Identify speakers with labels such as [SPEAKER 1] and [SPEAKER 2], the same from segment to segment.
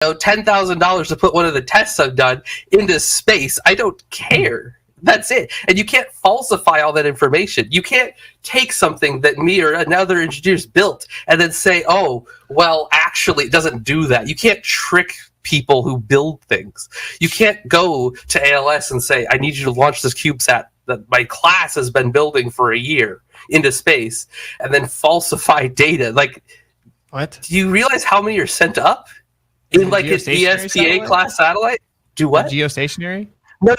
[SPEAKER 1] $10,000 to put one of the tests I've done into space. I don't care. That's it. And you can't falsify all that information. You can't take something that me or another engineer's built and then say, oh, well, actually, it doesn't do that. You can't trick people who build things. You can't go to ALS and say, I need you to launch this CubeSat that my class has been building for a year into space and then falsify data. Like,
[SPEAKER 2] what? Do
[SPEAKER 1] you realize how many are sent up in like an ESPA class satellite? Do what?
[SPEAKER 2] Geostationary?
[SPEAKER 1] No.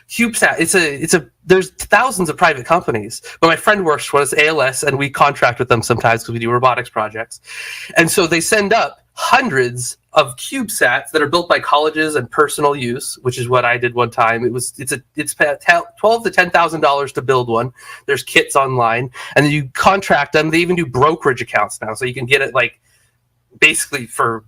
[SPEAKER 1] CubeSat. It's a. There's thousands of private companies, but my friend works for us, ALS, and we contract with them sometimes because we do robotics projects, and so they send up hundreds of CubeSats that are built by colleges and personal use, which is what I did one time. It's $12,000 to $10,000 to build one. There's kits online, and then you contract them. They even do brokerage accounts now, so you can get it like basically for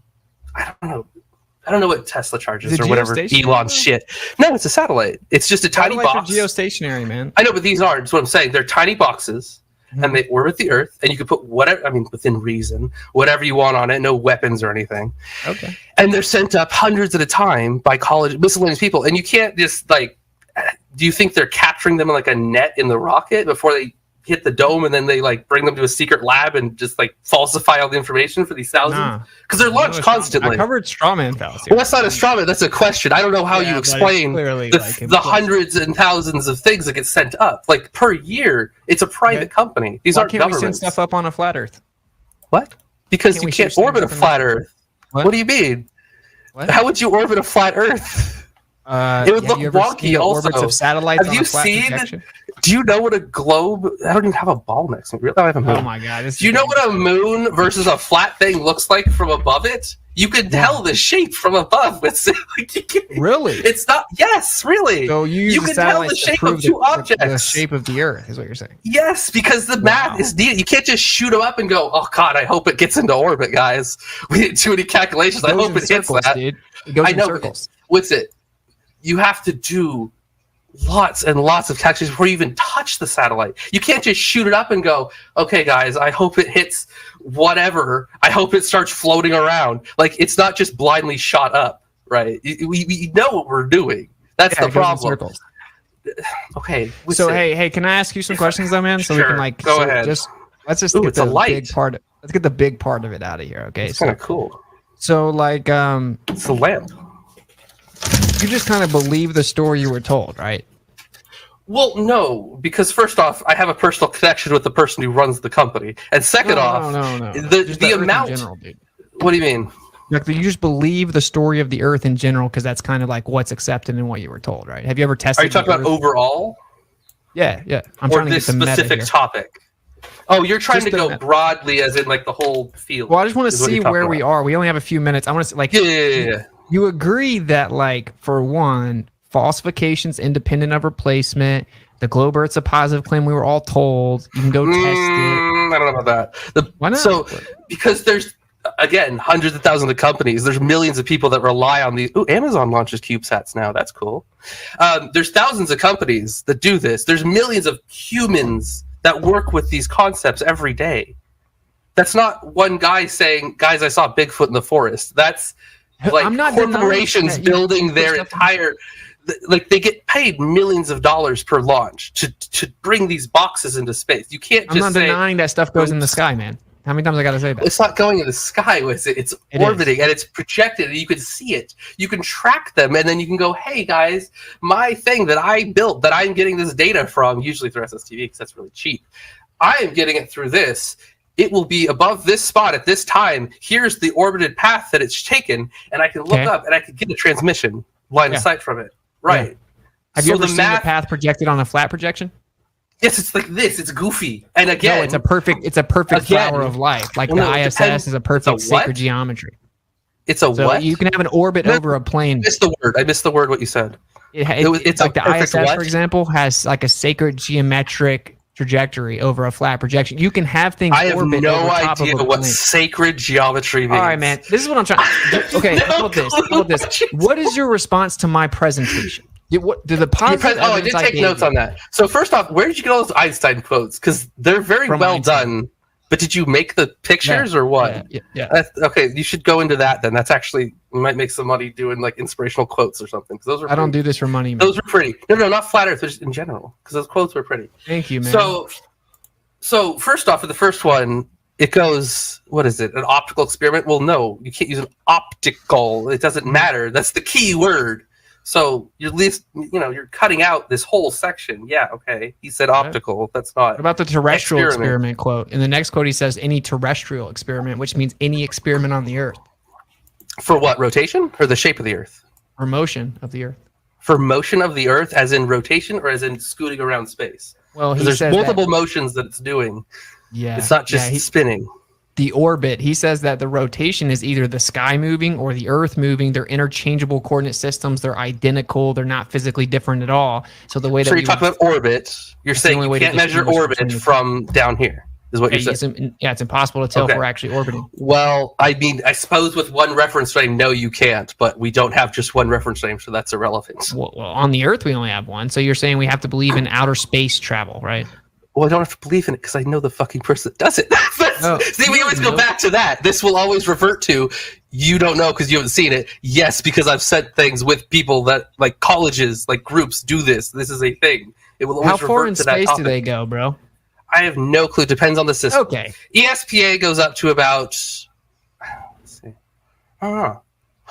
[SPEAKER 1] I don't know what Tesla charges or whatever Elon's shit. No, it's a satellite. It's just a tiny box.
[SPEAKER 2] Geostationary, man.
[SPEAKER 1] I know, but these aren't. That's what I'm saying. They're tiny boxes, and they orbit the Earth, and you can put whatever, I mean, within reason, whatever you want on it, no weapons or anything.
[SPEAKER 2] Okay.
[SPEAKER 1] And they're sent up hundreds at a time by college, miscellaneous people, and you can't just, like, do you think they're capturing them in, like, a net in the rocket before they hit the dome, and then they like bring them to a secret lab and just like falsify all the information for these thousands? Because they're launched constantly.
[SPEAKER 2] I covered strawman fallacy.
[SPEAKER 1] Well, that's not a strawman. That's a question. I don't know how you explain the hundreds and thousands of things that get sent up. Like per year, it's a private company. These aren't governments. Why can't we send
[SPEAKER 2] stuff up on a flat Earth?
[SPEAKER 1] What? Because you can't orbit a flat Earth. What do you mean? What? How would you orbit a flat Earth? It would look wonky. Also,
[SPEAKER 2] orbits of satellites.
[SPEAKER 1] Have you seen? Do you know what a globe? I don't even have a ball next to me. I have a moon.
[SPEAKER 2] Oh my god!
[SPEAKER 1] Do you know what a moon versus a flat thing looks like from above it? You can tell the shape from above. It's like
[SPEAKER 2] really?
[SPEAKER 1] It's not. Yes, really.
[SPEAKER 2] So you
[SPEAKER 1] can tell the shape of two objects.
[SPEAKER 2] The shape of the Earth is what you're saying.
[SPEAKER 1] Yes, because the math is needed. You can't just shoot them up and go, "Oh God, I hope it gets into orbit, guys." We didn't do any calculations. I hope it hits that.
[SPEAKER 2] Dude. It goes
[SPEAKER 1] I know.
[SPEAKER 2] In circles.
[SPEAKER 1] What's it? You have to do lots and lots of calculations before you even touch the satellite. You can't just shoot it up and go, okay, guys, I hope it hits whatever. I hope it starts floating around. Like, it's not just blindly shot up, right? We know what we're doing. That's the problem. Okay.
[SPEAKER 2] So, hey, can I ask you some questions, though, man? So we can, like,
[SPEAKER 1] go ahead.
[SPEAKER 2] Let's just get the big part. Let's get the big part of it out of here, okay?
[SPEAKER 1] It's kind of cool.
[SPEAKER 2] So, like,
[SPEAKER 1] it's a lamp.
[SPEAKER 2] You just kind of believe the story you were told, right?
[SPEAKER 1] Well, no, because first off, I have a personal connection with the person who runs the company, and second off, the amount. In general, dude. What do you mean?
[SPEAKER 2] Like, you just believe the story of the Earth in general because that's kind of like what's accepted and what you were told, right? Have you ever tested?
[SPEAKER 1] Are you talking about overall?
[SPEAKER 2] Yeah. I'm
[SPEAKER 1] trying to get the specific topic. Oh, you're trying to go broadly, as in like the whole field.
[SPEAKER 2] Well, I just want to see where we are. We only have a few minutes. I want to see, like,
[SPEAKER 1] yeah.
[SPEAKER 2] You agree that, like, for one, falsifications independent of replacement, the globe Earth's a positive claim we were all told. You can go test it.
[SPEAKER 1] I don't know about that. Why not? So, because there's, again, hundreds of thousands of companies. There's millions of people that rely on these. Ooh, Amazon launches CubeSats now. That's cool. There's thousands of companies that do this. There's millions of humans that work with these concepts every day. That's not one guy saying, guys, I saw Bigfoot in the forest. That's like corporations building their entire, like, they get paid millions of dollars per launch to bring these boxes into space. You can't just
[SPEAKER 2] I'm not denying that stuff goes in the sky, man. How many times I got to say that?
[SPEAKER 1] It's not going in the sky, is it? It's orbiting and it's projected and you can see it. You can track them and then you can go, hey guys, my thing that I built that I'm getting this data from, usually through SSTV because that's really cheap. I am getting it through this. It will be above this spot at this time. Here's the orbited path that it's taken, and I can look up and I can get a transmission line of sight from it. Right. Yeah.
[SPEAKER 2] Have you ever seen the path projected on a flat projection?
[SPEAKER 1] Yes, it's like this. It's goofy. And again,
[SPEAKER 2] no, it's a perfect flower of life. Like the ISS is a perfect sacred geometry.
[SPEAKER 1] It's a what?
[SPEAKER 2] You can have an orbit over a plane.
[SPEAKER 1] I missed the word what you said.
[SPEAKER 2] It's like the ISS, for example, has like a sacred geometric trajectory over a flat projection. You can have things.
[SPEAKER 1] I have no idea what sacred geometry means.
[SPEAKER 2] All right, man. This is what I'm trying. Okay, how about this? What is your response to my presentation? What did the positive?
[SPEAKER 1] I did take notes on that. So first off, where did you get all those Einstein quotes? Because they're very well done. But did you make the pictures or what?
[SPEAKER 2] Yeah.
[SPEAKER 1] Okay, you should go into that then. That's actually, we might make some money doing like inspirational quotes or something. Because those are
[SPEAKER 2] I don't do this for money, man.
[SPEAKER 1] Those were pretty. No, not flat Earth, just in general. Because those quotes were pretty.
[SPEAKER 2] Thank you, man.
[SPEAKER 1] So first off, for the first one, it goes, what is it? An optical experiment? Well, no, you can't use an optical. It doesn't matter. That's the key word. So you're at least, you're cutting out this whole section. Yeah, okay. He said optical. That's not.
[SPEAKER 2] What about the terrestrial experiment quote? In the next quote, he says any terrestrial experiment, which means any experiment on the Earth.
[SPEAKER 1] For what? Rotation or the shape of the Earth?
[SPEAKER 2] Or motion of the Earth. For
[SPEAKER 1] motion of the Earth, as in rotation or as in scooting around space?
[SPEAKER 2] Well,
[SPEAKER 1] there's multiple motions that it's doing.
[SPEAKER 2] Yeah,
[SPEAKER 1] it's not just spinning.
[SPEAKER 2] The orbit, he says that the rotation is either the sky moving or the Earth moving. They're interchangeable coordinate systems. They're identical. They're not physically different at all. So the way that
[SPEAKER 1] you talk about orbit, you're saying you can't measure orbit from down here, is what you're saying.
[SPEAKER 2] It's impossible to tell if we're actually orbiting.
[SPEAKER 1] Well, I mean, I suppose with one reference frame, no, you can't. But we don't have just one reference frame, so that's irrelevant.
[SPEAKER 2] Well, on the Earth, we only have one. So you're saying we have to believe in outer space travel, right?
[SPEAKER 1] Well, I don't have to believe in it because I know the fucking person that does it. See, we always go back to that. This will always revert to, you don't know because you haven't seen it. Yes, because I've said things with people that, like colleges, like groups, do this. This is a thing. It will always
[SPEAKER 2] How far in
[SPEAKER 1] revert to that
[SPEAKER 2] space
[SPEAKER 1] topic.
[SPEAKER 2] do they go, bro?
[SPEAKER 1] I have no clue. Depends on the system.
[SPEAKER 2] Okay.
[SPEAKER 1] ESPA goes up to about, let's see.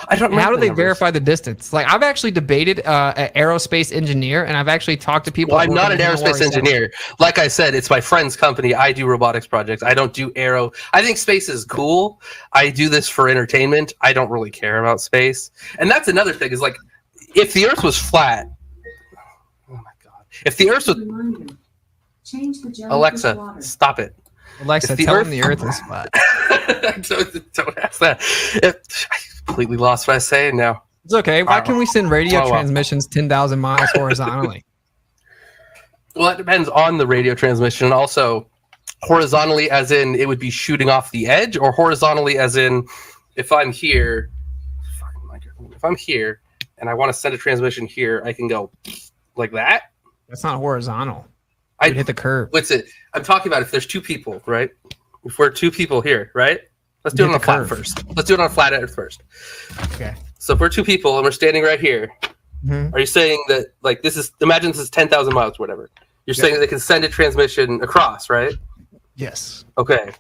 [SPEAKER 1] I don't remember.
[SPEAKER 2] How do they verify the distance? Like, I've actually debated an aerospace engineer, and I've actually talked to people.
[SPEAKER 1] Well, I'm not an aerospace engineer. Like I said, it's my friend's company. I do robotics projects. I don't do aero. I think space is cool. I do this for entertainment. I don't really care about space. And that's another thing is, like, if the Earth was flat, oh my God. If the Earth was... Alexa, stop it.
[SPEAKER 2] Alexa, tell him the Earth is flat.
[SPEAKER 1] Don't ask that. I completely lost what I was saying now.
[SPEAKER 2] It's okay. Why can we send radio transmissions 10,000 miles horizontally?
[SPEAKER 1] Well, it depends on the radio transmission. And also, horizontally as in it would be shooting off the edge, or horizontally as in if I'm here, and I want to send a transmission here, I can go like that.
[SPEAKER 2] That's not horizontal. I'd hit the curve.
[SPEAKER 1] What's it? I'm talking about if there's two people, right? If we're two people here, right? Let's do it on a flat first. Let's do it on a flat Earth first.
[SPEAKER 2] Okay.
[SPEAKER 1] So if we're two people and we're standing right here, are you saying that, like, this is, imagine this is 10,000 miles or whatever. You're saying that they can send a transmission across, right?
[SPEAKER 2] Yes.
[SPEAKER 1] Okay.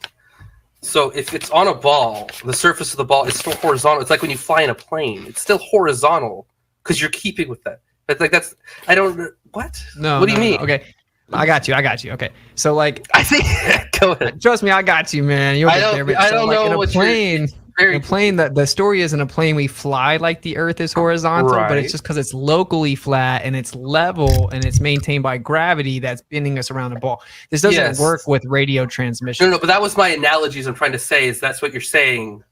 [SPEAKER 1] So if it's on a ball, the surface of the ball is still horizontal. It's like when you fly in a plane. It's still horizontal because you're keeping with that. It's like that's, I don't, what?
[SPEAKER 2] No.
[SPEAKER 1] What do you mean?
[SPEAKER 2] No. Okay. I got you. Okay. So, like,
[SPEAKER 1] I think, go ahead.
[SPEAKER 2] Trust me, I got you, man. You'll get there.
[SPEAKER 1] I don't know
[SPEAKER 2] what plane. In a plane, the story is in a plane we fly like the Earth is horizontal, but it's just because it's locally flat and it's level and it's maintained by gravity that's bending us around a ball. This doesn't work with radio transmission.
[SPEAKER 1] No, but that was my analogies I'm trying to say is that's what you're saying.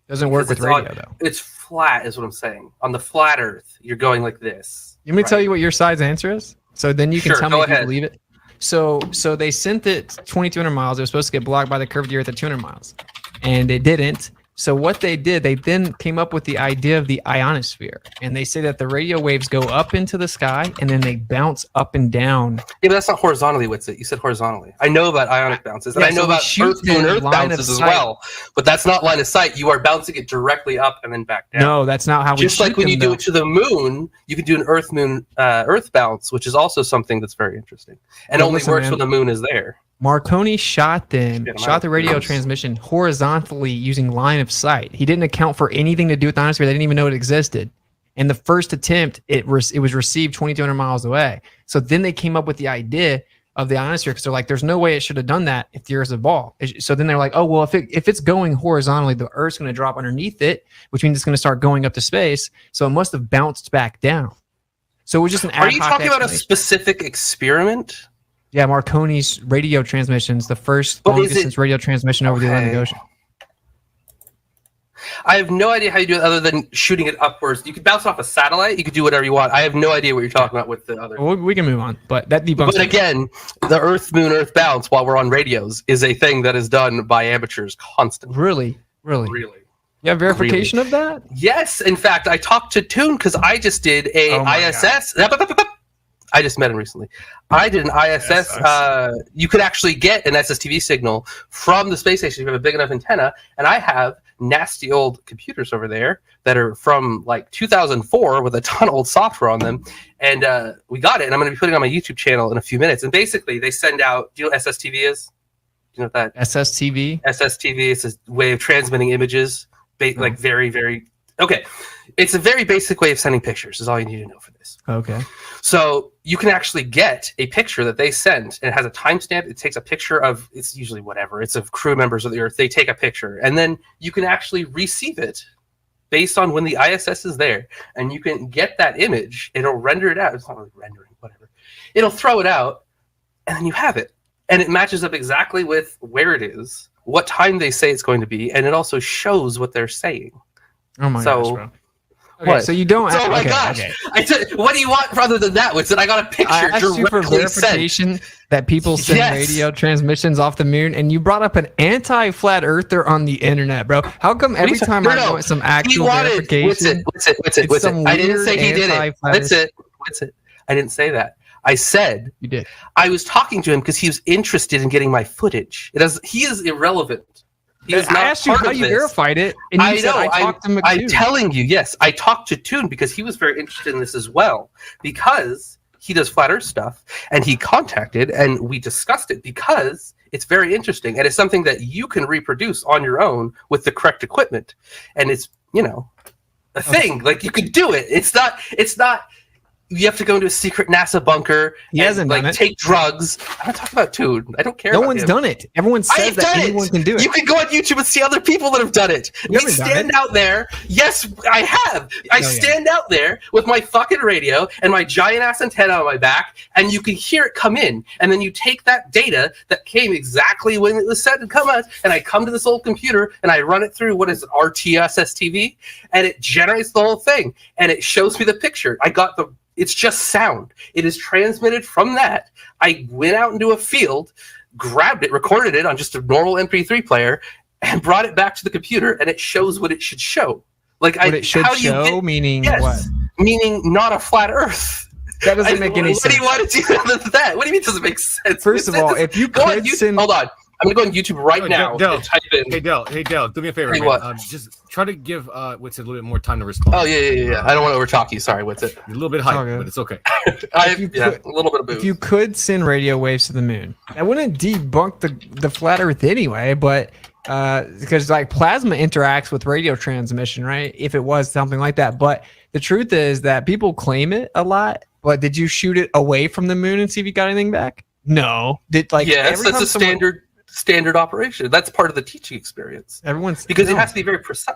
[SPEAKER 2] Doesn't work with radio, though.
[SPEAKER 1] It's flat is what I'm saying. On the flat Earth, you're going like this.
[SPEAKER 2] Let me tell you what your side's answer is, so then you can tell me if you believe it. So they sent it 2,200 miles. It was supposed to get blocked by the curve of the Earth at 200 miles, and it didn't. So what they did, they then came up with the idea of the ionosphere, and they say that the radio waves go up into the sky and then they bounce up and down.
[SPEAKER 1] Yeah, but that's not horizontally, Witsit. You said horizontally. I know about ionic bounces, and I know about Earth to Earth bounces as well. But that's not line of sight. You are bouncing it directly up and then back down.
[SPEAKER 2] No, that's not how we
[SPEAKER 1] just like when you do it to the moon, you can do an Earth bounce, which is also something that's very interesting, and only works when the moon is there.
[SPEAKER 2] Marconi shot the radio transmission horizontally using line of sight. He didn't account for anything to do with the ionosphere. They didn't even know it existed. And the first attempt, it was received 2,200 miles away. So then they came up with the idea of the ionosphere because they're like, there's no way it should have done that if the Earth's a ball. So then they're like, oh, well, if it's going horizontally, the Earth's going to drop underneath it, which means it's going to start going up to space. So it must have bounced back down. So it was just an ad hoc.
[SPEAKER 1] Are you talking about a specific experiment?
[SPEAKER 2] Yeah, Marconi's radio transmissions, the first long-distance radio transmission over the Atlantic Ocean.
[SPEAKER 1] I have no idea how you do it other than shooting it upwards. You could bounce off a satellite. You could do whatever you want. I have no idea what you're talking about with the other.
[SPEAKER 2] Well, we can move on, but that debunks.
[SPEAKER 1] But again, the Earth, Moon, Earth bounce while we're on radios is a thing that is done by amateurs constantly.
[SPEAKER 2] Really? You have verification of that?
[SPEAKER 1] Yes. In fact, I talked to Toon because I just did a ISS. I just met him recently. I did an ISS. You could actually get an SSTV signal from the space station if you have a big enough antenna. And I have nasty old computers over there that are from like 2004 with a ton of old software on them. And we got it. And I'm going to be putting it on my YouTube channel in a few minutes. And basically, they send out. Do you know what SSTV is? Do you know what that?
[SPEAKER 2] SSTV?
[SPEAKER 1] SSTV is a way of transmitting images. Like very, very. Okay. It's a very basic way of sending pictures, is all you need to know for this.
[SPEAKER 2] Okay.
[SPEAKER 1] So you can actually get a picture that they send, and it has a timestamp. It takes a picture of, it's usually whatever, it's of crew members of the Earth. They take a picture, and then you can actually receive it based on when the ISS is there, and you can get that image. It'll render it out. It's not really rendering, whatever. It'll throw it out, and then you have it. And it matches up exactly with where it is, what time they say it's going to be, and it also shows what they're saying.
[SPEAKER 2] Oh my gosh, bro. Okay,
[SPEAKER 1] what?
[SPEAKER 2] So you don't.
[SPEAKER 1] Oh my gosh! Okay. What do you want rather than that? Winston? I got a picture.
[SPEAKER 2] I asked you for verification that people send radio transmissions off the moon, and you brought up an anti-flat earther on the internet, bro. How come every time I want some actual verification?
[SPEAKER 1] What's it? I didn't say he did it. What's it? I didn't say that. I said
[SPEAKER 2] you did.
[SPEAKER 1] I was talking to him because he was interested in getting my footage. He is irrelevant.
[SPEAKER 2] I asked you how you verified it, and you said I talked to McToon.
[SPEAKER 1] I'm telling you, yes, I talked to Toon because he was very interested in this as well, because he does flat Earth stuff, and he contacted, and we discussed it because it's very interesting, and it's something that you can reproduce on your own with the correct equipment, and it's a thing. Like you could do it. It's not. You have to go into a secret NASA bunker and take drugs. I'm not talking about Toon. I don't care.
[SPEAKER 2] No one's done it. Everyone says that anyone can do it.
[SPEAKER 1] You can go on YouTube and see other people that have done it. We stand out there. Yes, I have. I stand out there with my fucking radio and my giant ass antenna on my back, and you can hear it come in. And then you take that data that came exactly when it was set to come out, and I come to this old computer and I run it through what is SSTV, and it generates the whole thing, and it shows me the picture. It's just sound. It is transmitted from that. I went out into a field, grabbed it, recorded it on just a normal MP3 player, and brought it back to the computer, and it shows what it should show. Like
[SPEAKER 2] meaning
[SPEAKER 1] yes,
[SPEAKER 2] what?
[SPEAKER 1] Meaning not a flat Earth.
[SPEAKER 2] That doesn't make any sense.
[SPEAKER 1] What do you want to do other than that? What do you mean it doesn't make sense?
[SPEAKER 2] First of all, if you could send...
[SPEAKER 1] Hold on. I'm going to go on YouTube right now and type in...
[SPEAKER 3] Hey, Dale, do me a favor. Just try to give What's it a little bit more time to respond.
[SPEAKER 1] Oh, yeah. I don't want to overtalk you. Sorry, What's it?
[SPEAKER 3] You're a little bit hyped, but it's okay.
[SPEAKER 1] A little bit of booze.
[SPEAKER 2] If you could send radio waves to the moon, that wouldn't debunk the flat Earth anyway, but because like plasma interacts with radio transmission, right? If it was something like that. But the truth is that people claim it a lot, but did you shoot it away from the moon and see if you got anything back? No.
[SPEAKER 1] Yes, that's a standard operation. That's part of the teaching experience. Because it has to be very precise.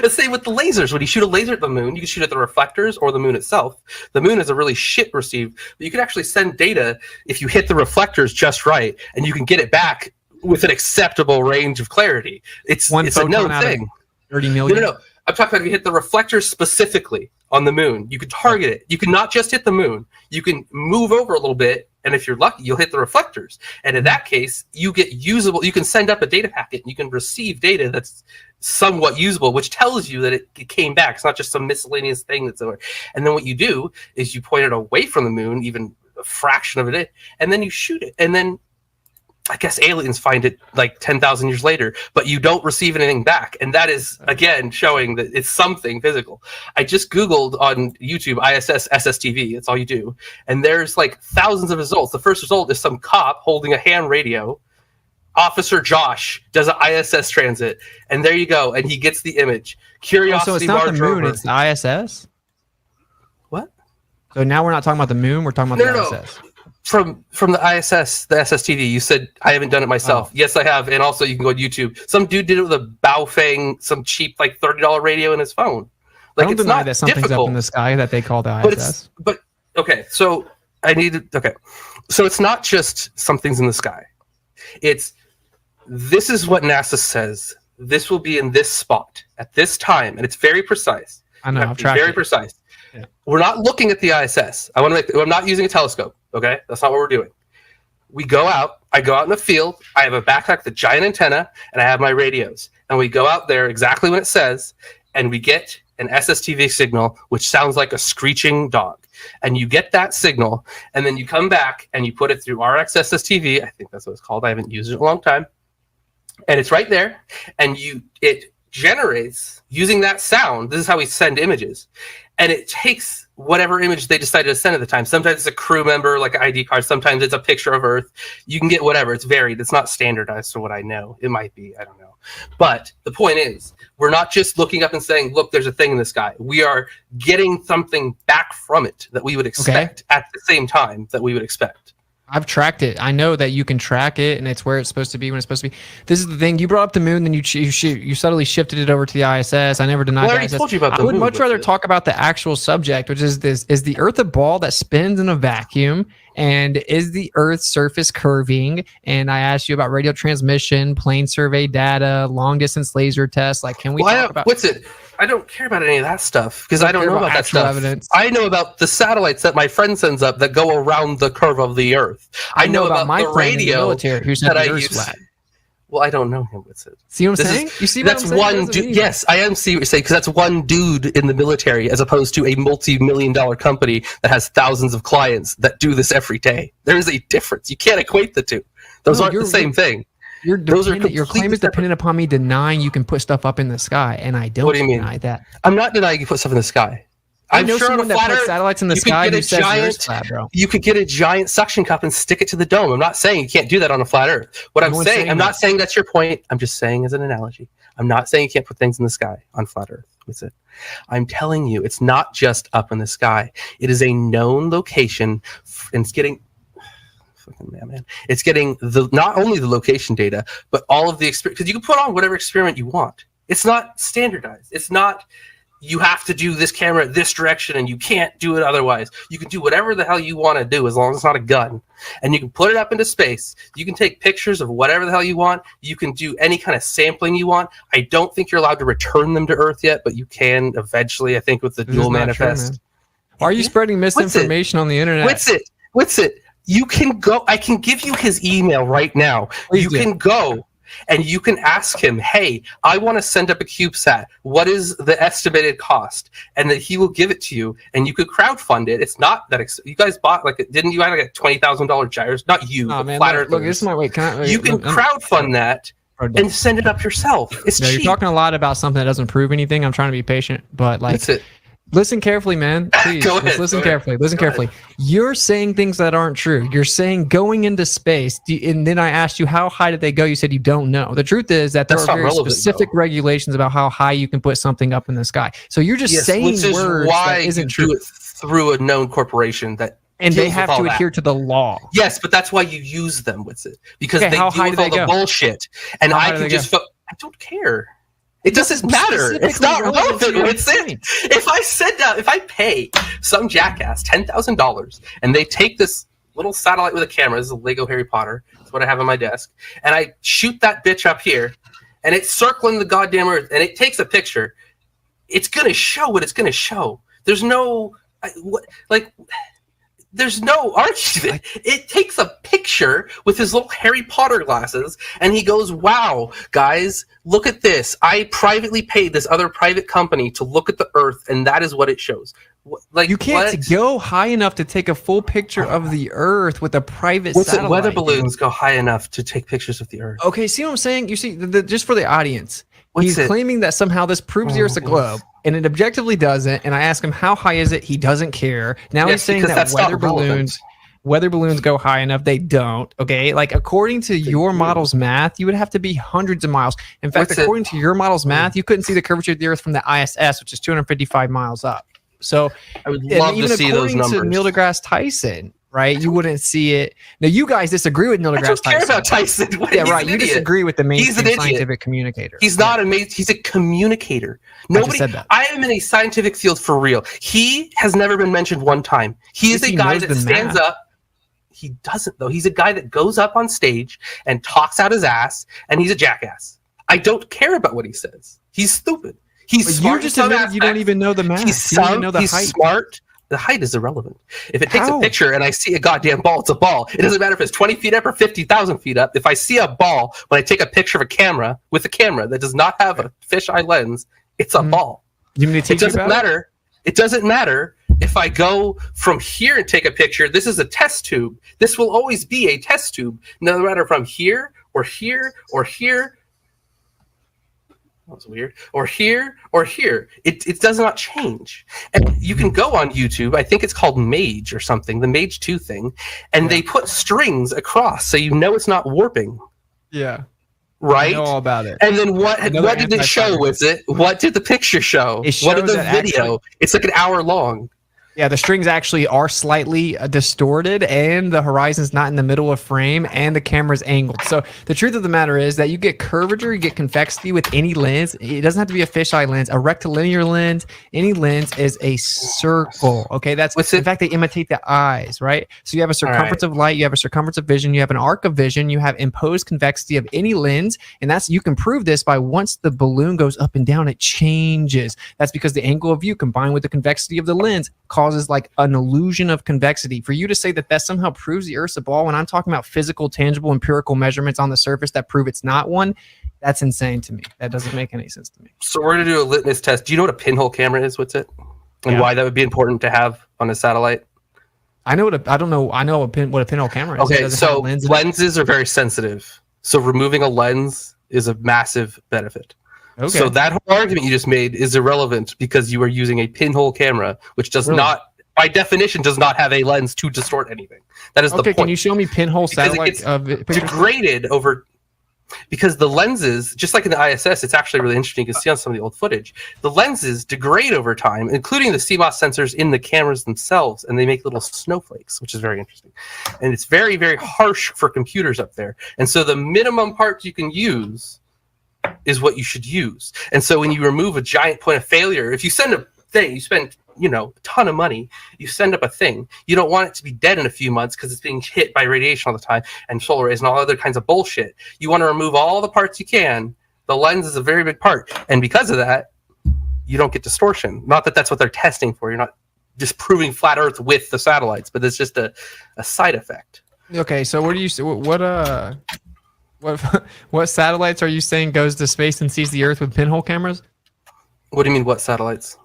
[SPEAKER 1] Let's say with the lasers, when you shoot a laser at the moon, you can shoot at the reflectors or the moon itself. The moon is a really shit receive, but you can actually send data if you hit the reflectors just right, and you can get it back with an acceptable range of clarity. It's a known thing.
[SPEAKER 2] 30 million.
[SPEAKER 1] No. I'm talking about if you hit the reflectors specifically on the moon. You can target it. You can not just hit the moon. You can move over a little bit, and if you're lucky, you'll hit the reflectors. And in that case, you get usable. You can send up a data packet, and you can receive data that's somewhat usable, which tells you that it came back. It's not just some miscellaneous thing that's over. And then what you do is you point it away from the moon, even a fraction of it, and then you shoot it. And then I guess aliens find it like 10,000 years later, but you don't receive anything back. And that is, again, showing that it's something physical. I just Googled on YouTube ISS SSTV. That's all you do. And there's like thousands of results. The first result is some cop holding a ham radio. Officer Josh does an ISS transit. And there you go. And he gets the image. Curiosity
[SPEAKER 2] so it's not
[SPEAKER 1] Mars
[SPEAKER 2] the moon,
[SPEAKER 1] rover.
[SPEAKER 2] it's the ISS?
[SPEAKER 1] What?
[SPEAKER 2] So now we're not talking about the moon, we're talking about the ISS.
[SPEAKER 1] From the ISS, the SSTV, you said I haven't done it myself. Yes, I have, and also you can go to YouTube. Some dude did it with a Baofeng, some cheap like $30 radio in his phone. Like,
[SPEAKER 2] I don't deny that something's
[SPEAKER 1] difficult.
[SPEAKER 2] Up in the sky that they call the ISS.
[SPEAKER 1] But okay, so so it's not just something's in the sky. This is what NASA says. This will be in this spot at this time, and it's very precise.
[SPEAKER 2] I know, I've tracked
[SPEAKER 1] very
[SPEAKER 2] it.
[SPEAKER 1] Precise. Yeah. We're not looking at the ISS. I'm not using a telescope. Okay, that's not what we're doing. We go out. I go out in the field. I have a backpack with a giant antenna, and I have my radios. And we go out there exactly when it says, and we get an SSTV signal, which sounds like a screeching dog. And you get that signal, and then you come back and you put it through RX SSTV. I think that's what it's called. I haven't used it in a long time. And it's right there, and it generates using that sound. This is how we send images, and it takes whatever image they decided to send at the time. Sometimes it's a crew member, like an ID card. Sometimes it's a picture of Earth. You can get whatever. It's varied. It's not standardized for what I know. It might be. I don't know. But the point is, we're not just looking up and saying, look, there's a thing in the sky. We are getting something back from it that we would expect at the same time that we would expect.
[SPEAKER 2] I've tracked it. I know that you can track it, and it's where it's supposed to be when it's supposed to be. This is the thing. You brought up the moon, then you subtly shifted it over to the ISS. I never denied the ISS.
[SPEAKER 1] Told you about the
[SPEAKER 2] I would
[SPEAKER 1] moon,
[SPEAKER 2] much rather talk about the actual subject, which is this: is the Earth a ball that spins in a vacuum? And is the Earth's surface curving? And I asked you about radio transmission, plane survey data, long distance laser tests. Like, can we talk about
[SPEAKER 1] what's it? I don't care about any of that stuff because I don't know about that stuff.
[SPEAKER 2] Evidence.
[SPEAKER 1] I know about the satellites that my friend sends up that go around the curve of the Earth. I know about my the radio
[SPEAKER 2] military who sent
[SPEAKER 1] that
[SPEAKER 2] the
[SPEAKER 1] I
[SPEAKER 2] Earth
[SPEAKER 1] use.
[SPEAKER 2] Flat.
[SPEAKER 1] Well, I don't know him. What's it?
[SPEAKER 2] See what I'm saying? You see what I'm saying?
[SPEAKER 1] That's one dude. Yes, I am see what you're saying because that's one dude in the military as opposed to a multi-million-dollar company that has thousands of clients that do this every day. There is a difference. You can't equate the two. Those aren't the same thing.
[SPEAKER 2] Your claim is dependent upon me denying you can put stuff up in the sky, and I don't deny that.
[SPEAKER 1] I'm not denying you put stuff in the sky. I'm
[SPEAKER 2] know
[SPEAKER 1] sure
[SPEAKER 2] someone that puts satellites in the sky who says Earth's flat, bro.
[SPEAKER 1] You could get a giant suction cup and stick it to the dome. I'm not saying you can't do that on a flat Earth. What I'm saying, I'm not saying that's your point. I'm just saying as an analogy. I'm not saying you can't put things in the sky on flat Earth. That's it. I'm telling you, it's not just up in the sky. It is a known location, and it's getting... It's getting not only the location data, but all of the experience. Because you can put on whatever experiment you want. It's not standardized. It's not you have to do this camera this direction and you can't do it otherwise. You can do whatever the hell you want to do as long as it's not a gun. And you can put it up into space. You can take pictures of whatever the hell you want. You can do any kind of sampling you want. I don't think you're allowed to return them to Earth yet, but you can eventually, I think, with the dual manifest.
[SPEAKER 2] Why are you spreading misinformation on the internet?
[SPEAKER 1] What's it? You can go. I can give you his email right now. You can go and you can ask him, hey, I want to send up a CubeSat. What is the estimated cost? And then he will give it to you, and you could crowdfund it. It's not that you guys bought didn't you have like a $20,000 gyros? Not you,
[SPEAKER 2] man,
[SPEAKER 1] Flat Earth.
[SPEAKER 2] Look, this is my way.
[SPEAKER 1] You can crowdfund that and send it up yourself. It's cheap.
[SPEAKER 2] You're talking a lot about something that doesn't prove anything. I'm trying to be patient, but
[SPEAKER 1] That's it.
[SPEAKER 2] Listen carefully, man. Please, listen carefully. Listen carefully. You're saying things that aren't true. You're saying going into space, and then I asked you how high did they go? You said you don't know. The truth is that there are very specific regulations about how high you can put something up in the sky. So you're just saying words that isn't true.
[SPEAKER 1] Do it through a known corporation that.
[SPEAKER 2] And they have to adhere to the law.
[SPEAKER 1] Yes, but that's why you use them with it because they deal with all the bullshit. And I can just. I don't care. It doesn't matter. It's not relevant. If I pay some jackass $10,000 and they take this little satellite with a camera, this is a Lego Harry Potter, that's what I have on my desk, and I shoot that bitch up here, and it's circling the goddamn Earth, and it takes a picture, it's gonna show what it's gonna show. There's no there's no argument. It takes a picture with his little Harry Potter glasses, and he goes, wow, guys, look at this. I privately paid this other private company to look at the Earth, and that is what it shows.
[SPEAKER 2] You can't go high enough to take a full picture of the Earth with a private satellite.
[SPEAKER 1] Weather balloons go high enough to take pictures of the Earth.
[SPEAKER 2] Okay, see what I'm saying? You see, just for the audience, he's claiming that somehow this proves the Earth's a globe. And it objectively doesn't. And I ask him, how high is it? He doesn't care. Now he's saying that weather balloons go high enough. They don't. Okay. Like, according to your model's math, you would have to be hundreds of miles. In fact, according to your model's math, you couldn't see the curvature of the Earth from the ISS, which is 255 miles up. So
[SPEAKER 1] I would love to see those numbers.
[SPEAKER 2] To Neil deGrasse Tyson, right? You wouldn't see it. Now, you guys disagree with Neil deGrasse Tyson.
[SPEAKER 1] I don't care about Tyson.
[SPEAKER 2] Yeah, right. You disagree with the mainstream scientific communicator.
[SPEAKER 1] He's not amazing. He's a communicator. Nobody said that. I am in a scientific field for real. He has never been mentioned one time. He is a guy that stands up. He doesn't, though. He's a guy that goes up on stage and talks out his ass, and he's a jackass. I don't care about what he says. He's stupid. He's smart. You just admitted
[SPEAKER 2] you don't even know the math.
[SPEAKER 1] He's smart. The height is irrelevant. If it takes a picture and I see a goddamn ball, it's a ball. It doesn't matter if it's 20 feet up or 50,000 feet up. If I see a ball when I take a picture of a camera with a camera that does not have a fisheye lens, it's a ball.
[SPEAKER 2] You mean to teach
[SPEAKER 1] It doesn't
[SPEAKER 2] you about
[SPEAKER 1] matter. It doesn't matter if I go from here and take a picture. This is a test tube. This will always be a test tube, no matter if I'm here or here or here. That was weird. Or here or here. It does not change. And you can go on YouTube. I think it's called Mage or something, the Mage 2 thing, and they put strings across so you know it's not warping.
[SPEAKER 2] Yeah.
[SPEAKER 1] Right?
[SPEAKER 2] I know all about it.
[SPEAKER 1] And then what did it show with it? What did the picture show? What did the video? It's like an hour long.
[SPEAKER 2] Yeah, the strings actually are slightly distorted, and the horizon's not in the middle of frame, and the camera's angled. So the truth of the matter is that you get curvature, you get convexity with any lens. It doesn't have to be a fisheye lens, a rectilinear lens. Any lens is a circle. Okay, in fact, they imitate the eyes, right? So you have a circumference of light, you have a circumference of vision, you have an arc of vision, you have imposed convexity of any lens, and you can prove this by once the balloon goes up and down, it changes. That's because the angle of view combined with the convexity of the lens causes like an illusion of convexity. For you to say that somehow proves the Earth's a ball when I'm talking about physical, tangible, empirical measurements on the surface that prove it's not one, that's insane to me. That doesn't make any sense to me.
[SPEAKER 1] So we're going to do a litmus test. Do you know what a pinhole camera is? What's it? And why that would be important to have on a satellite?
[SPEAKER 2] I know what a pinhole camera is.
[SPEAKER 1] Okay, so lenses are very sensitive. So removing a lens is a massive benefit. Okay. So that whole argument you just made is irrelevant because you are using a pinhole camera, which does not, by definition, does not have a lens to distort anything. That is the point.
[SPEAKER 2] Okay, can you show me pinhole satellite
[SPEAKER 1] pictures? Degraded over, because the lenses, just like in the ISS, it's actually really interesting. You can see on some of the old footage, the lenses degrade over time, including the CMOS sensors in the cameras themselves, and they make little snowflakes, which is very interesting. And it's very, very harsh for computers up there. And so the minimum parts you can use is what you should use. And so when you remove a giant point of failure, if you send a thing, you spend a ton of money, you send up a thing, you don't want it to be dead in a few months because it's being hit by radiation all the time and solar rays and all other kinds of bullshit. You want to remove all the parts you can. The lens is a very big part, and because of that, you don't get distortion. Not that that's what they're testing for. You're not disproving flat Earth with the satellites, but it's just a side effect.
[SPEAKER 2] Okay, so what do you what satellites are you saying goes to space and sees the Earth with pinhole cameras?
[SPEAKER 1] What do you mean, what satellites?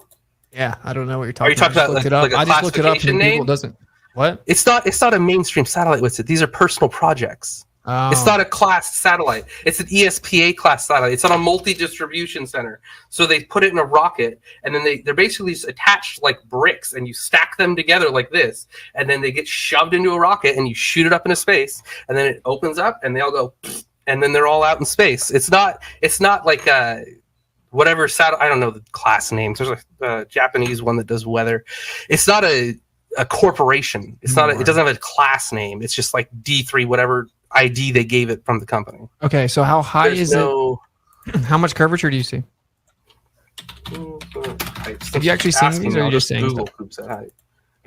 [SPEAKER 2] Yeah, I don't know what you're talking
[SPEAKER 1] about. Are you talking about
[SPEAKER 2] I just looked it up and
[SPEAKER 1] name?
[SPEAKER 2] Google doesn't. What?
[SPEAKER 1] It's not a mainstream satellite with it. These are personal projects. Oh. It's not a class satellite. It's an ESPA class satellite. It's on a multi-distribution center. So they put it in a rocket, and then they're basically attached like bricks, and you stack them together like this, and then they get shoved into a rocket, and you shoot it up into space, and then it opens up, and they all go, and then they're all out in space. It's not like whatever satellite. I don't know the class names. There's a Japanese one that does weather. It's not a corporation. It's not. It doesn't have a class name. It's just like D3, whatever ID they gave it from the company.
[SPEAKER 2] Okay, so how high is it? How much curvature do you see? Have you actually seen these, or are you just saying
[SPEAKER 1] Google cubesat height?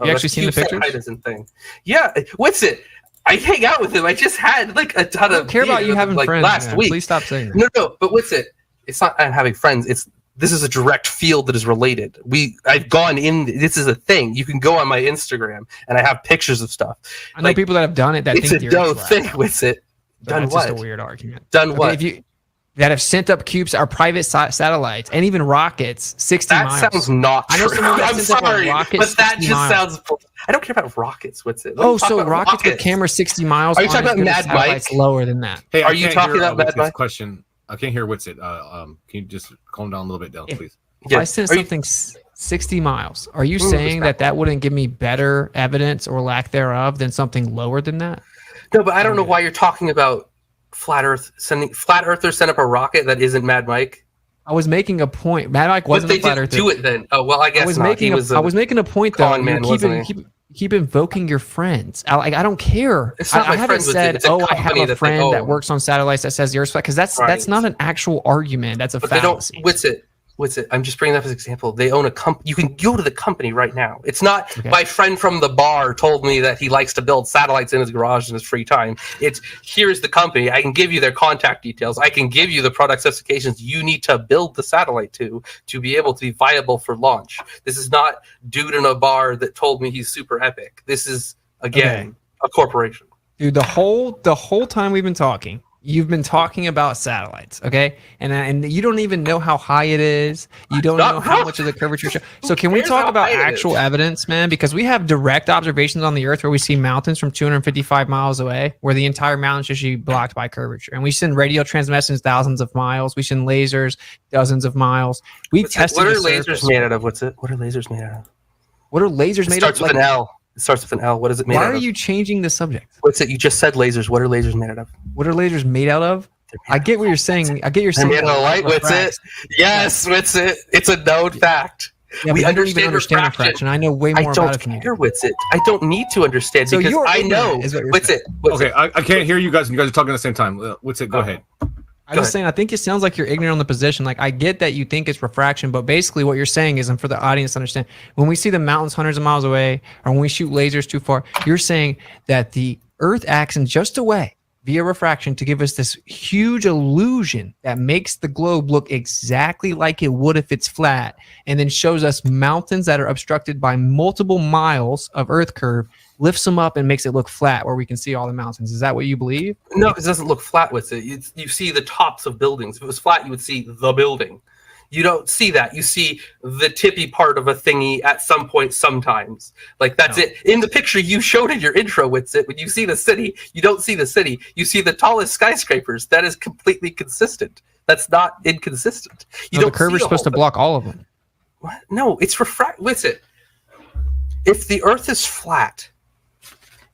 [SPEAKER 2] You actually seen the pictures?
[SPEAKER 1] Height isn't thing. Yeah, what's it? I hang out with him. I just had like a ton of.
[SPEAKER 2] I don't care about you having friends
[SPEAKER 1] last week.
[SPEAKER 2] Please stop saying that.
[SPEAKER 1] No. But what's it? It's not I'm having friends. This is a direct field that is related. I've gone in. This is a thing. You can go on my Instagram, and I have pictures of stuff.
[SPEAKER 2] I know people that have done it. That
[SPEAKER 1] it's a dope thing. What's it? Done what?
[SPEAKER 2] It's just a weird argument.
[SPEAKER 1] Done what?
[SPEAKER 2] That have sent up cubes, our private satellites, and even rockets 60 miles.
[SPEAKER 1] That sounds not true. I'm sorry, but that just
[SPEAKER 2] miles.
[SPEAKER 1] sounds. I don't care about rockets. What's it?
[SPEAKER 2] So rockets with camera 60 miles.
[SPEAKER 1] Are you talking about Mad Mike?
[SPEAKER 2] Lower than that.
[SPEAKER 3] Hey,
[SPEAKER 1] are you talking about Mad Mike?
[SPEAKER 3] Question. I can't hear what's it. Can you just calm down a little bit, Dylan, please?
[SPEAKER 2] If I sent something 60 miles, are you saying that wouldn't give me better evidence or lack thereof than something lower than that?
[SPEAKER 1] No, but I don't know why you're talking about flat earthers send up a rocket that isn't Mad Mike.
[SPEAKER 2] I was making a point. Mad Mike wasn't a flat earther.
[SPEAKER 1] Do it then. Oh well, I guess
[SPEAKER 2] I was making a point though. Keep invoking your friends. I don't care. I haven't said, I have a friend that works on satellites that says the Earth's flat, because that's not an actual argument. That's a fallacy. What's it?
[SPEAKER 1] I'm just bringing that up as an example. They own a company. You can go to the company right now. It's not my friend from the bar told me that he likes to build satellites in his garage in his free time. It's here's the company. I can give you their contact details. I can give you the product specifications you need to build the satellite to be able to be viable for launch. This is not dude in a bar that told me he's super epic. This is again a corporation.
[SPEAKER 2] Dude, the whole time we've been talking, You've been talking about satellites, okay? And you don't even know how high it is. You don't know how much of the curvature show. So can we talk about actual evidence, man? Because we have direct observations on the Earth where we see mountains from 255 miles away, where the entire mountain's usually blocked by curvature. And we send radio transmissions thousands of miles. We send lasers dozens of miles. We tested.
[SPEAKER 1] What are lasers made out of? What are lasers made out of?
[SPEAKER 2] What are lasers made
[SPEAKER 1] Starts
[SPEAKER 2] of?
[SPEAKER 1] with an L. It starts with an L. What is it made out of?
[SPEAKER 2] Why are you changing the subject?
[SPEAKER 1] What's it? You just said lasers. What are lasers made out of?
[SPEAKER 2] What are lasers made out of? I get what you're saying. I get you're saying.
[SPEAKER 1] Made out of light. What's it? Yes, what's it? It's a known fact.
[SPEAKER 2] Yeah, we understand refraction. I know way more about it than you do.
[SPEAKER 1] What's it? I don't need to understand because I know. What's it?
[SPEAKER 3] Okay, I can't hear you guys. You guys are talking at the same time. What's it? Go ahead.
[SPEAKER 2] I'm just saying, I think it sounds like you're ignorant on the position. Like, I get that you think it's refraction, but basically what you're saying is, and for the audience to understand, when we see the mountains hundreds of miles away, or when we shoot lasers too far, you're saying that the Earth acts in just a way via refraction to give us this huge illusion that makes the globe look exactly like it would if it's flat, and then shows us mountains that are obstructed by multiple miles of Earth curve, lifts them up and makes it look flat where we can see all the mountains. Is that what you believe?
[SPEAKER 1] No, because it doesn't look flat with it. You see the tops of buildings. If it was flat, you would see the building. You don't see that. You see the tippy part of a thingy at some point sometimes. Like, that's it. In the picture you showed in your intro, Witsit, when you see the city, you don't see the city. You see the tallest skyscrapers. That is completely consistent. That's not inconsistent.
[SPEAKER 2] The curve is supposed to block all of them.
[SPEAKER 1] What? No, it's Witsit. If the Earth is flat,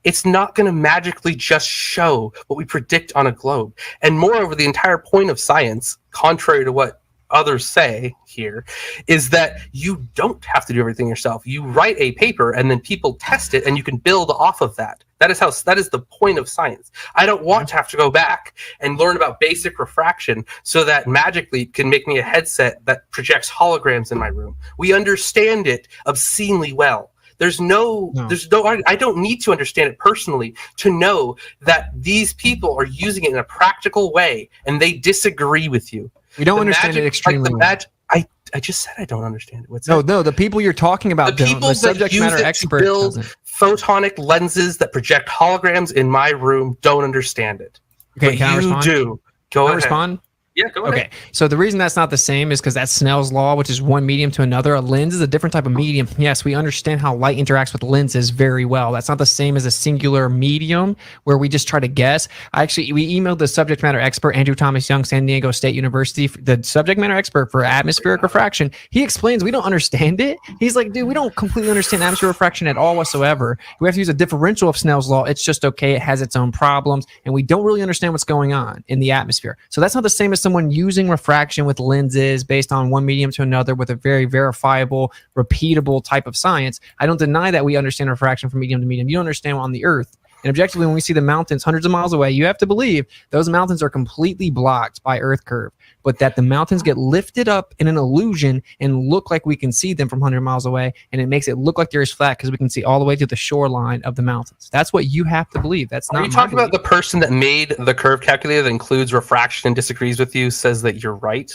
[SPEAKER 1] it's not going to magically just show what we predict on a globe. And moreover, the entire point of science, contrary to what others say here, is that you don't have to do everything yourself. You write a paper and then people test it and you can build off of that. That is the point of science. I don't want to have to go back and learn about basic refraction so that magically can make me a headset that projects holograms in my room. We understand it obscenely well. I don't need to understand it personally to know that these people are using it in a practical way and they disagree with you.
[SPEAKER 2] We don't understand it extremely well.
[SPEAKER 1] I just said I don't understand it.
[SPEAKER 2] No, the people you're talking about don't. The subject matter expert doesn't.
[SPEAKER 1] Photonic lenses that project holograms in my room don't understand it.
[SPEAKER 2] Okay, can I respond?
[SPEAKER 1] Do.
[SPEAKER 2] Go ahead. Respond?
[SPEAKER 1] Yeah, go ahead.
[SPEAKER 2] Okay, so the reason that's not the same is because that's Snell's law, which is one medium to another. A lens is a different type of medium. Yes, we understand how light interacts with lenses very well. That's not the same as a singular medium where we just try to guess. We emailed the subject matter expert, Andrew Thomas Young, San Diego State University, the subject matter expert for atmospheric refraction. He explains we don't understand it. He's like, dude, we don't completely understand atmospheric refraction at all whatsoever. We have to use a differential of Snell's law. It's just okay. It has its own problems, and we don't really understand what's going on in the atmosphere. So that's not the same as someone using refraction with lenses based on one medium to another with a very verifiable, repeatable type of science. I don't deny that we understand refraction from medium to medium. You don't understand on the Earth. And objectively, when we see the mountains hundreds of miles away, you have to believe those mountains are completely blocked by Earth curve, but that the mountains get lifted up in an illusion and look like we can see them from 100 miles away, and it makes it look like the Earth is flat because we can see all the way to the shoreline of the mountains. That's what you have to believe. That's not.
[SPEAKER 1] Are you talking about the person that made the curve calculator that includes refraction and disagrees with you, says that you're right?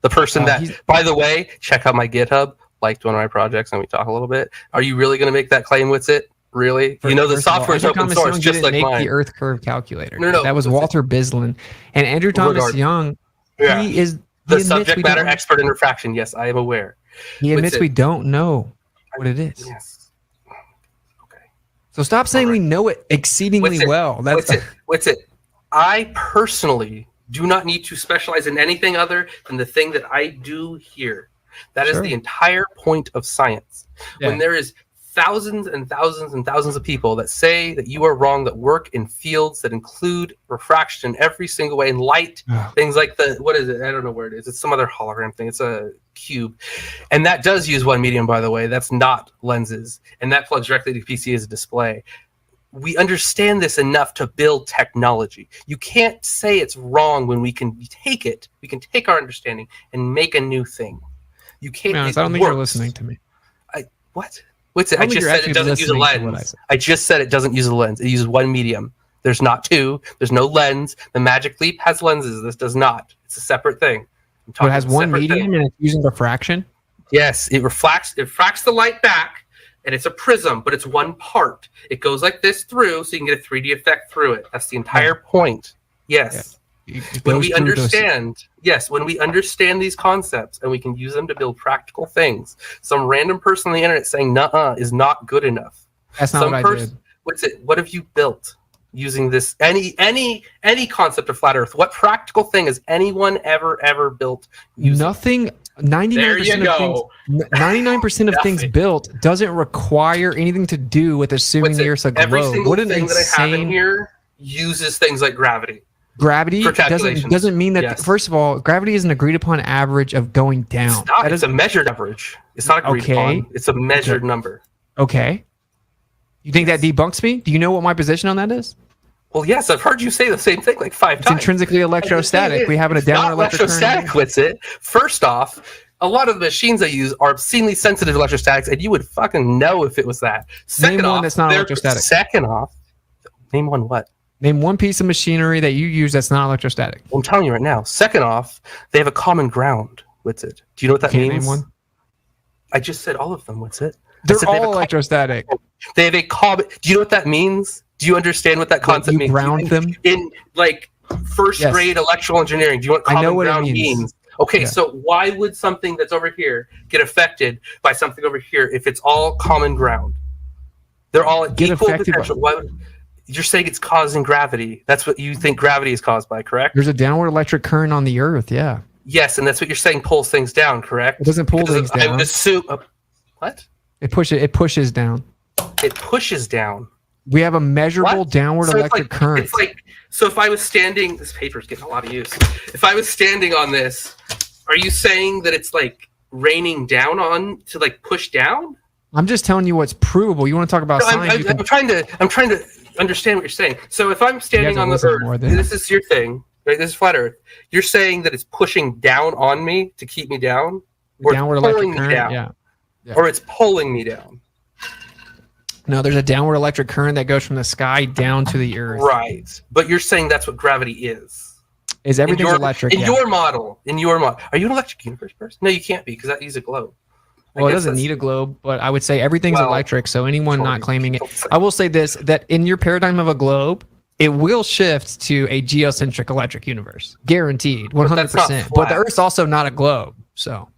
[SPEAKER 1] The person that, by the way, check out my GitHub, liked one of my projects, and we talk a little bit. Are you really going to make that claim with it? Really? The software is open source, just like mine.
[SPEAKER 2] The Earth curve calculator.
[SPEAKER 1] No.
[SPEAKER 2] That was Walter Bislin. And Andrew Thomas Young, he is
[SPEAKER 1] the subject matter expert in refraction. Yes, I am aware.
[SPEAKER 2] He admits we don't know what it is.
[SPEAKER 1] Yes. Okay.
[SPEAKER 2] So stop saying we know it exceedingly well.
[SPEAKER 1] What's it? I personally do not need to specialize in anything other than the thing that I do here. That is the entire point of science. Yeah. When there is thousands and thousands and thousands of people that say that you are wrong, that work in fields that include refraction in every single way, and light, things like what is it? I don't know where it is. It's some other hologram thing. It's a cube. And that does use one medium, by the way. That's not lenses. And that plugs directly to PC as a display. We understand this enough to build technology. You can't say it's wrong when we can take our understanding and make a new thing. You can't.
[SPEAKER 2] I don't think you're listening to me.
[SPEAKER 1] What? What's it? I just said it doesn't use a lens. I just said it doesn't use a lens. It uses one medium. There's not two. There's no lens. The Magic Leap has lenses. This does not. It's a separate thing.
[SPEAKER 2] It has one medium and it's using refraction?
[SPEAKER 1] Yes. It refracts the light back, and it's a prism, but it's one part. It goes like this through, so you can get a 3D effect through it. That's the entire point. Yes. When we understand, when we understand these concepts and we can use them to build practical things, some random person on the internet saying "nuh-uh" is not good enough.
[SPEAKER 2] That's not what I did.
[SPEAKER 1] What have you built using this? Any concept of flat Earth? What practical thing has anyone ever built?
[SPEAKER 2] Nothing. 99% of things built doesn't require anything to do with assuming the Earth's a globe.
[SPEAKER 1] Every single thing that I have in here uses things like gravity.
[SPEAKER 2] Gravity doesn't mean that. First of all, gravity is an agreed upon average of going down.
[SPEAKER 1] It's not. It's a measured average. It's not agreed upon. It's a measured number.
[SPEAKER 2] Okay. You think that debunks me? Do you know what my position on that is?
[SPEAKER 1] Well, yes, I've heard you say the same thing like 5 times.
[SPEAKER 2] It's intrinsically electrostatic. We have a downward electric current.
[SPEAKER 1] Electrostatic with it. First off, a lot of the machines I use are obscenely sensitive to electrostatics, and you would fucking know if it was that.
[SPEAKER 2] Name one that's not electrostatic.
[SPEAKER 1] Second off, name one what?
[SPEAKER 2] Name one piece of machinery that you use that's not electrostatic.
[SPEAKER 1] I'm telling you right now. Second off, they have a common ground with it. Do you know what that means?
[SPEAKER 2] Name one?
[SPEAKER 1] I just said all of them. What's it?
[SPEAKER 2] They're all electrostatic.
[SPEAKER 1] They have a common. Do you know what that means? Do you understand what that concept means?
[SPEAKER 2] Ground them
[SPEAKER 1] in like first grade electrical engineering. Do you know what common ground means? Okay, so why would something that's over here get affected by something over here if it's all common ground? They're all at equal potential. Why would, you're saying it's causing gravity. That's what you think gravity is caused by, correct?
[SPEAKER 2] There's a downward electric current on the Earth, yeah.
[SPEAKER 1] Yes, and that's what you're saying pulls things down, correct?
[SPEAKER 2] It doesn't pull things down.
[SPEAKER 1] I would assume. What?
[SPEAKER 2] It pushes down.
[SPEAKER 1] It pushes down.
[SPEAKER 2] We have a measurable downward electric current.
[SPEAKER 1] It's like, so if I was standing, this paper's getting a lot of use. If I was standing on this, are you saying that it's like raining down on to like push down?
[SPEAKER 2] I'm just telling you what's provable. You want to talk about science?
[SPEAKER 1] I'm trying to understand what you're saying. So if I'm standing on the Earth, and this is your thing, right? This is flat Earth. You're saying that it's pushing down on me to keep me down, or
[SPEAKER 2] downward
[SPEAKER 1] it's pulling
[SPEAKER 2] electric
[SPEAKER 1] me down,
[SPEAKER 2] yeah.
[SPEAKER 1] Or it's pulling me down.
[SPEAKER 2] No, there's a downward electric current that goes from the sky down to the Earth.
[SPEAKER 1] Right, but you're saying that's what gravity is.
[SPEAKER 2] Is everything's electric?
[SPEAKER 1] In your model. Are you an electric universe person? No, you can't be because that needs a globe.
[SPEAKER 2] Well, it doesn't need a globe, but I would say everything's electric. So anyone not claiming it, I will say this: that in your paradigm of a globe, it will shift to a geocentric electric universe, guaranteed, 100%. But the Earth's also not a globe, so.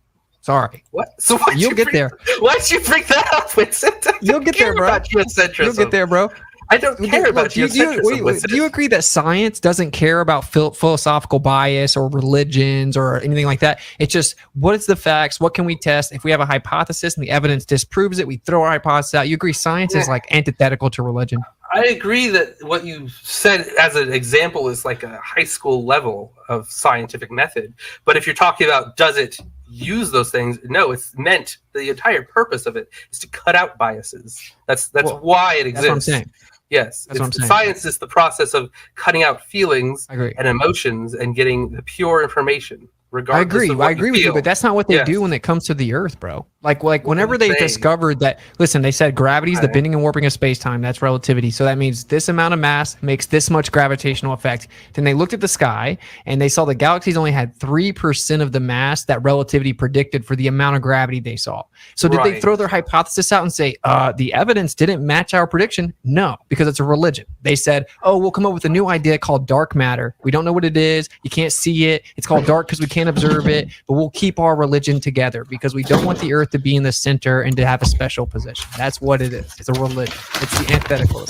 [SPEAKER 2] Sorry.
[SPEAKER 1] What? So
[SPEAKER 2] you'll get there.
[SPEAKER 1] Why'd you bring that up, Vincent?
[SPEAKER 2] You'll get there, bro. You'll get there, bro.
[SPEAKER 1] I don't care about geocentrism.
[SPEAKER 2] Do you agree that science doesn't care about philosophical bias or religions or anything like that? It's just, what is the facts? What can we test? If we have a hypothesis and the evidence disproves it, we throw our hypothesis out. You agree science is like antithetical to religion?
[SPEAKER 1] I agree that what you said as an example is like a high school level of scientific method. But if you're talking about does it use those things, no, it's meant, the entire purpose of it is to cut out biases. That's why it exists.
[SPEAKER 2] That's what I'm saying.
[SPEAKER 1] Yes,
[SPEAKER 2] that's what I'm saying.
[SPEAKER 1] Science is the process of cutting out feelings and emotions and getting the pure information. I agree
[SPEAKER 2] with you, but that's not what they do when it comes to the Earth, bro. Like whenever they discovered that, listen, they said gravity is the bending and warping of space-time. That's relativity. So that means this amount of mass makes this much gravitational effect. Then they looked at the sky and they saw the galaxies only had 3% of the mass that relativity predicted for the amount of gravity they saw. So did they throw their hypothesis out and say, the evidence didn't match our prediction? No, because it's a religion. They said, oh, we'll come up with a new idea called dark matter. We don't know what it is. You can't see it. It's called dark because we can't observe it, but we'll keep our religion together because we don't want the Earth to be in the center and to have a special position. That's what it is. It's a religion. It's the antithetical.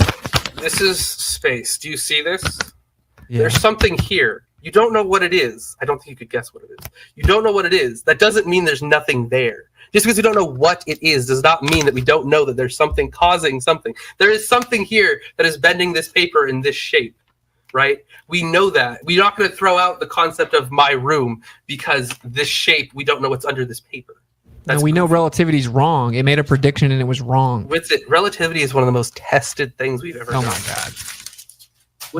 [SPEAKER 1] This is space. Do you see this? Yeah. There's something here. You don't know what it is. I don't think you could guess what it is. You don't know what it is. That doesn't mean there's nothing there. Just because we don't know what it is does not mean that we don't know that there's something causing something. There is something here that is bending this paper in this shape. Right? We know that. We're not going to throw out the concept of my room because this shape, we don't know what's under this paper.
[SPEAKER 2] No, we know relativity is wrong. It made a prediction and it was wrong.
[SPEAKER 1] With it, relativity is one of the most tested things we've ever done.
[SPEAKER 2] Oh my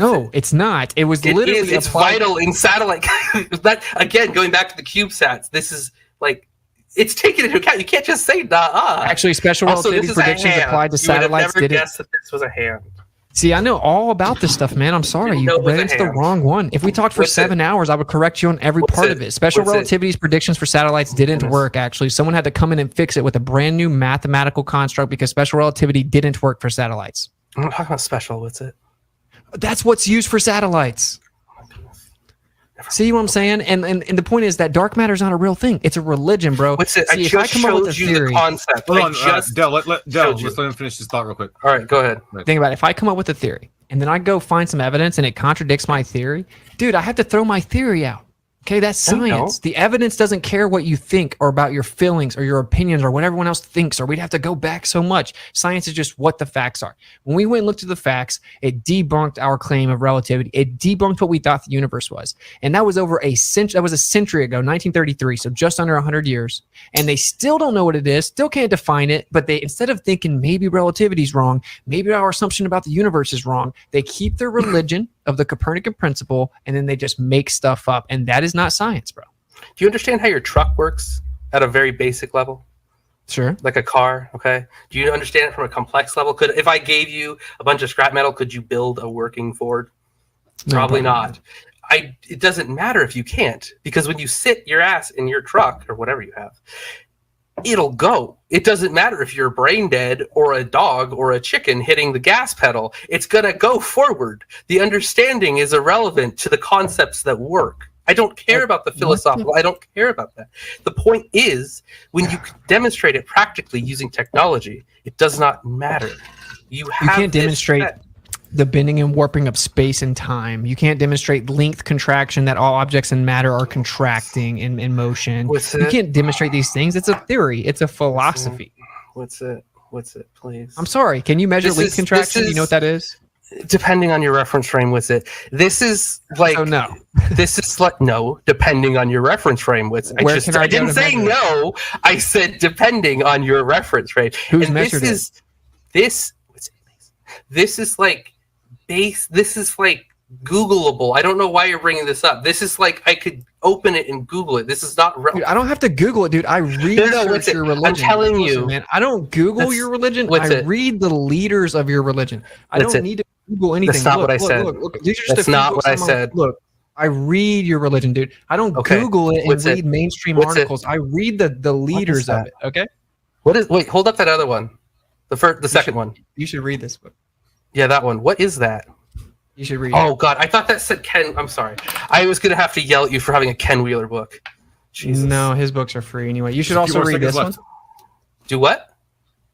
[SPEAKER 2] God. It's not. It was literally
[SPEAKER 1] it's vital in satellite. That, again, going back to the CubeSats, this is like, it's taken into account. You can't just say nah.
[SPEAKER 2] Actually, special relativity predictions applied to satellites
[SPEAKER 1] didn't. Never guessed that this was a hand.
[SPEAKER 2] See, I know all about this stuff, man. I'm sorry. You ran into the wrong one. If we talked for 7 hours, I would correct you on every part of it. Special relativity's predictions for satellites didn't work, actually. Someone had to come in and fix it with a brand new mathematical construct because special relativity didn't work for satellites.
[SPEAKER 1] I'm not talking about special. What's it?
[SPEAKER 2] That's what's used for satellites. See what I'm saying? And the point is that dark matter is not a real thing. It's a religion, bro.
[SPEAKER 1] What's it?
[SPEAKER 2] See,
[SPEAKER 1] I just showed you the concept.
[SPEAKER 3] Hold on, Del, let's let him finish his thought real quick.
[SPEAKER 1] All right, go ahead.
[SPEAKER 2] Think about it. If I come up with a theory and then I go find some evidence and it contradicts my theory, dude, I have to throw my theory out. Okay, that's science. The evidence doesn't care what you think or about your feelings or your opinions or what everyone else thinks, or we'd have to go back so much. Science is just what the facts are. When we went and looked at the facts, it debunked our claim of relativity. It debunked what we thought the universe was. And that was over a century. That was a century ago, 1933, so just under 100 years. And they still don't know what it is, still can't define it, but they, instead of thinking maybe relativity is wrong, maybe our assumption about the universe is wrong, they keep their religion of the Copernican principle, and then they just make stuff up. And that is not science, bro.
[SPEAKER 1] Do you understand how your truck works at a very basic level?
[SPEAKER 2] Sure.
[SPEAKER 1] Like a car, okay? Do you understand it from a complex level? If I gave you a bunch of scrap metal, could you build a working Ford? Probably not. It doesn't matter if you can't, because when you sit your ass in your truck or whatever you have, it'll go. It doesn't matter if you're brain dead or a dog or a chicken hitting the gas pedal. It's going to go forward. The understanding is irrelevant to the concepts that work. I don't care about the philosophical. I don't care about that. The point is, when you demonstrate it practically using technology, it does not matter. You
[SPEAKER 2] can't demonstrate the bending and warping of space and time. You can't demonstrate length contraction, that all objects in matter are contracting in motion. You can't demonstrate these things. It's a theory. It's a philosophy.
[SPEAKER 1] What's it, please?
[SPEAKER 2] I'm sorry. Can you measure length contraction? Do you know what that is?
[SPEAKER 1] Depending on your reference frame, what's it? This is like...
[SPEAKER 2] Oh, no.
[SPEAKER 1] This is like... No, depending on your reference frame. I didn't say no. I said depending on your reference frame.
[SPEAKER 2] Who's measured it?
[SPEAKER 1] This is like... This is like Googleable. I don't know why you're bringing this up. This is like I could open it and Google it. This is not
[SPEAKER 2] dude, I don't have to Google it, dude. I research your religion.
[SPEAKER 1] I'm telling you,
[SPEAKER 2] man. I don't Google your religion. I read the leaders of your religion. I don't need to Google anything.
[SPEAKER 1] That's not what I said.
[SPEAKER 2] Look. These are just
[SPEAKER 1] That's not what I said.
[SPEAKER 2] Look, I read your religion, dude. I don't Google it and read mainstream articles. I read the leaders of it. Okay.
[SPEAKER 1] Wait, hold up that other one. The second one.
[SPEAKER 2] You should read this book.
[SPEAKER 1] Yeah, that one. What is that?
[SPEAKER 2] You should read
[SPEAKER 1] it. God, I thought that said Ken. I'm sorry. I was going to have to yell at you for having a Ken Wheeler book. Jesus.
[SPEAKER 2] No, his books are free anyway. You should also read this one.
[SPEAKER 1] Do what?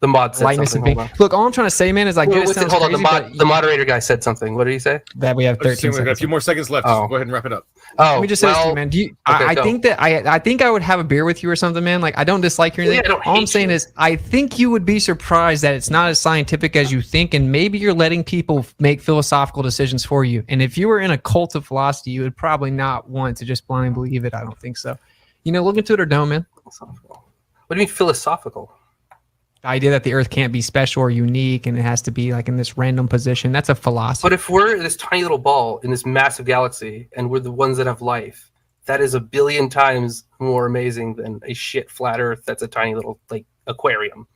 [SPEAKER 1] The mod said something.
[SPEAKER 2] Look, all I'm trying to say, man, is like...
[SPEAKER 1] Hold on, the moderator guy said something. What did he say?
[SPEAKER 2] That we have 13 seconds.
[SPEAKER 3] We got a few more seconds left. Just go ahead and wrap it up.
[SPEAKER 2] Let me just say this to you, man. I think I would have a beer with you or something, man. Like, I don't dislike your anything. All I'm saying is, I think you would be surprised that it's not as scientific as you think, and maybe you're letting people make philosophical decisions for you. And if you were in a cult of philosophy, you would probably not want to just blindly believe it. I don't think so. Look into it or don't, man.
[SPEAKER 1] What do you mean philosophical?
[SPEAKER 2] The idea that the Earth can't be special or unique and it has to be like in this random position, that's a philosophy.
[SPEAKER 1] But if we're this tiny little ball in this massive galaxy and we're the ones that have life, that is 1 billion times more amazing than a shit flat Earth that's a tiny little like aquarium.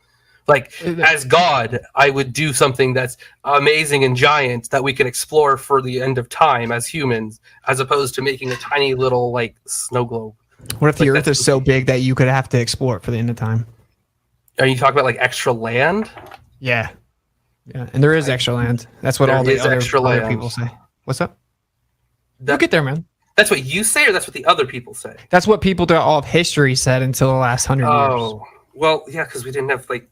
[SPEAKER 1] Like, as God, I would do something that's amazing and giant that we can explore for the end of time as humans, as opposed to making a tiny little like snow globe.
[SPEAKER 2] What if the Earth is so big that you could have to explore it for the end of time?
[SPEAKER 1] Are you talking about like extra land?
[SPEAKER 2] Yeah, and there is extra land. That's what all the other people say. What's up? We'll get there, man.
[SPEAKER 1] That's what you say, or that's what the other people say?
[SPEAKER 2] That's what people throughout all of history said until the last 100 years.
[SPEAKER 1] Well, yeah, because we didn't have like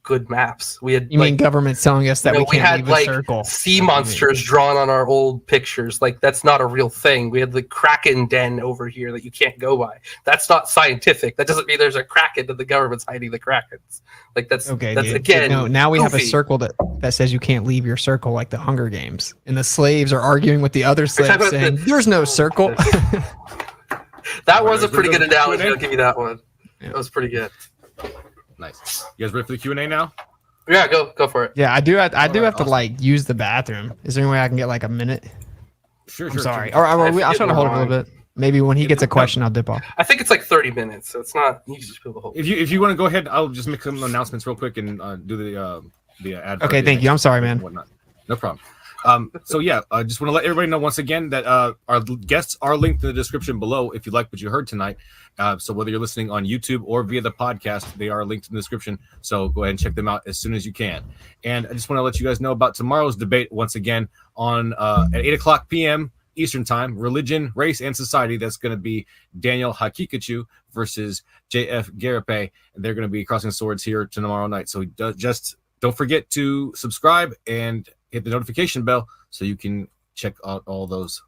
[SPEAKER 1] good maps. We had.
[SPEAKER 2] You mean governments telling us that we can't leave a circle?
[SPEAKER 1] Sea monsters drawn on our old pictures. Like, that's not a real thing. We had the Kraken den over here that you can't go by. That's not scientific. That doesn't mean there's a Kraken and the government's hiding the Krakens. Like, that's okay. That's again.
[SPEAKER 2] No, now we have a circle that says you can't leave your circle, like the Hunger Games, and the slaves are arguing with the other slaves saying, "There's no circle."
[SPEAKER 1] That was a pretty good analogy. I'll give you that one. That was pretty good.
[SPEAKER 3] Nice. You guys ready for the Q&A now?
[SPEAKER 1] Yeah, go for it.
[SPEAKER 2] Yeah, I do have to like use the bathroom. Is there any way I can get like a minute?
[SPEAKER 3] Sure.
[SPEAKER 2] I'm sorry. Or I'll try to hold it a little bit. Maybe when he gets a question, I'll dip off.
[SPEAKER 1] I think it's like 30 minutes, so it's not. You just feel the whole.
[SPEAKER 3] If you want to go ahead, I'll just make some announcements real quick and do the ad.
[SPEAKER 2] Okay, thank you. I'm sorry, man.
[SPEAKER 3] No problem. So yeah, I just want to let everybody know once again that our guests are linked in the description below if you like what you heard tonight. So whether you're listening on YouTube or via the podcast, they are linked in the description. So go ahead and check them out as soon as you can. And I just want to let you guys know about tomorrow's debate once again on at 8:00 p.m. Eastern Time, Religion, Race, and Society. That's going to be Daniel Hakikachu versus JF Garape, and they're going to be crossing swords here tomorrow night. So just don't forget to subscribe and hit the notification bell so you can check out all those.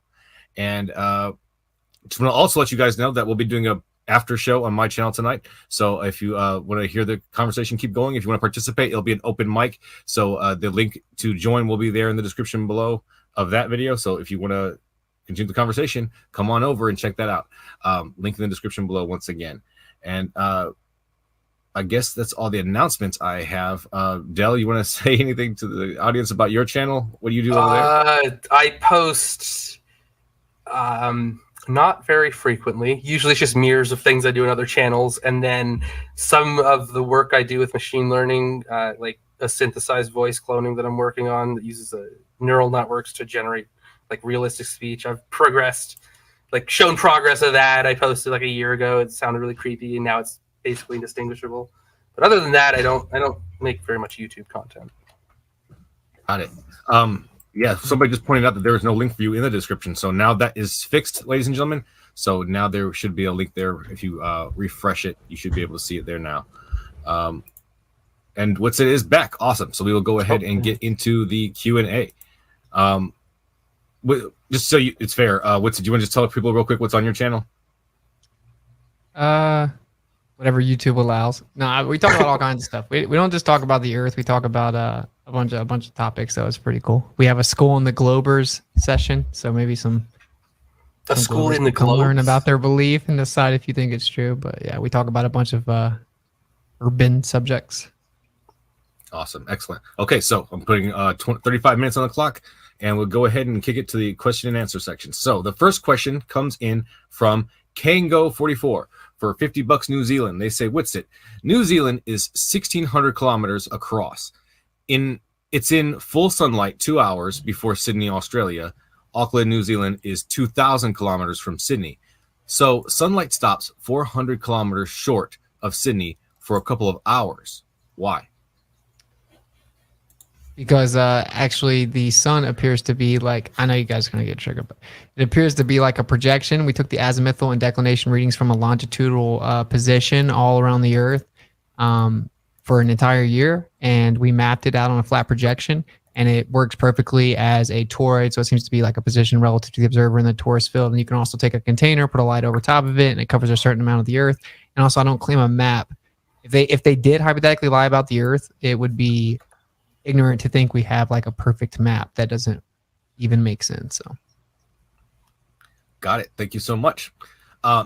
[SPEAKER 3] And just want to also let you guys know that we'll be doing a after show on my channel tonight. So if you want to hear the conversation keep going, if you want to participate, it'll be an open mic. So the link to join will be there in the description below of that video. So if you want to continue the conversation, come on over and check that out. Link in the description below once again. And I guess that's all the announcements I have. Del, you want to say anything to the audience about your channel? What do you do over there?
[SPEAKER 1] I post not very frequently. Usually it's just mirrors of things I do in other channels. And then some of the work I do with machine learning, like a synthesized voice cloning that I'm working on that uses neural networks to generate like realistic speech. I've shown progress of that. I posted like a year ago. It sounded really creepy, and now it's basically indistinguishable. But other than that, I don't make very much YouTube content.
[SPEAKER 3] Got it. Yeah, somebody just pointed out that there is no link for you in the description. So now that is fixed, ladies and gentlemen. So now there should be a link there. If you refresh it, you should be able to see it there now. And What's It is back. Awesome. So we will go ahead and get into the Q&A. Just so it's fair, What's It? Do you want to just tell people real quick what's on your channel?
[SPEAKER 2] Whatever YouTube allows. No, we talk about all kinds of stuff. We don't just talk about the Earth. We talk about a bunch of topics. So it's pretty cool. We have a School in the Globers session. So maybe some
[SPEAKER 1] School in the
[SPEAKER 2] Globers
[SPEAKER 1] Globes.
[SPEAKER 2] learn about their belief and decide if you think it's true. But yeah, we talk about a bunch of urban subjects.
[SPEAKER 3] Awesome. Excellent. Okay, so I'm putting 35 minutes on the clock, and we'll go ahead and kick it to the question and answer section. So the first question comes in from Kango44 for $50 New Zealand. They say, what's it? New Zealand is 1,600 kilometers across. It's in full sunlight 2 hours before Sydney, Australia. Auckland, New Zealand is 2,000 kilometers from Sydney. So sunlight stops 400 kilometers short of Sydney for a couple of hours. Why?
[SPEAKER 2] Because actually the sun appears to be like, I know you guys are going to get triggered, but it appears to be like a projection. We took the azimuthal and declination readings from a longitudinal position all around the Earth for an entire year, and we mapped it out on a flat projection, and it works perfectly as a toroid, so it seems to be like a position relative to the observer in the torus field. And you can also take a container, put a light over top of it, and it covers a certain amount of the Earth. And also, I don't claim a map. If they did hypothetically lie about the Earth, it would be ignorant to think we have like a perfect map. That doesn't even make sense. So
[SPEAKER 3] got it. Thank you so much.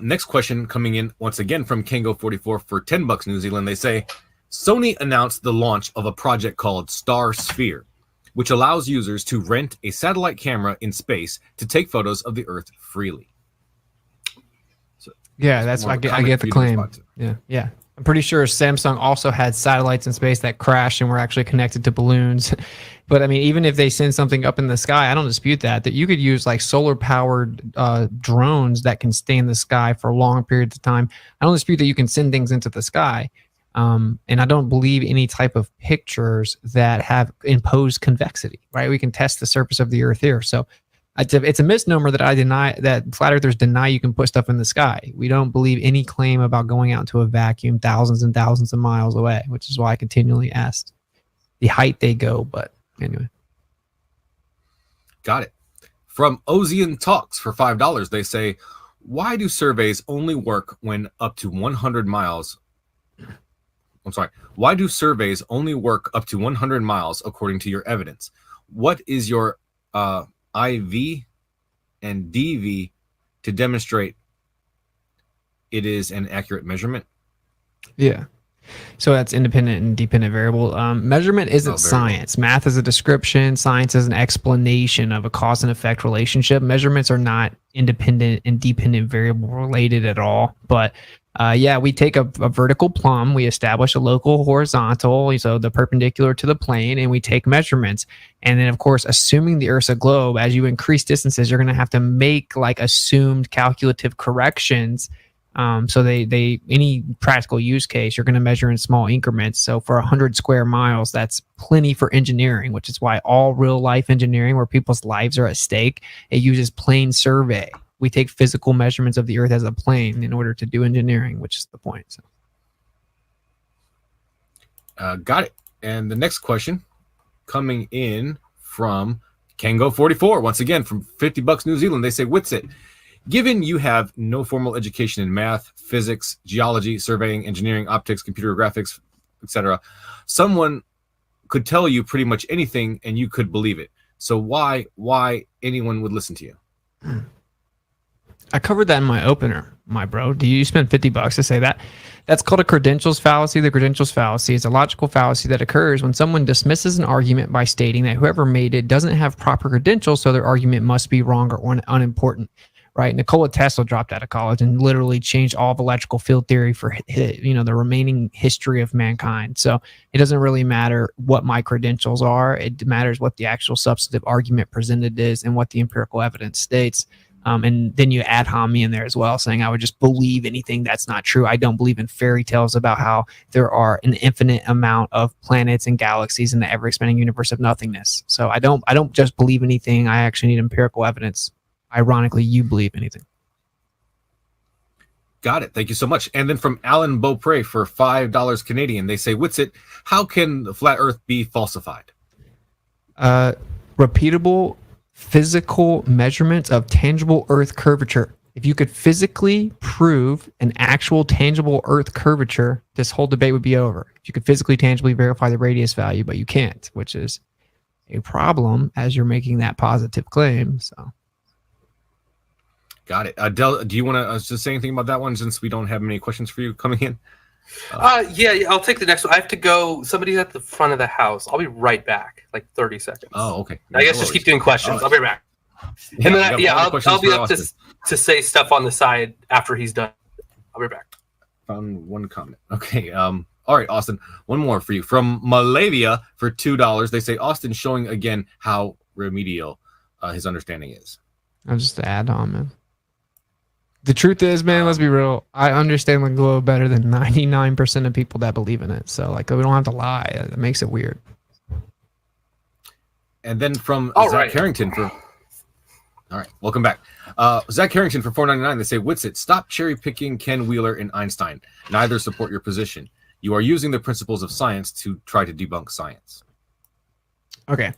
[SPEAKER 3] Next question coming in once again from Kango44 for $10 New Zealand. They say Sony announced the launch of a project called Star Sphere, which allows users to rent a satellite camera in space to take photos of the Earth freely. So
[SPEAKER 2] yeah, that's I get the claim. Yeah. I'm pretty sure Samsung also had satellites in space that crashed and were actually connected to balloons. But I mean, even if they send something up in the sky, I don't dispute that you could use like solar powered drones that can stay in the sky for long periods of time. I don't dispute that you can send things into the sky. And I don't believe any type of pictures that have imposed convexity, right? We can test the surface of the Earth here. So it's a misnomer that flat earthers deny you can put stuff in the sky. We don't believe any claim about going out into a vacuum thousands and thousands of miles away, which is why I continually asked the height they go. But anyway.
[SPEAKER 3] Got it. From Ozian Talks for $5, they say, why do surveys only work when up to 100 miles? I'm sorry. Why do surveys only work up to 100 miles according to your evidence? What is your IV and DV to demonstrate it is an accurate measurement?
[SPEAKER 2] Yeah. So that's independent and dependent variable. Measurement isn't science. Math is a description. Science is an explanation of a cause and effect relationship. Measurements are not independent and dependent variable related at all. But yeah, we take a vertical plumb, we establish a local horizontal, so the perpendicular to the plane, and we take measurements. And then, of course, assuming the Earth's a globe, as you increase distances, you're going to have to make like assumed calculative corrections So they any practical use case, you're going to measure in small increments. So for 100 square miles, that's plenty for engineering, which is why all real life engineering where people's lives are at stake, it uses plane survey. We take physical measurements of the Earth as a plane in order to do engineering, which is the point. So.
[SPEAKER 3] Got it. And the next question coming in from Kango44, once again from $50 New Zealand. They say, Witsit, given you have no formal education in math, physics, geology, surveying, engineering, optics, computer graphics, etc., someone could tell you pretty much anything and you could believe it. So why anyone would listen to you?
[SPEAKER 2] I covered that in my opener, my bro. Do you spend $50 to say that? That's called a credentials fallacy. The credentials fallacy is a logical fallacy that occurs when someone dismisses an argument by stating that whoever made it doesn't have proper credentials, so their argument must be wrong or unimportant. Right? Nikola Tesla dropped out of college and literally changed all of electrical field theory for the remaining history of mankind. So it doesn't really matter what my credentials are. It matters what the actual substantive argument presented is and what the empirical evidence states. And then you add Hami in there as well, saying I would just believe anything that's not true. I don't believe in fairy tales about how there are an infinite amount of planets and galaxies in the ever-expanding universe of nothingness. So I don't just believe anything. I actually need empirical evidence. Ironically, you believe anything.
[SPEAKER 3] Got it. Thank you so much. And then from Alan Beaupre for $5 Canadian, they say, Witsit, how can the flat Earth be falsified?
[SPEAKER 2] Repeatable physical measurements of tangible Earth curvature. If you could physically prove an actual tangible Earth curvature, this whole debate would be over. If you could physically, tangibly verify the radius value, but you can't, which is a problem as you're making that positive claim. So.
[SPEAKER 3] Got it. Del, do you want to just say anything about that one since we don't have many questions for you coming in?
[SPEAKER 1] Yeah, I'll take the next one. I have to go. Somebody's at the front of the house. I'll be right back, like 30 seconds.
[SPEAKER 3] Oh, okay.
[SPEAKER 1] I guess just keep doing questions. I'll be right back.
[SPEAKER 3] Yeah,
[SPEAKER 1] And then, I'll be up
[SPEAKER 3] Austin.
[SPEAKER 1] to say stuff on the side after he's done. I'll be back.
[SPEAKER 3] Found one comment. Okay. All right, Austin. One more for you. From Malavia for $2. They say, Austin showing again how remedial his understanding is.
[SPEAKER 2] I'll just add on, man. The truth is, man, let's be real. I understand the globe better than 99% of people that believe in it. So, like, we don't have to lie. It makes it weird.
[SPEAKER 3] And then from
[SPEAKER 1] All
[SPEAKER 3] Zach
[SPEAKER 1] right.
[SPEAKER 3] Harrington for... All right, welcome back. Zach Harrington for $4.99. They say, Witsit, stop cherry-picking Ken Wheeler and Einstein. Neither support your position. You are using the principles of science to try to debunk science.
[SPEAKER 2] Okay.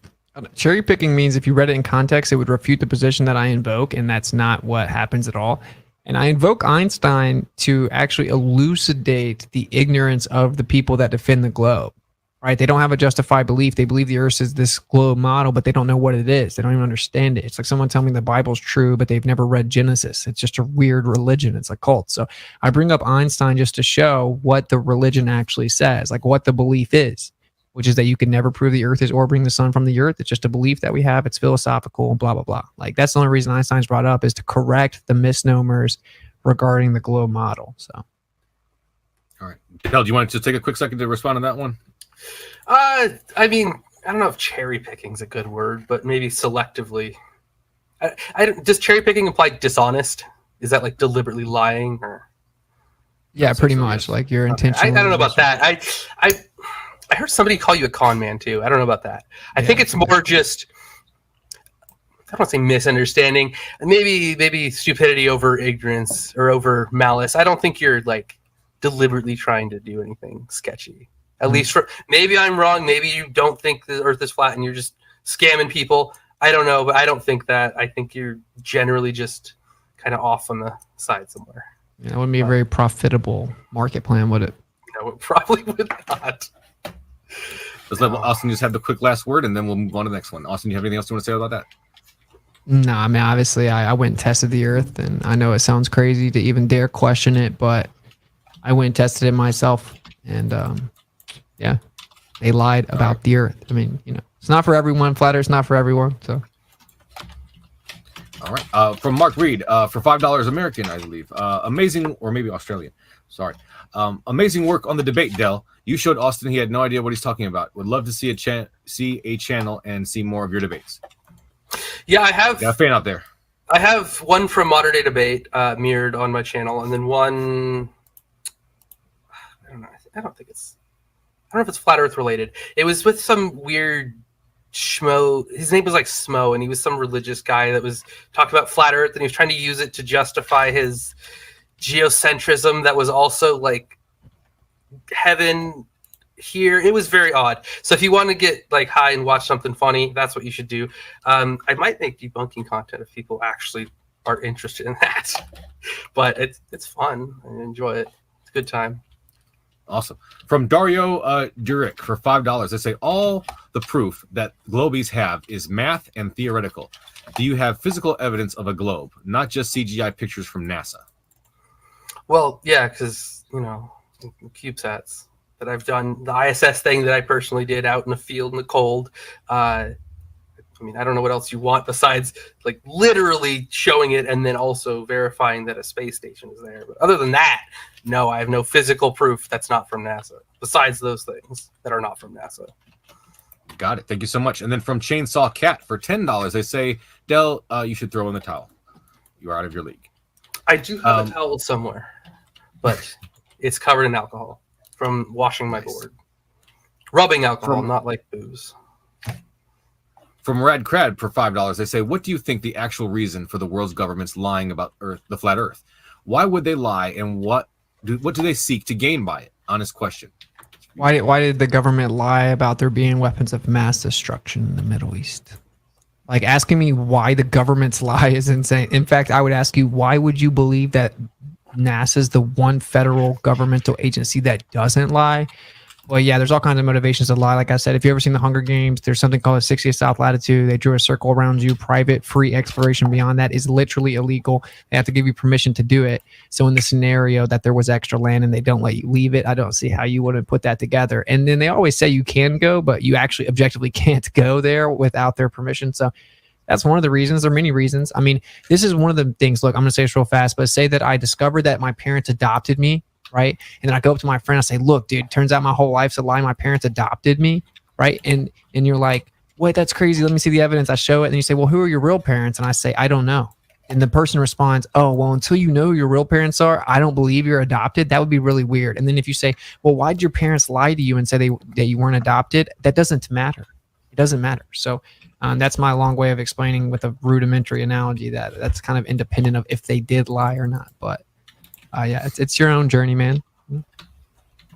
[SPEAKER 2] Cherry picking means if you read it in context, it would refute the position that I invoke, and that's not what happens at all. And I invoke Einstein to actually elucidate the ignorance of the people that defend the globe, right? They don't have a justified belief. They believe the Earth is this globe model, but they don't know what it is. They don't even understand it. It's like someone telling me the Bible's true, but they've never read Genesis. It's just a weird religion. It's a cult. So I bring up Einstein just to show what the religion actually says, like what the belief is, which is that you can never prove the Earth is orbiting the sun from the Earth. It's just a belief that we have. It's philosophical, blah, blah, blah. Like, that's the only reason Einstein's brought up, is to correct the misnomers regarding the globe model. So,
[SPEAKER 3] All right. Del, do you want to just take a quick second to respond to that one?
[SPEAKER 1] I mean, I don't know if cherry picking is a good word, but maybe selectively. Does cherry picking imply dishonest? Is that like deliberately lying? Or?
[SPEAKER 2] yeah, pretty much. Like, your intention.
[SPEAKER 1] I don't know about that. I heard somebody call you a con man too. I don't know about that. I think it's more just, I don't want to say misunderstanding, maybe stupidity over ignorance or over malice. I don't think you're like deliberately trying to do anything sketchy. At least for, maybe I'm wrong. Maybe you don't think the Earth is flat and you're just scamming people. I don't know, but I don't think that. I think you're generally just kind of off on the side somewhere.
[SPEAKER 2] Yeah, that wouldn't be a very profitable market plan, would it?
[SPEAKER 1] No, it probably would not.
[SPEAKER 3] Let's let Austin just have the quick last word, and then we'll move on to the next one. Austin, you have anything else you want to say about that?
[SPEAKER 2] No, I mean, obviously, I went and tested the Earth, and I know it sounds crazy to even dare question it, but I went and tested it myself, and yeah, they lied about the Earth. I mean, it's not for everyone. Flat Earth's not for everyone. So,
[SPEAKER 3] all right. From Mark Reed for $5 American, I believe. Amazing, or maybe Australian. Sorry. Amazing work on the debate, Del. You showed Austin he had no idea what he's talking about. Would love to see a channel and see more of your debates.
[SPEAKER 1] Yeah, I have.
[SPEAKER 3] Got a fan out there.
[SPEAKER 1] I have one from Modern Day Debate mirrored on my channel, and then one. I don't know. I don't know if it's flat Earth related. It was with some weird schmo. His name was like Smo, and he was some religious guy that was talking about flat Earth, and he was trying to use it to justify his geocentrism that was also like heaven here. It was very odd. So if you want to get like high and watch something funny, that's what you should do. I might make debunking content if people actually are interested in that. But it's fun. I enjoy it. It's a good time.
[SPEAKER 3] Awesome. From Dario Durick for $5, they say all the proof that globies have is math and theoretical. Do you have physical evidence of a globe, not just CGI pictures from NASA?
[SPEAKER 1] Well, yeah, because cubesats that I've done, the ISS thing that I personally did out in the field in the cold. I don't know what else you want besides like literally showing it and then also verifying that a space station is there. But other than that, no, I have no physical proof that's not from NASA, besides those things that are not from NASA.
[SPEAKER 3] Got it. Thank you so much. And then from Chainsaw Cat for $10, they say, Del, you should throw in the towel. You are out of your league.
[SPEAKER 1] I do have a towel somewhere, but it's covered in alcohol from washing my board. Rubbing alcohol, not like booze.
[SPEAKER 3] From Rad Crad for $5, they say, what do you think the actual reason for the world's governments lying about Earth, the flat Earth? Why would they lie, and what do they seek to gain by it? Honest question.
[SPEAKER 2] Why did the government lie about there being weapons of mass destruction in the Middle East? Like, asking me why the government's lie is insane. In fact, I would ask you, why would you believe that NASA is the one federal governmental agency that doesn't lie? Well, yeah, there's all kinds of motivations to lie. Like I said, if you've ever seen the Hunger Games, there's something called a 60th South Latitude. They drew a circle around you. Private, free exploration beyond that is literally illegal. They have to give you permission to do it. So in the scenario that there was extra land and they don't let you leave it, I don't see how you wouldn't put that together. And then they always say you can go, but you actually objectively can't go there without their permission. So that's one of the reasons. There are many reasons. I mean, this is one of the things. Look, I'm going to say this real fast, but say that I discovered that my parents adopted me. Right. And then I go up to my friend, I say, look, dude, turns out my whole life's a lie. My parents adopted me. Right. And you're like, wait, that's crazy. Let me see the evidence. I show it. And you say, well, who are your real parents? And I say, I don't know. And the person responds, oh, well, until you know who your real parents are, I don't believe you're adopted. That would be really weird. And then if you say, well, why'd your parents lie to you and say that you weren't adopted? That doesn't matter. It doesn't matter. So that's my long way of explaining with a rudimentary analogy that's kind of independent of if they did lie or not. But yeah, it's your own journey, man.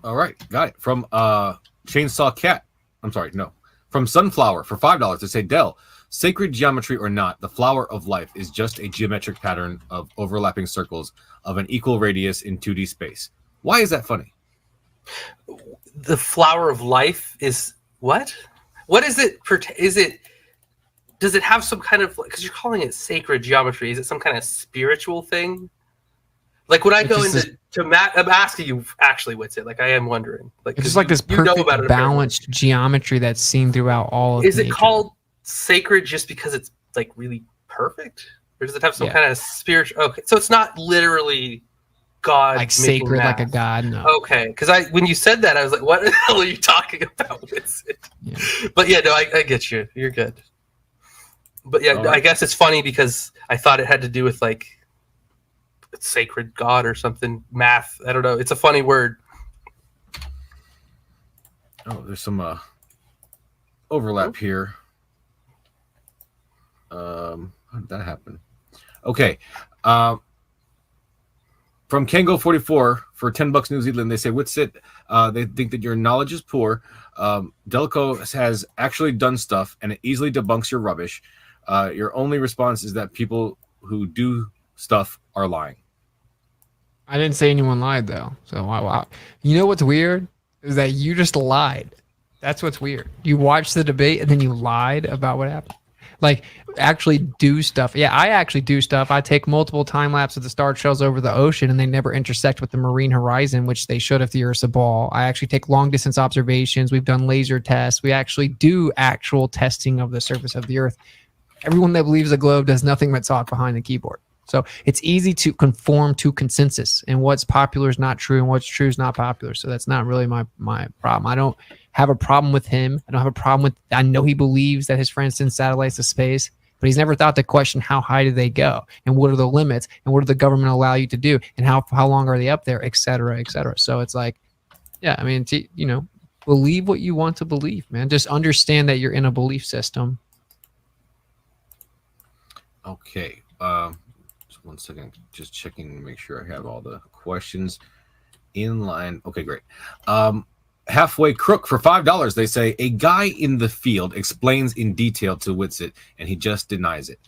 [SPEAKER 3] All right, got it. From Chainsaw Cat. I'm sorry, no. From Sunflower for $5, they say, Del, sacred geometry or not, the flower of life is just a geometric pattern of overlapping circles of an equal radius in 2D space. Why is that funny?
[SPEAKER 1] The flower of life is what? What is it? Does it have some kind of, because you're calling it sacred geometry, is it some kind of spiritual thing? Like when I go into Matt, I'm asking you actually what's it? Like I am wondering. Like
[SPEAKER 2] it's just like this perfect balanced geometry that's seen throughout all of
[SPEAKER 1] Is it
[SPEAKER 2] nature.
[SPEAKER 1] called sacred just because it's like really perfect? Or does it have some kind of spiritual? Okay, so it's not literally God
[SPEAKER 2] like sacred
[SPEAKER 1] math.
[SPEAKER 2] like a god, no.
[SPEAKER 1] Okay, because when you said that, I was like, what the hell are you talking about? What's it?
[SPEAKER 2] Yeah.
[SPEAKER 1] But yeah, no, I get you. You're good. But yeah, I guess it's funny because I thought it had to do with like sacred God or something, math. I don't know. It's a funny word.
[SPEAKER 3] Oh, there's some overlap here. How did that happen? Okay. From Kango44 for $10 New Zealand, they say, Witsit, they think that your knowledge is poor. Delco has actually done stuff and it easily debunks your rubbish. Your only response is that people who do stuff are lying.
[SPEAKER 2] I didn't say anyone lied though. So wow. You know what's weird is that you just lied. That's what's weird. You watched the debate and then you lied about what happened. Like actually do stuff. Yeah, I actually do stuff. I take multiple time lapse of the star trails over the ocean and they never intersect with the marine horizon, which they should if the Earth's a ball. I actually take long distance observations. We've done laser tests. We actually do actual testing of the surface of the Earth. Everyone that believes the globe does nothing but talk behind the keyboard. So it's easy to conform to consensus, and what's popular is not true, and what's true is not popular. So that's not really my problem. I don't have a problem with him. I don't have a problem with. I know he believes that his friends send satellites to space. but he's never thought to question how high do they go and what are the limits and what does the government allow you to do and how long are they up there, et cetera, et cetera. So it's like, yeah, I mean, you know, believe what you want to believe, man. Just understand that you're in a belief system.
[SPEAKER 3] Okay. Just 1 second. Just checking to make sure I have all the questions in line. Okay, great. Halfway Crook for $5. They say a guy in the field explains in detail to Witsit, and he just denies it.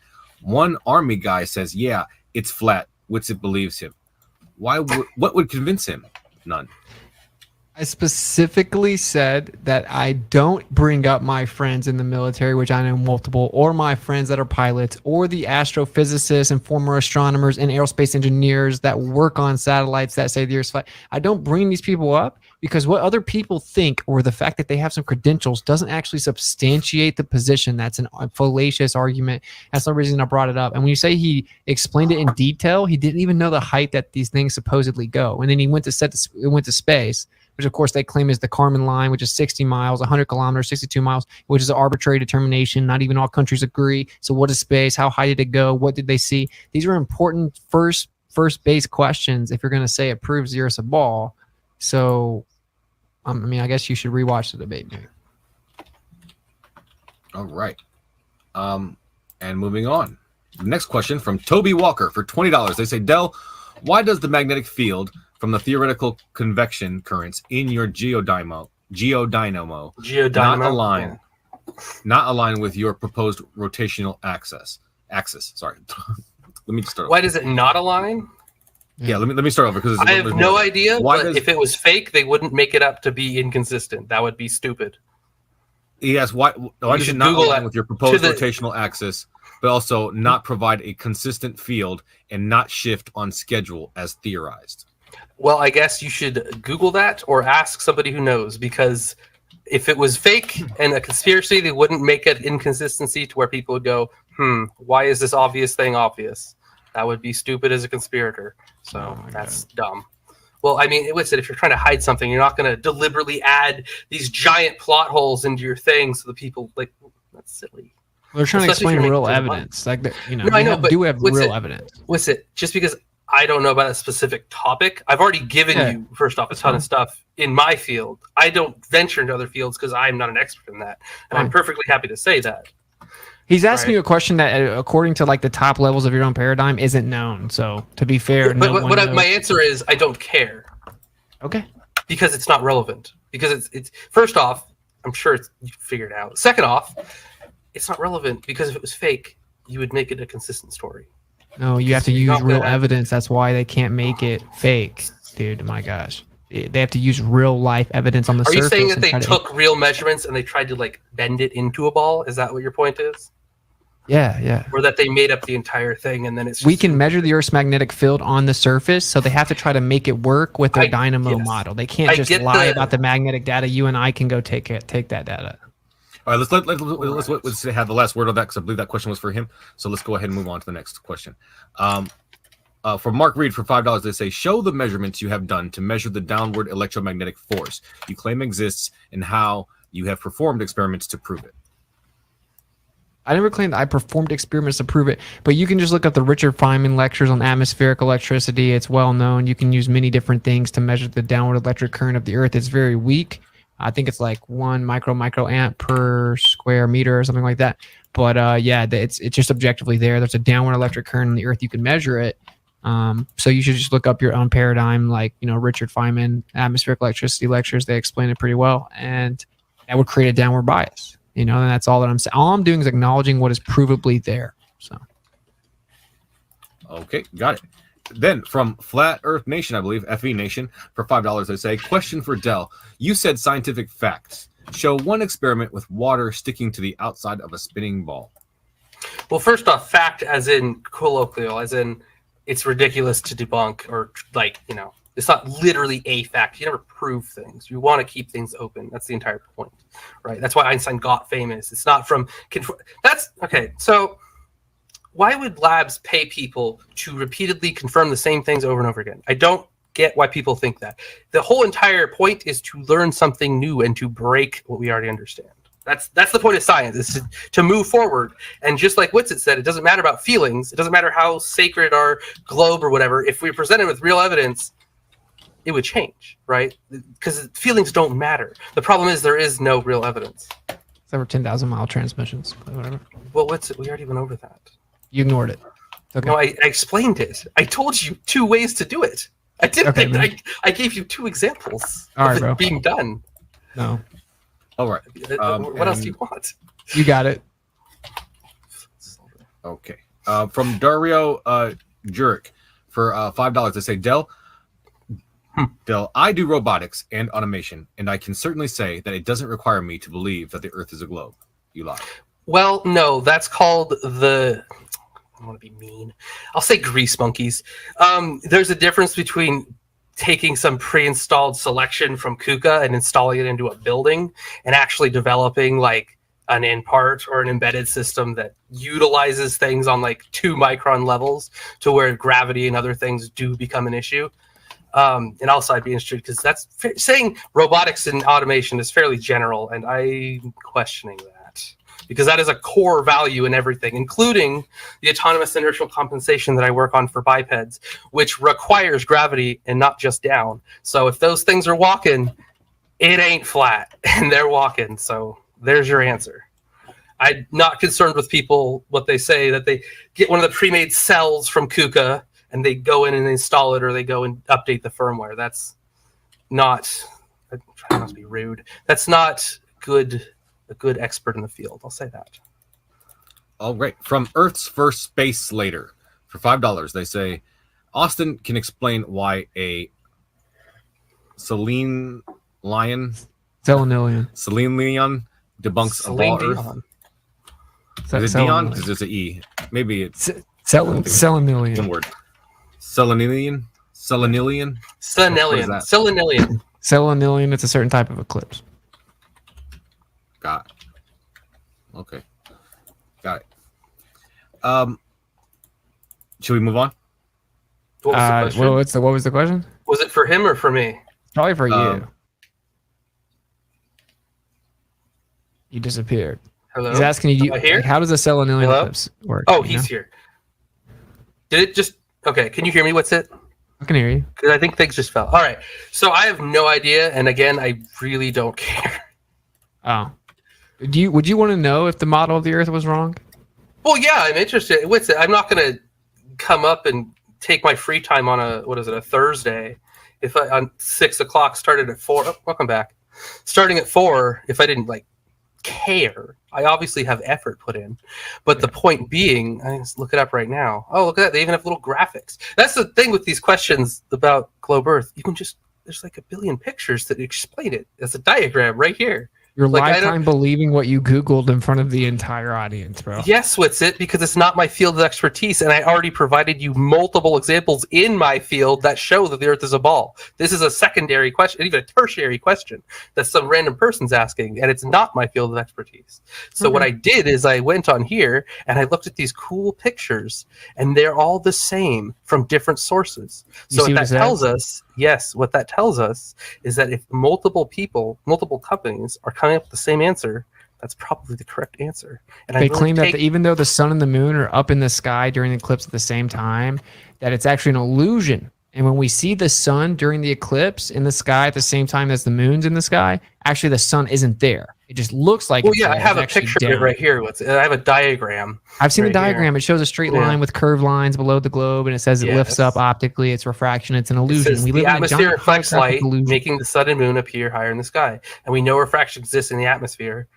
[SPEAKER 3] One army guy says, "Yeah, it's flat." Witsit believes him. What would convince him? None.
[SPEAKER 2] I specifically said that I don't bring up my friends in the military, which I know multiple, or my friends that are pilots, or the astrophysicists and former astronomers and aerospace engineers that work on satellites that say the Earth's flat. I don't bring these people up because what other people think, or the fact that they have some credentials, doesn't actually substantiate the position. That's a fallacious argument. That's the reason I brought it up. And when you say he explained it in detail, he didn't even know the height that these things supposedly go. And then he went to space, which of course they claim is the Kármán line, which is 60 miles, 100 kilometers, 62 miles, which is an arbitrary determination. Not even all countries agree. So what is space? How high did it go? What did they see? These are important first base questions if you're going to say it proves the Earth's a ball. So, I mean, I guess you should rewatch the debate, maybe.
[SPEAKER 3] All right. And moving on. Next question from Toby Walker for $20. They say, Del, why does the magnetic field from the theoretical convection currents in your geodynamo not align with your proposed rotational axis? Sorry. Let me start.
[SPEAKER 1] Why does it not align?
[SPEAKER 3] Yeah, let me start over because
[SPEAKER 1] I have no idea. But if it was fake, they wouldn't make it up to be inconsistent. That would be stupid.
[SPEAKER 3] Yes. Why does it not align with your proposed rotational axis, but also not provide a consistent field and not shift on schedule as theorized?
[SPEAKER 1] Well, I guess you should Google that or ask somebody who knows, because if it was fake and a conspiracy, they wouldn't make an inconsistency to where people would go, why is this obvious thing obvious? That would be stupid as a conspirator. So that's dumb. Well, I mean, listen, if you're trying to hide something, you're not going to deliberately add these giant plot holes into your thing so the people, like, that's silly.
[SPEAKER 2] They're trying to explain real evidence. Like, you know, we have real evidence.
[SPEAKER 1] Listen, just because I don't know about a specific topic, I've already given you, first off, a ton of stuff in my field. I don't venture into other fields because I'm not an expert in that. And I'm perfectly happy to say that.
[SPEAKER 2] He's asking you a question that, according to like the top levels of your own paradigm, isn't known. So, to be fair,
[SPEAKER 1] my answer is I don't care.
[SPEAKER 2] Okay.
[SPEAKER 1] Because it's not relevant. Because it's first off, I'm sure you figured it out. Second off, it's not relevant because if it was fake, you would make it a consistent story.
[SPEAKER 2] No, you have to use real evidence. That's why they can't make it fake, dude. My gosh. They have to use real life evidence on the surface.
[SPEAKER 1] Are you saying that they took real measurements and they tried to like bend it into a ball? Is that what your point is?
[SPEAKER 2] Yeah.
[SPEAKER 1] Or that they made up the entire thing and then it's
[SPEAKER 2] we can measure the Earth's magnetic field on the surface, so they have to try to make it work with their dynamo model. They can't just lie about the magnetic data. You and I can go take that data.
[SPEAKER 3] All right, let's have the last word on that because I believe that question was for him. So let's go ahead and move on to the next question. For Mark Reed for $5, they say, show the measurements you have done to measure the downward electromagnetic force you claim exists and how you have performed experiments to prove it.
[SPEAKER 2] I never claimed that I performed experiments to prove it, but you can just look up the Richard Feynman lectures on atmospheric electricity. It's well known. You can use many different things to measure the downward electric current of the Earth. It's very weak. I think it's like 1 microamp per square meter or something like that. But it's just objectively there. There's a downward electric current in the Earth. You can measure it. So you should just look up your own paradigm, like, Richard Feynman atmospheric electricity lectures. They explain it pretty well, and that would create a downward bias. And that's all that I'm saying. All I'm doing is acknowledging what is provably there. So,
[SPEAKER 3] okay, got it. Then from Flat Earth Nation, I believe, FE Nation, for $5, they say, question for Del. You said scientific facts. Show one experiment with water sticking to the outside of a spinning ball.
[SPEAKER 1] Well, first off, fact as in colloquial, as in it's ridiculous to debunk, or it's not literally a fact. You never prove things. You want to keep things open. That's the entire point, right? That's why Einstein got famous. It's not from that's okay. So why would labs pay people to repeatedly confirm the same things over and over again? I don't get why people think that. The whole entire point is to learn something new and to break what we already understand. That's the point of science, is to move forward. And just like Whitsitt said, it doesn't matter about feelings. It doesn't matter how sacred our globe or whatever. If we're presented with real evidence, it would change, right? Because feelings don't matter. The problem is there is no real evidence.
[SPEAKER 2] It's over 10,000-mile transmissions. Whatever.
[SPEAKER 1] Well, Whitsitt, we already went over that.
[SPEAKER 2] You ignored it. Okay.
[SPEAKER 1] No, I explained it. I told you 2 ways to do it. I didn't think I gave you 2 examples of it being done.
[SPEAKER 2] No.
[SPEAKER 3] All right.
[SPEAKER 1] What else do you want?
[SPEAKER 2] You got it.
[SPEAKER 3] Okay. From Dario Jurek for $5, they say, Dell, I do robotics and automation, and I can certainly say that it doesn't require me to believe that the Earth is a globe. You lie.
[SPEAKER 1] Well, no, that's called the... I want to be mean. I'll say grease monkeys. There's a difference between taking some pre-installed selection from KUKA and installing it into a building and actually developing like an in-part or an embedded system that utilizes things on like 2 micron levels to where gravity and other things do become an issue. And also I'd be interested because that's saying robotics and automation is fairly general, and I'm questioning that. Because that is a core value in everything, including the autonomous inertial compensation that I work on for bipeds, which requires gravity and not just down. So if those things are walking, it ain't flat, and they're walking. So there's your answer. I'm not concerned with people, what they say, that they get one of the pre-made cells from KUKA, and they go in and install it, or they go and update the firmware. That's not, I'm trying not to be rude, that's not good. A good expert in the field, I'll say that.
[SPEAKER 3] All right. From Earth's First Space Slater for $5, they say, Austin can explain why a Selenian debunks a ball Earth. Is it Dion? Because there's an E. Maybe it's
[SPEAKER 2] Selenilian.
[SPEAKER 3] One word. Selenilian.
[SPEAKER 2] Selenilian. It's a certain type of eclipse.
[SPEAKER 3] Got it. Okay. Got it. Should we move on?
[SPEAKER 1] What was the question?
[SPEAKER 2] What was the question?
[SPEAKER 1] Was it for him or for me?
[SPEAKER 2] Probably for you. You disappeared.
[SPEAKER 1] Hello?
[SPEAKER 2] He's asking you, like, how does a selenilian eclipse work?
[SPEAKER 1] Oh, he's here. Did it just... Okay, can you hear me? What's it?
[SPEAKER 2] I can hear you.
[SPEAKER 1] Because I think things just fell. All right. So I have no idea, and again, I really don't care.
[SPEAKER 2] Oh. Would you want to know if the model of the Earth was wrong?
[SPEAKER 1] Well, yeah, I'm interested. What's it? I'm not going to come up and take my free time on a Thursday. If I on 6 o'clock started at 4. Oh, welcome back. Starting at 4. If I didn't like care, I obviously have effort put in. But the point being, I just look it up right now. Oh, look at that! They even have little graphics. That's the thing with these questions about globe Earth. You can just there's like a billion pictures that explain it. There's a diagram right here.
[SPEAKER 2] Your lifetime believing what you Googled in front of the entire audience, bro.
[SPEAKER 1] Yes, Whitsitt, because it's not my field of expertise, and I already provided you multiple examples in my field that show that the Earth is a ball. This is a secondary question, even a tertiary question that some random person's asking, and it's not my field of expertise. So what I did is I went on here, and I looked at these cool pictures, and they're all the same from different sources. So what that tells us... Yes, what that tells us is that if multiple companies are coming up with the same answer, that's probably the correct answer. And
[SPEAKER 2] they claim that even though the sun and the moon are up in the sky during the eclipse at the same time, that it's actually an illusion. And when we see the sun during the eclipse in the sky at the same time as the moon's in the sky, actually the sun isn't there. It just looks like
[SPEAKER 1] it's there. I have a picture of it right here. I have a diagram.
[SPEAKER 2] I've seen the diagram. It shows a straight line with curved lines below the globe, and it says it lifts up optically. It's refraction. It's an illusion.
[SPEAKER 1] We live in a giant reflects light, making the sun and moon appear higher in the sky. And we know refraction exists in the atmosphere.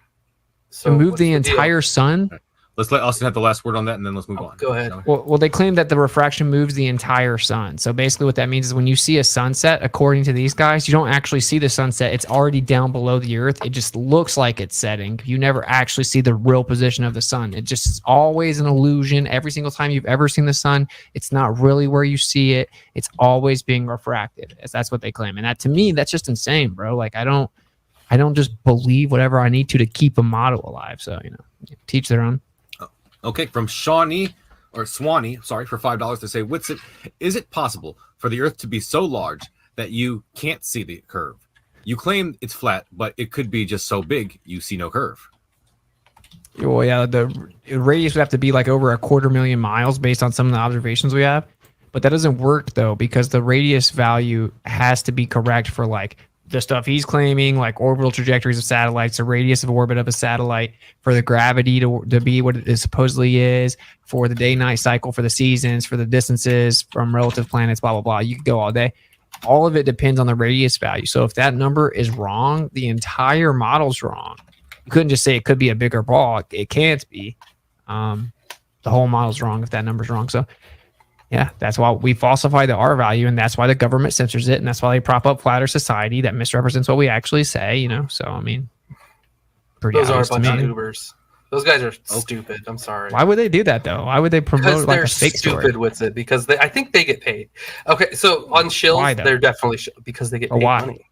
[SPEAKER 2] So move the entire sun?
[SPEAKER 3] Let's let Austin have the last word on that, and then let's move on.
[SPEAKER 1] Go ahead.
[SPEAKER 2] Well, they claim that the refraction moves the entire sun. So basically what that means is when you see a sunset, according to these guys, you don't actually see the sunset. It's already down below the Earth. It just looks like it's setting. You never actually see the real position of the sun. It just is always an illusion. Every single time you've ever seen the sun, it's not really where you see it. It's always being refracted. That's what they claim. And that, to me, that's just insane, bro. Like, I don't just believe whatever I need to keep a model alive. So, teach their own.
[SPEAKER 3] Okay, from Swanee, for $5 to say, Whitsitt, is it possible for the Earth to be so large that you can't see the curve? You claim it's flat, but it could be just so big you see no curve.
[SPEAKER 2] Well, yeah, the radius would have to be like over 250,000 miles based on some of the observations we have. But that doesn't work though, because the radius value has to be correct for like the stuff he's claiming, like orbital trajectories of satellites, the radius of orbit of a satellite, for the gravity to be what it supposedly is, for the day-night cycle, for the seasons, for the distances from relative planets, blah, blah, blah. You could go all day. All of it depends on the radius value. So if that number is wrong, the entire model's wrong. You couldn't just say it could be a bigger ball. It can't be. The whole model's wrong if that number's wrong. So yeah, that's why we falsify the R value, and that's why the government censors it, and that's why they prop up Flat Earth Society that misrepresents what we actually say, you know? So, I mean, pretty
[SPEAKER 1] Those are a
[SPEAKER 2] obvious to
[SPEAKER 1] bunch of
[SPEAKER 2] me.
[SPEAKER 1] goobers. Those guys are stupid. I'm sorry.
[SPEAKER 2] Why would they do that, though? Why would they
[SPEAKER 1] Because
[SPEAKER 2] promote like
[SPEAKER 1] they're
[SPEAKER 2] a fake
[SPEAKER 1] stupid
[SPEAKER 2] story?
[SPEAKER 1] with it. Because I think they get paid. Okay, so on shills,
[SPEAKER 2] Why, though?
[SPEAKER 1] they're definitely because they get paid
[SPEAKER 2] why?
[SPEAKER 1] money.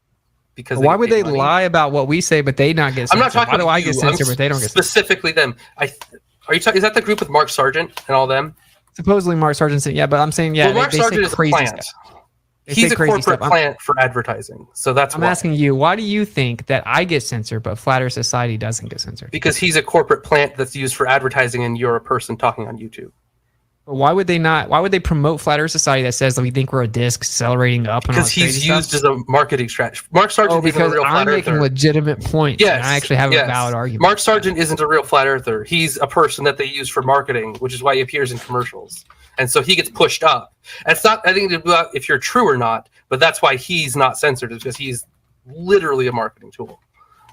[SPEAKER 1] Because
[SPEAKER 2] Why
[SPEAKER 1] get
[SPEAKER 2] would
[SPEAKER 1] paid
[SPEAKER 2] they
[SPEAKER 1] money.
[SPEAKER 2] lie about what we say, but they not get censored?
[SPEAKER 1] I'm not talking
[SPEAKER 2] Why do
[SPEAKER 1] about
[SPEAKER 2] I
[SPEAKER 1] you.
[SPEAKER 2] get censored, but they don't get censored?
[SPEAKER 1] Specifically them. Are you talking? Is that the group with Mark Sargent and all them?
[SPEAKER 2] Supposedly Mark Sargent said, yeah, but I'm saying, yeah,
[SPEAKER 1] well, Mark
[SPEAKER 2] they
[SPEAKER 1] Sargent
[SPEAKER 2] say
[SPEAKER 1] is a
[SPEAKER 2] crazy
[SPEAKER 1] plant.
[SPEAKER 2] stuff. They
[SPEAKER 1] He's
[SPEAKER 2] say
[SPEAKER 1] a
[SPEAKER 2] crazy
[SPEAKER 1] corporate
[SPEAKER 2] stuff.
[SPEAKER 1] plant for advertising. So that's
[SPEAKER 2] I'm
[SPEAKER 1] why.
[SPEAKER 2] asking you, why do you think that I get censored, but Flat Earth Society doesn't get censored?
[SPEAKER 1] Because he's a corporate plant that's used for advertising, and you're a person talking on YouTube.
[SPEAKER 2] But why would they not? Why would they promote Flat Earth Society that says that we think we're a disc accelerating up? And all
[SPEAKER 1] Because
[SPEAKER 2] this crazy
[SPEAKER 1] he's used
[SPEAKER 2] stuff?
[SPEAKER 1] as a marketing strategy. Mark Sargent isn't a
[SPEAKER 2] because
[SPEAKER 1] real flat
[SPEAKER 2] I'm making
[SPEAKER 1] earther.
[SPEAKER 2] legitimate points.
[SPEAKER 1] Yes,
[SPEAKER 2] and I actually have
[SPEAKER 1] yes.
[SPEAKER 2] a valid argument.
[SPEAKER 1] Mark Sargent isn't a real flat earther. He's a person that they use for marketing, which is why he appears in commercials. And so he gets pushed up. And it's not anything to do about if you're true or not, but that's why he's not censored, is because he's literally a marketing tool.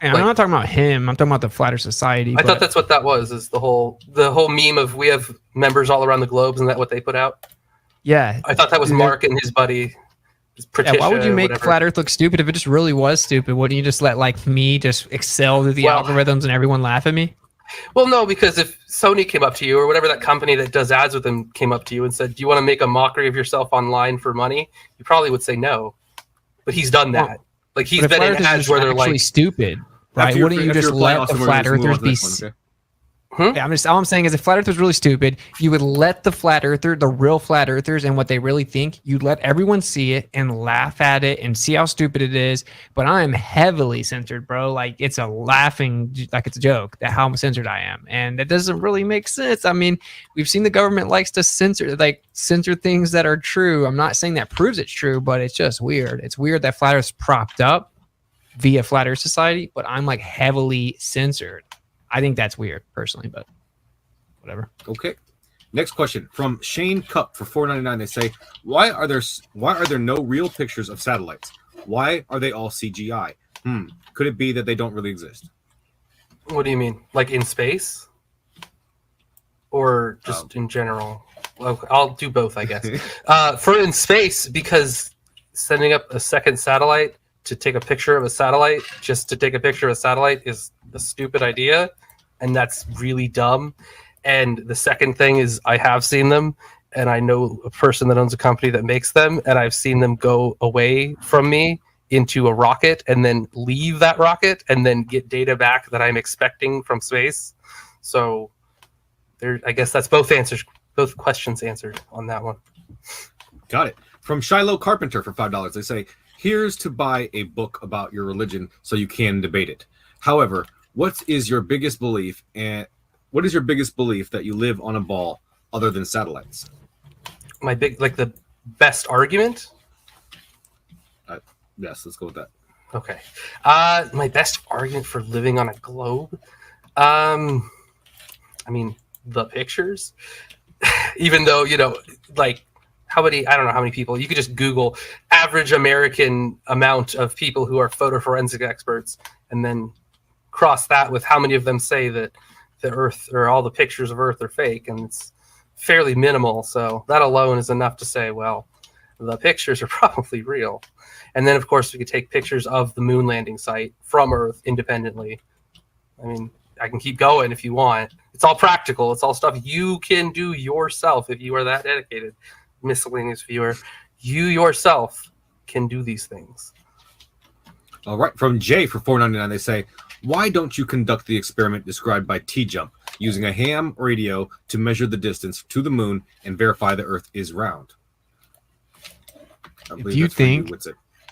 [SPEAKER 2] And I'm not talking about him. I'm talking about the Flat Earth Society.
[SPEAKER 1] I thought that's what that was, is the whole meme of we have members all around the globe. Isn't that what they put out?
[SPEAKER 2] Yeah.
[SPEAKER 1] I thought that was Mark and his buddy.
[SPEAKER 2] Yeah, why would you make Flat Earth look stupid if it just really was stupid? Wouldn't you just let like me just excel through the algorithms and everyone laugh at me?
[SPEAKER 1] Well, no, because if Sony came up to you or whatever that company that does ads with them came up to you and said, do you want to make a mockery of yourself online for money? You probably would say no. But he's done that. Like he's been in ads where they're like
[SPEAKER 2] stupid, right? Wouldn't you just let the Flat Earthers be? Yeah, all I'm saying is if Flat Earth was really stupid, you would let the Flat Earther, the real Flat Earthers, and what they really think, you'd let everyone see it and laugh at it and see how stupid it is. But I am heavily censored, bro. Like it's a laughing, like it's a joke that how censored I am, and that doesn't really make sense. I mean, we've seen the government likes to censor things that are true. I'm not saying that proves it's true, but it's just weird. It's weird that Flat Earth's propped up via Flat Earth Society, but I'm like heavily censored. I think that's weird personally, but whatever.
[SPEAKER 3] Okay. Next question from Shane Cup for $4.99. They say, why are there no real pictures of satellites? Why are they all CGI? Could it be that they don't really exist?
[SPEAKER 1] What do you mean? Like in space? Or just in general? Well, I'll do both, I guess. For in space, because sending up a second satellite to take a picture of a satellite, just to take a picture of a satellite, is a stupid idea. And that's really dumb. And the second thing is I have seen them, and I know a person that owns a company that makes them, and I've seen them go away from me into a rocket and then leave that rocket and then get data back that I'm expecting from space. So I guess that's both questions answered on that one.
[SPEAKER 3] Got it. From Shiloh Carpenter for $5. They say, here's to buy a book about your religion so you can debate it. However, what is your biggest belief that you live on a ball other than satellites?
[SPEAKER 1] The best argument?
[SPEAKER 3] Yes, let's go with that.
[SPEAKER 1] Okay. My best argument for living on a globe? I mean, the pictures. Even though, I don't know how many people, you could just Google average American amount of people who are photo forensic experts and then cross that with how many of them say that the Earth or all the pictures of Earth are fake, and it's fairly minimal. So that alone is enough to say, well, the pictures are probably real. And then, of course, we could take pictures of the moon landing site from Earth independently. I mean, I can keep going if you want. It's all practical. It's all stuff you can do yourself if you are that dedicated. Miscellaneous viewer, you yourself can do these things.
[SPEAKER 3] All right. From Jay for $4.99, they say, why don't you conduct the experiment described by T-Jump using a ham radio to measure the distance to the moon and verify the Earth is round?
[SPEAKER 2] If you think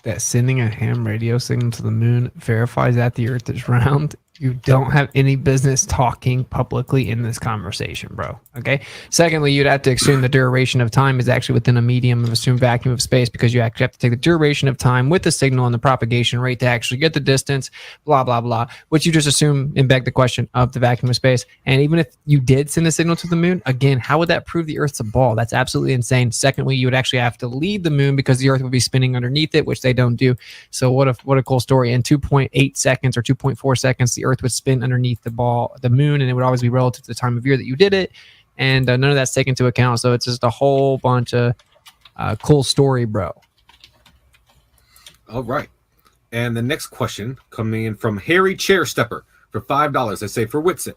[SPEAKER 2] that sending a ham radio signal to the moon verifies that the Earth is round, You don't have any business talking publicly in this conversation, bro. Okay. Secondly, you'd have to assume the duration of time is actually within a medium of assumed vacuum of space, because you actually have to take the duration of time with the signal and the propagation rate to actually get the distance, blah, blah, blah, which you just assume and beg the question of the vacuum of space. And even if you did send a signal to the moon, again, how would that prove the Earth's a ball? That's absolutely insane. Secondly, you would actually have to leave the moon because the Earth would be spinning underneath it, which they don't do. So what a cool story. In 2.8 seconds or 2.4 seconds, the Earth would spin underneath the moon, and it would always be relative to the time of year that you did it. And none of that's taken into account. So it's just a whole bunch of cool story, bro.
[SPEAKER 3] All right. And the next question coming in from Harry Chairstepper for $5. They say, for Whitsit,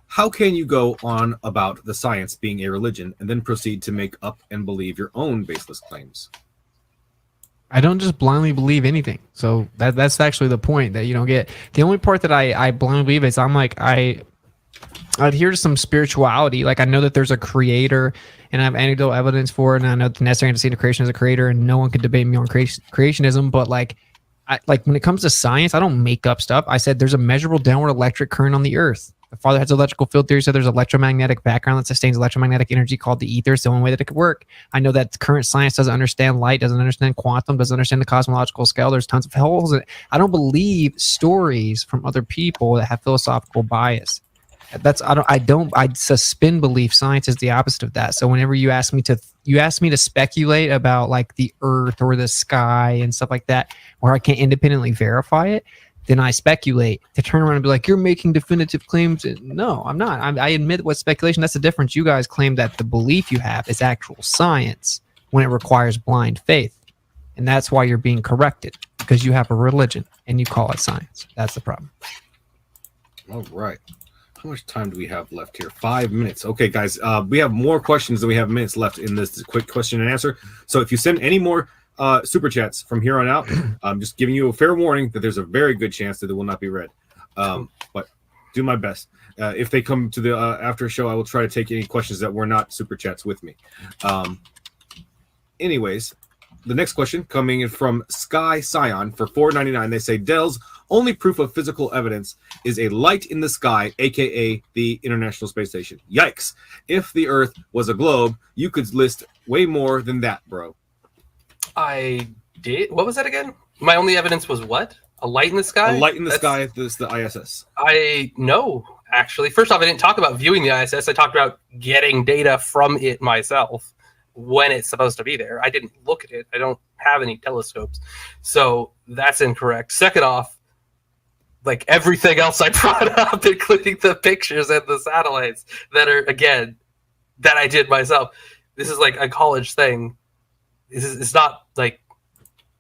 [SPEAKER 3] how can you go on about the science being a religion and then proceed to make up and believe your own baseless claims?
[SPEAKER 2] I don't just blindly believe anything. So that's actually the point that you don't get. The only part that I blindly believe is I adhere to some spirituality. Like, I know that there's a creator and I have anecdotal evidence for it. And I know the necessary antecedent of creation is a creator, and no one could debate me on creationism. But like when it comes to science, I don't make up stuff. I said there's a measurable downward electric current on the Earth. The father has electrical field theory, so there's electromagnetic background that sustains electromagnetic energy called the ether. It's the only way that it could work. I know that current science doesn't understand light, doesn't understand quantum, doesn't understand the cosmological scale. There's tons of holes. I don't believe stories from other people that have philosophical bias. I suspend belief. Science is the opposite of that. So whenever you ask me to speculate about like the Earth or the sky and stuff like that, where I can't independently verify it, then I speculate. To turn around and be like, you're making definitive claims. No, I'm not. I admit what's speculation. That's the difference. You guys claim that the belief you have is actual science when it requires blind faith. And that's why you're being corrected, because you have a religion and you call it science. That's the problem.
[SPEAKER 3] All right. How much time do we have left here? 5 minutes. Okay, guys, we have more questions than we have minutes left in this quick question and answer. So if you send any more super chats from here on out, I'm just giving you a fair warning that there's a very good chance that it will not be read. But do my best. If they come to the after show, I will try to take any questions that were not super chats with me. Anyways, the next question coming in from Sky Scion for $4.99. They say Dell's only proof of physical evidence is a light in the sky, aka the International Space Station. Yikes! If the Earth was a globe, you could list way more than that, bro.
[SPEAKER 1] I did. What was that again? My only evidence was what? A light in the sky?
[SPEAKER 3] A light in the sky. This the ISS.
[SPEAKER 1] I know, actually. First off, I didn't talk about viewing the ISS. I talked about getting data from it myself when it's supposed to be there. I didn't look at it. I don't have any telescopes. So that's incorrect. Second off, like everything else I brought up, including the pictures and the satellites that are, again, that I did myself. This is like a college thing. It's not like,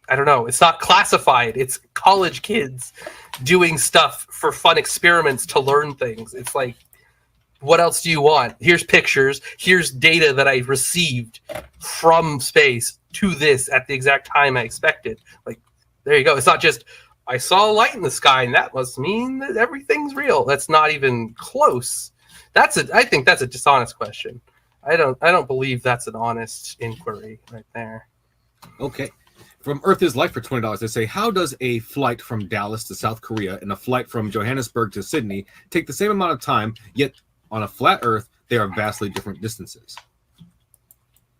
[SPEAKER 1] I don't know, it's not classified. It's college kids doing stuff for fun experiments to learn things. It's like, what else do you want? Here's pictures. Here's data that I received from space to this at the exact time I expected. Like, there you go. It's not just, I saw a light in the sky and that must mean that everything's real. That's not even close. I think that's a dishonest question. I don't believe that's an honest inquiry right there.
[SPEAKER 3] Okay. From Earth is Life for $20, they say, how does a flight from Dallas to South Korea and a flight from Johannesburg to Sydney take the same amount of time, yet on a flat Earth, they are vastly different distances?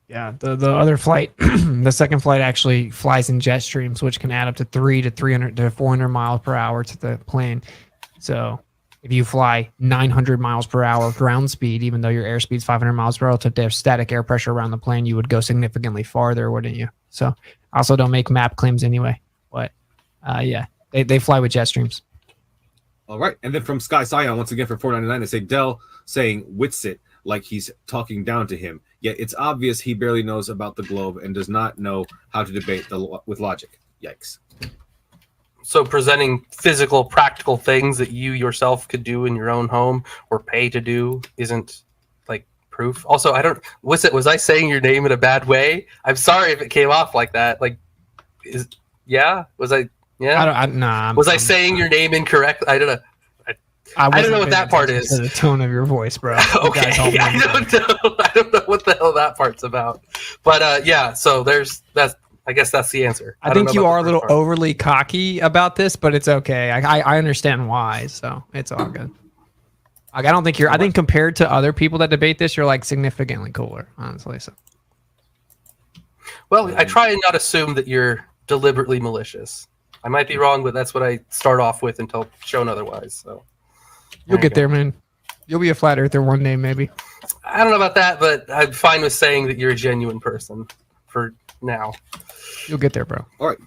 [SPEAKER 2] Yeah, the other flight, the second flight actually flies in jet streams, which can add up to 300 to 400 miles per hour to the plane. So if you fly 900 miles per hour ground speed, even though your airspeed is 500 miles per hour, to their static air pressure around the plane, you would go significantly farther, wouldn't you? So also don't make map claims anyway. But yeah, they fly with jet streams.
[SPEAKER 3] All right. And then from Sky Scion, once again for $4.99, they say Dell saying Whitsit like he's talking down to him. Yet it's obvious he barely knows about the globe and does not know how to debate with logic. Yikes.
[SPEAKER 1] So presenting physical, practical things that you yourself could do in your own home or pay to do isn't like proof. Also, was I saying your name in a bad way? I'm sorry if it came off like that. Like, was I? Yeah. Was I saying your name incorrect? I don't know. I don't know what that part is.
[SPEAKER 2] The tone of your voice, bro.
[SPEAKER 1] Okay. I don't know what the hell that part's about. But yeah, so that's I guess that's the answer.
[SPEAKER 2] I think you are a little overly cocky about this, but it's okay. I understand why, so it's all good. Like, I don't think I think compared to other people that debate this, you're like significantly cooler, honestly. So.
[SPEAKER 1] Well, I try and not assume that you're deliberately malicious. I might be wrong, but that's what I start off with until shown otherwise. So
[SPEAKER 2] you'll get there, man. You'll be a flat earther one day, maybe.
[SPEAKER 1] I don't know about that, but I'm fine with saying that you're a genuine person for now.
[SPEAKER 2] You'll get there, bro.
[SPEAKER 3] All right.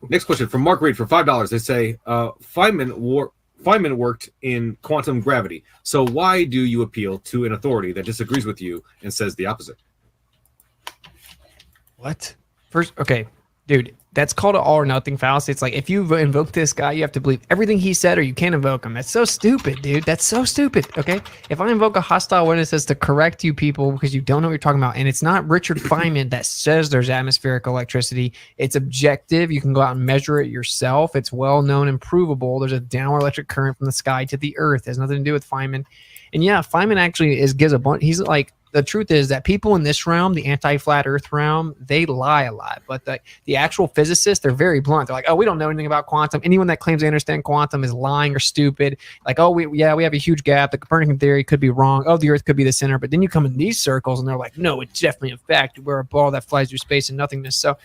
[SPEAKER 3] Next question from Mark Reed for $5. They say, Feynman worked in quantum gravity. So why do you appeal to an authority that disagrees with you and says the opposite?
[SPEAKER 2] What? First, okay, dude, that's called an all or nothing fallacy. It's like if you invoke this guy, you have to believe everything he said or you can't invoke him. That's so stupid, dude. That's so stupid, okay? If I invoke a hostile witness as to correct you people because you don't know what you're talking about, and it's not Richard Feynman that says there's atmospheric electricity, it's objective. You can go out and measure it yourself. It's well known and provable. There's a downward electric current from the sky to the earth. It has nothing to do with Feynman. And yeah, Feynman actually gives a bunch. He's like, the truth is that people in this realm, the anti-flat earth realm, they lie a lot. But the actual physicists, they're very blunt. They're like, oh, we don't know anything about quantum. Anyone that claims they understand quantum is lying or stupid. Like, oh, we have a huge gap. The Copernican theory could be wrong. Oh, the earth could be the center. But then you come in these circles and they're like, no, it's definitely a fact. We're a ball that flies through space and nothingness. So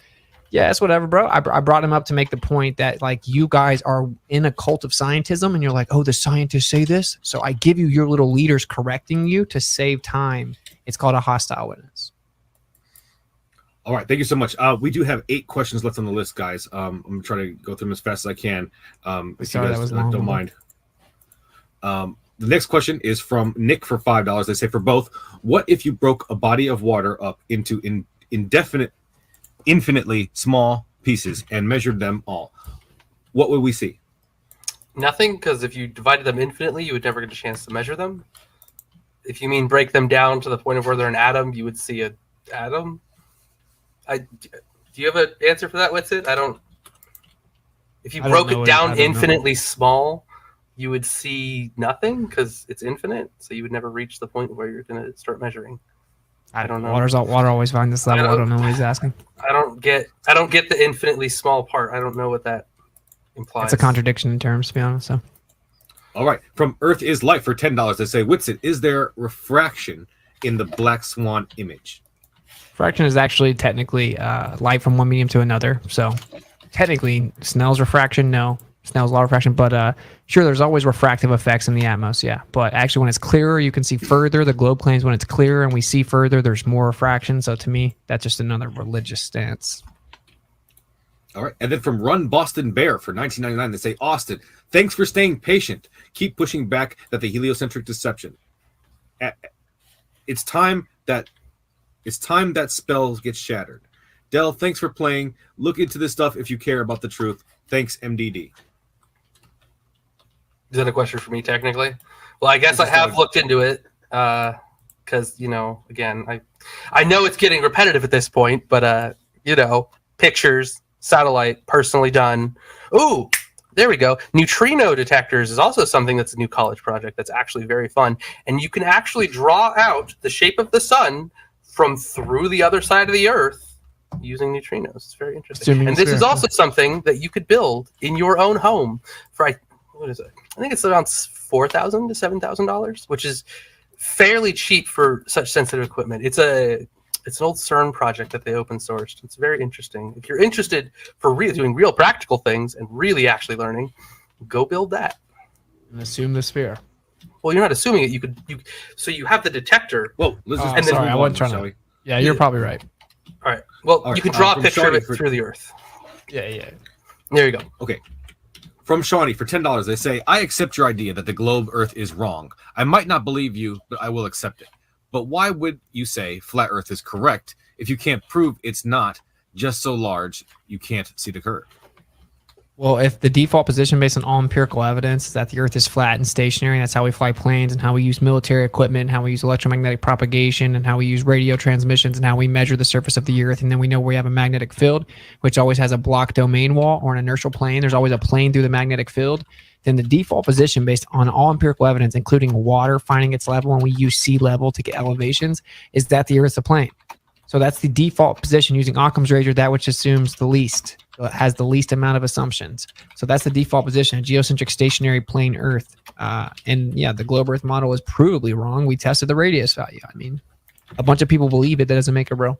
[SPEAKER 2] yeah, it's whatever, bro. I brought him up to make the point that like you guys are in a cult of scientism and you're like, oh, the scientists say this. So I give you your little leaders correcting you to save time. It's called a hostile witness.
[SPEAKER 3] All right. Thank you so much. We do have 8 questions left on the list, guys. I'm going to try to go through them as fast as I can. If you guys don't mind. The next question is from Nick for $5. They say for both, what if you broke a body of water up into infinitely small pieces and measured them all? What would we see?
[SPEAKER 1] Nothing, because if you divided them infinitely, you would never get a chance to measure them. If you mean break them down to the point of where they're an atom, you would see an atom. Do you have an answer for that, Witsit? I don't. If you broke it down infinitely small, you would see nothing because it's infinite. So you would never reach the point where you're going to start measuring. I don't know.
[SPEAKER 2] Water always finds this level. I don't know what he's asking.
[SPEAKER 1] I don't get the infinitely small part. I don't know what that implies.
[SPEAKER 2] It's a contradiction in terms, to be honest. So.
[SPEAKER 3] All right. From Earth is Light for $10, they say, Whitsit, is there refraction in the black swan image?
[SPEAKER 2] Refraction is actually technically light from one medium to another. So technically, Snell's refraction, no. Snell's law of refraction, but sure, there's always refractive effects in the atmos, yeah. But actually, when it's clearer, you can see further. The globe claims when it's clearer and we see further, there's more refraction. So to me, that's just another religious stance.
[SPEAKER 3] All right. And then from Run Boston Bear for $19.99, they say, Austin, thanks for staying patient. Keep pushing back that the heliocentric deception. It's time that spells get shattered. Del, thanks for playing. Look into this stuff if you care about the truth. Thanks, MDD.
[SPEAKER 1] Is that a question for me, technically? Well, I guess I have looked into it because, again, I know it's getting repetitive at this point, but, pictures, satellite, personally done. Ooh, there we go. Neutrino detectors is also something that's a new college project that's actually very fun. And you can actually draw out the shape of the sun from through the other side of the Earth using neutrinos. It's very interesting. And this is also something that you could build in your own home for, what is it? I think it's around $4,000 to $7,000, which is fairly cheap for such sensitive equipment. It's an old CERN project that they open sourced. It's very interesting. If you're interested for doing real practical things and really actually learning, go build that.
[SPEAKER 2] And assume the sphere.
[SPEAKER 1] Well, you're not assuming it. So you have the detector.
[SPEAKER 3] Whoa,
[SPEAKER 2] sorry, I wasn't trying to. Yeah, you're probably right.
[SPEAKER 1] All right. Well, you can draw a picture of it through the Earth.
[SPEAKER 2] Yeah.
[SPEAKER 1] There you go.
[SPEAKER 3] Okay. From Shawnee for $10, they say, I accept your idea that the globe Earth is wrong. I might not believe you, but I will accept it. But why would you say flat Earth is correct if you can't prove it's not just so large you can't see the curve?
[SPEAKER 2] Well, if the default position based on all empirical evidence is that the Earth is flat and stationary, and that's how we fly planes and how we use military equipment and how we use electromagnetic propagation and how we use radio transmissions and how we measure the surface of the Earth, and then we know we have a magnetic field, which always has a block domain wall or an inertial plane. There's always a plane through the magnetic field. Then the default position based on all empirical evidence, including water finding its level when we use sea level to get elevations, is that the Earth's a plane. So that's the default position using Occam's razor, that which assumes the least, has the least amount of assumptions. So that's the default position, a geocentric stationary plane Earth. And yeah, the globe Earth model is provably wrong. We tested the radius value. I mean, a bunch of people believe it. That doesn't make it real.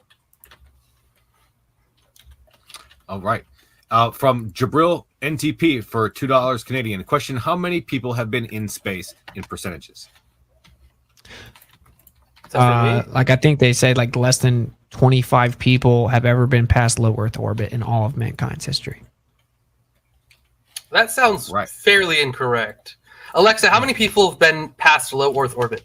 [SPEAKER 3] All right. From Jabril NTP for $2 Canadian. Question: how many people have been in space in percentages?
[SPEAKER 2] Like I think they said like less than 25 people have ever been past low Earth orbit in all of mankind's history.
[SPEAKER 1] That sounds fairly incorrect. Alexa, how many people have been past low Earth orbit?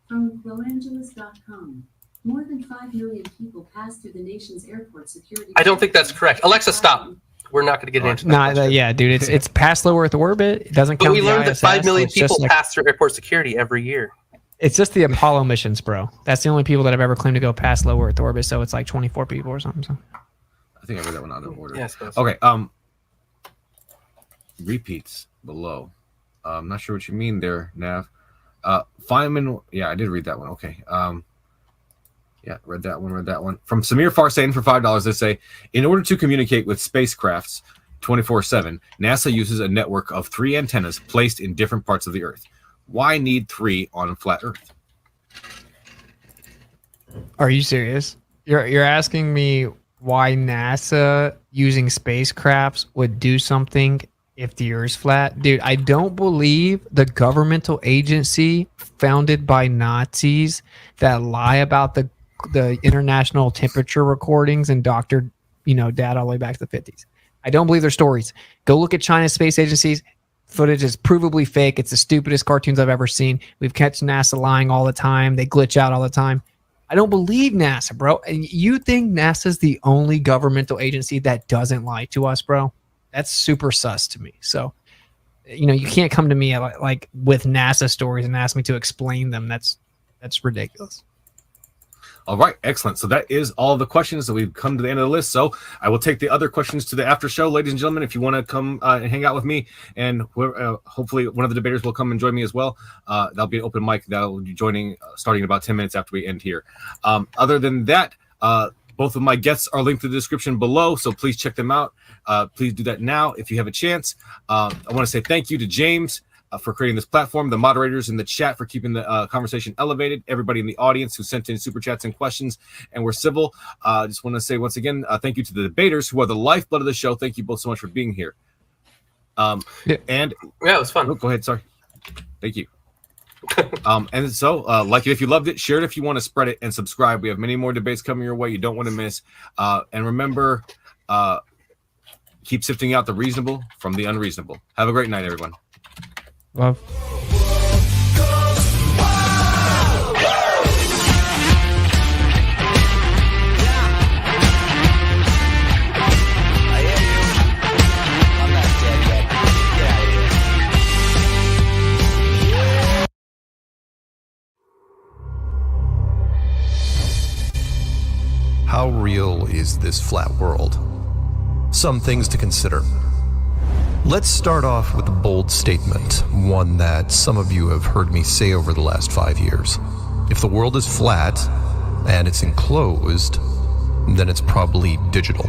[SPEAKER 4] From GloAngeles.com. More than 5 million people pass through the nation's airport security.
[SPEAKER 1] I don't think that's correct. Alexa, stop. We're not going to get into that.
[SPEAKER 2] Yeah, dude, it's past low Earth orbit. It doesn't count.
[SPEAKER 1] But we learned that 5 million people
[SPEAKER 2] like,
[SPEAKER 1] pass through airport security every year.
[SPEAKER 2] It's just the Apollo missions, bro. That's the only people that have ever claimed to go past low Earth orbit. So it's like 24 people or something. So.
[SPEAKER 3] I think I read that one out of order.
[SPEAKER 1] Yes.
[SPEAKER 3] Okay. Repeats below. I'm not sure what you mean there, Nav. Feynman. Yeah, I did read that one. Okay. Yeah, read that one. From Samir Farsain for $5, they say, in order to communicate with spacecrafts 24/7, NASA uses a network of 3 antennas placed in different parts of the Earth. Why need 3 on a flat Earth?
[SPEAKER 2] Are you serious? You're asking me why NASA using spacecrafts would do something if the Earth's flat? Dude, I don't believe the governmental agency founded by Nazis that lie about the international temperature recordings and doctored, data all the way back to the 50s. I don't believe their stories. Go look at China's space agencies. Footage is provably fake. It's the stupidest cartoons I've ever seen. We've catch NASA lying all the time. They glitch out all the time. I don't believe NASA, bro. And you think NASA's the only governmental agency that doesn't lie to us, bro? That's super sus to me. So, you can't come to me like with NASA stories and ask me to explain them. That's ridiculous.
[SPEAKER 3] All right, excellent. So that is all the questions that we've come to the end of the list. So I will take the other questions to the after show, ladies and gentlemen. If you want to come and hang out with me, and hopefully one of the debaters will come and join me as well. That'll be an open mic that will be joining starting in about 10 minutes after we end here. Other than that, both of my guests are linked in the description below, so please check them out. Please do that now if you have a chance. I want to say thank you to James for creating this platform, the moderators in the chat for keeping the conversation elevated, everybody in the audience who sent in super chats and questions and were civil. Just want to say once again, thank you to the debaters who are the lifeblood of the show. Thank you both so much for being here. And
[SPEAKER 1] yeah, it was fun.
[SPEAKER 3] Go ahead. Sorry. Thank you. And so, like it if you loved it, share it if you want to spread it, and subscribe. We have many more debates coming your way you don't want to miss. And remember, keep sifting out the reasonable from the unreasonable. Have a great night, everyone.
[SPEAKER 2] Love.
[SPEAKER 5] How real is this flat world? Some things to consider. Let's start off with a bold statement, one that some of you have heard me say over the last 5 years. If the world is flat and it's enclosed, then it's probably digital.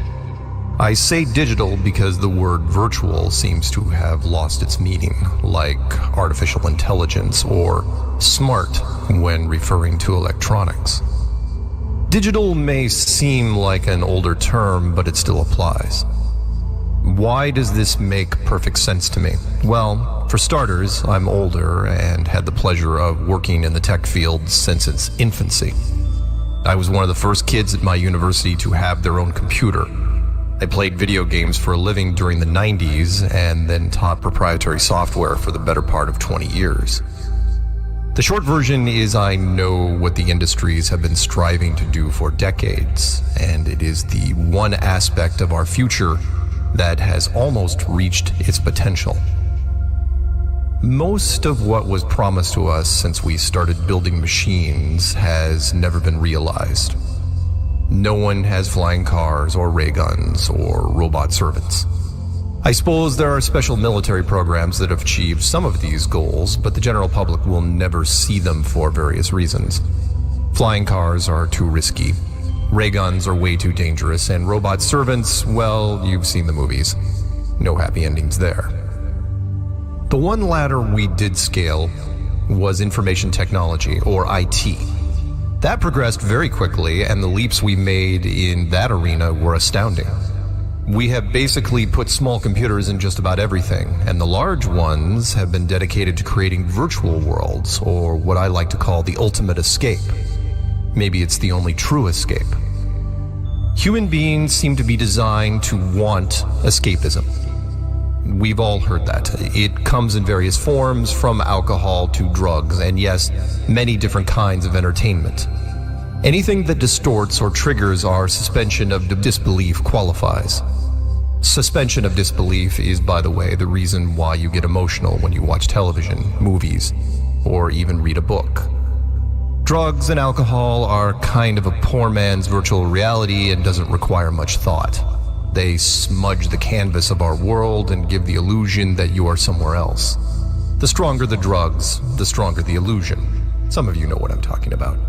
[SPEAKER 5] I say digital because the word virtual seems to have lost its meaning, like artificial intelligence or smart when referring to electronics. Digital may seem like an older term, but it still applies. Why does this make perfect sense to me? Well, for starters, I'm older and had the pleasure of working in the tech field since its infancy. I was one of the first kids at my university to have their own computer. I played video games for a living during the 90s and then taught proprietary software for the better part of 20 years. The short version is I know what the industries have been striving to do for decades, and it is the one aspect of our future that has almost reached its potential. Most of what was promised to us since we started building machines has never been realized. No one has flying cars or ray guns or robot servants. I suppose there are special military programs that have achieved some of these goals, but the general public will never see them for various reasons. Flying cars are too risky. Ray guns are way too dangerous, and robot servants, well, you've seen the movies. No happy endings there. The one ladder we did scale was information technology, or IT. That progressed very quickly, and the leaps we made in that arena were astounding. We have basically put small computers in just about everything, and the large ones have been dedicated to creating virtual worlds, or what I like to call the ultimate escape. Maybe it's the only true escape. Human beings seem to be designed to want escapism. We've all heard that. It comes in various forms, from alcohol to drugs, and yes, many different kinds of entertainment. Anything that distorts or triggers our suspension of disbelief qualifies. Suspension of disbelief is, by the way, the reason why you get emotional when you watch television, movies, or even read a book. Drugs and alcohol are kind of a poor man's virtual reality and doesn't require much thought. They smudge the canvas of our world and give the illusion that you are somewhere else. The stronger the drugs, the stronger the illusion. Some of you know what I'm talking about.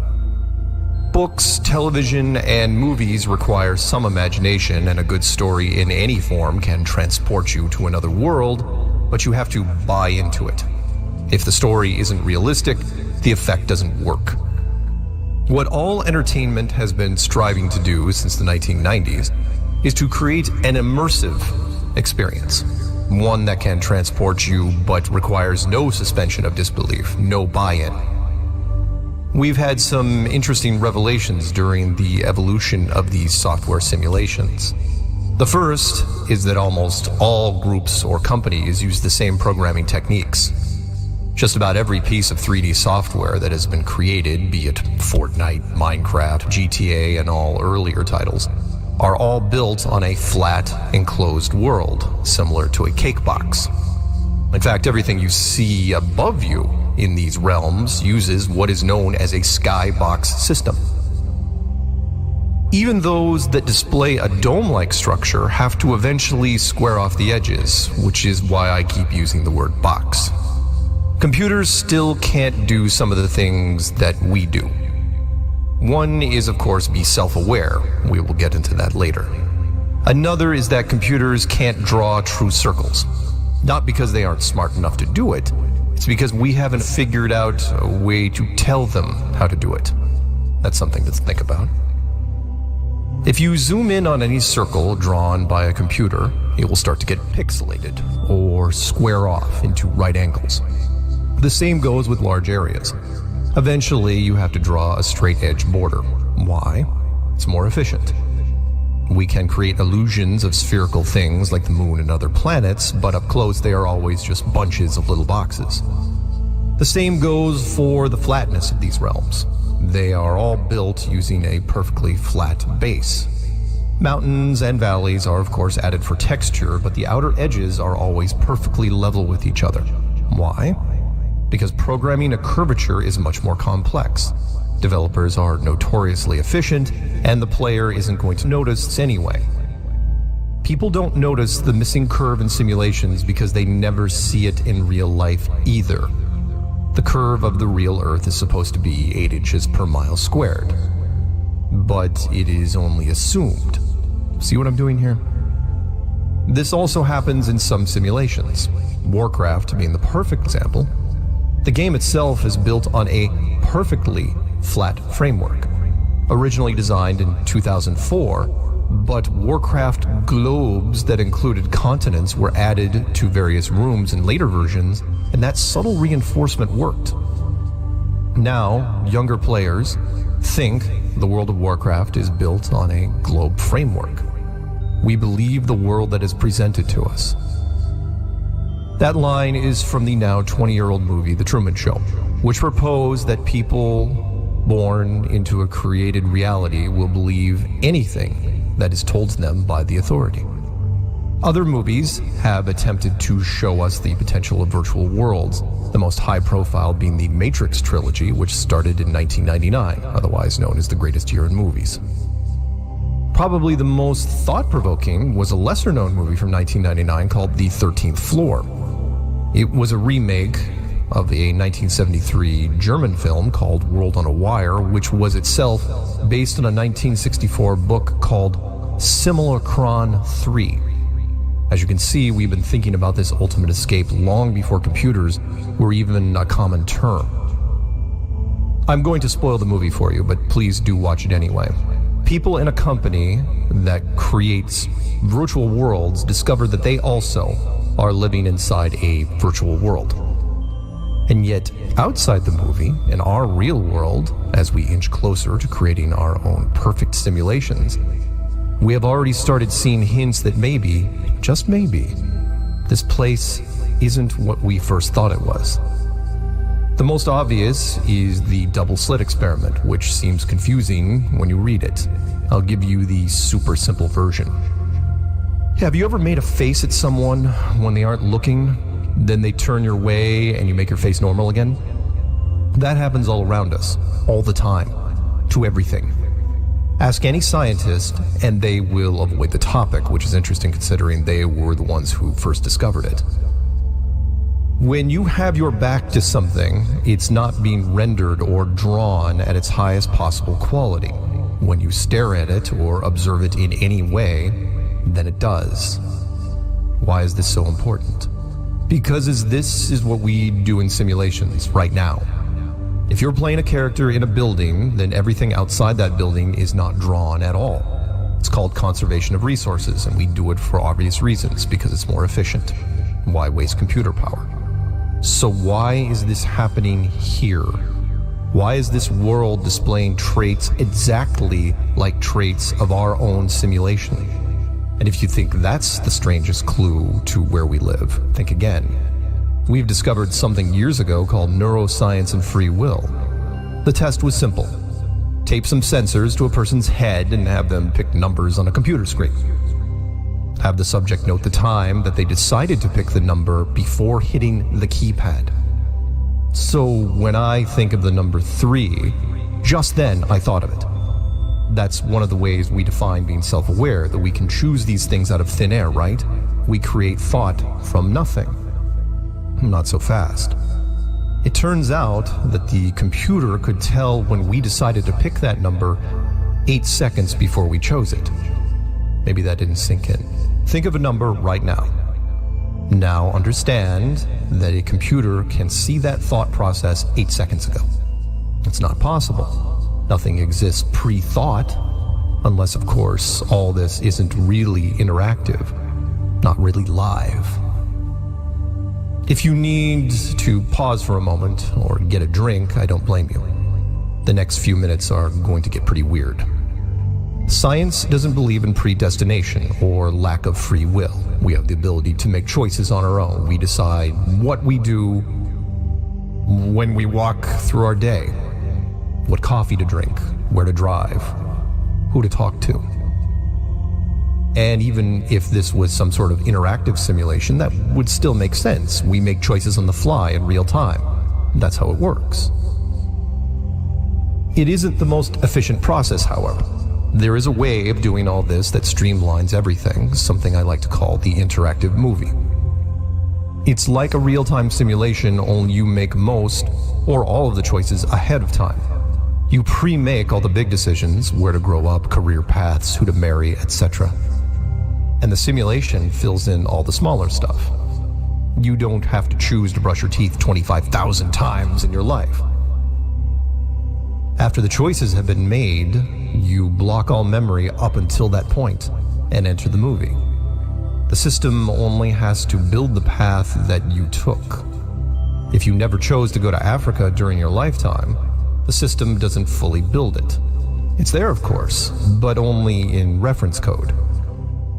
[SPEAKER 5] Books, television, and movies require some imagination, and a good story in any form can transport you to another world, but you have to buy into it. If the story isn't realistic, the effect doesn't work. What all entertainment has been striving to do since the 1990s is to create an immersive experience. One that can transport you but requires no suspension of disbelief, no buy-in. We've had some interesting revelations during the evolution of these software simulations. The first is that almost all groups or companies use the same programming techniques. Just about every piece of 3D software that has been created, be it Fortnite, Minecraft, GTA, and all earlier titles, are all built on a flat, enclosed world, similar to a cake box. In fact, everything you see above you in these realms uses what is known as a skybox system. Even those that display a dome-like structure have to eventually square off the edges, which is why I keep using the word box. Computers still can't do some of the things that we do. One is, of course, be self-aware. We will get into that later. Another is that computers can't draw true circles. Not because they aren't smart enough to do it, it's because we haven't figured out a way to tell them how to do it. That's something to think about. If you zoom in on any circle drawn by a computer, it will start to get pixelated or square off into right angles. The same goes with large areas. Eventually, you have to draw a straight edge border. Why? It's more efficient. We can create illusions of spherical things like the moon and other planets, but up close they are always just bunches of little boxes. The same goes for the flatness of these realms. They are all built using a perfectly flat base. Mountains and valleys are of course added for texture, but the outer edges are always perfectly level with each other. Why? Because programming a curvature is much more complex. Developers are notoriously efficient, and the player isn't going to notice anyway. People don't notice the missing curve in simulations because they never see it in real life either. The curve of the real Earth is supposed to be 8 inches per mile squared, but it is only assumed. See what I'm doing here? This also happens in some simulations, Warcraft being the perfect example. The game itself is built on a perfectly flat framework, originally designed in 2004, but Warcraft globes that included continents were added to various rooms in later versions, and that subtle reinforcement worked. Now, younger players think the world of Warcraft is built on a globe framework. We believe the world that is presented to us. That line is from the now 20-year-old movie, The Truman Show, which proposed that people born into a created reality will believe anything that is told to them by the authority. Other movies have attempted to show us the potential of virtual worlds, the most high-profile being the Matrix trilogy, which started in 1999, otherwise known as the greatest year in movies. Probably the most thought-provoking was a lesser-known movie from 1999 called The 13th Floor. It was a remake of a 1973 German film called World on a Wire, which was itself based on a 1964 book called Simulacron 3. As you can see, we've been thinking about this ultimate escape long before computers were even a common term. I'm going to spoil the movie for you, but please do watch it anyway. People in a company that creates virtual worlds discover that they also are living inside a virtual world. And yet, outside the movie, in our real world, as we inch closer to creating our own perfect simulations, we have already started seeing hints that maybe, just maybe, this place isn't what we first thought it was. The most obvious is the double slit experiment, which seems confusing when you read it. I'll give you the super simple version. Have you ever made a face at someone when they aren't looking, then they turn your way and you make your face normal again? That happens all around us, all the time, to everything. Ask any scientist and they will avoid the topic, which is interesting considering they were the ones who first discovered it. When you have your back to something, it's not being rendered or drawn at its highest possible quality. When you stare at it or observe it in any way, then it does. Why is this so important? Because this is what we do in simulations right now. If you're playing a character in a building, then everything outside that building is not drawn at all. It's called conservation of resources, and we do it for obvious reasons, because it's more efficient. Why waste computer power? So why is this happening here? Why is this world displaying traits exactly like traits of our own simulation? And if you think that's the strangest clue to where we live, think again. We've discovered something years ago called neuroscience and free will. The test was simple. Tape some sensors to a person's head and have them pick numbers on a computer screen. Have the subject note the time that they decided to pick the number before hitting the keypad. So when I think of the number 3, just then I thought of it. That's one of the ways we define being self-aware, that we can choose these things out of thin air, right? We create thought from nothing. Not so fast. It turns out that the computer could tell when we decided to pick that number 8 seconds before we chose it. Maybe that didn't sink in. Think of a number right now. Now understand that a computer can see that thought process 8 seconds ago. It's not possible. Nothing exists pre-thought, unless, of course, all this isn't really interactive, not really live. If you need to pause for a moment or get a drink, I don't blame you. The next few minutes are going to get pretty weird. Science doesn't believe in predestination or lack of free will. We have the ability to make choices on our own. We decide what we do when we walk through our day, what coffee to drink, where to drive, who to talk to. And even if this was some sort of interactive simulation, that would still make sense. We make choices on the fly in real time. That's how it works. It isn't the most efficient process, however. There is a way of doing all this that streamlines everything, something I like to call the interactive movie. It's like a real-time simulation, only you make most or all of the choices ahead of time. You pre-make all the big decisions, where to grow up, career paths, who to marry, etc. And the simulation fills in all the smaller stuff. You don't have to choose to brush your teeth 25,000 times in your life. After the choices have been made, you block all memory up until that point and enter the movie. The system only has to build the path that you took. If you never chose to go to Africa during your lifetime, the system doesn't fully build it. It's there, of course, but only in reference code.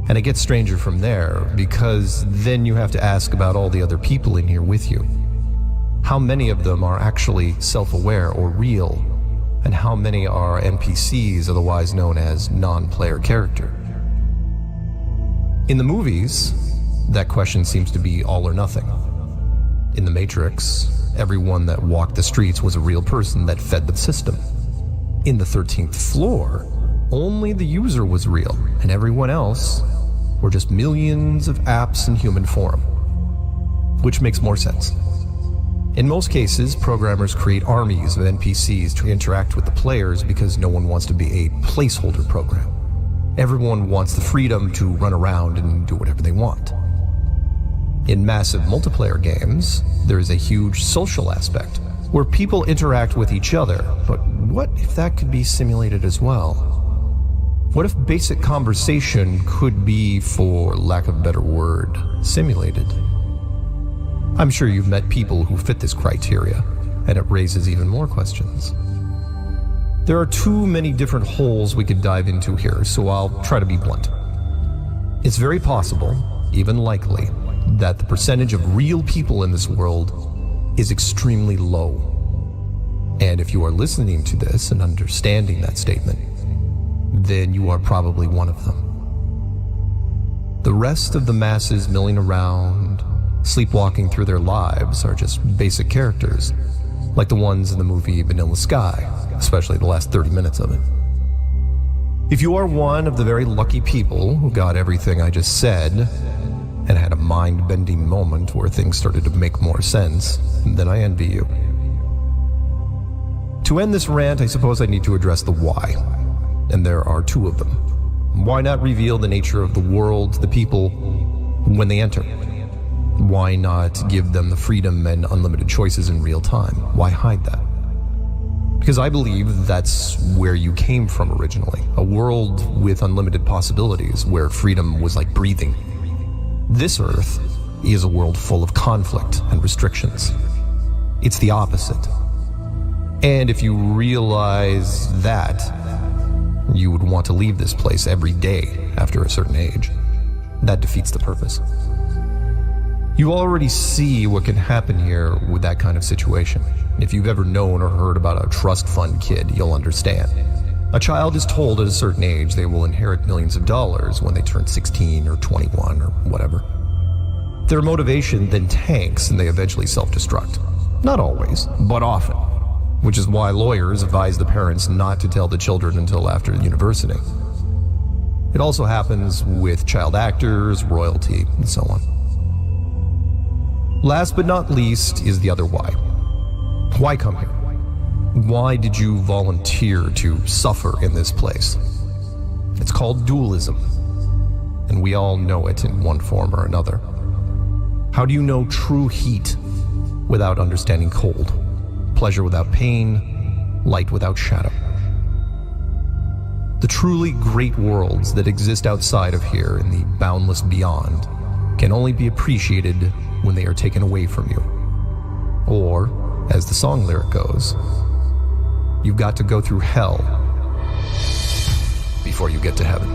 [SPEAKER 5] And it gets stranger from there, because then you have to ask about all the other people in here with you. How many of them are actually self-aware or real? And how many are NPCs, otherwise known as non-player character? In the movies, that question seems to be all or nothing. In The Matrix, everyone that walked the streets was a real person that fed the system. In the 13th floor, only the user was real, and everyone else were just millions of apps in human form. Which makes more sense? In most cases, programmers create armies of NPCs to interact with the players because no one wants to be a placeholder program. Everyone wants the freedom to run around and do whatever they want. In massive multiplayer games, there is a huge social aspect where people interact with each other, but what if that could be simulated as well? What if basic conversation could be, for lack of a better word, simulated? I'm sure you've met people who fit this criteria, and it raises even more questions. There are too many different holes we could dive into here, so I'll try to be blunt. It's very possible, even likely, that the percentage of real people in this world is extremely low. And if you are listening to this and understanding that statement, then you are probably one of them. The rest of the masses milling around, sleepwalking through their lives, are just basic characters, like the ones in the movie Vanilla Sky, especially the last 30 minutes of it. If you are one of the very lucky people who got everything I just said, and had a mind-bending moment where things started to make more sense, then I envy you. To end this rant, I suppose I need to address the why, and there are two of them. Why not reveal the nature of the world to the people when they enter? Why not give them the freedom and unlimited choices in real time? Why hide that? Because I believe that's where you came from originally, a world with unlimited possibilities where freedom was like breathing. This Earth is a world full of conflict and restrictions. It's the opposite. And if you realize that, you would want to leave this place every day after a certain age. That defeats the purpose. You already see what can happen here with that kind of situation. If you've ever known or heard about a trust fund kid, you'll understand. A child is told at a certain age they will inherit millions of dollars when they turn 16 or 21 or whatever. Their motivation then tanks and they eventually self-destruct. Not always, but often. Which is why lawyers advise the parents not to tell the children until after university. It also happens with child actors, royalty, and so on. Last but not least is the other why. Why come here? Why did you volunteer to suffer in this place? It's called dualism, and we all know it in one form or another. How do you know true heat without understanding cold? Pleasure without pain, light without shadow. The truly great worlds that exist outside of here in the boundless beyond can only be appreciated when they are taken away from you. Or, as the song lyric goes, you've got to go through hell before you get to heaven.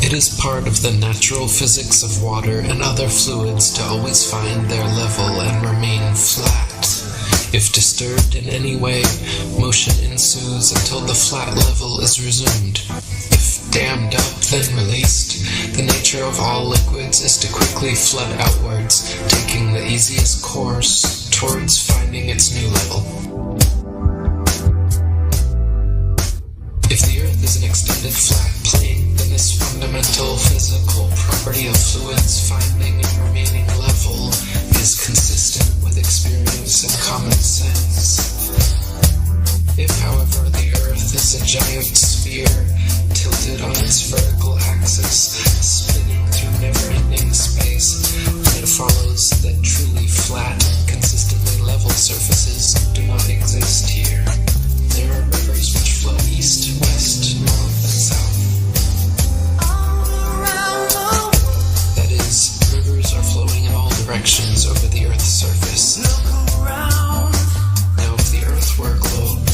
[SPEAKER 6] It is part of the natural physics of water and other fluids to always find their level and remain flat. If disturbed in any way, motion ensues until the flat level is resumed. If dammed up, then released, the nature of all liquids is to quickly flood outwards, taking the easiest course towards finding its new level. If the Earth is an extended flat plane, then this fundamental physical property of fluids finding and remaining level is consistent with experience and common sense. If, however, the Earth is a giant sphere, tilted on its vertical axis, spinning through never-ending space, then it follows that truly flat, consistently level surfaces do not exist here. There are rivers which flow east, west, north, and south. That is, rivers are flowing in all directions over the Earth's surface. Now, if the Earth were a globe,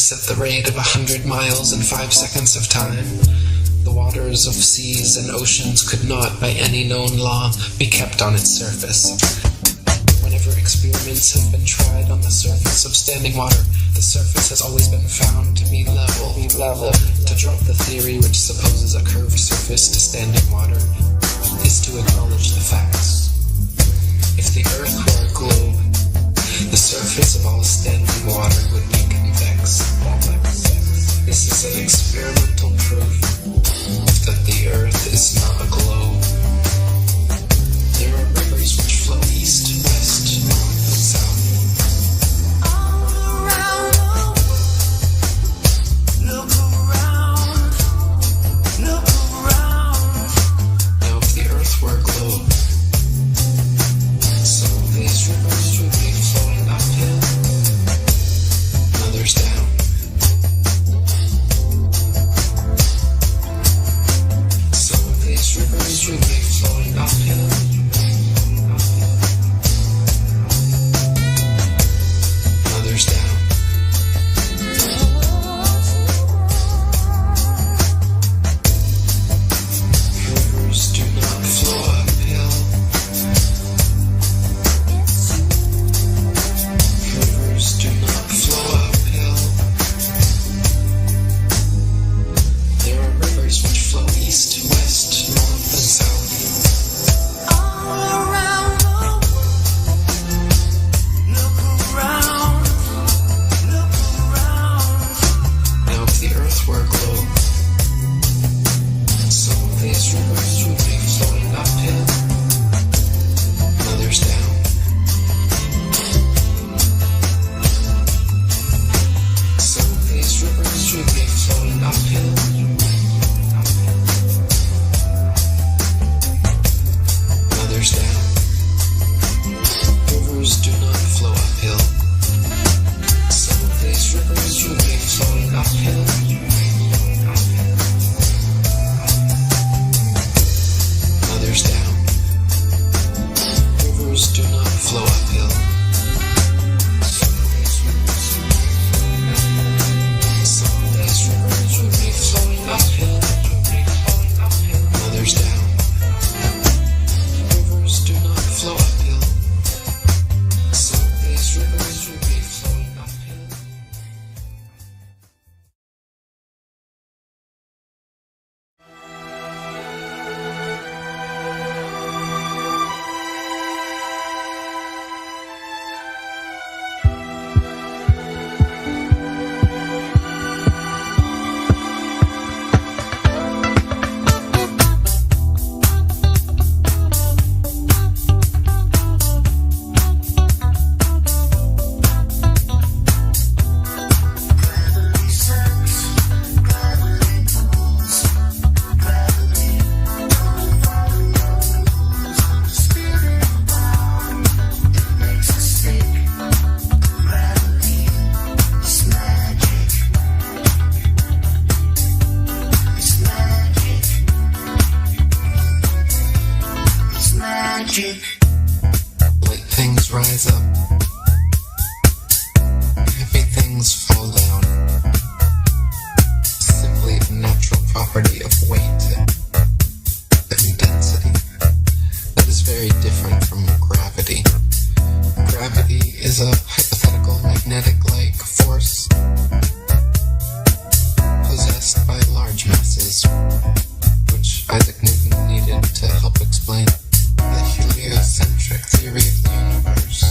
[SPEAKER 6] increase at the rate of 100 miles in 5 seconds of time. The waters of seas and oceans could not, by any known law, be kept on its surface. Whenever experiments have been tried on the surface of standing water, the surface has always been found to be level. To drop the theory which supposes a curved surface to standing water is to acknowledge the facts. If the Earth were a globe, the surface of all standing water would be convex. This is an experimental proof that the Earth is not a globe. There are rivers which flow east, west, north, and south. All around the world, look around. Now if the Earth were a globe, some of these rivers would be flowing uphill, and others down. Some of these rivers would be flowing uphill, and others down. Rivers do not flow uphill. Rivers do not flow uphill. There are rivers which flow east, west, north, and south. All around the world, look around. Now if the Earth were a globe, some of these rivers would be flowing uphill, and others down. Some of these rivers would be flowing uphill, and others down. Rivers do not flow uphill. Some of these rivers would be flowing uphill, and others down. Rivers do not flow uphill. Some of these rivers would be flowing uphill, and others down. Rivers do not flow uphill. Some of these rivers would be flowing uphill. Light things rise up. Heavy things fall down. Simply a natural property of weight and density. That is very different from gravity. Gravity is a hypothetical magnetic-like force possessed by large masses, which Isaac Newton needed to help explain the heliocentric theory of the universe.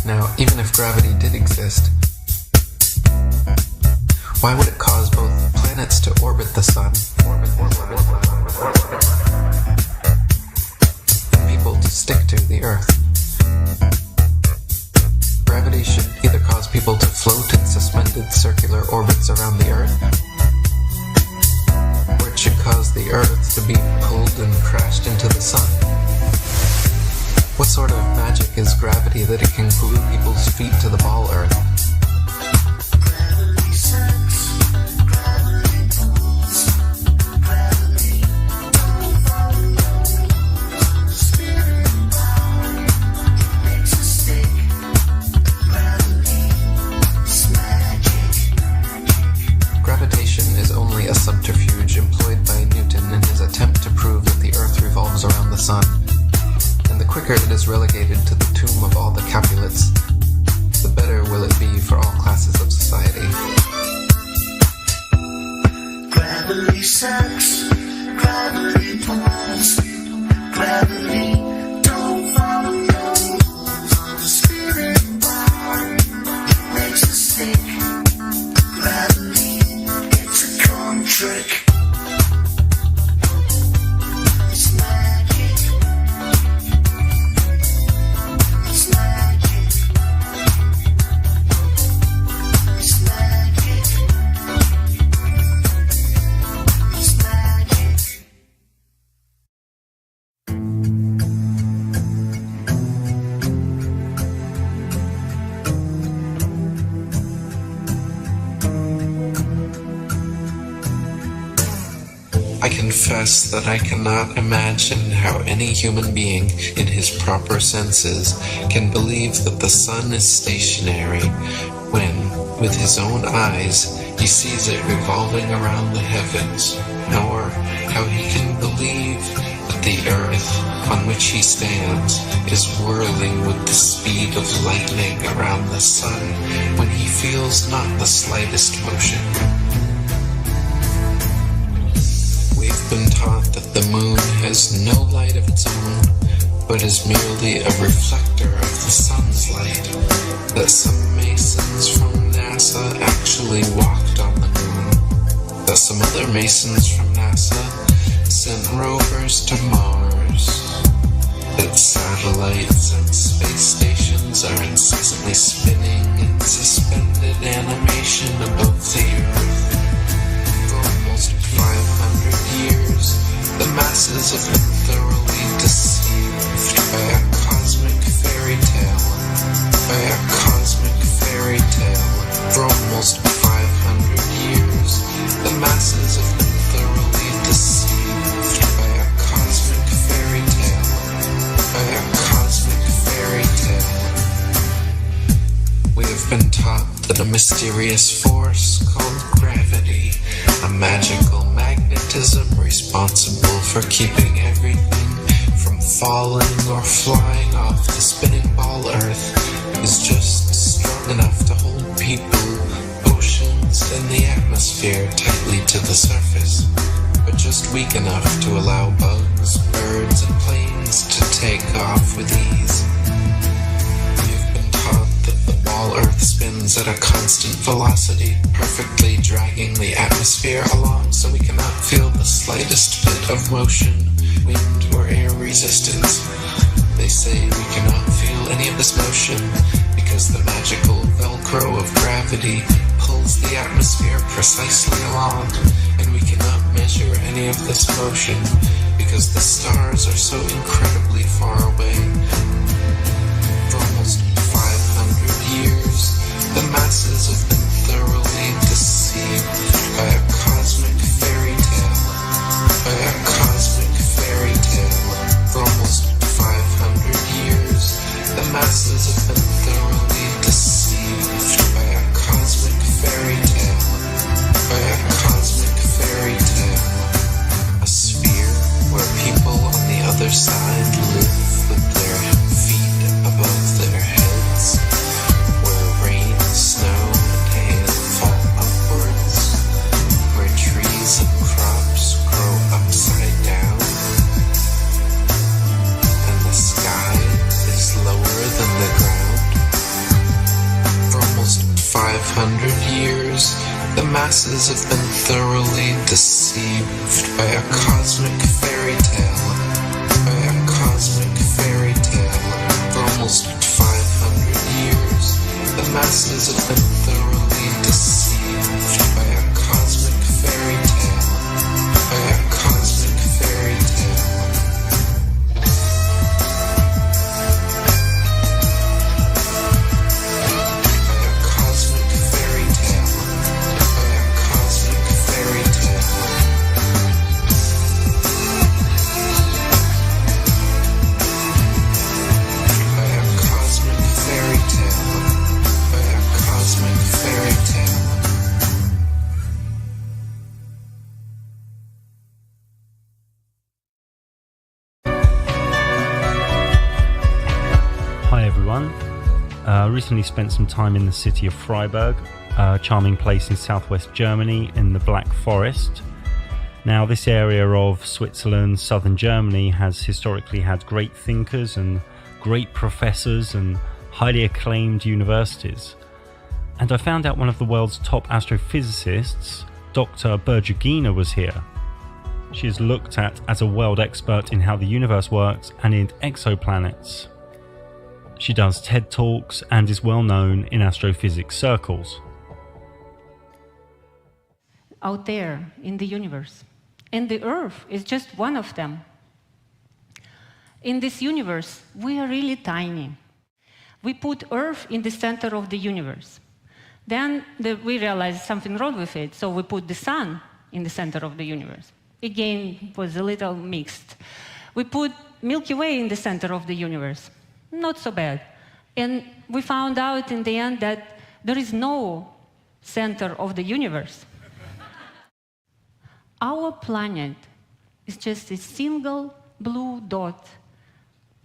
[SPEAKER 6] Now, even if gravity did exist, why would it cause both planets to orbit the sun and people to stick to the Earth? Gravity should either cause people to float in suspended circular orbits around the Earth, or it should to the sun? What sort of magic is gravity that it can glue people's feet to the ball Earth? Gravitation is only a subterfuge employed by Newton in his attempt to prove that the Earth revolves around the sun. And the quicker it is relegated to the tomb of all the Capulets, the better will it be for all classes of society.
[SPEAKER 7] Gravity sucks, gravity pulls, gravity don't follow no rules. On the spinning bar, it makes a stick. Gravity, it's a con trick. It's magic. It's magic. It's magic. It's magic.
[SPEAKER 6] I confess that I cannot imagine how any human being in his proper senses can believe that the sun is stationary when, with his own eyes, he sees it revolving around the heavens, nor how he can believe that the earth on which he stands is whirling with the speed of lightning around the sun when he feels not the slightest motion. We've been taught that the moon has no light of its own, but is merely a reflector of the sun's light, that some masons from NASA actually walked on the moon, that some other masons from NASA sent rovers to Mars, that satellites and space stations are incessantly spinning in suspended animation above the Earth. For almost 500 years, the masses have been thoroughly deceived by a cosmic fairy tale. For almost 500 years, the masses have been thoroughly deceived by a cosmic fairy tale. We have been taught that a mysterious force called gravity, a magical magnetism responsible for keeping everything from falling or flying off the spinning ball Earth, is just strong enough to hold people, oceans, and the atmosphere tightly to the surface, but just weak enough to allow bugs, birds, and planes to take off with ease. We've been taught that the ball Earth spins at a constant velocity, perfectly dragging the atmosphere along so we cannot feel the slightest bit of motion, wind, or air resistance. They say we cannot feel any of this motion because the magical Velcro of gravity pulls the atmosphere precisely along, and we cannot measure any of this motion because the stars are so incredibly far away. For almost 500 years, the masses have been thoroughly deceived by a cosmic fairy tale. For almost 500 years, the masses have been thoroughly deceived by a cosmic fairy tale. A sphere where people on the other side live with their feet above their heads, where rain, snow, and hail fall upwards, where trees and crops grow upside down, and the sky is lower than the ground. For almost 500 years, the masses have been thoroughly deceived by a cosmic fairy tale. For almost 500 years, the masses have been thoroughly deceived by a cosmic fairy tale.
[SPEAKER 8] everyone. Recently spent some time in the city of Freiburg, a charming place in southwest Germany in the Black Forest. Now, this area of Switzerland, southern Germany, has historically had great thinkers and great professors and highly acclaimed universities. And I found out one of the world's top astrophysicists, Dr. Bergigina, was here. She is looked at as a world expert in how the universe works and in exoplanets. She does TED Talks and is well known in astrophysics circles.
[SPEAKER 9] Out there in the universe. And the Earth is just one of them. In this universe, we are really tiny. We put Earth in the center of the universe. Then we realized something wrong with it, so we put the Sun in the center of the universe. Again, it was a little mixed. We put Milky Way in the center of the universe. Not so bad. And we found out in the end that there is no center of the universe. Our planet is just a single blue dot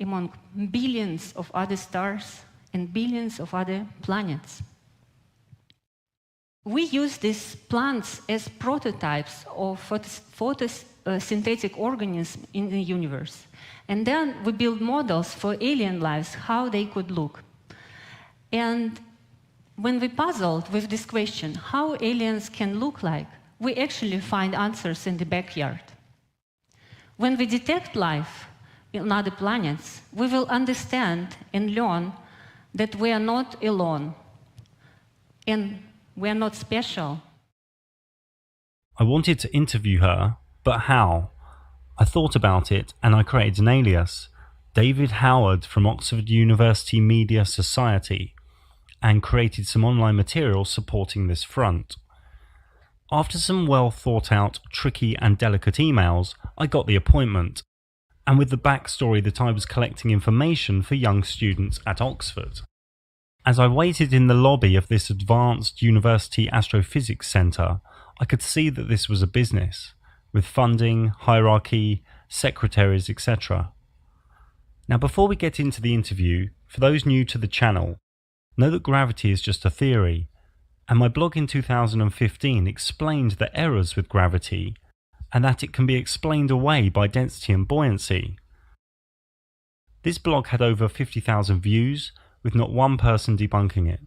[SPEAKER 9] among billions of other stars and billions of other planets. We use these plants as prototypes of photosynthetic organisms in the universe. And then we build models for alien lives, how they could look. And when we puzzled with this question, how aliens can look like, we actually find answers in the backyard. When we detect life on other planets, we will understand and learn that we are not alone and we are not special.
[SPEAKER 8] I wanted to interview her, but how? I thought about it and I created an alias, David Howard from Oxford University Media Society, and created some online material supporting this front. After some well thought out, tricky and delicate emails, I got the appointment, and with the backstory that I was collecting information for young students at Oxford. As I waited in the lobby of this advanced university astrophysics centre, I could see that this was a business, with funding, hierarchy, secretaries, etc. Now, before we get into the interview, for those new to the channel, know that gravity is just a theory, and my blog in 2015 explained the errors with gravity and that it can be explained away by density and buoyancy. This blog had over 50,000 views, with not one person debunking it.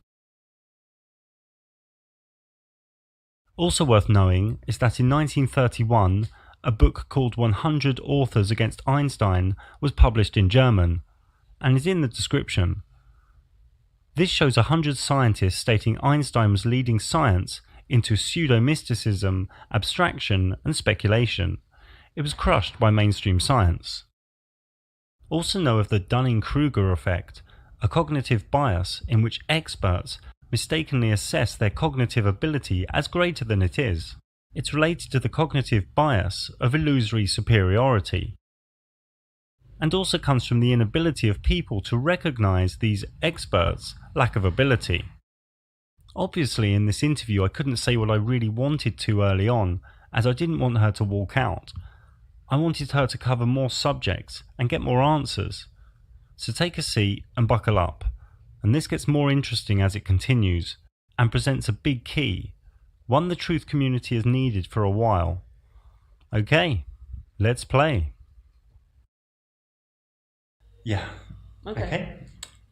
[SPEAKER 8] Also worth knowing is that in 1931, a book called 100 Authors Against Einstein was published in German, and is in the description. This shows 100 scientists stating Einstein was leading science into pseudo-mysticism, abstraction, and speculation. It was crushed by mainstream science. Also know of the Dunning-Kruger effect, a cognitive bias in which experts mistakenly assess their cognitive ability as greater than it is. It's related to the cognitive bias of illusory superiority, and also comes from the inability of people to recognize these experts' lack of ability. Obviously, in this interview I couldn't say what I really wanted to early on, as I didn't want her to walk out. I wanted her to cover more subjects and get more answers. So take a seat and buckle up, and this gets more interesting as it continues, and presents a big key, one the truth community has needed for a while. Okay, let's play. Yeah.
[SPEAKER 10] Okay.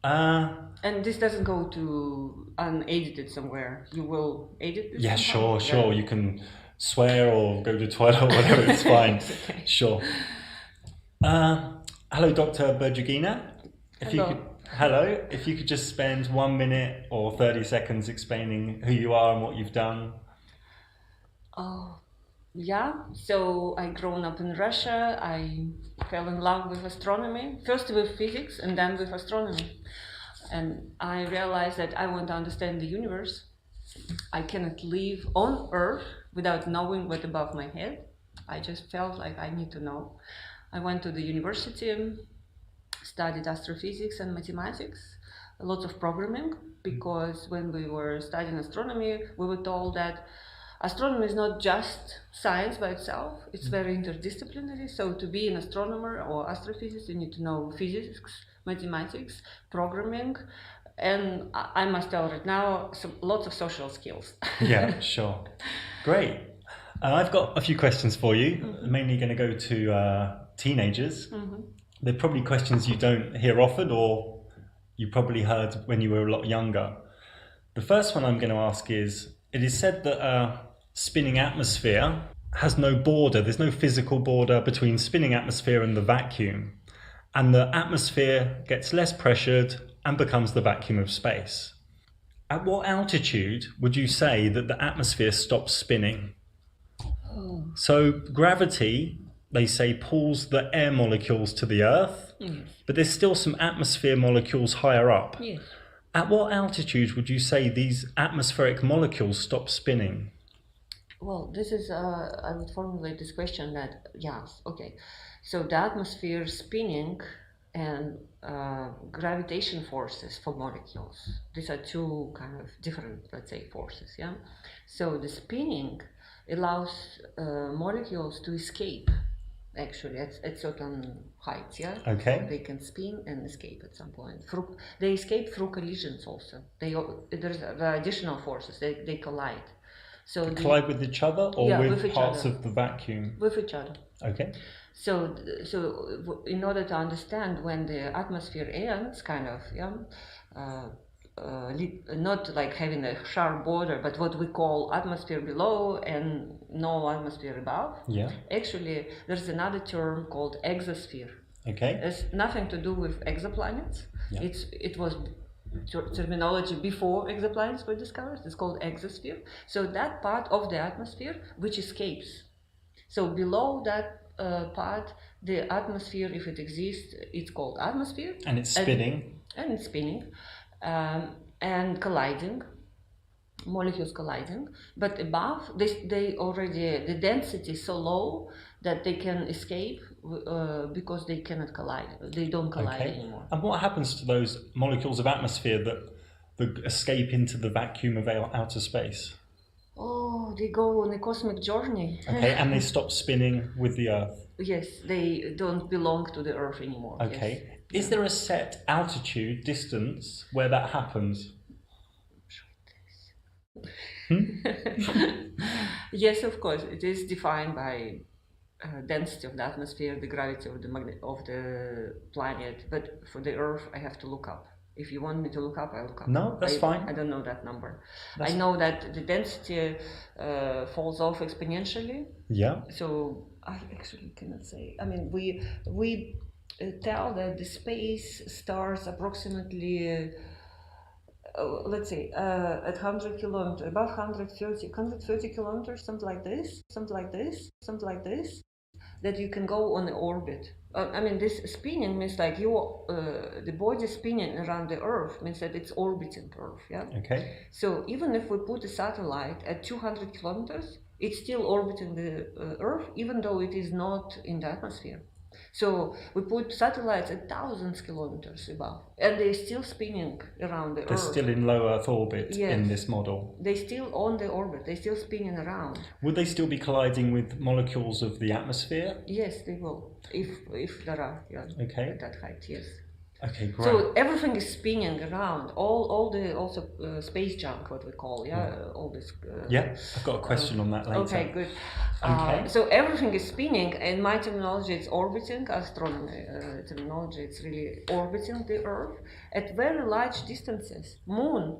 [SPEAKER 10] And this doesn't go to unedited somewhere. You will edit this?
[SPEAKER 8] Yeah,
[SPEAKER 10] somehow?
[SPEAKER 8] sure. You can swear or go to the toilet or whatever, it's fine.
[SPEAKER 10] Okay.
[SPEAKER 8] Sure. Hello, Dr. Bergigina.
[SPEAKER 10] Hello.
[SPEAKER 8] If you could just spend 1 minute or 30 seconds explaining who you are and what you've done.
[SPEAKER 10] Oh, yeah. So I grown up in Russia. I fell in love with astronomy, first with physics and then with astronomy. And I realized that I want to understand the universe. I cannot live on Earth without knowing what's above my head. I just felt like I need to know. I went to the university, studied astrophysics and mathematics, lots of programming, because when we were studying astronomy, we were told that astronomy is not just science by itself, it's very interdisciplinary. So to be an astronomer or astrophysicist, you need to know physics, mathematics, programming, and I must tell right now, lots of social skills.
[SPEAKER 8] Yeah, sure. Great. I've got a few questions for you, mainly going to go to teenagers. They're probably questions you don't hear often, or you probably heard when you were a lot younger. The first one I'm going to ask is, it is said that a spinning atmosphere has no border, there's no physical border between spinning atmosphere and the vacuum, and the atmosphere gets less pressured and becomes the vacuum of space. At what altitude would you say that the atmosphere stops spinning? So gravity, they say, pulls the air molecules to the Earth, but there's still some atmosphere molecules higher up.
[SPEAKER 10] Yes.
[SPEAKER 8] At what altitude would you say these atmospheric molecules stop spinning?
[SPEAKER 10] Well, this is, I would formulate this question that, yes, okay. So the atmosphere spinning and gravitation forces for molecules, these are two kind of different, let's say, forces, yeah? So the spinning allows molecules to escape, actually, at certain heights, yeah?
[SPEAKER 8] Okay.
[SPEAKER 10] So they can spin and escape at some point. They escape through collisions also. There's the additional forces, they collide. So
[SPEAKER 8] they collide with each other, or with parts of the vacuum?
[SPEAKER 10] With each other.
[SPEAKER 8] Okay.
[SPEAKER 10] So in order to understand when the atmosphere ends, kind of, yeah, not like having a sharp border, but what we call atmosphere below and no atmosphere above. Yeah. Actually, there's another term called exosphere.
[SPEAKER 8] Okay.
[SPEAKER 10] It's nothing to do with exoplanets. Yeah. It was terminology before exoplanets were discovered. It's called exosphere. So that part of the atmosphere which escapes. So below that part, the atmosphere, if it exists, it's called atmosphere.
[SPEAKER 8] And it's spinning.
[SPEAKER 10] And it's spinning. And colliding, molecules colliding. But above, they already, the density is so low that they can escape because they cannot collide. They don't collide anymore.
[SPEAKER 8] And what happens to those molecules of atmosphere that escape into the vacuum of outer space?
[SPEAKER 10] Oh, they go on a cosmic journey.
[SPEAKER 8] Okay, and they stop spinning with the Earth.
[SPEAKER 10] Yes, they don't belong to the Earth anymore.
[SPEAKER 8] Okay.
[SPEAKER 10] Yes.
[SPEAKER 8] Is there a set altitude, distance, where that happens?
[SPEAKER 10] Yes, of course. It is defined by density of the atmosphere, the gravity of the planet. But for the Earth, I have to look up. If you want me to look up, I'll look up.
[SPEAKER 8] No, that's fine.
[SPEAKER 10] I don't know that number. I know that the density falls off exponentially.
[SPEAKER 8] Yeah.
[SPEAKER 10] So I actually cannot say. I mean, we tell that the space starts approximately, let's say, at 100 kilometers, above 130 kilometers, something like this, that you can go on the orbit. I mean, this spinning means like the body spinning around the Earth means that it's orbiting Earth, yeah?
[SPEAKER 8] Okay.
[SPEAKER 10] So even if we put a satellite at 200 kilometers, it's still orbiting the Earth, even though it is not in the atmosphere. So we put satellites at thousands of kilometers above, and they're still spinning around the Earth.
[SPEAKER 8] They're still in low Earth orbit in this model.
[SPEAKER 10] They're still on the orbit. They're still spinning around.
[SPEAKER 8] Would they still be colliding with molecules of the atmosphere?
[SPEAKER 10] Yes, they will. If there are, yeah.
[SPEAKER 8] Okay.
[SPEAKER 10] At that height, yes.
[SPEAKER 8] Okay, great.
[SPEAKER 10] So everything is spinning around. All the also space junk, what we call, all this.
[SPEAKER 8] I've got a question on that later.
[SPEAKER 10] Okay, good.
[SPEAKER 8] Okay.
[SPEAKER 10] So everything is spinning. In my terminology, it's orbiting. Astronomy terminology, it's really orbiting the Earth at very large distances. Moon,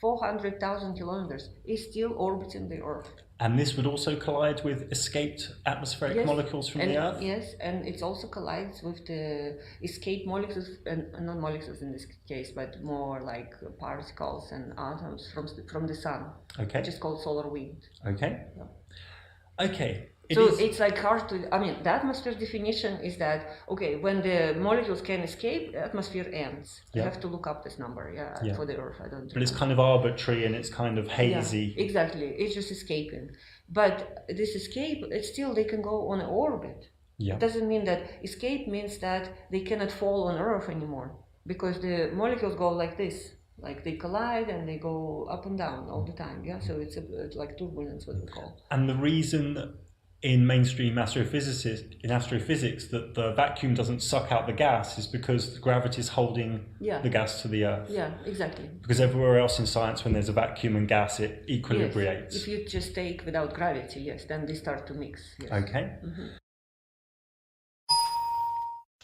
[SPEAKER 10] 400,000 kilometers, is still orbiting the Earth.
[SPEAKER 8] And this would also collide with escaped atmospheric molecules from the Earth?
[SPEAKER 10] Yes, and it also collides with the escaped molecules, and not molecules in this case, but more like particles and atoms from the sun, which is called solar wind.
[SPEAKER 8] Okay. Yeah. Okay.
[SPEAKER 10] It's like hard to, I mean, the atmosphere definition is that, okay, when the molecules can escape, the atmosphere ends. You have to look up this number, for the Earth. I don't know.
[SPEAKER 8] But it's kind of arbitrary and it's kind of hazy.
[SPEAKER 10] Yeah, exactly. It's just escaping. But this escape, it's still, they can go on an orbit.
[SPEAKER 8] Yeah.
[SPEAKER 10] It doesn't mean that escape means that they cannot fall on Earth anymore, because the molecules go like this. Like they collide and they go up and down all the time. Yeah, so it's like turbulence, what we call.
[SPEAKER 8] And the reason in mainstream astrophysics that the vacuum doesn't suck out the gas is because gravity is holding the gas to the Earth.
[SPEAKER 10] Yeah, exactly.
[SPEAKER 8] Because everywhere else in science, when there's a vacuum and gas, it equilibrates.
[SPEAKER 10] Yes. If you just take without gravity, yes, then they start to mix. Yes.
[SPEAKER 8] Okay.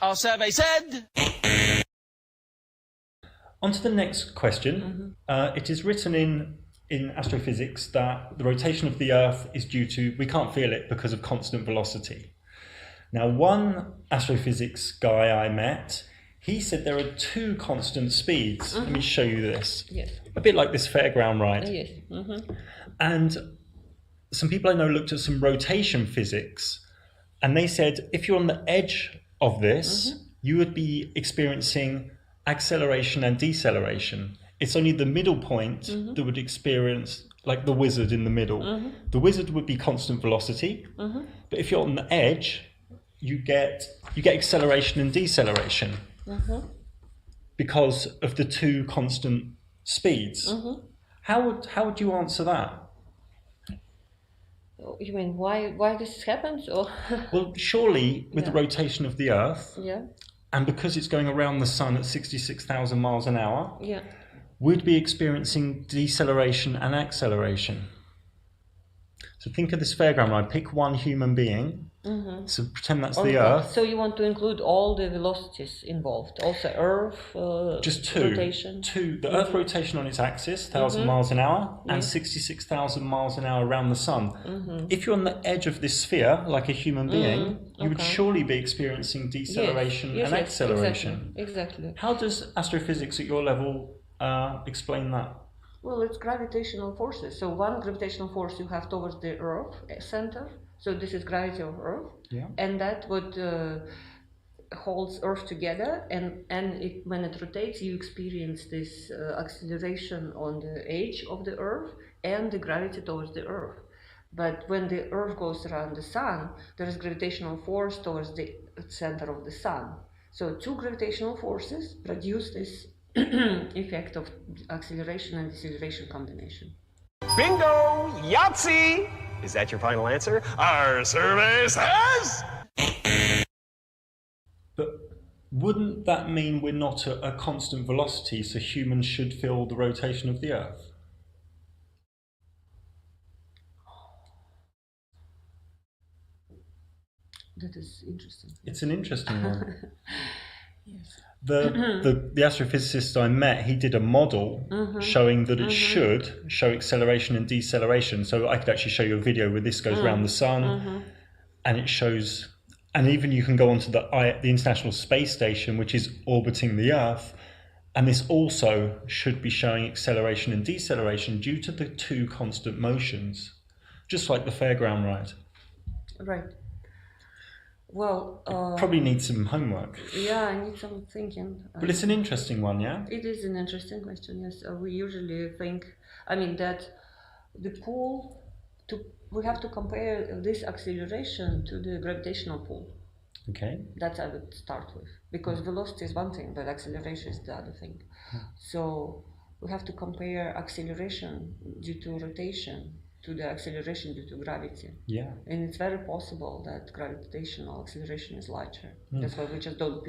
[SPEAKER 11] Our survey said.
[SPEAKER 8] On to the next question. It is written in astrophysics that the rotation of the Earth is due to, we can't feel it because of constant velocity. Now, one astrophysics guy I met, he said there are two constant speeds. Let me show you this.
[SPEAKER 10] Yes.
[SPEAKER 8] A bit like this fairground ride.
[SPEAKER 10] Yes.
[SPEAKER 8] And some people I know looked at some rotation physics, and they said if you're on the edge of this, you would be experiencing acceleration and deceleration. It's only the middle point that would experience, like the wizard in the middle. The wizard would be constant velocity, but if you're on the edge, you get acceleration and deceleration because of the two constant speeds. How would you answer that?
[SPEAKER 10] You mean why this happens? Or
[SPEAKER 8] Well, surely with the rotation of the Earth,
[SPEAKER 10] yeah,
[SPEAKER 8] and because it's going around the sun at 66,000 miles an hour,
[SPEAKER 10] yeah.
[SPEAKER 8] we'd be experiencing deceleration and acceleration. So think of this fairground ride. Pick one human being. So pretend that's the Earth.
[SPEAKER 10] So you want to include all the velocities involved, also Earth
[SPEAKER 8] Just two.
[SPEAKER 10] rotation.
[SPEAKER 8] The Earth rotation on its axis, 1,000 miles an hour, and 66,000 miles an hour around the sun. If you're on the edge of this sphere, like a human being, you would surely be experiencing deceleration and acceleration.
[SPEAKER 10] Exactly.
[SPEAKER 8] How does astrophysics at your level explain that?
[SPEAKER 10] Well, it's gravitational forces. So one gravitational force you have towards the Earth center. So this is gravity of Earth, and that would holds Earth together. And when it rotates, you experience this acceleration on the edge of the Earth and the gravity towards the Earth. But when the Earth goes around the Sun, there is gravitational force towards the center of the Sun. So two gravitational forces produce this effect of acceleration and deceleration combination.
[SPEAKER 11] Bingo! Yahtzee! Is that your final answer? Our survey says.
[SPEAKER 8] But wouldn't that mean we're not at a constant velocity, so humans should feel the rotation of the Earth?
[SPEAKER 10] That is interesting.
[SPEAKER 8] It's an interesting one.
[SPEAKER 10] Yes.
[SPEAKER 8] The astrophysicist I met, he did a model showing that it should show acceleration and deceleration. So I could actually show you a video where this goes around the sun, and it shows, and even you can go onto the International Space Station, which is orbiting the Earth, and this also should be showing acceleration and deceleration due to the two constant motions, just like the fairground ride.
[SPEAKER 10] Right. Well,
[SPEAKER 8] probably need some homework.
[SPEAKER 10] Yeah, I need some thinking.
[SPEAKER 8] But it's an interesting one, yeah?
[SPEAKER 10] It is an interesting question, yes. We usually think, that the pull, we have to compare this acceleration to the gravitational pull.
[SPEAKER 8] Okay.
[SPEAKER 10] That I would start with. Because velocity is one thing, but acceleration is the other thing. So we have to compare acceleration due to rotation to the acceleration due to gravity.
[SPEAKER 8] Yeah.
[SPEAKER 10] And it's very possible that gravitational acceleration is lighter. That's why we just don't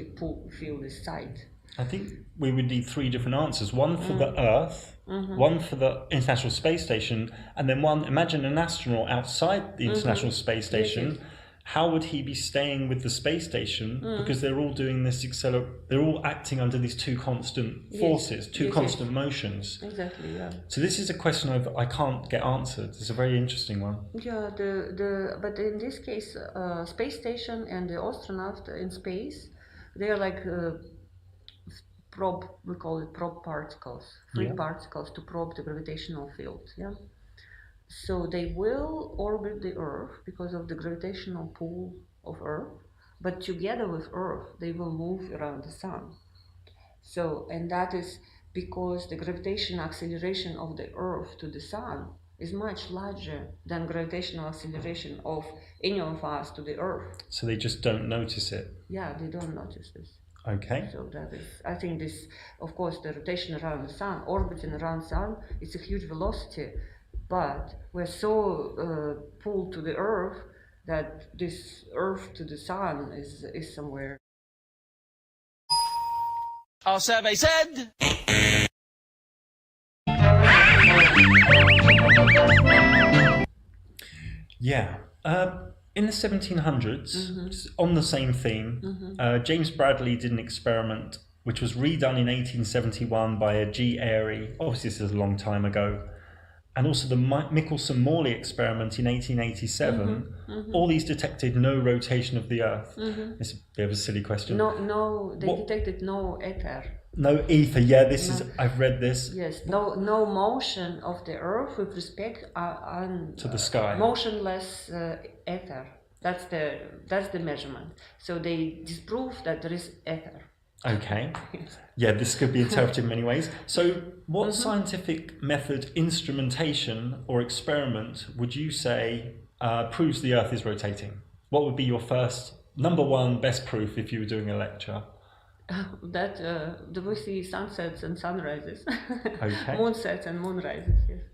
[SPEAKER 10] feel this side.
[SPEAKER 8] I think we would need three different answers. One for the Earth, one for the International Space Station, and then one, imagine an astronaut outside the International Space Station. Yes. How would he be staying with the space station? Because they're all doing this they're all acting under these two constant forces, two constant motions.
[SPEAKER 10] Exactly, yeah.
[SPEAKER 8] So this is a question I can't get answered. It's a very interesting one.
[SPEAKER 10] Yeah, but in this case, space station and the astronaut in space, they are like we call it probe particles, free particles to probe the gravitational field, yeah? So they will orbit the Earth because of the gravitational pull of Earth, but together with Earth, they will move around the Sun. So, and that is because the gravitational acceleration of the Earth to the Sun is much larger than gravitational acceleration of any of us to the Earth.
[SPEAKER 8] So they just don't notice it?
[SPEAKER 10] Yeah, they don't notice this.
[SPEAKER 8] Okay.
[SPEAKER 10] So that is, I think this, of course, the rotation around the sun, orbiting around the sun, it's a huge velocity, but we're so pulled to the Earth that this Earth to the sun is somewhere.
[SPEAKER 12] Our survey said.
[SPEAKER 8] Yeah. In the 1700s, on the same theme, James Bradley did an experiment which was redone in 1871 by a G. Airy. Obviously, this is a long time ago. And also the Michelson-Morley experiment in 1887. All these detected no rotation of the Earth. It's a bit of a silly question.
[SPEAKER 10] No, they detected no ether.
[SPEAKER 8] No ether. Yeah, this is. I've read this.
[SPEAKER 10] Yes, no motion of the Earth with respect
[SPEAKER 8] to the sky.
[SPEAKER 10] Motionless ether. That's the measurement. So they disprove that there is ether.
[SPEAKER 8] Okay. Yeah, this could be interpreted in many ways. So, what scientific method, instrumentation, or experiment would you say proves the Earth is rotating? What would be your first, number one, best proof if you were doing a lecture?
[SPEAKER 10] That we see sunsets and sunrises,
[SPEAKER 8] Okay.
[SPEAKER 10] moonsets and moonrises. Yes.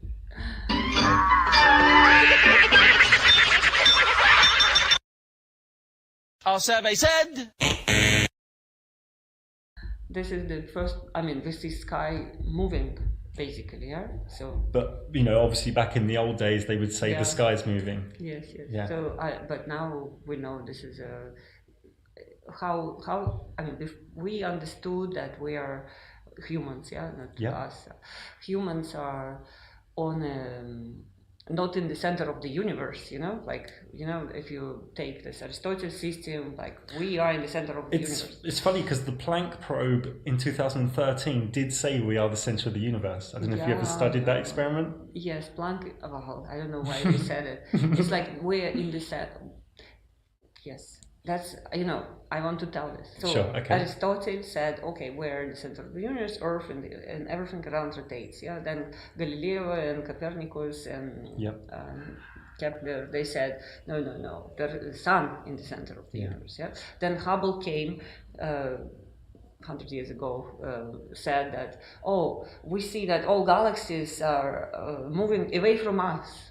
[SPEAKER 12] Our survey said.
[SPEAKER 10] This is the first. I mean, this is sky moving, basically. Yeah. So.
[SPEAKER 8] But obviously, back in the old days, they would say the sky's moving.
[SPEAKER 10] Yes.
[SPEAKER 8] Yeah.
[SPEAKER 10] So, but now we know this is how. I mean, if we understood that we are humans, not us. Humans are on not in the center of the universe, if you take this Aristotle system, like we are in the center of the universe.
[SPEAKER 8] It's funny because the Planck probe in 2013 did say we are the center of the universe. I don't know if you ever studied that experiment.
[SPEAKER 10] Yes, Planck, well, I don't know why they said it. It's like we're in the set. Yes, that's, I want to tell this. So
[SPEAKER 8] sure, okay.
[SPEAKER 10] Aristotle said, okay, we're in the center of the universe, Earth, and everything around rotates. Yeah. Then Galileo and Copernicus and Kepler, they said, no, there's the sun in the center of the universe. Yeah. Then Hubble came 100 years ago, said that, we see that all galaxies are moving away from us.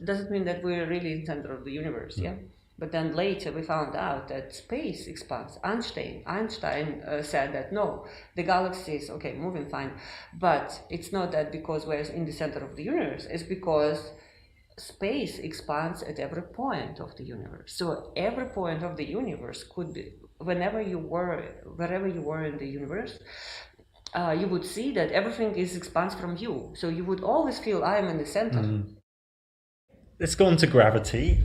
[SPEAKER 10] Doesn't mean that we're really in the center of the universe. Yeah. But then later we found out that space expands. Einstein said that no, the galaxy is moving fine, but it's not that because we're in the center of the universe. It's because space expands at every point of the universe. So every point of the universe could be wherever you were in the universe. You would see that everything expands from you. So you would always feel I am in the center.
[SPEAKER 8] Let's go on to gravity.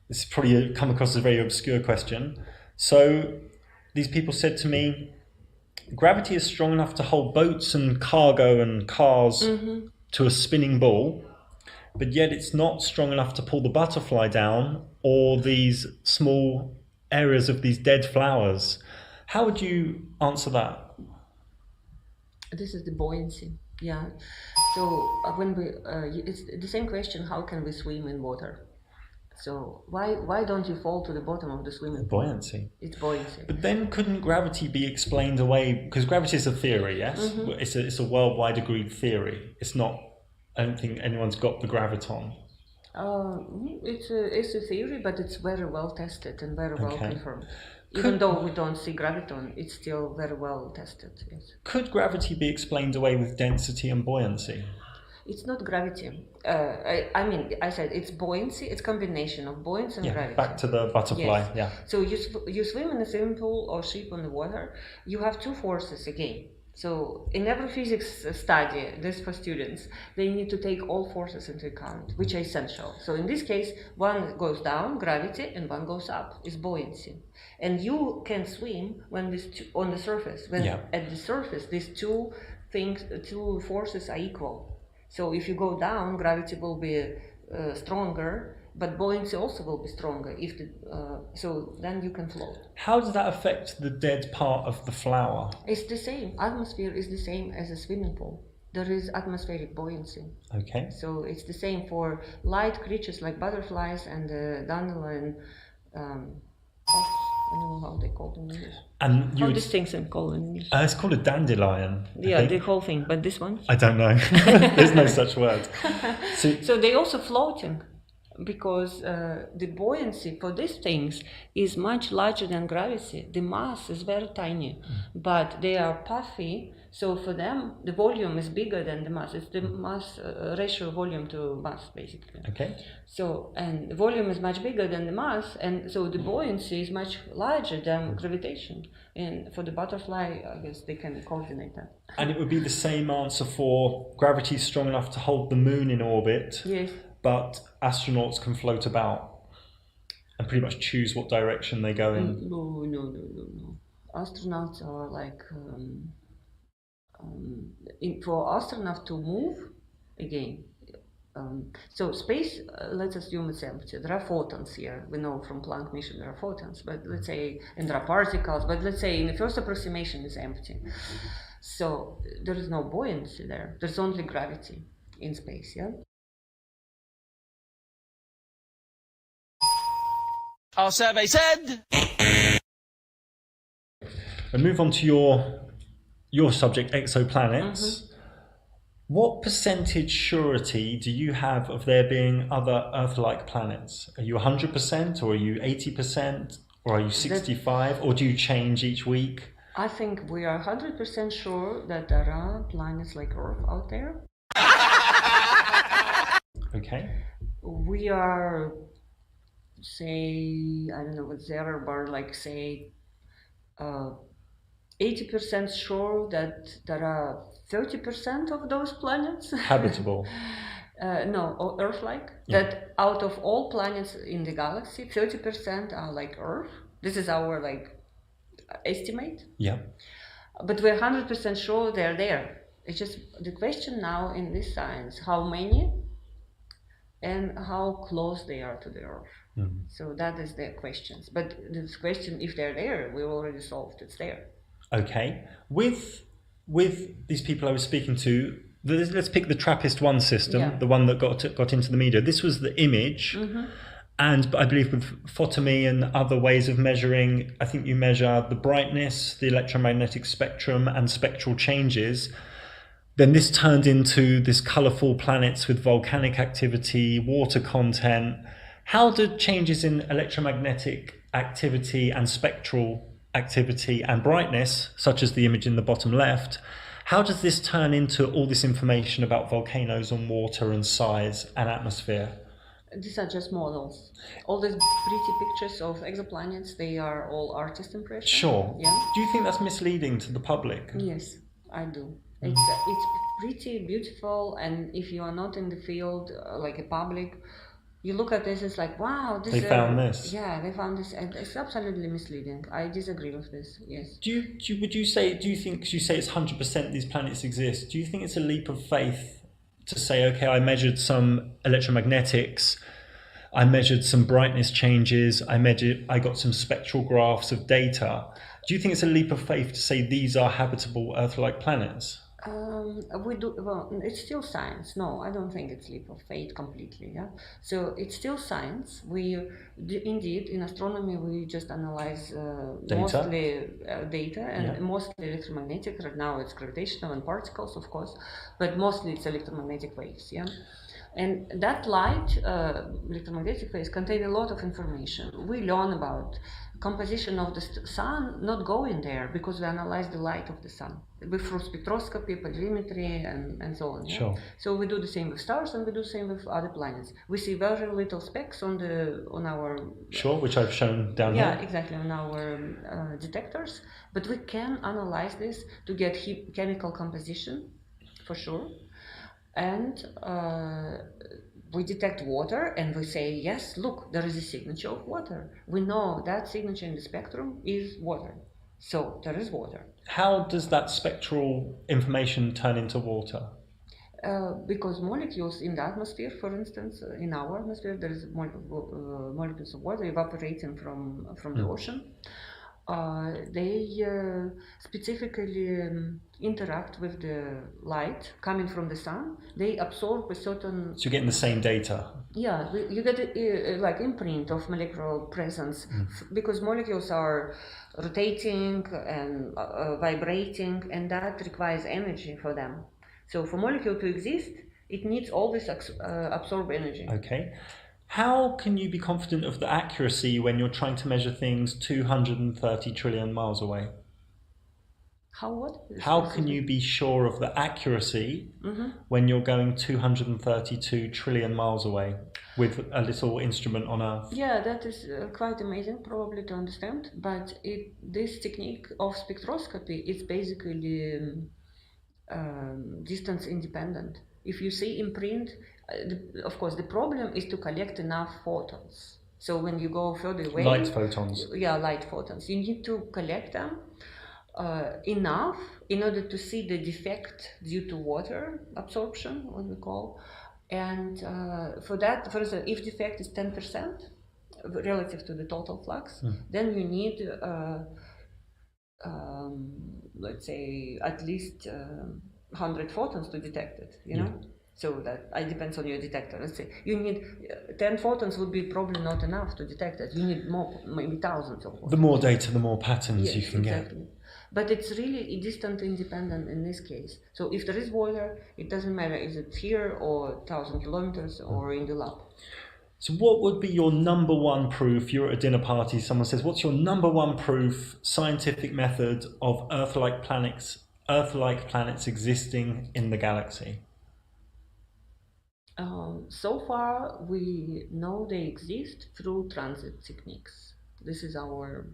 [SPEAKER 8] This probably come across as a very obscure question. So these people said to me, gravity is strong enough to hold boats and cargo and cars to a spinning ball, but yet it's not strong enough to pull the butterfly down or these small areas of these dead flowers. How would you answer that?
[SPEAKER 10] This is the buoyancy. Yeah. So when it's the same question, how can we swim in water? So why don't you fall to the bottom of the swimming pool?
[SPEAKER 8] Buoyancy.
[SPEAKER 10] It's buoyancy.
[SPEAKER 8] But then couldn't gravity be explained away? Because gravity is a theory, yes? It's a worldwide agreed theory. It's not, I don't think anyone's got the graviton.
[SPEAKER 10] It's a theory, but it's very well tested and very well confirmed. Even though we don't see graviton, it's still very well tested. Yes.
[SPEAKER 8] Could gravity be explained away with density and buoyancy?
[SPEAKER 10] It's not gravity. I said it's buoyancy. It's combination of buoyancy and gravity.
[SPEAKER 8] Back to the butterfly.
[SPEAKER 10] Yes.
[SPEAKER 8] Yeah.
[SPEAKER 10] So you swim in a swimming pool or ship on the water. You have two forces again. So in every physics study, this for students, they need to take all forces into account, which are essential. So in this case, one goes down, gravity, and one goes up, is buoyancy. And you can swim when on the surface. When at the surface, these two forces are equal. So if you go down, gravity will be stronger, but buoyancy also will be stronger. So then you can float.
[SPEAKER 8] How does that affect the dead part of the flower?
[SPEAKER 10] It's the same. Atmosphere is the same as a swimming pool. There is atmospheric buoyancy.
[SPEAKER 8] Okay.
[SPEAKER 10] So it's the same for light creatures like butterflies and dandelion I don't know how they call them in English.
[SPEAKER 8] And
[SPEAKER 10] How these things are called in English?
[SPEAKER 8] it's called a dandelion. I
[SPEAKER 10] Yeah,
[SPEAKER 8] think.
[SPEAKER 10] the whole thing. But this one?
[SPEAKER 8] I don't know. There's no such word.
[SPEAKER 10] So they're also floating, because the buoyancy for these things is much larger than gravity. The mass is very tiny, but they are puffy. So for them, the volume is bigger than the mass. It's the mass ratio volume to mass, basically.
[SPEAKER 8] Okay.
[SPEAKER 10] So, and the volume is much bigger than the mass, and so the buoyancy is much larger than gravitation. And for the butterfly, I guess they can coordinate that.
[SPEAKER 8] And it would be the same answer for gravity is strong enough to hold the moon in orbit.
[SPEAKER 10] Yes.
[SPEAKER 8] But astronauts can float about and pretty much choose what direction they go in.
[SPEAKER 10] No. Astronauts are like for astronauts to move again. So space, let's assume it's empty. There are photons here. We know from Planck mission there are photons, but let's say, and there are particles. But let's say in the first approximation it's empty. So there is no buoyancy there. There's only gravity in space. Yeah.
[SPEAKER 12] Our survey said.
[SPEAKER 8] And move on to your subject, exoplanets. What percentage surety do you have of there being other Earth-like planets? Are you 100%, or are you 80%, or are you 65%, or do you change each week?
[SPEAKER 10] I think we are 100% sure that there are planets like Earth out there.
[SPEAKER 8] Okay.
[SPEAKER 10] We are, say, I don't know what's the error bar, like say 80% sure that there are 30% of those planets
[SPEAKER 8] habitable.
[SPEAKER 10] No, Earth-like.
[SPEAKER 8] Yeah.
[SPEAKER 10] That out of all planets in the galaxy, 30% are like Earth. This is our like estimate.
[SPEAKER 8] Yeah.
[SPEAKER 10] But we're 100% sure they're there. It's just the question now in this science: how many, and how close they are to the Earth.
[SPEAKER 8] Mm-hmm.
[SPEAKER 10] So that is the questions. But this question, if they're there, we already solved. It's there.
[SPEAKER 8] Okay. With these people I was speaking to, let's pick the TRAPPIST-1 system, the one that got into the media. This was the image, and I believe with photomy and other ways of measuring, I think you measure the brightness, the electromagnetic spectrum, and spectral changes. Then this turned into this colourful planets with volcanic activity, water content. How do changes in electromagnetic activity and spectral activity and brightness, such as the image in the bottom left, how does this turn into all this information about volcanoes and water and size and atmosphere?
[SPEAKER 10] These are just models. All these pretty pictures of exoplanets, they are all artist impressions.
[SPEAKER 8] Sure.
[SPEAKER 10] Yeah.
[SPEAKER 8] Do you think that's misleading to the public?
[SPEAKER 10] Yes, I do. It's pretty beautiful, and if you are not in the field, like a public, you look at this, it's like, wow, this
[SPEAKER 8] they found this.
[SPEAKER 10] Yeah, they found this, and it's absolutely misleading. I disagree with this. Yes.
[SPEAKER 8] Do you think you say it's 100% these planets exist? Do you think it's a leap of faith to say, okay, I measured some electromagnetics, I measured some brightness changes, I got some spectral graphs of data. Do you think it's a leap of faith to say these are habitable Earth-like planets?
[SPEAKER 10] We do. Well, it's still science. No, I don't think it's leap of faith completely. Yeah. So it's still science. Indeed, in astronomy, we just analyze mostly data and mostly electromagnetic. Right now, it's gravitational and particles, of course, but mostly it's electromagnetic waves. Yeah. And that light, electromagnetic waves, contain a lot of information. We learn about composition of the sun, not going there, because we analyze the light of the sun through spectroscopy, polarimetry, and so on. Yeah?
[SPEAKER 8] Sure.
[SPEAKER 10] So we do the same with stars, and we do the same with other planets. We see very little specks on our
[SPEAKER 8] which I've shown down here.
[SPEAKER 10] Yeah, exactly, on our detectors. But we can analyze this to get chemical composition, for sure. And we detect water, and we say, yes, look, there is a signature of water. We know that signature in the spectrum is water. So there is water.
[SPEAKER 8] How does that spectral information turn into water?
[SPEAKER 10] Because molecules in the atmosphere, for instance, in our atmosphere, there is molecules of water evaporating from the ocean. They specifically interact with the light coming from the sun. They absorb a certain.
[SPEAKER 8] So you're getting the same data.
[SPEAKER 10] Yeah, you get a like imprint of molecular presence because molecules are rotating and vibrating, and that requires energy for them. So for molecule to exist, it needs always absorb energy.
[SPEAKER 8] Okay. How can you be confident of the accuracy when you're trying to measure things 230 trillion miles away?
[SPEAKER 10] How what?
[SPEAKER 8] How can you be sure of the accuracy when you're going 232 trillion miles away with a little instrument on Earth?
[SPEAKER 10] Yeah, that is quite amazing probably to understand, but this technique of spectroscopy is basically distance independent. If you see imprint, of course the problem is to collect enough photons. So when you go further away,
[SPEAKER 8] Light photons.
[SPEAKER 10] Yeah, light photons. You need to collect them enough in order to see the defect due to water absorption, what we call. And for that, for example, if defect is 10% relative to the total flux, then you need, let's say, at least 100 photons to detect it, you know? So that it depends on your detector. Let's say you need 10 photons would be probably not enough to detect it. You need more, maybe thousands of photons.
[SPEAKER 8] The more data, the more patterns you can
[SPEAKER 10] get. But it's really distant independent in this case. So if there is water, it doesn't matter is it here or 1,000 kilometers or in the lab.
[SPEAKER 8] So what would be your number one proof? You're at a dinner party, someone says, what's your number one proof, scientific method of Earth-like planets existing in the galaxy?
[SPEAKER 10] So far, we know they exist through transit techniques. This is our.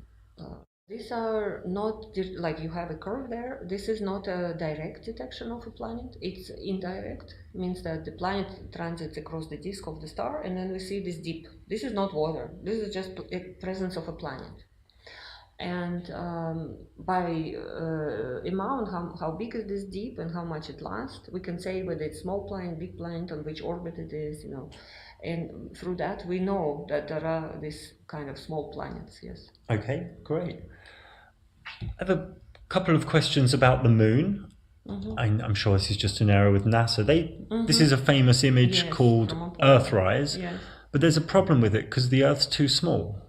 [SPEAKER 10] These are not like you have a curve there. This is not a direct detection of a planet. It's indirect. It means that the planet transits across the disk of the star, and then we see this dip. This is not water. This is just a presence of a planet. And by amount, how big is this dip and how much it lasts, we can say whether it's small planet, big planet, on which orbit it is, you know. And through that, we know that there are these kind of small planets, yes.
[SPEAKER 8] Okay, great. I have a couple of questions about the moon. I'm sure this is just an error with NASA. This is a famous image called Earthrise, but there's a problem with it because the Earth's too small.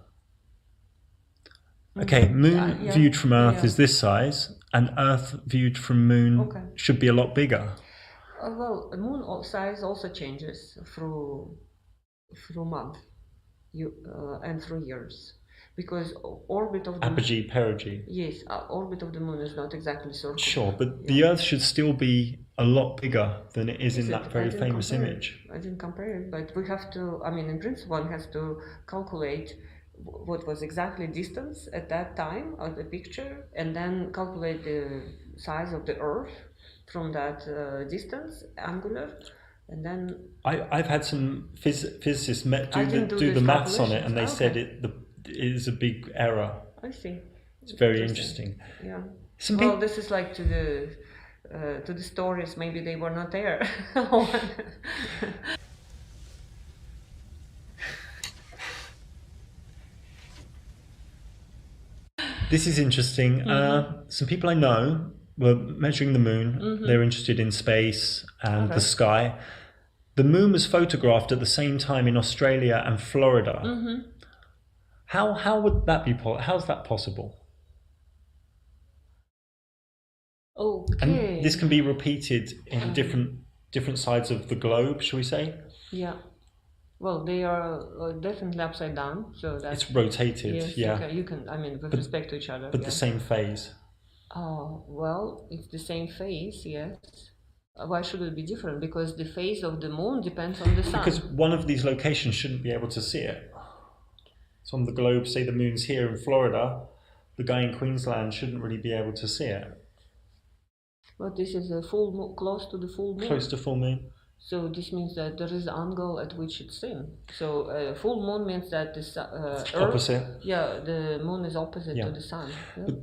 [SPEAKER 8] Okay, moon viewed from Earth is this size, and Earth viewed from moon should be a lot bigger.
[SPEAKER 10] Well, the moon size also changes through month and through years, because orbit of the
[SPEAKER 8] apogee, perigee.
[SPEAKER 10] Yes, orbit of the moon is not exactly circular.
[SPEAKER 8] Sure, but the Earth should still be a lot bigger than it is in that very famous image.
[SPEAKER 10] I didn't compare it, but we have to. I mean, in principle, one has to calculate what was exactly distance at that time of the picture, and then calculate the size of the Earth from that distance, angular, and then...
[SPEAKER 8] I've had some physicists do the maths on it, and they said it is a big error.
[SPEAKER 10] I see.
[SPEAKER 8] It's very interesting.
[SPEAKER 10] Yeah. Well, this is like to the stories, maybe they were not there.
[SPEAKER 8] This is interesting. Some people I know were measuring the moon. They're interested in space and the sky. The moon was photographed at the same time in Australia and Florida. How would that be? How's that possible?
[SPEAKER 10] Okay.
[SPEAKER 8] And this can be repeated in different sides of the globe, shall we say?
[SPEAKER 10] Yeah. Well, they are definitely upside down, so that's...
[SPEAKER 8] It's rotated,
[SPEAKER 10] yes,
[SPEAKER 8] yeah.
[SPEAKER 10] You can, I mean, with respect to each other.
[SPEAKER 8] But the same phase.
[SPEAKER 10] Oh, well, it's the same phase, yes. Why should it be different? Because the phase of the moon depends on the sun.
[SPEAKER 8] Because one of these locations shouldn't be able to see it. So on the globe, say the moon's here in Florida, the guy in Queensland shouldn't really be able to see it.
[SPEAKER 10] But this is a full moon, close to the full moon.
[SPEAKER 8] Close to full moon.
[SPEAKER 10] So this means that there is an angle at which it's seen. So full moon means that the Earth,
[SPEAKER 8] opposite.
[SPEAKER 10] Yeah, the moon is opposite to the sun. Yeah.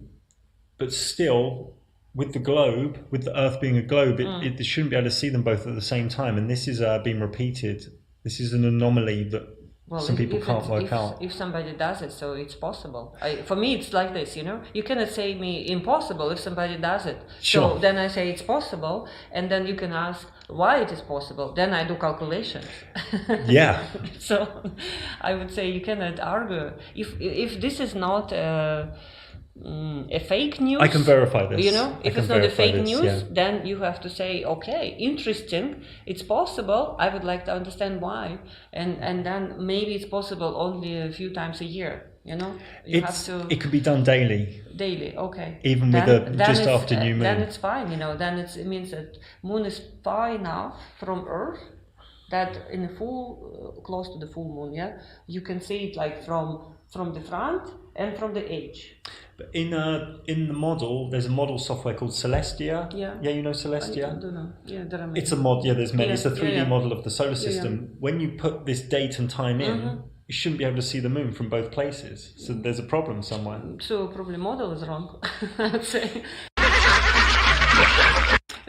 [SPEAKER 8] But still, with the globe, with the Earth being a globe, it shouldn't be able to see them both at the same time. And this is being repeated. This is an anomaly that
[SPEAKER 10] Well,
[SPEAKER 8] some people can't work out.
[SPEAKER 10] If somebody does it, so it's possible. For me, it's like this, you know. You cannot say me impossible if somebody does it.
[SPEAKER 8] Sure.
[SPEAKER 10] So then I say it's possible, and then you can ask why it is possible. Then I do calculations.
[SPEAKER 8] Yeah.
[SPEAKER 10] So I would say you cannot argue. If this is not a fake news,
[SPEAKER 8] I can verify this.
[SPEAKER 10] You know, if
[SPEAKER 8] can
[SPEAKER 10] it's not a
[SPEAKER 8] verify
[SPEAKER 10] fake
[SPEAKER 8] this,
[SPEAKER 10] news,
[SPEAKER 8] yeah.
[SPEAKER 10] then you have to say, okay, interesting, it's possible. I would like to understand why, and then maybe it's possible only a few times a year. You know,
[SPEAKER 8] It could be done daily.
[SPEAKER 10] Daily, okay.
[SPEAKER 8] Even
[SPEAKER 10] then,
[SPEAKER 8] with
[SPEAKER 10] then
[SPEAKER 8] just
[SPEAKER 10] it's,
[SPEAKER 8] after new moon.
[SPEAKER 10] Then it's fine. You know, then it means that moon is far enough from Earth that in a full, close to the full moon, yeah, you can see it like from the front and from the edge.
[SPEAKER 8] But in the model, there's a model software called Celestia.
[SPEAKER 10] Yeah.
[SPEAKER 8] Yeah, you know Celestia?
[SPEAKER 10] I don't know. Yeah, there are many.
[SPEAKER 8] It's a mod. Yeah, there's many.
[SPEAKER 10] Yeah,
[SPEAKER 8] It's a 3D model of the solar system.
[SPEAKER 10] Yeah.
[SPEAKER 8] When you put this date and time in, you shouldn't be able to see the moon from both places. So there's a problem somewhere.
[SPEAKER 10] So probably model is wrong. I would say.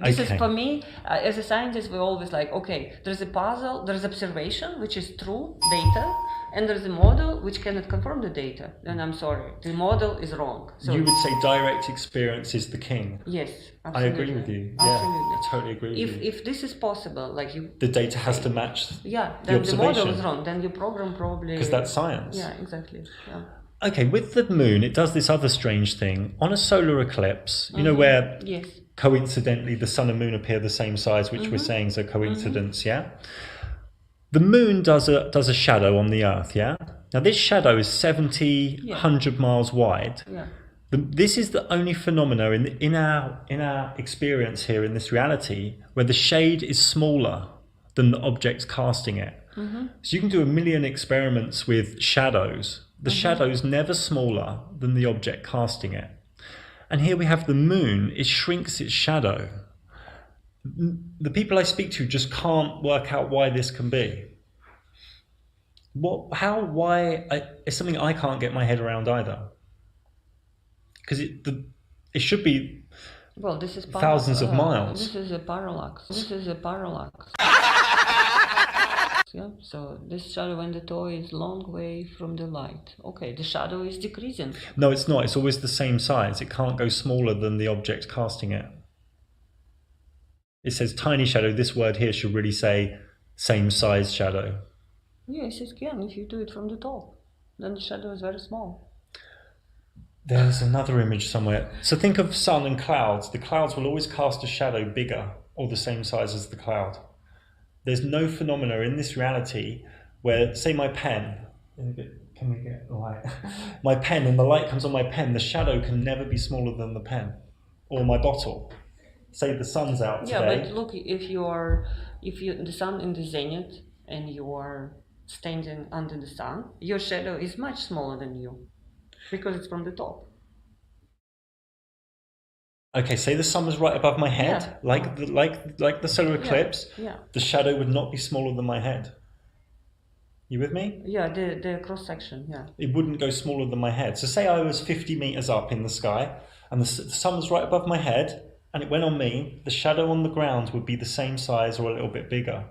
[SPEAKER 10] This is for me, as a scientist, we're always like, okay, there's a puzzle, there's observation, which is true data, and there's a model which cannot confirm the data. Then I'm sorry, the model is wrong. So
[SPEAKER 8] you would say direct experience is the king.
[SPEAKER 10] Yes,
[SPEAKER 8] absolutely. I agree with you.
[SPEAKER 10] Absolutely.
[SPEAKER 8] Yeah, I totally agree with you.
[SPEAKER 10] If this is possible, like you,
[SPEAKER 8] the data has to match.
[SPEAKER 10] Yeah,
[SPEAKER 8] the
[SPEAKER 10] then
[SPEAKER 8] observation.
[SPEAKER 10] the model is wrong. Then your program probably
[SPEAKER 8] because that's science.
[SPEAKER 10] Yeah, exactly. Yeah.
[SPEAKER 8] Okay, with the moon, it does this other strange thing. On a solar eclipse, you know where
[SPEAKER 10] yes.
[SPEAKER 8] coincidentally the sun and moon appear the same size, which we're saying is a coincidence, yeah? The moon does a shadow on the Earth, yeah? Now this shadow is 100 miles wide.
[SPEAKER 10] Yeah.
[SPEAKER 8] This is the only phenomena in our experience here in this reality where the shade is smaller than the object casting it. So you can do 1 million experiments with shadows. The shadow's never smaller than the object casting it. And here we have the moon, it shrinks its shadow. The people I speak to just can't work out why this can be. It's something I can't get my head around either. Because it should be
[SPEAKER 10] this is
[SPEAKER 8] thousands of miles.
[SPEAKER 10] This is a parallax. Yeah, so this shadow in the toy is long way from the light. Okay, the shadow is decreasing.
[SPEAKER 8] No, it's not. It's always the same size. It can't go smaller than the object casting it. It says tiny shadow. This word here should really say same size shadow.
[SPEAKER 10] Yes, it can. If you do it from the top, then the shadow is very small.
[SPEAKER 8] There's another image somewhere. So think of sun and clouds. The clouds will always cast a shadow bigger or the same size as the cloud. There's no phenomena in this reality where, say my pen, can we get light? My pen, and the light comes on my pen, the shadow can never be smaller than the pen. Or my bottle. Say the sun's out today.
[SPEAKER 10] Yeah, but look, if the sun in the zenith and you are standing under the sun, your shadow is much smaller than you because it's from the top.
[SPEAKER 8] Okay, say the sun was right above my head, like the solar eclipse.
[SPEAKER 10] Yeah.
[SPEAKER 8] The shadow would not be smaller than my head. You with me?
[SPEAKER 10] Yeah, the cross section. Yeah.
[SPEAKER 8] It wouldn't go smaller than my head. So say I was 50 meters up in the sky, and the sun was right above my head, and it went on me. The shadow on the ground would be the same size or a little bit bigger.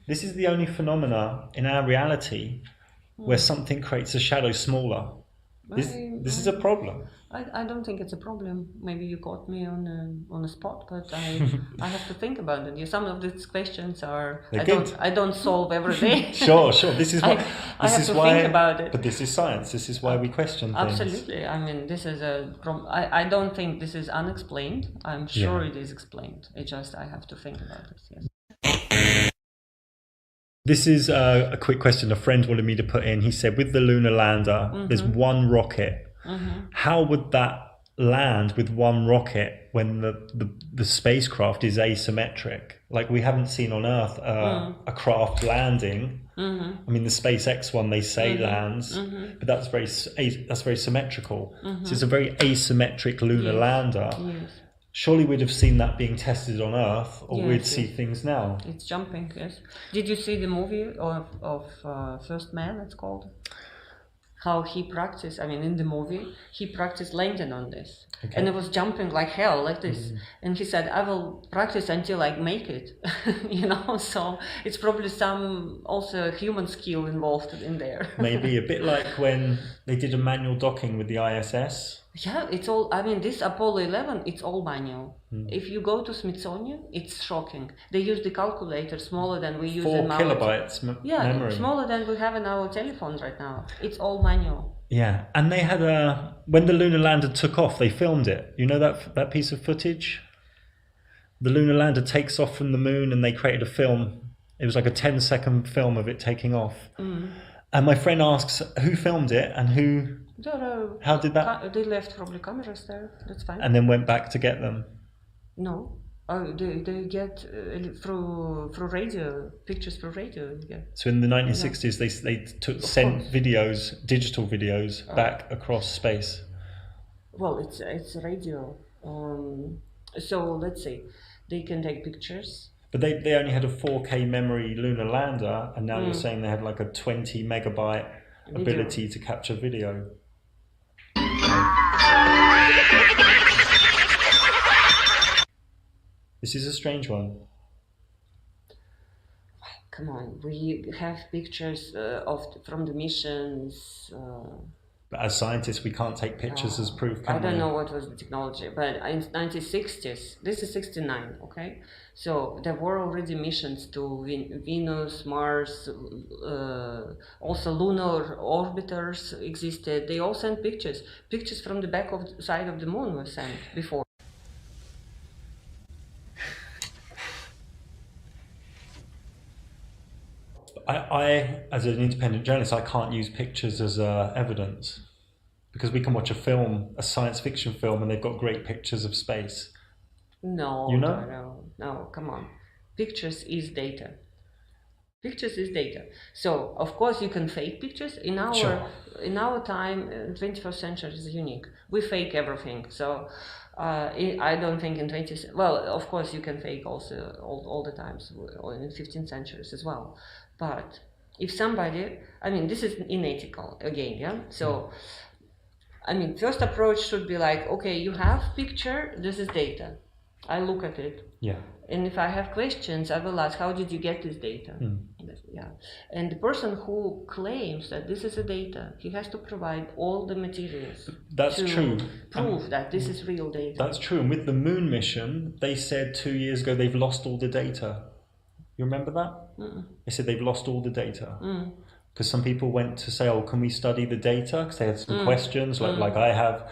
[SPEAKER 8] This is the only phenomena in our reality where something creates a shadow smaller. This is a problem.
[SPEAKER 10] I don't think it's a problem. Maybe you caught me on a spot, but I have to think about it. Some of these questions I don't solve every day.
[SPEAKER 8] Sure. This is why
[SPEAKER 10] I have to think about it.
[SPEAKER 8] But this is science. This is why we question things.
[SPEAKER 10] Absolutely. I mean, this is I don't think this is unexplained. I'm sure it is explained. I have to think about it. Yes.
[SPEAKER 8] This is a quick question a friend wanted me to put in. He said, with the lunar lander, there's one rocket. How would that land with one rocket when the spacecraft is asymmetric? Like we haven't seen on Earth a craft landing. I mean, the SpaceX one they say lands, but that's very symmetrical. So it's a very asymmetric lunar lander. Surely we'd have seen that being tested on Earth, or we'd see things now.
[SPEAKER 10] It's jumping, yes. Did you see the movie of First Man, it's called? how he practiced. I mean, in the movie, he practiced landing on this, and it was jumping like hell, like this. And he said, "I will practice until I make it," you know. So it's probably some also human skill involved in there.
[SPEAKER 8] Maybe a bit like when they did a manual docking with the ISS.
[SPEAKER 10] Yeah, it's all. I mean, this Apollo 11, it's all manual. If you go to Smithsonian, it's shocking. They use the calculator smaller than we use
[SPEAKER 8] 4
[SPEAKER 10] in our
[SPEAKER 8] kilobytes memory.
[SPEAKER 10] smaller than we have in our telephones right now. It's all manual.
[SPEAKER 8] Yeah, and they had when the lunar lander took off, they filmed it. You know that piece of footage? The lunar lander takes off from the moon, and they created a film. It was like a 10-second film of it taking off. And my friend asks, who filmed it and who? How did that?
[SPEAKER 10] They left probably cameras there. That's fine.
[SPEAKER 8] And then went back to get them.
[SPEAKER 10] No, they get through radio, pictures through radio. Yeah.
[SPEAKER 8] So in the 1960s, they sent videos, digital videos, back across space.
[SPEAKER 10] Well, it's radio. So let's say they can take pictures.
[SPEAKER 8] But they only had a 4K memory lunar lander, and now you're saying they have like a 20 megabyte ability to capture video. This is a strange one.
[SPEAKER 10] Come on, we have pictures from the missions.
[SPEAKER 8] But as scientists, we can't take pictures as proof, can we?
[SPEAKER 10] I don't know what was the technology, but in 1960s, this is 69, okay? So there were already missions to Venus, Mars, also lunar orbiters existed. They all sent pictures. Pictures from the back of the side of the moon were sent before.
[SPEAKER 8] I, as an independent journalist, I can't use pictures as evidence, because we can watch a film, a science fiction film, and they've got great pictures of space.
[SPEAKER 10] No,
[SPEAKER 8] you know?
[SPEAKER 10] no, come on. Pictures is data. Pictures is data. So of course you can fake pictures. In our time, 21st century is unique. We fake everything. So I don't think in 20th. Well, of course you can fake also all the times, or in 15th centuries as well. But if somebody, I mean, this is unethical again, yeah. So. I mean, first approach should be like, okay, you have picture, this is data. I look at it.
[SPEAKER 8] Yeah.
[SPEAKER 10] And if I have questions, I will ask, how did you get this data? Yeah. And the person who claims that this is a data, he has to provide all the materials.
[SPEAKER 8] That's true.
[SPEAKER 10] Prove that this is real data.
[SPEAKER 8] That's true. And with the moon mission, they said 2 years ago they've lost all the data. You remember that? They said they've lost all the data. Because some people went to say, oh, can we study the data? Because they had some questions, like I have.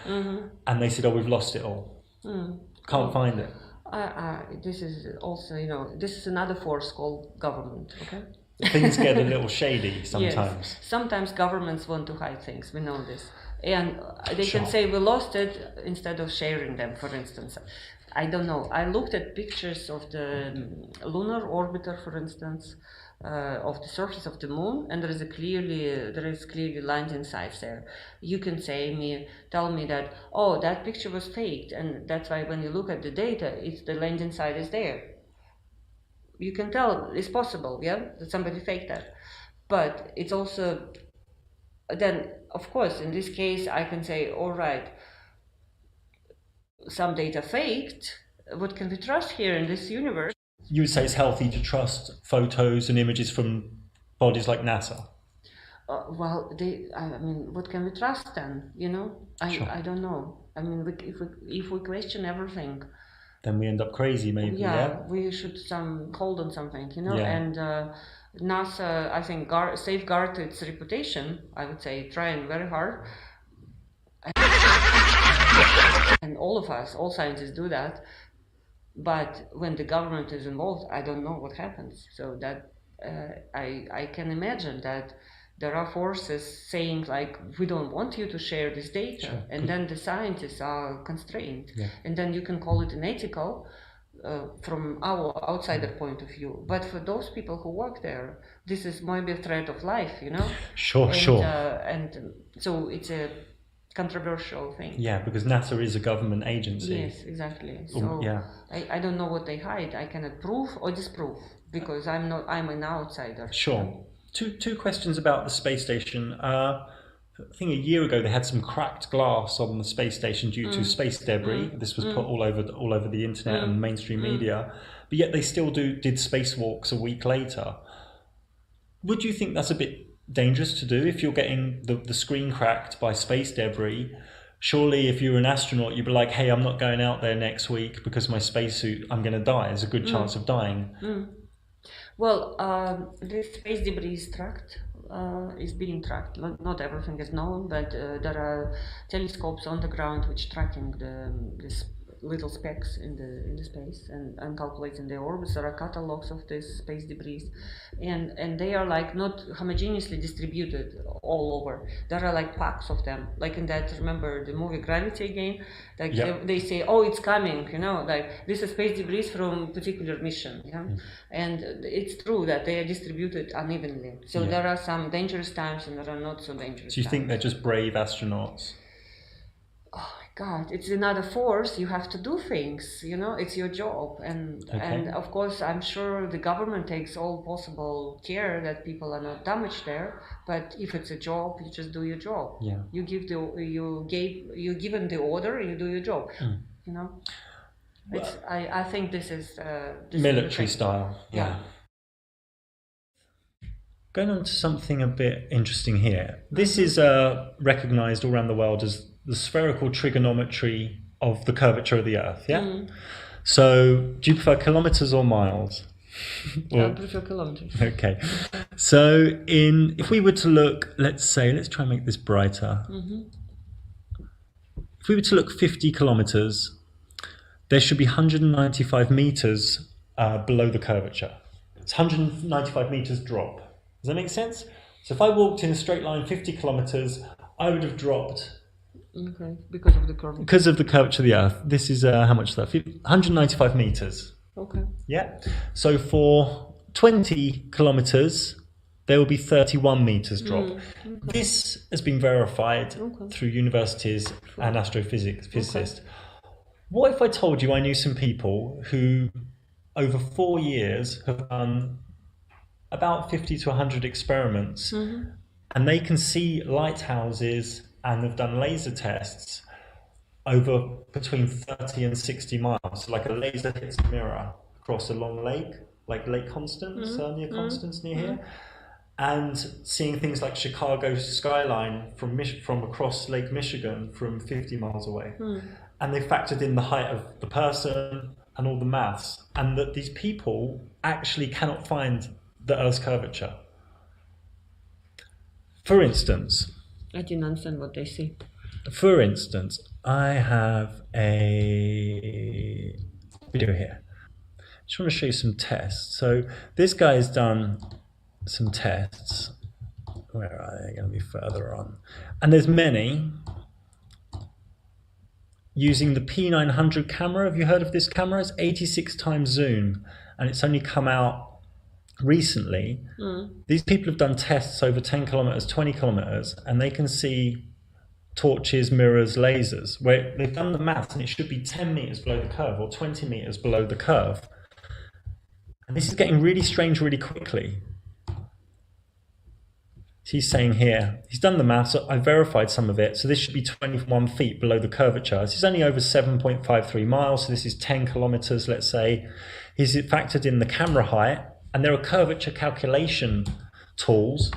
[SPEAKER 8] And they said, oh, we've lost it all. Can't find it.
[SPEAKER 10] This is also, this is another force called government, okay?
[SPEAKER 8] Things get a little shady sometimes.
[SPEAKER 10] Yes. Sometimes governments want to hide things, we know this. And they can say we lost it instead of sharing them, for instance. I don't know. I looked at pictures of the lunar orbiter, for instance, of the surface of the moon, and there is clearly landing sites there. You can tell me that, oh, that picture was faked, and that's why when you look at the data, it's the landing site is there. You can tell it's possible, yeah, that somebody faked that. But it's also then, of course, in this case, I can say, all right, some data faked. What can we trust here in this universe?
[SPEAKER 8] You would say it's healthy to trust photos and images from bodies like NASA?
[SPEAKER 10] Well, I mean, what can we trust then? I don't know. I mean, if we question everything,
[SPEAKER 8] then we end up crazy, maybe. Yeah,
[SPEAKER 10] we should hold on something, And NASA, I think, safeguard its reputation. I would say, trying very hard. And all of us, all scientists do that. But when the government is involved, I don't know what happens. So that I can imagine that there are forces saying like, we don't want you to share this data. And then the scientists are constrained. And then you can call it unethical from our outsider point of view. But for those people who work there, this is maybe a threat of life,
[SPEAKER 8] Sure.
[SPEAKER 10] And so it's a controversial thing.
[SPEAKER 8] Yeah, because NASA is a government agency.
[SPEAKER 10] Yes, exactly. So I don't know what they hide. I cannot prove or disprove because I'm an outsider.
[SPEAKER 8] Sure. Two questions about the space station. I think a year ago they had some cracked glass on the space station due to space debris. This was put all over the internet and mainstream media, but yet they still did spacewalks a week later. Would you think that's a bit dangerous to do if you're getting the screen cracked by space debris? Surely if you're an astronaut, you'd be like, hey, I'm not going out there next week because my spacesuit, I'm going to die. There's a good chance of dying.
[SPEAKER 10] Well, this space debris is being tracked. Not everything is known, but there are telescopes on the ground which tracking this little specks in the space and calculating their orbits. There are catalogs of this space debris, and they are like not homogeneously distributed all over. There are like packs of them, like in that, remember the movie Gravity again, like they say, oh, it's coming, like this is space debris from particular mission, and it's true that they are distributed unevenly. So there are some dangerous times and there are not so dangerous.
[SPEAKER 8] So you think
[SPEAKER 10] times.
[SPEAKER 8] they're just brave astronauts?
[SPEAKER 10] God, it's another force. You have to do things, it's your job. And of course, I'm sure the government takes all possible care that people are not damaged there. But if it's a job, you just do your job.
[SPEAKER 8] Yeah.
[SPEAKER 10] You given the order, you do your job. It's, I think this is
[SPEAKER 8] military style. Yeah. Going on to something a bit interesting here. This is recognized all around the world as the spherical trigonometry of the curvature of the Earth, So, do you prefer kilometers or miles?
[SPEAKER 10] I prefer kilometers.
[SPEAKER 8] Okay. So, if we were to look, let's try and make this brighter. If we were to look 50 kilometers, there should be 195 meters below the curvature. It's 195 meters drop. Does that make sense? So, if I walked in a straight line 50 kilometers, I would have dropped.
[SPEAKER 10] Okay, because of the curvature.
[SPEAKER 8] Because of the curvature of the Earth. This is how much is that? 195 meters.
[SPEAKER 10] Okay.
[SPEAKER 8] Yeah. So for 20 kilometers, there will be 31 meters drop. Okay. This has been verified through universities and astrophysicists. What if I told you I knew some people who, over 4 years, have done about 50 to 100 experiments, and they can see lighthouses and have done laser tests over between 30 and 60 miles. So like a laser hits a mirror across a long lake, like Lake Constance, near Constance, near here, and seeing things like Chicago skyline from across Lake Michigan from 50 miles away. And they factored in the height of the person and all the maths, and that these people actually cannot find the Earth's curvature. For instance,
[SPEAKER 10] I didn't understand what they say.
[SPEAKER 8] For instance, I have a video here. I just want to show you some tests. So this guy's done some tests. Where are they? Going to be further on. And there's many using the P900 camera. Have you heard of this camera? It's 86 times zoom, and it's only come out recently. These people have done tests over 10 kilometers, 20 kilometers, and they can see torches, mirrors, lasers, where they've done the maths and it should be 10 meters below the curve or 20 meters below the curve. And this is getting really strange really quickly. He's saying here, he's done the maths, I verified some of it, so this should be 21 feet below the curvature. This is only over 7.53 miles, so this is 10 kilometers, let's say. He's factored in the camera height, and there are curvature calculation tools,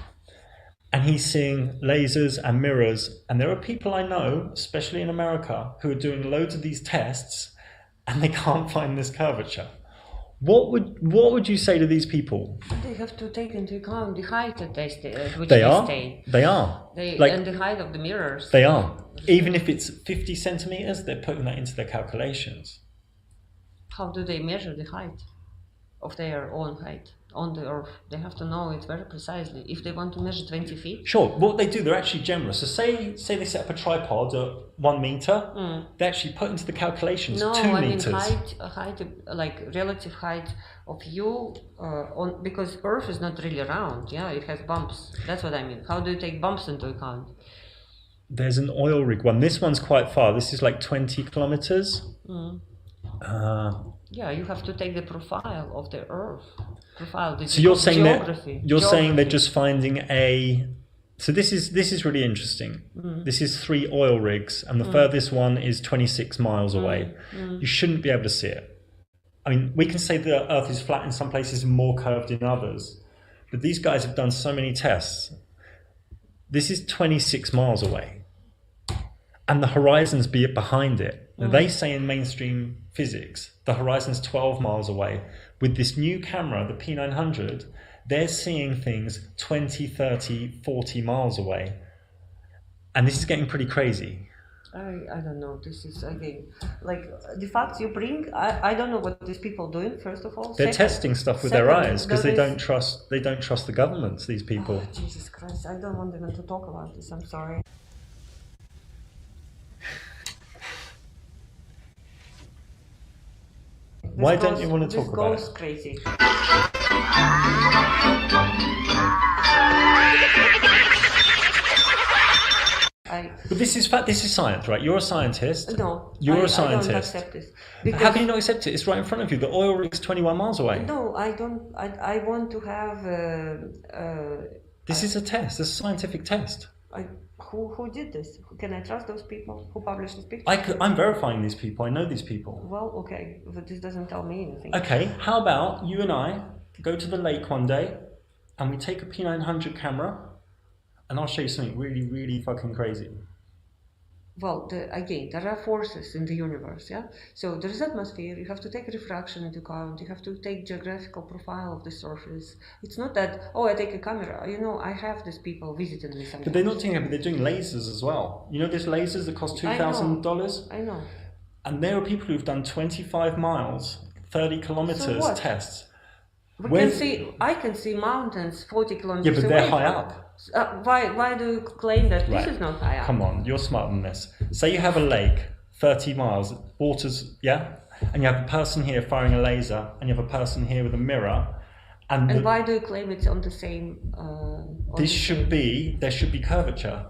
[SPEAKER 8] and he's seeing lasers and mirrors. And there are people I know, especially in America, who are doing loads of these tests, and they can't find this curvature. What would you say to these people?
[SPEAKER 10] They have to take into account the height that they stay, which
[SPEAKER 8] they
[SPEAKER 10] stay.
[SPEAKER 8] They are.
[SPEAKER 10] And the height of the mirrors.
[SPEAKER 8] They are. Even if it's 50 centimeters, they're putting that into their calculations.
[SPEAKER 10] How do they measure the height of their own height on the Earth? They have to know it very precisely. If they want to measure 20 feet.
[SPEAKER 8] Sure. What they do, they're actually generous. So say they set up a tripod at 1 meter. They actually put into the calculations 2 meters.
[SPEAKER 10] No, I mean height, like relative height of you because Earth is not really round. Yeah, it has bumps. That's what I mean. How do you take bumps into account?
[SPEAKER 8] There's an oil rig one. This one's quite far. This is like 20 kilometers.
[SPEAKER 10] Yeah, you have to take the profile of the Earth.
[SPEAKER 8] So you're saying saying they're just finding a So this is really interesting. This is 3 oil rigs, and the furthest one is 26 miles away. You shouldn't be able to see it. I mean, we can say the Earth is flat in some places and more curved in others, but these guys have done so many tests. This is 26 miles away, and the horizon's behind it. Now, they say in mainstream physics, the horizon's 12 miles away. With this new camera, the P900, they're seeing things 20, 30, 40 miles away. And this is getting pretty crazy.
[SPEAKER 10] I don't know. This is again like the facts you bring. I don't know what these people doing. First of all,
[SPEAKER 8] they're testing stuff with their eyes because they don't trust the governments. These people.
[SPEAKER 10] Oh, Jesus Christ! I don't want even to talk about this. I'm sorry.
[SPEAKER 8] Why don't you want to talk about it?
[SPEAKER 10] This goes crazy.
[SPEAKER 8] But this is science, right? You're a scientist.
[SPEAKER 10] No,
[SPEAKER 8] you're a scientist.
[SPEAKER 10] I don't accept this.
[SPEAKER 8] How can you not accept it? It's right in front of you. The oil rig's 21 miles away.
[SPEAKER 10] No, I don't. I want to have.
[SPEAKER 8] This is a test. This is a scientific test.
[SPEAKER 10] Who did this? Can I trust those people who published this picture?
[SPEAKER 8] I'm verifying these people. I know these people.
[SPEAKER 10] Well, okay, but this doesn't tell me anything.
[SPEAKER 8] Okay, how about you and I go to the lake one day, and we take a P900 camera, and I'll show you something really, really fucking crazy.
[SPEAKER 10] Well, again, there are forces in the universe, yeah? So there is atmosphere, you have to take refraction into account, you have to take geographical profile of the surface. It's not that, oh, I take a camera. You know, I have these people visiting me sometimes.
[SPEAKER 8] But they're not taking it, but they're doing lasers as well. You know there's lasers that cost $2,000?
[SPEAKER 10] I know.
[SPEAKER 8] And there are people who've done 25 miles, 30 kilometers tests.
[SPEAKER 10] I can see mountains 40 kilometers away.
[SPEAKER 8] Yeah, but they're high up.
[SPEAKER 10] Why do you claim that this is not high up?
[SPEAKER 8] Come on, you're smarter than this. Say you have a lake, 30 miles, water's, yeah? And you have a person here firing a laser, and you have a person here with a mirror. And
[SPEAKER 10] why do you claim it's on the same...
[SPEAKER 8] there should be curvature.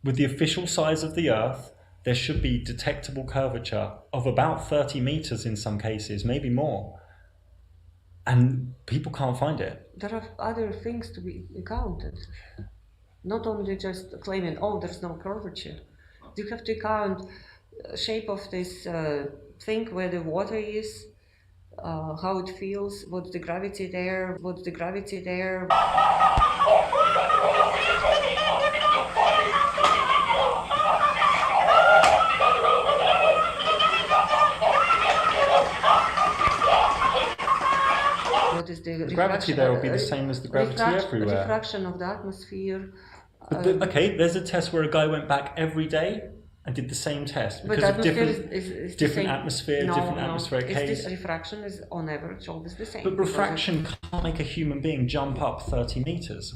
[SPEAKER 8] With the official size of the Earth, there should be detectable curvature of about 30 meters in some cases, maybe more. And people can't find it.
[SPEAKER 10] There are other things to be counted. Not only just claiming, oh, there's no curvature. You have to count shape of this thing where the water is, how it feels, what's the gravity there. What is the
[SPEAKER 8] gravity there will be the same as the gravity everywhere.
[SPEAKER 10] Refraction of the atmosphere.
[SPEAKER 8] But okay, there's a test where a guy went back every day and did the same test because of different atmosphere, different atmospheric haze.
[SPEAKER 10] This refraction is on average always the same.
[SPEAKER 8] But refraction can't make a human being jump up 30 meters.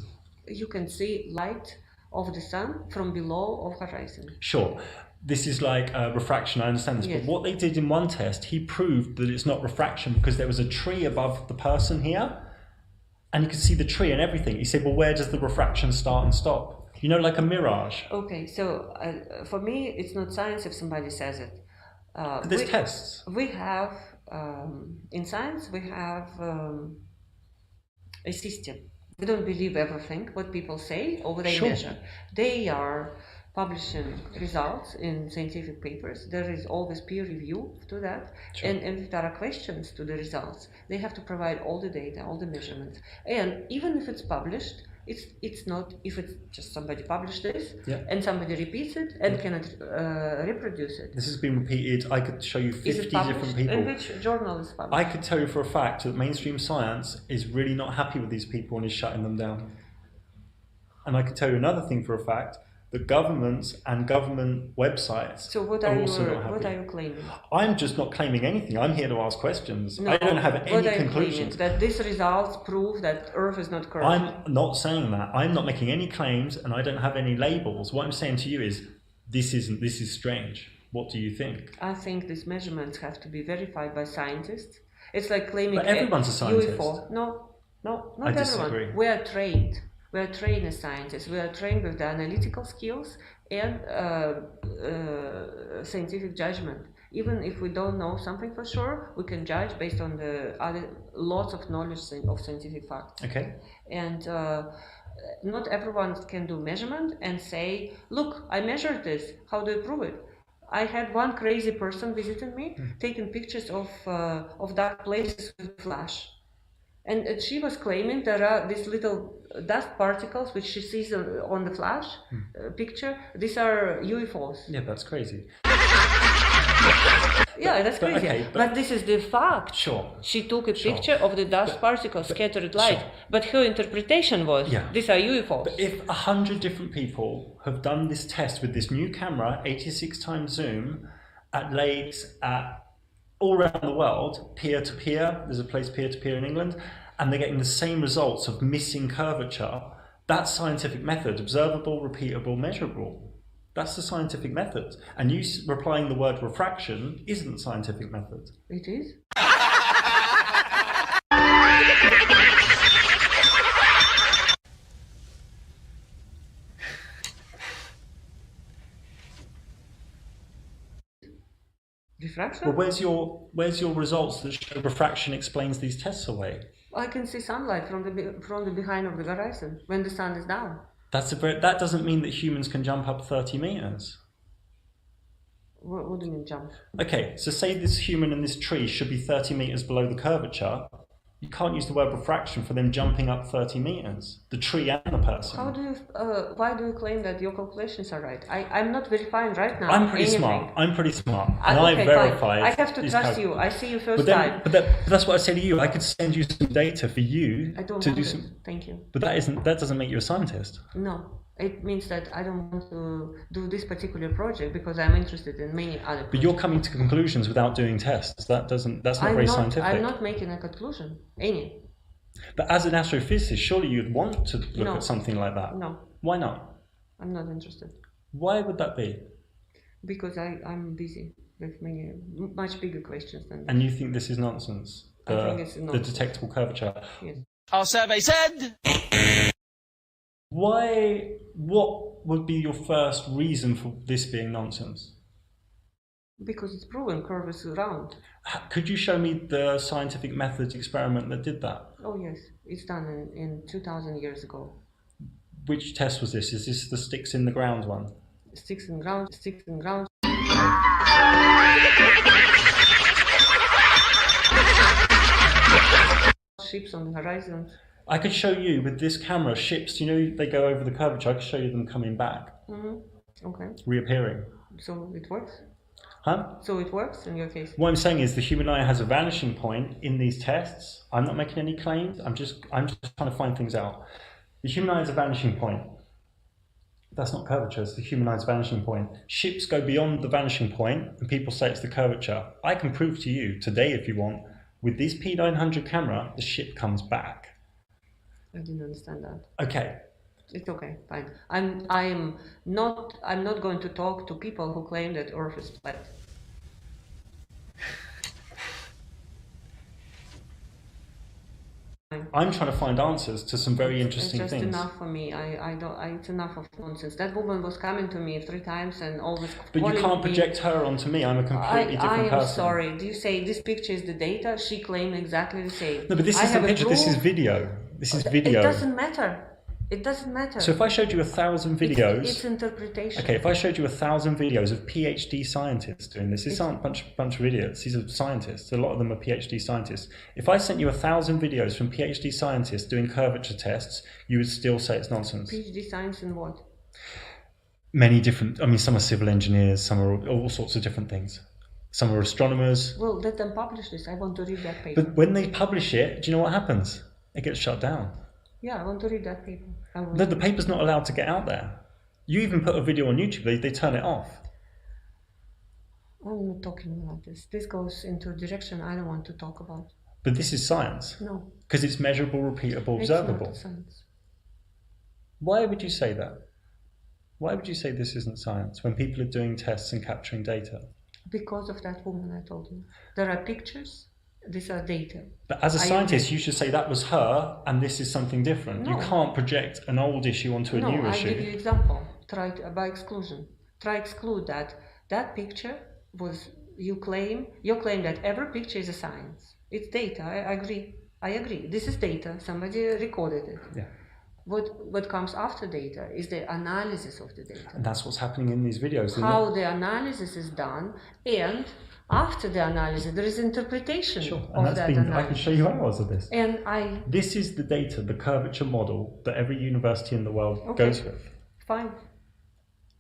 [SPEAKER 10] You can see light of the sun from below of horizon.
[SPEAKER 8] Sure. This is like refraction, I understand this,
[SPEAKER 10] yes.
[SPEAKER 8] But what they did in one test, he proved that it's not refraction because there was a tree above the person here, and you could see the tree and everything. He said, well, where does the refraction start and stop? You know, like a mirage.
[SPEAKER 10] Okay, so for me, it's not science if somebody says it.
[SPEAKER 8] But there's tests.
[SPEAKER 10] We have, in science, we have a system. We don't believe everything what people say or what they measure. They are publishing results in scientific papers. There is always peer review to that. Sure. And if there are questions to the results, they have to provide all the data, all the measurements. And even if it's published, it's not, if it's just somebody published this and somebody repeats it and cannot reproduce it.
[SPEAKER 8] This has been repeated. I could show you 50 different people.
[SPEAKER 10] In which journal is published?
[SPEAKER 8] I could tell you for a fact that mainstream science is really not happy with these people and is shutting them down. And I could tell you another thing for a fact, that governments and government websites are also not happy.
[SPEAKER 10] What are you claiming?
[SPEAKER 8] I'm just not claiming anything. I'm here to ask questions. No, I don't have any conclusions.
[SPEAKER 10] That these results prove that Earth is not curved.
[SPEAKER 8] I'm not saying that. I'm not making any claims, and I don't have any labels. What I'm saying to you is, this is strange. What do you think?
[SPEAKER 10] I think these measurements have to be verified by scientists. It's like claiming
[SPEAKER 8] but everyone's a scientist.
[SPEAKER 10] UFO. No, not
[SPEAKER 8] I
[SPEAKER 10] everyone.
[SPEAKER 8] Disagree.
[SPEAKER 10] We are trained. We are trained as scientists. We are trained with the analytical skills and scientific judgment. Even if we don't know something for sure, we can judge based on the other lots of knowledge of scientific facts.
[SPEAKER 8] Okay.
[SPEAKER 10] And not everyone can do measurement and say, look, I measured this. How do you prove it? I had one crazy person visiting me, taking pictures of dark places with flash. And she was claiming there are these little dust particles which she sees on the flash picture. These are UFOs.
[SPEAKER 8] Yeah, that's crazy.
[SPEAKER 10] Yeah, that's crazy.
[SPEAKER 8] Okay,
[SPEAKER 10] but this is the fact.
[SPEAKER 8] Sure.
[SPEAKER 10] She took a picture of the dust particles, scattered light.
[SPEAKER 8] Sure.
[SPEAKER 10] But her interpretation was, these are UFOs.
[SPEAKER 8] But if 100 different people have done this test with this new camera, 86 times zoom, at lakes, all around the world, peer-to-peer, there's a place peer-to-peer in England, and they're getting the same results of missing curvature, that's scientific method, observable, repeatable, measurable. That's the scientific method. And you replying the word refraction isn't the scientific method.
[SPEAKER 10] It is? Refraction?
[SPEAKER 8] Well, where's your results that show refraction explains these tests away?
[SPEAKER 10] I can see sunlight from the behind of the horizon when the sun is down.
[SPEAKER 8] That doesn't mean that humans can jump up 30 meters.
[SPEAKER 10] What do you mean jump?
[SPEAKER 8] Okay, so say this human and this tree should be 30 meters below the curvature. You can't use the word refraction for them jumping up 30 meters, the tree and the person.
[SPEAKER 10] Why do you claim that your calculations are right? I'm not verifying right now.
[SPEAKER 8] I'm pretty smart. And I verified.
[SPEAKER 10] I have to trust you. I see you first time.
[SPEAKER 8] But that's what I say to you. I could send you some data for you to do some.
[SPEAKER 10] Thank you.
[SPEAKER 8] But that doesn't make you a scientist.
[SPEAKER 10] No. It means that I don't want to do this particular project because I'm interested in many other projects.
[SPEAKER 8] But you're coming to conclusions without doing tests. That's not very scientific.
[SPEAKER 10] I'm not making a conclusion. Any.
[SPEAKER 8] But as an astrophysicist, surely you'd want to look at something like that.
[SPEAKER 10] No.
[SPEAKER 8] Why not?
[SPEAKER 10] I'm not interested.
[SPEAKER 8] Why would that be?
[SPEAKER 10] Because I'm busy with many much bigger questions than that.
[SPEAKER 8] And you think this is nonsense?
[SPEAKER 10] I think it's nonsense.
[SPEAKER 8] The detectable curvature.
[SPEAKER 10] Yes.
[SPEAKER 12] Our survey said.
[SPEAKER 8] What would be your first reason for this being nonsense?
[SPEAKER 10] Because it's proven curve is round.
[SPEAKER 8] Could you show me the scientific methods experiment that did that?
[SPEAKER 10] Oh yes, it's done in 2000 years ago.
[SPEAKER 8] Which test was this? Is this the sticks in the ground one?
[SPEAKER 10] Sticks in ground. Ships on the horizon.
[SPEAKER 8] I could show you with this camera ships, they go over the curvature. I could show you them coming back.
[SPEAKER 10] Okay.
[SPEAKER 8] Reappearing.
[SPEAKER 10] So it works?
[SPEAKER 8] Huh?
[SPEAKER 10] So it works in your case?
[SPEAKER 8] What I'm saying is the human eye has a vanishing point in these tests. I'm not making any claims. I'm just trying to find things out. The human eye has a vanishing point. That's not curvature, it's the human eye's vanishing point. Ships go beyond the vanishing point and people say it's the curvature. I can prove to you today if you want, with this P900 camera, the ship comes back.
[SPEAKER 10] I didn't understand that.
[SPEAKER 8] Okay.
[SPEAKER 10] It's okay, fine. I'm not going to talk to people who claim that Earth is flat.
[SPEAKER 8] I'm trying to find answers to some very interesting
[SPEAKER 10] things.
[SPEAKER 8] It's
[SPEAKER 10] just enough for me. It's enough of nonsense. That woman was coming to me 3 times and always.
[SPEAKER 8] But you can't project her onto me. I'm a completely different person.
[SPEAKER 10] I am sorry. Do you say this picture is the data? She claimed exactly the same.
[SPEAKER 8] No, but this isn't a picture. This is video. This is video.
[SPEAKER 10] It doesn't matter. It doesn't matter.
[SPEAKER 8] So if I showed you 1,000 videos,
[SPEAKER 10] it's interpretation.
[SPEAKER 8] Okay, if I showed you 1,000 videos of PhD scientists doing this, these aren't a bunch of idiots. These are scientists. A lot of them are PhD scientists. If I sent you 1,000 videos from PhD scientists doing curvature tests, you would still say it's nonsense.
[SPEAKER 10] PhD science in what?
[SPEAKER 8] Many different. I mean, some are civil engineers. Some are all sorts of different things. Some are astronomers.
[SPEAKER 10] Well, let them publish this. I want to read that paper.
[SPEAKER 8] But when they publish it, do you know what happens? It gets shut down.
[SPEAKER 10] Yeah, I want to read that paper.
[SPEAKER 8] No, the paper's not allowed to get out there. You even put a video on YouTube, they turn it off.
[SPEAKER 10] I'm not talking about this. This goes into a direction I don't want to talk about.
[SPEAKER 8] But this is science.
[SPEAKER 10] No.
[SPEAKER 8] Because it's measurable, repeatable, observable.
[SPEAKER 10] It's not science.
[SPEAKER 8] Why would you say that? Why would you say this isn't science when people are doing tests and capturing data?
[SPEAKER 10] Because of that woman I told you. There are pictures. These are data.
[SPEAKER 8] But as a scientist, you should say that was her and this is something different.
[SPEAKER 10] No.
[SPEAKER 8] You can't project an old issue onto a new issue.
[SPEAKER 10] No, I'll give you an example. By exclusion. Exclude that picture was, your claim that every picture is a science. It's data, I agree. This is data, somebody recorded it.
[SPEAKER 8] Yeah.
[SPEAKER 10] What comes after data is the analysis of the data.
[SPEAKER 8] And that's what's happening in these videos. Isn't
[SPEAKER 10] How
[SPEAKER 8] it?
[SPEAKER 10] the analysis is done, and after the analysis, there is interpretation
[SPEAKER 8] Sure. And
[SPEAKER 10] of
[SPEAKER 8] that's
[SPEAKER 10] that
[SPEAKER 8] been,
[SPEAKER 10] analysis.
[SPEAKER 8] I can show you hours of this.
[SPEAKER 10] And
[SPEAKER 8] This is the data, the curvature model that every university in the world
[SPEAKER 10] Okay.
[SPEAKER 8] goes with.
[SPEAKER 10] Fine.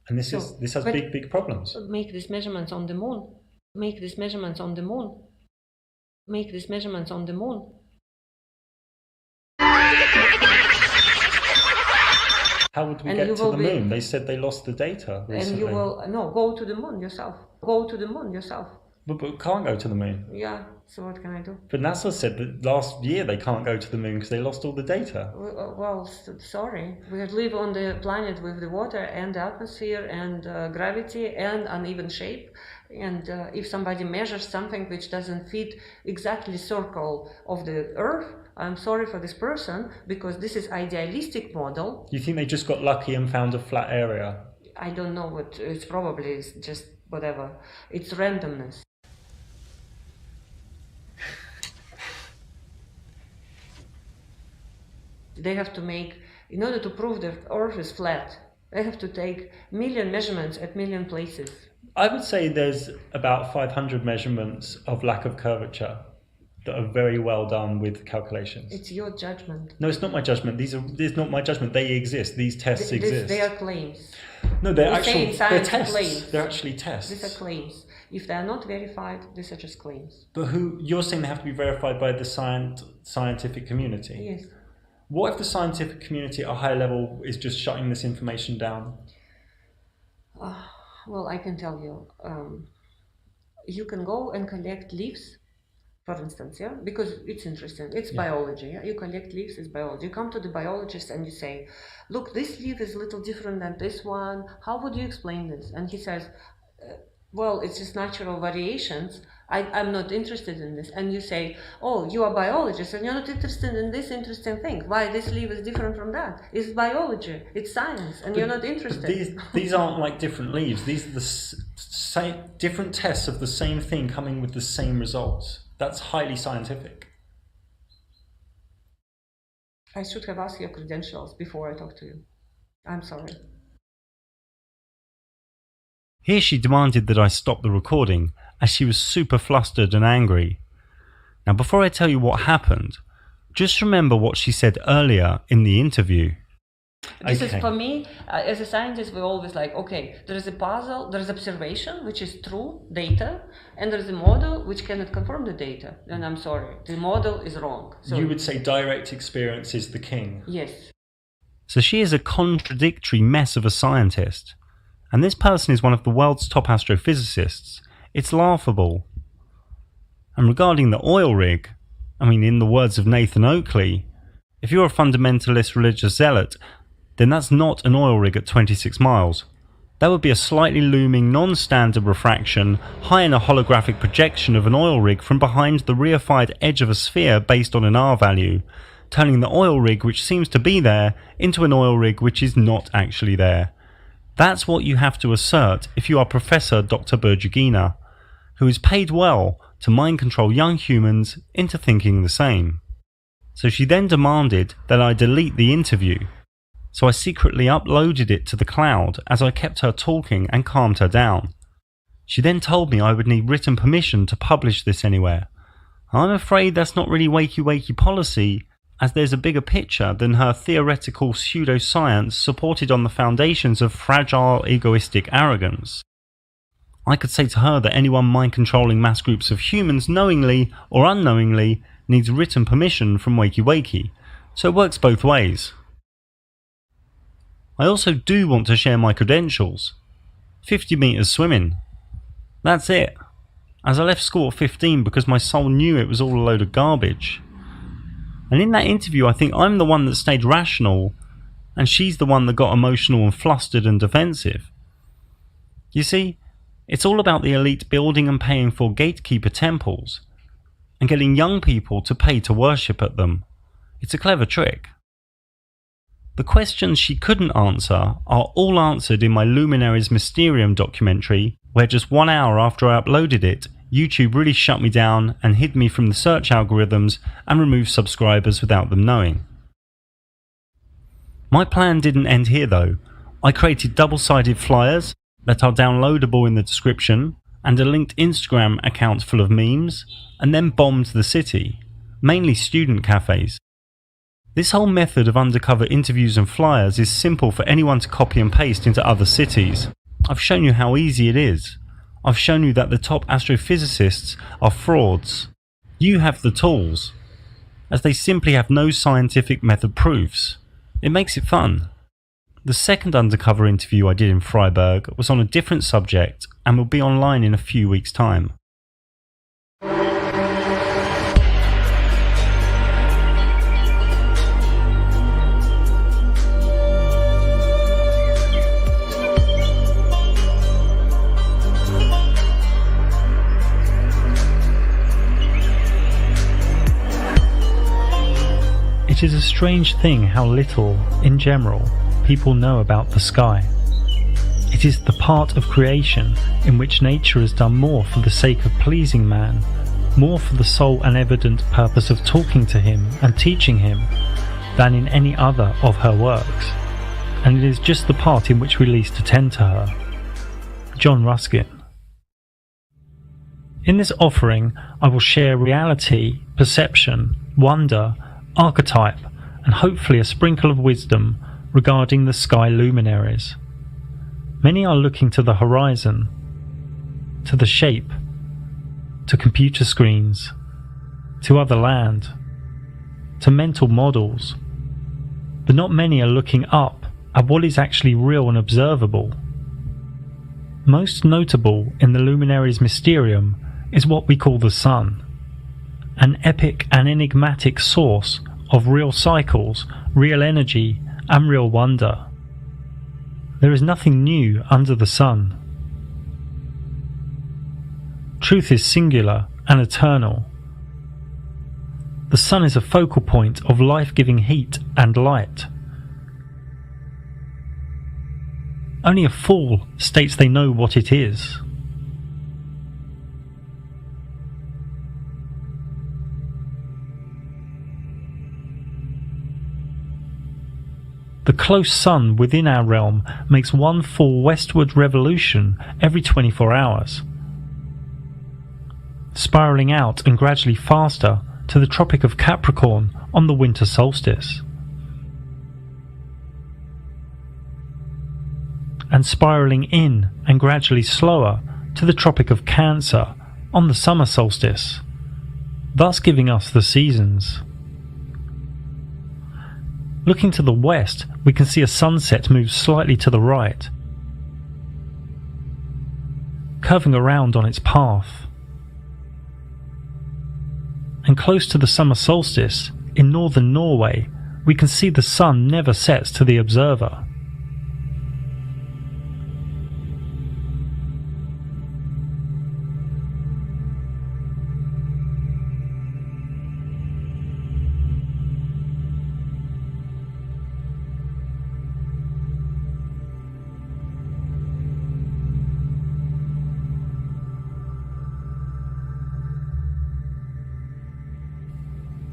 [SPEAKER 8] And this has
[SPEAKER 10] but
[SPEAKER 8] big problems.
[SPEAKER 10] Make these measurements on the moon. Make these measurements on the moon. Make these measurements on the moon.
[SPEAKER 8] How would we
[SPEAKER 10] And
[SPEAKER 8] get
[SPEAKER 10] you
[SPEAKER 8] to
[SPEAKER 10] will
[SPEAKER 8] the
[SPEAKER 10] be-
[SPEAKER 8] moon? They said they lost the data recently.
[SPEAKER 10] And you will go to the moon yourself. Go to the moon yourself.
[SPEAKER 8] But we can't go to the moon.
[SPEAKER 10] Yeah. So what can I do?
[SPEAKER 8] But NASA said that last year they can't go to the moon because they lost all the data.
[SPEAKER 10] Well, sorry. We live on the planet with the water and the atmosphere and gravity and uneven shape. And if somebody measures something which doesn't fit exactly circle of the Earth, I'm sorry for this person, because this is idealistic model.
[SPEAKER 8] You think they just got lucky and found a flat area?
[SPEAKER 10] I don't know what it's probably is just whatever. It's randomness. They have to make, in order to prove that Earth is flat, they have to take million measurements at million places.
[SPEAKER 8] I would say there's about 500 measurements of lack of curvature that are very well done with calculations.
[SPEAKER 10] It's your judgment.
[SPEAKER 8] No, it's not my judgment. This is not my judgment. They exist. These tests exist.
[SPEAKER 10] They are claims.
[SPEAKER 8] No, they're
[SPEAKER 10] We say in science
[SPEAKER 8] tests.
[SPEAKER 10] claims.
[SPEAKER 8] They're actually tests.
[SPEAKER 10] These are claims. If they are not verified, these are just claims.
[SPEAKER 8] But you're saying they have to be verified by the scientific community?
[SPEAKER 10] Yes.
[SPEAKER 8] What if the scientific community at a high level is just shutting this information down?
[SPEAKER 10] Well, I can tell you. You can go and collect leaves, for instance, yeah, because it's interesting. It's biology. Yeah? You collect leaves, it's biology. You come to the biologist and you say, look, this leaf is a little different than this one. How would you explain this? And he says, well, it's just natural variations. I'm not interested in this. And you say, oh, you are a biologist and you're not interested in this interesting thing. Why this leaf is different from that? It's biology, it's science, and you're not interested.
[SPEAKER 8] These aren't like different leaves. These are the same different tests of the same thing coming with the same results. That's highly scientific.
[SPEAKER 10] I should have asked your credentials before I talk to you. I'm sorry.
[SPEAKER 8] Here she demanded that I stop the recording as she was super flustered and angry. Now before I tell you what happened, just remember what she said earlier in the interview.
[SPEAKER 10] This is for me, as a scientist, we're always like, okay, there is a puzzle, there is observation, which is true data, and there is a model which cannot confirm the data. And I'm sorry, the model is wrong. So
[SPEAKER 8] you would say direct experience is the king.
[SPEAKER 10] Yes.
[SPEAKER 8] So she is a contradictory mess of a scientist. And this person is one of the world's top astrophysicists. It's laughable. And regarding the oil rig, I mean, in the words of Nathan Oakley, if you're a fundamentalist religious zealot, then that's not an oil rig at 26 miles. That would be a slightly looming non-standard refraction high in a holographic projection of an oil rig from behind the reified edge of a sphere based on an R value, turning the oil rig which seems to be there into an oil rig which is not actually there. That's what you have to assert if you are Professor Dr. Bergigina, who is paid well to mind control young humans into thinking the same. So she then demanded that I delete the interview. So I secretly uploaded it to the cloud as I kept her talking and calmed her down. She then told me I would need written permission to publish this anywhere. I'm afraid that's not really wakey-wakey policy, as there's a bigger picture than her theoretical pseudoscience supported on the foundations of fragile egoistic arrogance. I could say to her that anyone mind-controlling mass groups of humans knowingly or unknowingly needs written permission from Wakey Wakey, so it works both ways. I also do want to share my credentials. 50 metres swimming. That's it. As I left school at 15 because my soul knew it was all a load of garbage. And in that interview I think I'm the one that stayed rational and she's the one that got emotional and flustered and defensive. You see, it's all about the elite building and paying for gatekeeper temples and getting young people to pay to worship at them. It's a clever trick. The questions she couldn't answer are all answered in my Luminaries Mysterium documentary, where just 1 hour after I uploaded it, YouTube really shut me down and hid me from the search algorithms and removed subscribers without them knowing. My plan didn't end here though. I created double-sided flyers that are downloadable in the description and a linked Instagram account full of memes, and then bombed the city, mainly student cafes. This whole method of undercover interviews and flyers is simple for anyone to copy and paste into other cities. I've shown you how easy it is. I've shown you that the top astrophysicists are frauds. You have the tools, as they simply have no scientific method proofs. It makes it fun. The second undercover interview I did in Freiburg was on a different subject and will be online in a few weeks' time. It is a strange thing how little, in general, people know about the sky. It is the part of creation in which nature has done more for the sake of pleasing man, more for the sole and evident purpose of talking to him and teaching him, than in any other of her works, and it is just the part in which we least attend to her. John Ruskin. In this offering, I will share reality, perception, wonder, archetype, and hopefully a sprinkle of wisdom regarding the sky luminaries. Many are looking to the horizon, to the shape, to computer screens, to other land, to mental models, but not many are looking up at what is actually real and observable. Most notable in the luminaries' mysterium is what we call the sun, an epic and enigmatic source of real cycles, real energy, and real wonder. There is nothing new under the sun. Truth is singular and eternal. The sun is a focal point of life-giving heat and light. Only a fool states they know what it is. The close sun within our realm makes one full westward revolution every 24 hours, spiralling out and gradually faster to the Tropic of Capricorn on the winter solstice, and spiralling in and gradually slower to the Tropic of Cancer on the summer solstice, thus giving us the seasons. Looking to the west, we can see a sunset move slightly to the right, curving around on its path. And close to the summer solstice, in northern Norway, we can see the sun never sets to the observer.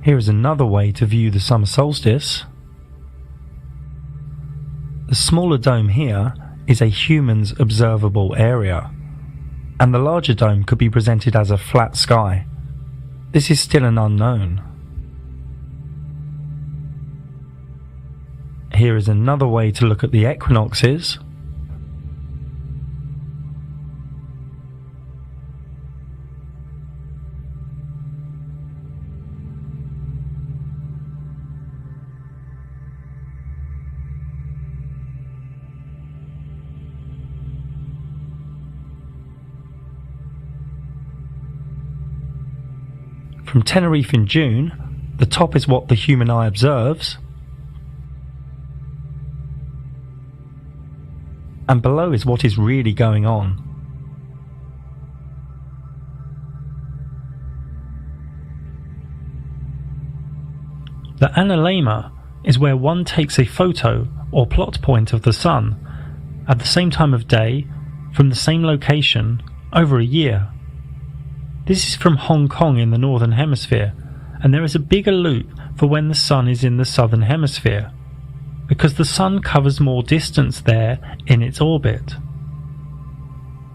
[SPEAKER 8] Here is another way to view the summer solstice. The smaller dome here is a human's observable area, and the larger dome could be presented as a flat sky. This is still an unknown. Here is another way to look at the equinoxes. From Tenerife in June, the top is what the human eye observes, and below is what is really going on. The analemma is where one takes a photo or plot point of the sun at the same time of day from the same location over a year. This is from Hong Kong in the Northern Hemisphere, and there is a bigger loop for when the sun is in the Southern Hemisphere. because the Sun covers more distance there in its orbit.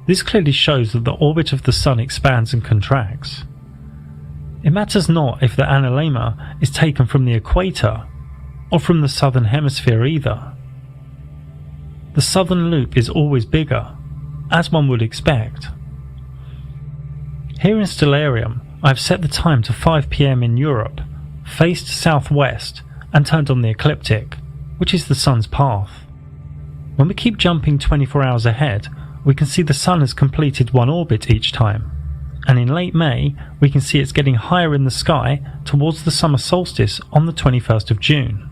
[SPEAKER 8] This clearly shows that the orbit of the Sun expands and contracts. It matters not if the analemma is taken from the equator or from the southern hemisphere either. The southern loop is always bigger, as one would expect. Here in Stellarium, I have set the time to 5 PM in Europe, faced southwest, and turned on the ecliptic, which is the Sun's path. When we keep jumping 24 hours ahead, we can see the Sun has completed one orbit each time, and in late May we can see it's getting higher in the sky towards the summer solstice on the 21st of June,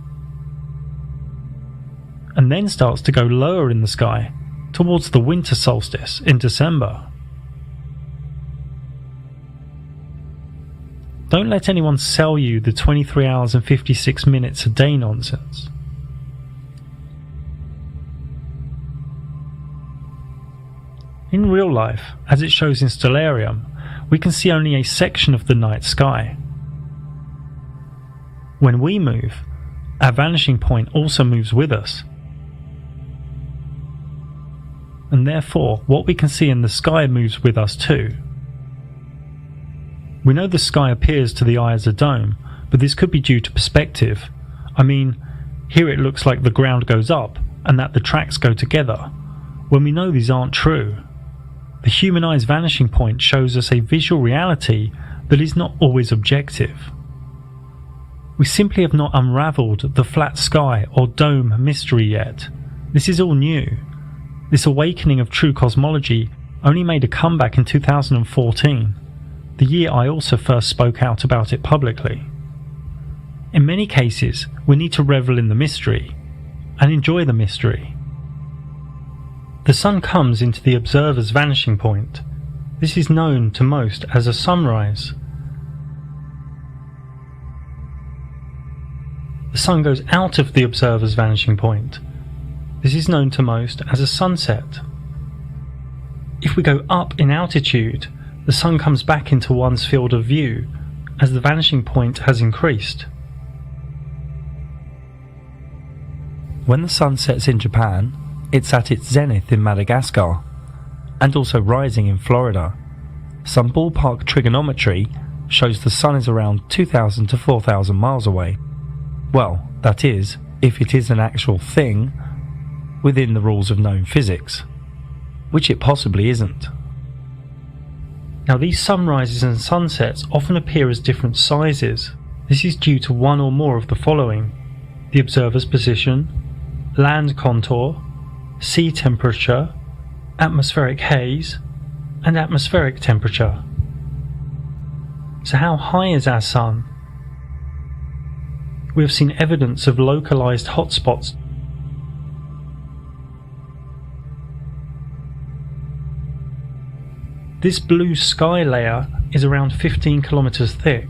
[SPEAKER 8] and then starts to go lower in the sky towards the winter solstice in December. Don't let anyone sell you the 23 hours and 56 minutes a day nonsense. In real life, as it shows in Stellarium, we can see only a section of the night sky. When we move, our vanishing point also moves with us, and therefore what we can see in the sky moves with us too. We know the sky appears to the eye as a dome, but this could be due to perspective. I mean, here it looks like the ground goes up and that the tracks go together, when we know these aren't true. The human eye's vanishing point shows us a visual reality that is not always objective. We simply have not unravelled the flat sky or dome mystery yet. This is all new. This awakening of true cosmology only made a comeback in 2014, the year I also first spoke out about it publicly. In many cases, we need to revel in the mystery and enjoy the mystery. The Sun comes into the observer's vanishing point. This is known to most as a sunrise. The Sun goes out of the observer's vanishing point. This is known to most as a sunset. If we go up in altitude, the Sun comes back into one's field of view as the vanishing point has increased. When the Sun sets in Japan, it's at its zenith in Madagascar, and also rising in Florida. Some ballpark trigonometry shows the Sun is around 2,000 to 4,000 miles away. Well, that is, if it is an actual thing within the rules of known physics, which it possibly isn't. Now, these sunrises and sunsets often appear as different sizes. This is due to one or more of the following: the observer's position, land contour, sea temperature, atmospheric haze, and atmospheric temperature. So how high is our Sun? We have seen evidence of localized hotspots. This blue sky layer is around 15 kilometers thick.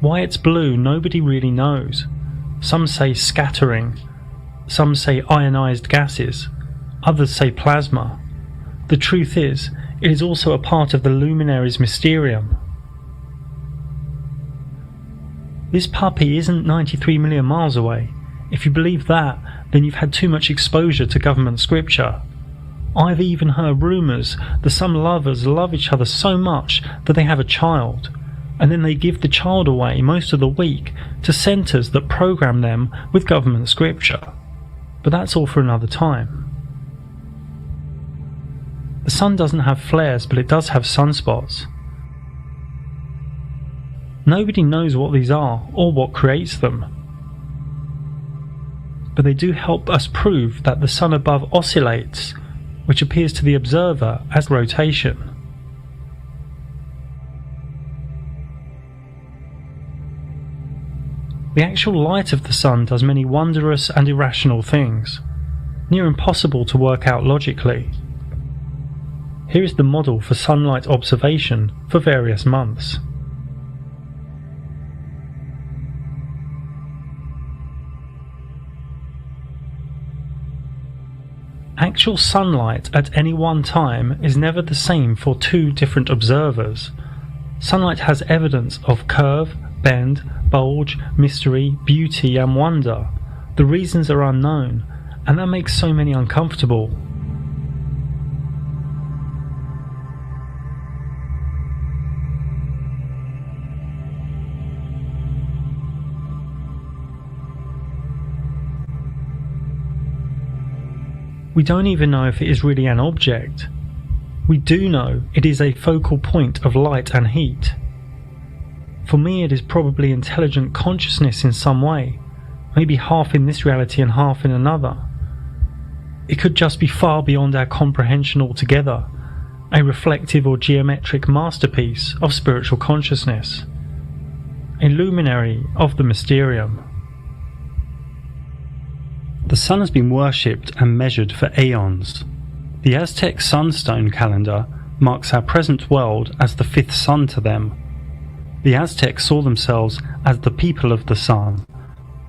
[SPEAKER 8] Why it's blue, nobody really knows. Some say scattering, some say ionized gases, others say plasma. The truth is, it is also a part of the luminaries mysterium. This puppy isn't 93 million miles away. If you believe that, then you've had too much exposure to government scripture. I've even heard rumours that some lovers love each other so much that they have a child, and then they give the child away most of the week to centres that program them with government scripture. But that's all for another time. The Sun doesn't have flares, but it does have sunspots. Nobody knows what these are or what creates them, but they do help us prove that the Sun above oscillates, which appears to the observer as rotation. The actual light of the Sun does many wondrous and irrational things, near impossible to work out logically. Here is the model for sunlight observation for various months. Actual sunlight at any one time is never the same for two different observers. Sunlight has evidence of curve, bend, bulge, mystery, beauty, and wonder. The reasons are unknown, and that makes so many uncomfortable. We don't even know if it is really an object. We do know it is a focal point of light and heat. For me, it is probably intelligent consciousness in some way, maybe half in this reality and half in another. It could just be far beyond our comprehension altogether, a reflective or geometric masterpiece of spiritual consciousness, a luminary of the mysterium. The sun has been worshipped and measured for aeons. The Aztec sunstone calendar marks our present world as the fifth sun to them. The Aztecs saw themselves as the people of the sun,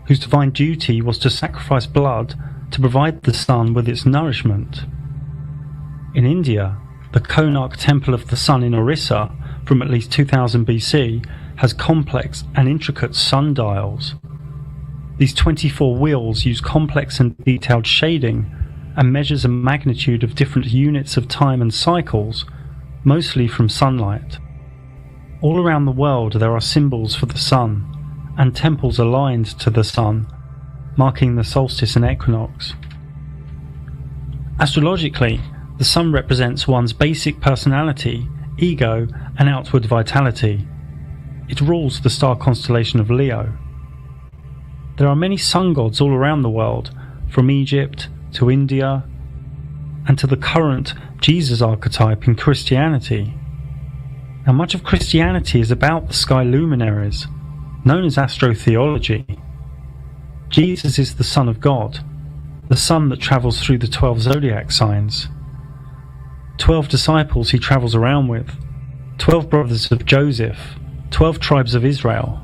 [SPEAKER 8] whose divine duty was to sacrifice blood to provide the sun with its nourishment. In India, the Konark Temple of the Sun in Orissa from at least 2000 BC has complex and intricate sundials. These 24 wheels use complex and detailed shading and measures a magnitude of different units of time and cycles, mostly from sunlight. All around the world there are symbols for the sun, and temples aligned to the sun, marking the solstice and equinox. Astrologically, the sun represents one's basic personality, ego, and outward vitality. It rules the star constellation of Leo. There are many sun gods all around the world, from Egypt to India, and to the current Jesus archetype in Christianity. Now, much of Christianity is about the sky luminaries, known as astrotheology. Jesus is the Son of God, the sun that travels through the 12 zodiac signs. 12 disciples he travels around with, 12 brothers of Joseph, 12 tribes of Israel.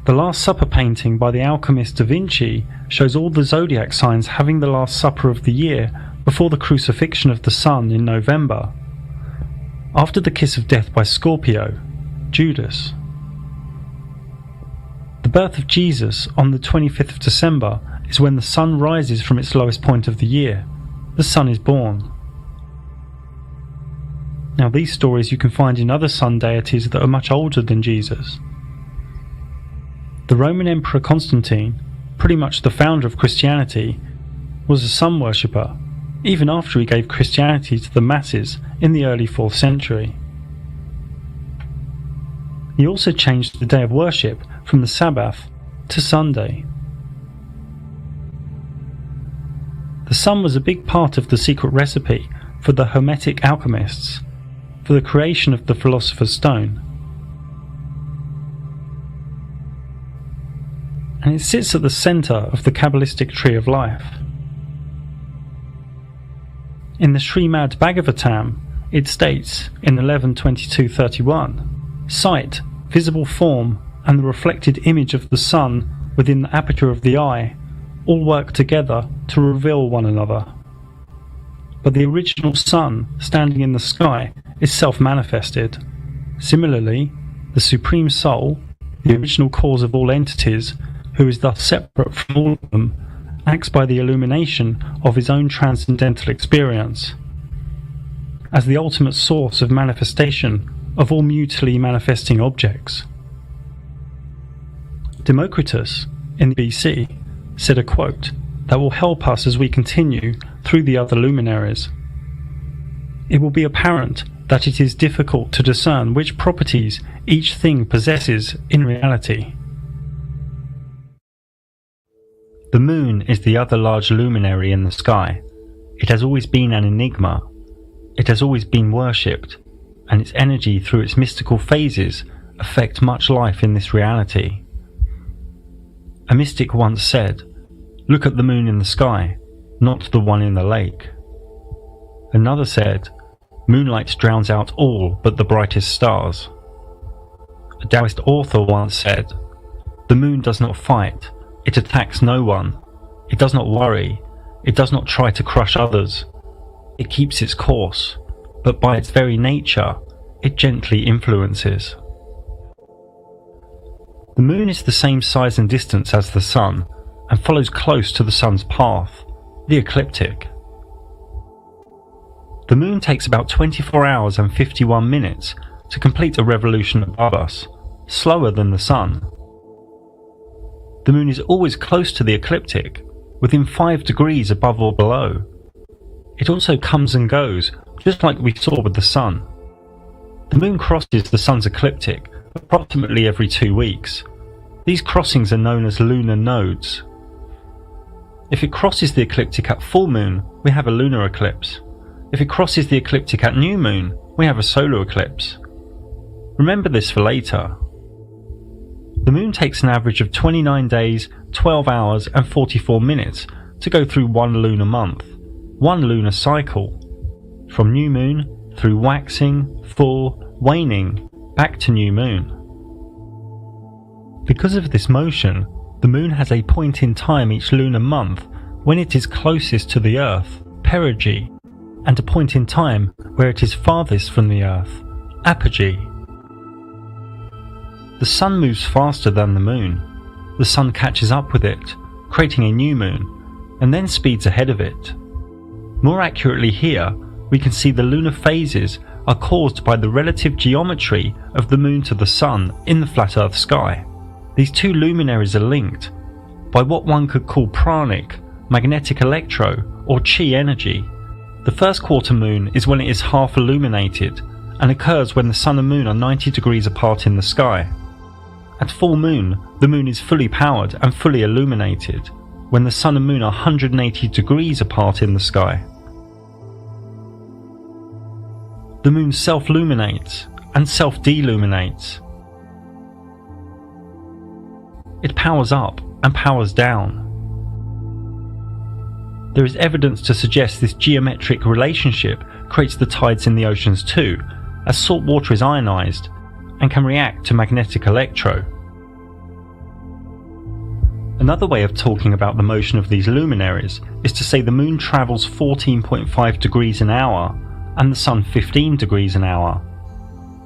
[SPEAKER 8] The Last Supper painting by the alchemist Da Vinci shows all the zodiac signs having the Last Supper of the year before the crucifixion of the sun in November. After the kiss of death by Scorpio, Judas. The birth of Jesus on the 25th of December is when the sun rises from its lowest point of the year. The sun is born. Now, these stories you can find in other sun deities that are much older than Jesus. The Roman Emperor Constantine, pretty much the founder of Christianity, was a sun worshipper, even after he gave Christianity to the masses in the early 4th century. He also changed the day of worship from the Sabbath to Sunday. The sun was a big part of the secret recipe for the Hermetic alchemists, for the creation of the Philosopher's Stone. And it sits at the centre of the Kabbalistic tree of life. In the Srimad Bhagavatam, it states in 11.22.31, sight, visible form, and the reflected image of the sun within the aperture of the eye all work together to reveal one another. But the original sun standing in the sky is self-manifested. Similarly, the Supreme Soul, the original cause of all entities, who is thus separate from all of them, acts by the illumination of his own transcendental experience, as the ultimate source of manifestation of all mutually manifesting objects. Democritus, in BC, said a quote that will help us as we continue through the other luminaries. It will be apparent that it is difficult to discern which properties each thing possesses in reality. The moon is the other large luminary in the sky. It has always been an enigma. It has always been worshipped, and its energy through its mystical phases affect much life in this reality. A mystic once said, "Look at the moon in the sky, not the one in the lake." Another said, "Moonlight drowns out all but the brightest stars." A Taoist author once said, "The moon does not fight. It attacks no one. It does not worry. It does not try to crush others. It keeps its course, but by its very nature, it gently influences." The moon is the same size and distance as the sun and follows close to the sun's path, the ecliptic. The moon takes about 24 hours and 51 minutes to complete a revolution above us, slower than the sun. The moon is always close to the ecliptic, within 5 degrees above or below. It also comes and goes, just like we saw with the sun. The moon crosses the sun's ecliptic approximately every 2 weeks. These crossings are known as lunar nodes. If it crosses the ecliptic at full moon, we have a lunar eclipse. If it crosses the ecliptic at new moon, we have a solar eclipse. Remember this for later. The moon takes an average of 29 days, 12 hours and 44 minutes to go through one lunar month, one lunar cycle. From new moon, through waxing, full, waning, back to new moon. Because of this motion, the moon has a point in time each lunar month when it is closest to the Earth, perigee, and a point in time where it is farthest from the Earth, apogee. The sun moves faster than the moon. The sun catches up with it, creating a new moon, and then speeds ahead of it. More accurately here, we can see the lunar phases are caused by the relative geometry of the moon to the sun in the flat Earth sky. These two luminaries are linked by what one could call pranic, magnetic electro, or chi energy. The first quarter moon is when it is half illuminated and occurs when the sun and moon are 90 degrees apart in the sky. At full moon, the moon is fully powered and fully illuminated when the sun and moon are 180 degrees apart in the sky. The moon self-luminates and self-deluminates. It powers up and powers down. There is evidence to suggest this geometric relationship creates the tides in the oceans too, as salt water is ionized and can react to magnetic electro. Another way of talking about the motion of these luminaries is to say the moon travels 14.5 degrees an hour and the sun 15 degrees an hour.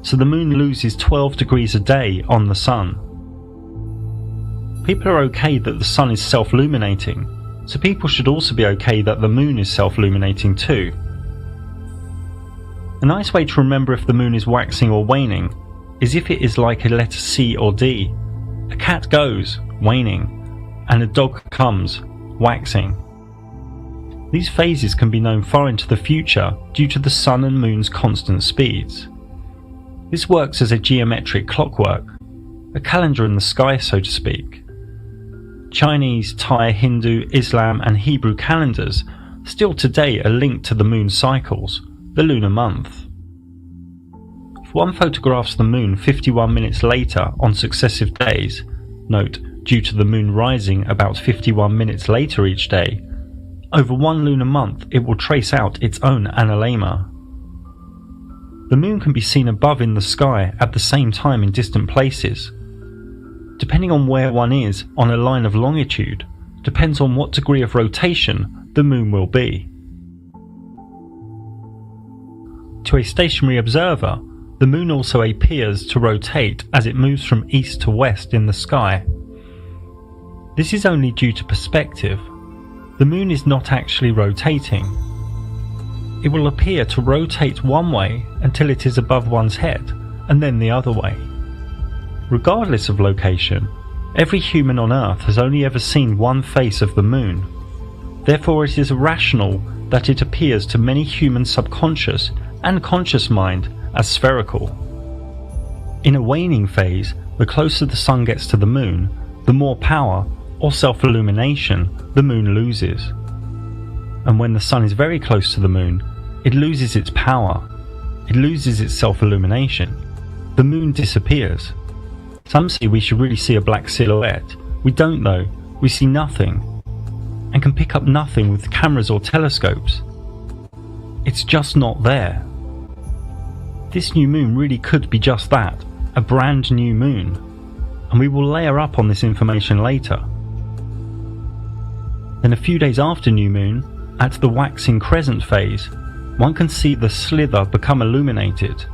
[SPEAKER 8] So the moon loses 12 degrees a day on the sun. People are okay that the sun is self-luminating, so people should also be okay that the moon is self-luminating too. A nice way to remember if the moon is waxing or waning is if it is like a letter C or D. A cat goes, waning, and a dog comes, waxing. These phases can be known far into the future due to the sun and moon's constant speeds. This works as a geometric clockwork, a calendar in the sky so to speak. Chinese, Thai, Hindu, Islam and Hebrew calendars still today are linked to the moon cycles, the lunar month. If one photographs the moon 51 minutes later on successive days, note due to the moon rising about 51 minutes later each day, over one lunar month it will trace out its own analemma. The moon can be seen above in the sky at the same time in distant places. Depending on where one is on a line of longitude, depends on what degree of rotation the moon will be. To a stationary observer, the moon also appears to rotate as it moves from east to west in the sky. This is only due to perspective. The moon is not actually rotating. It will appear to rotate one way until it is above one's head, and then the other way. Regardless of location, every human on Earth has only ever seen one face of the moon. Therefore it is rational that it appears to many human subconscious and conscious mind as spherical. In a waning phase, the closer the sun gets to the moon, the more power, or self-illumination, the moon loses. And when the sun is very close to the moon, it loses its power, it loses its self-illumination. The moon disappears. Some say we should really see a black silhouette. We don't though, we see nothing, and can pick up nothing with cameras or telescopes. It's just not there. This new moon really could be just that, a brand new moon, and we will layer up on this information later. Then a few days after new moon, at the waxing crescent phase, one can see the slither become illuminated,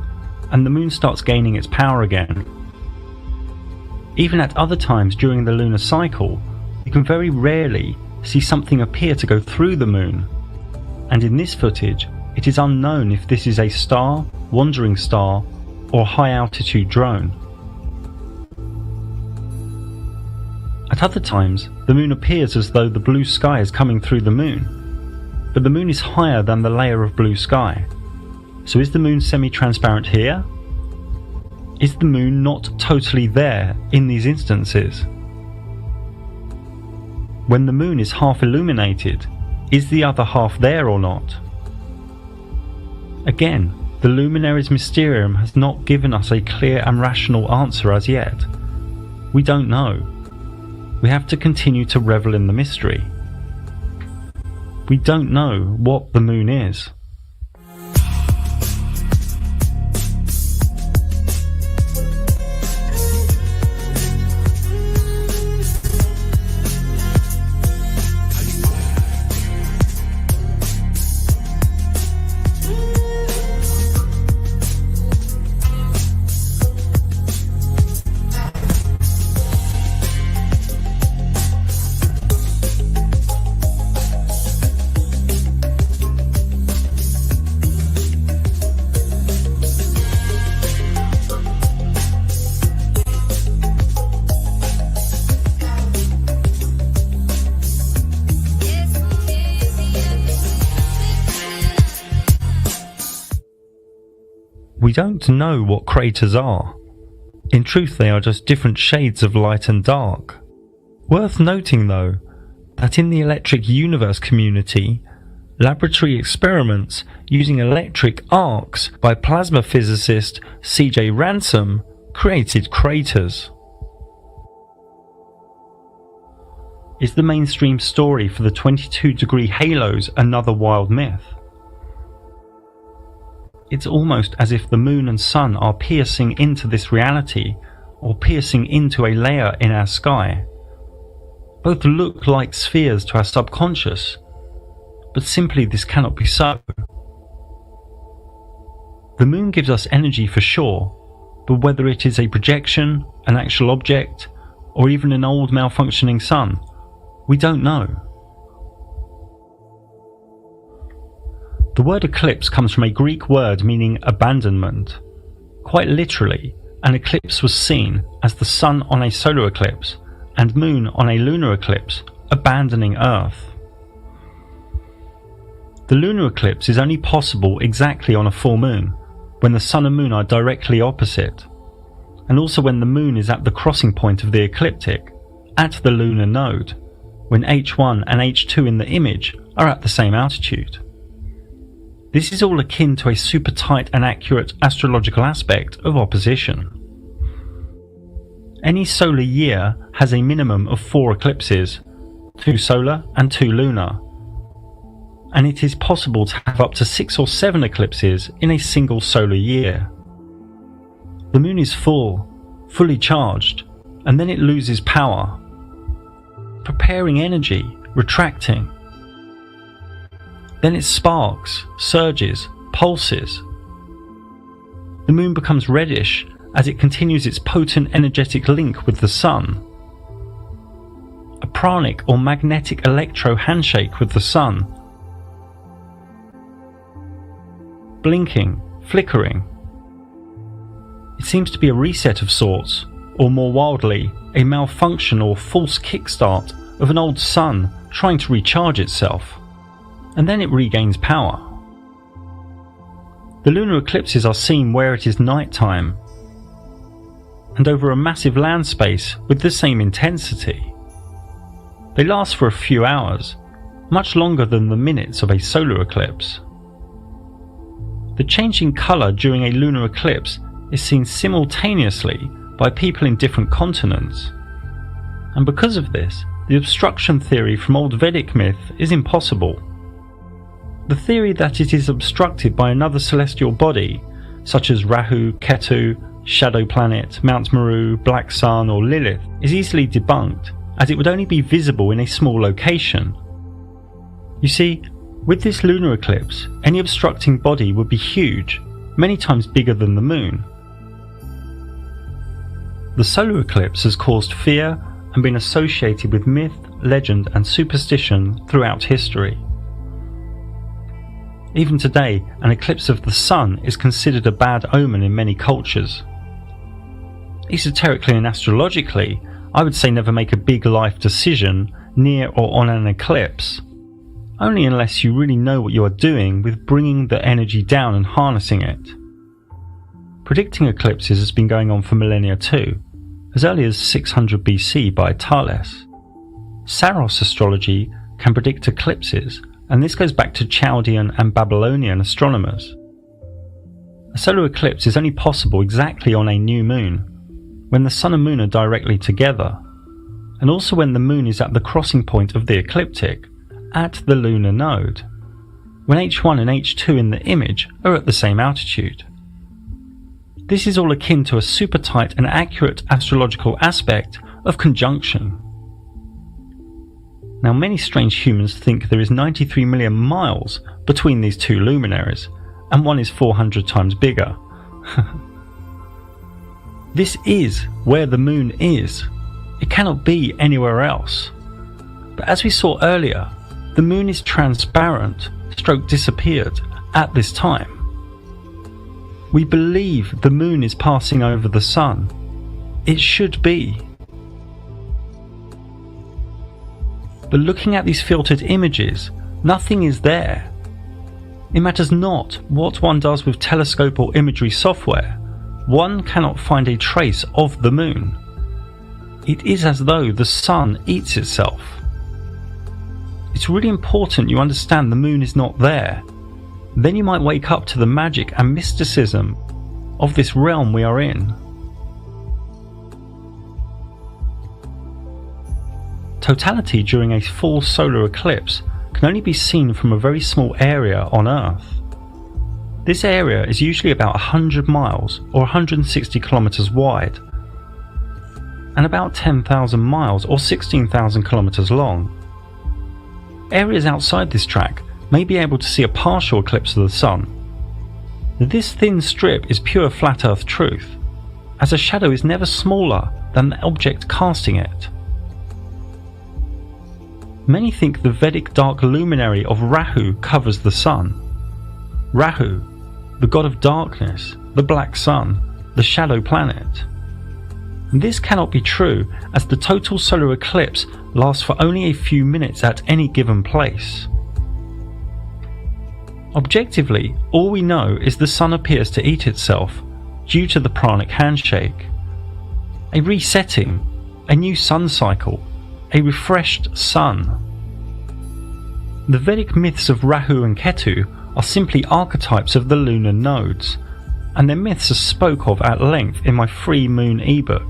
[SPEAKER 8] and the moon starts gaining its power again. even at other times during the lunar cycle, you can very rarely see something appear to go through the moon. And in this footage, it is unknown if this is a star, wandering star, or high-altitude drone. At other times, the moon appears as though the blue sky is coming through the moon, but the moon is higher than the layer of blue sky. So is the moon semi-transparent here? Is the moon not totally there in these instances? When the moon is half illuminated, is the other half there or not? Again, the luminaries mysterium has not given us a clear and rational answer as yet. We don't know. We have to continue to revel in the mystery. We don't know what the moon is. We don't know what craters are. In truth, they are just different shades of light and dark. Worth noting though, that in the electric universe community, laboratory experiments using electric arcs by plasma physicist C.J. Ransom created craters. Is the mainstream story for the 22-degree halos another wild myth? It's almost as if the moon and sun are piercing into this reality, or piercing into a layer in our sky. Both look like spheres to our subconscious, but simply this cannot be so. The moon gives us energy for sure, but whether it is a projection, an actual object, or even an old malfunctioning sun, we don't know. The word eclipse comes from a Greek word meaning abandonment. Quite literally, an eclipse was seen as the sun on a solar eclipse and moon on a lunar eclipse, abandoning Earth. The lunar eclipse is only possible exactly on a full moon, when the sun and moon are directly opposite, and also when the moon is at the crossing point of the ecliptic, at the lunar node, when H1 and H2 in the image are at the same altitude. This is all akin to a super tight and accurate astrological aspect of opposition. Any solar year has a minimum of 4 eclipses, 2 solar and 2 lunar, and it is possible to have up to 6 or 7 eclipses in a single solar year. The moon is full, fully charged, and then it loses power, preparing energy, retracting. Then it sparks, surges, pulses. The moon becomes reddish as it continues its potent energetic link with the sun. A pranic or magnetic electro handshake with the sun. Blinking, flickering. It seems to be a reset of sorts, or more wildly, a malfunction or false kickstart of an old sun trying to recharge itself. And then it regains power. The lunar eclipses are seen where it is night time, and over a massive land space with the same intensity. They last for a few hours, much longer than the minutes of a solar eclipse. The changing colour during a lunar eclipse is seen simultaneously by people in different continents, and because of this, the obstruction theory from old Vedic myth is impossible. The theory that it is obstructed by another celestial body, such as Rahu, Ketu, Shadow Planet, Mount Meru, Black Sun or Lilith, is easily debunked, as it would only be visible in a small location. You see, with this lunar eclipse, any obstructing body would be huge, many times bigger than the moon. the solar eclipse has caused fear and been associated with myth, legend and superstition throughout history. Even today, an eclipse of the sun is considered a bad omen in many cultures. Esoterically and astrologically, I would say never make a big life decision near or on an eclipse, only unless you really know what you are doing with bringing the energy down and harnessing it. Predicting eclipses has been going on for millennia too, as early as 600 BC by Thales. Saros astrology can predict eclipses, and this goes back to Chaldean and Babylonian astronomers. A solar eclipse is only possible exactly on a new moon, when the sun and moon are directly together, and also when the moon is at the crossing point of the ecliptic, at the lunar node, when H1 and H2 in the image are at the same altitude. This is all akin to a super tight and accurate astrological aspect of conjunction. Now, many strange humans think there is 93 million miles between these two luminaries, and one is 400 times bigger. This is where the moon is. It cannot be anywhere else. But as we saw earlier, the moon is transparent, stroke disappeared, at this time. We believe the moon is passing over the sun. It should be. But looking at these filtered images, nothing is there. It matters not what one does with telescope or imagery software, one cannot find a trace of the moon. It is as though the sun eats itself. It's really important you understand the moon is not there. Then you might wake up to the magic and mysticism of this realm we are in. Totality during a full solar eclipse can only be seen from a very small area on Earth. This area is usually about 100 miles or 160 kilometers wide, and about 10,000 miles or 16,000 kilometers long. Areas outside this track may be able to see a partial eclipse of the sun. This thin strip is pure flat Earth truth, as a shadow is never smaller than the object casting it. Many think the Vedic dark luminary of Rahu covers the sun. Rahu, the god of darkness, the black sun, the shadow planet. This cannot be true, as the total solar eclipse lasts for only a few minutes at any given place. Objectively, all we know is the sun appears to eat itself due to the pranic handshake. A resetting, a new sun cycle, a refreshed sun. The Vedic myths of Rahu and Ketu are simply archetypes of the lunar nodes, and their myths are spoke of at length in my free moon ebook.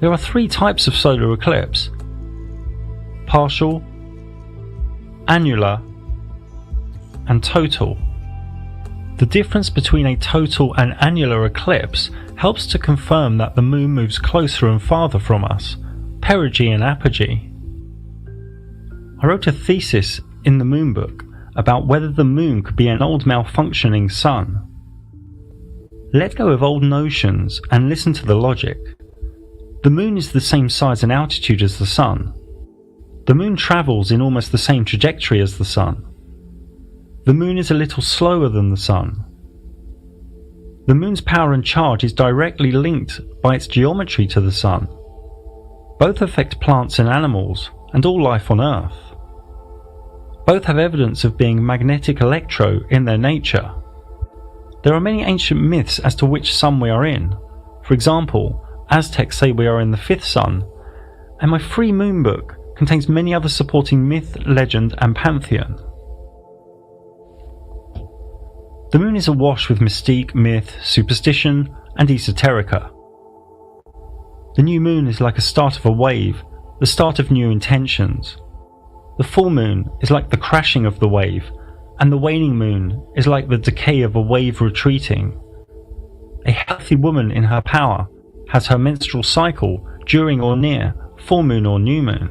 [SPEAKER 8] There are three types of solar eclipse: partial, annular, and total. The difference between a total and annular eclipse helps to confirm that the moon moves closer and farther from us, perigee and apogee. I wrote a thesis in the moon book about whether the moon could be an old malfunctioning sun. Let go of old notions and listen to the logic. The moon is the same size and altitude as the sun. The moon travels in almost the same trajectory as the sun. The moon is a little slower than the sun. The moon's power and charge is directly linked by its geometry to the sun. Both affect plants and animals and all life on Earth. Both have evidence of being magnetic electro in their nature. There are many ancient myths as to which sun we are in. For example, Aztecs say we are in the fifth sun, and my free moon book contains many other supporting myth, legend and pantheon. The moon is awash with mystique, myth, superstition and esoterica. The new moon is like a start of a wave, the start of new intentions. The full moon is like the crashing of the wave, and the waning moon is like the decay of a wave retreating. A healthy woman in her power has her menstrual cycle during or near full moon or new moon.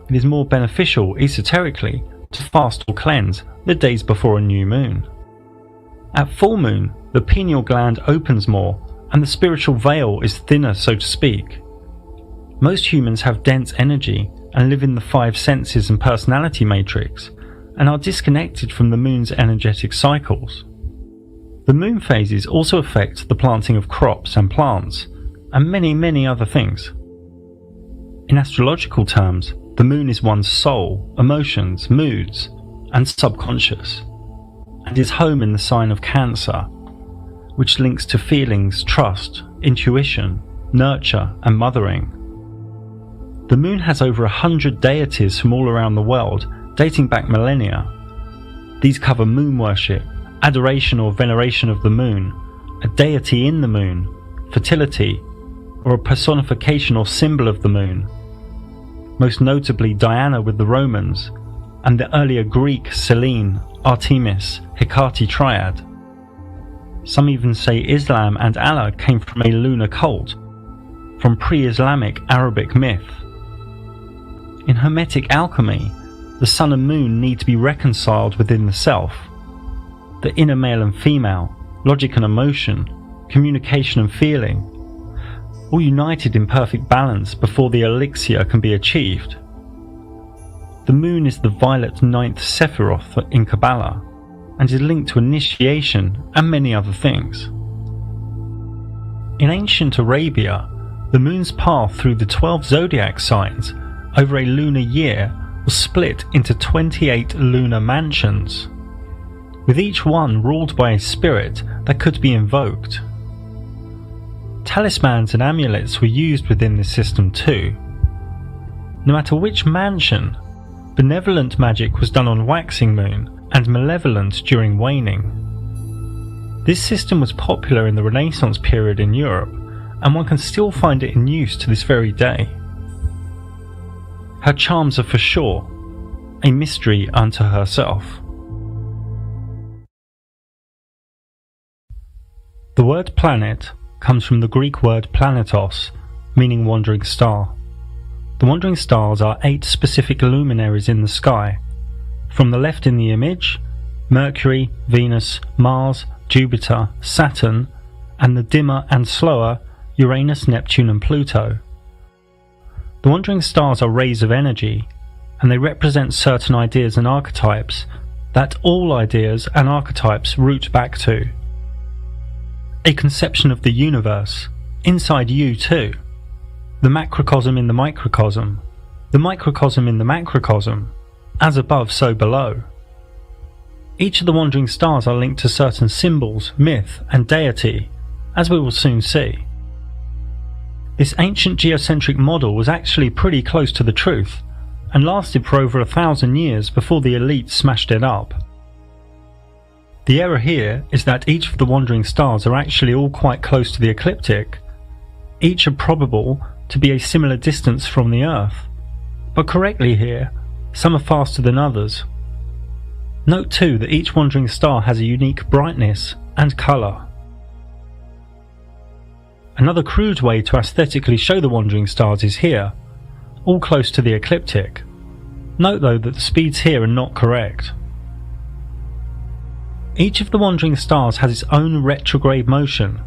[SPEAKER 8] It is more beneficial esoterically to fast or cleanse the days before a new moon. At full moon, the pineal gland opens more and the spiritual veil is thinner, so to speak. Most humans have dense energy and live in the five senses and personality matrix, and are disconnected from the moon's energetic cycles. The moon phases also affect the planting of crops and plants, and many other things. In astrological terms, the moon is one's soul, emotions, moods, and subconscious, and is home in the sign of Cancer, which links to feelings, trust, intuition, nurture, and mothering. The moon has over 100 deities from all around the world, dating back millennia. These cover moon worship, adoration or veneration of the moon, a deity in the moon, fertility, or a personification or symbol of the moon. Most notably Diana with the Romans, and the earlier Greek Selene, Artemis, Hecate triad. Some even say Islam and Allah came from a lunar cult, from pre-Islamic Arabic myth. In Hermetic alchemy, the sun and moon need to be reconciled within the self. The inner male and female, logic and emotion, communication and feeling, all united in perfect balance before the elixir can be achieved. The moon is the violet ninth Sephiroth in Kabbalah, and is linked to initiation and many other things. In ancient Arabia, the moon's path through the 12 zodiac signs over a lunar year was split into 28 lunar mansions, with each one ruled by a spirit that could be invoked. Talismans and amulets were used within this system too. No matter which mansion, benevolent magic was done on waxing moon and malevolent during waning. This system was popular in the Renaissance period in Europe, and one can still find it in use to this very day. Her charms are for sure a mystery unto herself. The word planet comes from the Greek word planetos, meaning wandering star. The wandering stars are 8 specific luminaries in the sky. From the left in the image, Mercury, Venus, Mars, Jupiter, Saturn, and the dimmer and slower Uranus, Neptune and Pluto. The wandering stars are rays of energy, and they represent certain ideas and archetypes that all ideas and archetypes root back to. A conception of the universe, inside you too. The macrocosm in the microcosm in the macrocosm, as above so below. Each of the wandering stars are linked to certain symbols, myth and deity, as we will soon see. This ancient geocentric model was actually pretty close to the truth, and lasted for over 1,000 years before the elite smashed it up. The error here is that each of the wandering stars are actually all quite close to the ecliptic. Each are probable to be a similar distance from the Earth, but correctly here, some are faster than others. Note too that each wandering star has a unique brightness and colour. Another crude way to aesthetically show the wandering stars is here, all close to the ecliptic. Note though that the speeds here are not correct. Each of the wandering stars has its own retrograde motion.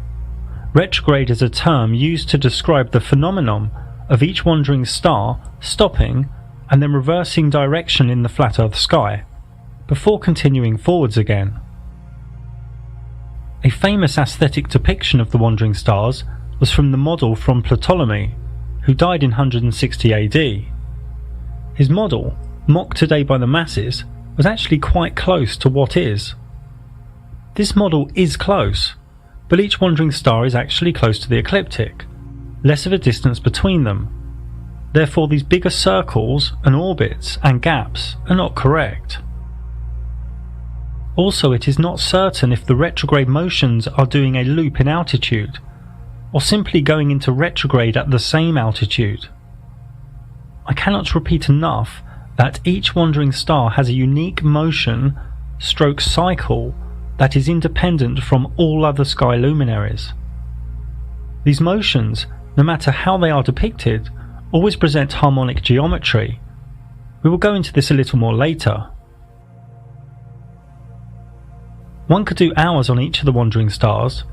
[SPEAKER 8] Retrograde is a term used to describe the phenomenon of each wandering star stopping and then reversing direction in the flat Earth sky, before continuing forwards again. A famous aesthetic depiction of the wandering stars was from the model from Ptolemy, who died in 160 AD. His model, mocked today by the masses, was actually quite close to what is. This model is close, but each wandering star is actually close to the ecliptic, less of a distance between them. Therefore these bigger circles and orbits and gaps are not correct. Also, it is not certain if the retrograde motions are doing a loop in altitude, or simply going into retrograde at the same altitude. I cannot repeat enough that each wandering star has a unique motion stroke cycle that is independent from all other sky luminaries. These motions, no matter how they are depicted, always present harmonic geometry. We will go into this a little more later. One could do hours on each of the wandering stars,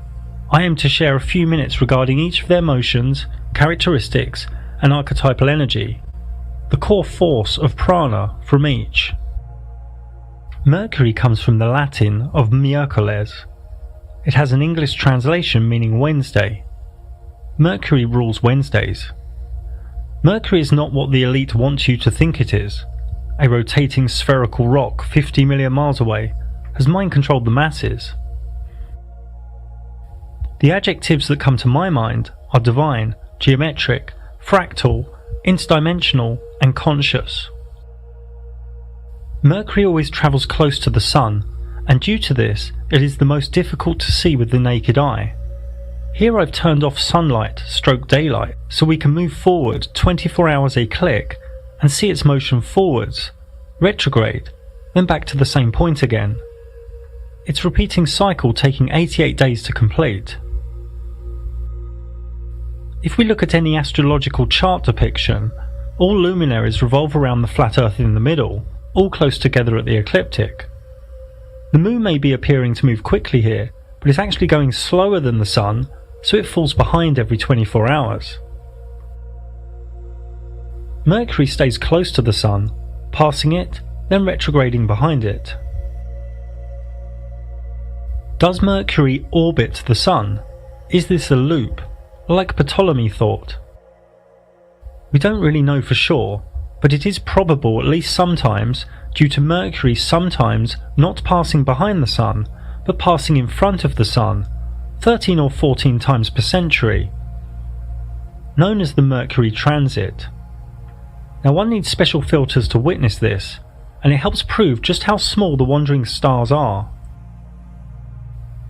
[SPEAKER 8] I aim to share a few minutes regarding each of their motions, characteristics, and archetypal energy, the core force of prana from each. Mercury comes from the Latin of miércoles. It has an English translation meaning Wednesday. Mercury rules Wednesdays. Mercury is not what the elite want you to think it is. A rotating spherical rock 50 million miles away has mind-controlled the masses. The adjectives that come to my mind are divine, geometric, fractal, interdimensional, and conscious. Mercury always travels close to the Sun, and due to this, it is the most difficult to see with the naked eye. Here I've turned off sunlight / daylight so we can move forward 24 hours a click and see its motion forwards, retrograde, then back to the same point again. Its repeating cycle taking 88 days to complete. If we look at any astrological chart depiction, all luminaries revolve around the flat Earth in the middle, all close together at the ecliptic. The Moon may be appearing to move quickly here, but it's actually going slower than the Sun, so it falls behind every 24 hours. Mercury stays close to the Sun, passing it, then retrograding behind it. Does Mercury orbit the Sun? Is this a loop, like Ptolemy thought? We don't really know for sure, but it is probable at least sometimes, due to Mercury sometimes not passing behind the Sun, but passing in front of the Sun, 13 or 14 times per century, known as the Mercury transit. Now one needs special filters to witness this, and it helps prove just how small the wandering stars are.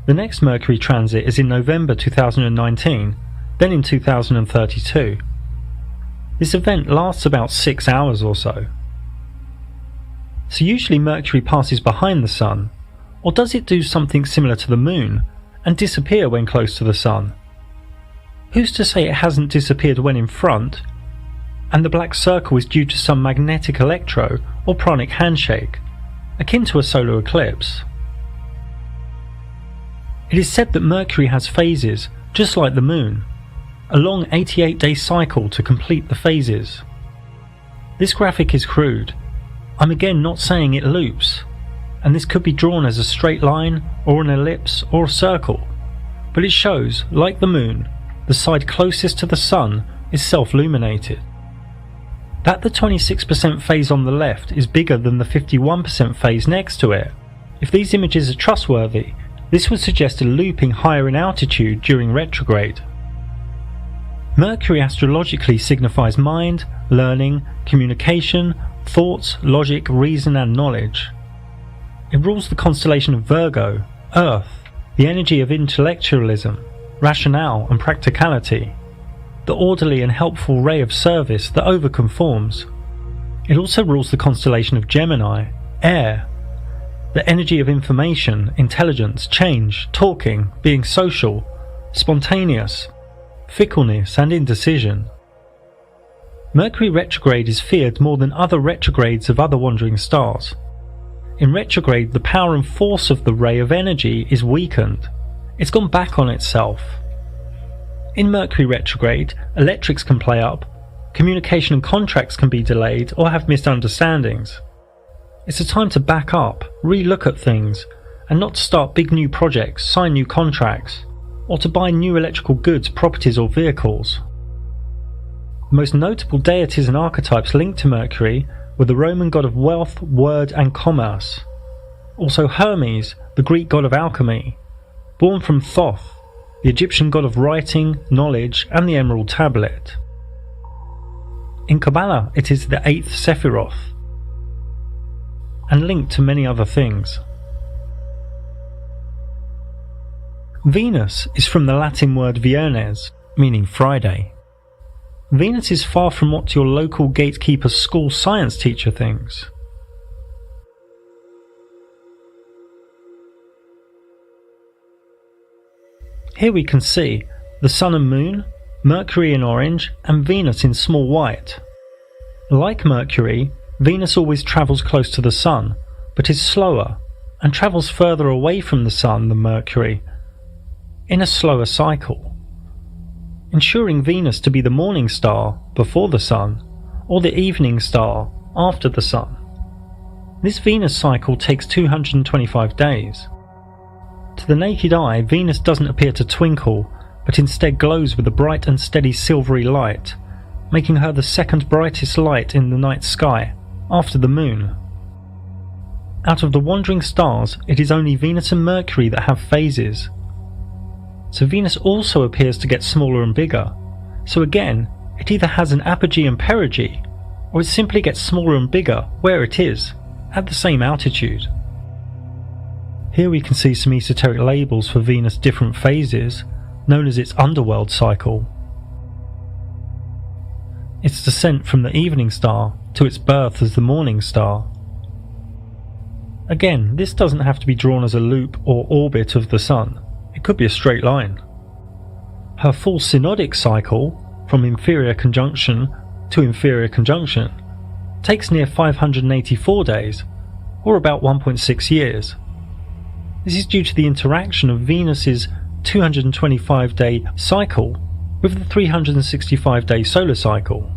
[SPEAKER 8] The next Mercury transit is in November 2019, then in 2032. This event lasts about 6 hours or so. So usually Mercury passes behind the Sun, or does it do something similar to the Moon and disappear when close to the Sun? Who's to say it hasn't disappeared when in front, and the black circle is due to some magnetic electro or pranic handshake, akin to a solar eclipse? It is said that Mercury has phases, just like the Moon, a long 88-day cycle to complete the phases. This graphic is crude. I'm again not saying it loops, and this could be drawn as a straight line or an ellipse or a circle, but it shows, like the Moon, the side closest to the Sun is self-luminated. That the 26% phase on the left is bigger than the 51% phase next to it. If these images are trustworthy, this would suggest a looping higher in altitude during retrograde. Mercury astrologically signifies mind, learning, communication, thoughts, logic, reason and knowledge. It rules the constellation of Virgo, Earth, the energy of intellectualism, rationale and practicality, the orderly and helpful ray of service that overconforms. It also rules the constellation of Gemini, Air, the energy of information, intelligence, change, talking, being social, spontaneous, fickleness and indecision. Mercury retrograde is feared more than other retrogrades of other wandering stars. In retrograde, the power and force of the ray of energy is weakened. It's gone back on itself. In Mercury retrograde, electrics can play up, communication and contracts can be delayed or have misunderstandings. It's a time to back up, re-look at things, and not to start big new projects, sign new contracts, or to buy new electrical goods, properties or vehicles. The most notable deities and archetypes linked to Mercury were the Roman god of wealth, word and commerce. Also Hermes, the Greek god of alchemy, born from Thoth, the Egyptian god of writing, knowledge and the Emerald Tablet. In Kabbalah it is the 8th Sephiroth, and linked to many other things. Venus is from the Latin word Viernes, meaning Friday. Venus is far from what your local gatekeeper school science teacher thinks. Here we can see the Sun and Moon, Mercury in orange and Venus in small white. Like Mercury, Venus always travels close to the Sun, but is slower and travels further away from the Sun than Mercury. in a slower cycle, ensuring Venus to be the morning star before the Sun or the evening star after the Sun. This Venus cycle takes 225 days. To the naked eye, Venus doesn't appear to twinkle, but instead glows with a bright and steady silvery light, making her the second brightest light in the night sky, after the Moon. Out of the wandering stars, it is only Venus and Mercury that have phases. So Venus also appears to get smaller and bigger. So again, it either has an apogee and perigee, or it simply gets smaller and bigger where it is, at the same altitude. Here we can see some esoteric labels for Venus' different phases, known as its underworld cycle. Its descent from the evening star to its birth as the morning star. Again, this doesn't have to be drawn as a loop or orbit of the Sun, it could be a straight line. Her full synodic cycle, from inferior conjunction to inferior conjunction, takes near 584 days, or about 1.6 years. This is due to the interaction of Venus's 225-day cycle with the 365-day solar cycle.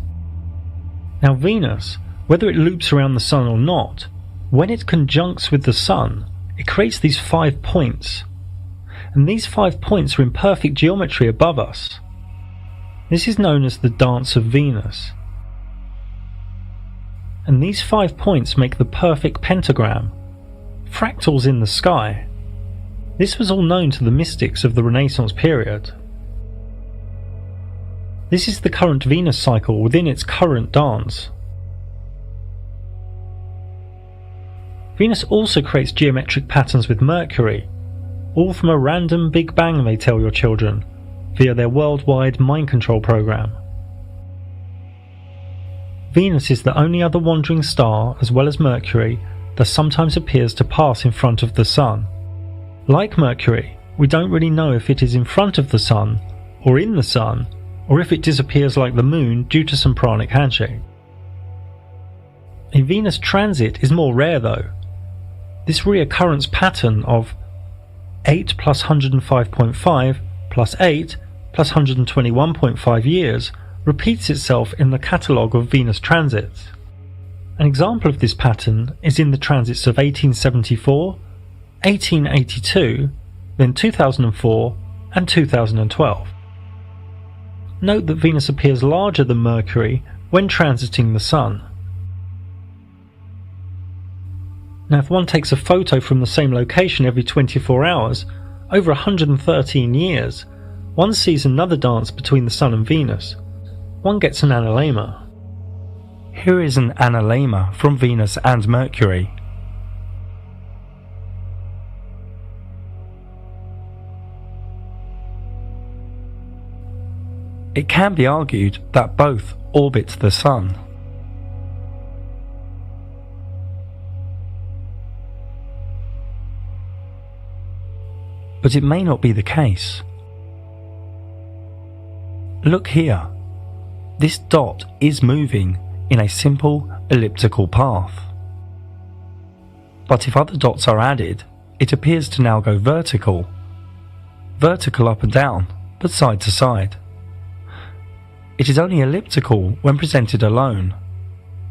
[SPEAKER 8] Now Venus, whether it loops around the Sun or not, when it conjuncts with the Sun, it creates these 5 points. And these 5 points are in perfect geometry above us. This is known as the Dance of Venus. And these 5 points make the perfect pentagram, fractals in the sky. This was all known to the mystics of the Renaissance period. This is the current Venus cycle within its current dance. Venus also creates geometric patterns with Mercury, all from a random Big Bang, they tell your children, via their worldwide mind control program. Venus is the only other wandering star, as well as Mercury, that sometimes appears to pass in front of the Sun. Like Mercury, we don't really know if it is in front of the Sun, or in the Sun, or if it disappears like the Moon due to some pranic handshake. A Venus transit is more rare though. This reoccurrence pattern of 8 plus 105.5 plus 8 plus 121.5 years repeats itself in the catalogue of Venus transits. An example of this pattern is in the transits of 1874, 1882, then 2004 and 2012. Note that Venus appears larger than Mercury when transiting the Sun. Now if one takes a photo from the same location every 24 hours, over 113 years, one sees another dance between the Sun and Venus. One gets an analemma. Here is an analemma from Venus and Mercury. It can be argued that both orbit the Sun. But it may not be the case. Look here. This dot is moving in a simple elliptical path. But if other dots are added, it appears to now go vertical. Vertical up and down, but side to side. It is only elliptical when presented alone,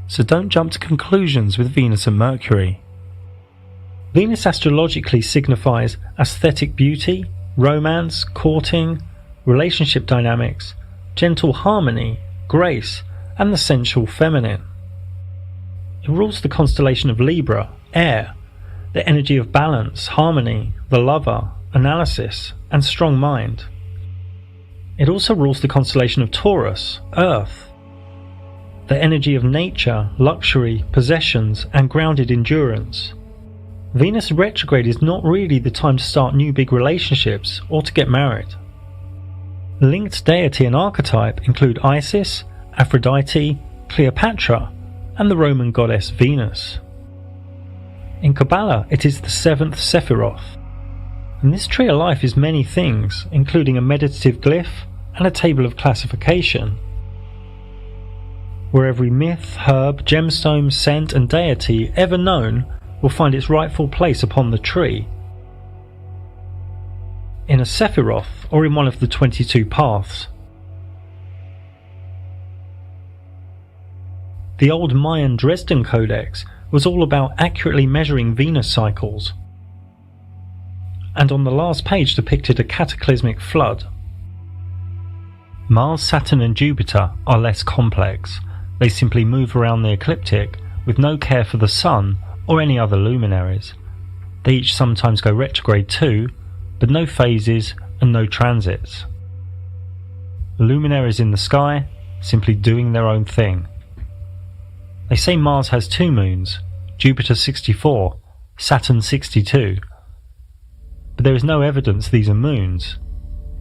[SPEAKER 8] so don't jump to conclusions with Venus and Mercury. Venus astrologically signifies aesthetic beauty, romance, courting, relationship dynamics, gentle harmony, grace, and the sensual feminine. It rules the constellation of Libra, air, the energy of balance, harmony, the lover, analysis, and strong mind. It also rules the constellation of Taurus, earth, the energy of nature, luxury, possessions, and grounded endurance. Venus retrograde is not really the time to start new big relationships or to get married. Linked deity and archetype include Isis, Aphrodite, Cleopatra, and the Roman goddess Venus. In Kabbalah, it is the 7th Sephiroth. And this tree of life is many things, including a meditative glyph and a table of classification, where every myth, herb, gemstone, scent, and deity ever known will find its rightful place upon the tree. in a Sephiroth or in one of the 22 paths. The old Mayan Dresden Codex was all about accurately measuring Venus cycles, and on the last page depicted a cataclysmic flood. Mars, Saturn and Jupiter are less complex. They simply move around the ecliptic with no care for the Sun or any other luminaries. They each sometimes go retrograde too, but no phases and no transits. Luminaries in the sky, simply doing their own thing. They say Mars has 2 moons, Jupiter 64, Saturn 62. But there is no evidence these are moons.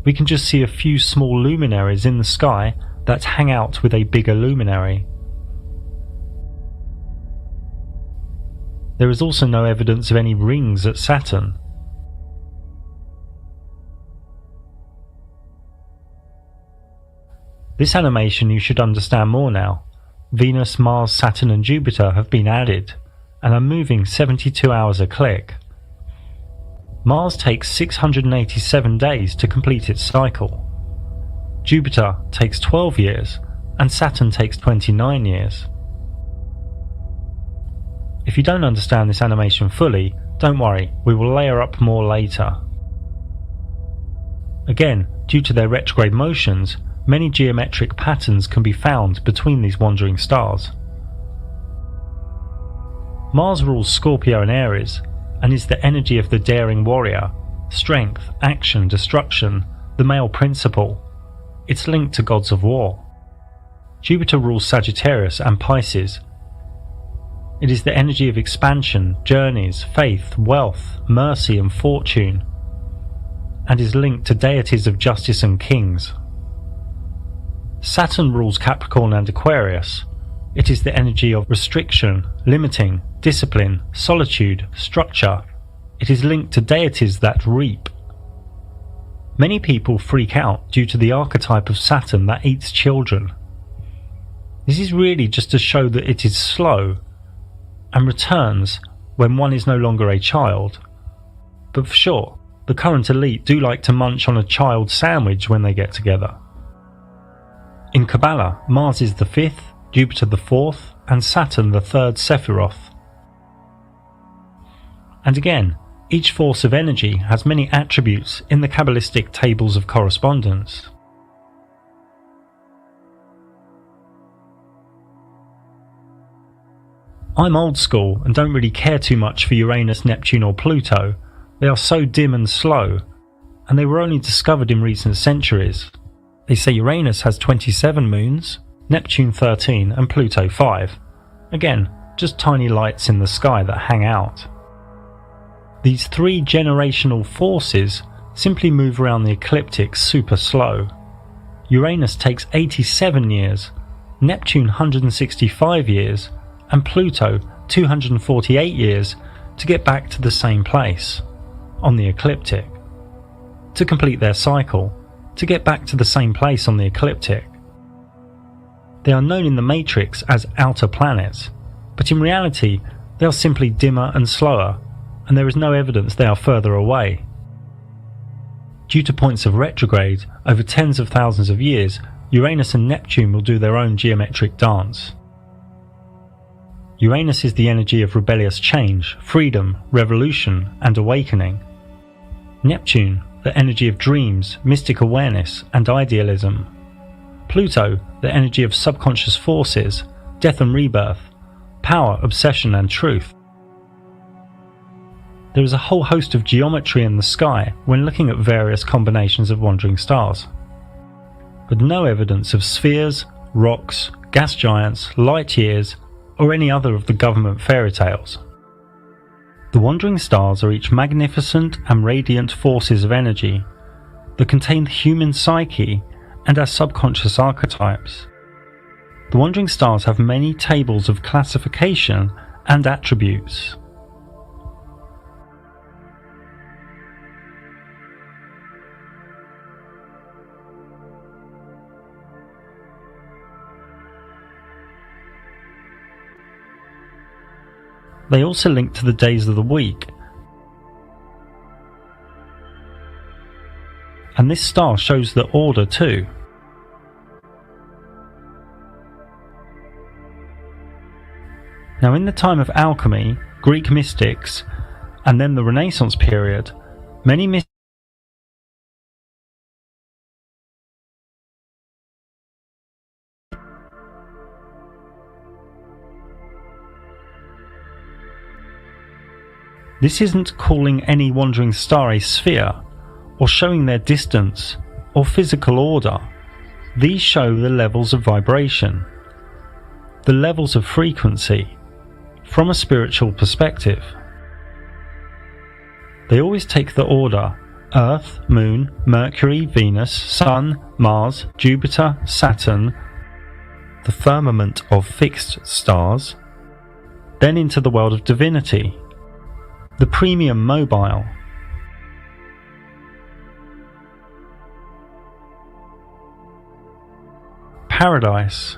[SPEAKER 8] We can just see a few small luminaries in the sky that hang out with a bigger luminary. There is also no evidence of any rings at Saturn. This animation you should understand more now. Venus, Mars, Saturn and Jupiter have been added and are moving 72 hours a click. Mars takes 687 days to complete its cycle. Jupiter takes 12 years and Saturn takes 29 years. If you don't understand this animation fully, don't worry, we will layer up more later. Again, due to their retrograde motions, many geometric patterns can be found between these wandering stars. Mars rules Scorpio and Aries, and is the energy of the daring warrior, strength, action, destruction, the male principle. It's linked to gods of war. Jupiter rules Sagittarius and Pisces. It is the energy of expansion, journeys, faith, wealth, mercy and fortune, and is linked to deities of justice and kings. Saturn rules Capricorn and Aquarius. It is the energy of restriction, limiting, discipline, solitude, structure. It is linked to deities that reap. Many people freak out due to the archetype of Saturn that eats children. This is really just to show that it is slow and returns when one is no longer a child. But for sure, the current elite do like to munch on a child sandwich when they get together. In Kabbalah, Mars is the 5th, Jupiter the 4th, and Saturn the 3rd Sephiroth. And again, each force of energy has many attributes in the Kabbalistic tables of correspondence. I'm old school and don't really care too much for Uranus, Neptune or Pluto. They are so dim and slow, and they were only discovered in recent centuries. They say Uranus has 27 moons, Neptune 13 and Pluto 5. Again, just tiny lights in the sky that hang out. These 3 generational forces simply move around the ecliptic super slow. Uranus takes 87 years, Neptune 165 years, and Pluto 248 years to get back to the same place, on the ecliptic. To complete their cycle, to get back to the same place on the ecliptic. They are known in the matrix as outer planets, but in reality they are simply dimmer and slower, and there is no evidence they are further away. Due to points of retrograde over tens of thousands of years, Uranus and Neptune will do their own geometric dance. Uranus is the energy of rebellious change, freedom, revolution, and awakening. Neptune, the energy of dreams, mystic awareness, and idealism. Pluto, the energy of subconscious forces, death and rebirth, power, obsession, and truth. There is a whole host of geometry in the sky when looking at various combinations of wandering stars, but no evidence of spheres, rocks, gas giants, light years, or any other of the government fairy tales. The wandering stars are each magnificent and radiant forces of energy that contain the human psyche and our subconscious archetypes. The wandering stars have many tables of classification and attributes. They also link to the days of the week. and this star shows the order too. Now, in the time of alchemy, Greek mystics, and then the Renaissance period, many mystics This isn't calling any wandering star a sphere, or showing their distance, or physical order. These show the levels of vibration, the levels of frequency, from a spiritual perspective. They always take the order Earth, Moon, Mercury, Venus, Sun, Mars, Jupiter, Saturn, the firmament of fixed stars, then into the world of divinity, the premium mobile. Paradise,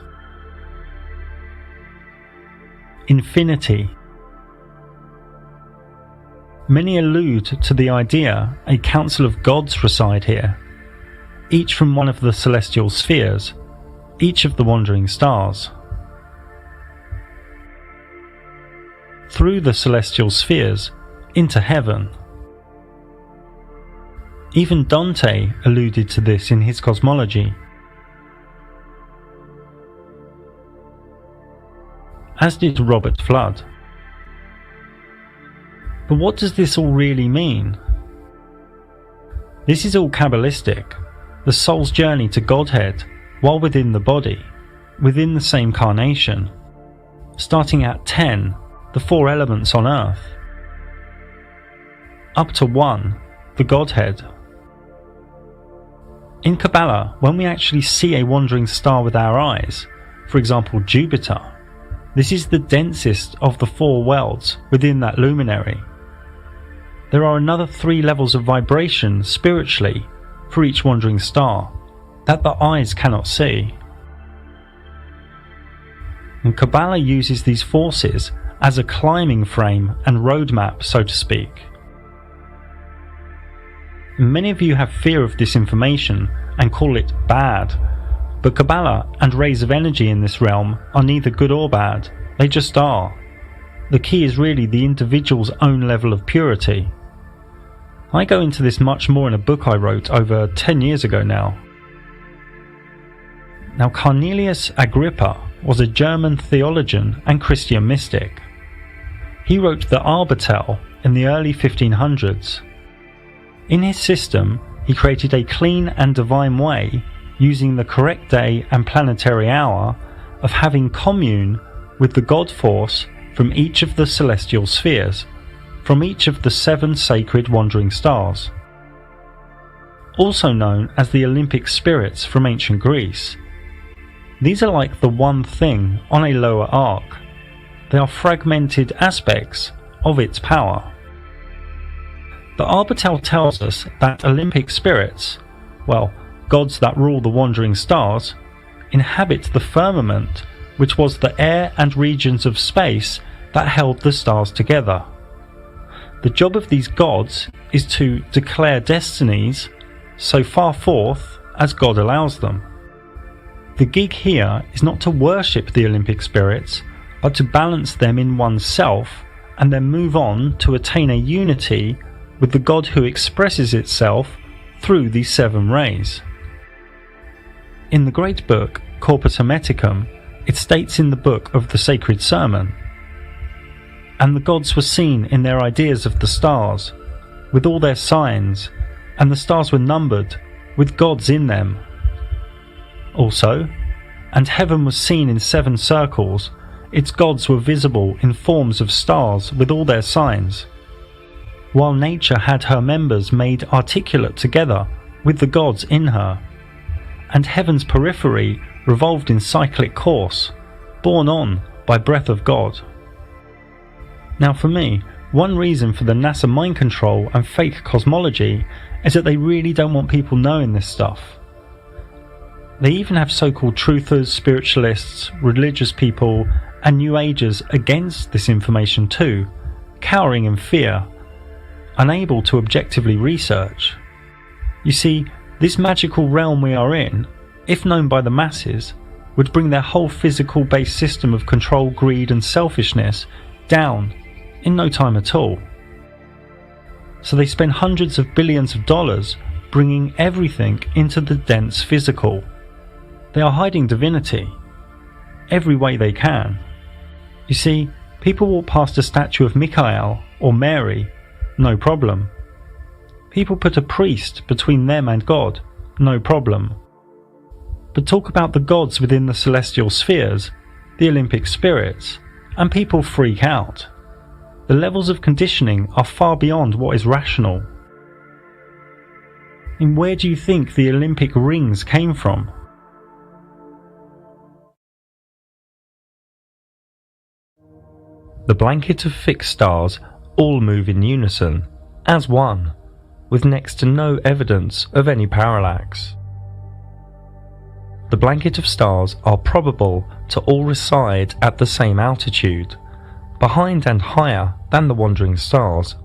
[SPEAKER 8] infinity. Many allude to the idea a council of gods reside here, each from one of the celestial spheres, each of the wandering stars. Through the celestial spheres, into heaven. Even Dante alluded to this in his cosmology. As did Robert Flood. But what does this all really mean? This is all Kabbalistic, the soul's journey to Godhead while within the body, within the same carnation, starting at 10, the 4 elements on Earth, up to 1, the Godhead. In Kabbalah, when we actually see a wandering star with our eyes, for example Jupiter, this is the densest of the 4 worlds within that luminary. There are another 3 levels of vibration spiritually for each wandering star that the eyes cannot see. And Kabbalah uses these forces as a climbing frame and roadmap, so to speak. Many of you have fear of disinformation and call it bad, but Kabbalah and rays of energy in this realm are neither good or bad, they just are. The key is really the individual's own level of purity. I go into this much more in a book I wrote over 10 years ago now. Now, Cornelius Agrippa was a German theologian and Christian mystic. He wrote the Orbital in the early 1500s. In his system, he created a clean and divine way, using the correct day and planetary hour, of having commune with the God force from each of the celestial spheres, from each of the 7 sacred wandering stars. Also known as the Olympic spirits from ancient Greece. These are like the one thing on a lower arc. They are fragmented aspects of its power. The Orbital tells us that Olympic spirits, well, gods that rule the wandering stars, inhabit the firmament, which was the air and regions of space that held the stars together. The job of these gods is to declare destinies so far forth as God allows them. The gig here is not to worship the Olympic spirits, but to balance them in oneself and then move on to attain a unity with the God who expresses itself through these 7 rays. In the great book Corpus Hermeticum, it states in the book of the Sacred Sermon, "And the gods were seen in their ideas of the stars, with all their signs, and the stars were numbered, with gods in them." Also, "And heaven was seen in 7 circles, its gods were visible in forms of stars with all their signs, while nature had her members made articulate together with the gods in her, and heaven's periphery revolved in cyclic course, borne on by breath of God." Now for me, one reason for the NASA mind control and fake cosmology is that they really don't want people knowing this stuff. They even have so-called truthers, spiritualists, religious people, and New Agers against this information too, cowering in fear, unable to objectively research. You see, This magical realm we are in, if known by the masses, would bring their whole physical-based system of control, greed and selfishness down in no time at all. So they spend hundreds of billions of dollars bringing everything into the dense physical. They are hiding divinity every way they can. You see, people walk past a statue of Michael or Mary, no problem. People put a priest between them and God, no problem. But talk about the gods within the celestial spheres, the Olympic spirits, and people freak out. The levels of conditioning are far beyond what is rational. And where do you think the Olympic rings came from? The blanket of fixed stars all move in unison, as one, with next to no evidence of any parallax. The blanket of stars are probable to all reside at the same altitude, behind and higher than the wandering stars,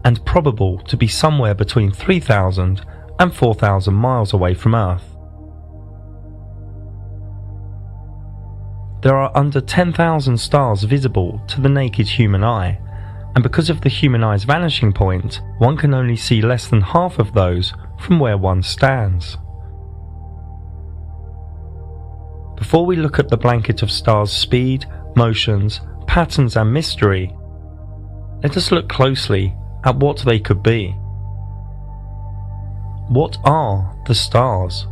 [SPEAKER 8] and probable to be somewhere between 3,000 and 4,000 miles away from Earth. There are under 10,000 stars visible to the naked human eye, and because of the human eye's vanishing point, one can only see less than half of those from where one stands. Before we look at the blanket of stars' speed, motions, patterns and mystery, let us look closely at what they could be. What are the stars?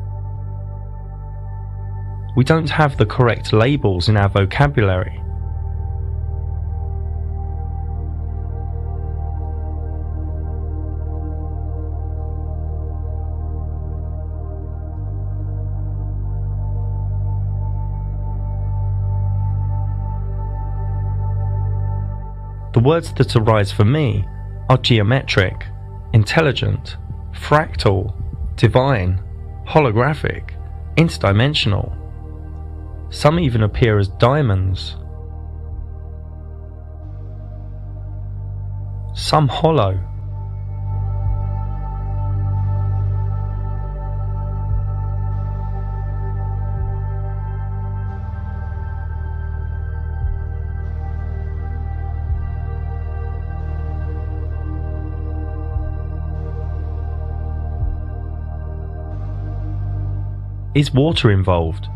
[SPEAKER 8] We don't have the correct labels in our vocabulary. The words that arise for me are geometric, intelligent, fractal, divine, holographic, interdimensional. Some even appear as diamonds. Some hollow. Is water involved?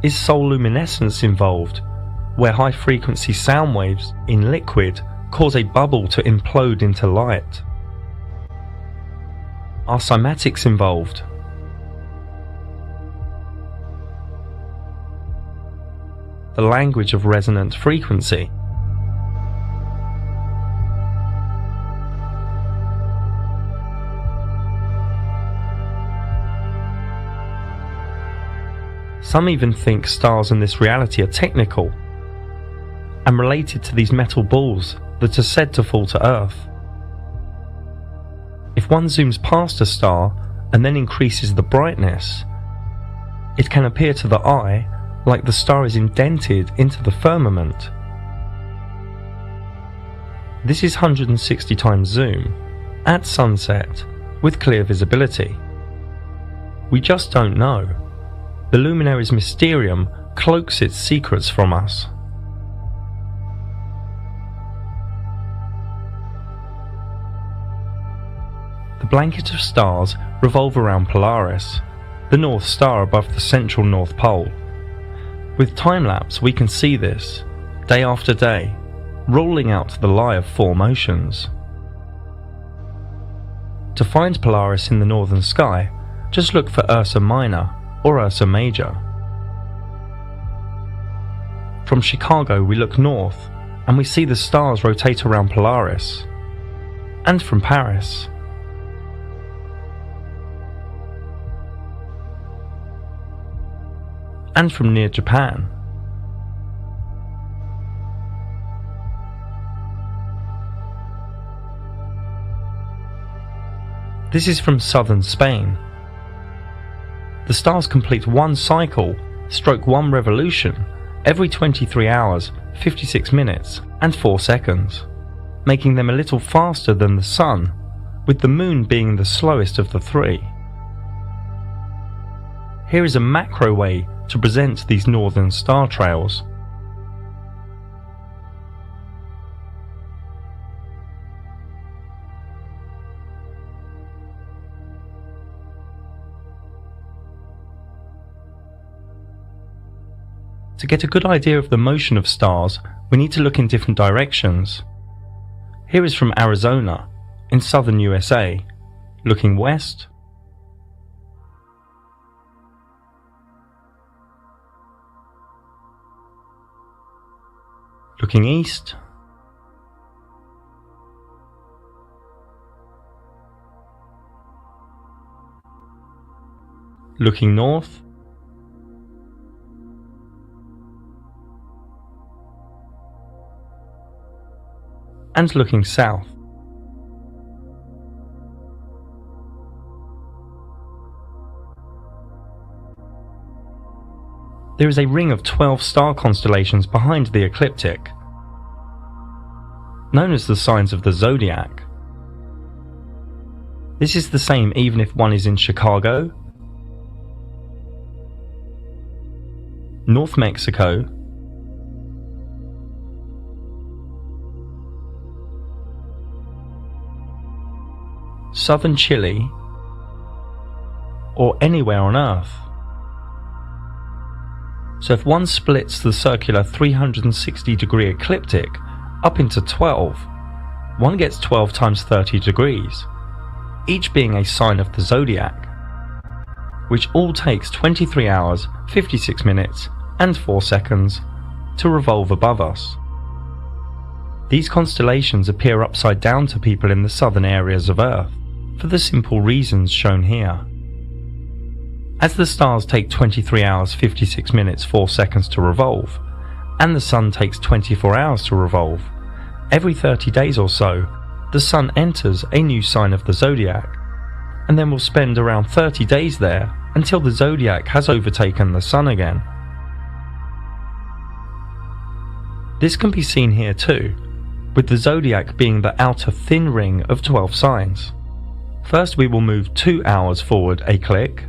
[SPEAKER 8] Is sololuminescence involved, where high-frequency sound waves in liquid cause a bubble to implode into light? Are cymatics involved? The language of resonant frequency? Some even think stars in this reality are technical and related to these metal balls that are said to fall to Earth. If one zooms past a star and then increases the brightness, it can appear to the eye like the star is indented into the firmament. This is 160 times zoom, at sunset, with clear visibility. We just don't know. The luminaries' mysterium cloaks its secrets from us. The blanket of stars revolve around Polaris, the North Star above the central North Pole. With time-lapse we can see this, day after day, rolling out the lie of four motions. To find Polaris in the northern sky, just look for Ursa Minor or Ursa Major. From Chicago we look north and we see the stars rotate around Polaris, and from Paris. And from near Japan. This is from southern Spain. The stars complete one cycle, stroke one revolution, every 23 hours, 56 minutes and 4 seconds, making them a little faster than the Sun with the Moon being the slowest of the three. Here is a macro way to present these northern star trails. To get a good idea of the motion of stars, we need to look in different directions. Here is from Arizona, in southern USA, looking west, looking east, looking north, and looking south. There is a ring of 12 star constellations behind the ecliptic, known as the signs of the zodiac. This is the same even if one is in Chicago, North Mexico, southern Chile, or anywhere on Earth. So if one splits the circular 360-degree ecliptic up into 12, one gets 12 times 30 degrees, each being a sign of the zodiac, which all takes 23 hours, 56 minutes, and 4 seconds to revolve above us. These constellations appear upside down to people in the southern areas of Earth, for the simple reasons shown here. As the stars take 23 hours, 56 minutes, 4 seconds to revolve, and the Sun takes 24 hours to revolve, every 30 days or so, the Sun enters a new sign of the zodiac, and then will spend around 30 days there until the zodiac has overtaken the Sun again. This can be seen here too, with the zodiac being the outer thin ring of 12 signs. First we will move 2 hours forward a click.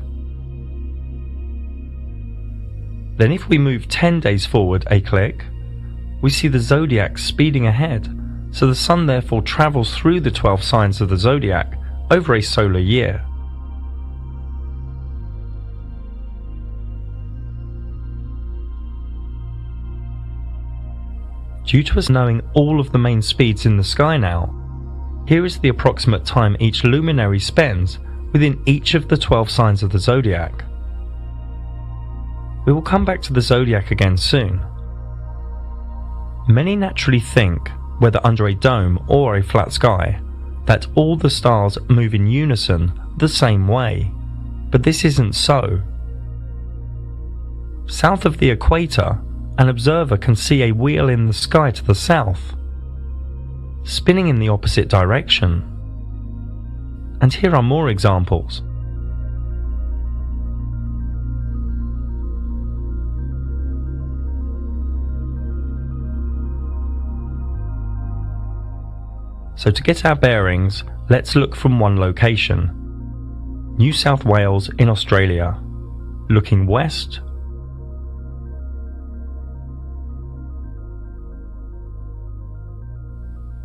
[SPEAKER 8] Then if we move 10 days forward a click, we see the zodiac speeding ahead, so the Sun therefore travels through the 12 signs of the zodiac over a solar year. Due to us knowing all of the main speeds in the sky now, here is the approximate time each luminary spends within each of the 12 signs of the zodiac. We will come back to the zodiac again soon. Many naturally think, whether under a dome or a flat sky, that all the stars move in unison the same way, but this isn't so. South of the equator, an observer can see a wheel in the sky to the south, spinning in the opposite direction. And here are more examples. So to get our bearings, let's look from one location. New South Wales in Australia, looking west,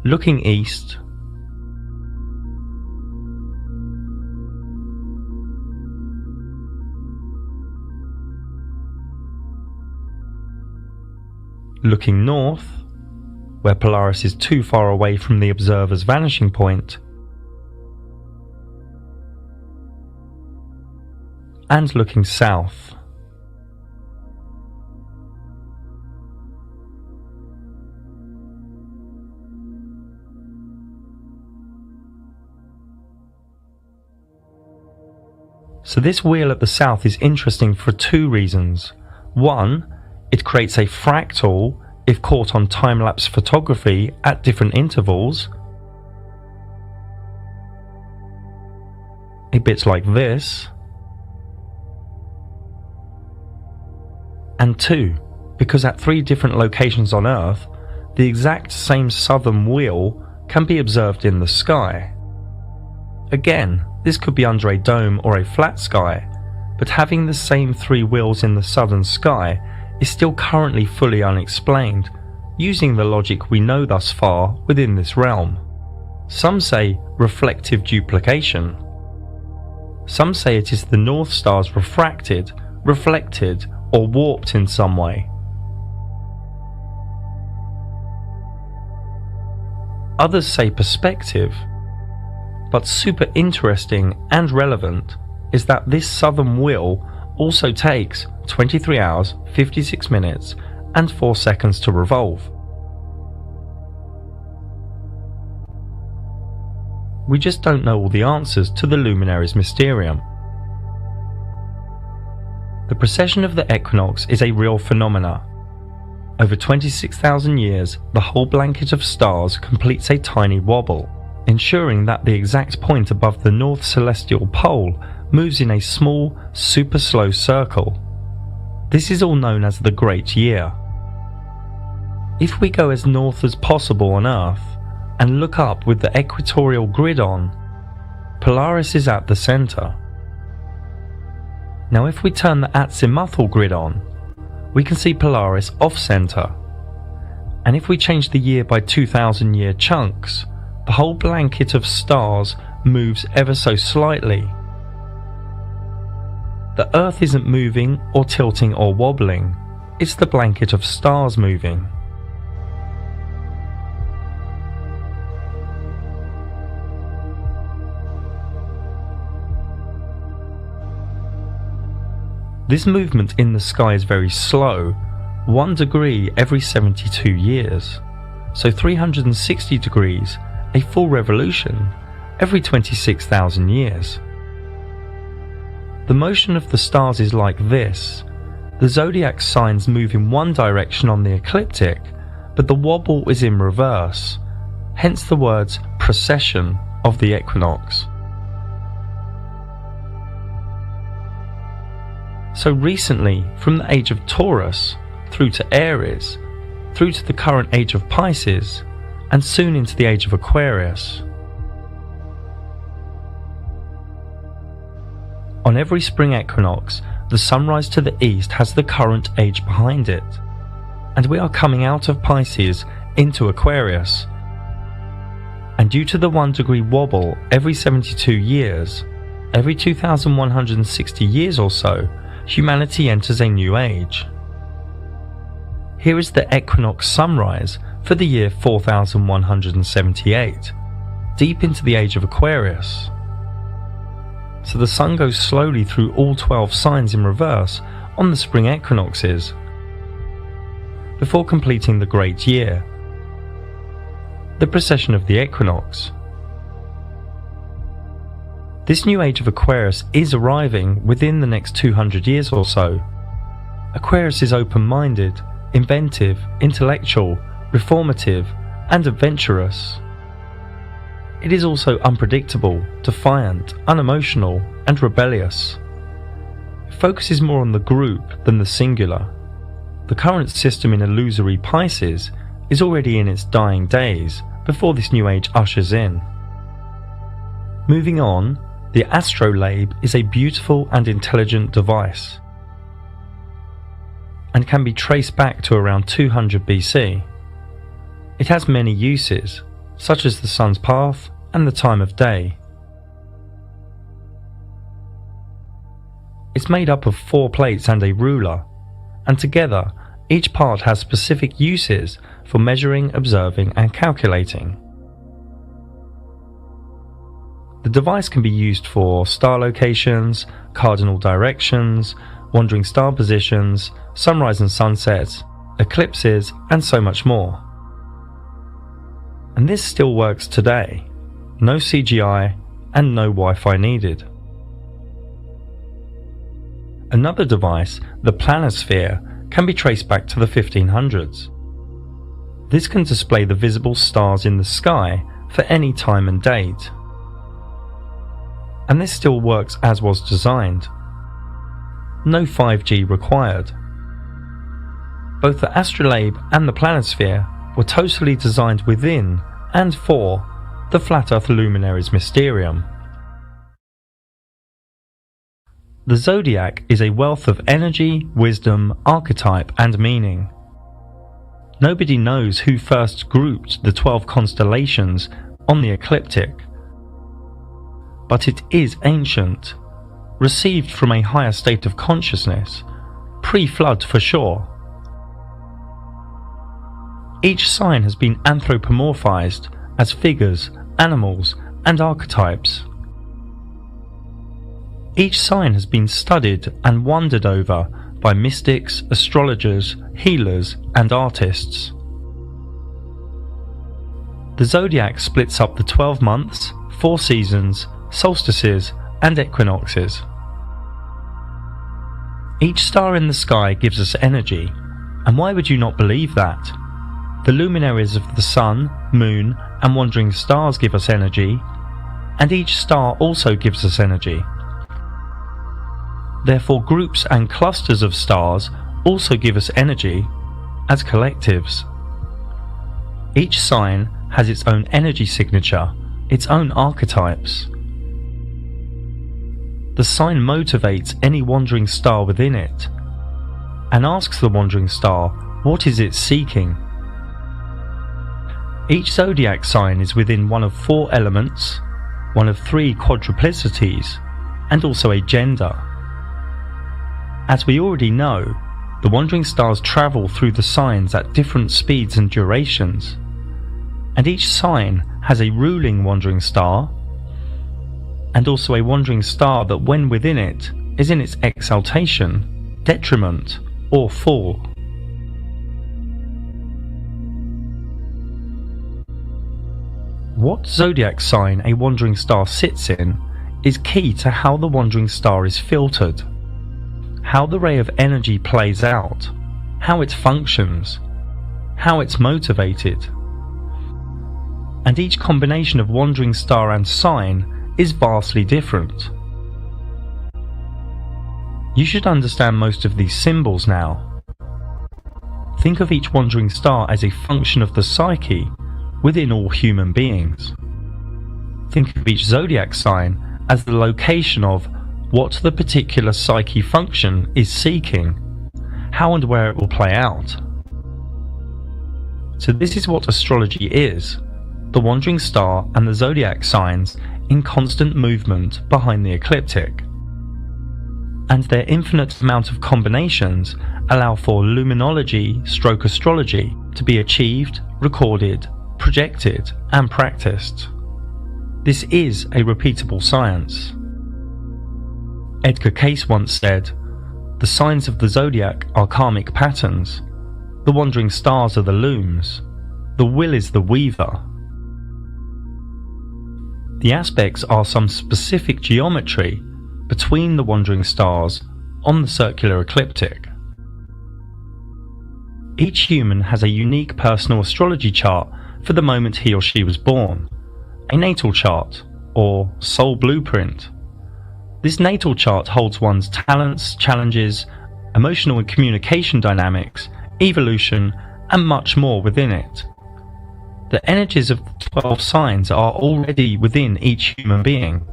[SPEAKER 8] looking east, looking north, where Polaris is too far away from the observer's vanishing point, and looking south. So this wheel at the south is interesting for two reasons. One, it creates a fractal if caught on time-lapse photography at different intervals. A bit like this. And two, because at 3 different locations on Earth, the exact same southern wheel can be observed in the sky. Again, this could be under a dome or a flat sky, but having the same 3 wheels in the southern sky is still currently fully unexplained, using the logic we know thus far within this realm. Some say reflective duplication. Some say it is the North Stars refracted, reflected, or warped in some way. Others say perspective, but super interesting and relevant is that this southern wheel also takes 23 hours, 56 minutes, and 4 seconds to revolve. We just don't know all the answers to the luminaries mysterium. The precession of the equinox is a real phenomena. Over 26,000 years, the whole blanket of stars completes a tiny wobble, ensuring that the exact point above the north celestial pole moves in a small, super slow circle. This is all known as the Great Year. If we go as north as possible on Earth and look up with the equatorial grid on, Polaris is at the center. Now if we turn the azimuthal grid on, we can see Polaris off-center, and if we change the year by 2,000 year chunks, the whole blanket of stars moves ever so slightly. The Earth isn't moving or tilting or wobbling, it's the blanket of stars moving. This movement in the sky is very slow, 1 degree every 72 years, so 360 degrees, a full revolution, every 26,000 years. The motion of the stars is like this. The zodiac signs move in one direction on the ecliptic, but the wobble is in reverse, hence the words precession of the equinox. So recently, from the age of Taurus, through to Aries, through to the current age of Pisces, and soon into the age of Aquarius. On every spring equinox, the sunrise to the east has the current age behind it, and we are coming out of Pisces into Aquarius. And due to the 1 degree wobble every 72 years, every 2,160 years or so, humanity enters a new age. Here is the equinox sunrise for the year 4178, deep into the age of Aquarius. So the sun goes slowly through all 12 signs in reverse on the spring equinoxes, before completing the Great Year, the precession of the equinox. This new age of Aquarius is arriving within the next 200 years or so. Aquarius is open-minded, inventive, intellectual, reformative, and adventurous. It is also unpredictable, defiant, unemotional, and rebellious. It focuses more on the group than the singular. The current system in illusory Pisces is already in its dying days before this new age ushers in. Moving on, the astrolabe is a beautiful and intelligent device, and can be traced back to around 200 BC. It has many uses, such as the sun's path and the time of day. It's made up of 4 plates and a ruler, and together each part has specific uses for measuring, observing, and calculating. The device can be used for star locations, cardinal directions, wandering star positions, sunrise and sunsets, eclipses, and so much more. And this still works today. No CGI and no Wi-Fi needed. Another device, the planisphere, can be traced back to the 1500s. This can display the visible stars in the sky for any time and date. And this still works as was designed. No 5G required. Both the astrolabe and the planisphere were totally designed within and for the Flat Earth Luminaries Mysterium, The zodiac is a wealth of energy, wisdom, archetype, and meaning. Nobody knows who first grouped the 12 constellations on the ecliptic, but it is ancient, received from a higher state of consciousness, pre-flood for sure. Each sign has been anthropomorphized as figures, animals, and archetypes. Each sign has been studied and wondered over by mystics, astrologers, healers, and artists. The zodiac splits up the 12 months, 4 seasons, solstices, and equinoxes. Each star in the sky gives us energy, and why would you not believe that? The luminaries of the sun, moon, and wandering stars give us energy, and each star also gives us energy. Therefore, groups and clusters of stars also give us energy as collectives. Each sign has its own energy signature, its own archetypes. The sign motivates any wandering star within it and asks the wandering star what is it seeking. Each zodiac sign is within one of 4 elements, one of 3 quadruplicities, and also a gender. As we already know, the wandering stars travel through the signs at different speeds and durations, and each sign has a ruling wandering star, and also a wandering star that when within it is in its exaltation, detriment, or fall. What zodiac sign a wandering star sits in is key to how the wandering star is filtered, how the ray of energy plays out, how it functions, how it's motivated. And each combination of wandering star and sign is vastly different. You should understand most of these symbols now. Think of each wandering star as a function of the psyche within all human beings. Think of each zodiac sign as the location of what the particular psyche function is seeking, how and where it will play out. So this is what astrology is, the wandering star and the zodiac signs in constant movement behind the ecliptic. And their infinite amount of combinations allow for luminology/astrology to be achieved, recorded, projected, and practiced. This is a repeatable science. Edgar Cayce once said, "The signs of the zodiac are karmic patterns, the wandering stars are the looms, the will is the weaver." The aspects are some specific geometry between the wandering stars on the circular ecliptic. Each human has a unique personal astrology chart for the moment he or she was born, a natal chart, or soul blueprint. This natal chart holds one's talents, challenges, emotional and communication dynamics, evolution, and much more within it. The energies of the 12 signs are already within each human being,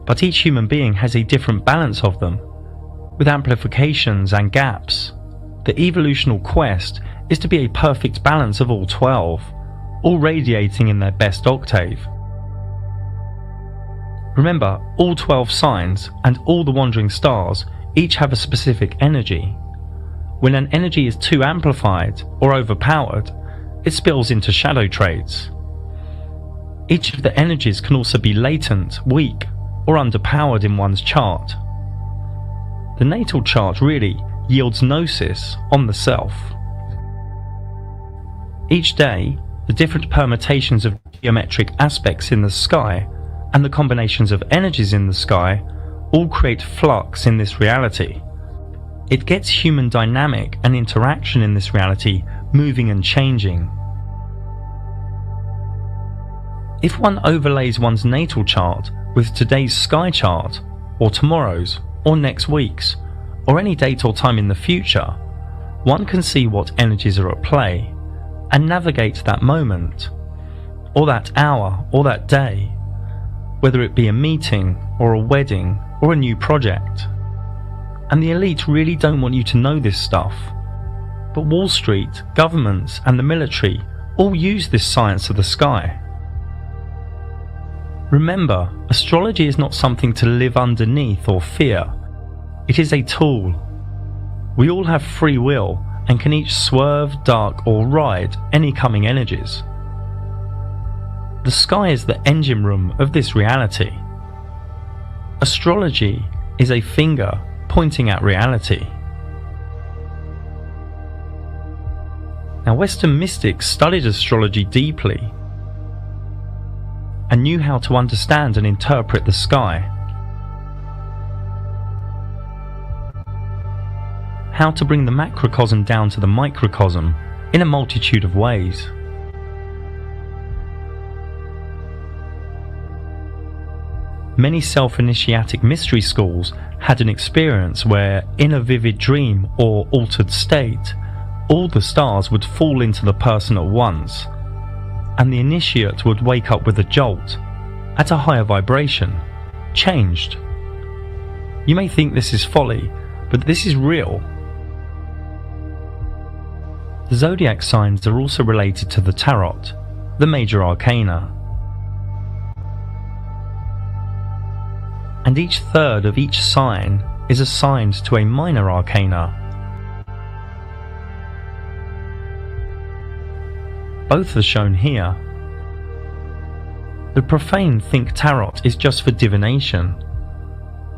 [SPEAKER 8] but each human being has a different balance of them, with amplifications and gaps. The evolutional quest is to be a perfect balance of all 12, all radiating in their best octave. Remember, all 12 signs and all the wandering stars each have a specific energy. When an energy is too amplified or overpowered, it spills into shadow traits. Each of the energies can also be latent, weak, or underpowered in one's chart. The natal chart really yields gnosis on the self. Each day, the different permutations of geometric aspects in the sky and the combinations of energies in the sky all create flux in this reality. It gets human dynamic and interaction in this reality moving and changing. If one overlays one's natal chart with today's sky chart, or tomorrow's, or next week's, or any date or time in the future, one can see what energies are at play and navigate that moment, or that hour, or that day. whether it be a meeting or a wedding or a new project. And the elite really don't want you to know this stuff. But Wall Street, governments and the military all use this science of the sky. Remember, astrology is not something to live underneath or fear. It is a tool. We all have free will and can each swerve, duck or ride any coming energies. The sky is the engine room of this reality. Astrology is a finger pointing at reality. Now, Western mystics studied astrology deeply and knew how to understand and interpret the sky, how to bring the macrocosm down to the microcosm in a multitude of ways. Many self-initiatic mystery schools had an experience where, in a vivid dream or altered state, all the stars would fall into the person at once, and the initiate would wake up with a jolt, at a higher vibration, changed. You may think this is folly, but this is real. The zodiac signs are also related to the tarot, the major arcana. And each third of each sign is assigned to a minor arcana. Both are shown here. The profane think tarot is just for divination,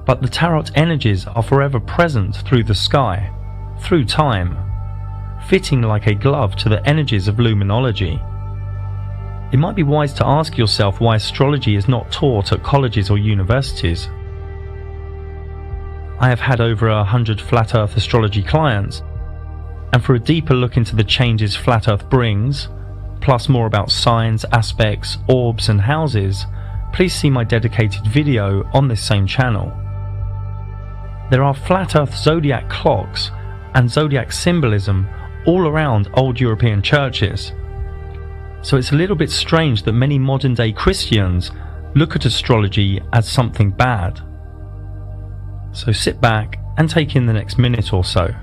[SPEAKER 8] but the tarot energies are forever present through the sky, through time, fitting like a glove to the energies of luminology. It might be wise to ask yourself why astrology is not taught at colleges or universities. I have had over 100 Flat Earth astrology clients, and for a deeper look into the changes Flat Earth brings, plus more about signs, aspects, orbs and houses, please see my dedicated video on this same channel. There are Flat Earth zodiac clocks and zodiac symbolism all around old European churches. So it's a little bit strange that many modern day Christians look at astrology as something bad. So sit back and take in the next minute or so.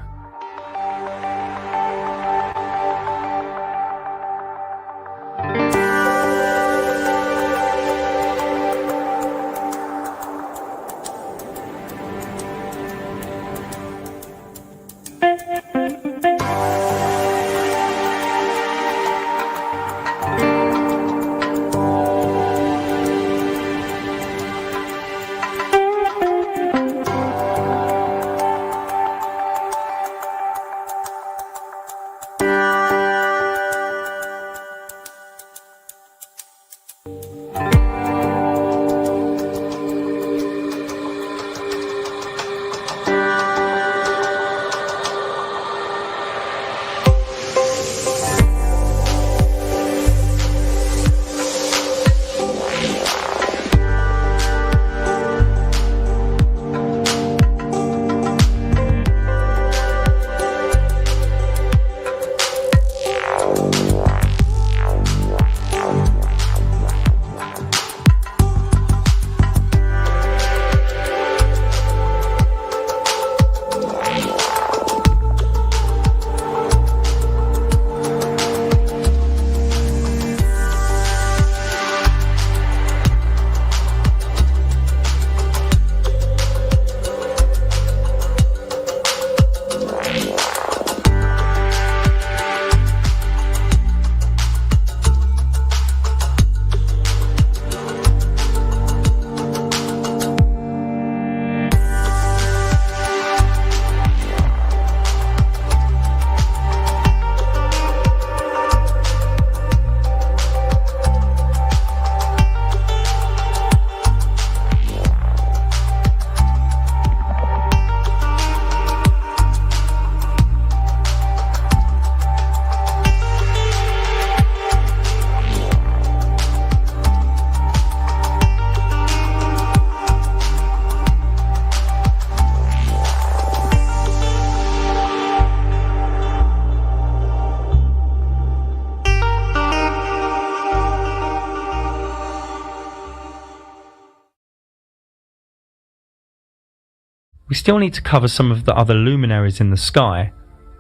[SPEAKER 8] We still need to cover some of the other luminaries in the sky,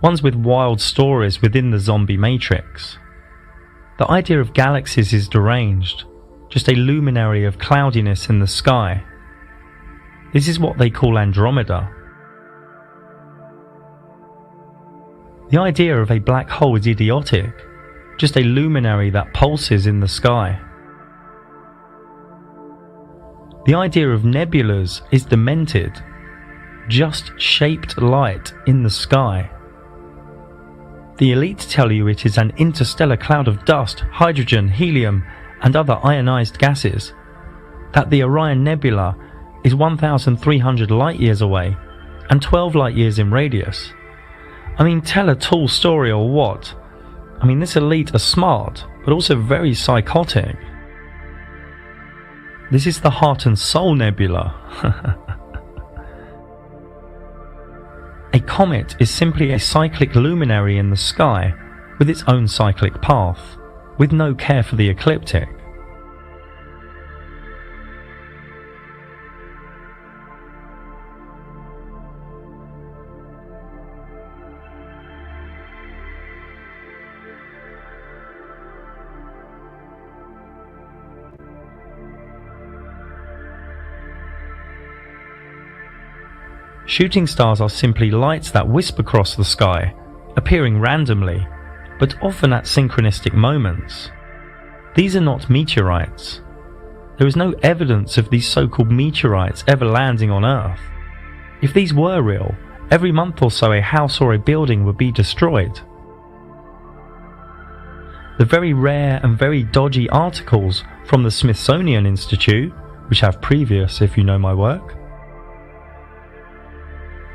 [SPEAKER 8] ones with wild stories within the zombie matrix. The idea of galaxies is deranged, just a luminary of cloudiness in the sky. This is what they call Andromeda. The idea of a black hole is idiotic, just a luminary that pulses in the sky. The idea of nebulas is demented, just shaped light in the sky. The elite tell you it is an interstellar cloud of dust, hydrogen, helium, and other ionized gases, that the Orion Nebula is 1,300 light years away and 12 light years in radius. I mean, tell a tall story or what? I mean, this elite are smart, but also very psychotic. This is the Heart and Soul Nebula. A comet is simply a cyclic luminary in the sky with its own cyclic path, with no care for the ecliptic. Shooting stars are simply lights that wisp across the sky, appearing randomly, but often at synchronistic moments. These are not meteorites. There is no evidence of these so-called meteorites ever landing on Earth. If these were real, every month or so a house or a building would be destroyed. The very rare and very dodgy articles from the Smithsonian Institute, which have previous if you know my work,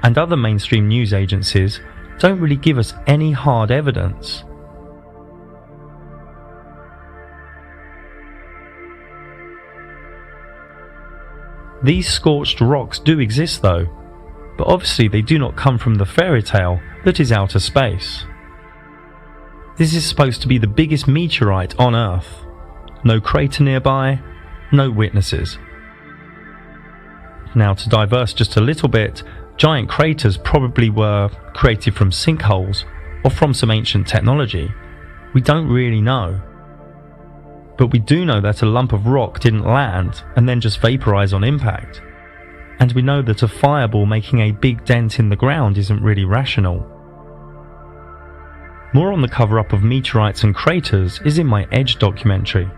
[SPEAKER 8] and other mainstream news agencies don't really give us any hard evidence. These scorched rocks do exist though, but obviously they do not come from the fairy tale that is outer space. This is supposed to be the biggest meteorite on Earth. No crater nearby, no witnesses. Now, to diverse just a little bit, giant craters probably were created from sinkholes or from some ancient technology. We don't really know. But we do know that a lump of rock didn't land and then just vaporize on impact. And we know that a fireball making a big dent in the ground isn't really rational. More on the cover-up of meteorites and craters is in my Edge documentary.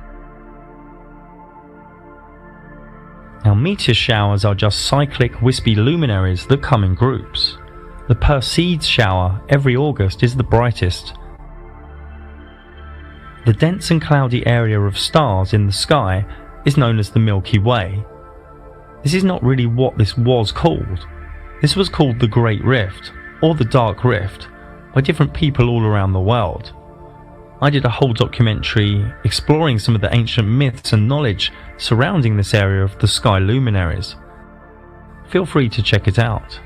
[SPEAKER 8] Now, meteor showers are just cyclic, wispy luminaries that come in groups. The Perseids shower every August is the brightest. The dense and cloudy area of stars in the sky is known as the Milky Way. This is not really what this was called. This was called the Great Rift, or the Dark Rift, by different people all around the world. I did a whole documentary exploring some of the ancient myths and knowledge surrounding this area of the sky luminaries. Feel free to check it out.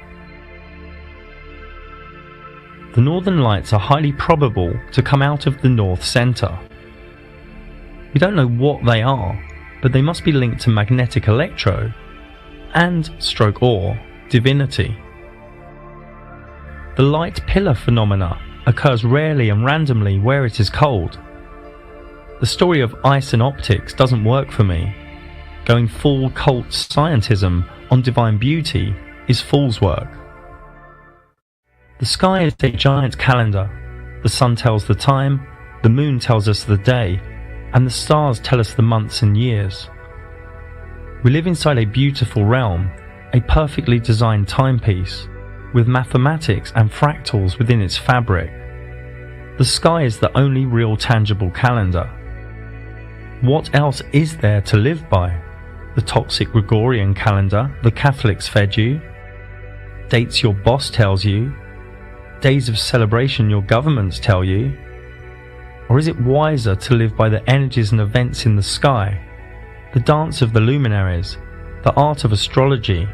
[SPEAKER 8] The Northern Lights are highly probable to come out of the North Centre. We don't know what they are, but they must be linked to magnetic electro and or divinity. The light pillar phenomena occurs rarely and randomly where it is cold. The story of ice and optics doesn't work for me. Going full cult scientism on divine beauty is fool's work. The sky is a giant calendar. The sun tells the time, the moon tells us the day, and the stars tell us the months and years. We live inside a beautiful realm, a perfectly designed timepiece, with mathematics and fractals within its fabric. The sky is the only real tangible calendar. What else is there to live by? The toxic Gregorian calendar the Catholics fed you? Dates your boss tells you? Days of celebration your governments tell you? Or is it wiser to live by the energies and events in the sky, the dance of the luminaries, the art of astrology,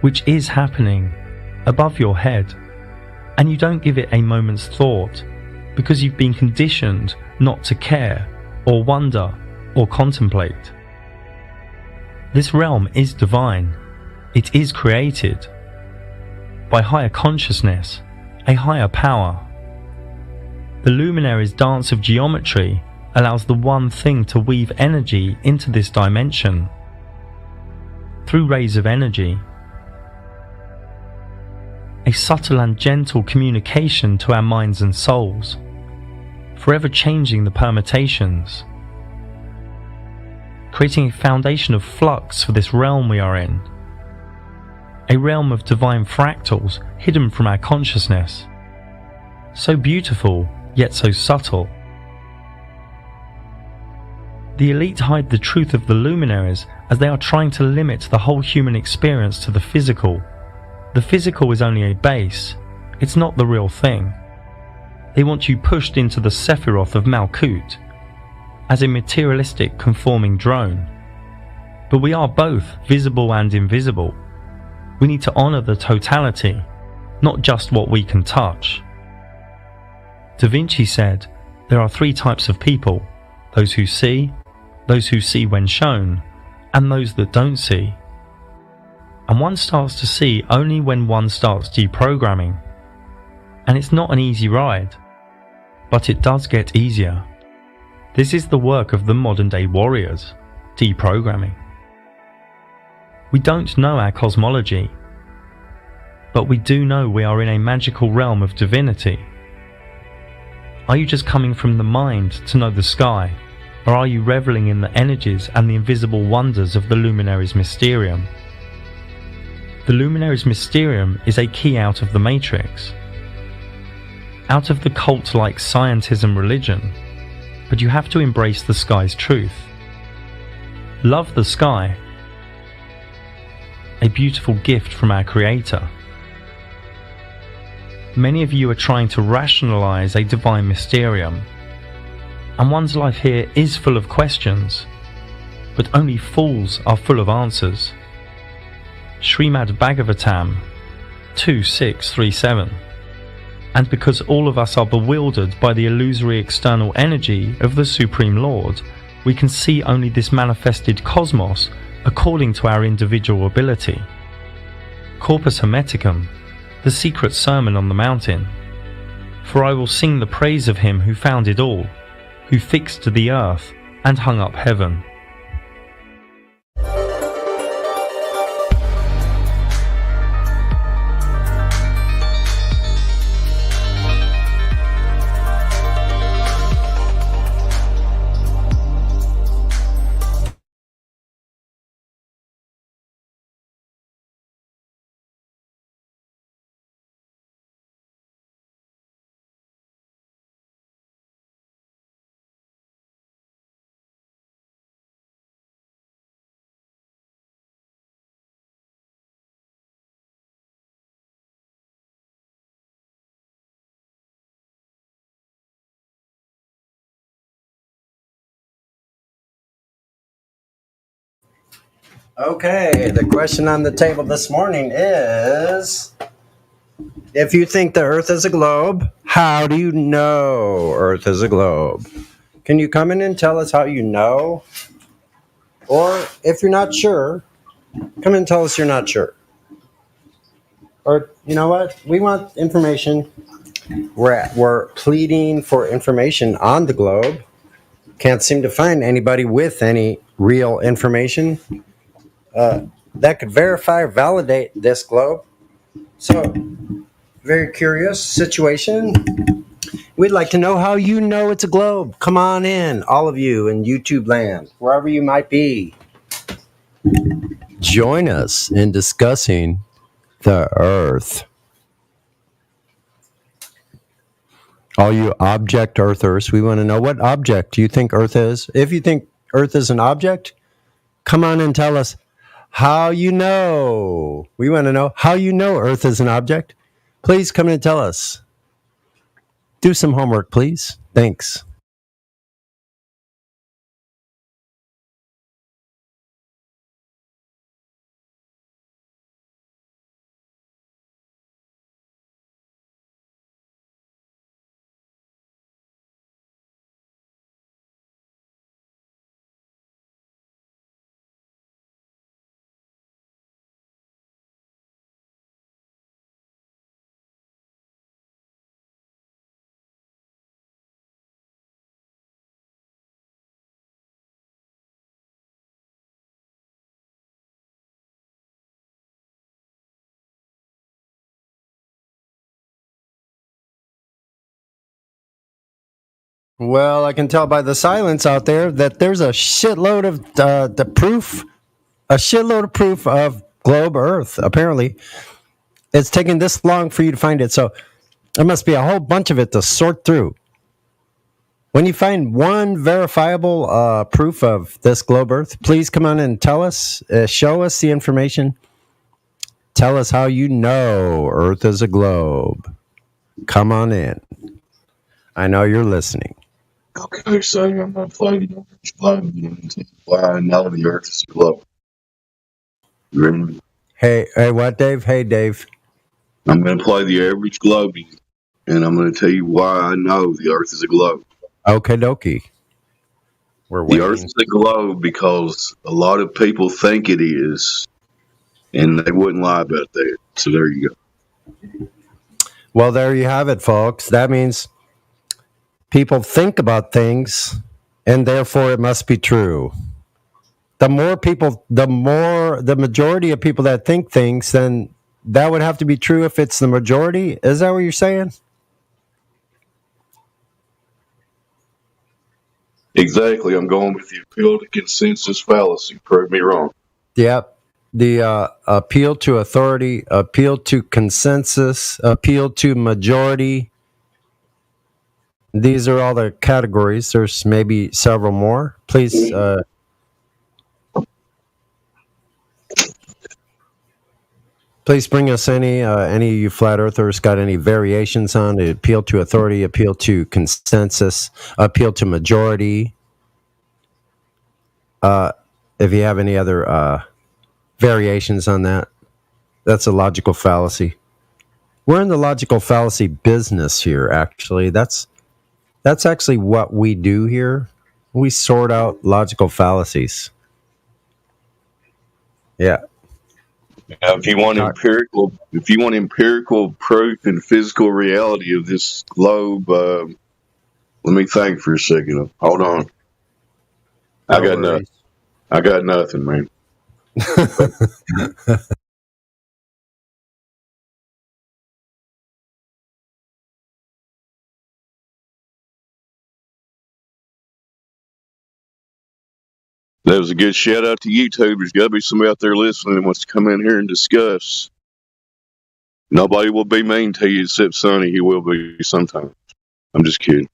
[SPEAKER 8] which is happening above your head, and you don't give it a moment's thought because you've been conditioned not to care or wonder or contemplate? This realm is divine. It is created, by higher consciousness, a higher power. The luminaries' dance of geometry allows the one thing to weave energy into this dimension through rays of energy. A subtle and gentle communication to our minds and souls, forever changing the permutations, creating a foundation of flux for this realm we are in, a realm of divine fractals hidden from our consciousness, so beautiful yet so subtle. The elite hide the truth of the luminaries as they are trying to limit the whole human experience to the physical. The physical is only a base, it's not the real thing. They want you pushed into the Sephiroth of Malkut, as a materialistic conforming drone. But we are both visible and invisible. We need to honor the totality, not just what we can touch. Da Vinci said, there are three types of people, those who see when shown, and those that don't see. And one starts to see only when one starts deprogramming. And it's not an easy ride, but it does get easier. This is the work of the modern day warriors, deprogramming. We don't know our cosmology, but we do know we are in a magical realm of divinity. Are you just coming from the mind to know the sky, or are you reveling in the energies and the invisible wonders of the luminaries' mysterium? The luminaries' mysterium is a key out of the matrix, out of the cult-like scientism religion, but you have to embrace the sky's truth. Love the sky, a beautiful gift from our Creator. Many of you are trying to rationalize a divine mysterium, and one's life here is full of questions, but only fools are full of answers. Srimad Bhagavatam 2637. And because all of us are bewildered by the illusory external energy of the Supreme Lord, we can see only this manifested cosmos according to our individual ability. Corpus Hermeticum, the secret sermon on the mountain. For I will sing the praise of him who founded all, who fixed the earth and hung up heaven.
[SPEAKER 13] Okay, the question on the table this morning is, if you think the Earth is a globe, how do you know Earth is a globe? Can you come in and tell us how you know? Or if you're not sure, come in and tell us you're not sure. Or, you know what? We want information. We're pleading for information on the globe. Can't seem to find anybody with any real information that could verify or validate this globe. So, very curious situation. We'd like to know how you know it's a globe. Come on in, all of you in YouTube land, wherever you might be. Join us in discussing the Earth. All you object Earthers, we want to know, what object do you think Earth is? If you think Earth is an object, come on and tell us how you know. We want to know how you know Earth is an object. Please come in and tell us. Do some homework, please. Thanks. Well, I can tell by the silence out there that there's a shitload of a shitload of proof of globe Earth. Apparently, it's taking this long for you to find it, so there must be a whole bunch of it to sort through. When you find one verifiable proof of this globe Earth, please come on and tell us, show us the information. Tell us how you know Earth is a globe. Come on in. I know you're listening.
[SPEAKER 14] Okay, so I'm going to play the average globe and tell you why I know the Earth is a globe. You ready?
[SPEAKER 13] Hey, what, Dave? Hey, Dave.
[SPEAKER 14] I'm going to play the average globe, and I'm going to tell you why I know the Earth is a globe.
[SPEAKER 13] Okie dokie. We're waiting.
[SPEAKER 14] The Earth is a globe because a lot of people think it is, and they wouldn't lie about that. So there you go.
[SPEAKER 13] Well, there you have it, folks. That means people think about things, and therefore it must be true. The majority of people that think things, then that would have to be true if it's the majority. Is that what you're saying?
[SPEAKER 14] Exactly. I'm going with the appeal to consensus fallacy. Prove me wrong.
[SPEAKER 13] Yep. The appeal to authority, appeal to consensus, appeal to majority. These are all the categories. There's maybe several more. Please. Please bring us any of you flat earthers got any variations on the appeal to authority, appeal to consensus, appeal to majority. If you have any other variations on that, that's a logical fallacy. We're in the logical fallacy business here, actually. That's actually what we do here. We sort out logical fallacies. Yeah.
[SPEAKER 14] Now, if you want empirical proof and physical reality of this globe, let me think for a second. Hold on. I got nothing. I got nothing, man. That was a good shout out to YouTube. There's got to be somebody out there listening that wants to come in here and discuss. Nobody will be mean to you except Sonny. He will be sometimes. I'm just kidding.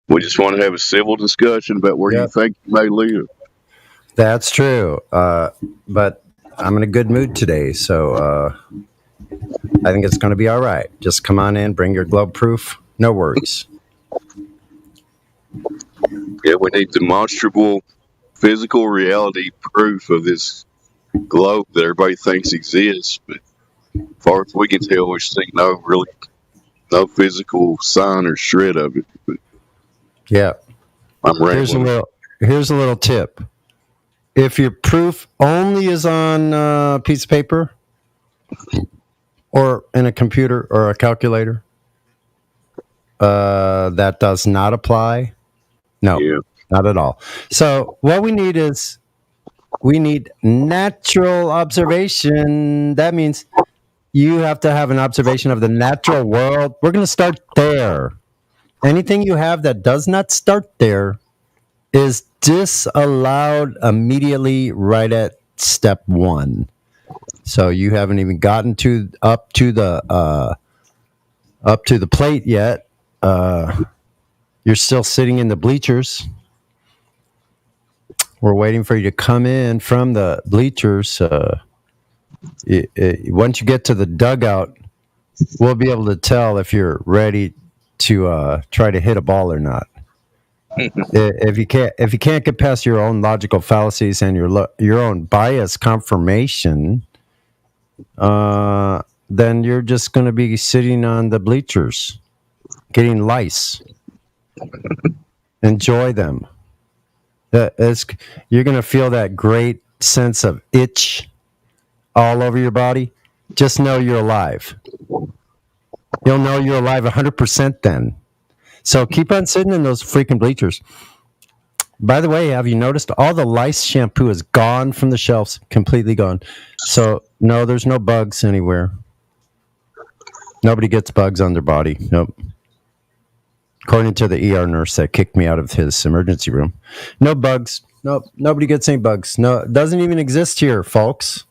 [SPEAKER 14] We just want to have a civil discussion about where you think you may live.
[SPEAKER 13] That's true. But I'm in a good mood today, so I think it's going to be all right. Just come on in, bring your globe proof. No worries.
[SPEAKER 14] Yeah, we need demonstrable physical reality proof of this globe that everybody thinks exists. But as far as we can tell, we see no physical sign or shred of it. But
[SPEAKER 13] yeah.
[SPEAKER 14] I'm rambling.
[SPEAKER 13] Here's a little tip. If your proof only is on a piece of paper or in a computer or a calculator, that does not apply. No, not at all. So what we need is natural observation. That means you have to have an observation of the natural world. We're going to start there. Anything you have that does not start there is disallowed immediately right at step one. So you haven't even gotten up to the plate yet. You're still sitting in the bleachers. We're waiting for you to come in from the bleachers. Once you get to the dugout, we'll be able to tell if you're ready to try to hit a ball or not. If you can't get past your own logical fallacies and your own bias confirmation, then you're just going to be sitting on the bleachers, getting lice. Enjoy them. You're going to feel that great sense of itch all over your body. Just know you're alive. You'll know you're alive 100% then. So keep on sitting in those freaking bleachers. By the way, have you noticed all the lice shampoo is gone from the shelves, completely gone. So no, there's no bugs anywhere. Nobody gets bugs on their body. Nope. According to the ER nurse that kicked me out of his emergency room. No bugs. Nope. Nobody gets any bugs. No, it doesn't even exist here, folks.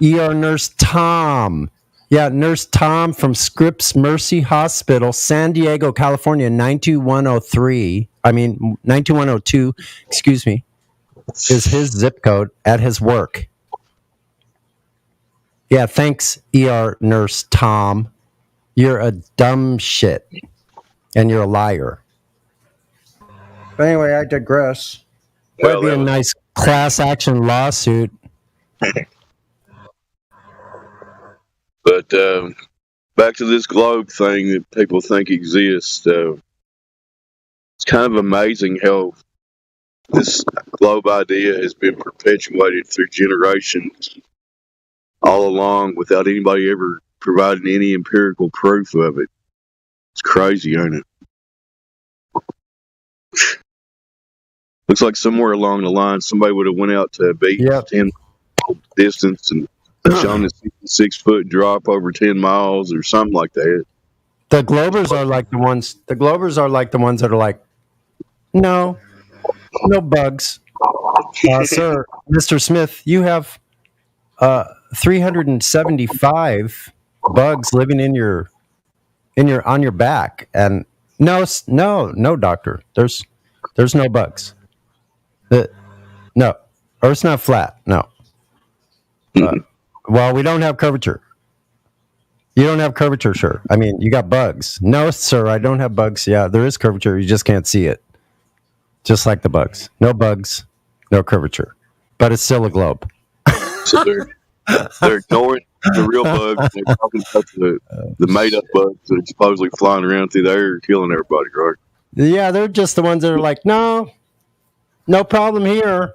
[SPEAKER 13] ER nurse Tom. Yeah, Nurse Tom from Scripps Mercy Hospital, San Diego, California, 92102, excuse me, is his zip code at his work. Yeah, thanks, ER Nurse Tom. You're a dumb shit. And you're a liar. But anyway, I digress. That'd be a nice class action lawsuit.
[SPEAKER 14] But back to this globe thing that people think exists. It's kind of amazing how this globe idea has been perpetuated through generations all along without anybody ever providing any empirical proof of it. It's crazy, ain't it? Looks like somewhere along the line somebody would have went out to a beach 10 mile distance and shown a 6-foot drop over 10 miles or something like that.
[SPEAKER 13] The Globers are like the ones that are like, no bugs. Sir, Mr. Smith, you have 375 bugs living on your back, and no, doctor. There's no bugs. No, Earth's not flat. No. Well, we don't have curvature. You don't have curvature, sir. I mean, you got bugs. No, sir, I don't have bugs. Yeah, there is curvature. You just can't see it. Just like the bugs. No bugs, no curvature. But it's still a globe.
[SPEAKER 14] So they're ignoring the real bugs. They're talking about the made-up bugs that are supposedly flying around through the air killing everybody, right?
[SPEAKER 13] Yeah, they're just the ones that are like, no problem here.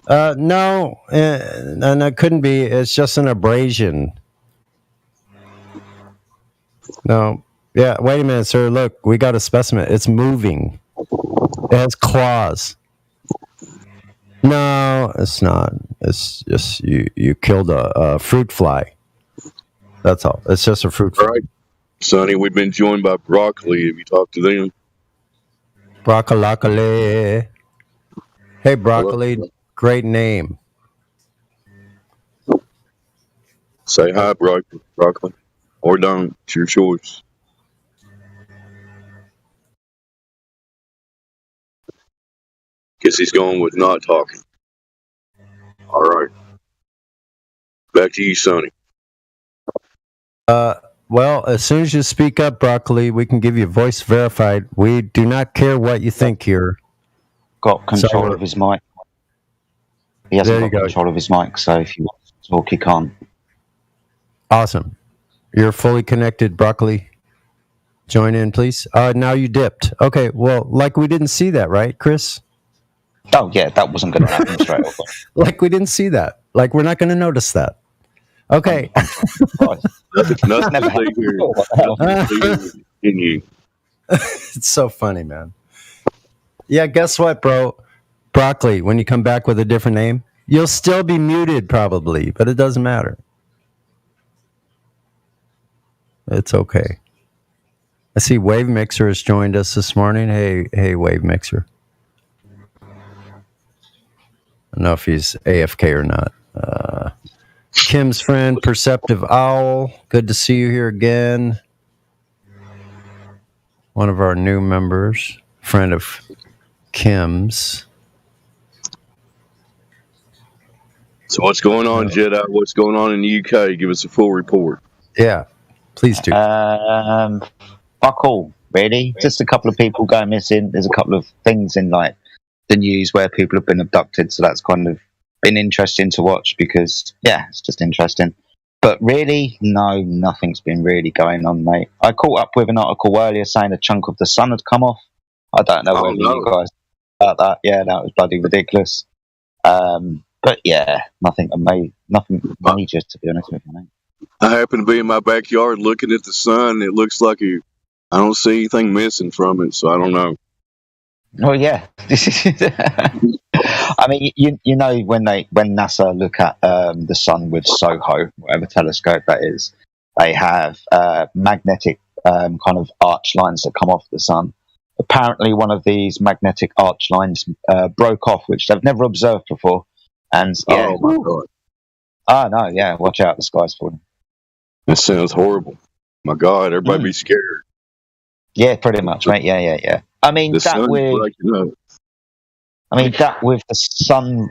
[SPEAKER 13] No, and it couldn't be. It's just an abrasion. No. Yeah, wait a minute, sir. Look, we got a specimen. It's moving. It has claws. No, it's not. It's just you killed a fruit fly. That's all. It's just a fruit fly.
[SPEAKER 14] All right. Sonny, we've been joined by Broccoli. Have you talked to them?
[SPEAKER 13] Broccoli. Hey, Broccoli. Great name.
[SPEAKER 14] Say hi, Broccoli. Or don't. It's your choice. Guess he's going with not talking. All right. Back to you, Sonny.
[SPEAKER 13] Well, as soon as you speak up, Broccoli, we can give you voice verified. We do not care what you think here.
[SPEAKER 15] Got control of his mic. He hasn't got control of his mic, so if you want to talk, he can't.
[SPEAKER 13] Awesome. You're fully connected, Broccoli. Join in, please. Now you dipped. Okay, well, like we didn't see that, right, Chris?
[SPEAKER 15] Oh, yeah, that wasn't going to happen straight away.
[SPEAKER 13] Like we didn't see that. Like we're not going to notice that. Okay.
[SPEAKER 14] Nothing never happened.
[SPEAKER 13] It's so funny, man. Yeah, guess what, bro? Broccoli, when you come back with a different name, you'll still be muted probably, but it doesn't matter. It's okay. I see Wave Mixer has joined us this morning. Hey, Wave Mixer. I don't know if he's AFK or not. Kim's friend, Perceptive Owl. Good to see you here again. One of our new members, friend of Kim's.
[SPEAKER 14] So what's going on, Jedi? What's going on in the UK? Give us a full report.
[SPEAKER 13] Yeah, please do.
[SPEAKER 15] Fuck all, really. Just a couple of people going missing. There's a couple of things in like the news where people have been abducted, so that's kind of been interesting to watch because, yeah, it's just interesting. But really, no, nothing's been really going on, mate. I caught up with an article earlier saying a chunk of the sun had come off. I don't know whether you guys about that. Yeah, that was bloody ridiculous. But yeah, nothing major, to be honest with you, mate.
[SPEAKER 14] I happen to be in my backyard looking at the sun. It looks like I don't see anything missing from it, so I don't know.
[SPEAKER 15] Oh yeah, I mean, you know when NASA look at the sun with SOHO, whatever telescope that is, They have magnetic kind of arch lines that come off the sun. Apparently, one of these magnetic arch lines broke off, which they've never observed before. And yeah,
[SPEAKER 14] Oh my god,
[SPEAKER 15] oh no, yeah, watch out, the sky's falling.
[SPEAKER 14] that sounds horrible. My god, everybody be scared.
[SPEAKER 15] Yeah, pretty much, mate. Yeah. I mean,
[SPEAKER 14] The
[SPEAKER 15] that
[SPEAKER 14] sun's
[SPEAKER 15] with
[SPEAKER 14] breaking up.
[SPEAKER 15] that with the sun,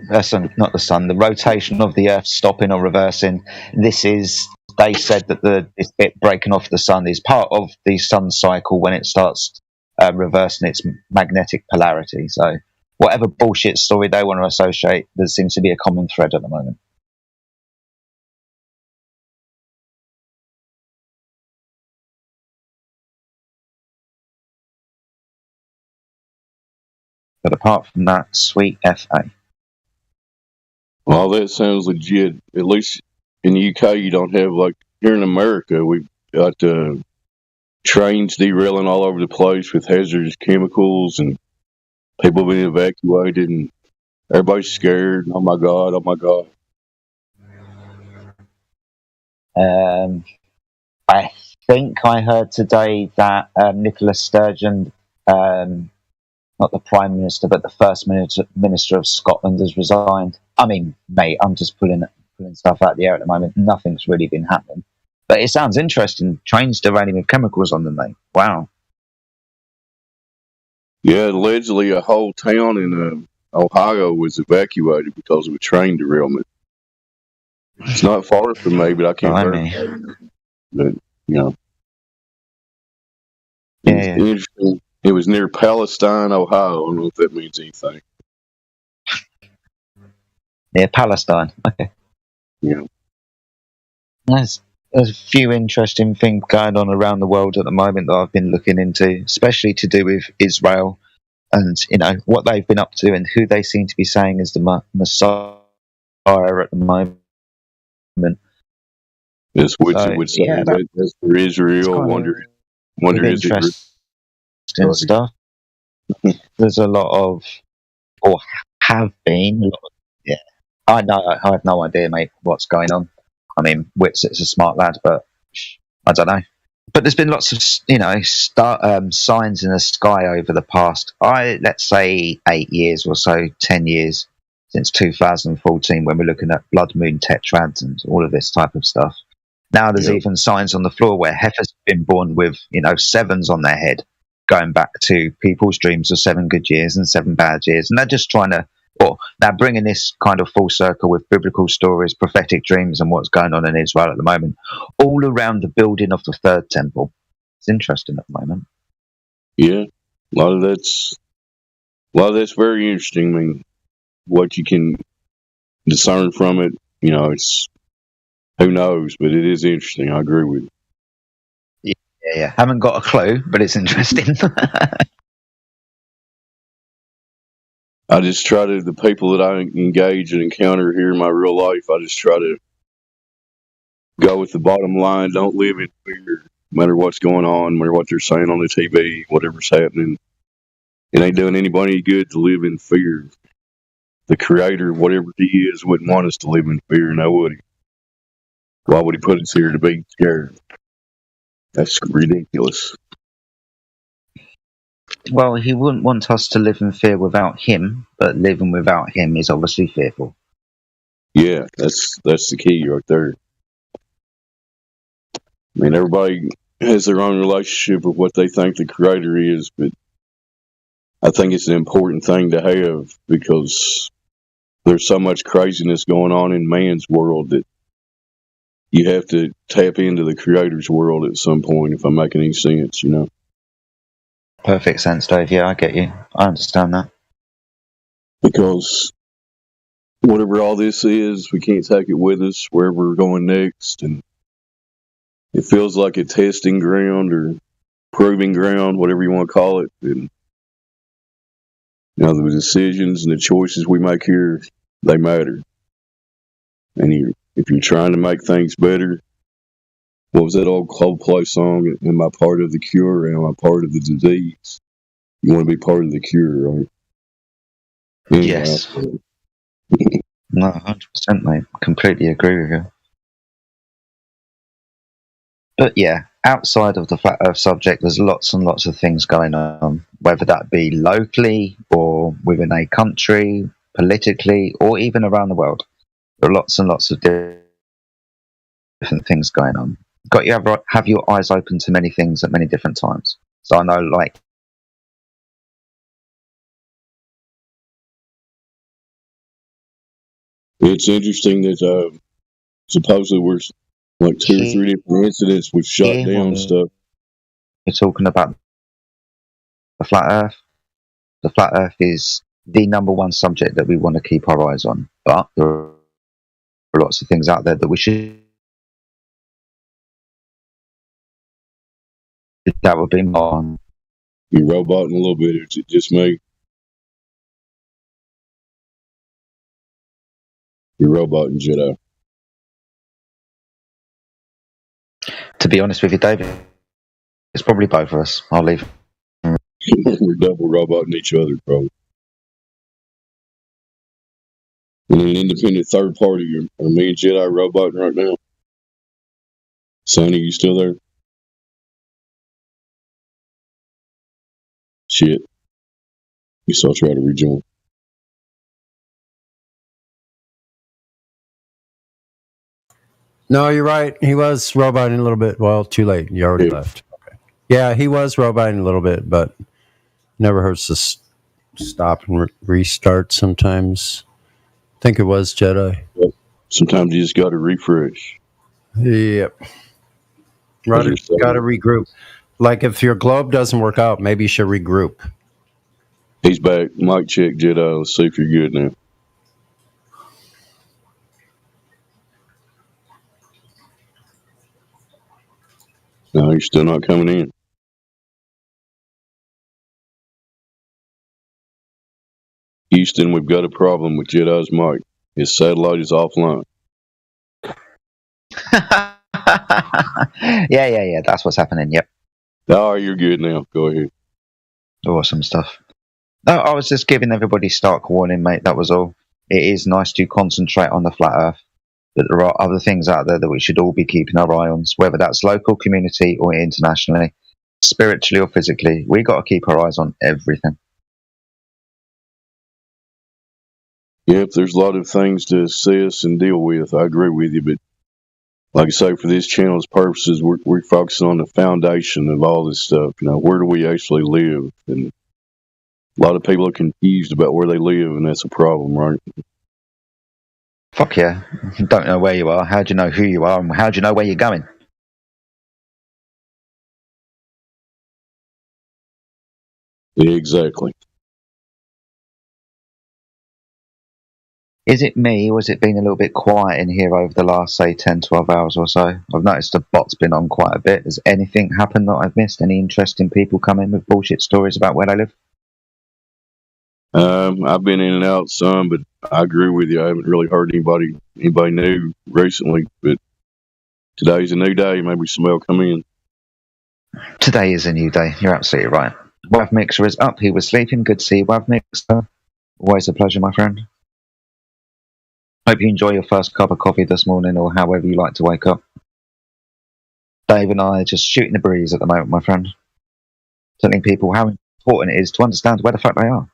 [SPEAKER 15] not the sun, the rotation of the Earth stopping or reversing. This is, they said that this bit breaking off the sun is part of the sun cycle when it starts reversing its magnetic polarity. So, whatever bullshit story they want to associate, there seems to be a common thread at the moment. But apart from that, sweet FA.
[SPEAKER 14] Well, that sounds legit. At least in the UK, you don't have, like, here in America, we've got trains derailing all over the place with hazardous chemicals and people being evacuated and everybody's scared. Oh my god, oh my god.
[SPEAKER 15] I think I heard today that Nicola Sturgeon, not the Prime Minister, but the First Minister of Scotland has resigned. I mean, mate, I'm just pulling stuff out of the air at the moment. Nothing's really been happening. But it sounds interesting. Trains derailing with chemicals on them, mate. Wow.
[SPEAKER 14] Yeah, allegedly a whole town in Ohio was evacuated because of a train derailment. It's not far from me, but I can't verify it. But, you know.
[SPEAKER 15] Yeah.
[SPEAKER 14] Interesting. It was near Palestine, Ohio. I don't know if that means anything.
[SPEAKER 15] Near Palestine. Okay.
[SPEAKER 14] Yeah.
[SPEAKER 15] There's a few interesting things going on around the world at the moment that I've been looking into, especially to do with Israel and, you know, what they've been up to and who they seem to be saying is the Messiah at the moment.
[SPEAKER 14] That's what you would say.
[SPEAKER 15] Yeah,
[SPEAKER 14] That's for Israel. Wonder is it
[SPEAKER 15] interesting stuff. There's a lot of, or have been, yeah. I have no idea, mate, what's going on. I mean, Whitsett's a smart lad, but I don't know. But there's been lots of, you know, signs in the sky over the past, let's say 8 years or so, 10 years, since 2014, when we're looking at blood moon tetrads and all of this type of stuff. Now there's even signs on the floor where heifers have been born with, you know, sevens on their head, going back to people's dreams of 7 good years and 7 bad years. And they're just trying to, now bringing this kind of full circle with biblical stories, prophetic dreams, and what's going on in Israel at the moment, all around the building of the third temple. It's interesting at the moment.
[SPEAKER 14] Yeah, a lot of that's very interesting. I mean, what you can discern from it, you know, it's who knows, but it is interesting. I agree with you.
[SPEAKER 15] Yeah. Haven't got a clue, but it's interesting.
[SPEAKER 14] I just try to, the people that I engage and encounter here in my real life, I just try to go with the bottom line. Don't live in fear, no matter what's going on, no matter what they're saying on the TV, whatever's happening. It ain't doing anybody any good to live in fear. The Creator, whatever He is, wouldn't want us to live in fear, now would He? Why would He put us here to be scared? That's ridiculous.
[SPEAKER 15] Well, He wouldn't want us to live in fear without Him, but living without Him is obviously fearful.
[SPEAKER 14] Yeah, that's the key right there. I mean, everybody has their own relationship with what they think the Creator is, but I think it's an important thing to have because there's so much craziness going on in man's world that you have to tap into the Creator's world at some point, if I'm making any sense, you know.
[SPEAKER 15] Perfect sense, Dave. Yeah, I get you. I understand that.
[SPEAKER 14] Because whatever all this is, we can't take it with us wherever we're going next, and it feels like a testing ground or proving ground, whatever you want to call it. And you know, the decisions and the choices we make here, they matter. And if you're trying to make things better, what was that old Coldplay song? Am I part of the cure or am I part of the disease? You want to be part of the cure, right? Anyway,
[SPEAKER 15] yes. No, 100%, mate. Completely agree with you. But yeah, outside of the flat Earth subject, there's lots and lots of things going on, whether that be locally or within a country, politically, or even around the world. There are lots and lots of different things going on. Got you have your eyes open to many things at many different times. So I know, like,
[SPEAKER 14] It's interesting that supposedly we're like 2 or 3 different incidents with shot down stuff.
[SPEAKER 15] You're talking about the flat Earth. The flat Earth is the number one subject that we want to keep our eyes on, but there are lots of things out there that we should. That would be more.
[SPEAKER 14] You roboting a little bit, or is it just me? You're roboting, Jedi.
[SPEAKER 15] To be honest with you, David, it's probably both of us. I'll leave.
[SPEAKER 14] We're double roboting each other, probably. And an independent third party, are me and Jedi roboting right now? Sonny, you still there? Shit. Guess I'll try to rejoin.
[SPEAKER 13] No, you're right. He was roboting a little bit. Well, too late. You already left. Okay. Yeah, he was roboting a little bit, but never hurts to stop and restart sometimes. I think it was Jedi.
[SPEAKER 14] Sometimes you just got to refresh.
[SPEAKER 13] Yep. Got to regroup. Like if your globe doesn't work out, maybe you should regroup.
[SPEAKER 14] He's back. Mic check, Jedi. Let's see if you're good now. No, you're still not coming in. Houston, we've got a problem with Jedi's mic. His satellite is offline.
[SPEAKER 15] Yeah. That's what's happening. Yep.
[SPEAKER 14] Oh, you're good now. Go ahead.
[SPEAKER 15] Awesome stuff. No, I was just giving everybody stark warning, mate. That was all. It is nice to concentrate on the flat Earth, but there are other things out there that we should all be keeping our eye on, whether that's local, community, or internationally, spiritually or physically. We got to keep our eyes on everything.
[SPEAKER 14] Yep, there's a lot of things to assess and deal with. I agree with you, but like I say, for this channel's purposes, we're focusing on the foundation of all this stuff. You know, where do we actually live? And a lot of people are confused about where they live, and that's a problem, right?
[SPEAKER 15] Fuck yeah. You don't know where you are. How do you know who you are? And how do you know where you're going?
[SPEAKER 14] Exactly.
[SPEAKER 15] Is it me, or has it been a little bit quiet in here over the last, say, 10, 12 hours or so? I've noticed the bot's been on quite a bit. Has anything happened that I've missed? Any interesting people come in with bullshit stories about where they live?
[SPEAKER 14] I've been in and out some, but I agree with you. I haven't really heard anybody new recently, but today's a new day. Maybe somebody will come in.
[SPEAKER 15] Today is a new day. You're absolutely right. Wav Mixer is up. He was sleeping. Good to see you, Wav Mixer. Always a pleasure, my friend. Hope you enjoy your first cup of coffee this morning, or however you like to wake up. Dave and I are just shooting the breeze at the moment, my friend. Telling people how important it is to understand where the fuck they are.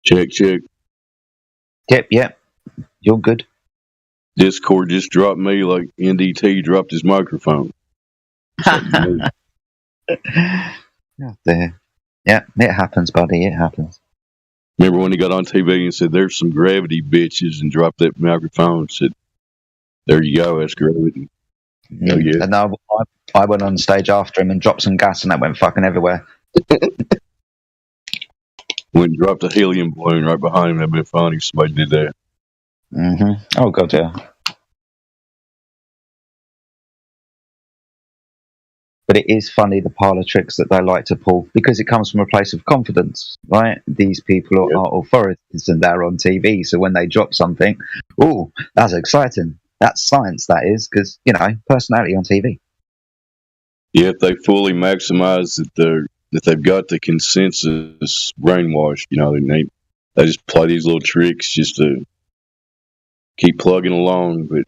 [SPEAKER 14] Check.
[SPEAKER 15] Yep. You're good.
[SPEAKER 14] Discord just dropped me like NDT dropped his microphone.
[SPEAKER 15] Yeah, there. Yeah, it happens, buddy. It happens.
[SPEAKER 14] Remember when he got on TV and said, "There's some gravity bitches," and dropped that microphone and said, "There you go, that's gravity." Oh, yeah.
[SPEAKER 15] And I went on stage after him and dropped some gas, and that went fucking everywhere.
[SPEAKER 14] Went and dropped a helium balloon right behind him. That'd been funny if somebody did that.
[SPEAKER 15] Oh, God, yeah. But it is funny the parlor tricks that they like to pull because it comes from a place of confidence, right? These people are authorities and they're on TV. So when they drop something, oh, that's exciting. That's science, that is, because, you know, personality on TV.
[SPEAKER 14] Yeah, if they fully maximize that they've got the consensus brainwashed, you know, they just play these little tricks just to keep plugging along. But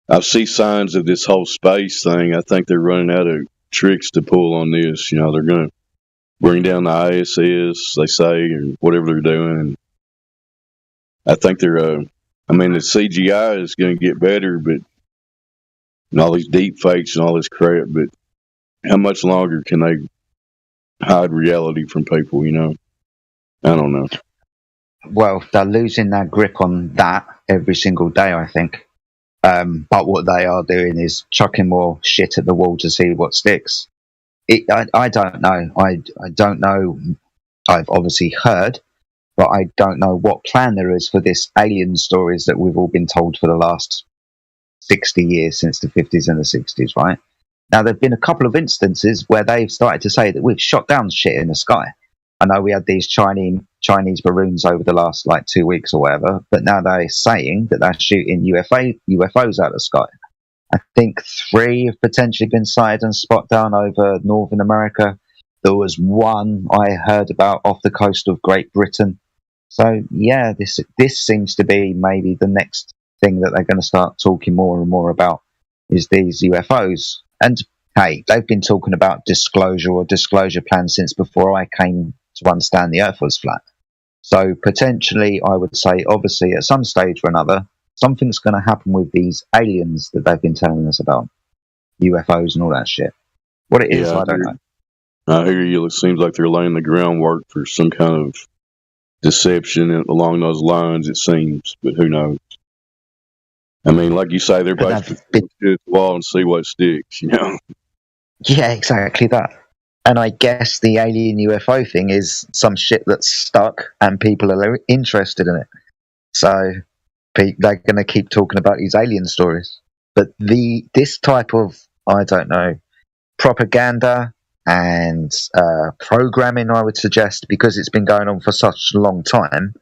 [SPEAKER 14] I see signs of this whole space thing. I think they're running out of tricks to pull on this. You know, they're going to bring down the ISS, they say, or whatever they're doing. I think they're, the CGI is going to get better, but and all these deep fakes and all this crap, but how much longer can they hide reality from people, you know? I don't know.
[SPEAKER 15] Well, they're losing their grip on that every single day, I think. But what they are doing is chucking more shit at the wall to see what sticks. I don't know. I don't know. I've obviously heard, but I don't know what plan there is for this alien stories that we've all been told for the last 60 years, since the 50s and the 60s, right? Now, there have been a couple of instances where they've started to say that we've shot down shit in the sky. I know we had these Chinese balloons over the last, 2 weeks or whatever, but now they're saying that they're shooting UFOs out of the sky. I think 3 have potentially been sighted and spot down over Northern America. There was one I heard about off the coast of Great Britain. So, yeah, this seems to be maybe the next thing that they're going to start talking more and more about is these UFOs. And, hey, they've been talking about disclosure plans since before I came to understand the Earth was flat. So, potentially, I would say, obviously, at some stage or another, something's going to happen with these aliens that they've been telling us about. UFOs and all that shit. What it is, I don't know.
[SPEAKER 14] I hear you. It seems like they're laying the groundwork for some kind of deception along those lines, it seems, but who knows? I mean, like you say, they're basically to the wall and see what sticks, you know?
[SPEAKER 15] Yeah, exactly that. And I guess the alien UFO thing is some shit that's stuck and people are interested in it. So they're going to keep talking about these alien stories. But this type of, I don't know, propaganda and programming, I would suggest, because it's been going on for such a long time,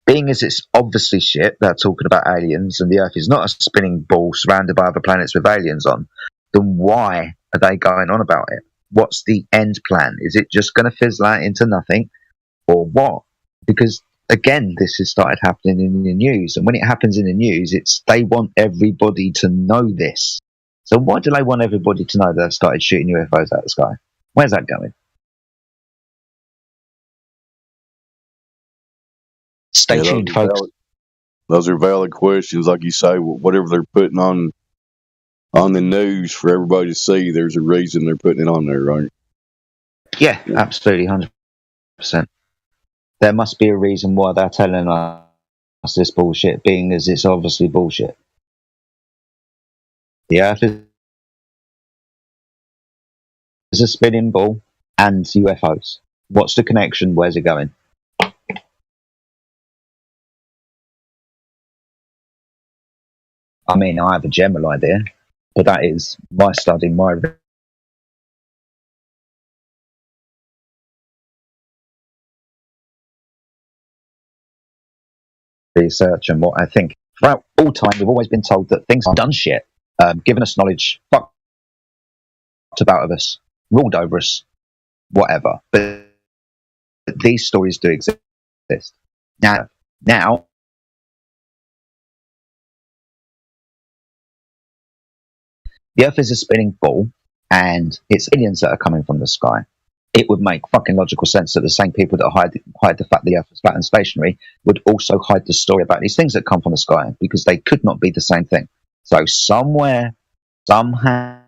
[SPEAKER 15] being as it's obviously shit, they're talking about aliens and the Earth is not a spinning ball surrounded by other planets with aliens on, then why are they going on about it? What's the end plan? Is it just going to fizzle out into nothing or what? Because, again, this has started happening in the news. And when it happens in the news, they want everybody to know this. So why do they want everybody to know they've started shooting UFOs out of the sky? Where's that going? Stay tuned, folks.
[SPEAKER 14] Those are valid questions. Like you say, whatever they're putting on the news for everybody to see, there's a reason they're putting it on there, right?
[SPEAKER 15] Yeah, absolutely, 100%. There must be a reason why they're telling us this bullshit, being as it's obviously bullshit. The Earth is a spinning ball and UFOs. What's the connection? Where's it going? I mean, I have a general idea, but that is my study, my research and what I think. Throughout all time, we've always been told that things are done shit, given us knowledge, fucked about us, ruled over us, whatever. But these stories do exist. Now, the Earth is a spinning ball, and it's aliens that are coming from the sky. It would make fucking logical sense that the same people that hide the fact the Earth is flat and stationary would also hide the story about these things that come from the sky, because they could not be the same thing. So somewhere, somehow,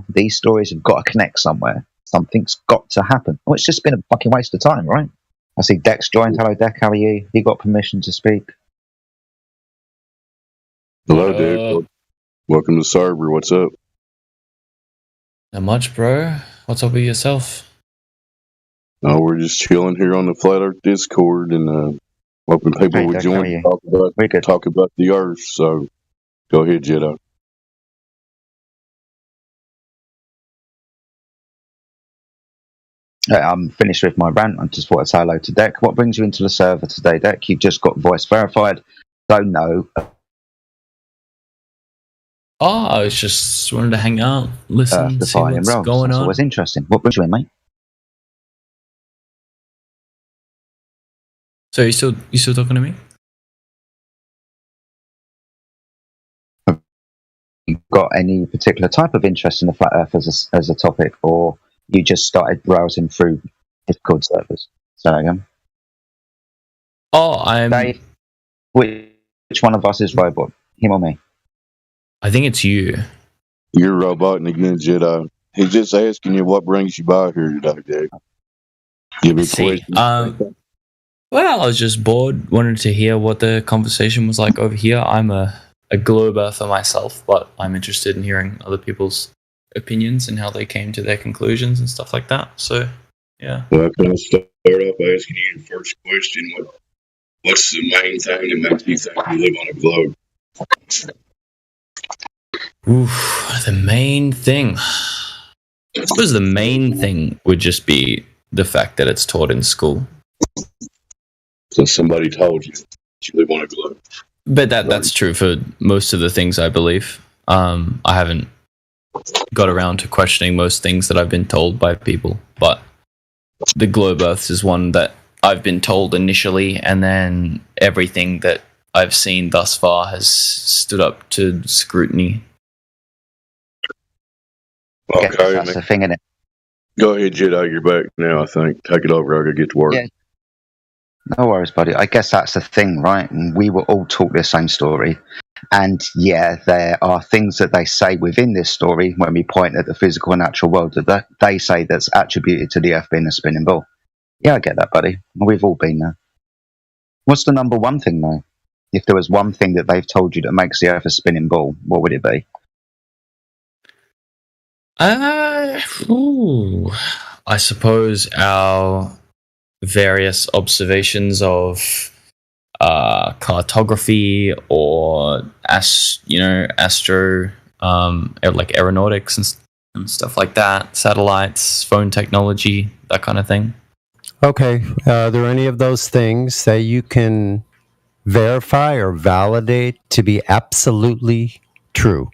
[SPEAKER 15] these stories have got to connect somewhere. Something's got to happen. Well, it's just been a fucking waste of time, right? I see Dex joined. Hello, Dex. How are you? You got permission to speak?
[SPEAKER 14] Hello, dude. Welcome to the server. What's up?
[SPEAKER 16] Not much, bro. What's up with yourself?
[SPEAKER 14] Oh, we're just chilling here on the Flat Earth Discord and hoping people would join and talk about the Earth. So go ahead, Jedi.
[SPEAKER 15] I'm finished with my rant. I just thought I'd say hello to Deck. What brings you into the server today, Deck? You've just got voice verified. Don't know.
[SPEAKER 16] Oh, I was just wanted to hang out, listen, see
[SPEAKER 15] Defying
[SPEAKER 16] what's
[SPEAKER 15] realms.
[SPEAKER 16] going
[SPEAKER 15] That's
[SPEAKER 16] on.
[SPEAKER 15] always interesting. What brings you in, mate?
[SPEAKER 16] So you still talking to me?
[SPEAKER 15] You got any particular type of interest in the flat Earth as a topic, or you just started browsing through Discord servers? So again,
[SPEAKER 16] Oh, I'm.
[SPEAKER 15] Dave, which one of us is robot? Him or me?
[SPEAKER 16] I think it's you.
[SPEAKER 14] You're Robotnik again, Jedi. He's just asking you what brings you by here today, Dave. Give me a
[SPEAKER 16] See,
[SPEAKER 14] question.
[SPEAKER 16] well, I was just bored. Wanted to hear what the conversation was like over here. I'm a globe earther myself, but I'm interested in hearing other people's opinions and how they came to their conclusions and stuff like that. So, yeah.
[SPEAKER 14] Well, can I start off asking you the first question? What's the main thing that makes you think you live on a globe?
[SPEAKER 16] Oof, the main thing. I suppose the main thing would just be the fact that it's taught in school.
[SPEAKER 14] So somebody told you that you live on a globe.
[SPEAKER 16] But that's true for most of the things I believe. I haven't got around to questioning most things that I've been told by people, but the globe Earth is one that I've been told initially, and then everything that I've seen thus far has stood up to scrutiny.
[SPEAKER 14] Okay,
[SPEAKER 15] that's the thing, isn't it?
[SPEAKER 14] Go ahead, Jedi. You're back now, I think. Take it over. I gotta get to work.
[SPEAKER 15] Yeah. No worries, buddy. I guess that's the thing, right? And we were all taught the same story. And yeah, there are things that they say within this story when we point at the physical and natural world that they say that's attributed to the Earth being a spinning ball. Yeah, I get that, buddy. We've all been there. What's the number one thing, though? If there was one thing that they've told you that makes the Earth a spinning ball, what would it be?
[SPEAKER 16] I suppose our various observations of cartography or astro like aeronautics and stuff like that, satellites, phone technology, that kind of thing.
[SPEAKER 13] Okay. Are there any of those things that you can verify or validate to be absolutely true?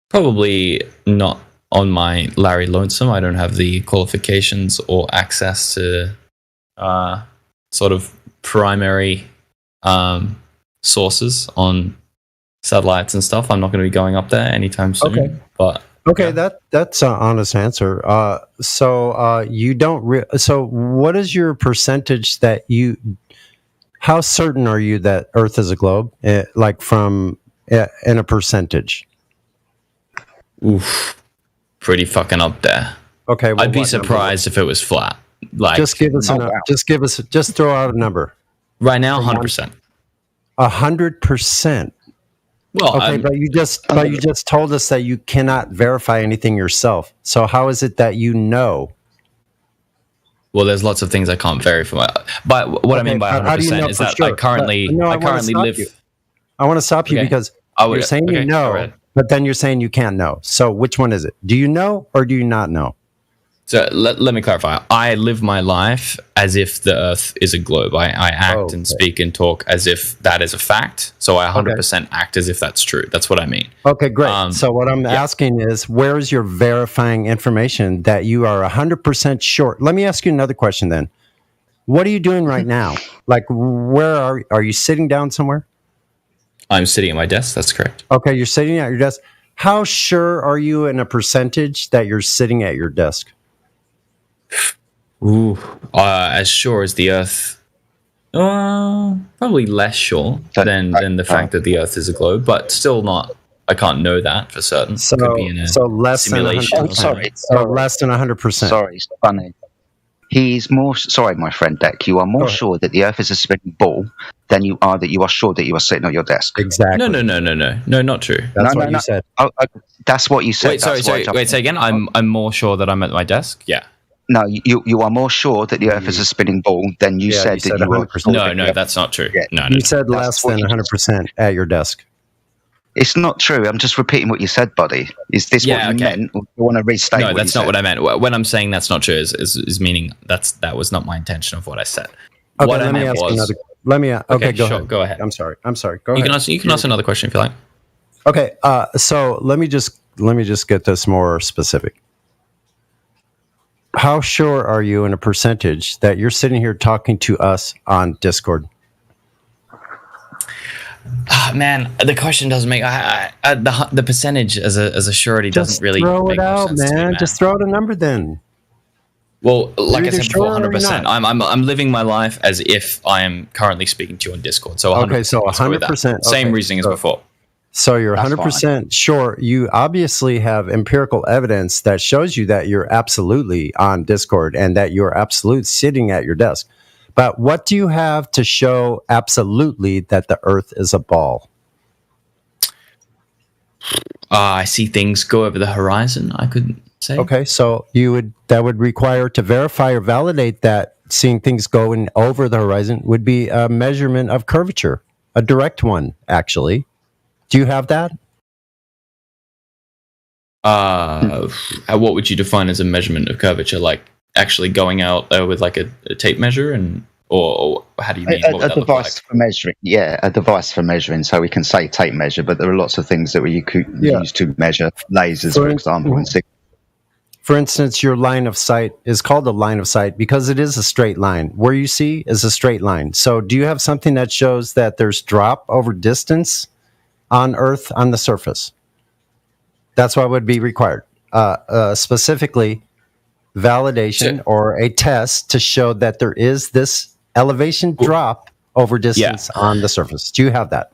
[SPEAKER 16] Probably not on my Larry Lonesome. I don't have the qualifications or access to sort of primary sources on satellites and stuff. I'm not going to be going up there anytime soon.
[SPEAKER 13] Okay.
[SPEAKER 16] But
[SPEAKER 13] okay, that's an honest answer. So you don't. So what is your percentage that you? How certain are you that Earth is a globe? Like from in a percentage?
[SPEAKER 16] Oof, pretty fucking up there.
[SPEAKER 13] Okay, well,
[SPEAKER 16] I'd be surprised if it was flat. Like,
[SPEAKER 13] just give us just throw out a number.
[SPEAKER 16] Right now, 100%.
[SPEAKER 13] 100%.
[SPEAKER 16] Well,
[SPEAKER 13] okay, but you just told us that you cannot verify anything yourself. So how is it that you know?
[SPEAKER 16] Well, there's lots of things I can't verify. But what I mean by 100% is that I currently live.
[SPEAKER 13] I want to stop you because you're saying you know, but then you're saying you can't know. So which one is it? Do you know or do you not know?
[SPEAKER 16] So let me clarify. I live my life as if the Earth is a globe. I act and speak and talk as if that is a fact. So I 100% act as if that's true. That's what I mean.
[SPEAKER 13] Okay, great. So what I'm asking is, where is your verifying information that you are 100% sure? Let me ask you another question then. What are you doing right now? Like, where are you sitting down somewhere?
[SPEAKER 16] I'm sitting at my desk. That's correct.
[SPEAKER 13] Okay, you're sitting at your desk. How sure are you in a percentage that you're sitting at your desk?
[SPEAKER 16] Ooh, as sure as the Earth. Probably less sure than the fact that the Earth is a globe, but still not. I can't know that for certain.
[SPEAKER 13] So,
[SPEAKER 16] could be in a
[SPEAKER 13] less
[SPEAKER 16] simulation.
[SPEAKER 13] than 100%. So less than 100%.
[SPEAKER 15] Sorry, it's funny. He's more sorry, my friend Deck. You are more sure that the Earth is a spinning ball than you are that you are sure that you are sitting at your desk.
[SPEAKER 13] Exactly.
[SPEAKER 16] No, not true.
[SPEAKER 13] That's what you said.
[SPEAKER 15] That's what you said.
[SPEAKER 16] Wait, sorry. Wait, say again. I'm more sure that I'm at my desk. Yeah.
[SPEAKER 15] No, you are more sure that the Earth is a spinning ball than you said that you were.
[SPEAKER 16] No, that's not true.
[SPEAKER 15] Yeah.
[SPEAKER 16] No,
[SPEAKER 13] you said less than 100% at your desk.
[SPEAKER 15] It's not true. I'm just repeating what you said, buddy. Is this what you meant? Or do you want to restate?
[SPEAKER 16] No, that's not what I meant. When I'm saying that's not true, is meaning that was not my intention of what I said.
[SPEAKER 13] Okay,
[SPEAKER 16] what I
[SPEAKER 13] let me
[SPEAKER 16] meant
[SPEAKER 13] ask
[SPEAKER 16] was.
[SPEAKER 13] another. Let me. Okay, go
[SPEAKER 16] sure,
[SPEAKER 13] ahead.
[SPEAKER 16] Go ahead.
[SPEAKER 13] I'm sorry. Go
[SPEAKER 16] you
[SPEAKER 13] ahead.
[SPEAKER 16] You can ask another question if you like.
[SPEAKER 13] Okay. So let me just get this more specific. How sure are you in a percentage that you're sitting here talking to us on Discord?
[SPEAKER 16] Oh, man, the question doesn't make the percentage as a surety doesn't really
[SPEAKER 13] throw
[SPEAKER 16] make
[SPEAKER 13] it out,
[SPEAKER 16] sense to me, man.
[SPEAKER 13] Just throw out a number then.
[SPEAKER 16] Well, like I
[SPEAKER 13] You're
[SPEAKER 16] said
[SPEAKER 13] either
[SPEAKER 16] before,
[SPEAKER 13] sure or
[SPEAKER 16] 100%.
[SPEAKER 13] not.
[SPEAKER 16] I'm living my life as if I am currently speaking to you on Discord. So 100%.
[SPEAKER 13] Okay, so 100%.
[SPEAKER 16] Same reasoning as before.
[SPEAKER 13] So you're
[SPEAKER 16] That's
[SPEAKER 13] 100% sure. You obviously have empirical evidence that shows you that you're absolutely on Discord and that you're absolutely sitting at your desk. But what do you have to show absolutely that the Earth is a ball?
[SPEAKER 16] I see things go over the horizon, I could say.
[SPEAKER 13] Okay, so that would require to verify or validate that seeing things going over the horizon would be a measurement of curvature, a direct one, actually. Do you have that?
[SPEAKER 16] What would you define as a measurement of curvature? Like actually going out with like a tape measure, or how do you mean? What would
[SPEAKER 15] A
[SPEAKER 16] that look
[SPEAKER 15] device
[SPEAKER 16] like?
[SPEAKER 15] for measuring. Yeah, a device for measuring. So we can say tape measure, but there are lots of things that you could use to measure lasers, for example, and see.
[SPEAKER 13] For instance, your line of sight is called a line of sight because it is a straight line. Where you see is a straight line. So do you have something that shows that there's drop over distance on Earth on the surface? That's what would be required. Specifically, validation or a test to show that there is this elevation drop over distance on the surface. Do you have that?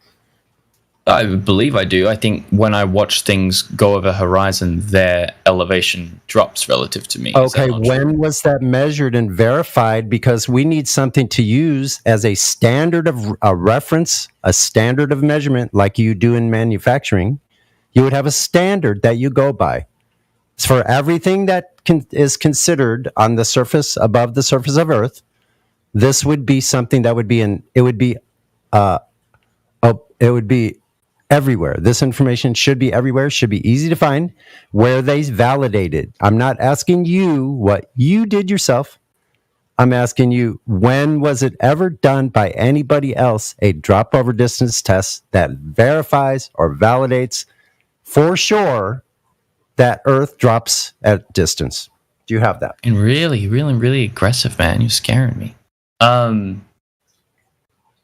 [SPEAKER 16] I believe I do. I think when I watch things go over horizon, their elevation drops relative to me.
[SPEAKER 13] Okay, when was that measured and verified? Because we need something to use as a standard of a reference, a standard of measurement, like you do in manufacturing. You would have a standard that you go by. For everything that is considered on the surface, above the surface of Earth, this would be something that would be it would be everywhere. This information should be everywhere, should be easy to find, where they validated. I'm not asking you what you did yourself. I'm asking you, when was it ever done by anybody else, a drop over distance test that verifies or validates for sure that Earth drops at distance? Do you have that?
[SPEAKER 16] And really aggressive, man. You're scaring me.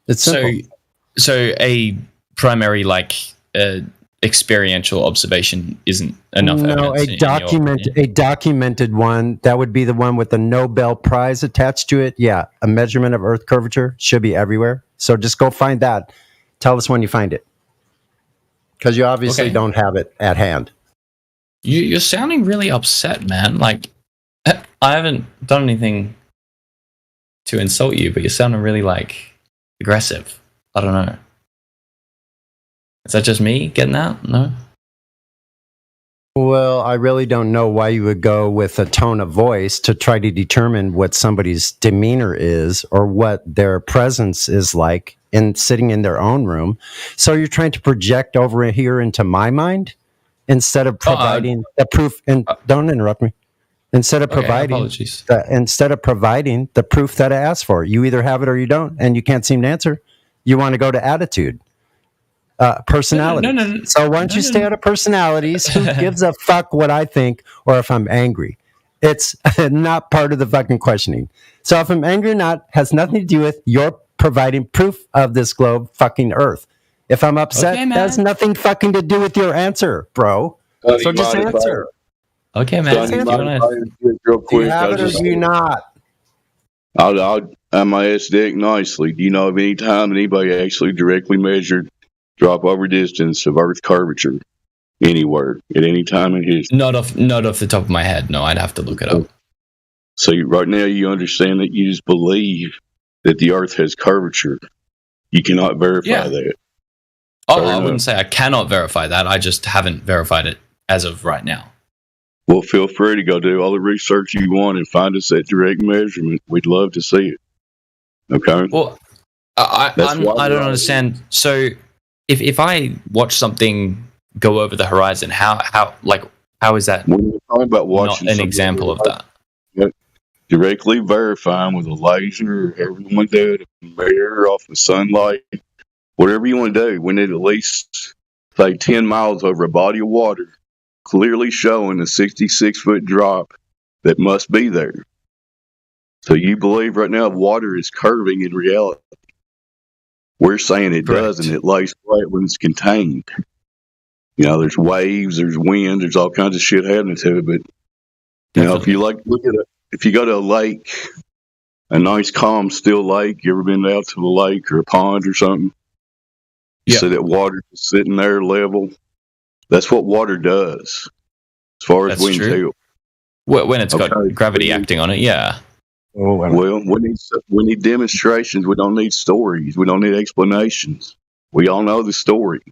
[SPEAKER 13] It's simple.
[SPEAKER 16] So a primary experiential observation isn't enough.
[SPEAKER 13] No, a documented one, that would be the one with the Nobel Prize attached to it. Yeah, a measurement of Earth curvature should be everywhere. So just go find that. Tell us when you find it, because you obviously don't have it at hand.
[SPEAKER 16] You're sounding really upset, man. Like, I haven't done anything to insult you, but you're sounding really aggressive. I don't know. Is that just me getting that? No?
[SPEAKER 13] Well, I really don't know why you would go with a tone of voice to try to determine what somebody's demeanor is or what their presence is like in sitting in their own room. So you're trying to project over here into my mind instead of providing the proof. And don't interrupt me. Instead of providing the proof that I asked for. You either have it or you don't, and you can't seem to answer. You want to go to attitude. Personality.
[SPEAKER 16] No.
[SPEAKER 13] So why don't you stay out of personalities? Who gives a fuck what I think or if I'm angry? It's not part of the fucking questioning. So if I'm angry or not has nothing to do with your providing proof of this globe fucking Earth. If I'm upset, that has nothing fucking to do with your answer, bro. So just answer.
[SPEAKER 16] Okay, man.
[SPEAKER 14] Real quick,
[SPEAKER 13] Do you have it or do you not?
[SPEAKER 14] I'm my ask Dick nicely. Do you know of any time anybody actually directly measured drop over distance of Earth curvature anywhere at any time in history?
[SPEAKER 16] Not off the top of my head. No, I'd have to look it up.
[SPEAKER 14] So right now you understand that you just believe that the Earth has curvature. You cannot verify that.
[SPEAKER 16] Oh, I wouldn't say I cannot verify that. I just haven't verified it as of right now.
[SPEAKER 14] Well, feel free to go do all the research you want and find us that direct measurement. We'd love to see it. Okay.
[SPEAKER 16] Well, I don't understand. So if I watch something go over the horizon, how is that
[SPEAKER 14] When you're talking about
[SPEAKER 16] not
[SPEAKER 14] watching
[SPEAKER 16] an
[SPEAKER 14] something
[SPEAKER 16] example of that?
[SPEAKER 14] directly verifying with a laser, or however you want to do it, a mirror off the sunlight, whatever you want to do, we need at least, say, 10 miles over a body of water, clearly showing a 66-foot drop that must be there. So you believe right now water is curving in reality. We're saying it doesn't. It lays flat when it's contained. You know, there's waves, there's wind, there's all kinds of shit happening to it. But you know, if you if you go to a lake, a nice calm still lake, you ever been out to a lake or a pond or something? You see that water just sitting there level. That's what water does, as far as we can tell.
[SPEAKER 16] When it's got gravity acting on it, yeah.
[SPEAKER 14] Well, we need demonstrations. We don't need stories. We don't need explanations. We all know the story.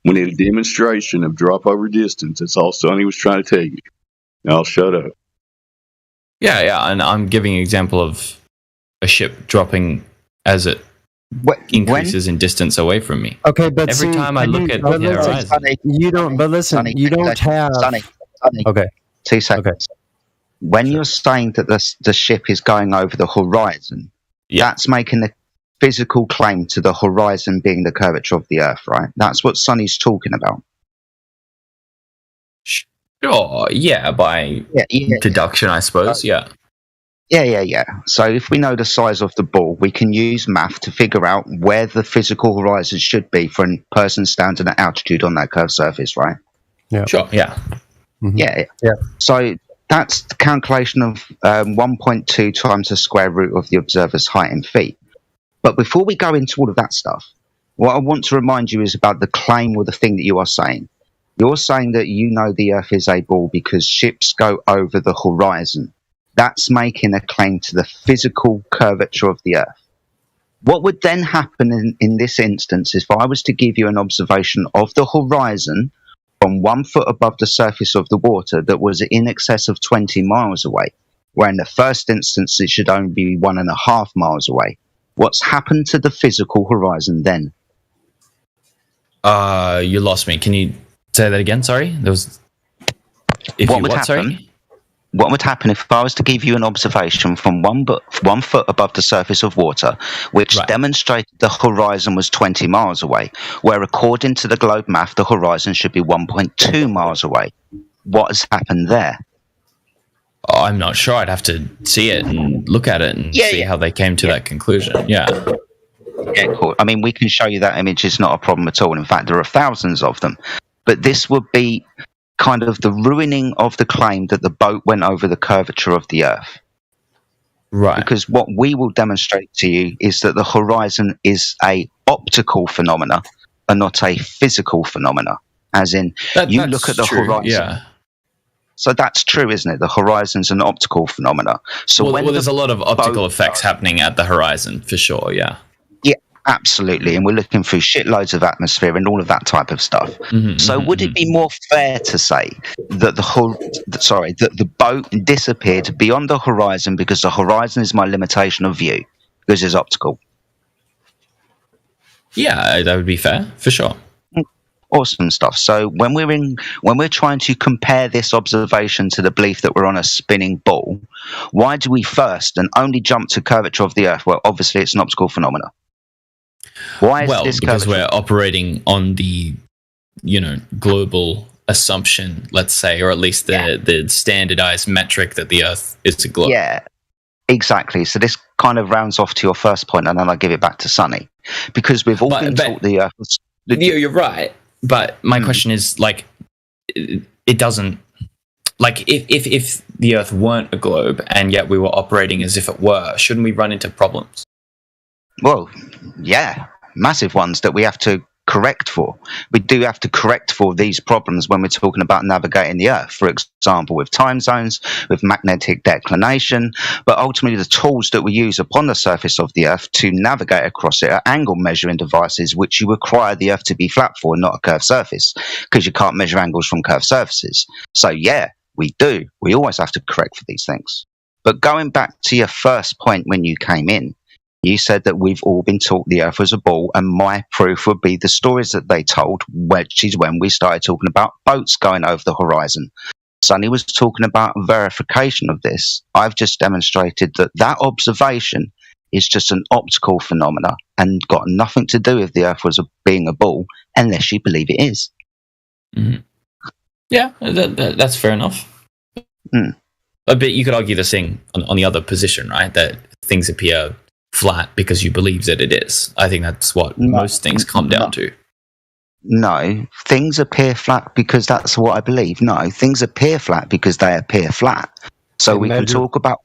[SPEAKER 14] We need a demonstration of drop over distance. That's all Sonny was trying to tell you. Now I'll shut up.
[SPEAKER 16] Yeah, and I'm giving an example of a ship dropping as it increases in distance away from me.
[SPEAKER 13] Okay, but
[SPEAKER 16] every time I look at the horizon,
[SPEAKER 13] you don't. But listen, you don't have. Okay.
[SPEAKER 15] 2 seconds. When you're saying that the ship is going over the horizon, that's making a physical claim to the horizon being the curvature of the Earth, right? That's what Sonny's talking about.
[SPEAKER 16] Sure, yeah, by deduction, I suppose, yeah.
[SPEAKER 15] Yeah. So if we know the size of the ball, we can use math to figure out where the physical horizon should be for a person standing at altitude on that curved surface, right?
[SPEAKER 13] Yeah.
[SPEAKER 16] Sure, yeah.
[SPEAKER 13] Mm-hmm.
[SPEAKER 15] Yeah. So that's the calculation of 1.2 times the square root of the observer's height in feet. But before we go into all of that stuff, what I want to remind you is about the claim or the thing that you are saying. You're saying that you know the Earth is a ball because ships go over the horizon. That's making a claim to the physical curvature of the Earth. What would then happen in this instance if I was to give you an observation of the horizon from 1 foot above the surface of the water that was in excess of 20 miles away, where in the first instance it should only be 1.5 miles away? What's happened to the physical horizon then?
[SPEAKER 16] You lost me. Can you say that again? Sorry? There was...
[SPEAKER 15] What would happen if I was to give you an observation from 1 foot above the surface of water, which demonstrated the horizon was 20 miles away, where according to the globe math, the horizon should be 1.2 miles away? What has happened there?
[SPEAKER 16] Oh, I'm not sure. I'd have to see it and look at it and see how they came to that conclusion. Yeah.
[SPEAKER 15] Yeah, cool. I mean, we can show you that image. It's not a problem at all. In fact, there are thousands of them. But this would be kind of the ruining of the claim that the boat went over the curvature of the Earth.
[SPEAKER 16] Right.
[SPEAKER 15] Because what we will demonstrate to you is that the horizon is a optical phenomena and not a physical phenomena. As in, you look at the horizon.
[SPEAKER 16] Yeah.
[SPEAKER 15] So that's true, isn't it? The horizon's an optical phenomena. So
[SPEAKER 16] well, there's a lot of optical effects happening at the horizon, for sure, yeah.
[SPEAKER 15] Yeah, absolutely. And we're looking through shitloads of atmosphere and all of that type of stuff. So would it be more fair to say that the boat disappeared beyond the horizon because the horizon is my limitation of view, because it's optical?
[SPEAKER 16] Yeah, that would be fair, for sure.
[SPEAKER 15] Awesome stuff. So when we're trying to compare this observation to the belief that we're on a spinning ball, why do we first and only jump to curvature of the Earth? Well, obviously it's an optical phenomena. Why is this
[SPEAKER 16] because
[SPEAKER 15] curvature?
[SPEAKER 16] we're operating on the, global assumption, let's say, or at least the standardized metric that the Earth is a globe.
[SPEAKER 15] Yeah, exactly. So this kind of rounds off to your first point, and then I'll give it back to Sonny, because we've all been taught the Earth was...
[SPEAKER 16] You're right. But my question is, it doesn't, if the Earth weren't a globe and yet we were operating as if it were, shouldn't we run into problems?
[SPEAKER 15] Well, yeah, massive ones that we have to correct for. We do have to correct for these problems when we're talking about navigating the Earth, for example, with time zones, with magnetic declination, but ultimately the tools that we use upon the surface of the Earth to navigate across it are angle measuring devices, which you require the Earth to be flat for, not a curved surface, because you can't measure angles from curved surfaces. So yeah, we do. We always have to correct for these things. But going back to your first point when you came in, You said that we've all been taught the Earth was a ball, and my proof would be the stories that they told, which is when we started talking about boats going over the horizon. Sonny was talking about verification of this. I've just demonstrated that that observation is just an optical phenomena and got nothing to do with the Earth was being a ball, unless you believe it is.
[SPEAKER 16] Mm-hmm. Yeah, that's fair enough.
[SPEAKER 15] Mm.
[SPEAKER 16] But you could argue the thing on the other position, right? That things appear flat because you believe that it is. I think that's what most things come down to.
[SPEAKER 15] No, things appear flat because that's what I believe. No, things appear flat because they appear flat. So we can talk about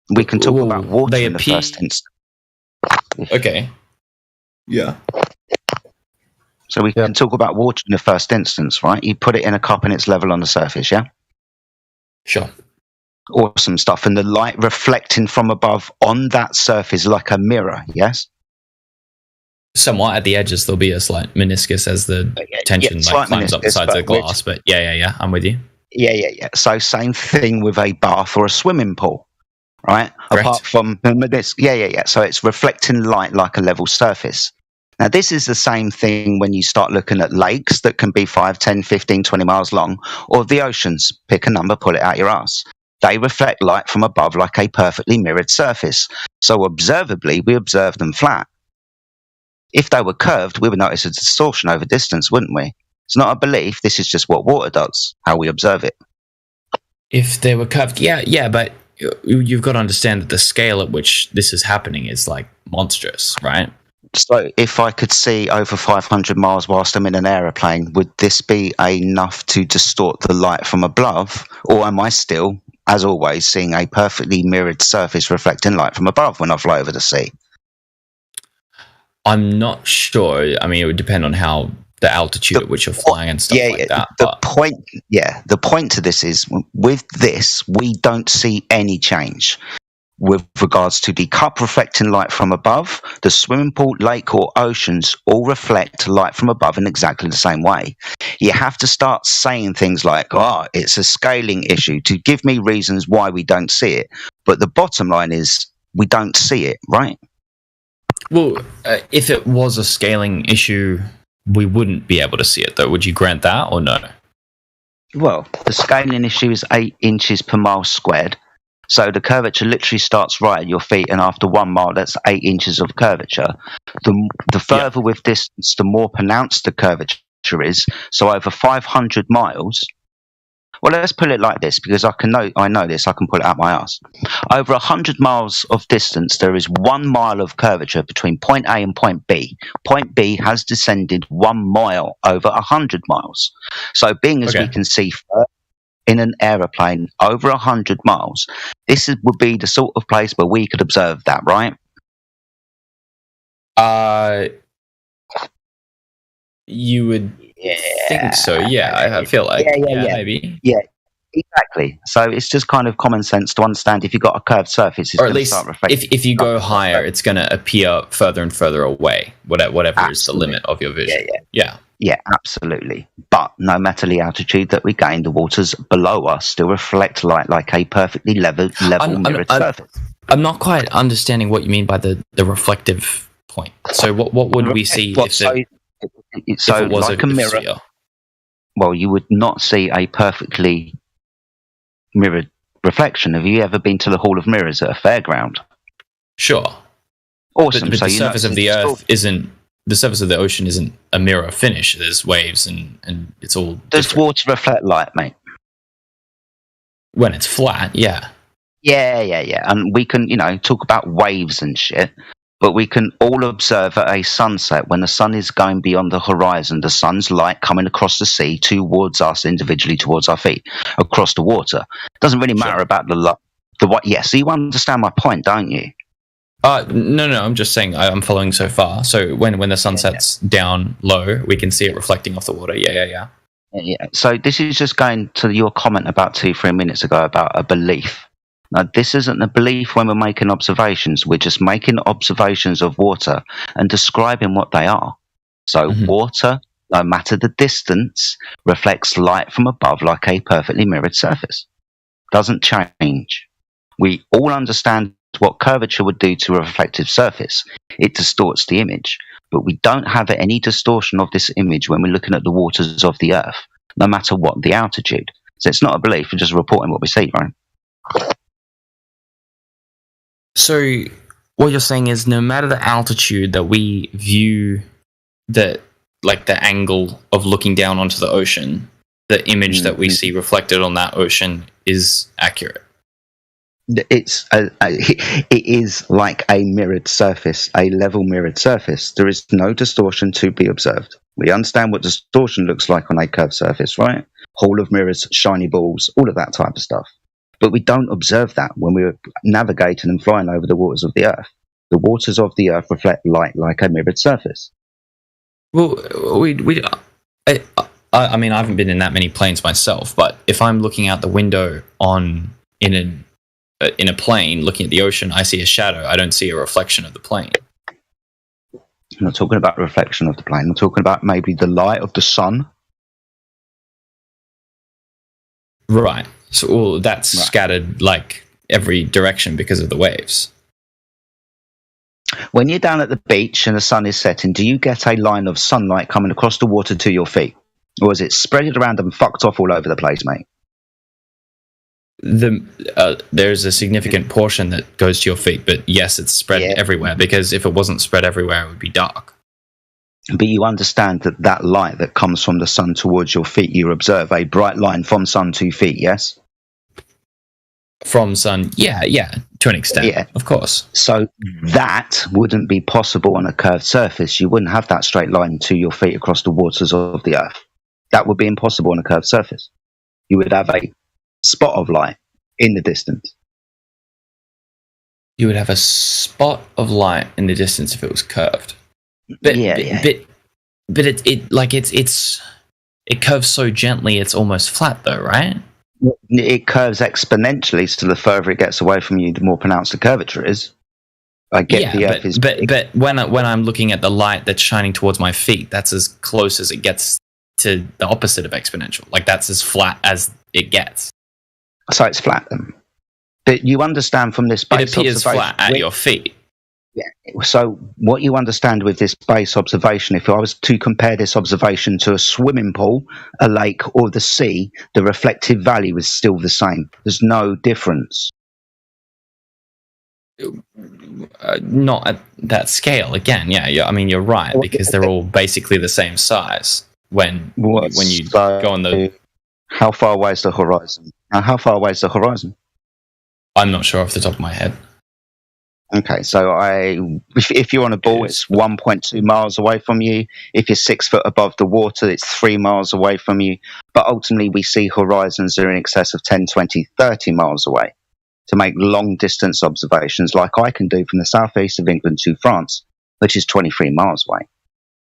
[SPEAKER 15] water in the first instance.
[SPEAKER 16] Okay. Yeah.
[SPEAKER 15] So we can talk about water in the first instance, right? You put it in a cup and it's level on the surface, yeah?
[SPEAKER 16] Sure.
[SPEAKER 15] Awesome stuff. And the light reflecting from above on that surface like a mirror, yes?
[SPEAKER 16] Somewhat at the edges, there'll be a slight meniscus as the tension climbs up the sides of the glass. But yeah, I'm with you.
[SPEAKER 15] Yeah. So same thing with a bath or a swimming pool, right?
[SPEAKER 16] Correct.
[SPEAKER 15] Apart from the meniscus. Yeah. So it's reflecting light like a level surface. Now, this is the same thing when you start looking at lakes that can be 5, 10, 15, 20 miles long, or the oceans. Pick a number, pull it out your ass. They reflect light from above like a perfectly mirrored surface. So observably, we observe them flat. If they were curved, we would notice a distortion over distance, wouldn't we? It's not a belief. This is just what water does, how we observe it.
[SPEAKER 16] If they were curved, yeah, but you've got to understand that the scale at which this is happening is like monstrous, right?
[SPEAKER 15] So if I could see over 500 miles whilst I'm in an aeroplane, would this be enough to distort the light from above? Or am I still, as always, seeing a perfectly mirrored surface reflecting light from above when I fly over the sea?
[SPEAKER 16] I'm not sure. I mean, it would depend on how the altitude at which you're flying and stuff like that.
[SPEAKER 15] The point to this is, with this, we don't see any change. With regards to the cup reflecting light from above, the swimming pool, lake, or oceans all reflect light from above in exactly the same way. You have to start saying things like, it's a scaling issue, to give me reasons why we don't see it. But the bottom line is, we don't see it, right?
[SPEAKER 16] Well, if it was a scaling issue, we wouldn't be able to see it, though. Would you grant that or no?
[SPEAKER 15] Well, the scaling issue is 8 inches per mile squared. So the curvature literally starts right at your feet, and after 1 mile, that's 8 inches of curvature. The further with distance, the more pronounced the curvature is. So over 500 miles. Well, let's put it like this, because I know this. I can pull it out my ass. Over 100 miles of distance, there is 1 mile of curvature between point A and point B. Point B has descended 1 mile over 100 miles. So, being as we can see in an aeroplane over 100 miles, would be the sort of place where we could observe that, right?
[SPEAKER 16] You would think so, yeah. I feel like, maybe.
[SPEAKER 15] Yeah, exactly. So it's just kind of common sense to understand if you've got a curved surface, it's
[SPEAKER 16] or at
[SPEAKER 15] going to
[SPEAKER 16] least
[SPEAKER 15] start reflecting.
[SPEAKER 16] if you go higher, it's going to appear further and further away, whatever is the limit of your vision.
[SPEAKER 15] Yeah, absolutely. But no matter the altitude that we gain, the waters below us still reflect light like a perfectly level mirrored surface.
[SPEAKER 16] I'm not quite understanding what you mean by the reflective point. So what would we see if it was
[SPEAKER 15] like a mirror?
[SPEAKER 16] Sphere?
[SPEAKER 15] Well, you would not see a perfectly mirrored reflection. Have you ever been to the Hall of Mirrors at a fairground?
[SPEAKER 16] Sure.
[SPEAKER 15] Awesome.
[SPEAKER 16] But the surface of the Earth isn't. The surface of the ocean isn't a mirror finish. There's waves and it's all.
[SPEAKER 15] Does water reflect light, mate?
[SPEAKER 16] When it's flat, yeah.
[SPEAKER 15] Yeah. And we can, talk about waves and shit, but we can all observe at a sunset when the sun is going beyond the horizon, the sun's light coming across the sea towards us individually, towards our feet, across the water. Doesn't really matter about the what. Yeah, so you understand my point, don't you?
[SPEAKER 16] No, I'm just saying I'm following so far. So when the sun sets down low, we can see it reflecting off the water. Yeah.
[SPEAKER 15] So this is just going to your comment about 2-3 minutes ago about a belief. Now, this isn't a belief when we're making observations. We're just making observations of water and describing what they are. So water, no matter the distance, reflects light from above like a perfectly mirrored surface. Doesn't change. We all understand what curvature would do to a reflective surface. It distorts the image. But we don't have any distortion of this image when we're looking at the waters of the Earth, no matter what the altitude. So it's not a belief, we're just reporting what we see, right?
[SPEAKER 16] So what you're saying is no matter the altitude that we view the angle of looking down onto the ocean, the image that we see reflected on that ocean is accurate.
[SPEAKER 15] It is like a mirrored surface, a level mirrored surface. There is no distortion to be observed. We understand what distortion looks like on a curved surface, right? Hall of mirrors, shiny balls, all of that type of stuff. But we don't observe that when we're navigating and flying over the waters of the Earth. The waters of the Earth reflect light like a mirrored surface.
[SPEAKER 16] Well, I mean, I haven't been in that many planes myself, but if I'm looking out the window in a plane looking at the ocean, I see a shadow. I don't see a reflection of the plane.
[SPEAKER 15] I'm not talking about the reflection of the plane. I'm talking about maybe the light of the sun.
[SPEAKER 16] Right. So that's scattered like every direction because of the waves.
[SPEAKER 15] When you're down at the beach and the sun is setting, do you get a line of sunlight coming across the water to your feet? Or is it spread around and fucked off all over the place, mate?
[SPEAKER 16] There's a significant portion that goes to your feet, but yes, it's spread everywhere, because if it wasn't spread everywhere, it would be dark.
[SPEAKER 15] But you understand that light that comes from the sun towards your feet, you observe a bright line from sun to feet, yes?
[SPEAKER 16] From sun, yeah, to an extent, of course.
[SPEAKER 15] So that wouldn't be possible on a curved surface. You wouldn't have that straight line to your feet across the waters of the Earth. That would be impossible on a curved surface. You would have a spot of light in the distance.
[SPEAKER 16] You would have a spot of light in the distance if it was curved. But it curves so gently it's almost flat though, right?
[SPEAKER 15] It curves exponentially, so the further it gets away from you, the more pronounced the curvature is.
[SPEAKER 16] But when I'm looking at the light that's shining towards my feet, that's as close as it gets to the opposite of exponential. Like that's as flat as it gets.
[SPEAKER 15] So it's flat then. But you understand from this base
[SPEAKER 16] it appears flat at your feet.
[SPEAKER 15] Yeah. So what you understand with this base observation, if I was to compare this observation to a swimming pool, a lake, or the sea, the reflective value is still the same. There's no difference.
[SPEAKER 16] Not at that scale. Again, I mean, you're right, because they're all basically the same size when you go on the...
[SPEAKER 15] How far away is the horizon? How far away is the horizon?
[SPEAKER 16] I'm not sure off the top of my head.
[SPEAKER 15] Okay, so if you're on a ball, it's 1.2 miles away from you. If you're 6 foot above the water, it's 3 miles away from you. But ultimately, we see horizons that are in excess of 10, 20, 30 miles away to make long-distance observations like I can do from the southeast of England to France, which is 23 miles away.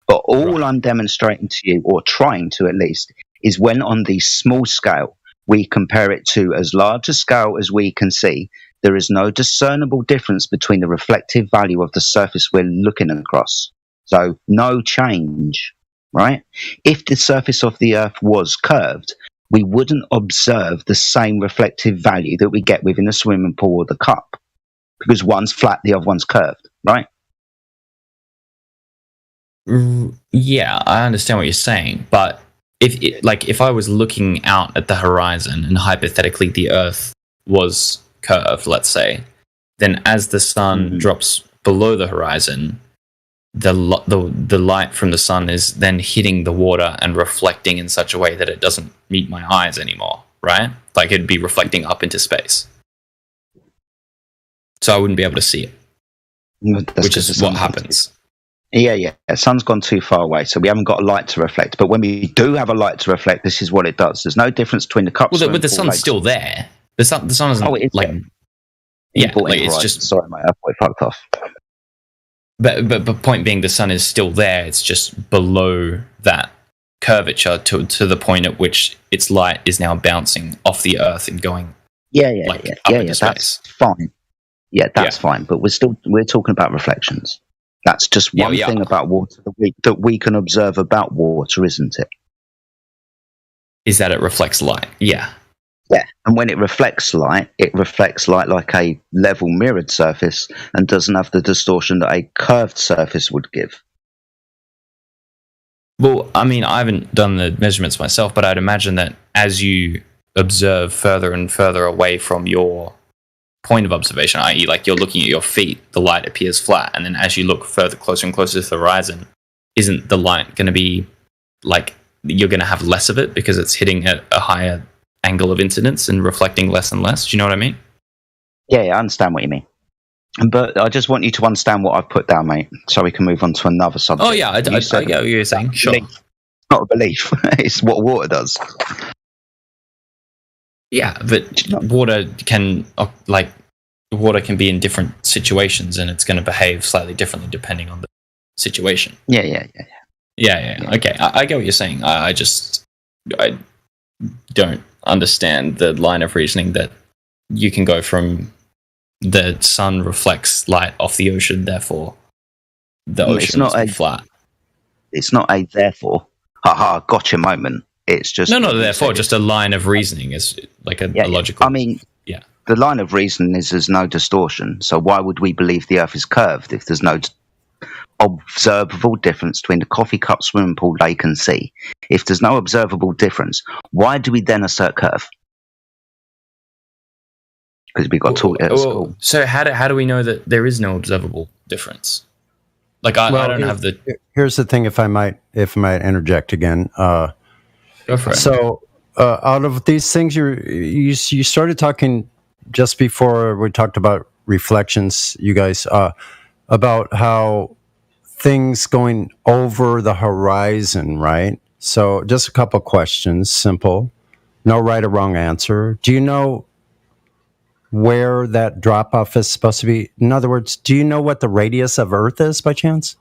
[SPEAKER 15] But all I'm demonstrating to you, or trying to at least, is when on the small scale, we compare it to as large a scale as we can see, there is no discernible difference between the reflective value of the surface we're looking across. So no change, right? If the surface of the Earth was curved, we wouldn't observe the same reflective value that we get within a swimming pool or the cup, because one's flat, the other one's curved, right?
[SPEAKER 16] Yeah, I understand what you're saying, but if I was looking out at the horizon and hypothetically the Earth was curved, let's say, then as the sun drops below the horizon, the light from the sun is then hitting the water and reflecting in such a way that it doesn't meet my eyes anymore, right? Like it'd be reflecting up into space. So I wouldn't be able to see it, which is what happens.
[SPEAKER 15] Yeah. The sun's gone too far away, so we haven't got a light to reflect. But when we do have a light to reflect, this is what it does. There's no difference between the cups.
[SPEAKER 16] Well, the sun's still there. The sun isn't it's just...
[SPEAKER 15] Sorry, mate, I fucked off.
[SPEAKER 16] But point being, the sun is still there. It's just below that curvature to the point at which its light is now bouncing off the Earth and going up into space.
[SPEAKER 15] That's fine. Yeah, that's fine. But we're talking about reflections. That's just one thing about water that we can observe about water, isn't it?
[SPEAKER 16] Is that it reflects light? Yeah.
[SPEAKER 15] Yeah, and when it reflects light like a level mirrored surface and doesn't have the distortion that a curved surface would give.
[SPEAKER 16] Well, I mean, I haven't done the measurements myself, but I'd imagine that as you observe further and further away from your point of observation, i.e., like you're looking at your feet, the light appears flat, and then as you look further closer and closer to the horizon, isn't the light going to be like you're going to have less of it because it's hitting at a higher angle of incidence and reflecting less and less? Do you know what I mean?
[SPEAKER 15] Yeah, I understand what you mean. But I just want you to understand what I've put down, mate, so we can move on to another subject.
[SPEAKER 16] Oh, yeah, I get what you're saying. Sure.
[SPEAKER 15] It's not a belief. It's what water does.
[SPEAKER 16] Yeah, but water can be in different situations, and it's going to behave slightly differently depending on the situation.
[SPEAKER 15] Yeah.
[SPEAKER 16] Okay, I get what you're saying. I don't understand the line of reasoning that you can go from the sun reflects light off the ocean, therefore the ocean must be flat.
[SPEAKER 15] It's not a therefore, haha, gotcha moment. It's just
[SPEAKER 16] no. Therefore, just a line of reasoning is like a logical.
[SPEAKER 15] I mean, the line of reasoning is there's no distortion. So why would we believe the Earth is curved if there's no observable difference between the coffee cup, swimming pool, lake, and sea? If there's no observable difference, why do we then assert curve? Because we got taught it at school.
[SPEAKER 16] So how do we know that there is no observable difference? Like I don't have the.
[SPEAKER 13] Here's the thing, if I might interject again.
[SPEAKER 16] Go for it.
[SPEAKER 13] So out of these things, you started talking just before we talked about reflections, you guys, about how things going over the horizon, right? So just a couple questions, simple, no right or wrong answer. Do you know where that drop off is supposed to be? In other words, do you know what the radius of Earth is by chance?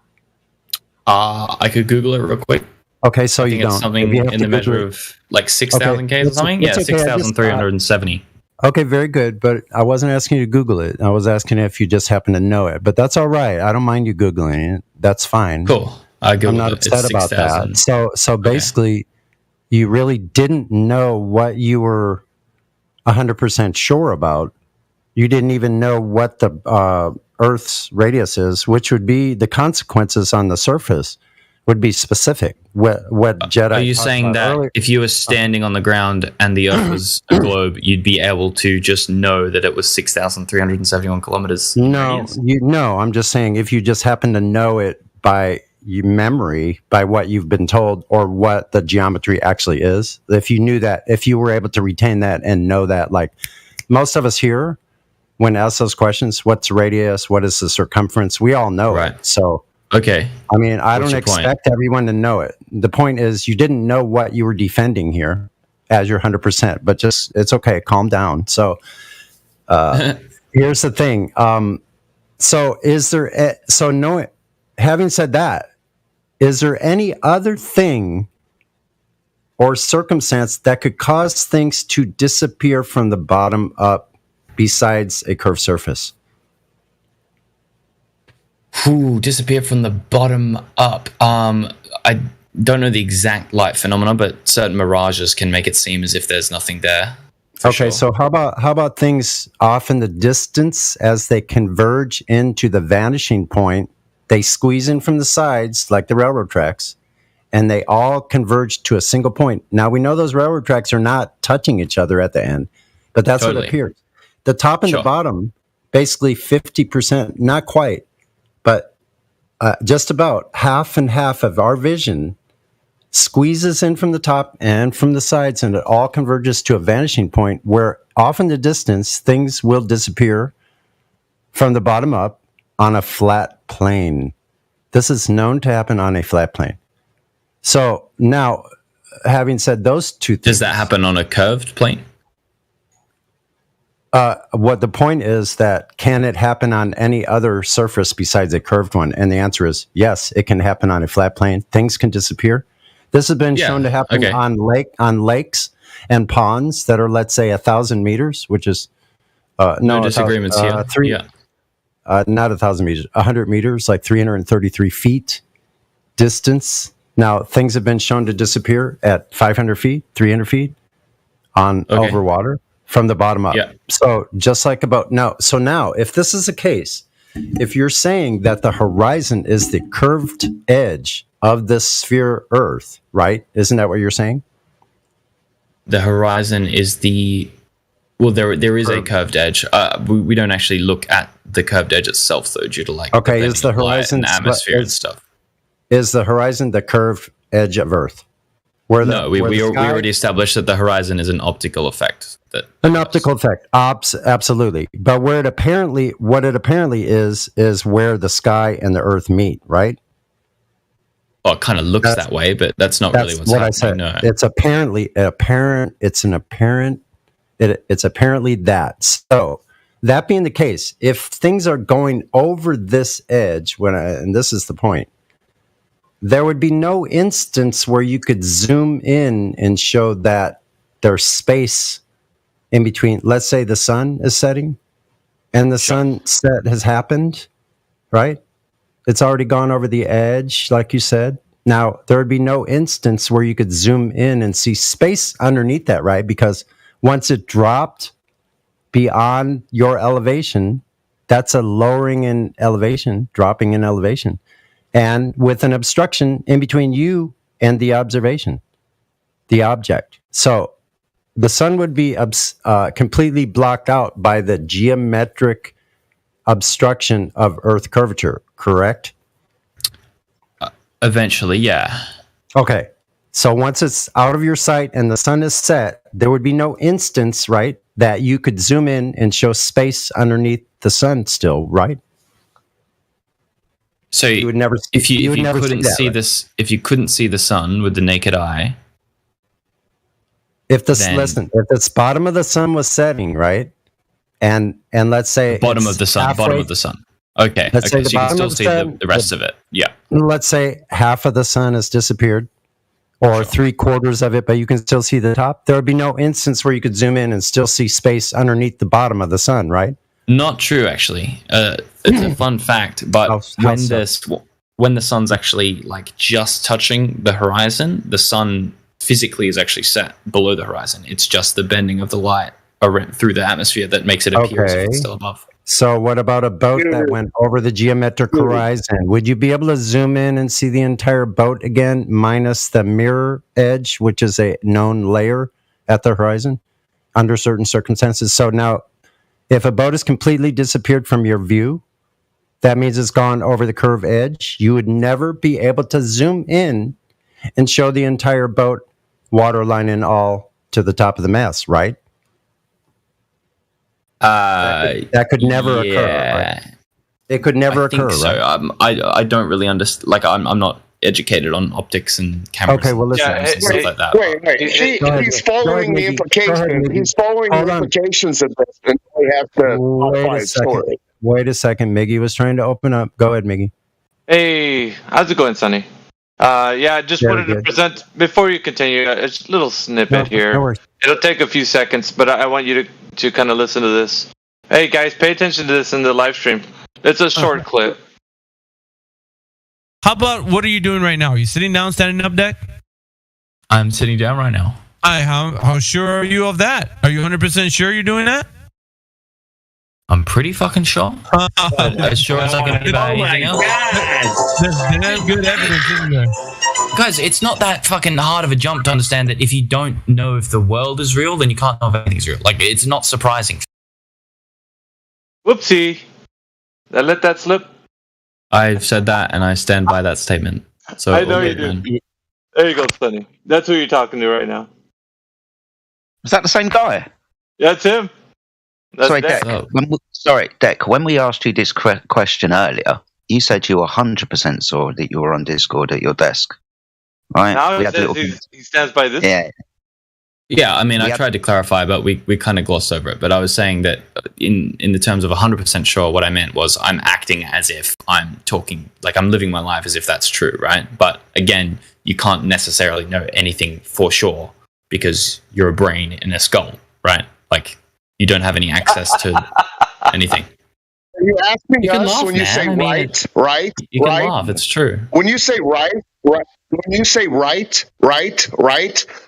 [SPEAKER 16] I could Google it real quick.
[SPEAKER 13] Okay, so
[SPEAKER 16] I think
[SPEAKER 13] you
[SPEAKER 16] it's
[SPEAKER 13] don't.
[SPEAKER 16] something in the measure of like 6,000 Ks or something. Yeah, 6,370.
[SPEAKER 13] Okay, very good. But I wasn't asking you to Google it. I was asking if you just happen to know it. But that's all right. I don't mind you Googling it. That's fine.
[SPEAKER 16] Cool. I'm
[SPEAKER 13] not upset about that. So basically, you really didn't know what you were 100% sure about. You didn't even know what the Earth's radius is, which would be the consequences on the surface would be specific. What Jedi?
[SPEAKER 16] Are you saying that
[SPEAKER 13] earlier,
[SPEAKER 16] if you were standing on the ground and the Earth was a globe, you'd be able to just know that it was 6,371 kilometers?
[SPEAKER 13] No, I'm just saying if you just happen to know it by memory, by what you've been told, or what the geometry actually is. If you knew that, if you were able to retain that and know that, like most of us here, when asked those questions, what's the radius, what is the circumference, we all know it. So.
[SPEAKER 16] Okay.
[SPEAKER 13] I mean, I
[SPEAKER 16] What's
[SPEAKER 13] don't expect everyone to know it. The point is, you didn't know what you were defending here as your 100%, but just, it's okay. Calm down. So, here's the thing. So having said that, is there any other thing or circumstance that could cause things to disappear from the bottom up besides a curved surface?
[SPEAKER 16] Disappear from the bottom up. I don't know the exact light phenomena, but certain mirages can make it seem as if there's nothing there.
[SPEAKER 13] Okay, so how about things off in the distance as they converge into the vanishing point? They squeeze in from the sides like the railroad tracks, and they all converge to a single point. Now, we know those railroad tracks are not touching each other at the end, but that's what appears. The top and the bottom, basically 50%, not quite, but just about half and half of our vision squeezes in from the top and from the sides, and it all converges to a vanishing point where off in the distance, things will disappear from the bottom up on a flat plane. This is known to happen on a flat plane. So now, having said those two things...
[SPEAKER 16] Does that happen on a curved plane?
[SPEAKER 13] What the point is that can it happen on any other surface besides a curved one? And the answer is yes, it can happen on a flat plane. Things can disappear. This has been shown to happen on lakes and ponds that are, let's say, 1,000 meters, which is
[SPEAKER 16] no disagreements here.
[SPEAKER 13] Not 1,000 meters, 100 meters, like 333 feet distance. Now, things have been shown to disappear at 500 feet, 300 feet, over water from the bottom up.
[SPEAKER 16] Yeah.
[SPEAKER 13] So just like now, if this is the case, if you're saying that the horizon is the curved edge of the sphere Earth, right? Isn't that what you're saying?
[SPEAKER 16] The horizon is there is a curved edge. We don't actually look at the curved edge itself, though, due to
[SPEAKER 13] is the horizon
[SPEAKER 16] and atmosphere and stuff.
[SPEAKER 13] Is the horizon the curved edge of Earth?
[SPEAKER 16] We already established that the horizon is an optical effect.
[SPEAKER 13] An optical effect, absolutely. But what it apparently is where the sky and the Earth meet, right?
[SPEAKER 16] Well, it kind of looks that way, but that's not really what's happening. I said.
[SPEAKER 13] No. It's apparently that. So that being the case, if things are going over this edge, and this is the point, there would be no instance where you could zoom in and show that there's space in between. Let's say the sun is setting and the sunset has happened, right? It's already gone over the edge, like you said. Now, there would be no instance where you could zoom in and see space underneath that, right? Because once it dropped beyond your elevation, that's a lowering in elevation, dropping in elevation, and with an obstruction in between you and the observation, the object. So the sun would be completely blocked out by the geometric obstruction of Earth curvature, correct?
[SPEAKER 16] Eventually, yeah.
[SPEAKER 13] Okay. So once it's out of your sight and the sun is set, there would be no instance, right, that you could zoom in and show space underneath the sun still, right?
[SPEAKER 16] So
[SPEAKER 13] you would never.
[SPEAKER 16] If you couldn't see this, if you couldn't see the sun with the naked eye,
[SPEAKER 13] if the bottom of the sun was setting, right, and let's say
[SPEAKER 16] bottom of the sun. Okay.
[SPEAKER 13] Let's say
[SPEAKER 16] so you can still see the rest of it. Yeah.
[SPEAKER 13] Let's say half of the sun has disappeared, or 3/4 of it, but you can still see the top. There would be no instance where you could zoom in and still see space underneath the bottom of the sun, right?
[SPEAKER 16] Not true, actually. It's a fun fact, but when the sun's actually just touching the horizon, the sun physically is actually set below the horizon. It's just the bending of the light through the atmosphere that makes it appear as if it's still above.
[SPEAKER 13] So what about a boat that went over the geometric horizon? Would you be able to zoom in and see the entire boat again, minus the mirror edge, which is a known layer at the horizon under certain circumstances? So now, if a boat has completely disappeared from your view, that means it's gone over the curved edge. You would never be able to zoom in and show the entire boat, waterline and all, to the top of the mast, right? That could never occur. Right? It could never occur.
[SPEAKER 16] So.
[SPEAKER 13] Right?
[SPEAKER 16] I don't really understand. I'm not educated on optics and cameras.
[SPEAKER 13] Okay, well, listen.
[SPEAKER 16] And stuff like that.
[SPEAKER 17] Wait. He's following the implications. He's following the implications of this, and we have to
[SPEAKER 13] Wait a second. Miggy was trying to open up. Go ahead, Miggy.
[SPEAKER 18] Hey, how's it going, Sonny? I just wanted to present, before you continue, a little snippet here.
[SPEAKER 13] No worries.
[SPEAKER 18] It'll take a few seconds, but I want you to kind of listen to this. Hey, guys, pay attention to this in the live stream. It's a short clip.
[SPEAKER 19] How about, what are you doing right now? Are you sitting down, standing up, Deck?
[SPEAKER 16] I'm sitting down right now.
[SPEAKER 19] How sure are you of that? Are you 100% sure you're doing that?
[SPEAKER 16] I'm pretty fucking sure. As sure as I can be about anything else.
[SPEAKER 19] There's damn good evidence, isn't there?
[SPEAKER 16] Guys, it's not that fucking hard of a jump to understand that if you don't know if the world is real, then you can't know if anything's real. It's not surprising.
[SPEAKER 18] Whoopsie. Did I let that slip?
[SPEAKER 16] I've said that, and I stand by that statement. So
[SPEAKER 18] I know you do. There you go, Sonny. That's who you're talking to right now.
[SPEAKER 15] Is that the same guy?
[SPEAKER 18] Yeah, it's him. That's
[SPEAKER 15] Sorry,
[SPEAKER 18] Deck.
[SPEAKER 15] Deck. When we asked you this question earlier, you said you were 100% sure that you were on Discord at your desk, right?
[SPEAKER 18] Now he stands by this.
[SPEAKER 16] Yeah, I mean, I tried to clarify, but we kind of glossed over it. But I was saying that in the terms of 100% sure, what I meant was I'm acting as if I'm talking, I'm living my life as if that's true, right? But again, you can't necessarily know anything for sure because you're a brain in a skull, right? You don't have any access to anything.
[SPEAKER 17] Are you asking us when you say right?
[SPEAKER 16] You can laugh. It's true.
[SPEAKER 17] When you say right, when you say right,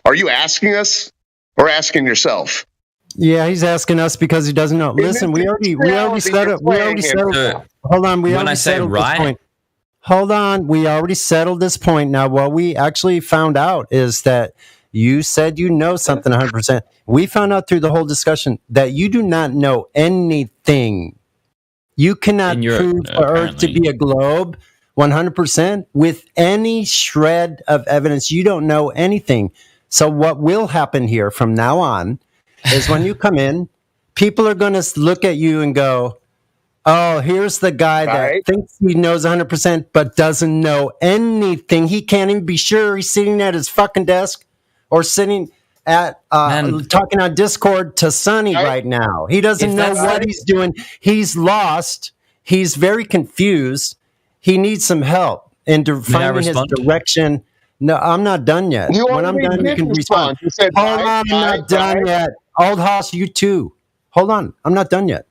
[SPEAKER 17] are you asking us or asking yourself?
[SPEAKER 13] Yeah, he's asking us because he doesn't know. Listen, we already settled. We already settled. Hold on, we already settled this point. Hold on, we already settled this point. Now, what we actually found out is that you said you know something 100%. We found out through the whole discussion that you do not know anything. You cannot prove the Earth to be a globe 100% with any shred of evidence. You don't know anything. So what will happen here from now on is when you come in, people are going to look at you and go, oh, here's the guy that thinks he knows 100% but doesn't know anything. He can't even be sure he's sitting at his fucking desk or sitting at talking on Discord to Sonny right now. He doesn't know what he's doing. He's lost. He's very confused. He needs some help in finding his direction. No, I'm not done yet. When I'm done, you can respond. Hold on, I'm not done yet. Old Hoss, you too. Hold on, I'm not done yet.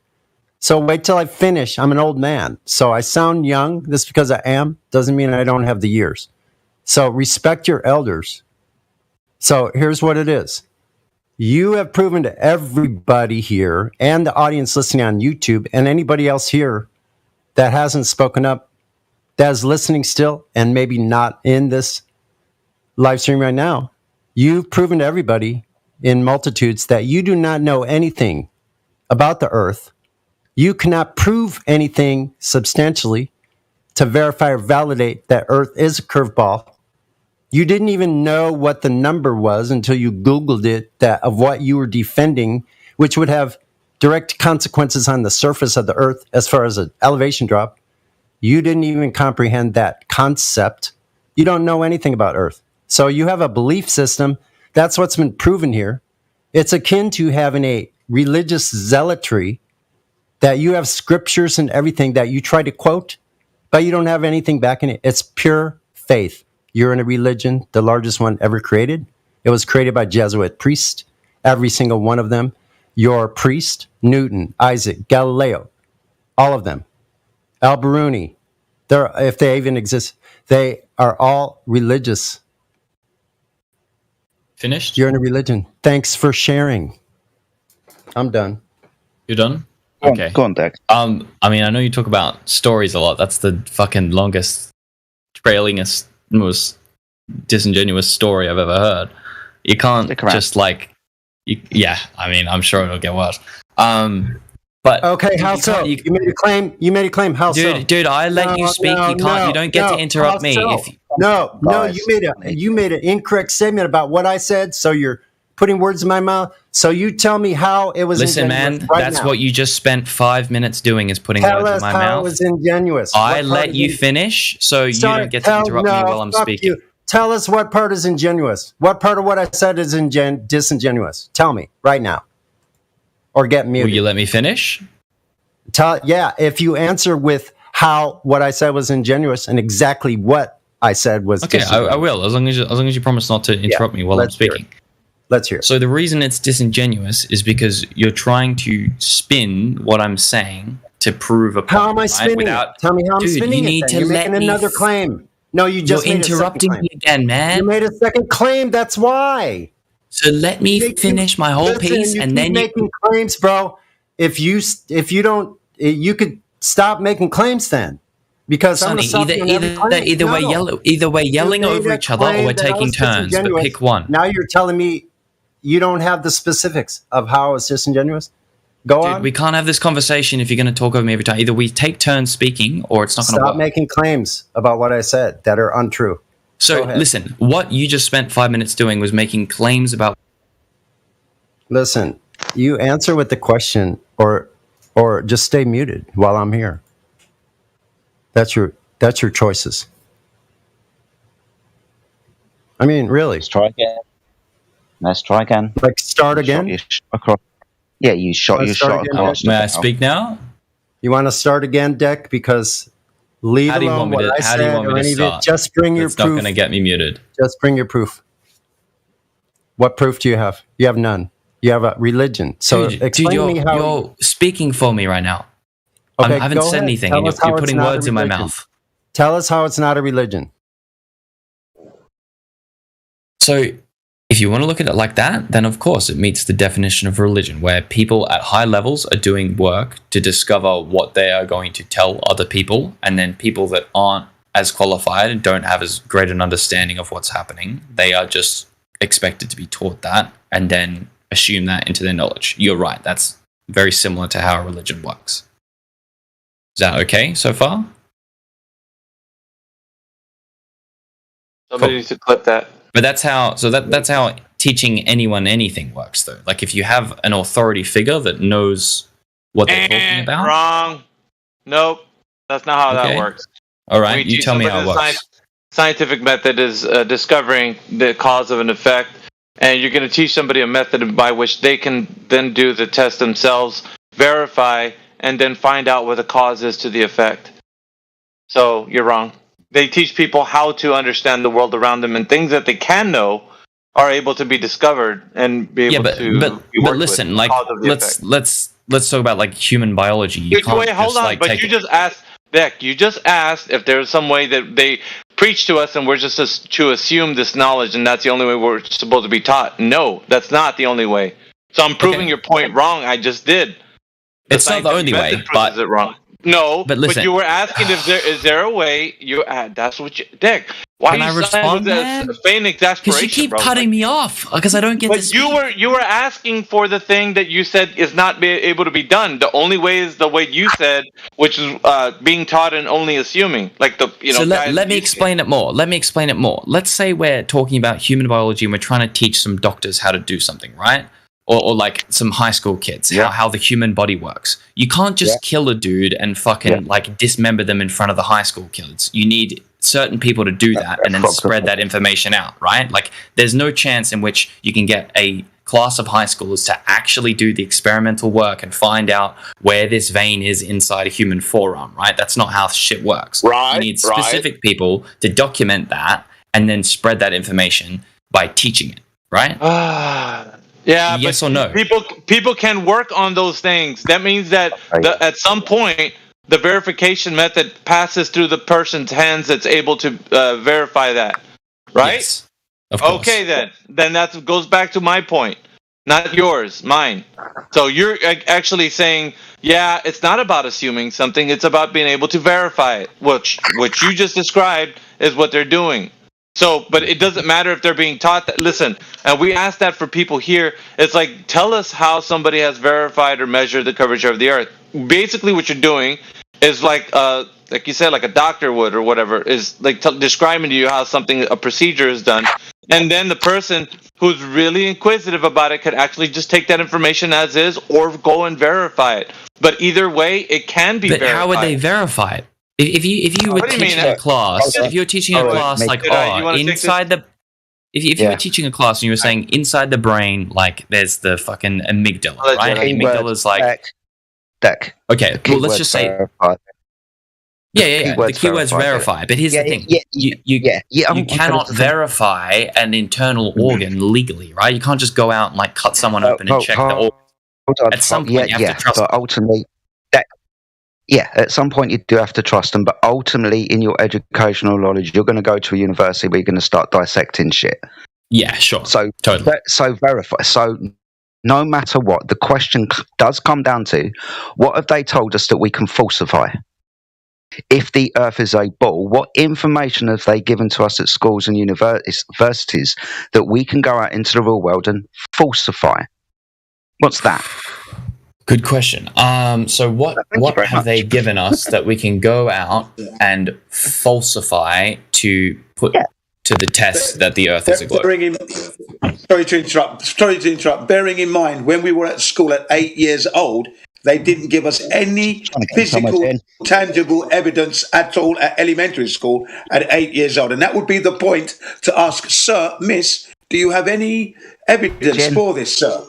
[SPEAKER 13] So wait till I finish. I'm an old man. So I sound young. This is because I am. Doesn't mean I don't have the years. So respect your elders. So here's what it is. You have proven to everybody here and the audience listening on YouTube and anybody else here that hasn't spoken up, that is listening still and maybe not in this live stream right now, you've proven to everybody in multitudes that you do not know anything about the Earth. You cannot prove anything substantially to verify or validate that Earth is a curveball. You didn't even know what the number was until you Googled it, that of what you were defending, which would have direct consequences on the surface of the Earth as far as an elevation drop. You didn't even comprehend that concept. You don't know anything about Earth. So you have a belief system. That's what's been proven here. It's akin to having a religious zealotry that you have scriptures and everything that you try to quote, but you don't have anything back in it. It's pure faith. You're in a religion, the largest one ever created. It was created by Jesuit priests, every single one of them. Your priest, Newton, Isaac, Galileo, all of them. Al-Biruni, if they even exist, they are all religious.
[SPEAKER 16] Finished?
[SPEAKER 13] You're in a religion. Thanks for sharing. I'm done.
[SPEAKER 16] You're done? Okay.
[SPEAKER 15] Go on, Dex.
[SPEAKER 16] I mean, I know you talk about stories a lot. That's the fucking longest, trailingest, most disingenuous story I've ever heard. You can't just yeah. I mean, I'm sure it'll get worse. But
[SPEAKER 13] okay, how so? You made a claim. You made a claim. How so?
[SPEAKER 16] Dude, I let you speak. You can't. You don't get to interrupt me.
[SPEAKER 13] No. You made an incorrect statement about what I said. So you're putting words in my mouth. So you tell me how it was.
[SPEAKER 16] Listen, man, that's what you just spent 5 minutes doing, is putting words in my mouth.
[SPEAKER 13] How it was ingenuous.
[SPEAKER 16] I let you finish, so you don't get to interrupt me while I'm speaking.
[SPEAKER 13] You. Tell us what part is ingenuous. What part of what I said is disingenuous? Tell me right now, or get muted.
[SPEAKER 16] Will you let me finish?
[SPEAKER 13] Yeah, if you answer with how what I said was ingenuous and exactly what I said was.
[SPEAKER 16] Okay, I will, as long as you promise not to interrupt me while I'm speaking.
[SPEAKER 13] Let's hear it.
[SPEAKER 16] So the reason it's disingenuous is because you're trying to spin what I'm saying to prove a point.
[SPEAKER 13] How am I spinning it? Tell me how I'm spinning it. You're making another claim. No, you just
[SPEAKER 16] made interrupting me again, man.
[SPEAKER 13] You made a second claim. That's why.
[SPEAKER 16] So let me finish my whole piece, and then
[SPEAKER 13] making claims, bro. If you don't, you could stop making claims then. Because
[SPEAKER 16] Sonny, either we're yelling over each other or we're taking turns, but pick one.
[SPEAKER 13] Now you're telling me you don't have the specifics of how it's disingenuous? Go on.
[SPEAKER 16] We can't have this conversation if you're going to talk over me every time. Either we take turns speaking or it's not going to work.
[SPEAKER 13] Stop making claims about what I said that are untrue.
[SPEAKER 16] So listen, what you just spent 5 minutes doing was making claims about...
[SPEAKER 13] Listen, you answer with the question or just stay muted while I'm here. That's your choices. I mean, really.
[SPEAKER 15] Let's try again.
[SPEAKER 13] Like start again?
[SPEAKER 15] You shot across.
[SPEAKER 16] May I speak now?
[SPEAKER 13] You want to start again, Deck? Because leave alone what I said or any of it. Just bring your proof.
[SPEAKER 16] It's not going to get me muted.
[SPEAKER 13] Just bring your proof. What proof do you have? You have none. You have a religion. So explain to me how
[SPEAKER 16] you're speaking for me right now.
[SPEAKER 13] Okay,
[SPEAKER 16] I haven't said anything, and you're putting words in my mouth.
[SPEAKER 13] Tell us how it's not a religion.
[SPEAKER 16] So, if you want to look at it like that, then of course it meets the definition of religion, where people at high levels are doing work to discover what they are going to tell other people, and then people that aren't as qualified and don't have as great an understanding of what's happening, they are just expected to be taught that and then assume that into their knowledge. You're right. That's very similar to how religion works. Is that okay so far?
[SPEAKER 18] Somebody needs to clip that.
[SPEAKER 16] But that's how. So that's how teaching anyone anything works, though. Like if you have an authority figure that knows what they're talking about.
[SPEAKER 18] Wrong. Nope. That's not how
[SPEAKER 16] Okay.
[SPEAKER 18] that works.
[SPEAKER 16] All right,
[SPEAKER 18] When
[SPEAKER 16] you tell me how it
[SPEAKER 18] somebody the
[SPEAKER 16] works.
[SPEAKER 18] Scientific method is discovering the cause of an effect, and you're going to teach somebody a method by which they can then do the test themselves, verify, and then find out what the cause is to the effect. So you're wrong. They teach people how to understand the world around them, and things that they can know are able to be discovered and be able to be
[SPEAKER 16] but
[SPEAKER 18] worked
[SPEAKER 16] listen,
[SPEAKER 18] with,
[SPEAKER 16] like
[SPEAKER 18] the cause of the effect.
[SPEAKER 16] let's talk about like human biology. You can't
[SPEAKER 18] Wait, hold
[SPEAKER 16] just,
[SPEAKER 18] on.
[SPEAKER 16] like,
[SPEAKER 18] But
[SPEAKER 16] take
[SPEAKER 18] you just asked, Beck, you just asked if there's some way that they preach to us and we're just to assume this knowledge and that's the only way we're supposed to be taught. No, that's not the only way. So I'm proving your point wrong. I just did.
[SPEAKER 16] It's not the only way, but
[SPEAKER 18] it wrong. No,
[SPEAKER 16] but listen,
[SPEAKER 18] you were asking if there is there a way. That's what you, Dick. Why
[SPEAKER 16] Can
[SPEAKER 18] are
[SPEAKER 16] I
[SPEAKER 18] you
[SPEAKER 16] respond,
[SPEAKER 18] with
[SPEAKER 16] man?
[SPEAKER 18] this feign exasperation?
[SPEAKER 16] because you keep
[SPEAKER 18] bro?
[SPEAKER 16] cutting me off because I don't get
[SPEAKER 18] But
[SPEAKER 16] this.
[SPEAKER 18] you were asking for the thing that you said is not able to be done. The only way is the way you said, which is being taught and only assuming. Like
[SPEAKER 16] So let me explain it more. Let me explain it more. Let's say we're talking about human biology and we're trying to teach some doctors how to do something, right? Or like some high school kids, how the human body works. You can't just kill a dude and fucking like dismember them in front of the high school kids. You need certain people to do that and then spread that information out, right? Like there's no chance in which you can get a class of high schoolers to actually do the experimental work and find out where this vein is inside a human forearm, right? That's not how shit works. You need specific people to document that and then spread that information by teaching it, right?
[SPEAKER 18] Yeah,
[SPEAKER 16] yes
[SPEAKER 18] but
[SPEAKER 16] or no?
[SPEAKER 18] People can work on those things. That means that at some point the verification method passes through the person's hands that's able to verify that, right?
[SPEAKER 16] Yes, of course.
[SPEAKER 18] Okay, then that goes back to my point, not yours, mine. So you're actually saying, yeah, it's not about assuming something; it's about being able to verify it, which you just described is what they're doing. So, but it doesn't matter if they're being taught that. Listen, and we ask that for people here. It's like, tell us how somebody has verified or measured the curvature of the Earth. Basically, what you're doing is like you said, like a doctor would or whatever, is like describing to you how a procedure is done. And then the person who's really inquisitive about it could actually just take that information as is or go and verify it. But either way, it can be verified.
[SPEAKER 16] How would they verify it? If you were teaching a class, if you were teaching a class like, inside the... If you were teaching a class and you were saying inside the brain, like there's the fucking amygdala, right? Amygdala's like...
[SPEAKER 15] Deck.
[SPEAKER 16] Okay, well, let's just say... Yeah. The keywords verify. But here's the thing. You cannot verify an internal organ legally, right? You can't just go out and like cut someone open and check the organ. At some point, you have to trust
[SPEAKER 15] but ultimately, at some point you do have to trust them. But ultimately, in your educational knowledge, you're going to go to a university where you're going to start dissecting shit.
[SPEAKER 16] Yeah, sure.
[SPEAKER 15] So
[SPEAKER 16] totally.
[SPEAKER 15] So verify. So no matter what, the question does come down to, what have they told us that we can falsify? If the Earth is a ball, what information have they given to us at schools and universities that we can go out into the real world and falsify? What's that?
[SPEAKER 16] Good question. So what have they given us that we can go out and falsify to put to the test that the Earth is a globe?
[SPEAKER 20] Sorry to interrupt. Bearing in mind, when we were at school at 8 years old, they didn't give us any physical, tangible evidence at all at elementary school at 8 years old. And that would be the point to ask, sir, miss, do you have any evidence for this, sir?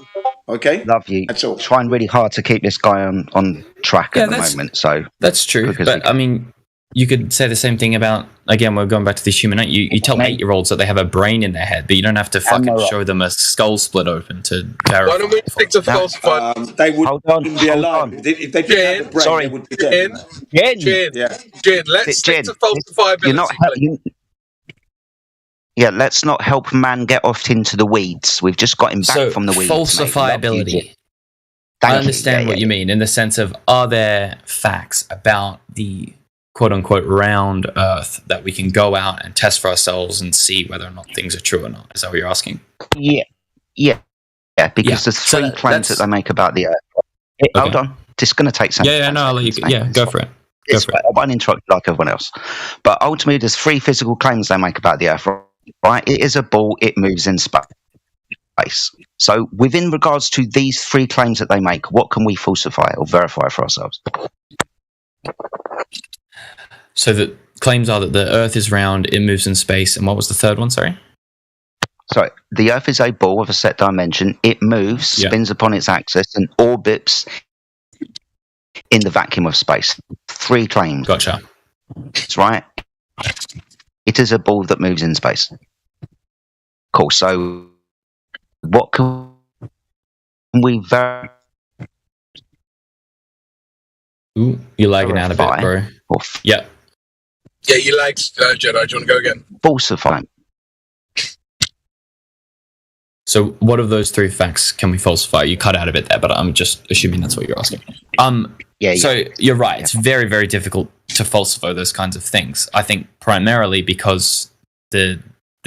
[SPEAKER 20] Okay.
[SPEAKER 15] Love you. That's all. Trying really hard to keep this guy on track at the moment. So
[SPEAKER 16] that's true. But I mean, you could say the same thing about, again, we're going back to the human. You tell 8-year-olds that they have a brain in their head, but you don't have to fucking show them a skull split open to verify.
[SPEAKER 21] Why don't we stick to falsify?
[SPEAKER 20] They wouldn't be alive. If they didn't have a brain, they would be dead.
[SPEAKER 21] Jen, let's stick to falsify.
[SPEAKER 15] You're not. Yeah, let's not help man get off into the weeds. We've just got him back
[SPEAKER 16] So
[SPEAKER 15] from the weeds. mate.
[SPEAKER 16] falsifiability.
[SPEAKER 15] Thank
[SPEAKER 16] I
[SPEAKER 15] you.
[SPEAKER 16] understand
[SPEAKER 15] Yeah,
[SPEAKER 16] what
[SPEAKER 15] yeah,
[SPEAKER 16] you mean in the sense of, are there facts about the quote unquote round Earth that we can go out and test for ourselves and see whether or not things are true or not? Is that what you're asking?
[SPEAKER 15] yeah, because there's
[SPEAKER 16] So
[SPEAKER 15] three claims that they make about the Earth.
[SPEAKER 16] Okay.
[SPEAKER 15] Hold on, it's going to take some.
[SPEAKER 16] Yeah, no, I'll let you. Yeah, go for it. Go for it.
[SPEAKER 15] I won't interrupt you like everyone else. But ultimately, there's three physical claims they make about the Earth. Right? It is a ball. It moves in space. So, within regards to these three claims that they make, what can we falsify or verify for ourselves?
[SPEAKER 16] So the claims are that the Earth is round, it moves in space, and what was the third one? Sorry.
[SPEAKER 15] Sorry, the Earth is a ball of a set dimension. It moves, spins upon its axis, and orbits in the vacuum of space. Three claims.
[SPEAKER 16] Gotcha.
[SPEAKER 15] That's right. It is a ball that moves in space. Cool. So, what can we verify?
[SPEAKER 16] Ooh, you're lagging out a bit, bro. Yeah.
[SPEAKER 21] Yeah, you lagged, Jedi. Do you want to go again?
[SPEAKER 15] Falsify.
[SPEAKER 16] So, what of those three facts can we falsify? You cut out a bit there, but I'm just assuming that's what you're asking. So you're right. It's very, very difficult to falsify those kinds of things. I think primarily because the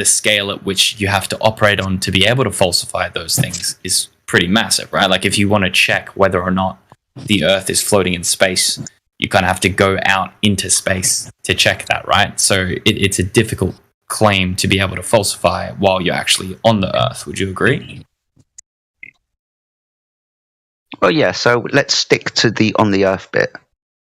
[SPEAKER 16] scale at which you have to operate on to be able to falsify those things is pretty massive, right? Like if you want to check whether or not the Earth is floating in space, you kind of have to go out into space to check that, right? So it's a difficult claim to be able to falsify while you're actually on the Earth. Would you agree?
[SPEAKER 15] Well, yeah. So let's stick to the on the Earth bit,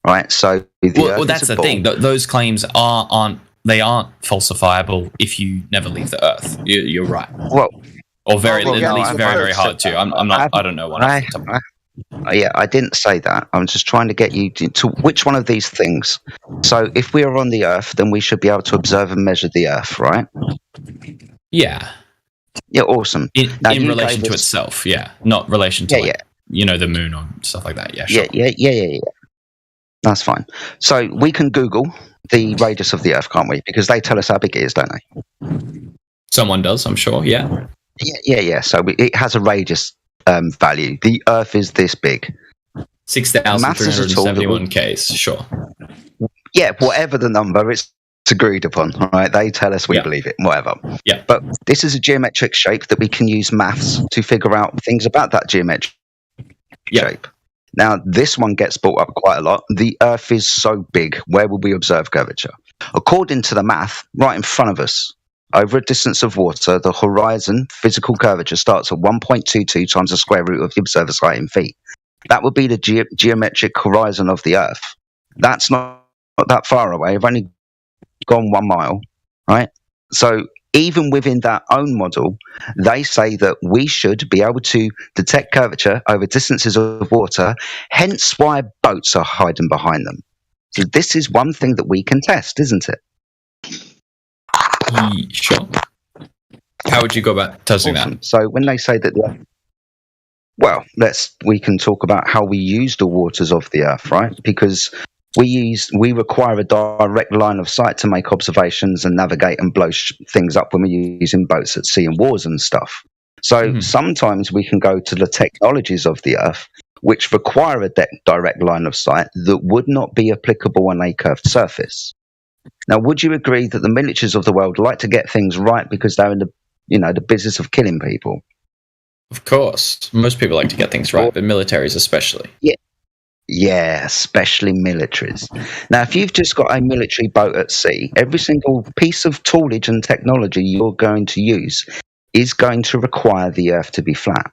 [SPEAKER 15] right? So
[SPEAKER 16] well, that's the thing. Those claims aren't falsifiable if you never leave the Earth. You're right.
[SPEAKER 15] Well,
[SPEAKER 16] or at least very hard to. I'm not. I don't know what.
[SPEAKER 15] Yeah, I didn't say that. I'm just trying to get you to which one of these things. So if we are on the Earth, then we should be able to observe and measure the Earth, right?
[SPEAKER 16] Yeah.
[SPEAKER 15] Yeah, awesome.
[SPEAKER 16] In relation to itself, yeah, not relation to the moon or stuff like that. Yeah, sure.
[SPEAKER 15] Yeah. That's fine. So we can Google the radius of the Earth, can't we? Because they tell us how big it is, don't they?
[SPEAKER 16] Someone does, I'm sure. Yeah.
[SPEAKER 15] Yeah. So it has a radius value. The Earth is this big.
[SPEAKER 16] 6,371 Ks. Sure.
[SPEAKER 15] Yeah, whatever the number, it's agreed upon. All right, they tell us we believe it. Whatever.
[SPEAKER 16] Yeah.
[SPEAKER 15] But this is a geometric shape that we can use maths to figure out things about that geometric shape. Now, this one gets brought up quite a lot. The Earth is so big. Where will we observe curvature? According to the math, right in front of us, over a distance of water, the horizon physical curvature starts at 1.22 times the square root of the observer's height in feet. That would be the geometric horizon of the Earth. That's not that far away. I've only gone 1 mile, right? So even within that own model, they say that we should be able to detect curvature over distances of water, hence why boats are hiding behind them. So this is one thing that we can test, isn't it?
[SPEAKER 16] Sure. How would you go about testing that?
[SPEAKER 15] So when they say that we can talk about how we use the waters of the Earth, right? Because we require a direct line of sight to make observations and navigate and blow things up when we're using boats at sea and wars and stuff. So sometimes we can go to the technologies of the Earth which require a direct line of sight that would not be applicable on a curved surface. Now, would you agree that the militaries of the world like to get things right because they're in the business of killing people?
[SPEAKER 16] Of course. Most people like to get things right, but militaries especially.
[SPEAKER 15] Yeah, especially militaries. Now, if you've just got a military boat at sea, every single piece of toolage and technology you're going to use is going to require the Earth to be flat.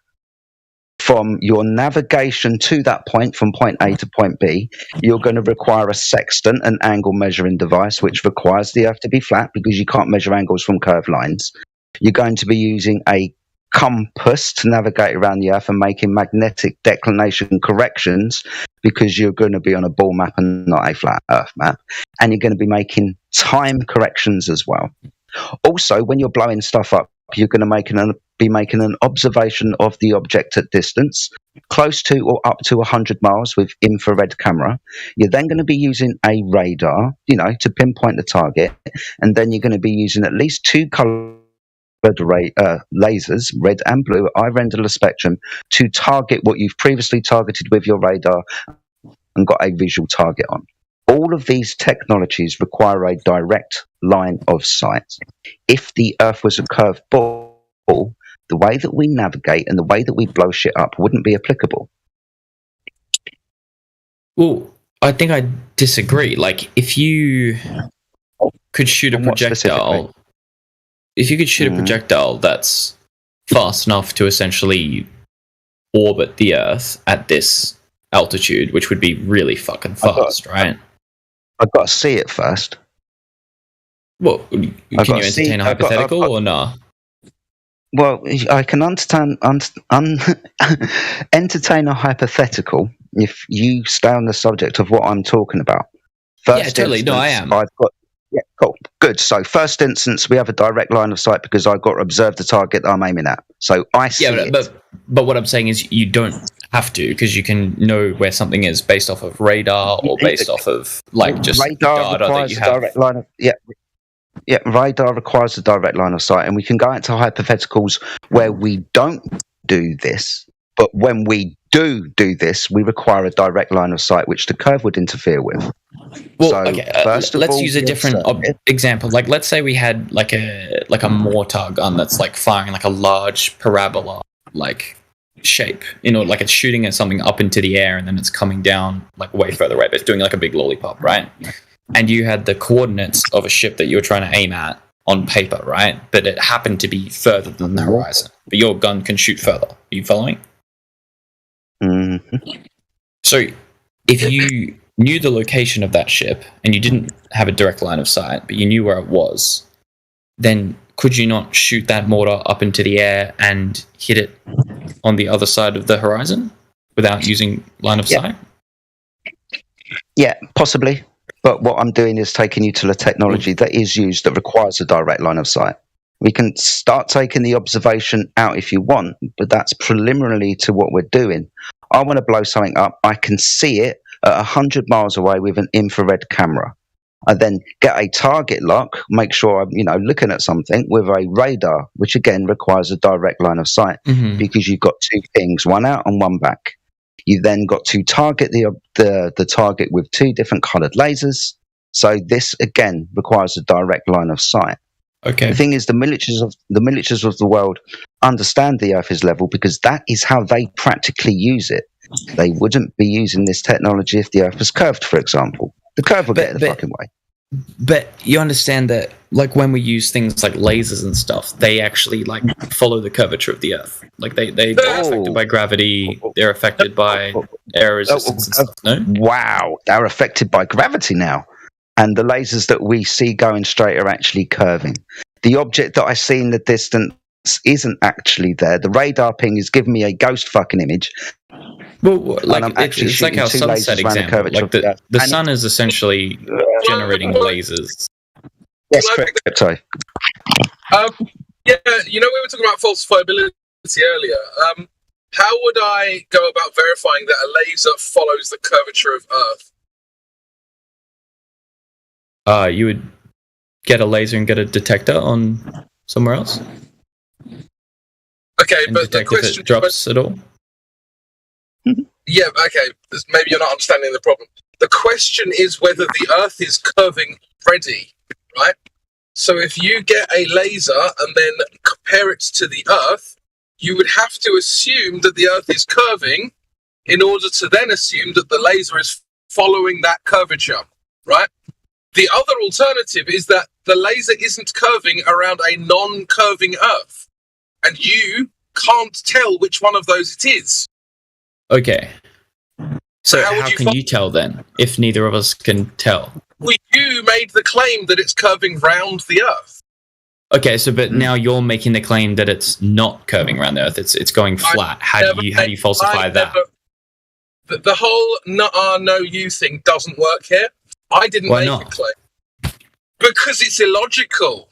[SPEAKER 15] From your navigation to that point, from point A to point B, you're going to require a sextant, an angle measuring device, which requires the Earth to be flat because you can't measure angles from curved lines. You're going to be using a compass to navigate around the Earth and making magnetic declination corrections because you're going to be on a ball map and not a flat Earth map. And you're going to be making time corrections as well. Also, when you're blowing stuff up, you're going to be making an observation of the object at distance, close to or up to 100 miles with infrared camera. You're then going to be using a radar, to pinpoint the target, and then you're going to be using at least 2 color lasers, red and blue. I render a spectrum to target what you've previously targeted with your radar and got a visual target on. All of these technologies require a direct line of sight. If the Earth was a curved ball, the way that we navigate and the way that we blow shit up wouldn't be applicable.
[SPEAKER 16] Well, I think I disagree. Like, if you could shoot a projectile, that's fast enough to essentially orbit the Earth at this altitude, which would be really fucking fast, right?
[SPEAKER 15] I've got to see it first.
[SPEAKER 16] Well, can you entertain a hypothetical or no?
[SPEAKER 15] Well, I can entertain a hypothetical if you stay on the subject of what I'm talking about.
[SPEAKER 16] Yeah, totally. No, I am.
[SPEAKER 15] Yeah, cool. Good. So, first instance, we have a direct line of sight because I've got to observe the target that I'm aiming at. So, I see it.
[SPEAKER 16] But what I'm saying is you don't have to, because you can know where something is based off of radar or based off of, like, just
[SPEAKER 15] radar
[SPEAKER 16] data that you have.
[SPEAKER 15] Direct line of, yeah, radar requires a direct line of sight, and we can go into hypotheticals where we don't do this, but when we do this, we require a direct line of sight, which the curve would interfere with.
[SPEAKER 16] Well,
[SPEAKER 15] so,
[SPEAKER 16] okay, let's use a different example. Like, let's say we had like a mortar gun that's like firing like a large parabola like shape, like it's shooting at something up into the air and then it's coming down like way further away, but it's doing like a big lollipop, right? And you had the coordinates of a ship that you were trying to aim at on paper, right? But it happened to be further than the horizon. But your gun can shoot further. Are you following?
[SPEAKER 15] Mm-hmm.
[SPEAKER 16] So if you knew the location of that ship and you didn't have a direct line of sight, but you knew where it was, then could you not shoot that mortar up into the air and hit it on the other side of the horizon without using line of sight?
[SPEAKER 15] Yeah, possibly. But what I'm doing is taking you to the technology that is used that requires a direct line of sight. We can start taking the observation out if you want, but that's preliminary to what we're doing. I want to blow something up. I can see it at 100 miles away with an infrared camera. I then get a target lock, make sure I'm, looking at something with a radar, which again requires a direct line of sight because you've got two pings, one out and one back. You then got to target the target with two different coloured lasers. So this again requires a direct line of sight.
[SPEAKER 16] Okay.
[SPEAKER 15] The thing is, the militaries of the world understand the Earth is level because that is how they practically use it. They wouldn't be using this technology if the Earth was curved, for example. The curve will get in the fucking way.
[SPEAKER 16] But you understand that, like, when we use things like lasers and stuff, they actually like follow the curvature of the Earth. Like they're affected by gravity. They're affected by air resistance and stuff. No?
[SPEAKER 15] Wow, they're affected by gravity now, and the lasers that we see going straight are actually curving. The object that I see in the distance isn't actually there. The radar ping is giving me a ghost fucking image.
[SPEAKER 16] Well, like it's like our sunset example. Like the sun is essentially generating lasers.
[SPEAKER 15] Yes, crypto.
[SPEAKER 21] Yeah, we were talking about falsifiability earlier. How would I go about verifying that a laser follows the curvature of Earth?
[SPEAKER 16] You would get a laser and get a detector on somewhere else.
[SPEAKER 21] Okay,
[SPEAKER 16] and
[SPEAKER 21] but the question
[SPEAKER 16] if it drops at all.
[SPEAKER 21] Yeah, okay. Maybe you're not understanding the problem. The question is whether the Earth is curving already, right? So if you get a laser and then compare it to the Earth, you would have to assume that the Earth is curving in order to then assume that the laser is following that curvature, right? The other alternative is that the laser isn't curving around a non-curving Earth, and you can't tell which one of those it is.
[SPEAKER 16] Okay. So how can you tell then, if neither of us can tell?
[SPEAKER 21] Well, you made the claim that it's curving round the Earth.
[SPEAKER 16] Okay, but now you're making the claim that it's not curving around the Earth. It's going flat. How do you falsify that?
[SPEAKER 21] The whole no you thing doesn't work here. I didn't make a claim because it's illogical.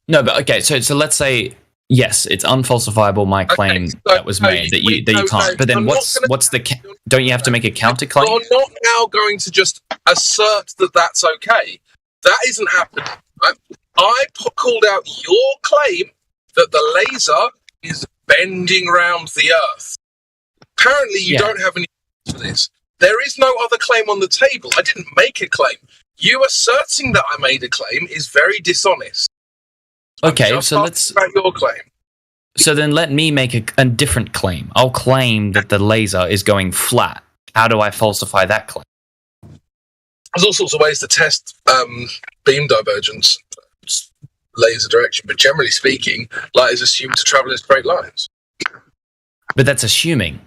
[SPEAKER 16] No, but okay. So let's say. Yes, it's unfalsifiable. My claim that was made that you can't. But then what's the? Don't you have to make a counterclaim?
[SPEAKER 21] You're not now going to just assert that that's okay. That isn't happening. Right? I called out your claim that the laser is bending around the Earth. Apparently, you don't have any evidence for this. There is no other claim on the table. I didn't make a claim. You asserting that I made a claim is very dishonest.
[SPEAKER 16] Okay, so let's.
[SPEAKER 21] About your claim.
[SPEAKER 16] So then let me make a different claim. I'll claim that the laser is going flat. How do I falsify that claim?
[SPEAKER 21] There's all sorts of ways to test beam divergence, laser direction, but generally speaking, light is assumed to travel in straight lines.
[SPEAKER 16] But that's assuming.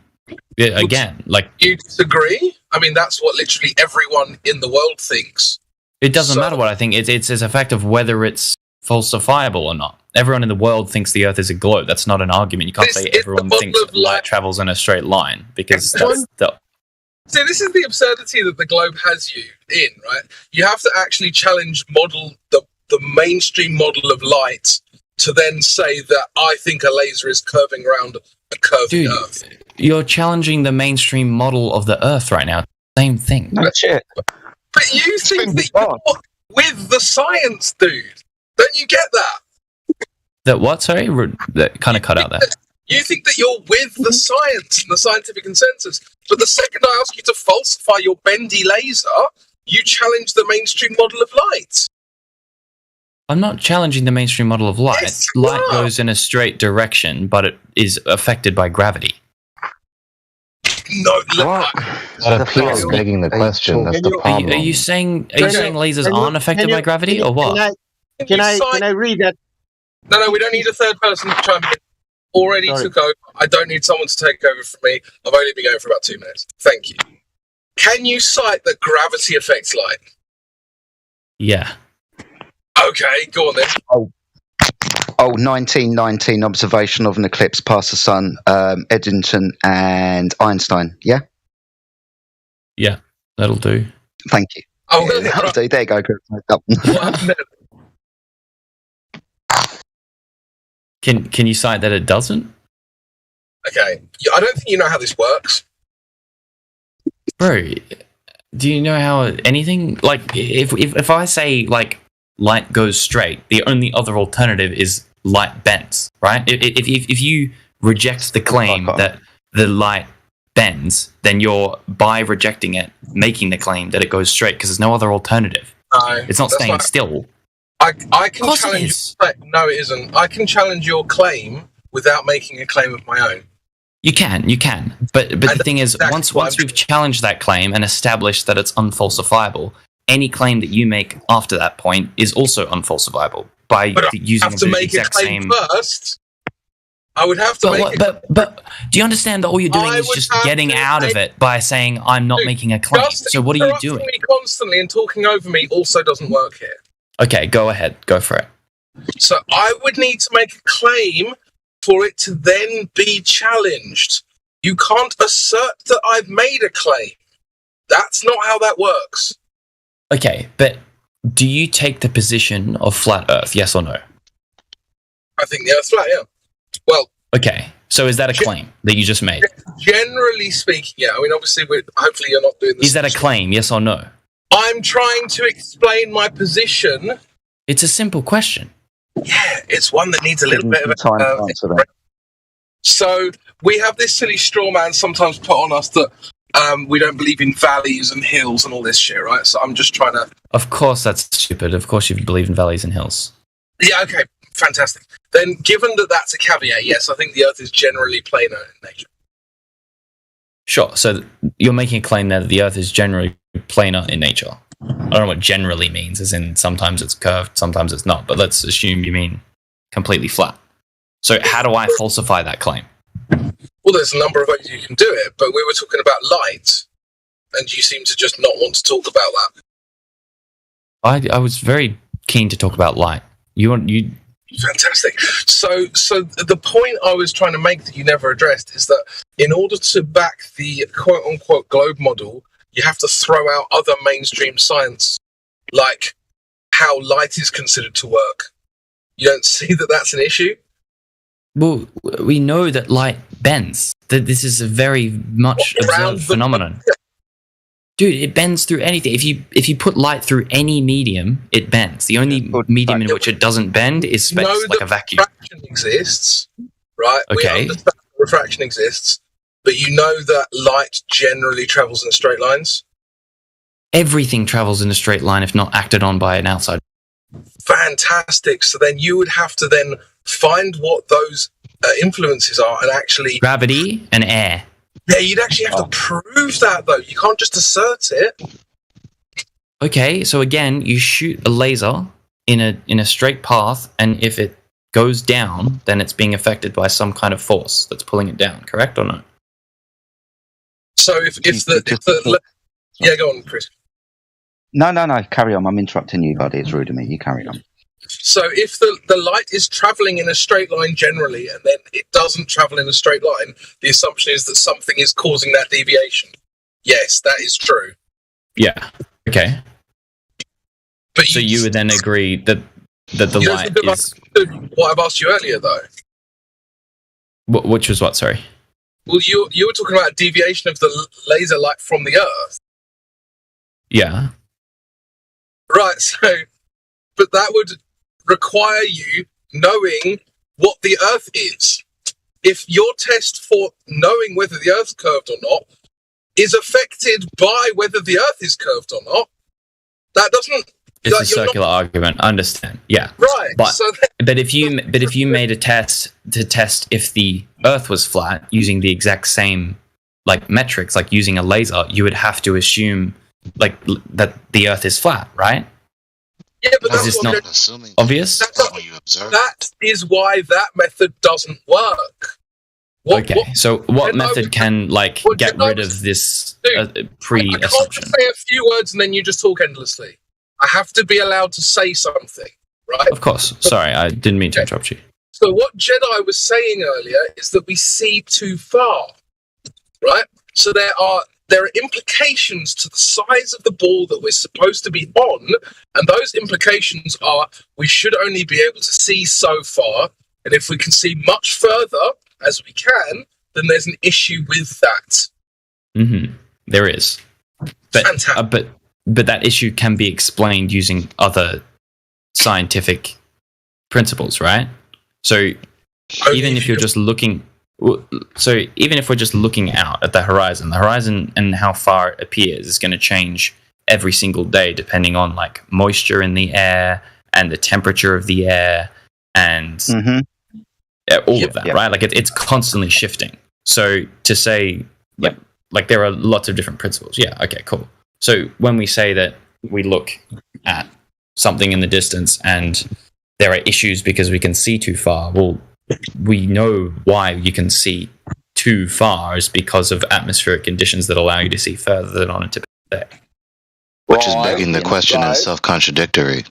[SPEAKER 16] Again, like...
[SPEAKER 21] You disagree? I mean, that's what literally everyone in the world thinks.
[SPEAKER 16] It doesn't matter what I think. It's a fact of whether it's falsifiable or not. Everyone in the world thinks the Earth is a globe. That's not an argument. You can't say everyone thinks light travels in a straight line, because that's the...
[SPEAKER 21] So this is the absurdity that the globe has you in, right? You have to actually model the mainstream model of light to then say that I think a laser is curving around a curving Earth.
[SPEAKER 16] You're challenging the mainstream model of the Earth right now. Same thing.
[SPEAKER 15] That's it.
[SPEAKER 21] But you think that you're with the science, dude. Don't you get that?
[SPEAKER 16] That what? Sorry? That kind of cut out there.
[SPEAKER 21] You think that you're with the science and the scientific consensus, but the second I ask you to falsify your bendy laser, you challenge the mainstream model of light.
[SPEAKER 16] I'm not challenging the mainstream model of light.
[SPEAKER 21] Yes, you
[SPEAKER 16] light
[SPEAKER 21] are.
[SPEAKER 16] goes in a straight direction, but it is affected by gravity.
[SPEAKER 21] No, look.
[SPEAKER 4] That appears begging the question. That's the problem.
[SPEAKER 16] Are you saying lasers aren't affected by gravity, or what?
[SPEAKER 22] Can I read that?
[SPEAKER 21] No, we don't need a third person to chime in. Already took over. I don't need someone to take over from me. I've only been going for about 2 minutes. Thank you. Can you cite that gravity affects light?
[SPEAKER 16] Yeah.
[SPEAKER 21] Okay, go on then.
[SPEAKER 15] 1919 observation of an eclipse past the sun, Eddington and Einstein. Yeah?
[SPEAKER 16] Yeah, that'll do.
[SPEAKER 15] Thank you. That'll do. There you go.
[SPEAKER 16] Can you cite that it doesn't?
[SPEAKER 21] Okay. I don't think you know how this works.
[SPEAKER 16] Bro, do you know how anything... Like, if I say, like, light goes straight, the only other alternative is light bends, right? If you reject the claim that the light bends, then you're, by rejecting it, making the claim that it goes straight, because there's no other alternative.
[SPEAKER 21] No,
[SPEAKER 16] it's not staying still.
[SPEAKER 21] I can challenge... No, it isn't. I can challenge your claim without making a claim of my own.
[SPEAKER 16] You can. But the thing is, once we've challenged that claim and established that it's unfalsifiable, any claim that you make after that point is also unfalsifiable by using the exact same...
[SPEAKER 21] First, I would have to make a...
[SPEAKER 16] But do you understand that all you're doing is just getting out of it by saying, I'm not making a claim? So what are you doing?
[SPEAKER 21] Me constantly and talking over me also doesn't work here.
[SPEAKER 16] Okay, go ahead. Go for it.
[SPEAKER 21] So I would need to make a claim for it to then be challenged. You can't assert that I've made a claim. That's not how that works.
[SPEAKER 16] Okay, but do you take the position of flat Earth, yes or no?
[SPEAKER 21] I think the Earth's flat, yeah. Well...
[SPEAKER 16] Okay, so is that a claim that you just made?
[SPEAKER 21] Generally speaking, yeah. I mean, obviously, hopefully you're not doing this.
[SPEAKER 16] Is that a claim, yes or no?
[SPEAKER 21] I'm trying to explain my position.
[SPEAKER 16] It's a simple question.
[SPEAKER 21] Yeah, it's one that needs a little bit of
[SPEAKER 15] time to answer that.
[SPEAKER 21] So we have this silly straw man sometimes put on us that we don't believe in valleys and hills and all this shit, right? So I'm just trying to...
[SPEAKER 16] Of course that's stupid. Of course you believe in valleys and hills.
[SPEAKER 21] Yeah, okay, fantastic. Then given that that's a caveat, yes, I think the Earth is generally planar in nature.
[SPEAKER 16] Sure, so you're making a claim there that the Earth is generally planar in nature. I don't know what generally means, as in sometimes it's curved, sometimes it's not, but let's assume you mean completely flat. So how do I falsify that claim?
[SPEAKER 21] Well, there's a number of ways you can do it, but we were talking about light, and you seem to just not want to talk about that.
[SPEAKER 16] I was very keen to talk about light. You
[SPEAKER 21] Fantastic. So the point I was trying to make that you never addressed is that in order to back the quote-unquote globe model, you have to throw out other mainstream science, like how light is considered to work. You don't see that that's an issue?
[SPEAKER 16] Well, we know that light bends. That this is a very much observed phenomenon. Dude, it bends through anything. If you put light through any medium, it bends. The only medium in which it doesn't bend is space, like a vacuum.
[SPEAKER 21] Refraction exists, right?
[SPEAKER 16] Okay.
[SPEAKER 21] We understand that refraction exists, but you know that light generally travels in straight lines?
[SPEAKER 16] Everything travels in a straight line if not acted on by an outside.
[SPEAKER 21] Fantastic. So then you would have to then find what those influences are and actually...
[SPEAKER 16] Gravity and air.
[SPEAKER 21] Yeah, you'd actually have to prove that, though. You can't just assert it.
[SPEAKER 16] Okay, so again, you shoot a laser in a straight path, and if it goes down, then it's being affected by some kind of force that's pulling it down, correct or not?
[SPEAKER 21] So if the yeah, go on, Chris.
[SPEAKER 15] No, carry on. I'm interrupting you, buddy. It's rude of me. You carry on.
[SPEAKER 21] So if the light is travelling in a straight line generally, and then it doesn't travel in a straight line, the assumption is that something is causing that deviation. Yes, that is true.
[SPEAKER 16] Yeah. Okay.
[SPEAKER 21] But
[SPEAKER 16] so you would then agree that the light is...
[SPEAKER 21] What I've asked you earlier, though.
[SPEAKER 16] Which was what, sorry?
[SPEAKER 21] Well, you were talking about a deviation of the laser light from the Earth.
[SPEAKER 16] Yeah.
[SPEAKER 21] Right, so... But that would require you knowing what the Earth is. If your test for knowing whether the Earth's curved or not is affected by whether the Earth is curved or not, that doesn't...
[SPEAKER 16] It's a circular argument. I understand. Yeah.
[SPEAKER 21] Right.
[SPEAKER 16] But if you made a test to test if the Earth was flat using the exact same like metrics, like using a laser, you would have to assume like that the Earth is flat, right?
[SPEAKER 21] Yeah, but that's
[SPEAKER 16] this
[SPEAKER 21] what
[SPEAKER 16] not assuming obvious?
[SPEAKER 21] That is why that method doesn't work.
[SPEAKER 16] So what method can like get rid of this pre-assumption?
[SPEAKER 21] I can't just say a few words and then you just talk endlessly. I have to be allowed to say something, right?
[SPEAKER 16] Of course. Sorry, I didn't mean to interrupt you.
[SPEAKER 21] So what Jedi was saying earlier is that we see too far, right? So there are implications to the size of the ball that we're supposed to be on, and those implications are we should only be able to see so far, and if we can see much further as we can, then there's an issue with that.
[SPEAKER 16] Mm-hmm. There is. But that issue can be explained using other scientific principles, right? So even if you're just looking... So even if we're just looking out at the horizon and how far it appears is going to change every single day depending on like moisture in the air and the temperature of the air and all of that, right? Like it's constantly shifting. So to say like there are lots of different principles. Yeah, okay, cool. So when we say that we look at something in the distance and there are issues because we can see too far, well, we know why you can see too far is because of atmospheric conditions that allow you to see further than on a typical day.
[SPEAKER 4] Which is begging the question and self-contradictory.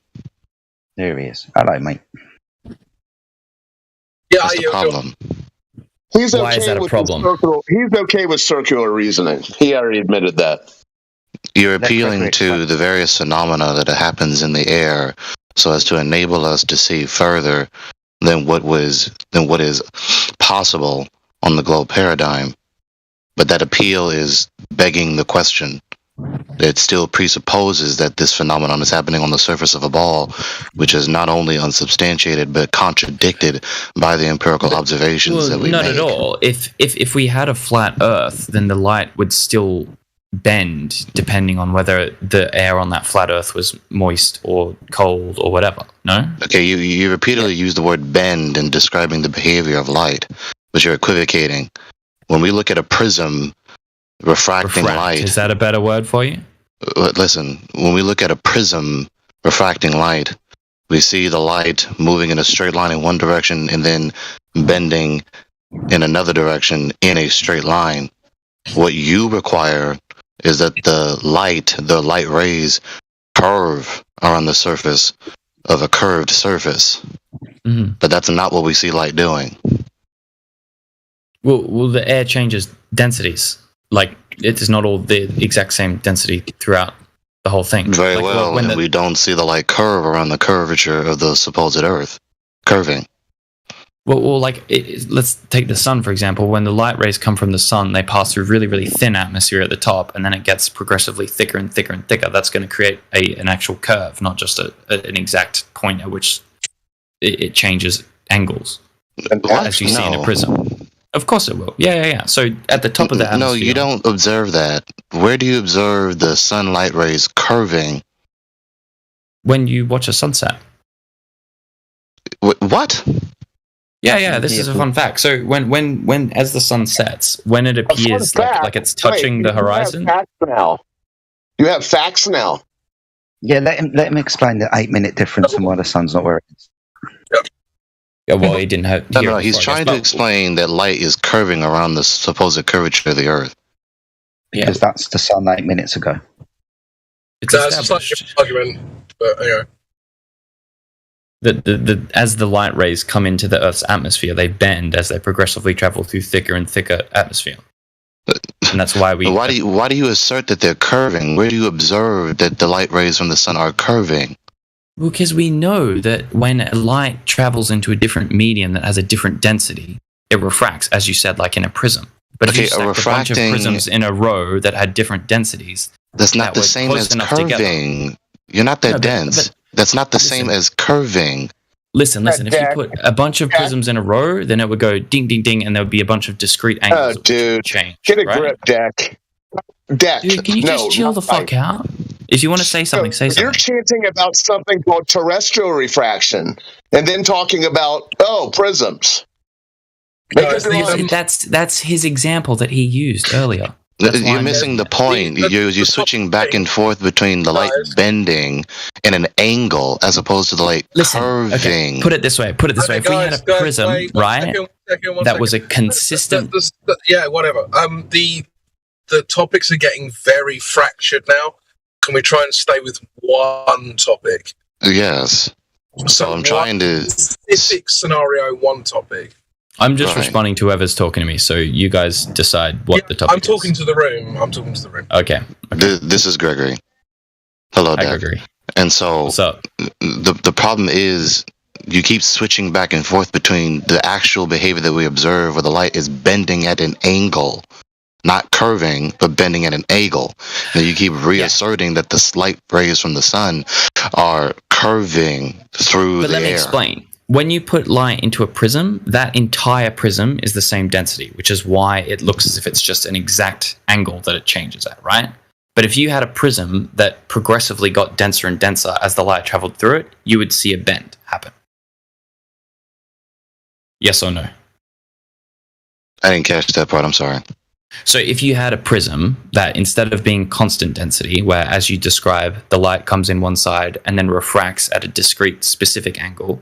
[SPEAKER 15] There he is. Hello, mate.
[SPEAKER 21] Yeah,
[SPEAKER 4] that's the problem.
[SPEAKER 17] He's
[SPEAKER 16] Why is that a problem?
[SPEAKER 17] He's okay with circular reasoning. He already admitted that.
[SPEAKER 14] You're appealing to the various phenomena that happens in the air so as to enable us to see further than what is possible on the globe paradigm. But that appeal is begging the question. It still presupposes that this phenomenon is happening on the surface of a ball, which is not only unsubstantiated but contradicted by the empirical observations that we
[SPEAKER 16] not
[SPEAKER 14] make.
[SPEAKER 16] at all. If we had a flat Earth, then the light would still bend depending on whether the air on that flat Earth was moist or cold or whatever. No?
[SPEAKER 14] Okay, you repeatedly use the word bend in describing the behavior of light, but you're equivocating. When we look at a prism refracting light...
[SPEAKER 16] Is that a better word for you?
[SPEAKER 14] Listen, when we look at a prism refracting light, we see the light moving in a straight line in one direction and then bending in another direction in a straight line. What you require is that the light rays curve around the surface of a curved surface.
[SPEAKER 16] Mm-hmm.
[SPEAKER 14] But that's not what we see light doing.
[SPEAKER 16] Well, the air changes densities. Like, it is not all the exact same density throughout the whole thing.
[SPEAKER 14] Very
[SPEAKER 16] like,
[SPEAKER 14] well, and we don't see the light curve around the curvature of the supposed Earth. Curving.
[SPEAKER 16] Well, like let's take the sun for example. When the light rays come from the sun, they pass through really, really thin atmosphere at the top, and then it gets progressively thicker and thicker and thicker. That's going to create an actual curve, not just an exact point at which it changes angles, as you see in a prism. Of course it will. Yeah. So at the top of the atmosphere...
[SPEAKER 4] No, you don't observe that. Where do you observe the sunlight rays curving?
[SPEAKER 16] When you watch a sunset.
[SPEAKER 4] What?
[SPEAKER 16] Yeah, this is a fun fact. So when as the sun sets, when it appears like it's touching the horizon...
[SPEAKER 17] You have facts now.
[SPEAKER 15] Yeah, let him explain the 8-minute difference and why the sun's not where it is.
[SPEAKER 16] Yeah, well, he didn't have...
[SPEAKER 4] No, he's trying to explain that light is curving around the supposed curvature of the Earth.
[SPEAKER 15] Because that's the sun 8 minutes ago.
[SPEAKER 21] That's like an argument, but anyway.
[SPEAKER 16] As the light rays come into the Earth's atmosphere, they bend as they progressively travel through thicker and thicker atmosphere. And that's why we...
[SPEAKER 4] Why do you assert that they're curving? Where do you observe that the light rays from the sun are curving?
[SPEAKER 16] Because we know that when a light travels into a different medium that has a different density, it refracts, as you said, like in a prism. But if you stacked a bunch of prisms in a row that had different densities...
[SPEAKER 4] That's not the same as curving. Together. You're not that dense. That's not the same as curving.
[SPEAKER 16] Listen. If you put a bunch of prisms in a row, then it would go ding, ding, ding, and there would be a bunch of discrete angles.
[SPEAKER 17] Oh, dude.
[SPEAKER 16] Change,
[SPEAKER 17] get a grip, Deck.
[SPEAKER 16] Dude, can you just chill the fuck out? If you want to say something, say something.
[SPEAKER 17] You're chanting about something called terrestrial refraction, and then talking about, prisms.
[SPEAKER 16] That's his example that he used earlier.
[SPEAKER 4] You're missing the point. You're switching back and forth between the light bending and an angle as opposed to the light curving.
[SPEAKER 16] Okay. Put it this way. If we had a prism, right, that was a consistent...
[SPEAKER 21] Yeah, whatever. The topics are getting very fractured now. Can we try and stay with one topic?
[SPEAKER 4] Yes. So I'm trying to...
[SPEAKER 21] Specific scenario, one topic.
[SPEAKER 16] I'm just responding to whoever's talking to me, so you guys decide what the topic is.
[SPEAKER 21] I'm talking to the room.
[SPEAKER 16] Okay.
[SPEAKER 4] This is Gregory. Hello, Dad.
[SPEAKER 16] Hi, Gregory.
[SPEAKER 4] And so
[SPEAKER 16] what's up?
[SPEAKER 4] The problem is you keep switching back and forth between the actual behavior that we observe where the light is bending at an angle, not curving, but bending at an angle. And you keep reasserting that the light rays from the sun are curving through the air.
[SPEAKER 16] But let me explain. When you put light into a prism, that entire prism is the same density, which is why it looks as if it's just an exact angle that it changes at, right? But if you had a prism that progressively got denser and denser as the light traveled through it, you would see a bend happen. Yes or no?
[SPEAKER 4] I didn't catch that part, I'm sorry.
[SPEAKER 16] So if you had a prism that instead of being constant density, where as you describe, the light comes in one side and then refracts at a discrete specific angle,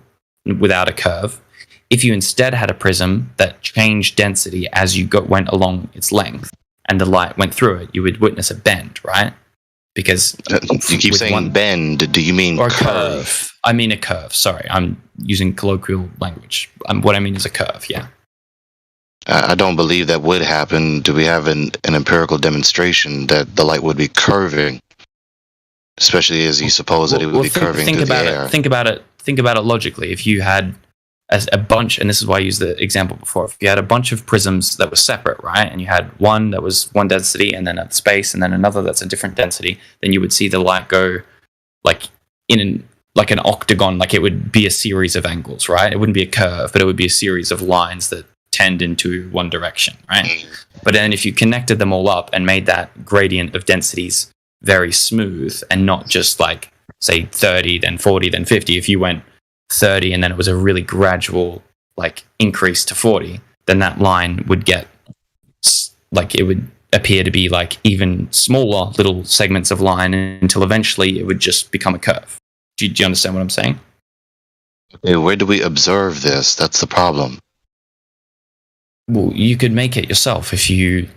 [SPEAKER 16] without a curve, if you instead had a prism that changed density as you went along its length and the light went through it, you would witness a bend, right? Because
[SPEAKER 4] you keep saying bend. Do you mean
[SPEAKER 16] or curve? I mean a curve. Sorry, I'm using colloquial language. What I mean is a curve. Yeah.
[SPEAKER 4] I don't believe that would happen. Do we have an empirical demonstration that the light would be curving, especially as you suppose that it would be curving through the air?
[SPEAKER 16] Think about it logically. If you had a bunch, and this is why I used the example before, if you had a bunch of prisms that were separate, right, and you had one that was one density and then a space and then another that's a different density, then you would see the light go like in an octagon, like it would be a series of angles, right? It wouldn't be a curve, but it would be a series of lines that tend into one direction, right? But then if you connected them all up and made that gradient of densities very smooth and not just like, say 30, then 40, then 50. If you went 30 and then it was a really gradual like increase to 40, then that line would get like it would appear to be like even smaller little segments of line until eventually it would just become a curve. Do you understand what I'm saying?
[SPEAKER 4] Okay, where do we observe this? That's the problem.
[SPEAKER 16] Well, you could make it yourself we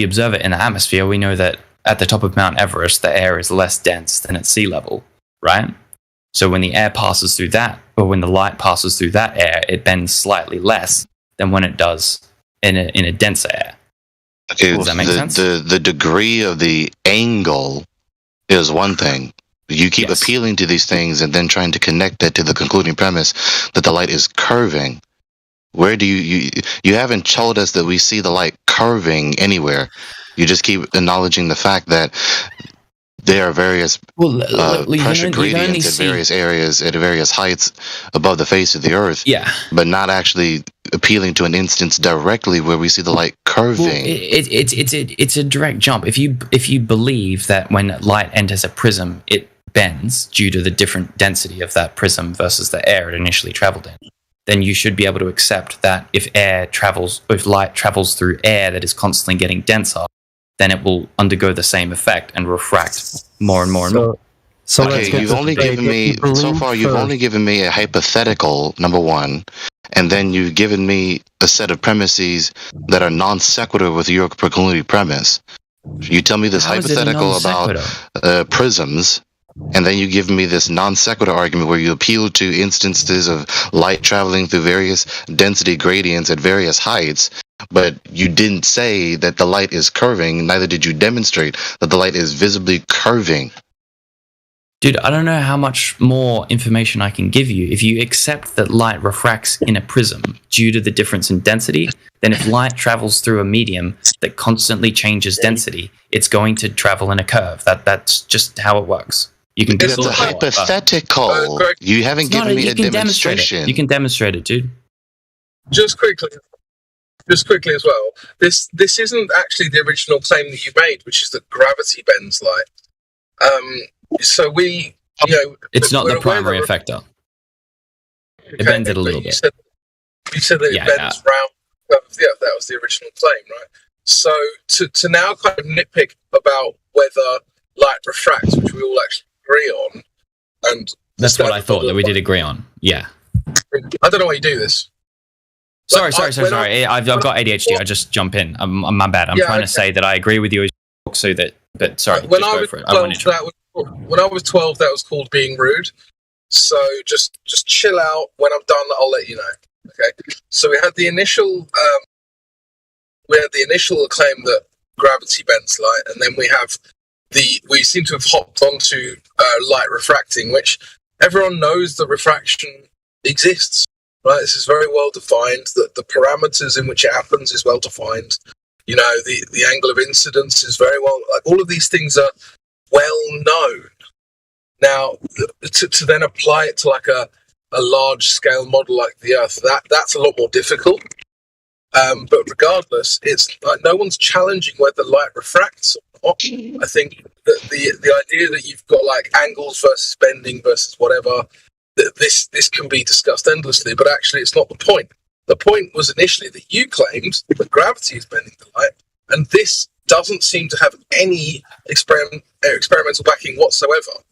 [SPEAKER 16] observe it in the atmosphere. We know that at the top of Mount Everest, the air is less dense than at sea level, right? So when the air passes through that, or when the light passes through that air, it bends slightly less than when it does in a denser air.
[SPEAKER 4] Okay,
[SPEAKER 16] does that make sense?
[SPEAKER 4] The degree of the angle is one thing. You keep appealing to these things and then trying to connect that to the concluding premise that the light is curving. Where do you haven't told us that we see the light curving anywhere. You just keep acknowledging the fact that there are various pressure gradients at various areas at various heights above the face of the Earth.
[SPEAKER 16] Yeah,
[SPEAKER 4] but not actually appealing to an instance directly where we see the light curving.
[SPEAKER 16] Well, it's a direct jump. If you believe that when light enters a prism, it bends due to the different density of that prism versus the air it initially traveled in, then you should be able to accept that if light travels through air that is constantly getting denser, then it will undergo the same effect and refract more and more and more.
[SPEAKER 4] So okay, you've only given me so far. You've only given me a hypothetical, number one, and then you've given me a set of premises that are non sequitur with your proclivity premise. You tell me this hypothetical about prisms, and then you give me this non sequitur argument where you appeal to instances of light traveling through various density gradients at various heights. But you didn't say that the light is curving, neither did you demonstrate that the light is visibly curving.
[SPEAKER 16] Dude, I don't know how much more information I can give you. If you accept that light refracts in a prism due to the difference in density, then if light travels through a medium that constantly changes density, it's going to travel in a curve. That's just how it works. You can do
[SPEAKER 4] it's a hypothetical. You haven't given me a demonstration.
[SPEAKER 16] You can demonstrate it, dude.
[SPEAKER 21] Just quickly as well, this isn't actually the original claim that you made, which is that gravity bends light. So
[SPEAKER 16] it's not the primary effector. It bends it a little bit.
[SPEAKER 21] You said that it bends round. Yeah, that was the original claim, right? So to now kind of nitpick about whether light refracts, which we all actually agree on, and
[SPEAKER 16] that's what I thought that we did agree on. Yeah.
[SPEAKER 21] I don't know why you do this.
[SPEAKER 16] Sorry. I've got ADHD. I just jump in. My bad. I'm trying to say that I agree with you, so that. But sorry.
[SPEAKER 21] When I was 12, that was called being rude. So just chill out. When I'm done, I'll let you know. Okay. So we had the initial claim that gravity bends light, and then we seem to have hopped onto light refracting, which everyone knows that refraction exists. Right, this is very well defined. That the parameters in which it happens is well defined. You know, the angle of incidence is very well. Like, all of these things are well known. Now, to then apply it to like a large scale model like the Earth, that's a lot more difficult. But regardless, it's like no one's challenging whether light refracts or not. I think that the idea that you've got like angles versus bending versus whatever. This can be discussed endlessly, but actually it's not the point. The point was initially that you claimed that gravity is bending the light, and this doesn't seem to have any experimental backing whatsoever.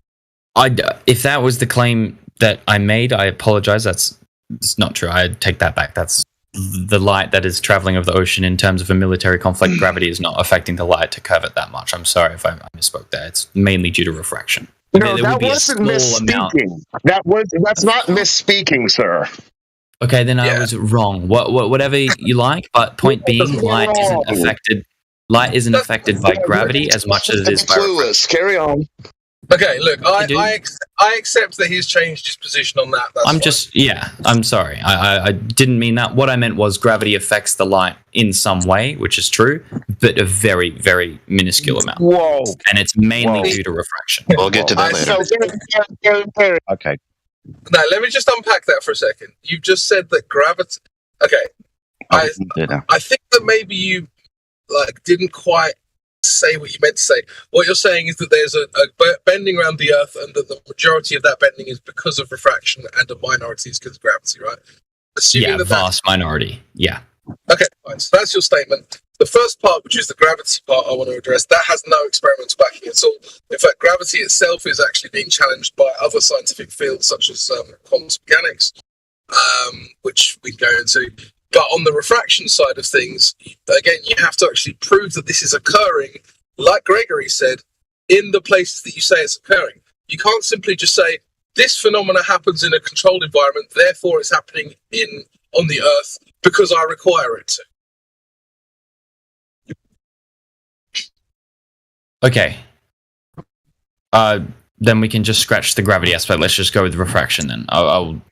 [SPEAKER 16] If that was the claim that I made, I apologize. It's not true. I take that back. That's the light that is traveling over the ocean in terms of a military conflict. Gravity is not affecting the light to curve it that much. I'm sorry if I misspoke there. It's mainly due to refraction.
[SPEAKER 17] No, that wasn't misspeaking. That's not misspeaking, sir.
[SPEAKER 16] Okay, then I was wrong. Whatever you like, but point being, light isn't affected. Light isn't affected by gravity as much as it is by
[SPEAKER 17] clueless. Carry on.
[SPEAKER 21] Okay, look, I accept that he's changed his position on that.
[SPEAKER 16] I'm sorry. I didn't mean that. What I meant was gravity affects the light in some way, which is true, but a very, very minuscule amount.
[SPEAKER 17] Whoa.
[SPEAKER 16] And it's mainly due to refraction.
[SPEAKER 4] We'll get to that
[SPEAKER 21] later.
[SPEAKER 15] Okay.
[SPEAKER 21] No, let me just unpack that for a second. You've just said that gravity... Okay. I think that maybe you didn't quite say what you meant to say. What you're saying is that there's a bending around the Earth, and that the majority of that bending is because of refraction, and a minority is because of gravity, right? Assuming
[SPEAKER 16] vast minority. Yeah.
[SPEAKER 21] Okay, fine. So that's your statement. The first part, which is the gravity part I want to address, that has no experimental backing at all. In fact, gravity itself is actually being challenged by other scientific fields, such as quantum mechanics, which we can go into. But on the refraction side of things, again, you have to actually prove that this is occurring, like Gregory said, in the places that you say it's occurring. You can't simply just say, this phenomena happens in a controlled environment, therefore it's happening on the Earth because I require it to.
[SPEAKER 16] Okay. Then we can just scratch the gravity aspect. Let's just go with refraction then. I'll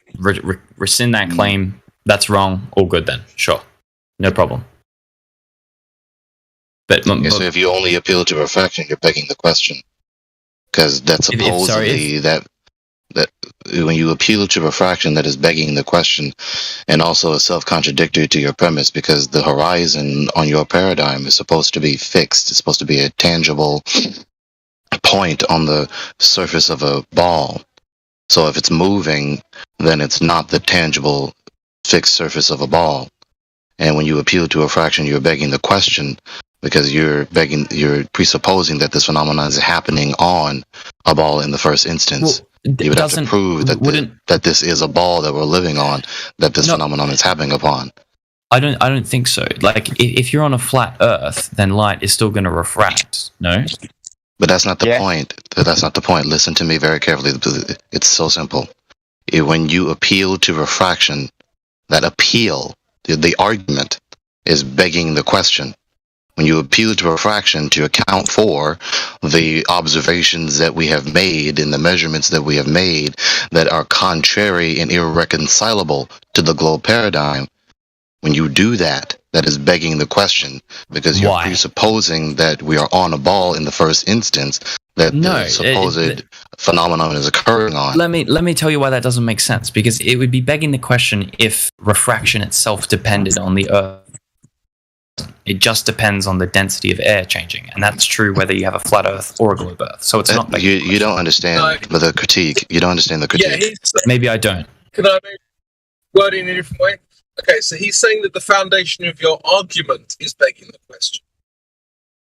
[SPEAKER 16] rescind that claim. that's wrong. All good then. Sure, no problem. But
[SPEAKER 4] so if you only appeal to refraction, you're begging the question, because that's supposedly that when you appeal to refraction, that is begging the question, and also a self-contradictory to your premise, because the horizon on your paradigm is supposed to be fixed. It's supposed to be a tangible point on the surface of a ball. So if it's moving, then it's not the tangible fixed surface of a ball. And when you appeal to refraction, you're begging the question, because you're presupposing that this phenomenon is happening on a ball in the first instance. You would have to prove that this is a ball that we're living on, that this phenomenon is happening upon.
[SPEAKER 16] I don't think so. Like, if you're on a flat Earth, then light is still going to refract. No.
[SPEAKER 4] But that's not the point. That's not the point. Listen to me very carefully. It's so simple. When you appeal to refraction, that appeal, the argument, is begging the question. When you appeal to refraction to account for the observations that we have made and the measurements that we have made that are contrary and irreconcilable to the globe paradigm, when you do that, that is begging the question, because you're presupposing that we are on a ball in the first instance that the supposed phenomenon is occurring on.
[SPEAKER 16] Let me tell you why that doesn't make sense, because it would be begging the question if refraction itself depended on the Earth. It just depends on the density of air changing, and that's true whether you have a flat Earth or a globe Earth. So it's not.
[SPEAKER 4] You don't understand the critique. You don't understand the critique.
[SPEAKER 21] Yeah,
[SPEAKER 16] maybe I don't.
[SPEAKER 21] Can I word it in a different way? Okay, so he's saying that the foundation of your argument is begging the question,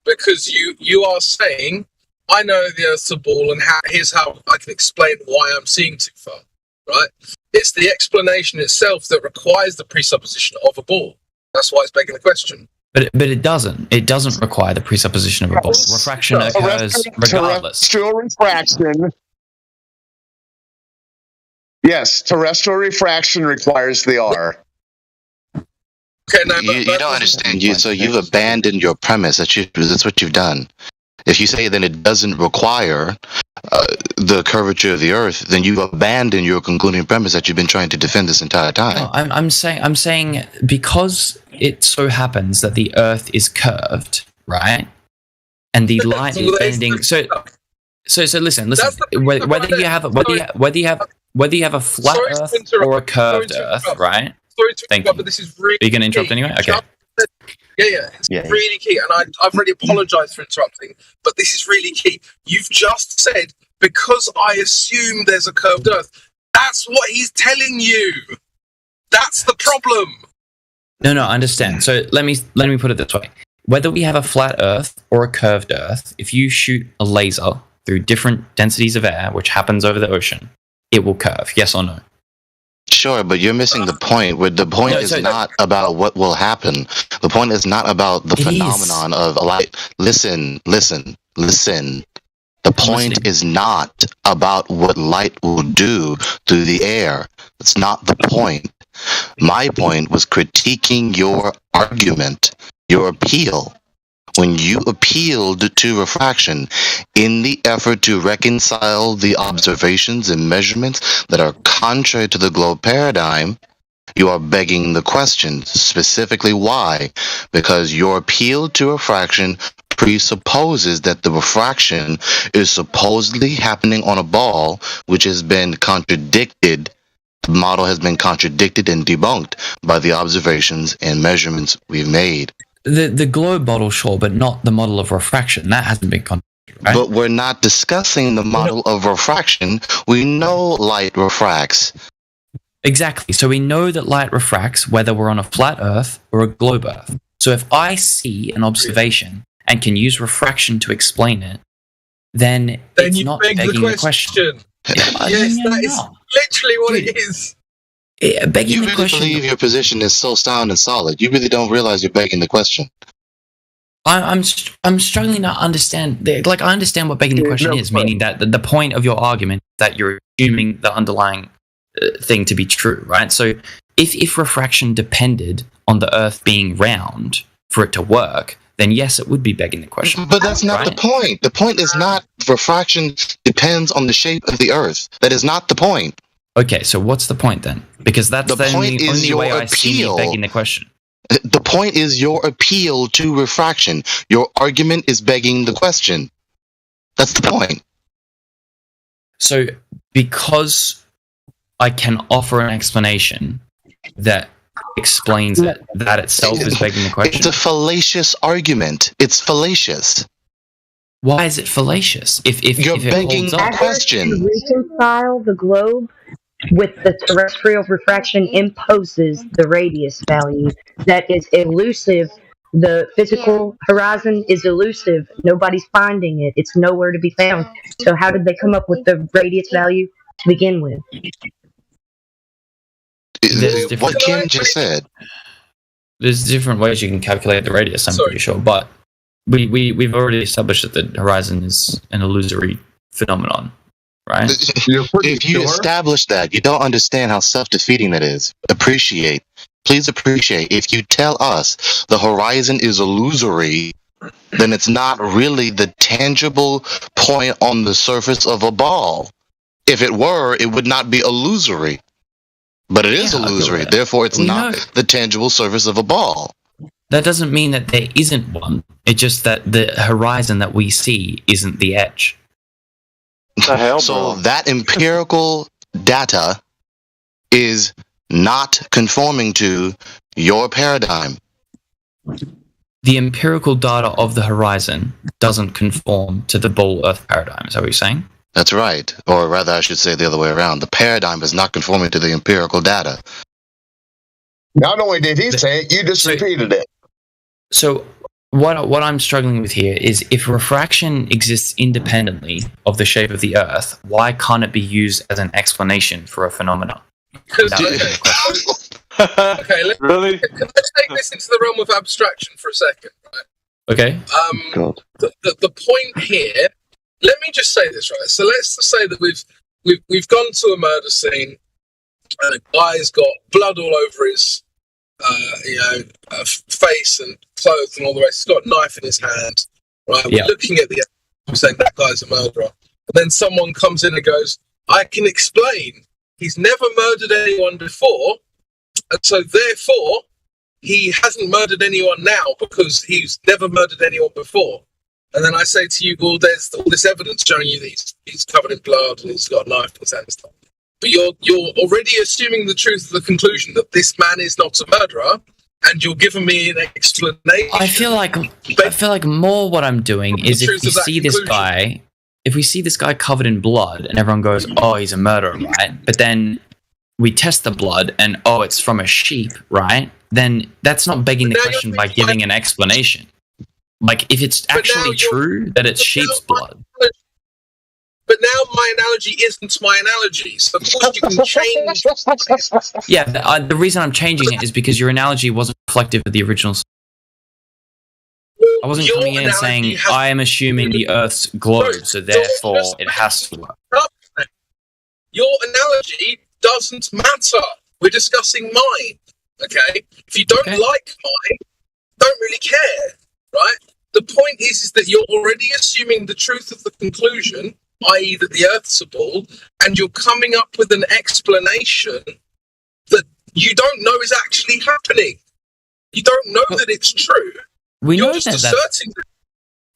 [SPEAKER 21] because you are saying, I know the Earth's a ball, and here's how I can explain why I'm seeing too far. Right? It's the explanation itself that requires the presupposition of a ball. That's why it's begging the question.
[SPEAKER 16] But it doesn't. It doesn't require the presupposition of a ball. Refraction occurs regardless.
[SPEAKER 17] Terrestrial refraction. Yes, terrestrial refraction requires the R.
[SPEAKER 21] Okay, no,
[SPEAKER 4] you don't understand. So you've abandoned your premise. That's what you've done. If you say then it doesn't require the curvature of the Earth, then you've abandoned your concluding premise that you've been trying to defend this entire time.
[SPEAKER 16] No, I'm saying because it so happens that the Earth is curved, right? And the light is bending. So listen. Whether you have a flat Earth or a curved Earth, right?
[SPEAKER 21] Sorry to interrupt, but this is really.
[SPEAKER 16] Are you going to interrupt anyway? Okay.
[SPEAKER 21] Yeah, it's really key, and I've already apologised for interrupting, but this is really key. You've just said, because I assume there's a curved Earth. That's what he's telling you. That's the problem.
[SPEAKER 16] No, I understand. So let me put it this way: whether we have a flat Earth or a curved Earth, if you shoot a laser through different densities of air, which happens over the ocean, it will curve. Yes or no?
[SPEAKER 4] Sure, but you're missing the point. Where the point is not about what will happen. The point is not about the phenomenon of light. Listen. The point is not about what light will do through the air. That's not the point. My point was critiquing your argument, your appeal. When you appealed to refraction in the effort to reconcile the observations and measurements that are contrary to the globe paradigm, you are begging the question. Specifically why? Because your appeal to refraction presupposes that the refraction is supposedly happening on a ball, which has been contradicted. The model has been contradicted and debunked by the observations and measurements we've made.
[SPEAKER 16] The globe model, sure, but not the model of refraction. That hasn't been contradicted, right?
[SPEAKER 4] But we're not discussing the model of refraction. We know light refracts.
[SPEAKER 16] Exactly. So we know that light refracts whether we're on a flat Earth or a globe Earth. So if I see an observation and can use refraction to explain it, then it's not begging the question.
[SPEAKER 21] Yes, that is literally what it is.
[SPEAKER 16] Begging
[SPEAKER 4] you really believe your position is so sound and solid. You really don't realize you're begging the question.
[SPEAKER 16] I'm struggling to understand. I understand what begging the question is, meaning that the point of your argument is that you're assuming the underlying thing to be true, right? So if refraction depended on the Earth being round for it to work, then yes, it would be begging the question.
[SPEAKER 4] But that's not the point. The point is not refraction depends on the shape of the Earth. That is not the point.
[SPEAKER 16] Okay, so what's the point then? Because that's
[SPEAKER 4] The
[SPEAKER 16] the
[SPEAKER 4] point is
[SPEAKER 16] only
[SPEAKER 4] your
[SPEAKER 16] way I see me
[SPEAKER 4] appeal.
[SPEAKER 16] begging the question.
[SPEAKER 4] The point is your appeal to refraction. Your argument is begging the question. That's the point.
[SPEAKER 16] So, because I can offer an explanation that explains it, that itself is begging the question.
[SPEAKER 4] It's a fallacious argument. It's fallacious.
[SPEAKER 16] Why is it fallacious? If
[SPEAKER 4] You're
[SPEAKER 16] it
[SPEAKER 4] begging
[SPEAKER 16] holds
[SPEAKER 4] the
[SPEAKER 16] up?
[SPEAKER 4] question.
[SPEAKER 1] Reconcile the globe with the terrestrial refraction imposes the radius value that is elusive. The physical horizon is elusive. Nobody's finding it. It's nowhere to be found. So how did they come up with the radius value to begin with?
[SPEAKER 4] What Kim just said.
[SPEAKER 16] There's different ways you can calculate the radius, I'm pretty sure, but we've already established that the horizon is an illusory phenomenon, right?
[SPEAKER 4] If you establish that, you don't understand how self-defeating that is. Please appreciate, if you tell us the horizon is illusory, then it's not really the tangible point on the surface of a ball. If it were, it would not be illusory. But it is illusory, therefore it's not the tangible surface of a ball.
[SPEAKER 16] That doesn't mean that there isn't one. It's just that the horizon that we see isn't the edge.
[SPEAKER 4] So that empirical data is not conforming to your paradigm.
[SPEAKER 16] The empirical data of the horizon doesn't conform to the ball Earth paradigm. Is that what you're saying?
[SPEAKER 4] That's right. Or rather, I should say the other way around. The paradigm is not conforming to the empirical data.
[SPEAKER 17] Not only did he say it, you just repeated it.
[SPEAKER 16] So what I'm struggling with here is, if refraction exists independently of the shape of the Earth, why can't it be used as an explanation for a phenomenon?
[SPEAKER 21] Okay, really? Can I take this into the realm of abstraction for a second? Right?
[SPEAKER 16] Okay.
[SPEAKER 21] The point here. Let me just say this, right? So let's just say that we've gone to a murder scene, and a guy's got blood all over his face and clothes and all the rest. He's got a knife in his hand. Right?
[SPEAKER 16] Yeah.
[SPEAKER 21] We're looking at the evidence, saying that guy's a murderer. And then someone comes in and goes, I can explain. He's never murdered anyone before, and so therefore he hasn't murdered anyone now because he's never murdered anyone before. And then I say to you, well, there's all this evidence showing you that he's covered in blood and he's got a knife in his hand and stuff. But you're already assuming the truth of the conclusion that this man is not a murderer, and you're giving me an explanation.
[SPEAKER 16] I feel like more what I'm doing is, if we see this guy covered in blood and everyone goes, oh, he's a murderer, right? But then we test the blood and, oh, it's from a sheep, right? Then that's not begging the question by giving an explanation. Like, if it's actually true that it's sheep's blood.
[SPEAKER 21] But now my analogy isn't my analogy. So of course you can change.
[SPEAKER 16] Yeah, the reason I'm changing it is because your analogy wasn't reflective of the original. I wasn't coming in and saying, I am assuming the Earth's globe, so therefore it has to work.
[SPEAKER 21] Your analogy doesn't matter. We're discussing mine, okay? If you don't like mine, don't really care, right? The point is that you're already assuming the truth of the conclusion, i.e. that the Earth's a ball, and you're coming up with an explanation that you don't know is actually happening. You don't know that it's true.
[SPEAKER 16] We
[SPEAKER 21] You're
[SPEAKER 16] know
[SPEAKER 21] just
[SPEAKER 16] that.
[SPEAKER 21] asserting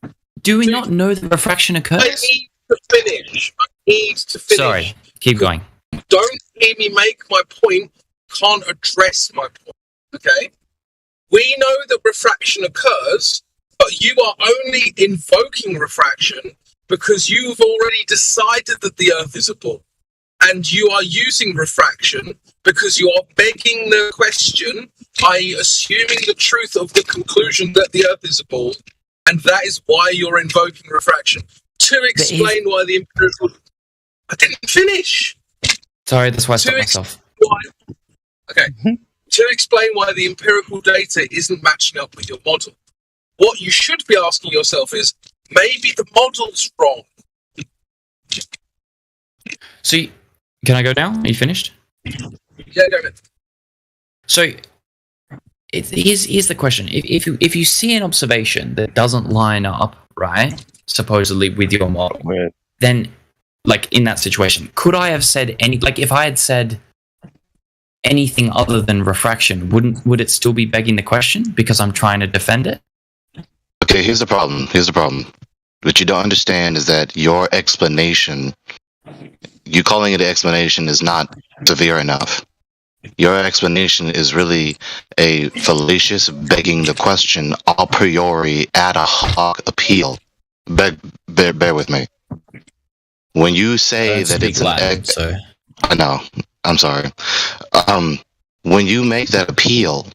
[SPEAKER 21] that.
[SPEAKER 16] Do we not know that refraction occurs?
[SPEAKER 21] I need to finish.
[SPEAKER 16] Sorry, keep going.
[SPEAKER 21] Don't hear me make my point, can't address my point, okay? We know that refraction occurs, but you are only invoking refraction because you've already decided that the Earth is a ball. And you are using refraction because you are begging the question, i.e. assuming the truth of the conclusion that the Earth is a ball, and that is why you're invoking refraction. To explain why the empirical... I didn't finish!
[SPEAKER 16] Sorry, that's why I stopped myself.
[SPEAKER 21] Okay. To explain why the empirical data isn't matching up with your model. What you should be asking yourself is, maybe the model's wrong.
[SPEAKER 16] So, can I go now? Are you finished?
[SPEAKER 21] Yeah, go ahead.
[SPEAKER 16] So, here's the question. If you see an observation that doesn't line up, right, supposedly with your model, then, like, in that situation, could I have said if I had said anything other than refraction, would it still be begging the question because I'm trying to defend it?
[SPEAKER 4] Okay, here's the problem. What you don't understand is that your explanation, you calling it an explanation, is not severe enough. Your explanation is really a fallacious begging the question a priori ad hoc appeal. Bear with me. When you say that it's
[SPEAKER 16] Latin, so
[SPEAKER 4] I know. I'm sorry. When you make that appeal,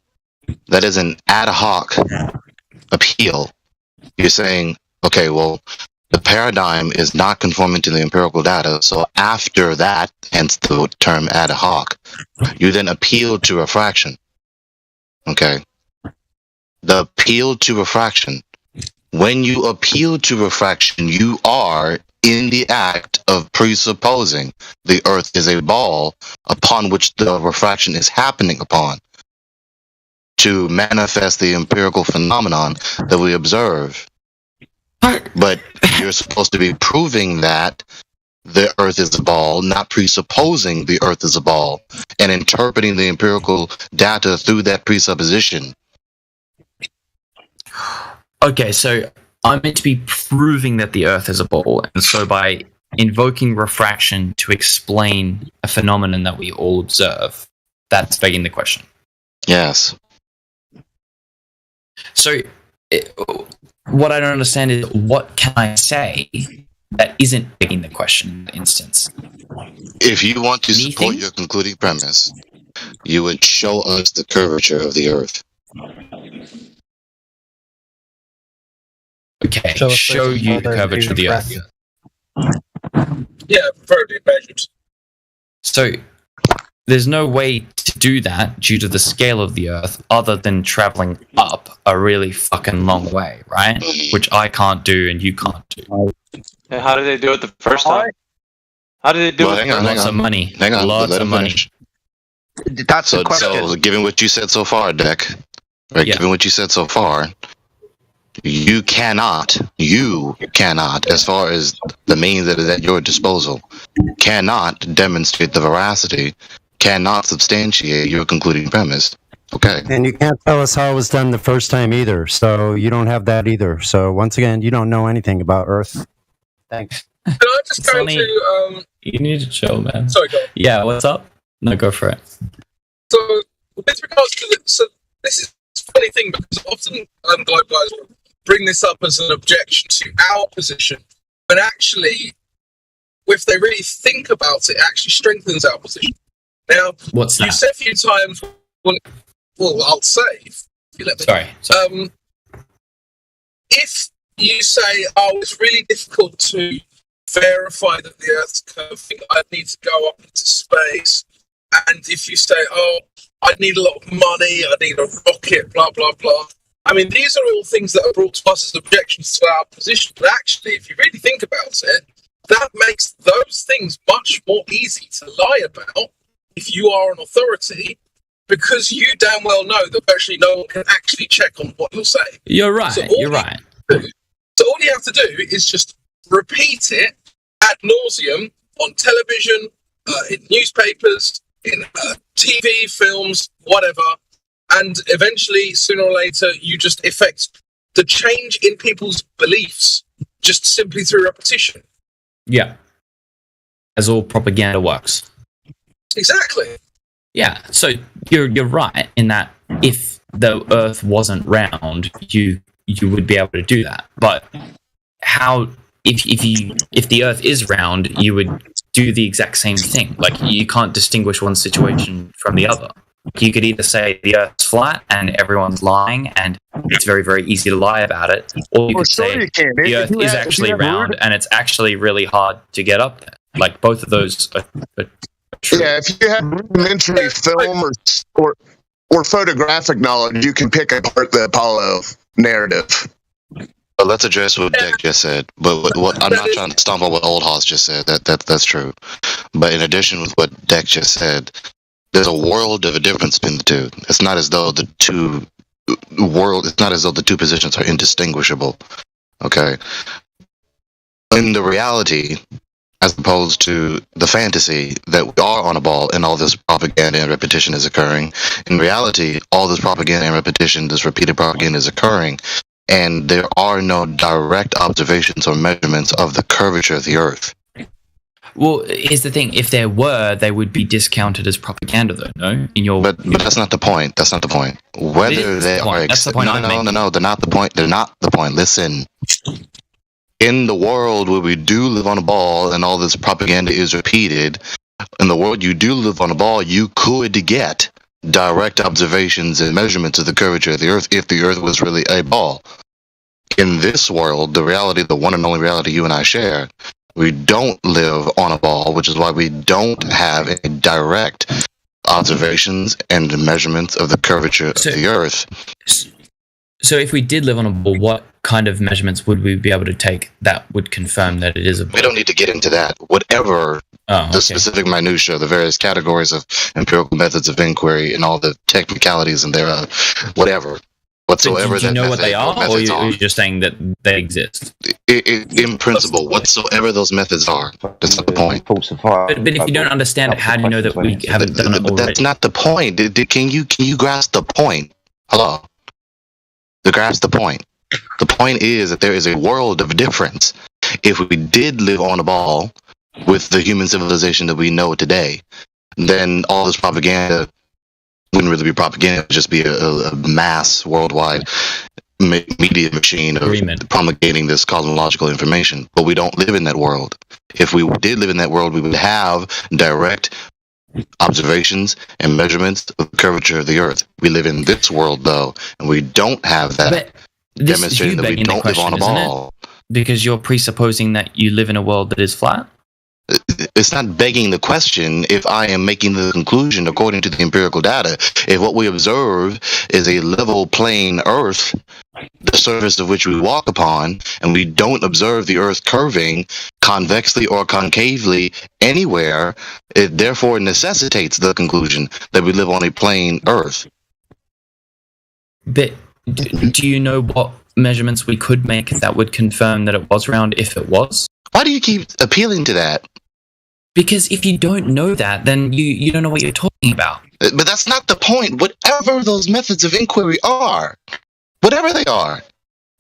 [SPEAKER 4] that is an ad hoc appeal. You're saying, okay, well, the paradigm is not conforming to the empirical data, so after that, hence the term ad hoc, you then appeal to refraction. Okay? The appeal to refraction. When you appeal to refraction, you are in the act of presupposing the Earth is a ball upon which the refraction is happening upon to manifest the empirical phenomenon that we observe. But you're supposed to be proving that the Earth is a ball, not presupposing the Earth is a ball, and interpreting the empirical data through that presupposition.
[SPEAKER 16] Okay, so I'm meant to be proving that the Earth is a ball, and so by invoking refraction to explain a phenomenon that we all observe, that's begging the question.
[SPEAKER 4] Yes.
[SPEAKER 16] So, what I don't understand is, what can I say that isn't begging the question in that instance?
[SPEAKER 4] If you want to support your concluding premise, you would show us the curvature of the Earth.
[SPEAKER 16] Okay, show you the curvature of the Earth.
[SPEAKER 21] Yeah, preferably measured.
[SPEAKER 16] So, there's no way to do that due to the scale of the Earth other than traveling up a really fucking long way, right? Which I can't do and you can't do.
[SPEAKER 18] And how did they do it the first time? How did they do it?
[SPEAKER 16] Lots of money.
[SPEAKER 4] Hang on.
[SPEAKER 16] Lots of money.
[SPEAKER 15] That's
[SPEAKER 4] so,
[SPEAKER 15] the question.
[SPEAKER 4] So, given what you said so far, Deck, right?
[SPEAKER 16] Yeah.
[SPEAKER 4] Given what you said so far, you cannot, as far as the means that is at your disposal, cannot demonstrate the veracity, cannot substantiate your concluding premise. Okay.
[SPEAKER 13] And you can't tell us how it was done the first time either, so you don't have that either. So once again, you don't know anything about Earth. Thanks.
[SPEAKER 21] Can I just go to
[SPEAKER 16] You need to chill, man.
[SPEAKER 21] Sorry, go on.
[SPEAKER 16] Yeah, what's up? No, go for it.
[SPEAKER 21] So, with regards to this is a funny thing because often Globe guys will bring this up as an objection to our position, but actually, if they really think about it, it actually strengthens our position. Now,
[SPEAKER 16] what's that?
[SPEAKER 21] You said a few times. Well, I'll say. If you let me.
[SPEAKER 16] Sorry.
[SPEAKER 21] If you say, "Oh, it's really difficult to verify that the Earth's curving. I'd need to go up into space," and if you say, "Oh, I'd need a lot of money. I need a rocket," blah blah blah. I mean, these are all things that are brought to us as objections to our position. But actually, if you really think about it, that makes those things much more easy to lie about if you are an authority, because you damn well know that virtually no one can actually check on what you're saying.
[SPEAKER 16] You're right.
[SPEAKER 21] So
[SPEAKER 16] You're right.
[SPEAKER 21] So all you have to do is just repeat it ad nauseum on television, in newspapers, in TV, films, whatever. And eventually, sooner or later, you just effect the change in people's beliefs just simply through repetition.
[SPEAKER 16] Yeah. As all propaganda works.
[SPEAKER 21] Exactly.
[SPEAKER 16] Yeah. So you're right in that if the Earth wasn't round, you would be able to do that. But how if the Earth is round, you would do the exact same thing. Like, you can't distinguish one situation from the other. You could either say the Earth's flat and everyone's lying and it's very, very easy to lie about it, or you could say the Earth is actually round and it's actually really hard to get up there. Like, both of those are true.
[SPEAKER 17] Yeah, if you have rudimentary film or photographic knowledge, you can pick apart the Apollo narrative.
[SPEAKER 4] But let's address what Deck just said. But what I'm not trying to stomp on what Old Hoss just said. That's true. But in addition with what Deck just said, there's a world of a difference between the two. It's not as though the two positions are indistinguishable. Okay. In the reality, as opposed to the fantasy that we are on a ball and all this propaganda and repetition is occurring. In reality, all this propaganda and repetition, this repeated propaganda is occurring, and there are no direct observations or measurements of the curvature of the Earth.
[SPEAKER 16] Well, here's the thing: if there were, they would be discounted as propaganda, though. No, in your
[SPEAKER 4] but that's not the point. That's not the point. Whether they are
[SPEAKER 16] that's the point I'm making.
[SPEAKER 4] no, they're not the point. They're not the point. Listen. In the world where we do live on a ball and all this propaganda is repeated, in the world you do live on a ball, you could get direct observations and measurements of the curvature of the Earth if the Earth was really a ball. In this world, the reality, the one and only reality you and I share, we don't live on a ball, which is why we don't have any direct observations and measurements of the curvature of the Earth.
[SPEAKER 16] So if we did live on a ball, what kind of measurements would we be able to take that would confirm that it is a ball?
[SPEAKER 4] We don't need to get into that. Whatever the specific minutiae, the various categories of empirical methods of inquiry and all the technicalities and thereof, whatever. Whatsoever
[SPEAKER 16] do you know what they are, or you're just saying that they exist?
[SPEAKER 4] In principle, whatsoever those methods are, that's not the point.
[SPEAKER 16] But if you don't understand it, how do you know that we haven't done it already?
[SPEAKER 4] That's not the point. Can you grasp the point? Hello? Grasp the point. The point is that there is a world of difference. If we did live on a ball with the human civilization that we know today, then all this propaganda wouldn't really be propaganda. It would just be a mass worldwide media machine of promulgating this cosmological information. But we don't live in that world. If we did live in that world, we would have direct observations and measurements of the curvature of the Earth. We live in this world, though, and we don't have that, demonstrating that we don't live on a ball.
[SPEAKER 16] Because you're presupposing that you live in a world that is flat?
[SPEAKER 4] It's not begging the question if I am making the conclusion according to the empirical data. If what we observe is a level plane Earth, the surface of which we walk upon, and we don't observe the Earth curving convexly or concavely anywhere, it therefore necessitates the conclusion that we live on a plane Earth.
[SPEAKER 16] But do you know what measurements we could make that would confirm that it was round if it was?
[SPEAKER 4] Why do you keep appealing to that?
[SPEAKER 16] Because if you don't know that, then you don't know what you're talking about.
[SPEAKER 4] But that's not the point. Whatever those methods of inquiry are, whatever they are,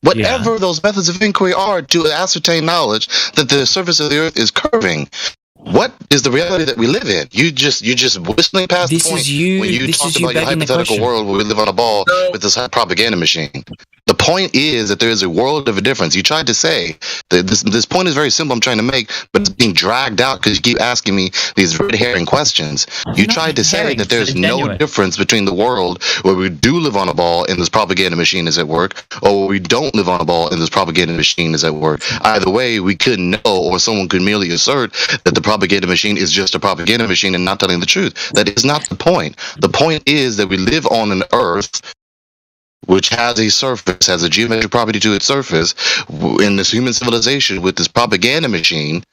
[SPEAKER 4] whatever those methods of inquiry are to ascertain knowledge that the surface of the Earth is curving, what is the reality that we live in? You just whistling past the point when you talked about your hypothetical world where we live on a ball with this propaganda machine. The point is that there is a world of a difference. You tried to say that this point is very simple I'm trying to make, but it's being dragged out because you keep asking me these red herring questions. You tried to say that there's no difference between the world where we do live on a ball and this propaganda machine is at work, or where we don't live on a ball and this propaganda machine is at work. Either way, we couldn't know, or someone could merely assert that the propaganda machine is just a propaganda machine and not telling the truth. That is not the point. The point is that we live on an Earth which has a surface, has a geometric property to its surface, in this human civilization with this propaganda machine,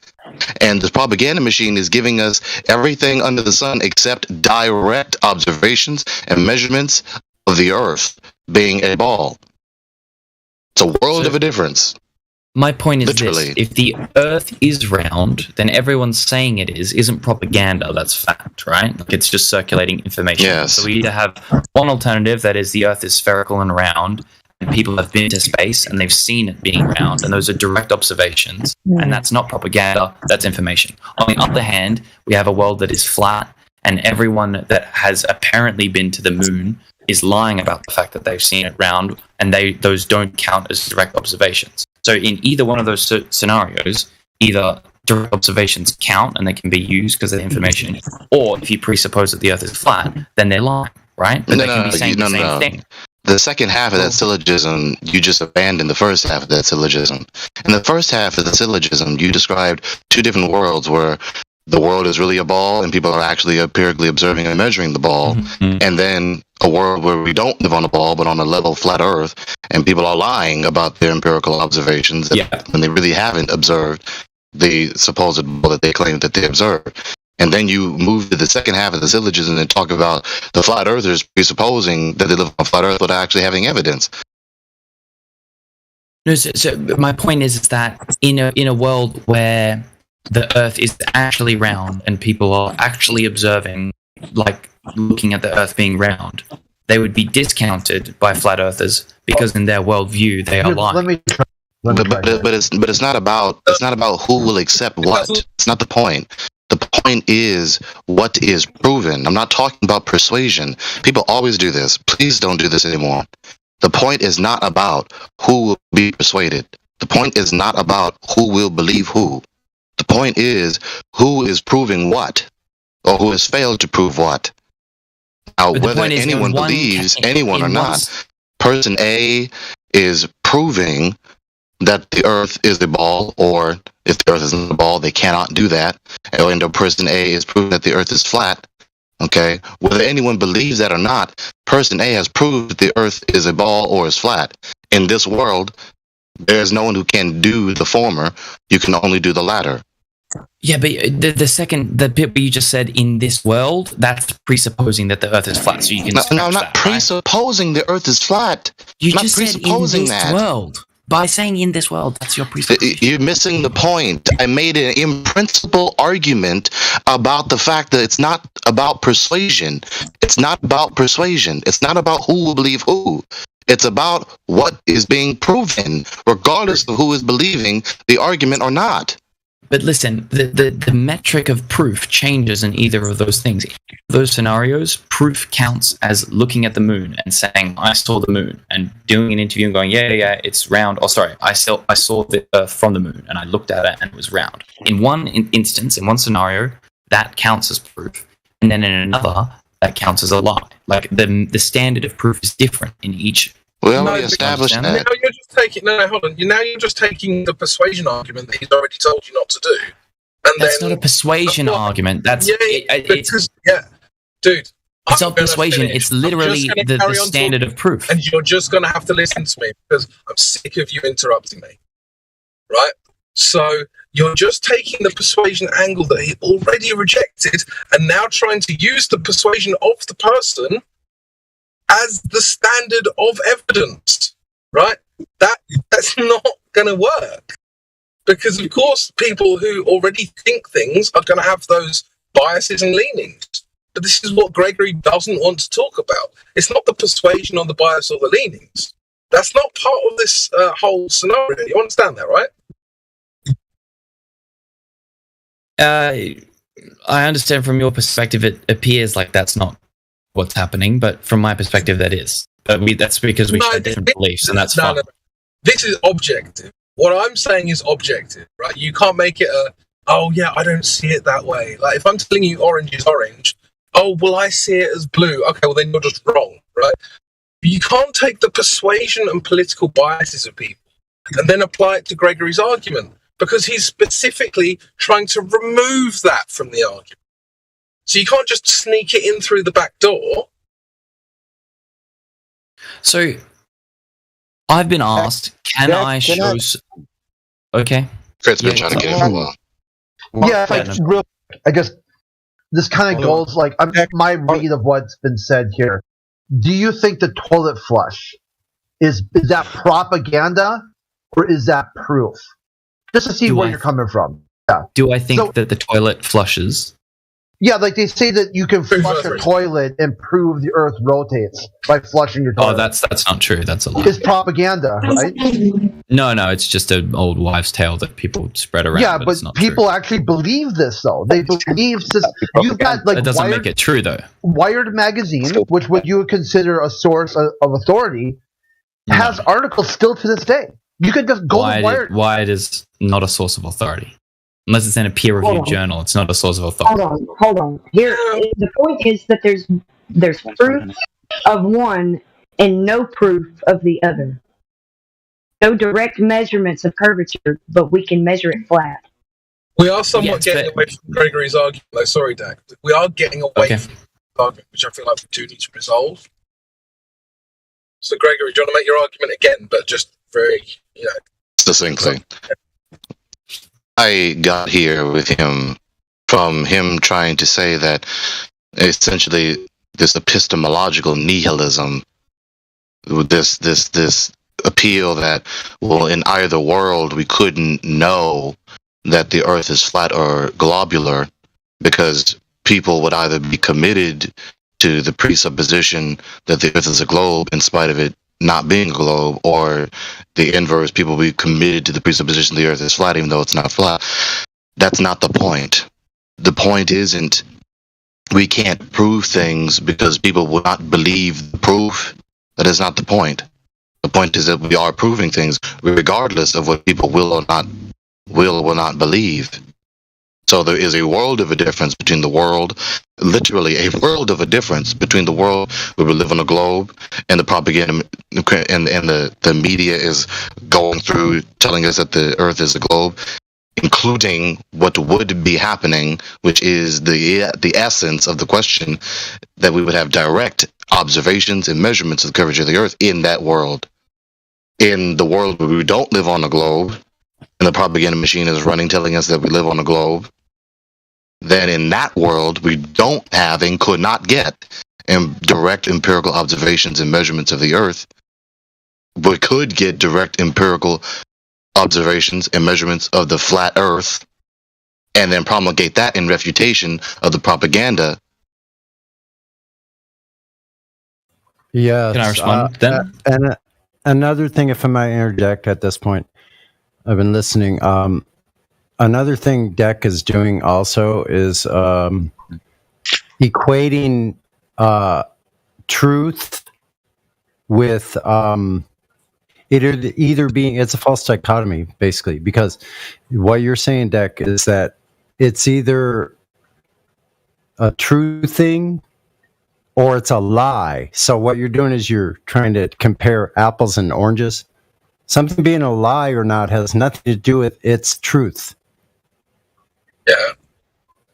[SPEAKER 4] and this propaganda machine is giving us everything under the sun except direct observations and measurements of the Earth being a ball. It's a world of a difference.
[SPEAKER 16] My point is this: if the Earth is round, then everyone's saying it isn't propaganda. That's fact, right? Like it's just circulating information.
[SPEAKER 4] Yes.
[SPEAKER 16] So we either have one alternative, that is the Earth is spherical and round, and people have been to space and they've seen it being round, and those are direct observations, and that's not propaganda. That's information. On the other hand, we have a world that is flat, and everyone that has apparently been to the moon is lying about the fact that they've seen it round, and those don't count as direct observations. So in either one of those scenarios, either direct observations count and they can be used because of the information, or if you presuppose that the Earth is flat, then they're lying, right? But they can be saying the same thing.
[SPEAKER 4] The second half of that syllogism, you just abandoned the first half of that syllogism. In the first half of the syllogism, you described two different worlds where the world is really a ball and people are actually empirically observing and measuring the ball, and then a world where we don't live on a ball but on a level flat Earth, and people are lying about their empirical observations when they really haven't observed the supposed ball that they claim that they observed. And then you move to the second half of the syllogism and talk about the flat earthers presupposing that they live on flat Earth without actually having evidence.
[SPEAKER 16] No, so my point is that in a world where the Earth is actually round and people are actually observing, like looking at the Earth being round, they would be discounted by flat earthers because in their worldview they are lying.
[SPEAKER 4] But it's not about who will accept what. It's not the point. The point is what is proven. I'm not talking about persuasion. People always do this. Please don't do this anymore. The point is not about who will be persuaded. The point is not about who will believe who. The point is who is proving what, or who has failed to prove what. Now, whether anyone believes anyone or not, person A is proving that the Earth is a ball, or if the Earth isn't a ball, they cannot do that. And person A is proving that the Earth is flat. Okay, whether anyone believes that or not, person A has proved that the Earth is a ball or is flat. In this world, there's no one who can do the former. You can only do the latter.
[SPEAKER 16] Yeah, but the bit where you just said in this world, that's presupposing that the Earth is flat. So you can.
[SPEAKER 4] No, I'm not presupposing the Earth is flat.
[SPEAKER 16] You
[SPEAKER 4] I'm not
[SPEAKER 16] just said in this world. By saying in this world, that's your presupposition.
[SPEAKER 4] You're missing the point. I made an in-principle argument about the fact that it's not about persuasion. It's not about persuasion. It's not about who will believe who. It's about what is being proven, regardless of who is believing the argument or not.
[SPEAKER 16] But listen, the metric of proof changes in either of those things. In those scenarios, proof counts as looking at the moon and saying, I saw the moon, and doing an interview and going, yeah, it's round. Oh, sorry, I saw the Earth from the moon, and I looked at it and it was round. In one instance, in one scenario, that counts as proof. And then in another, that counts as a lie. Like, the standard of proof is different in each.
[SPEAKER 4] We already established that.
[SPEAKER 21] Now you're just taking. No, hold on. Now you're just taking the persuasion argument that he's already told you not to do. And
[SPEAKER 16] that's not a persuasion argument. That's
[SPEAKER 21] dude.
[SPEAKER 16] It's not persuasion. It's literally the standard of proof.
[SPEAKER 21] And you're just going to have to listen to me because I'm sick of you interrupting me. Right? So you're just taking the persuasion angle that he already rejected, and now trying to use the persuasion of the person as the standard of evidence, right? That's not going to work. Because, of course, people who already think things are going to have those biases and leanings. But this is what Gregory doesn't want to talk about. It's not the persuasion on the bias or the leanings. That's not part of this whole scenario. You understand that, right?
[SPEAKER 16] I understand from your perspective, it appears like that's not what's happening, but from my perspective, that is. But that's because we share different beliefs, and that's fine.
[SPEAKER 21] No. This is objective. What I'm saying is objective, right? You can't make it oh yeah, I don't see it that way. Like if I'm telling you orange is orange, oh well, I see it as blue. Okay, well then you're just wrong, right? But you can't take the persuasion and political biases of people and then apply it to Gregory's argument, because he's specifically trying to remove that from the argument. So you can't just sneak it in through the back door.
[SPEAKER 16] So I've been asked, can I show... Okay.
[SPEAKER 4] Fred's been trying to get it for a while.
[SPEAKER 2] Yeah, like, real quick, I guess this kind of goes like my read of what's been said here. Do you think the toilet flush is that propaganda or is that proof? Just to see where you're coming from. Yeah.
[SPEAKER 16] Do I think that the toilet flushes?
[SPEAKER 2] Yeah, like they say that you can flush a toilet and prove the Earth rotates by flushing your toilet.
[SPEAKER 16] Oh, that's not true. That's a lie.
[SPEAKER 2] It's propaganda, right?
[SPEAKER 16] No, it's just an old wives' tale that people spread around.
[SPEAKER 2] Yeah, but people actually believe this, though. They believe this. You've got like
[SPEAKER 16] that doesn't make it true, though.
[SPEAKER 2] Wired magazine, which would you would consider a source of authority, has articles still to this day. You could just go to Wired.
[SPEAKER 16] Wired is not a source of authority. Unless it's in a peer-reviewed journal, it's not a source of authority.
[SPEAKER 1] Hold on. Here, the point is that there's proof of one and no proof of the other. No direct measurements of curvature, but we can measure it flat.
[SPEAKER 21] We are somewhat getting away from Gregory's argument, though. Sorry, Dak. We are getting away from the argument, which I feel like we do need to resolve. So, Gregory, do you want to make your argument again, but just very,
[SPEAKER 4] succinctly? I got here with him from him trying to say that essentially this epistemological nihilism, this appeal that, well, in either world we couldn't know that the Earth is flat or globular, because people would either be committed to the presupposition that the Earth is a globe in spite of it not being a globe, or the inverse, people will be committed to the presupposition the Earth is flat even though it's not flat. That's not the point. The point isn't we can't prove things because people will not believe the proof. That is not the point. The point is that we are proving things regardless of what people will or not believe. So there is a world of a difference between the world, literally a world of a difference between the world where we live on a globe and the propaganda and the media is going through telling us that the Earth is a globe, including what would be happening, which is the essence of the question, that we would have direct observations and measurements of the curvature of the Earth in that world. In the world where we don't live on a globe, and the propaganda machine is running telling us that we live on a globe, then in that world we don't have and could not get direct empirical observations and measurements of the Earth. We could get direct empirical observations and measurements of the flat Earth, and then promulgate that in refutation of the propaganda.
[SPEAKER 13] Yes.
[SPEAKER 16] Can I respond then?
[SPEAKER 13] And another thing, if I might interject at this point, I've been listening. Another thing DEC is doing also is equating truth with either being, it's a false dichotomy, basically, because what you're saying, DEC, is that it's either a true thing or it's a lie. So what you're doing is you're trying to compare apples and oranges. Something being a lie or not has nothing to do with its truth.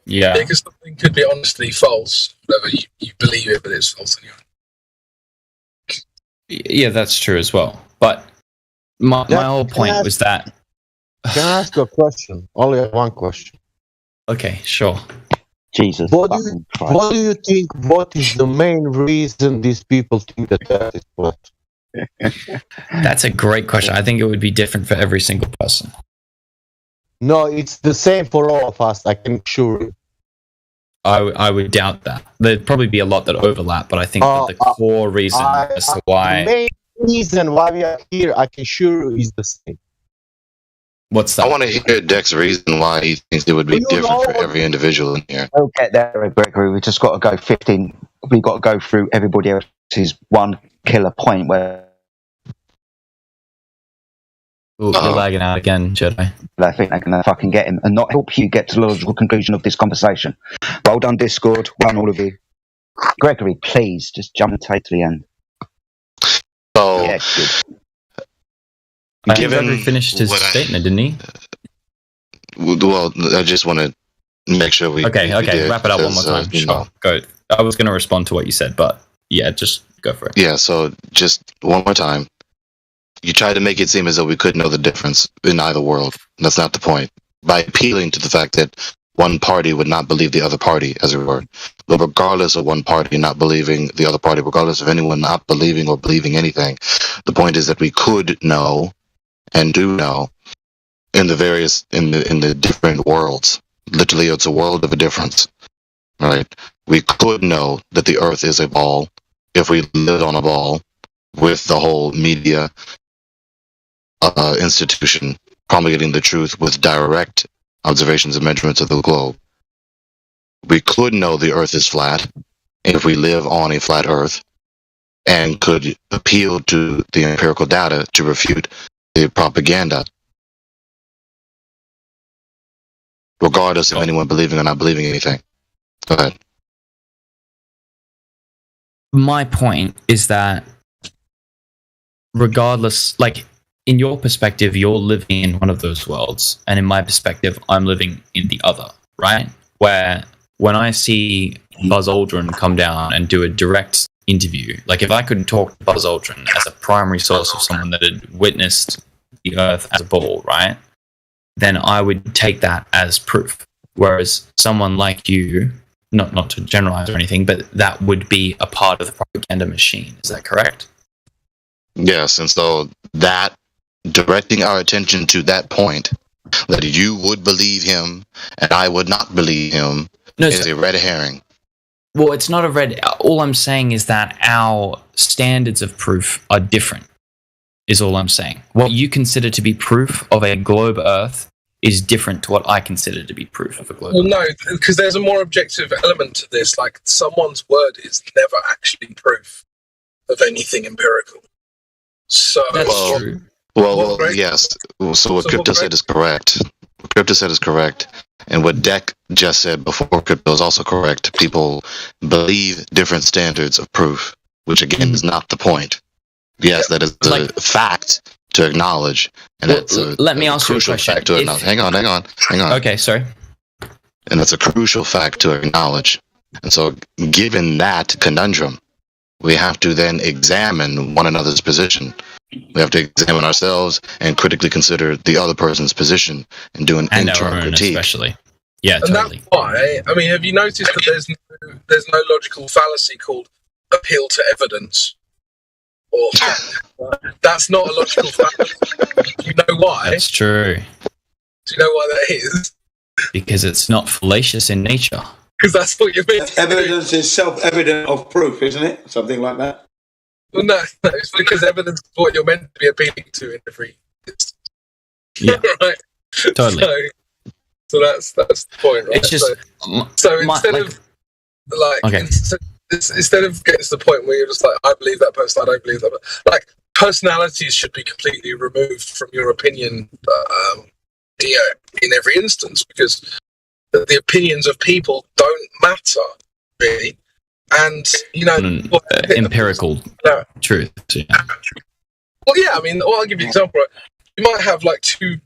[SPEAKER 21] Yeah, because something could be honestly false, whether you believe it, but it's false anyway.
[SPEAKER 16] Yeah, that's true as well. But my whole point was that...
[SPEAKER 3] Can I ask you a question? Only one question.
[SPEAKER 16] Okay, sure.
[SPEAKER 15] Jesus.
[SPEAKER 3] What do you think? What is the main reason these people think that that is flat?
[SPEAKER 16] That's a great question. I think it would be different for every single person.
[SPEAKER 3] No, it's the same for all of us, I can assure you.
[SPEAKER 16] I would doubt that. There'd probably be a lot that overlap, but I think that the core reason as to why...
[SPEAKER 3] The main reason why we are here, I can assure you, is the same.
[SPEAKER 16] What's that?
[SPEAKER 4] I want to hear Deck's reason why he thinks it would be different for every individual in here.
[SPEAKER 15] We'll get there, Gregory. We've just got to go 15. We've got to go through everybody else's one killer point where...
[SPEAKER 16] Ooh, you're lagging out again, Jedi.
[SPEAKER 15] I think they're going to fucking get him and not help you get to the logical conclusion of this conversation. Well done, Discord. Well done, all of you. Gregory, please, just jump and take to the end.
[SPEAKER 4] So,
[SPEAKER 15] yeah, good.
[SPEAKER 16] I think Gregory finished his statement, didn't he?
[SPEAKER 4] Well, I just want to make sure we...
[SPEAKER 16] Okay,
[SPEAKER 4] did,
[SPEAKER 16] wrap it up one more time. Sure, go. I was going to respond to what you said, but yeah, just go for it.
[SPEAKER 4] Yeah, so just one more time. You tried to make it seem as though we could know the difference in either world. That's not the point. By appealing to the fact that one party would not believe the other party, as it were. But regardless of one party not believing the other party, regardless of anyone not believing or believing anything, the point is that we could know and do know in the different worlds. Literally, it's a world of a difference. Right? We could know that the Earth is a ball if we lived on a ball with the whole media institution promulgating the truth with direct observations and measurements of the globe. We could know the Earth is flat if we live on a flat Earth and could appeal to the empirical data to refute the propaganda, regardless of anyone believing or not believing anything. Go ahead.
[SPEAKER 16] My point is that regardless, like, in your perspective, you're living in one of those worlds, and in my perspective, I'm living in the other, right? Where when I see Buzz Aldrin come down and do a direct interview, like if I could talk to Buzz Aldrin as a primary source of someone that had witnessed the Earth as a ball, right? Then I would take that as proof. Whereas someone like you, not to generalize or anything, but that would be a part of the propaganda machine. Is that correct?
[SPEAKER 4] Yes, and so that, directing our attention to that point, That you would believe him and I would not believe him is a red herring.
[SPEAKER 16] Well, it's not a red. All I'm saying is that our standards of proof are different, is all I'm saying. What you consider to be proof of a globe Earth is different to what I consider to be proof of a globe Earth.
[SPEAKER 21] Well, no, because there's a more objective element to this. Like, someone's word is never actually proof of anything empirical. So
[SPEAKER 16] that's true.
[SPEAKER 4] Well, yes. So what Crypto said is correct. What Crypto said is correct. And what Deck just said before Crypto is also correct. People believe different standards of proof, which again is not the point. Yes, that is a fact to acknowledge. And that's
[SPEAKER 16] let me ask you a question.
[SPEAKER 4] Hang on.
[SPEAKER 16] Okay, sorry.
[SPEAKER 4] And that's a crucial fact to acknowledge. And so given that conundrum, we have to then examine one another's position. We have to examine ourselves and critically consider the other person's position and do an internal critique.
[SPEAKER 16] Especially. Yeah,
[SPEAKER 21] and
[SPEAKER 16] totally.
[SPEAKER 21] that's why, I mean, have you noticed that there's no logical fallacy called appeal to evidence? Or that's not a logical fallacy. Do you know why?
[SPEAKER 16] That's true.
[SPEAKER 21] Do you know why that is?
[SPEAKER 16] Because it's not fallacious in nature.
[SPEAKER 21] Because that's what you mean.
[SPEAKER 20] Evidence is self-evident of proof, isn't it? Something like that.
[SPEAKER 21] Well, no, it's because evidence is what you're meant to be appealing to in every instance.
[SPEAKER 16] Yeah,
[SPEAKER 21] right.
[SPEAKER 16] Totally.
[SPEAKER 21] So that's the point, right?
[SPEAKER 16] It's just
[SPEAKER 21] so instead of instead of getting to the point where you're just like, I believe that person, I don't believe that. Like, personalities should be completely removed from your opinion, in every instance, because the opinions of people don't matter really. And
[SPEAKER 16] empirical truth. Yeah.
[SPEAKER 21] Well, yeah, I mean, I'll give you an example. Right? You might have like two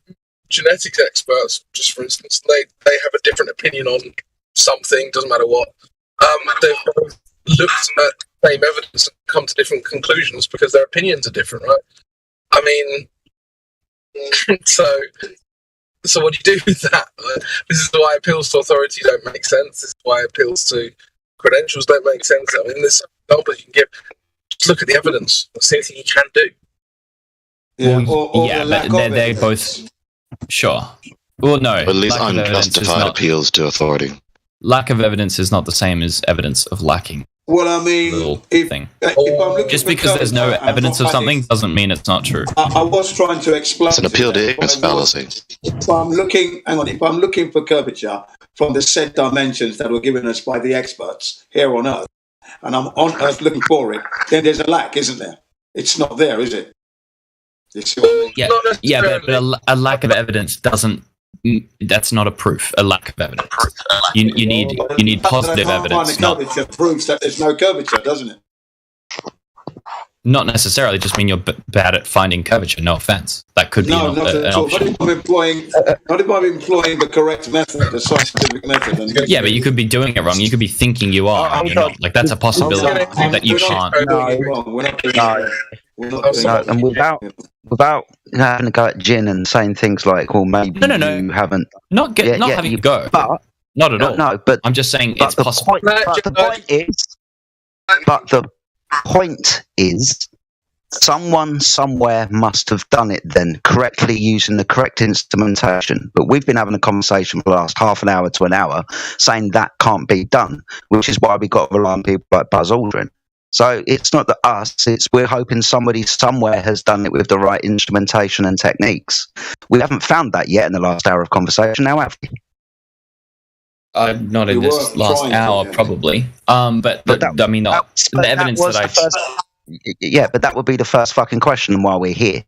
[SPEAKER 21] genetics experts, just for instance, they have a different opinion on something, doesn't matter what. They've both looked at the same evidence and come to different conclusions because their opinions are different, right? I mean, so what do you do with that? This is why appeals to authority don't make sense. This is why appeals to credentials don't make sense. I mean, there's some examples you can give. Just look at the evidence. That's the only thing you can do.
[SPEAKER 20] Yeah,
[SPEAKER 16] but they're both sure. Well, no.
[SPEAKER 4] But at least unjustified appeals to authority.
[SPEAKER 16] Lack of evidence is not the same as evidence of lacking.
[SPEAKER 20] Well, I mean, if I'm looking
[SPEAKER 16] just because there's no evidence of something doesn't mean it's not true.
[SPEAKER 20] I was trying to explain.
[SPEAKER 4] It's an appeal to ignorance fallacy.
[SPEAKER 20] If I'm looking for curvature from the set dimensions that were given us by the experts here on Earth, and I'm on Earth looking for it, then there's a lack, isn't there? It's not there, is it?
[SPEAKER 16] Yeah, but a lack of evidence doesn't. That's not a proof. A lack of evidence. You need positive evidence.
[SPEAKER 20] Curvature proves that there's no curvature, doesn't it?
[SPEAKER 16] Not necessarily. Just mean you're bad at finding curvature. No offense. That could be an option.
[SPEAKER 20] Not if I'm employing the correct method, the scientific method.
[SPEAKER 16] Yeah, but you could be doing it wrong. You could be thinking you are, and you're not. Like, that's a possibility that you can't.
[SPEAKER 5] No, and without having to go at Jin and saying things like, "Well, maybe you haven't."
[SPEAKER 16] Not having to go.
[SPEAKER 5] But
[SPEAKER 16] not at all.
[SPEAKER 5] No, but
[SPEAKER 16] I'm just saying it's possible.
[SPEAKER 5] But the point is, someone somewhere must have done it then correctly using the correct instrumentation. But we've been having a conversation for the last half an hour to an hour saying that can't be done, which is why we got to rely on people like Buzz Aldrin. So it's not that we're hoping somebody somewhere has done it with the right instrumentation and techniques. We haven't found that yet in the last hour of conversation, now have we?
[SPEAKER 16] Not in this last hour, probably. But I mean, the evidence that I...
[SPEAKER 5] Yeah, but that would be the first fucking question while we're here,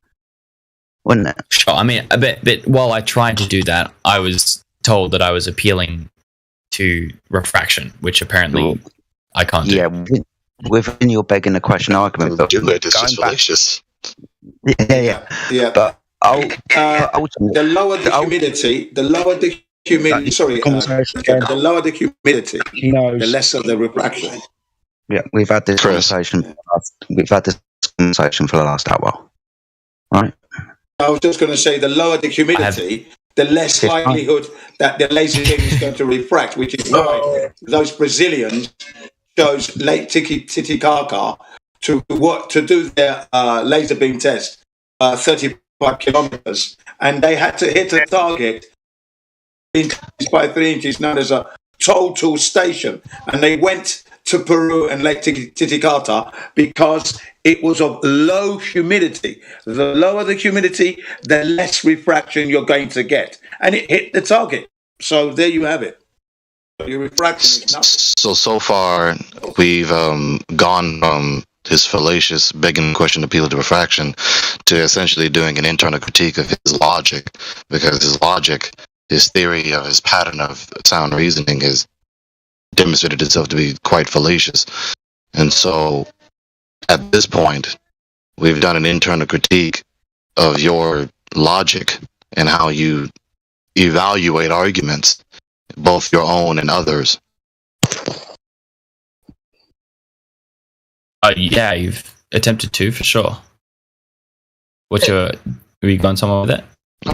[SPEAKER 5] wouldn't it?
[SPEAKER 16] Sure, I mean, but while I tried to do that, I was told that I was appealing to refraction, which apparently I can't do.
[SPEAKER 5] Yeah, within your begging the question argument, but
[SPEAKER 4] it's just fallacious.
[SPEAKER 5] Yeah. But
[SPEAKER 20] the lower the humidity, the lower the humidity, the lesser the refraction.
[SPEAKER 5] Yeah, we've had this conversation. We've had this conversation for the last hour, right?
[SPEAKER 20] I was just going to say, the lower the humidity, the less likelihood that the laser beam is going to refract, which is why those Brazilians chose Lake Titicaca to do their laser beam test 35 kilometers, and they had to hit a target by 3 inches, known as a total station, and they went to Peru and Lake Titicaca because it was of low humidity. The lower the humidity, the less refraction you're going to get, and it hit the target. So there you have it. Your refraction is nothing.
[SPEAKER 4] So far, we've gone from his fallacious begging question appeal to refraction to essentially doing an internal critique of his logic, because his logic, his theory of his pattern of sound reasoning has demonstrated itself to be quite fallacious. And so, at this point, we've done an internal critique of your logic and how you evaluate arguments, both your own and others.
[SPEAKER 16] Yeah, you've attempted to, for sure. Have you gone somewhere with it?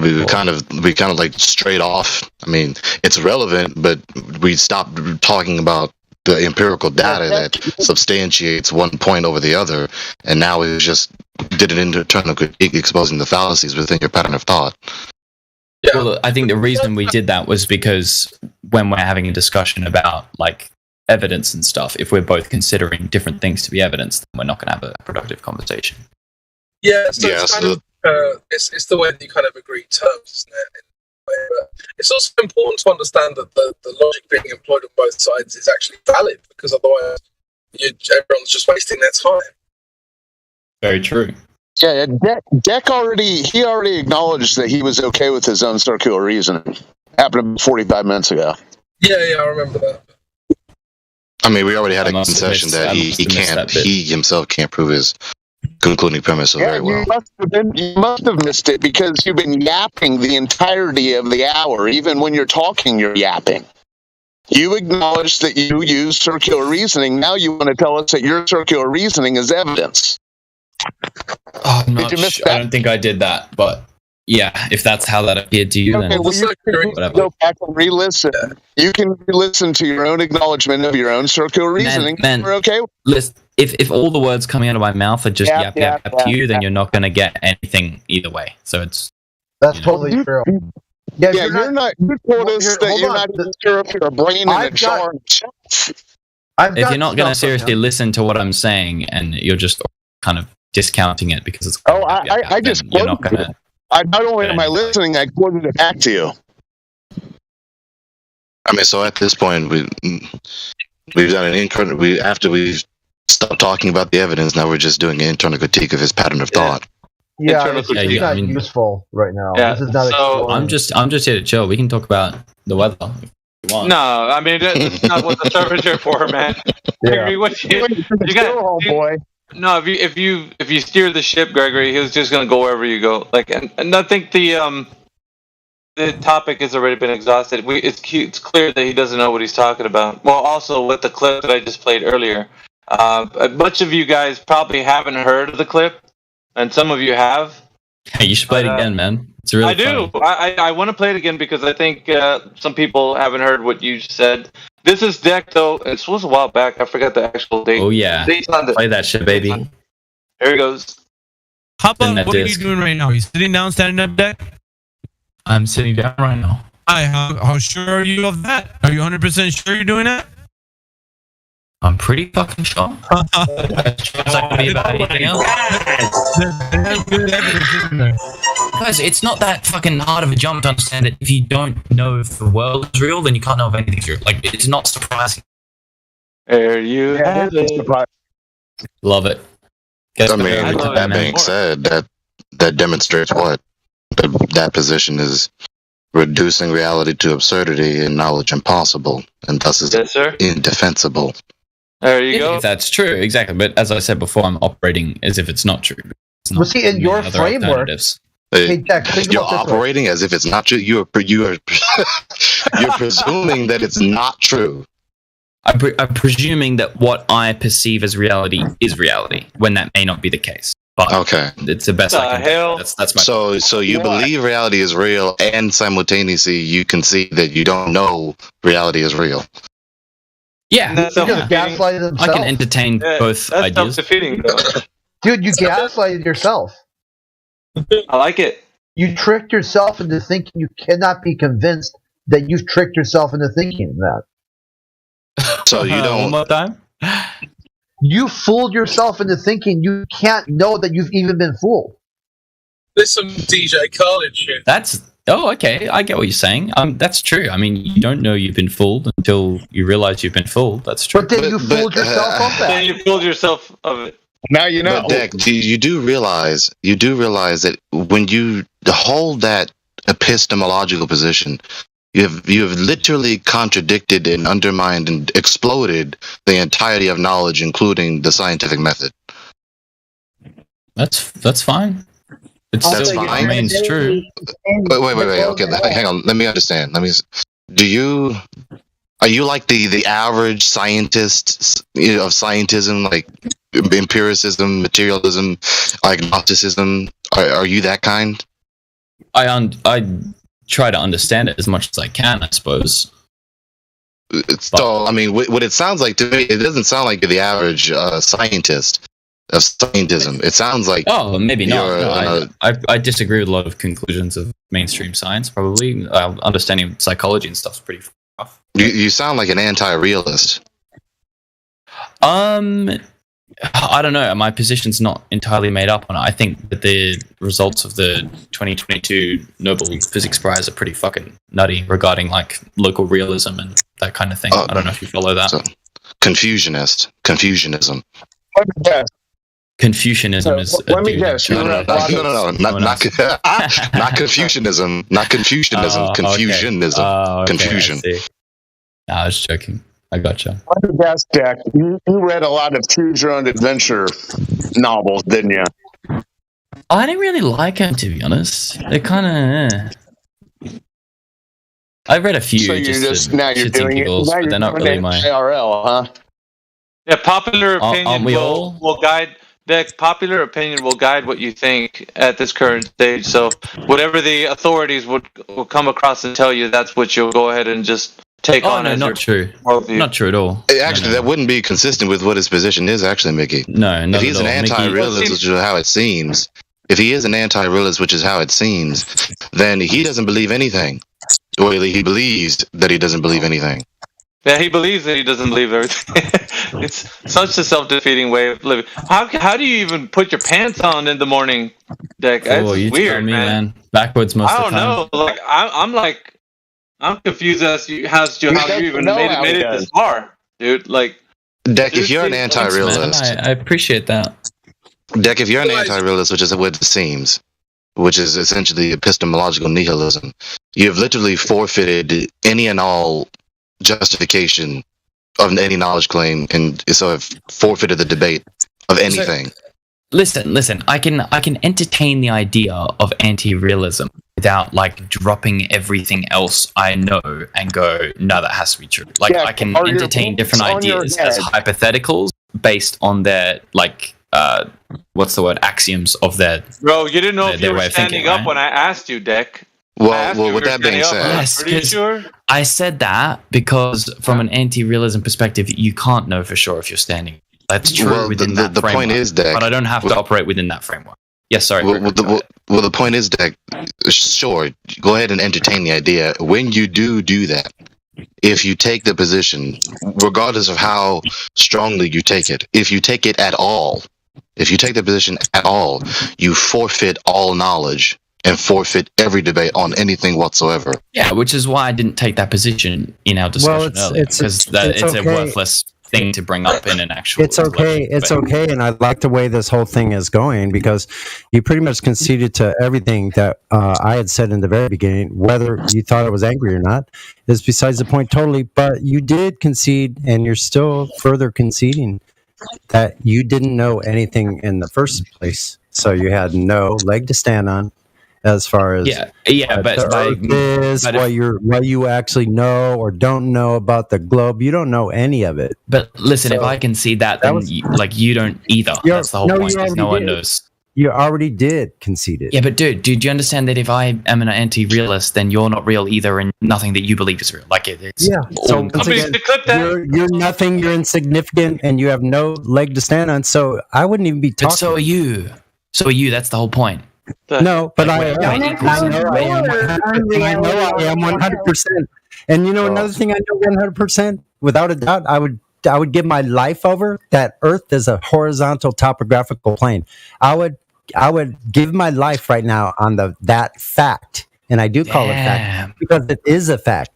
[SPEAKER 4] We kind of like straight off. I mean, it's relevant, but we stopped talking about the empirical data that substantiates one point over the other, and now we just did an internal critique exposing the fallacies within your pattern of thought.
[SPEAKER 16] Yeah. Well, I think the reason we did that was because when we're having a discussion about like evidence and stuff, if we're both considering different things to be evidence, then we're not going to have a productive conversation.
[SPEAKER 21] Yeah, so it's kind of it's the way that you kind of agree terms, isn't it? But it's also important to understand that the logic being employed on both sides is actually valid, because otherwise everyone's just wasting their time.
[SPEAKER 16] Very true.
[SPEAKER 17] Yeah, Deck already acknowledged that he was okay with his own circular reasoning. Happened 45 minutes ago.
[SPEAKER 21] Yeah, I remember that.
[SPEAKER 4] I mean, we already had a concession that he himself can't prove his concluding premise so very well.
[SPEAKER 17] You must have missed it because you've been yapping the entirety of the hour. Even when you're talking, you're yapping. You acknowledged that you use circular reasoning. Now you want to tell us that your circular reasoning is evidence.
[SPEAKER 16] Oh, I'm not sure. I don't think I did that, but yeah, if that's how that appeared to you,
[SPEAKER 17] okay,
[SPEAKER 16] then
[SPEAKER 17] well, you can go back and re-listen. You can re-listen to your own acknowledgement of your own circular reasoning.
[SPEAKER 16] Man,
[SPEAKER 17] we're okay.
[SPEAKER 16] Listen, if all the words coming out of my mouth are just yap to you, then you're not going to get anything either way. So
[SPEAKER 2] that's totally true.
[SPEAKER 17] Yeah, you told us that you're not even sure if you're a brain in a jar.
[SPEAKER 16] If you're not going to seriously listen to what I'm saying and you're just kind of discounting it because it's
[SPEAKER 17] I just
[SPEAKER 16] you're not going to.
[SPEAKER 17] Not only am I listening, I quoted it back to you.
[SPEAKER 4] I mean, so at this point, we've done an internal. After we've stopped talking about the evidence, now we're just doing an internal critique of his pattern of thought.
[SPEAKER 2] Yeah, it's not useful right now.
[SPEAKER 18] Yeah,
[SPEAKER 2] this is not
[SPEAKER 16] I'm just here to chill. We can talk about the weather if you want.
[SPEAKER 18] No, I mean that's not what the server's here for, man.
[SPEAKER 2] Yeah.
[SPEAKER 18] You got,
[SPEAKER 17] boy.
[SPEAKER 18] No, if you steer the ship, Gregory, he's just gonna go wherever you go. Like, and I think the topic has already been exhausted. It's clear that he doesn't know what he's talking about. Well, also with the clip that I just played earlier, a bunch of you guys probably haven't heard of the clip, and some of you have.
[SPEAKER 16] Hey, you should play it again, man. It's really
[SPEAKER 18] funny.
[SPEAKER 16] Do.
[SPEAKER 18] I want to play it again because I think some people haven't heard what you said. This is Deck, though. It was a while back. I forgot the actual date.
[SPEAKER 16] Oh, yeah. Play that shit, baby.
[SPEAKER 18] Here it goes.
[SPEAKER 19] How about what are you doing right now? Are you sitting down, standing up, Deck?
[SPEAKER 16] I'm sitting down right now.
[SPEAKER 19] Hi, how sure are you of that? Are you 100% sure you're doing that?
[SPEAKER 16] I'm pretty fucking sure. Guys, it's not that fucking hard of a jump to understand that if you don't know if the world is real, then you can't know if anything's real. Like, it's not surprising.
[SPEAKER 18] There you have it.
[SPEAKER 16] Love it.
[SPEAKER 4] I mean, that being said, that demonstrates what? That position is reducing reality to absurdity and knowledge impossible, and thus is indefensible.
[SPEAKER 18] There you go.
[SPEAKER 16] If that's true, exactly. But as I said before, I'm operating as if it's not true.
[SPEAKER 2] Well, see, in your framework,
[SPEAKER 4] hey, Jack, you're operating as if it's not true. You're presuming that it's not true.
[SPEAKER 16] I'm presuming that what I perceive as reality is reality, when that may not be the case. But
[SPEAKER 4] okay,
[SPEAKER 16] it's the best I can do. That's my
[SPEAKER 4] So you believe reality is real, and simultaneously you can see that you don't know reality is real.
[SPEAKER 16] Yeah,
[SPEAKER 2] gaslighted himself.
[SPEAKER 16] I can entertain both ideas.
[SPEAKER 18] Self-defeating, though.
[SPEAKER 2] Dude, you gaslighted yourself.
[SPEAKER 18] I like it.
[SPEAKER 2] You tricked yourself into thinking you cannot be convinced that you've tricked yourself into thinking that.
[SPEAKER 4] So you don't.
[SPEAKER 16] One more time.
[SPEAKER 2] You fooled yourself into thinking you can't know that you've even been fooled.
[SPEAKER 21] There's some DJ Khaled shit.
[SPEAKER 16] Okay. I get what you're saying. That's true. I mean, you don't know you've been fooled until you realize you've been fooled. That's true.
[SPEAKER 2] But then you fooled yourself of that.
[SPEAKER 18] Then you fooled yourself of it.
[SPEAKER 17] Now you know.
[SPEAKER 4] But Deck, you do realize that when you hold that epistemological position, you have literally contradicted and undermined and exploded the entirety of knowledge, including the scientific method.
[SPEAKER 16] That's fine.
[SPEAKER 4] That's fine.
[SPEAKER 16] I mean, it's true.
[SPEAKER 4] Wait. Okay, hang on. Let me understand. Are you like the average scientist of scientism, like empiricism, materialism, agnosticism? Are you that kind?
[SPEAKER 16] I try to understand it as much as I can, I suppose.
[SPEAKER 4] So, I mean, what it sounds like to me, it doesn't sound like you're the average scientist of scientism. It sounds like
[SPEAKER 16] maybe not. I disagree with a lot of conclusions of mainstream science. Probably understanding psychology and stuff is pretty rough.
[SPEAKER 4] You sound like an anti-realist.
[SPEAKER 16] I don't know. My position's not entirely made up on it. I think that the results of the 2022 Nobel Physics Prize are pretty fucking nutty regarding like local realism and that kind of thing. I don't know if you follow that.
[SPEAKER 4] So, Confucianism.
[SPEAKER 16] Confucianism is.
[SPEAKER 17] Let me guess.
[SPEAKER 4] No, not Confucianism. Not Confucianism. Confucianism. Confusion.
[SPEAKER 16] I was joking. I gotcha.
[SPEAKER 17] Let me guess, Jack. You read a lot of choose your own adventure novels, didn't you?
[SPEAKER 16] I didn't really like them, to be honest. They're kind of. I read a few.
[SPEAKER 17] So now you're doing
[SPEAKER 16] giggles,
[SPEAKER 17] it. Now
[SPEAKER 16] but they're not really my
[SPEAKER 17] IRL, huh?
[SPEAKER 18] Yeah, popular opinion
[SPEAKER 16] Aren't we all?
[SPEAKER 18] will guide. The popular opinion will guide what you think at this current stage. So whatever the authorities will come across and tell you, that's what you'll go ahead and just take on.
[SPEAKER 16] No,
[SPEAKER 18] as
[SPEAKER 16] not true. Not true at all.
[SPEAKER 4] Actually, that wouldn't be consistent with what his position is, actually, Mickey.
[SPEAKER 16] No, not
[SPEAKER 4] if he's
[SPEAKER 16] at
[SPEAKER 4] an
[SPEAKER 16] all.
[SPEAKER 4] anti-realist, which is how it seems, if he is an anti-realist, which is how it seems, then he doesn't believe anything. Or he believes that he doesn't believe anything.
[SPEAKER 18] Yeah, he believes that he doesn't believe everything. It's such a self-defeating way of living. How do you even put your pants on in the morning, Deck? That's
[SPEAKER 16] You
[SPEAKER 18] weird,
[SPEAKER 16] tell me, man. Backwards most of the time.
[SPEAKER 18] I don't know. I'm confused as to how you even made it this far, dude. Like,
[SPEAKER 4] Deck, if you're an anti-realist,
[SPEAKER 16] I appreciate that.
[SPEAKER 4] Deck, if you're an anti-realist, which is what it seems, which is essentially epistemological nihilism, you've literally forfeited any and all justification of any knowledge claim, and so have forfeited the debate of anything.
[SPEAKER 16] So, listen. I can entertain the idea of anti-realism without like dropping everything else I know and go, no, that has to be true. Like, I can entertain different ideas as hypotheticals based on their like what's the word, axioms of their.
[SPEAKER 18] Bro, you didn't know if you were standing up when I asked you, Deck.
[SPEAKER 4] Well, with that being said,
[SPEAKER 16] yes, sure? I said that because from an anti-realism perspective, you can't know for sure if you're standing. That's true within that framework. The point is, Deck, but I don't have to operate within that framework. Yes, sorry.
[SPEAKER 4] The point is, Deck, sure, go ahead and entertain the idea. When you do that, if you take the position, regardless of how strongly you take it, if you take it at all, if you take the position at all, you forfeit all knowledge and forfeit every debate on anything whatsoever.
[SPEAKER 16] Yeah, which is why I didn't take that position in our discussion earlier, because it's a worthless thing to bring up in an actual.
[SPEAKER 13] It's okay, and I like the way this whole thing is going because you pretty much conceded to everything that I had said in the very beginning. Whether you thought I was angry or not is besides the point totally. But you did concede, and you're still further conceding that you didn't know anything in the first place, so you had no leg to stand on. As far as what you actually know or don't know about the globe, you don't know any of it.
[SPEAKER 16] But listen, if I can see that, then you don't either. That's the whole point. Because no one knows.
[SPEAKER 13] You already did concede it.
[SPEAKER 16] Yeah, but dude, do you understand that if I am an anti-realist, then you're not real either, and nothing that you believe is real? Like it's
[SPEAKER 13] So once again, you're nothing. You're insignificant, and you have no leg to stand on. So I wouldn't even be talking.
[SPEAKER 16] But so are you. So are you. That's the whole point.
[SPEAKER 13] No, but I
[SPEAKER 1] Don't
[SPEAKER 13] know I am 100%. And you know another thing I know 100%, without a doubt, I would give my life over that Earth is a horizontal topographical plane. I would give my life right now on that fact, and I do call it fact because it is a fact.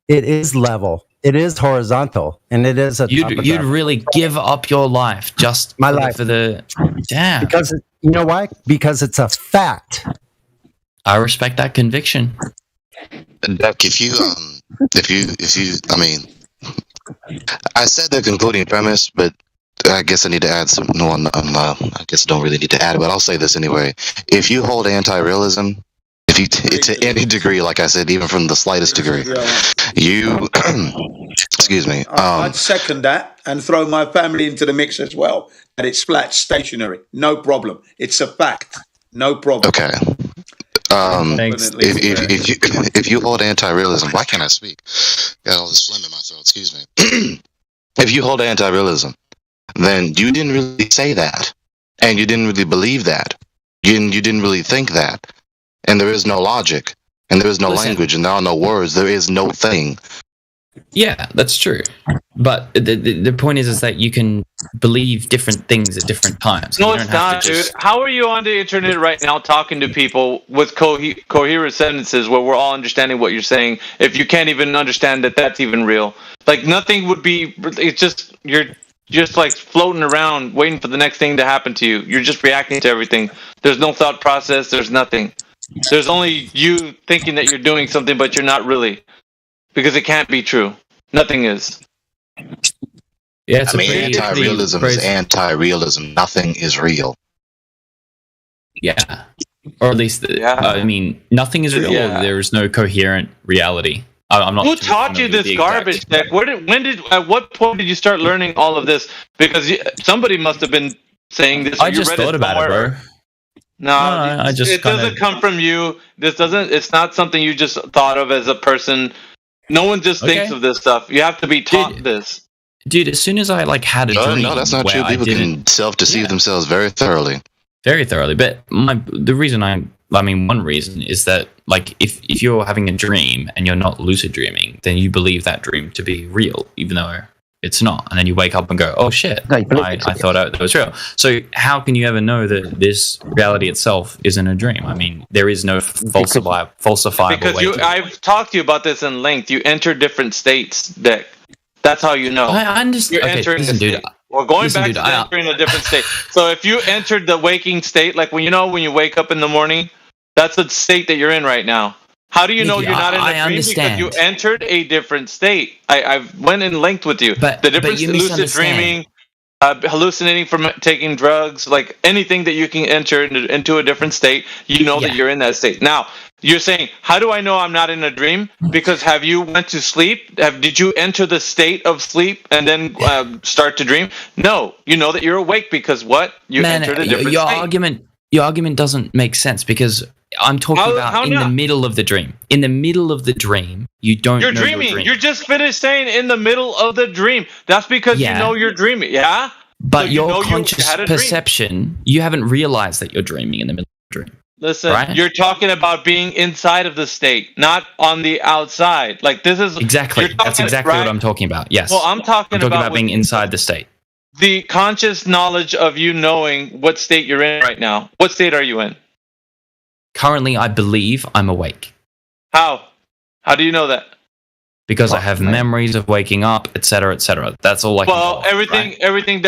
[SPEAKER 13] It is level. It is horizontal, and it is a.
[SPEAKER 16] You'd really give up your life just
[SPEAKER 13] my life
[SPEAKER 16] for the damn.
[SPEAKER 13] Because you know why? Because it's a fact.
[SPEAKER 16] I respect that conviction.
[SPEAKER 4] Duck, if you, I mean, I said the concluding premise, but I guess I need to add some. No, I guess I don't really need to add, but I'll say this anyway. If you hold anti-realism, if you to any degree, like I said, even from the slightest degree, you, excuse me.
[SPEAKER 20] I'd second that and throw my family into the mix as well. And it's flat, stationary, no problem. It's a fact, no problem.
[SPEAKER 4] Okay. If you hold anti-realism, why can't I speak? Got all this phlegm in my throat. Excuse me. If you hold anti-realism, then you didn't really say that, and you didn't really believe that. You didn't really think that, and there is no logic, and there is no language, and there are no words. There is no thing.
[SPEAKER 16] Yeah, that's true. But the point is that you can believe different things at different times.
[SPEAKER 18] No, it's not, dude. How are you on the internet right now talking to people with coherent sentences where we're all understanding what you're saying if you can't even understand that that's even real? Like, nothing would be... It's just... You're just, like, floating around waiting for the next thing to happen to you. You're just reacting to everything. There's no thought process. There's nothing. There's only you thinking that you're doing something, but you're not really. Because it can't be true. Nothing is.
[SPEAKER 16] Yeah,
[SPEAKER 4] I mean, anti-realism is anti-realism. Nothing is real.
[SPEAKER 16] Yeah. Or at least, I mean, nothing is real.
[SPEAKER 18] Yeah.
[SPEAKER 16] There is no coherent reality. I'm not.
[SPEAKER 18] Who taught you this garbage, Nick? At what point did you start learning all of this? Because somebody must have been saying this.
[SPEAKER 16] I just thought about it, bro.
[SPEAKER 18] No,
[SPEAKER 16] I just
[SPEAKER 18] it doesn't come from you. It's not something you just thought of as a person. No one just thinks of this stuff. You have to be taught this.
[SPEAKER 16] Dude, as soon as I had a dream,
[SPEAKER 4] no, that's not true. People can self-deceive themselves very thoroughly.
[SPEAKER 16] Very thoroughly. But the reason one reason is that if you're having a dream and you're not lucid dreaming, then you believe that dream to be real, even though it's not. And then you wake up and go, oh shit, I thought that was real. So how can you ever know that this reality itself isn't a dream? I mean, there is no falsifiable
[SPEAKER 18] because
[SPEAKER 16] way.
[SPEAKER 18] I've talked to you about this in length. You enter different states, Dick. That's how you know.
[SPEAKER 16] I understand.
[SPEAKER 18] You're entering a state. We're going back to entering a different state. So if you entered the waking state, like when you wake up in the morning, that's the state that you're in right now. How do you know you're not in a dream?
[SPEAKER 16] Understand.
[SPEAKER 18] Because you entered a different state. I've went in length with you.
[SPEAKER 16] But
[SPEAKER 18] the difference in lucid dreaming, hallucinating from taking drugs, like anything that you can enter into a different state, you know that you're in that state. Now, you're saying, how do I know I'm not in a dream? Because have you went to sleep? Did you enter the state of sleep and then start to dream? No, you know that you're awake because what? You entered a different state.
[SPEAKER 16] Your argument doesn't make sense because I'm talking about in the middle of the dream. In the middle of the dream, you don't know
[SPEAKER 18] you're dreaming. You just finished saying in the middle of the dream. That's because you know you're dreaming. Yeah?
[SPEAKER 16] But so your conscious perception, you haven't realized that you're dreaming in the middle of the dream.
[SPEAKER 18] Listen, you're talking about being inside of the state, not on the outside. Like this is
[SPEAKER 16] exactly that's exactly what I'm talking about. Yes.
[SPEAKER 18] Well, I'm talking
[SPEAKER 16] about being inside the state.
[SPEAKER 18] The conscious knowledge of you knowing what state you're in right now. What state are you in?
[SPEAKER 16] Currently, I believe I'm awake.
[SPEAKER 18] How? How do you know that?
[SPEAKER 16] Because I have memories of waking up, etc., etc. That's all I can tell,
[SPEAKER 18] everything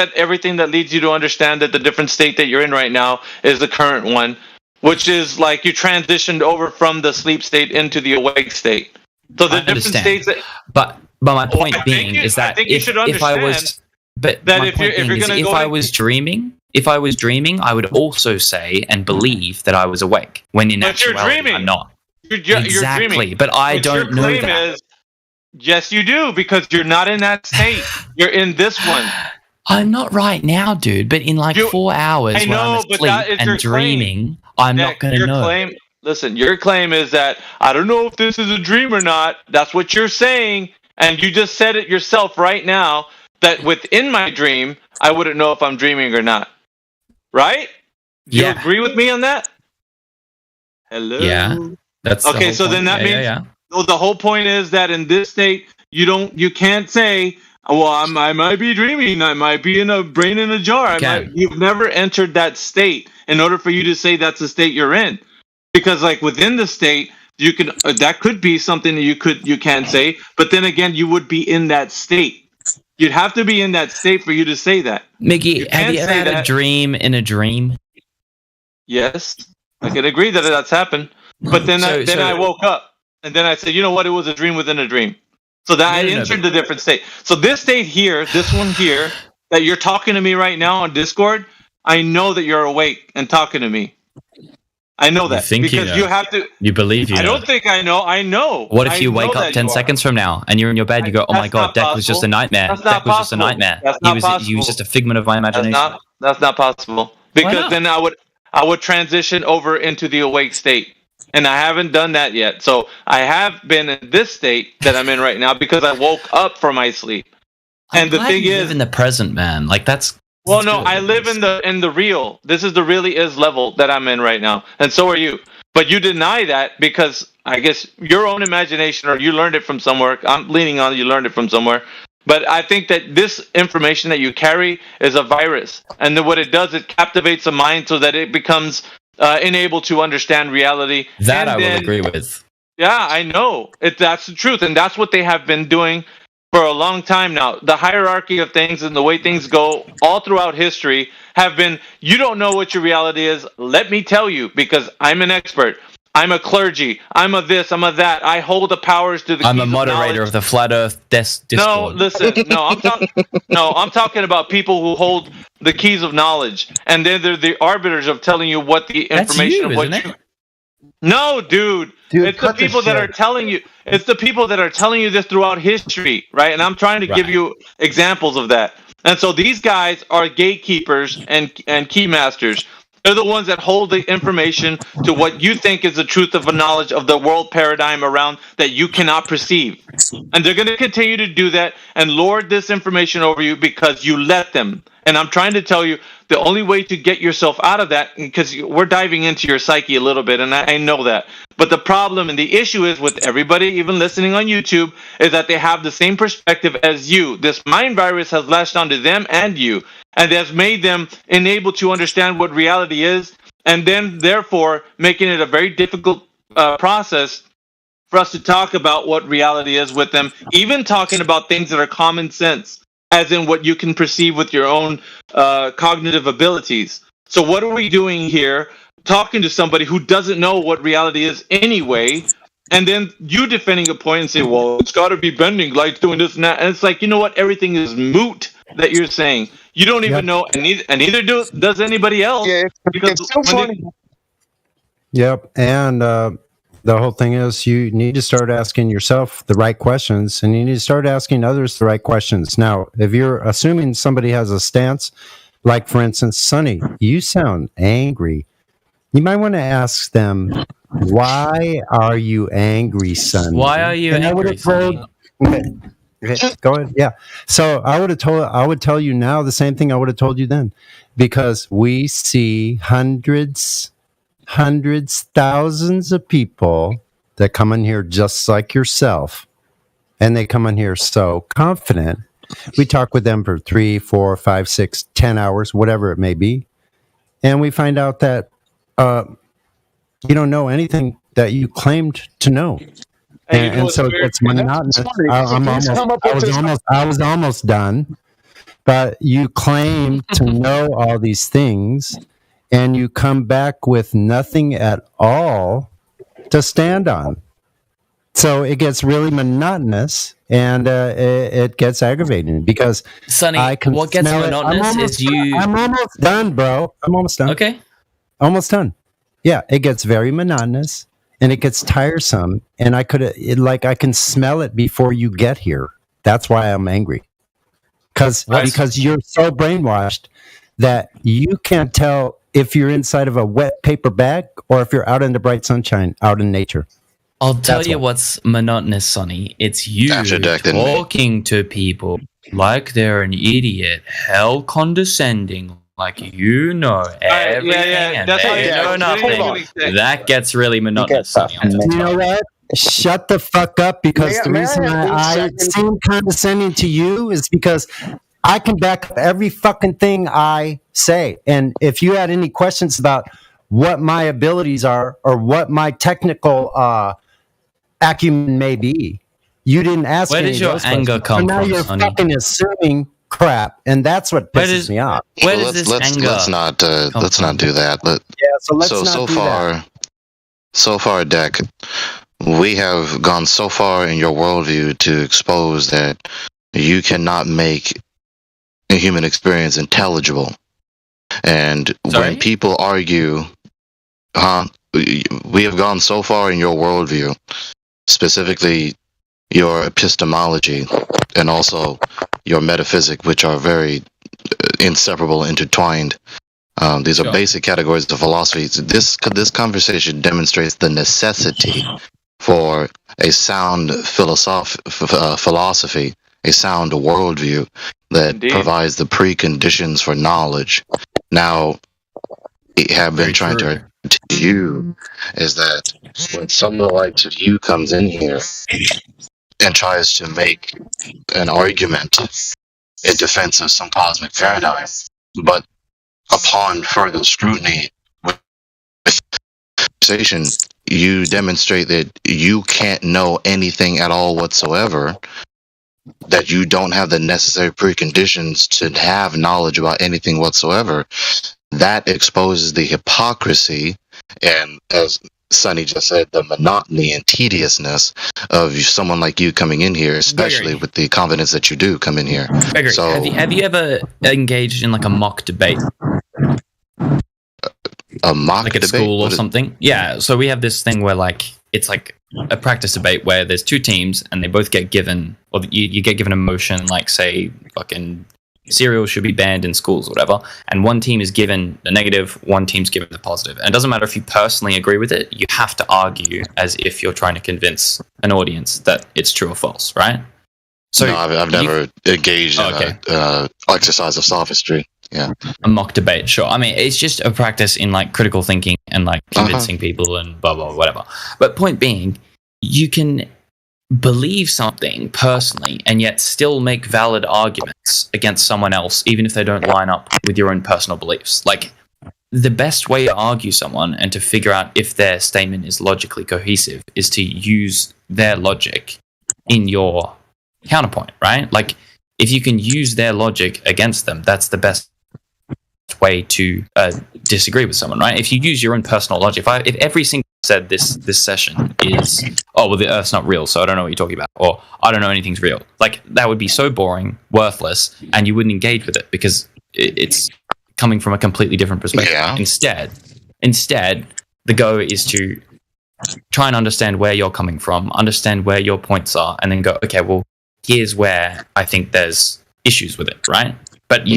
[SPEAKER 18] that leads you to understand that the different state that you're in right now is the current one, which is like you transitioned over from the sleep state into the awake state. So the different states that...
[SPEAKER 16] But my point being is that if I was... But
[SPEAKER 18] that
[SPEAKER 16] my point being is if I was dreaming, I would also say and believe that I was awake. When in actuality, I'm not. Exactly, you're dreaming. But I don't know that.
[SPEAKER 18] Yes, you do, because you're not in that state. You're in this one.
[SPEAKER 16] I'm not right now, dude. But in 4 hours when I'm asleep and dreaming, I'm not going to know.
[SPEAKER 18] Listen, your claim is that I don't know if this is a dream or not. That's what you're saying, and you just said it yourself right now. That within my dream, I wouldn't know if I'm dreaming or not. Right? Do you agree with me on that? Hello.
[SPEAKER 16] Yeah, that's
[SPEAKER 18] okay. So then that means the whole point is that in this state, you can't say, well, I might be dreaming. I might be in a brain in a jar. You've never entered that state in order for you to say that's the state you're in, because like within the state, you can that could be something that you can say, but then again, you would be in that state. You'd have to be in that state for you to say that.
[SPEAKER 16] Mickey, have you ever had a dream in a dream?
[SPEAKER 18] Yes, I can agree that that's happened. But then I woke up, and then I said, you know what? It was a dream within a dream. So that I entered the different state. So this state here, this one here, that you're talking to me right now on Discord, I know that you're awake and talking to me. I know that because you have to.
[SPEAKER 16] You believe you know.
[SPEAKER 18] I don't think I know. I know.
[SPEAKER 16] What if you wake up 10 seconds from now and you're in your bed? You go, "Oh my God, Deck was just a nightmare. Deck was just a nightmare. He was just a figment of my imagination."
[SPEAKER 18] That's not possible because then I would transition over into the awake state, and I haven't done that yet. So I have been in this state that I'm in right now because I woke up from my sleep. And the thing is,
[SPEAKER 16] live in the present, man. Like that's.
[SPEAKER 18] Well, no, I live in the real. This is the really is level that I'm in right now, and so are you. But you deny that because I guess your own imagination, or you learned it from somewhere. I'm leaning on you learned it from somewhere. But I think that this information that you carry is a virus, and then what it does, it captivates the mind so that it becomes unable to understand reality.
[SPEAKER 16] That I will agree with.
[SPEAKER 18] Yeah, I know. That's the truth, and that's what they have been doing for a long time now. The hierarchy of things and the way things go all throughout history have been, you don't know what your reality is. Let me tell you, because I'm an expert. I'm a clergy. I'm a this. I'm a that. I hold the powers to the.
[SPEAKER 16] I'm a moderator of the Flat Earth Discord.
[SPEAKER 18] No, listen. No, I'm talking about people who hold the keys of knowledge, and they're the arbiters of telling you what the information of what you. No, dude. It's the people that are telling you. It's the people that are telling you this throughout history, right? And I'm trying to give you examples of that. And so these guys are gatekeepers and key masters. They're the ones that hold the information to what you think is the truth of a knowledge of the world paradigm around that you cannot perceive. And they're going to continue to do that and lord this information over you because you let them. And I'm trying to tell you the only way to get yourself out of that, because we're diving into your psyche a little bit, and I know that. But the problem and the issue is with everybody, even listening on YouTube, is that they have the same perspective as you. This mind virus has latched onto them and you, and has made them unable to understand what reality is, and then therefore making it a very difficult process for us to talk about what reality is with them, even talking about things that are common sense, as in what you can perceive with your own cognitive abilities. So what are we doing here, talking to somebody who doesn't know what reality is anyway, and then you defending a point and say, well, it's got to be bending, light's doing this and that. And it's like, you know what? Everything is moot that you're saying. You don't even know, and neither does anybody else.
[SPEAKER 17] Yeah, it's so funny.
[SPEAKER 13] Yep, and the whole thing is you need to start asking yourself the right questions, and you need to start asking others the right questions. Now, if you're assuming somebody has a stance, like for instance, Sonny, you sound angry. You might want to ask them, why are you angry, Sonny?
[SPEAKER 16] Why are you angry, Sonny?
[SPEAKER 13] Okay, go ahead. Yeah. So I would tell you now the same thing I would have told you then, because we see hundreds, thousands of people that come in here just like yourself, and they come in here so confident. We talk with them for 3, 4, 5, 6, 10 hours, whatever it may be, and we find out that you don't know anything that you claimed to know. And so it's monotonous. I was almost done, but you claim to know all these things, and you come back with nothing at all to stand on. So it gets really monotonous, and it gets aggravating because
[SPEAKER 16] Sonny,
[SPEAKER 13] I can
[SPEAKER 16] what gets
[SPEAKER 13] smell
[SPEAKER 16] monotonous is you.
[SPEAKER 13] I'm almost done, bro. I'm almost done.
[SPEAKER 16] Okay.
[SPEAKER 13] Almost done. Yeah, it gets very monotonous. And it gets tiresome, and I can smell it before you get here. That's why I'm angry, because you're so brainwashed that you can't tell if you're inside of a wet paper bag or if you're out in the bright sunshine, out in nature.
[SPEAKER 16] I'll tell you what's monotonous, Sonny. It's you talking to people like they're an idiot, hell condescending, like you know everything and
[SPEAKER 18] that's
[SPEAKER 16] they know nothing, that gets really monotonous.
[SPEAKER 13] You know what? Shut the fuck up, because the reason I seem condescending to you is because I can back up every fucking thing I say. And if you had any questions about what my abilities are or what my technical acumen may be, you didn't ask
[SPEAKER 16] Where
[SPEAKER 13] any
[SPEAKER 16] does
[SPEAKER 13] of
[SPEAKER 16] your
[SPEAKER 13] those
[SPEAKER 16] anger
[SPEAKER 13] questions.
[SPEAKER 16] come
[SPEAKER 13] So now
[SPEAKER 16] from,
[SPEAKER 13] you're
[SPEAKER 16] Sonny?
[SPEAKER 13] fucking assuming crap, and that's what pisses me off.
[SPEAKER 16] Where does this anger
[SPEAKER 4] let's not do that.
[SPEAKER 13] So let's not do that.
[SPEAKER 4] So far, Deck, we have gone so far in your worldview to expose that you cannot make a human experience intelligible. And when people argue, we have gone so far in your worldview, specifically your epistemology and also your metaphysic, which are very inseparable, intertwined. These are basic categories of philosophy. This conversation demonstrates the necessity for a sound philosophy, a sound worldview that provides the preconditions for knowledge. Now, we have been trying to you is that when someone like you comes in here and tries to make an argument in defense of some cosmic paradigm, but upon further scrutiny with conversation, you demonstrate that you can't know anything at all whatsoever, that you don't have the necessary preconditions to have knowledge about anything whatsoever. That exposes the hypocrisy and, as Sonny just said, the monotony and tediousness of someone like you coming in here, especially with the confidence that you do come in here.
[SPEAKER 16] Gregory,
[SPEAKER 4] So,
[SPEAKER 16] have you ever engaged in like a mock debate?
[SPEAKER 4] A mock
[SPEAKER 16] like at
[SPEAKER 4] debate?
[SPEAKER 16] school or
[SPEAKER 4] What is-
[SPEAKER 16] something? Yeah, so we have this thing where like it's like a practice debate where there's two teams and they both get given, or you get given a motion, like say fucking cereal should be banned in schools or whatever, and one team is given the negative, one team's given the positive. And it doesn't matter if you personally agree with it, you have to argue as if you're trying to convince an audience that it's true or false, right? So
[SPEAKER 4] no, I've never engaged in an exercise of sophistry. Yeah,
[SPEAKER 16] a mock debate, sure. I mean, it's just a practice in like critical thinking and like convincing people and blah blah whatever. But point being, you can believe something personally and yet still make valid arguments against someone else, even if they don't line up with your own personal beliefs. Like, the best way to argue someone and to figure out if their statement is logically cohesive is to use their logic in your counterpoint, right? Like, if you can use their logic against them, that's the best way to disagree with someone, right? If you use your own personal logic, if every single said this session is, oh well, the Earth's not real, so I don't know what you're talking about, or I don't know anything's real, like that would be so boring, worthless, and you wouldn't engage with it because it's coming from a completely different perspective.
[SPEAKER 4] Yeah.
[SPEAKER 16] Instead, the go is to try and understand where you're coming from, understand where your points are, and then go, okay, well, here's where I think there's issues with it, right? But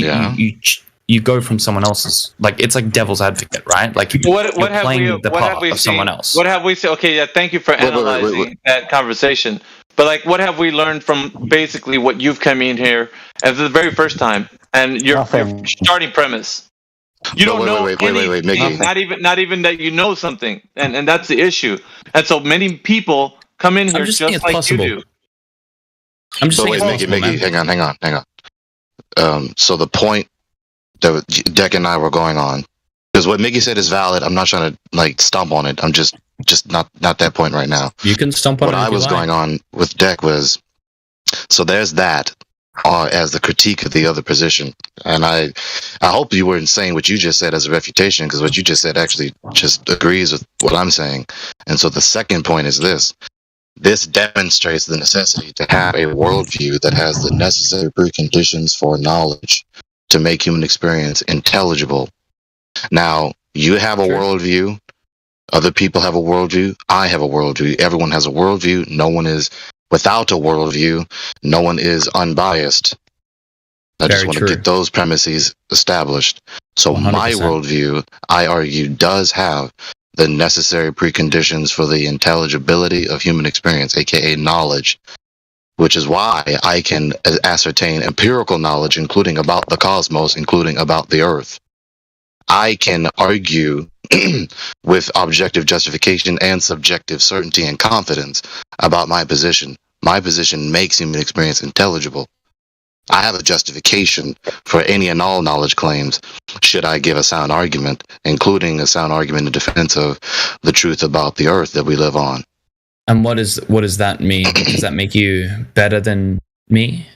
[SPEAKER 16] you go from someone else's, like, it's like devil's advocate, right? Like,
[SPEAKER 18] what
[SPEAKER 16] you're
[SPEAKER 18] have
[SPEAKER 16] playing
[SPEAKER 18] we
[SPEAKER 16] the
[SPEAKER 18] what
[SPEAKER 16] part
[SPEAKER 18] have we
[SPEAKER 16] of
[SPEAKER 18] seen?
[SPEAKER 16] someone else.
[SPEAKER 18] What have we seen? Okay, yeah, thank you for analyzing that conversation. But like, what have we learned from basically what you've come in here as the very first time, and your starting premise? You don't know anything.
[SPEAKER 4] Mickey.
[SPEAKER 18] Not even that you know something, and that's the issue. And so many people come in here just like
[SPEAKER 16] possible.
[SPEAKER 18] you do.
[SPEAKER 16] I'm just saying,
[SPEAKER 4] Mickey, hang on. So the point that Deck and I were going on, because what Mickey said is valid. I'm not trying to like stomp on it. I'm just not that point right now.
[SPEAKER 16] You can stomp on
[SPEAKER 4] what
[SPEAKER 16] it.
[SPEAKER 4] I was going on with Deck was, so there's that as the critique of the other position, and I hope you weren't saying what you just said as a refutation, because what you just said actually just agrees with what I'm saying. And so the second point is this. This demonstrates the necessity to have a worldview that has the necessary preconditions for knowledge to make human experience intelligible. Now, you have a worldview. Other people have a worldview. I have a worldview. Everyone has a worldview. No one is without a worldview. No one is unbiased. I just want to get those premises established. So
[SPEAKER 16] 100%.
[SPEAKER 4] My worldview, I argue, does have the necessary preconditions for the intelligibility of human experience, aka knowledge, which is why I can ascertain empirical knowledge, including about the cosmos, including about the Earth. I can argue with objective justification and subjective certainty and confidence about my position. My position makes human experience intelligible. I have a justification for any and all knowledge claims should I give a sound argument, including a sound argument in defense of the truth about the earth that we live on.
[SPEAKER 16] And what does that mean? Does that make you better than me?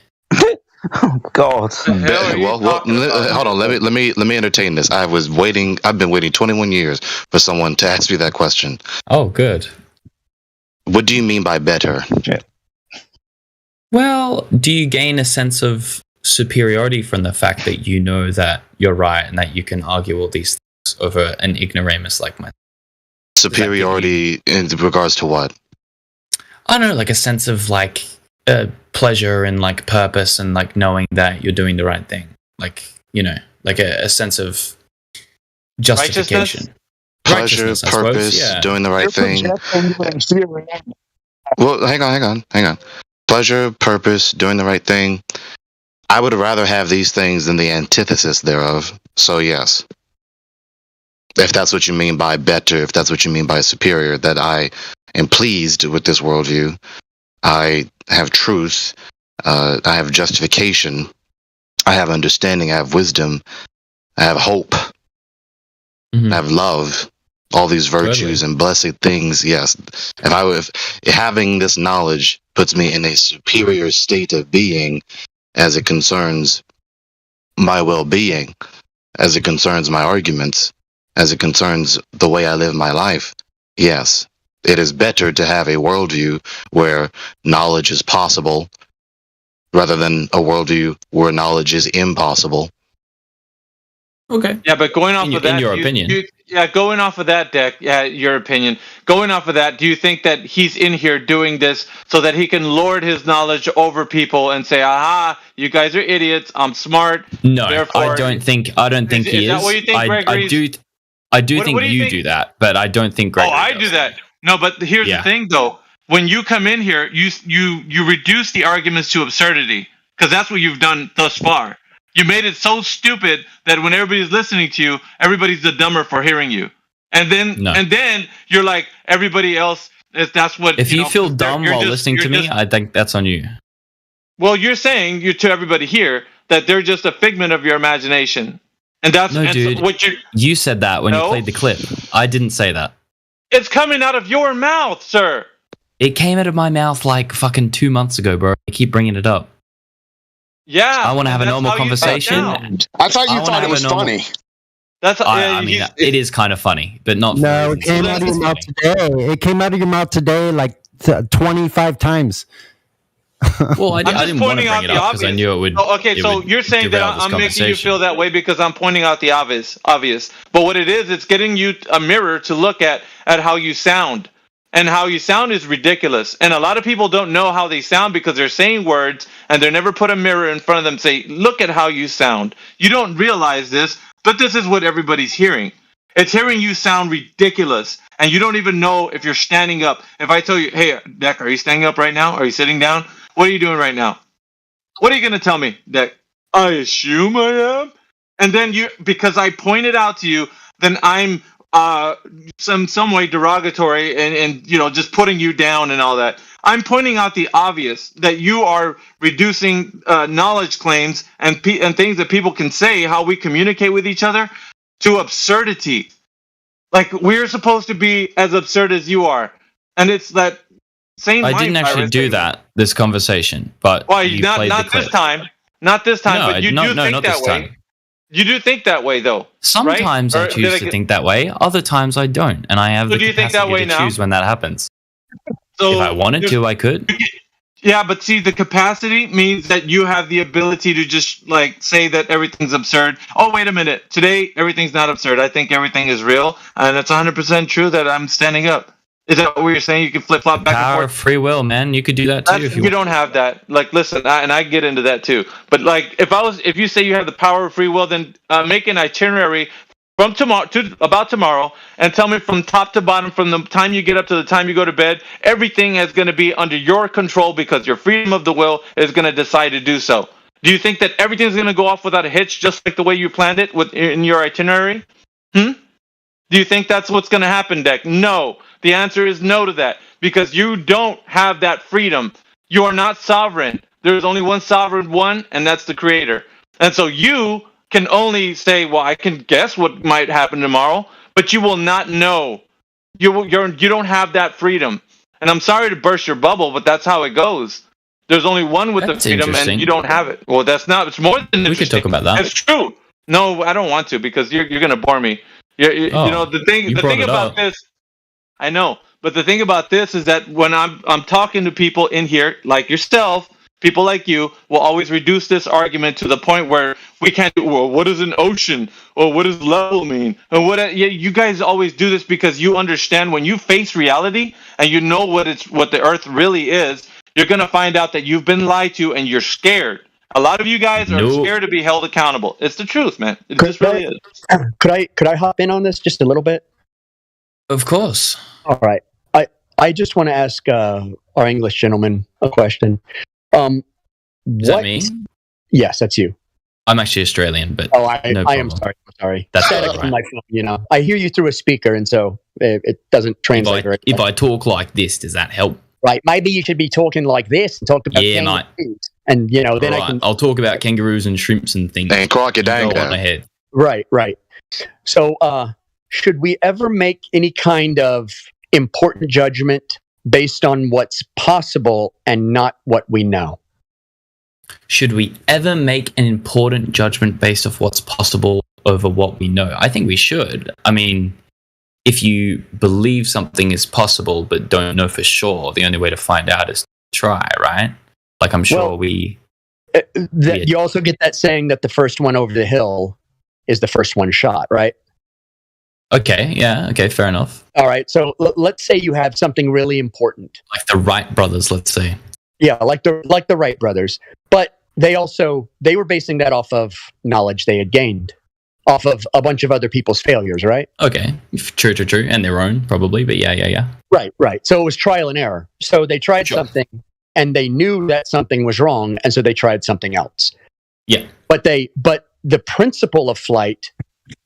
[SPEAKER 5] Oh God!
[SPEAKER 4] Well, hold on. Let me entertain this. I've been waiting 21 years for someone to ask me that question.
[SPEAKER 16] Oh, good.
[SPEAKER 4] What do you mean by better?
[SPEAKER 16] Well, do you gain a sense of superiority from the fact that you know that you're right and that you can argue all these things over an ignoramus like myself?
[SPEAKER 4] Superiority in regards to what?
[SPEAKER 16] I don't know, like a sense of like pleasure and like purpose and like knowing that you're doing the right thing. Like, you know, like a sense of justification.
[SPEAKER 4] Pleasure, purpose, doing the right thing. Well, hang on. Pleasure, purpose, doing the right thing. I would rather have these things than the antithesis thereof. So yes. If that's what you mean by better, if that's what you mean by superior, that I am pleased with this worldview. I have truth. I have justification. I have understanding. I have wisdom. I have hope. I have love. All these virtues and blessed things. Yes. If having this knowledge puts me in a superior state of being as it concerns my well-being, as it concerns my arguments, as it concerns the way I live my life, yes. It is better to have a worldview where knowledge is possible rather than a worldview where knowledge is impossible.
[SPEAKER 16] Okay.
[SPEAKER 18] Yeah, but going off of that,
[SPEAKER 16] in your opinion.
[SPEAKER 18] Going off of that, Deck. Yeah, your opinion. Going off of that, do you think that he's in here doing this so that he can lord his knowledge over people and say, "Aha, you guys are idiots. I'm smart."
[SPEAKER 16] No,
[SPEAKER 18] therefore,
[SPEAKER 16] I don't think he is.
[SPEAKER 18] Is that what you think, Gregory?
[SPEAKER 16] I do think you do that, but I don't think Gregory
[SPEAKER 18] I do that. No, but here's the thing, though. When you come in here, you reduce the arguments to absurdity because that's what you've done thus far. You made it so stupid that when everybody's listening to you, everybody's the dumber for hearing you. And then you're like everybody else. That's what.
[SPEAKER 16] If you feel dumb while listening to me, I think that's on you.
[SPEAKER 18] Well, you're saying to everybody here that they're just a figment of your imagination, and that's
[SPEAKER 16] dude.
[SPEAKER 18] What
[SPEAKER 16] you said that when you played the clip. I didn't say that.
[SPEAKER 18] It's coming out of your mouth, sir.
[SPEAKER 16] It came out of my mouth like fucking 2 months ago, bro. I keep bringing it up.
[SPEAKER 18] Yeah,
[SPEAKER 16] I want to have a normal conversation.
[SPEAKER 17] I thought you thought it was funny.
[SPEAKER 16] I mean, it is kind of funny, but not.
[SPEAKER 6] No, it came out of your mouth today. It came out of your mouth today like 25 times.
[SPEAKER 16] Well, I didn't want to bring it up because I knew it would.
[SPEAKER 18] So you're saying that I'm making you feel that way because I'm pointing out the obvious. But what it is, it's getting you a mirror to look at how you sound. And how you sound is ridiculous. And a lot of people don't know how they sound because they're saying words and they never put a mirror in front of them and say, look at how you sound. You don't realize this, but this is what everybody's hearing. It's hearing you sound ridiculous. And you don't even know if you're standing up. If I tell you, hey, Deck, are you standing up right now? Are you sitting down? What are you doing right now? What are you going to tell me, Deck? I assume I am. And then because I pointed out to you, then I'm some way derogatory and just putting you down and all that. I'm pointing out the obvious, that you are reducing knowledge claims and things that people can say, how we communicate with each other, to absurdity. Like, we're supposed to be as absurd as you are. And it's that same
[SPEAKER 16] I didn't actually do that, this conversation, but you played the clip.
[SPEAKER 18] This time. Not this time, but you do think that way.
[SPEAKER 16] Time.
[SPEAKER 18] You do think that way, though.
[SPEAKER 16] Sometimes
[SPEAKER 18] right?
[SPEAKER 16] I choose to think that way. Other times I don't, and I have the capacity to choose when that happens. So if I wanted to, I could.
[SPEAKER 18] Yeah, but see, the capacity means that you have the ability to just say that everything's absurd. Oh, wait a minute. Today, everything's not absurd. I think everything is real, and it's 100% true that I'm standing up. Is that what you're saying? You can flip-flop back and forth?
[SPEAKER 16] Power of free will, man. You could do that too if you want.
[SPEAKER 18] Don't have that. Listen, and I get into that too. But if you say you have the power of free will, then make an itinerary from tomorrow to about tomorrow, and tell me from top to bottom, from the time you get up to the time you go to bed, everything is going to be under your control because your freedom of the will is going to decide to do so. Do you think that everything's going to go off without a hitch, just like the way you planned it in your itinerary? Do you think that's what's going to happen, Deck? No. The answer is no to that, because you don't have that freedom. You are not sovereign. There's only one sovereign one, and that's the creator. And so you can only say, well, I can guess what might happen tomorrow, but you will not know. You don't have that freedom. And I'm sorry to burst your bubble, but that's how it goes. There's only one with
[SPEAKER 16] That's
[SPEAKER 18] the freedom, and you don't have it. Well, that's not. It's more than interesting.
[SPEAKER 16] We could talk about that.
[SPEAKER 18] It's true. No, I don't want to, because you're going to bore me. You know, the thing about this, I know, but the thing about this is that when I'm talking to people in here like yourself, people like you will always reduce this argument to the point where we can't do, well, what is an ocean, or what does level mean, and what you guys always do this because you understand when you face reality and you know what the Earth really is, you're gonna find out that you've been lied to and you're scared. A lot of you guys are scared to be held accountable. It's the truth, man. It just really is.
[SPEAKER 7] Could I hop in on this just a little bit?
[SPEAKER 16] Of course.
[SPEAKER 7] All right. I just want to ask our English gentleman a question.
[SPEAKER 16] Is that me?
[SPEAKER 7] Yes, that's you.
[SPEAKER 16] I'm actually Australian, but
[SPEAKER 7] I
[SPEAKER 16] no
[SPEAKER 7] am sorry. I'm sorry.
[SPEAKER 16] That's
[SPEAKER 7] Static
[SPEAKER 16] all right.
[SPEAKER 7] from my phone, you know. I hear you through a speaker, and so it doesn't translate very
[SPEAKER 16] If I talk like this, does that help?
[SPEAKER 7] Right. Maybe you should be talking like this and talk about kangaroos. And, you know, then
[SPEAKER 16] right.
[SPEAKER 7] I can...
[SPEAKER 16] I'll talk about kangaroos and shrimps and things.
[SPEAKER 4] And crocodile.
[SPEAKER 16] Go on ahead.
[SPEAKER 7] Right. So, should we ever make any kind of important judgment based on what's possible and not what we know?
[SPEAKER 16] Should we ever make an important judgment based off what's possible over what we know? I think we should. I mean, if you believe something is possible but don't know for sure, the only way to find out is to try, right? Like, I'm sure you
[SPEAKER 7] also get that saying that the first one over the hill is the first one shot, right?
[SPEAKER 16] Okay, yeah, okay, fair enough.
[SPEAKER 7] All right, so let's say you have something really important.
[SPEAKER 16] Like the Wright brothers, let's say.
[SPEAKER 7] Yeah, like the Wright brothers. But they were basing that off of knowledge they had gained, off of a bunch of other people's failures, right?
[SPEAKER 16] Okay, true, and their own, probably, but yeah.
[SPEAKER 7] Right. So it was trial and error. So they tried something, and they knew that something was wrong, and so they tried something else.
[SPEAKER 16] Yeah.
[SPEAKER 7] But the principle of flight,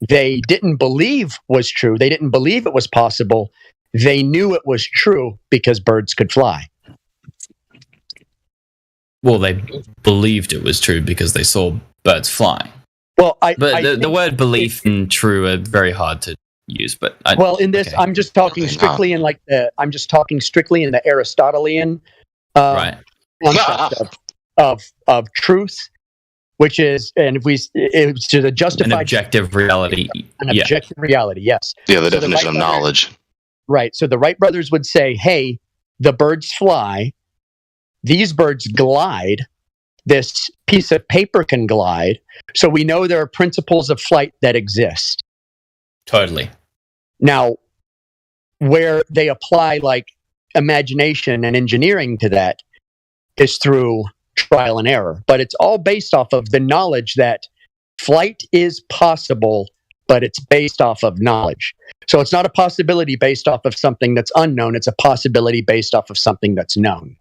[SPEAKER 7] they didn't believe was true. They didn't believe it was possible. They knew it was true because birds could fly.
[SPEAKER 16] Well, they believed it was true because they saw birds flying.
[SPEAKER 7] Well,
[SPEAKER 16] the word belief and true are very hard to use. But
[SPEAKER 7] I'm just talking strictly in the Aristotelian concept of truth, which is, and it's a justified
[SPEAKER 16] an objective reality.
[SPEAKER 7] Objective reality, yes.
[SPEAKER 4] Yeah, the definition of knowledge.
[SPEAKER 7] Right. So the Wright brothers would say, "Hey, the birds fly. These birds glide. This piece of paper can glide. So we know there are principles of flight that exist."
[SPEAKER 16] Totally.
[SPEAKER 7] Now, where they apply like imagination and engineering to that is through trial and error. But it's all based off of the knowledge that flight is possible, but it's based off of knowledge. So it's not a possibility based off of something that's unknown. It's a possibility based off of something that's known.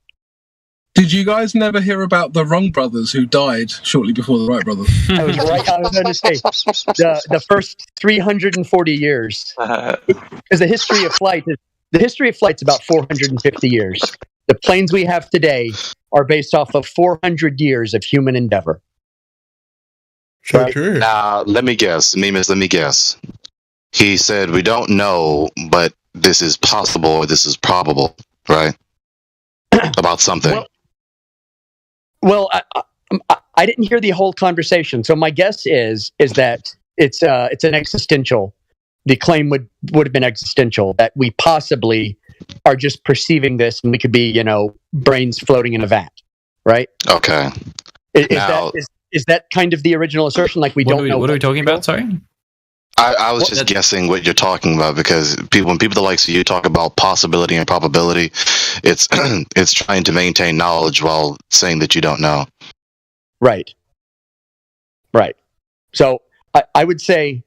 [SPEAKER 21] Did you guys never hear about the Wrong brothers who died shortly before the Wright brothers?
[SPEAKER 7] I was going to say the first 340 years, because the history of flight's about 450 years. The planes we have today are based off of 400 years of human endeavor.
[SPEAKER 4] True. Now, let me guess. Mimas, let me guess. He said, we don't know, but this is possible or this is probable, right? About something.
[SPEAKER 7] Well, I didn't hear the whole conversation, so my guess is that it's an existential. The claim would have been existential, that we possibly are just perceiving this, and we could be, brains floating in a vat, right?
[SPEAKER 4] Okay.
[SPEAKER 7] Is that kind of the original assertion? Like we don't know.
[SPEAKER 16] What are we talking about? Sorry.
[SPEAKER 4] I was just guessing what you're talking about, because when people that like you talk about possibility and probability, it's it's trying to maintain knowledge while saying that you don't know.
[SPEAKER 7] Right. So I would say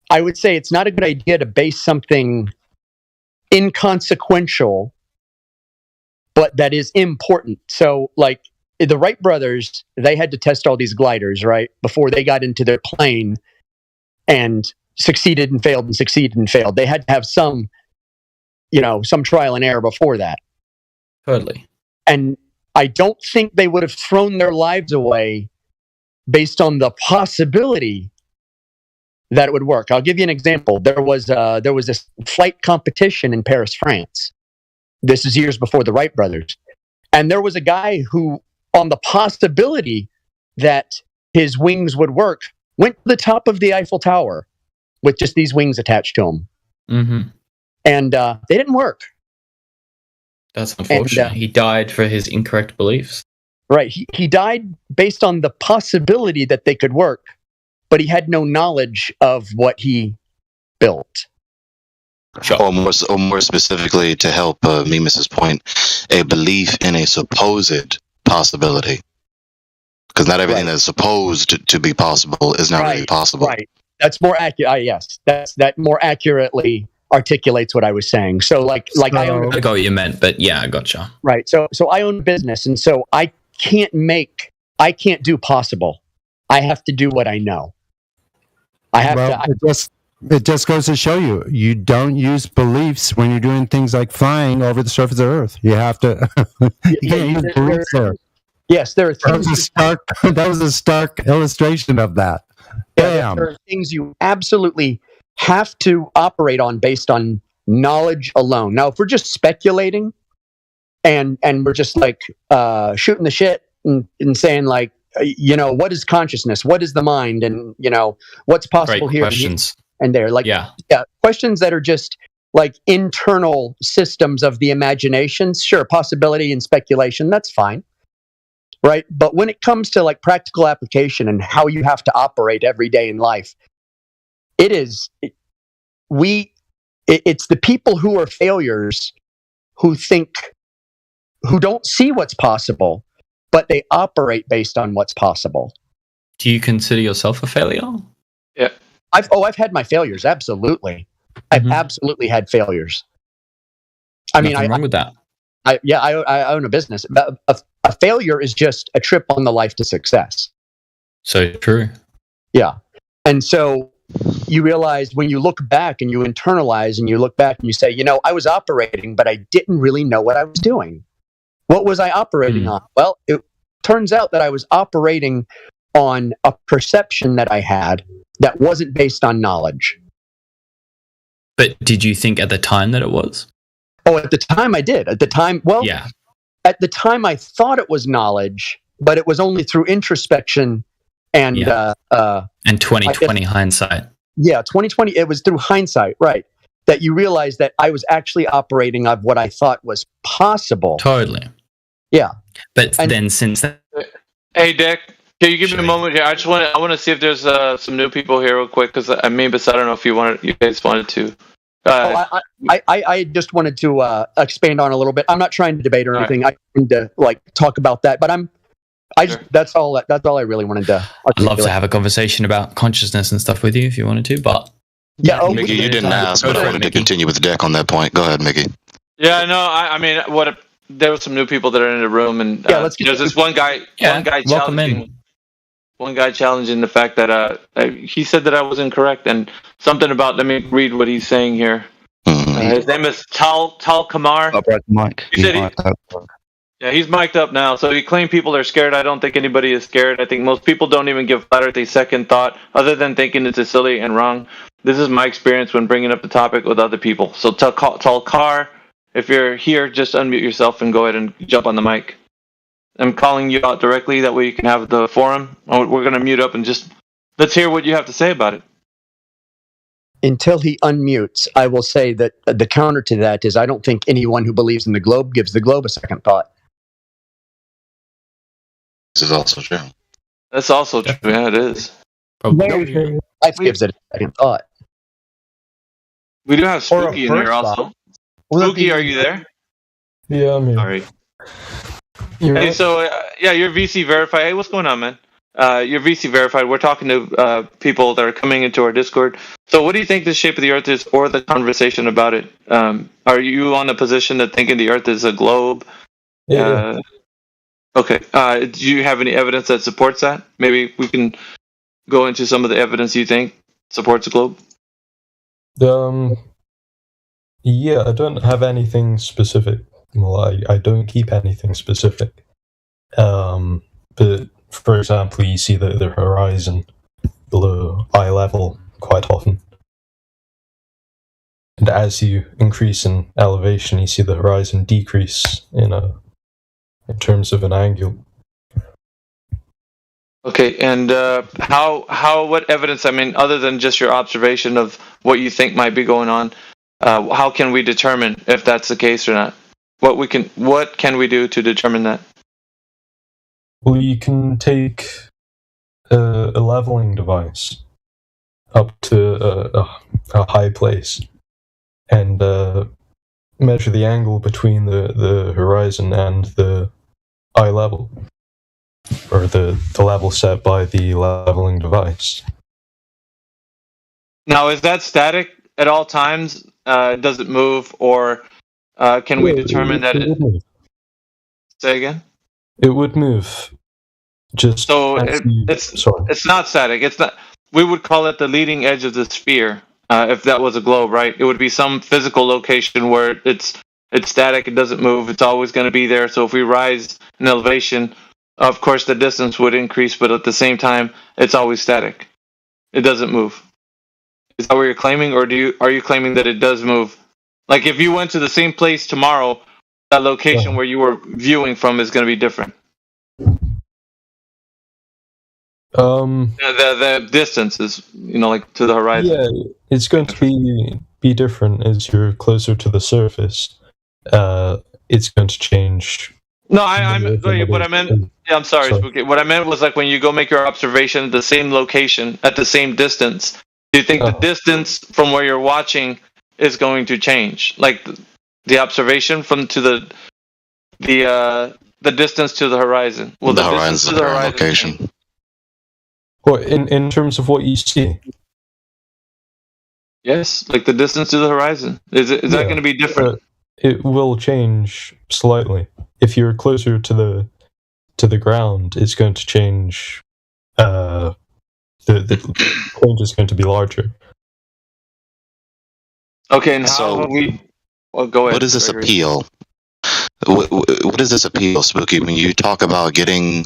[SPEAKER 7] it's not a good idea to base something inconsequential, but that is important. So, like the Wright brothers, they had to test all these gliders, right, before they got into their plane and succeeded and failed and succeeded and failed. They had to have some trial and error before that.
[SPEAKER 16] Totally.
[SPEAKER 7] And I don't think they would have thrown their lives away based on the possibility that it would work. I'll give you an example. There was this flight competition in Paris, France. This is years before the Wright brothers. And there was a guy who, on the possibility that his wings would work, went to the top of the Eiffel Tower with just these wings attached to him.
[SPEAKER 16] Mm-hmm.
[SPEAKER 7] And they didn't work.
[SPEAKER 16] That's unfortunate.
[SPEAKER 7] And,
[SPEAKER 16] he died for his incorrect beliefs.
[SPEAKER 7] Right. He died based on the possibility that they could work, but he had no knowledge of what he built.
[SPEAKER 16] Sure.
[SPEAKER 4] Or more specifically, to help Mimas's point, a belief in a supposed possibility. Because not everything that's supposed to be possible is not really possible.
[SPEAKER 7] Right. That's more accurate. Yes. That more accurately articulates what I was saying. So I
[SPEAKER 16] got what you meant, but yeah, I gotcha.
[SPEAKER 7] Right. So I own a business, and so I can't do possible. I have to do what I know.
[SPEAKER 6] It just goes to show you don't use beliefs when you're doing things like flying over the surface of Earth. You have to. You can't use beliefs there.
[SPEAKER 7] Yes, there are things.
[SPEAKER 6] That was a stark illustration of that. Bam.
[SPEAKER 7] There are things you absolutely have to operate on based on knowledge alone. Now, if we're just speculating and we're just shooting the shit and saying what is consciousness? What is the mind? And what's possible
[SPEAKER 16] Great
[SPEAKER 7] here
[SPEAKER 16] questions.
[SPEAKER 7] and there? Questions that are just internal systems of the imagination. Sure, possibility and speculation, that's fine. Right? But when it comes to practical application and how you have to operate every day in life, it's the people who are failures who don't see what's possible, but they operate based on what's possible.
[SPEAKER 16] Do you consider yourself a failure?
[SPEAKER 18] Yeah.
[SPEAKER 7] I've had my failures. Absolutely. I've absolutely had failures.
[SPEAKER 16] Nothing wrong with that.
[SPEAKER 7] I own a business. A failure is just a trip on the life to success.
[SPEAKER 16] So true.
[SPEAKER 7] Yeah. And so you realize when you look back and you internalize and you look back and you say, I was operating, but I didn't really know what I was doing. What was I operating on? Well, it turns out that I was operating on a perception that I had that wasn't based on knowledge.
[SPEAKER 16] But did you think at the time that it was?
[SPEAKER 7] Oh, at the time I did. At the time, at the time I thought it was knowledge, but it was only through introspection and
[SPEAKER 16] 2020 hindsight.
[SPEAKER 7] Yeah, 2020. It was through hindsight, right? That you realize that I was actually operating on what I thought was possible.
[SPEAKER 16] Totally.
[SPEAKER 7] Yeah.
[SPEAKER 16] But then since then,
[SPEAKER 18] hey Dick, can you give me a moment here? I want to see if there's some new people here real quick because I don't know if you guys wanted to.
[SPEAKER 7] I just wanted to expand on a little bit. I'm not trying to debate or anything. Right. I need to talk about that, but that's all I really wanted to articulate.
[SPEAKER 16] I'd love to have a conversation about consciousness and stuff with you if you wanted to, but
[SPEAKER 4] Mickey, you didn't ask, but I wanted to continue with Dick on that point. Go ahead, Mickey.
[SPEAKER 18] Yeah, no, I mean, there were some new people that are in the room, and there's this one guy challenging the fact that he said that I was incorrect, and something about, let me read what he's saying here. His name is Tal Kamar.
[SPEAKER 5] Mike.
[SPEAKER 18] Yeah, he's mic'd up now. So he claimed people are scared. I don't think anybody is scared. I think most people don't even give flat earth a second thought, other than thinking it's a silly and wrong. This is my experience when bringing up the topic with other people. So Talkar, if you're here, just unmute yourself and go ahead and jump on the mic. I'm calling you out directly. That way you can have the forum. We're going to mute up and just let's hear what you have to say about it.
[SPEAKER 7] Until he unmutes, I will say that the counter to that is I don't think anyone who believes in the globe gives the globe a second thought.
[SPEAKER 4] This is also true.
[SPEAKER 18] That's also true. Yeah, it is.
[SPEAKER 7] Life gives it a second thought.
[SPEAKER 18] We do have Spooky in here also. Spooky, are you there?
[SPEAKER 9] Yeah, I'm here.
[SPEAKER 18] Sorry.
[SPEAKER 9] You're
[SPEAKER 18] hey,
[SPEAKER 9] right.
[SPEAKER 18] so you're VC verified. Hey, what's going on, man? You're VC verified. We're talking to people that are coming into our Discord. So, what do you think the shape of the Earth is, or the conversation about it? Are you on a position of thinking the Earth is a globe?
[SPEAKER 9] Yeah.
[SPEAKER 18] Okay. Do you have any evidence that supports that? Maybe we can go into some of the evidence you think supports a globe.
[SPEAKER 9] Yeah, I don't have anything specific. Well, I don't keep anything specific. But for example, you see the horizon below eye level quite often. And as you increase in elevation, you see the horizon decrease in terms of an angle.
[SPEAKER 18] Okay, and what evidence? I mean, other than just your observation of what you think might be going on, how can we determine if that's the case or not? What can we do to determine that?
[SPEAKER 9] Well, you can take a leveling device up to a high place and measure the angle between the horizon and the eye level, or the level set by the leveling device.
[SPEAKER 18] Now, is that static at all times? Does it move, or can we determine that
[SPEAKER 9] it would move?
[SPEAKER 18] Say again.
[SPEAKER 9] It would move. Just
[SPEAKER 18] so it's not static. It's not. We would call it the leading edge of the sphere. If that was a globe, right? It would be some physical location where it's static. It doesn't move. It's always going to be there. So if we rise in elevation, of course the distance would increase, but at the same time, it's always static. It doesn't move. Is that what you're claiming, or are you claiming that it does move? Like if you went to the same place tomorrow, that location where you were viewing from is going to be different. The distance is, like to the horizon.
[SPEAKER 9] Yeah, it's going to be different as you're closer to the surface. It's going to change.
[SPEAKER 18] No, what I meant. Yeah, I'm sorry. Spooky. What I meant was like when you go make your observation at the same location at the same distance. Do you think the distance from where you're watching is going to change? Like the observation to the distance to the horizon. Well, the horizon to the horizon
[SPEAKER 4] location.
[SPEAKER 9] What in terms of what you see?
[SPEAKER 18] Yes, like the distance to the horizon. Is that going to be different?
[SPEAKER 9] It will change slightly. If you're closer to the ground, it's going to change. The change is going to be larger.
[SPEAKER 18] Okay, and how we? Well, go ahead.
[SPEAKER 4] What is this appeal? What is this appeal, Spooky? When you talk about getting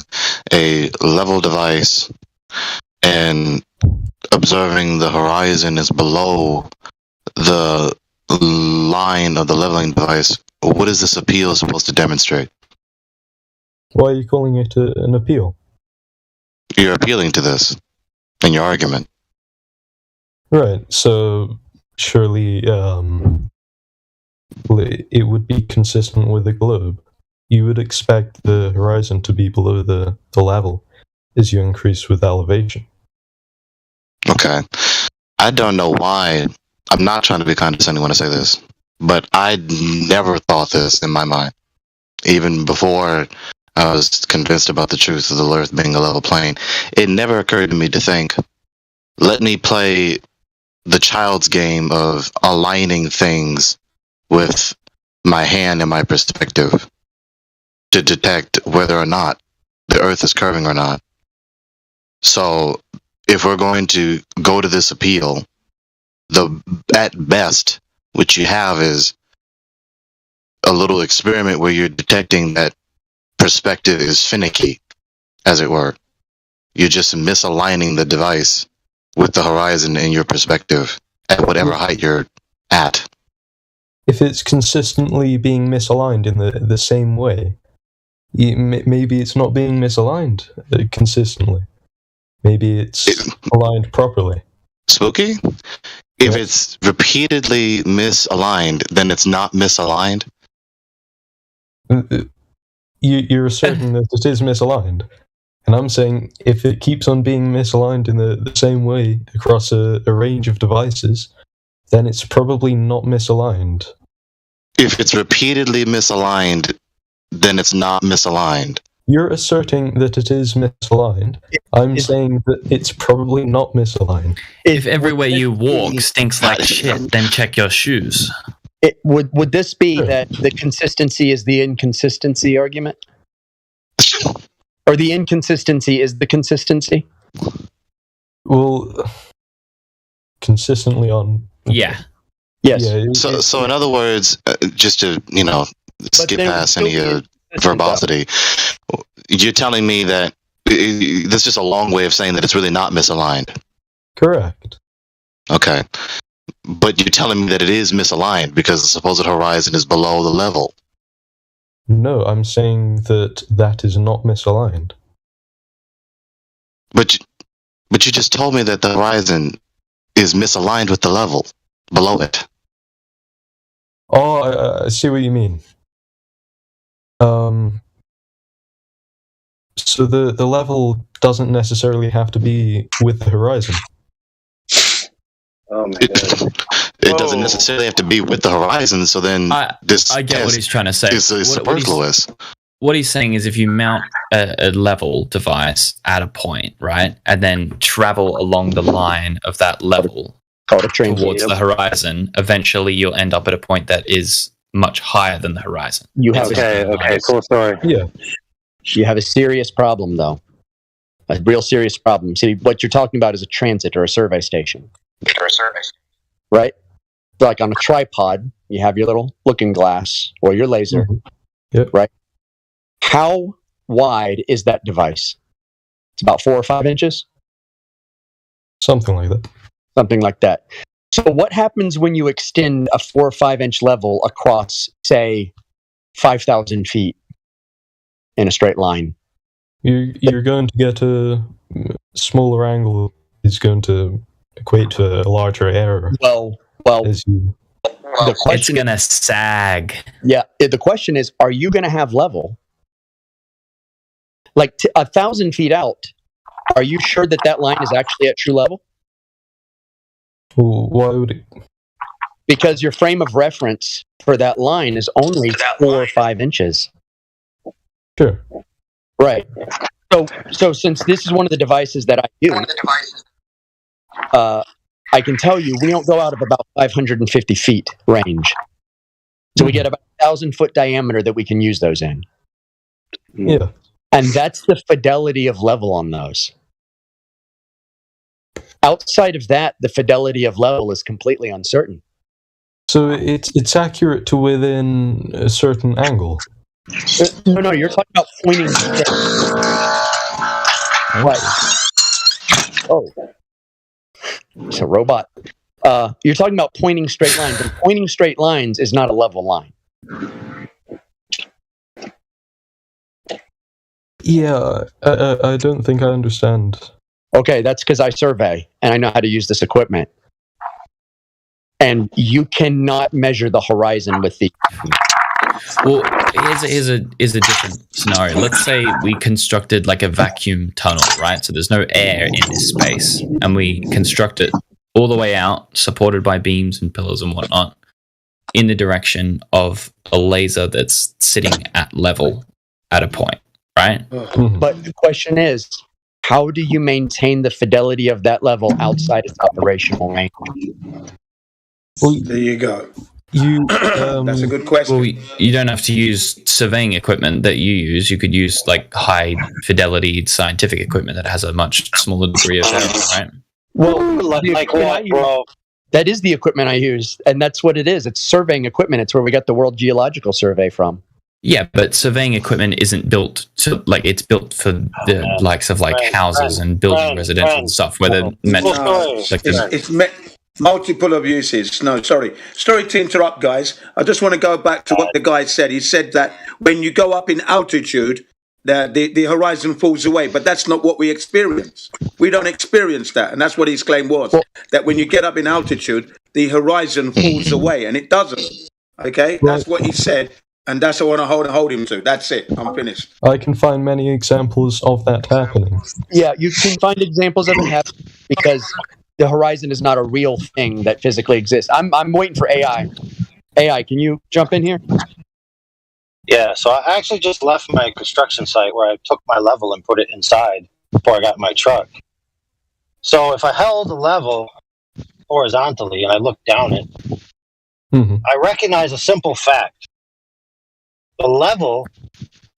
[SPEAKER 4] a level device and observing the horizon is below the line of the leveling device, what is this appeal supposed to demonstrate?
[SPEAKER 9] Why are you calling it an appeal?
[SPEAKER 4] You're appealing to this in your argument.
[SPEAKER 9] Right, so surely it would be consistent with the globe. You would expect the horizon to be below the level as you increase with elevation.
[SPEAKER 4] Okay. I don't know why. I'm not trying to be condescending when I say this, but I never thought this in my mind. Even before I was convinced about the truth of the Earth being a level plane, it never occurred to me to think, let me play the child's game of aligning things with my hand and my perspective to detect whether or not the Earth is curving or not. So if we're going to go to this appeal, at best, what you have is a little experiment where you're detecting that perspective is finicky, as it were. You're just misaligning the device with the horizon in your perspective at whatever height you're at.
[SPEAKER 9] If it's consistently being misaligned in the same way, maybe it's not being misaligned consistently. Maybe it's aligned properly.
[SPEAKER 4] Spooky? If it's repeatedly misaligned, then it's not misaligned?
[SPEAKER 9] You're asserting that it is misaligned. And I'm saying if it keeps on being misaligned in the same way across a range of devices, then it's probably not misaligned.
[SPEAKER 4] If it's repeatedly misaligned, then it's not misaligned.
[SPEAKER 9] You're asserting that it is misaligned. I'm saying that it's probably not misaligned.
[SPEAKER 16] If everywhere you walk stinks like shit, then check your shoes.
[SPEAKER 7] Would this be that the consistency is the inconsistency argument? Or the inconsistency is the consistency?
[SPEAKER 9] Well, consistently on
[SPEAKER 16] Yeah.
[SPEAKER 7] Yes.
[SPEAKER 4] So in other words, just to skip past any verbosity, you're telling me that that's just a long way of saying that it's really not misaligned.
[SPEAKER 9] Correct.
[SPEAKER 4] Okay. But you're telling me that it is misaligned because the supposed horizon is below the level.
[SPEAKER 9] No, I'm saying that is not misaligned.
[SPEAKER 4] But you just told me that the horizon is misaligned with the level below it.
[SPEAKER 9] Oh, I see what you mean. So the level doesn't necessarily have to be with the horizon.
[SPEAKER 15] Oh my god.
[SPEAKER 4] It doesn't necessarily have to be with the horizon, so then
[SPEAKER 16] I get what he's trying to say.
[SPEAKER 4] Is superfluous.
[SPEAKER 16] What he's saying is if you mount a level device at a point, right, and then travel along the line of that level towards the horizon, eventually you'll end up at a point that is much higher than the horizon.
[SPEAKER 15] Okay, cool story.
[SPEAKER 9] Yeah.
[SPEAKER 7] You have a serious problem, though. A real serious problem. See, what you're talking about is a transit or a survey station. Right? Like on a tripod, you have your little looking glass or your laser.
[SPEAKER 9] Yep.
[SPEAKER 7] Right? How wide is that device? It's about 4 or 5 inches?
[SPEAKER 9] Something like that.
[SPEAKER 7] Something like that. So what happens when you extend a 4 or 5 inch level across, say, 5,000 feet in a straight line?
[SPEAKER 9] You're going to get a smaller angle. It's going to equate to a larger error.
[SPEAKER 7] Well,
[SPEAKER 16] the question it's going to sag.
[SPEAKER 7] Yeah, the question is, are you going to have level? Like 1,000 feet out, are you sure that line is actually at true level?
[SPEAKER 9] Why would it?
[SPEAKER 7] Because your frame of reference for that line is only 4 or 5 inches.
[SPEAKER 9] Sure.
[SPEAKER 7] Right. So since this is one of the devices that I use, I can tell you we don't go out of about 550 feet range. So we get about 1,000-foot diameter that we can use those in.
[SPEAKER 9] Yeah.
[SPEAKER 7] And that's the fidelity of level on those. Outside of that, the fidelity of level is completely uncertain.
[SPEAKER 9] So it's accurate to within a certain angle.
[SPEAKER 7] No, you're talking about pointing straight. Right. Oh. It's a robot. You're talking about pointing straight lines, and pointing straight lines is not a level line.
[SPEAKER 9] Yeah, I don't think I understand.
[SPEAKER 7] Okay, that's because I survey, and I know how to use this equipment. And you cannot measure the horizon with the...
[SPEAKER 16] Well, here's a different scenario. Let's say we constructed like a vacuum tunnel, right? So there's no air in this space, and we construct it all the way out, supported by beams and pillars and whatnot, in the direction of a laser that's sitting at level at a point, right?
[SPEAKER 7] But the question is, how do you maintain the fidelity of that level outside its operational range?
[SPEAKER 9] Well,
[SPEAKER 20] there you go.
[SPEAKER 9] That's
[SPEAKER 20] a good question.
[SPEAKER 16] Well, you don't have to use surveying equipment that you use. You could use like high fidelity scientific equipment that has a much smaller degree of error, right?
[SPEAKER 7] Well,
[SPEAKER 15] like what, bro?
[SPEAKER 7] That is the equipment I use, and that's what it is. It's surveying equipment. It's where we got the World Geological Survey from.
[SPEAKER 16] Yeah, but surveying equipment isn't built to it's built for the likes of like houses and building residential and stuff where they're meant
[SPEAKER 20] it's multiple of uses. No, sorry to interrupt, guys. I just want to go back to what the guy said. He said that when you go up in altitude, the horizon falls away, but that's not what we experience. We don't experience that, and that's what his claim was, that when you get up in altitude, the horizon falls away, and it doesn't. Okay, that's what he said, and that's what I want to hold him to. That's it. I'm finished.
[SPEAKER 9] I can find many examples of that happening.
[SPEAKER 7] Yeah, you can find examples of it happening because the horizon is not a real thing that physically exists. I'm waiting for AI. AI, can you jump in here?
[SPEAKER 15] Yeah, so I actually just left my construction site where I took my level and put it inside before I got my truck. So if I held the level horizontally and I looked down it, I recognize a simple fact. The level,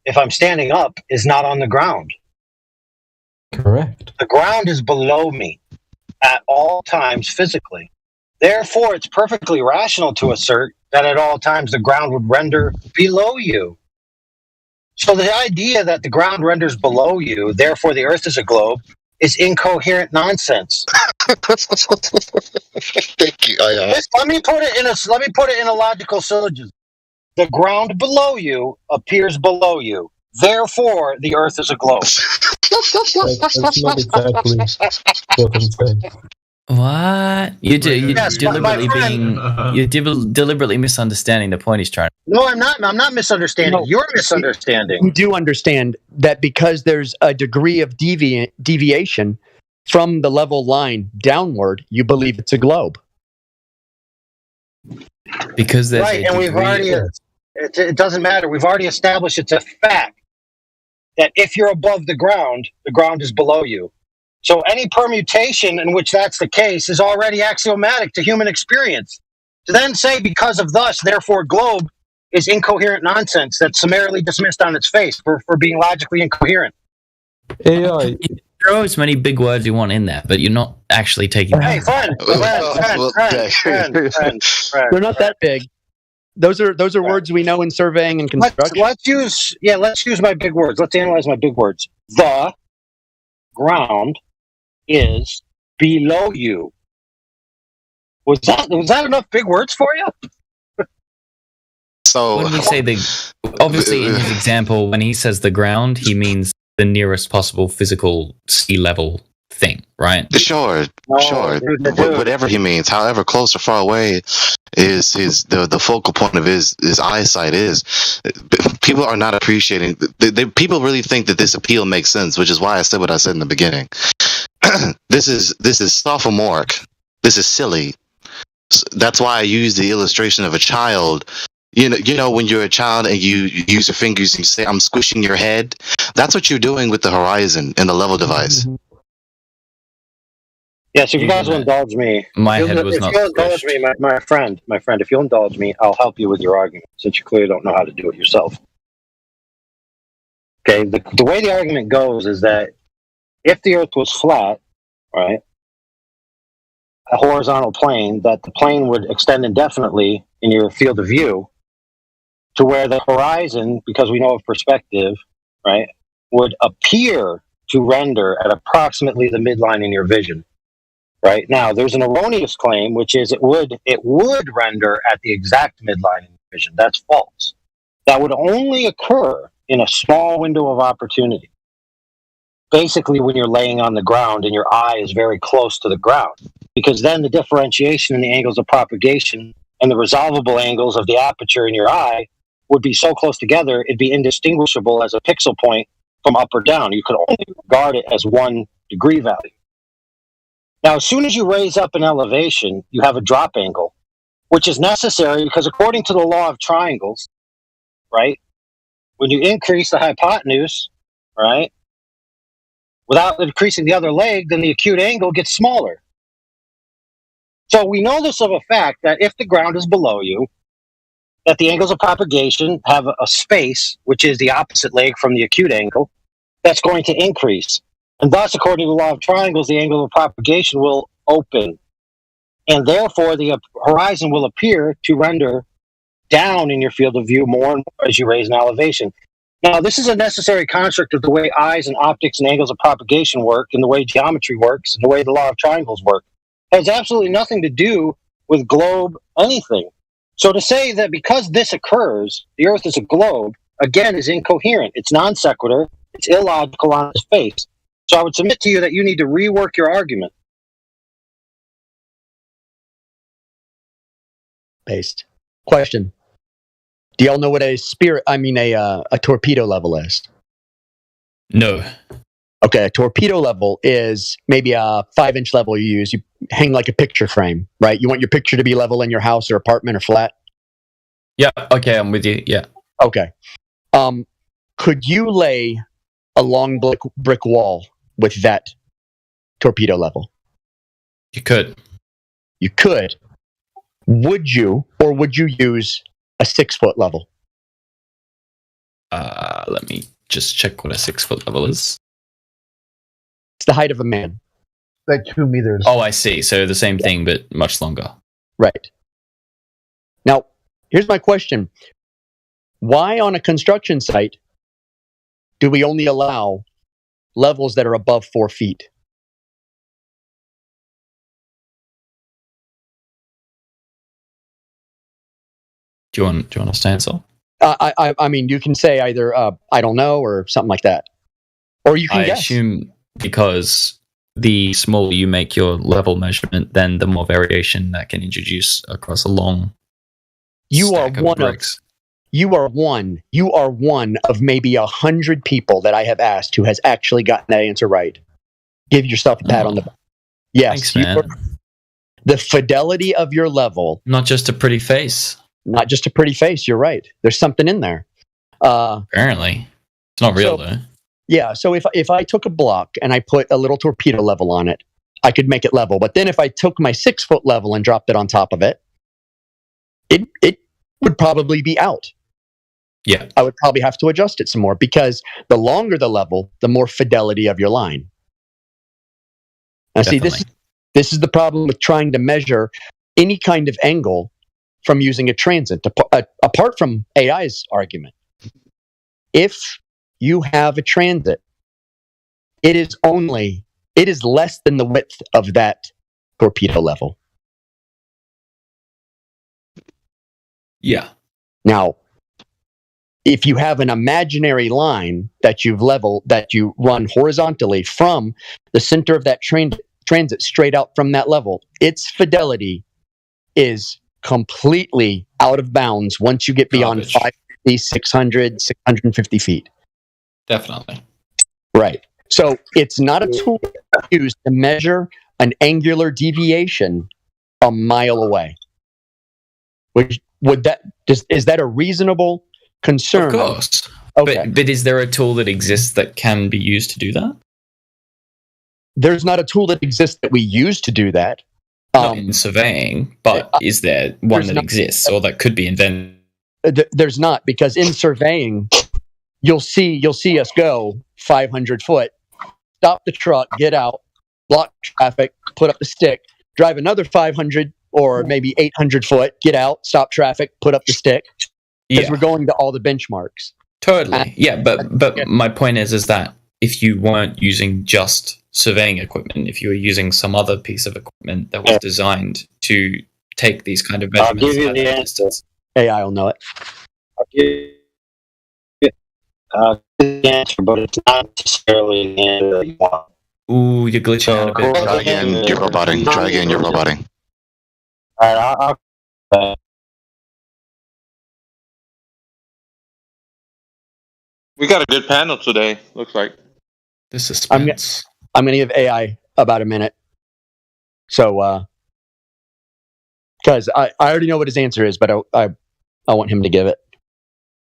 [SPEAKER 15] if I'm standing up, is not on the ground.
[SPEAKER 9] Correct.
[SPEAKER 15] The ground is below me at all times physically.
[SPEAKER 11] Therefore, it's perfectly rational to assert that at all times the ground would render below you. So the idea that the ground renders below you, therefore the Earth is a globe, is incoherent nonsense.
[SPEAKER 4] Thank you.
[SPEAKER 11] Let me put it in a logical syllogism. The ground below you appears below you. Therefore, the Earth is a globe.
[SPEAKER 9] That's not exactly what I'm saying.
[SPEAKER 16] What? You're deliberately misunderstanding the point he's trying.
[SPEAKER 11] No, I'm not. I'm not misunderstanding.
[SPEAKER 7] No.
[SPEAKER 11] You're misunderstanding.
[SPEAKER 7] You do understand that because there's a degree of deviation from the level line downward, you believe it's a globe.
[SPEAKER 16] Because there's
[SPEAKER 11] right, and we've already. It doesn't matter. We've already established it's a fact that if you're above the ground is below you. So any permutation in which that's the case is already axiomatic to human experience. To then say because of thus, therefore globe, is incoherent nonsense that's summarily dismissed on its face for being logically incoherent.
[SPEAKER 16] AI. Throw as many big words you want in there, but you're not actually taking.
[SPEAKER 11] Hey, friend.
[SPEAKER 7] They're not that big. Those are words we know in surveying and construction.
[SPEAKER 11] Let's use my big words. Let's analyze my big words. The ground is below you. Was that enough big words for you?
[SPEAKER 4] So
[SPEAKER 16] when we say obviously in his example, when he says the ground, he means the nearest possible physical sea level thing, right?
[SPEAKER 4] Sure. Whatever he means, however close or far away is the focal point of his eyesight is. People are not appreciating. People really think that this appeal makes sense, which is why I said what I said in the beginning. This is sophomoric. This is silly. That's why I use the illustration of a child. You know, when you're a child and you use your fingers and you say, "I'm squishing your head." That's what you're doing with the horizon and the level device.
[SPEAKER 11] Yes, if you guys will indulge me,
[SPEAKER 16] my head was not.
[SPEAKER 11] If you'll indulge me, my friend, if you'll indulge me, I'll help you with your argument since you clearly don't know how to do it yourself. Okay, the way the argument goes is that if the Earth was flat, right, a horizontal plane, that the plane would extend indefinitely in your field of view to where the horizon, because we know of perspective, right, would appear to render at approximately the midline in your vision. Right now, there's an erroneous claim, which is it would render at the exact midline in your vision. That's false. That would only occur in a small window of opportunity. Basically, when you're laying on the ground and your eye is very close to the ground, because then the differentiation in the angles of propagation and the resolvable angles of the aperture in your eye would be so close together, it'd be indistinguishable as a pixel point from up or down. You could only regard it as 1 degree value. Now, as soon as you raise up an elevation, you have a drop angle, which is necessary because according to the law of triangles, right, when you increase the hypotenuse, right, without increasing the other leg, then the acute angle gets smaller. So we know this of a fact that if the ground is below you, that the angles of propagation have a space, which is the opposite leg from the acute angle, that's going to increase. And thus, according to the law of triangles, the angle of propagation will open. And therefore, the horizon will appear to render down in your field of view more and more as you raise an elevation. Now, this is a necessary construct of the way eyes and optics and angles of propagation work, and the way geometry works, and the way the law of triangles work. It has absolutely nothing to do with globe anything. So to say that because this occurs, the Earth is a globe, again, is incoherent. It's non sequitur. It's illogical on its face. So I would submit to you that you need to rework your argument.
[SPEAKER 7] Based. Question. Do y'all know what a torpedo level is?
[SPEAKER 16] No.
[SPEAKER 7] Okay, a torpedo level is maybe a 5-inch level you use. You hang like a picture frame, right? You want your picture to be level in your house or apartment or flat?
[SPEAKER 16] Yeah, okay, I'm with you, yeah.
[SPEAKER 7] Okay. Could you lay a long brick wall with that torpedo level?
[SPEAKER 16] You could.
[SPEAKER 7] You could. Would you, or would you use a 6-foot level?
[SPEAKER 16] Let me just check what a 6-foot level is.
[SPEAKER 7] It's the height of a man.
[SPEAKER 2] Like 2 meters.
[SPEAKER 16] Oh, I see. So the same thing, but much longer.
[SPEAKER 7] Right. Now, here's my question. Why on a construction site do we only allow levels that are above 4 feet?
[SPEAKER 16] Do you want us to answer?
[SPEAKER 7] I mean, you can say either I don't know or something like that, or you can
[SPEAKER 16] I
[SPEAKER 7] guess.
[SPEAKER 16] assume because the smaller you make your level measurement, then the more variation that can introduce across a long stack of bricks.
[SPEAKER 7] You are one of maybe 100 people that I have asked who has actually gotten that answer right. Give yourself a pat on the back. Yes,
[SPEAKER 16] Thanks, man.
[SPEAKER 7] The fidelity of your level.
[SPEAKER 16] Not just a pretty face.
[SPEAKER 7] Not just a pretty face. You're right. There's something in there.
[SPEAKER 16] Apparently, it's not real though.
[SPEAKER 7] Yeah. So if I took a block and I put a little torpedo level on it, I could make it level. But then if I took my 6-foot level and dropped it on top of it, it would probably be out.
[SPEAKER 16] Yeah.
[SPEAKER 7] I would probably have to adjust it some more because the longer the level, the more fidelity of your line. Now, see, this is the problem with trying to measure any kind of angle from using a transit, apart from AI's argument. If you have a transit, it is less than the width of that torpedo level.
[SPEAKER 16] Yeah.
[SPEAKER 7] Now, if you have an imaginary line that you run horizontally from the center of that transit straight out from that level, its fidelity is completely out of bounds once you get beyond 550, 600, 650 feet.
[SPEAKER 16] Definitely.
[SPEAKER 7] Right. So it's not a tool used to measure an angular deviation a mile away. Is that a reasonable concern?
[SPEAKER 16] Of course.
[SPEAKER 7] Okay.
[SPEAKER 16] But is there a tool that exists that can be used to do that?
[SPEAKER 7] There's not a tool that exists that we use to do that.
[SPEAKER 16] Not in surveying, but is there one that exists or that could be invented?
[SPEAKER 7] There's not, because in surveying, you'll see us go 500 foot, stop the truck, get out, block traffic, put up the stick, drive another 500 or maybe 800 foot, get out, stop traffic, put up the stick, because we're going to all the benchmarks.
[SPEAKER 16] Totally. Yeah, but my point is that if you weren't using just surveying equipment, if you were using some other piece of equipment that was designed to take these kind of measurements,
[SPEAKER 11] I'll give you the answer.
[SPEAKER 7] AI will know it.
[SPEAKER 11] I'll give you the answer, but it's not necessarily the answer that you want.
[SPEAKER 16] Ooh, you're glitching out a bit.
[SPEAKER 4] Try again, you're roboting. Try again, you're roboting.
[SPEAKER 11] All right,
[SPEAKER 18] We got a good panel today, looks like.
[SPEAKER 16] The suspense.
[SPEAKER 7] I'm going to give AI about a minute. So, because I already know what his answer is, but I want him to give it.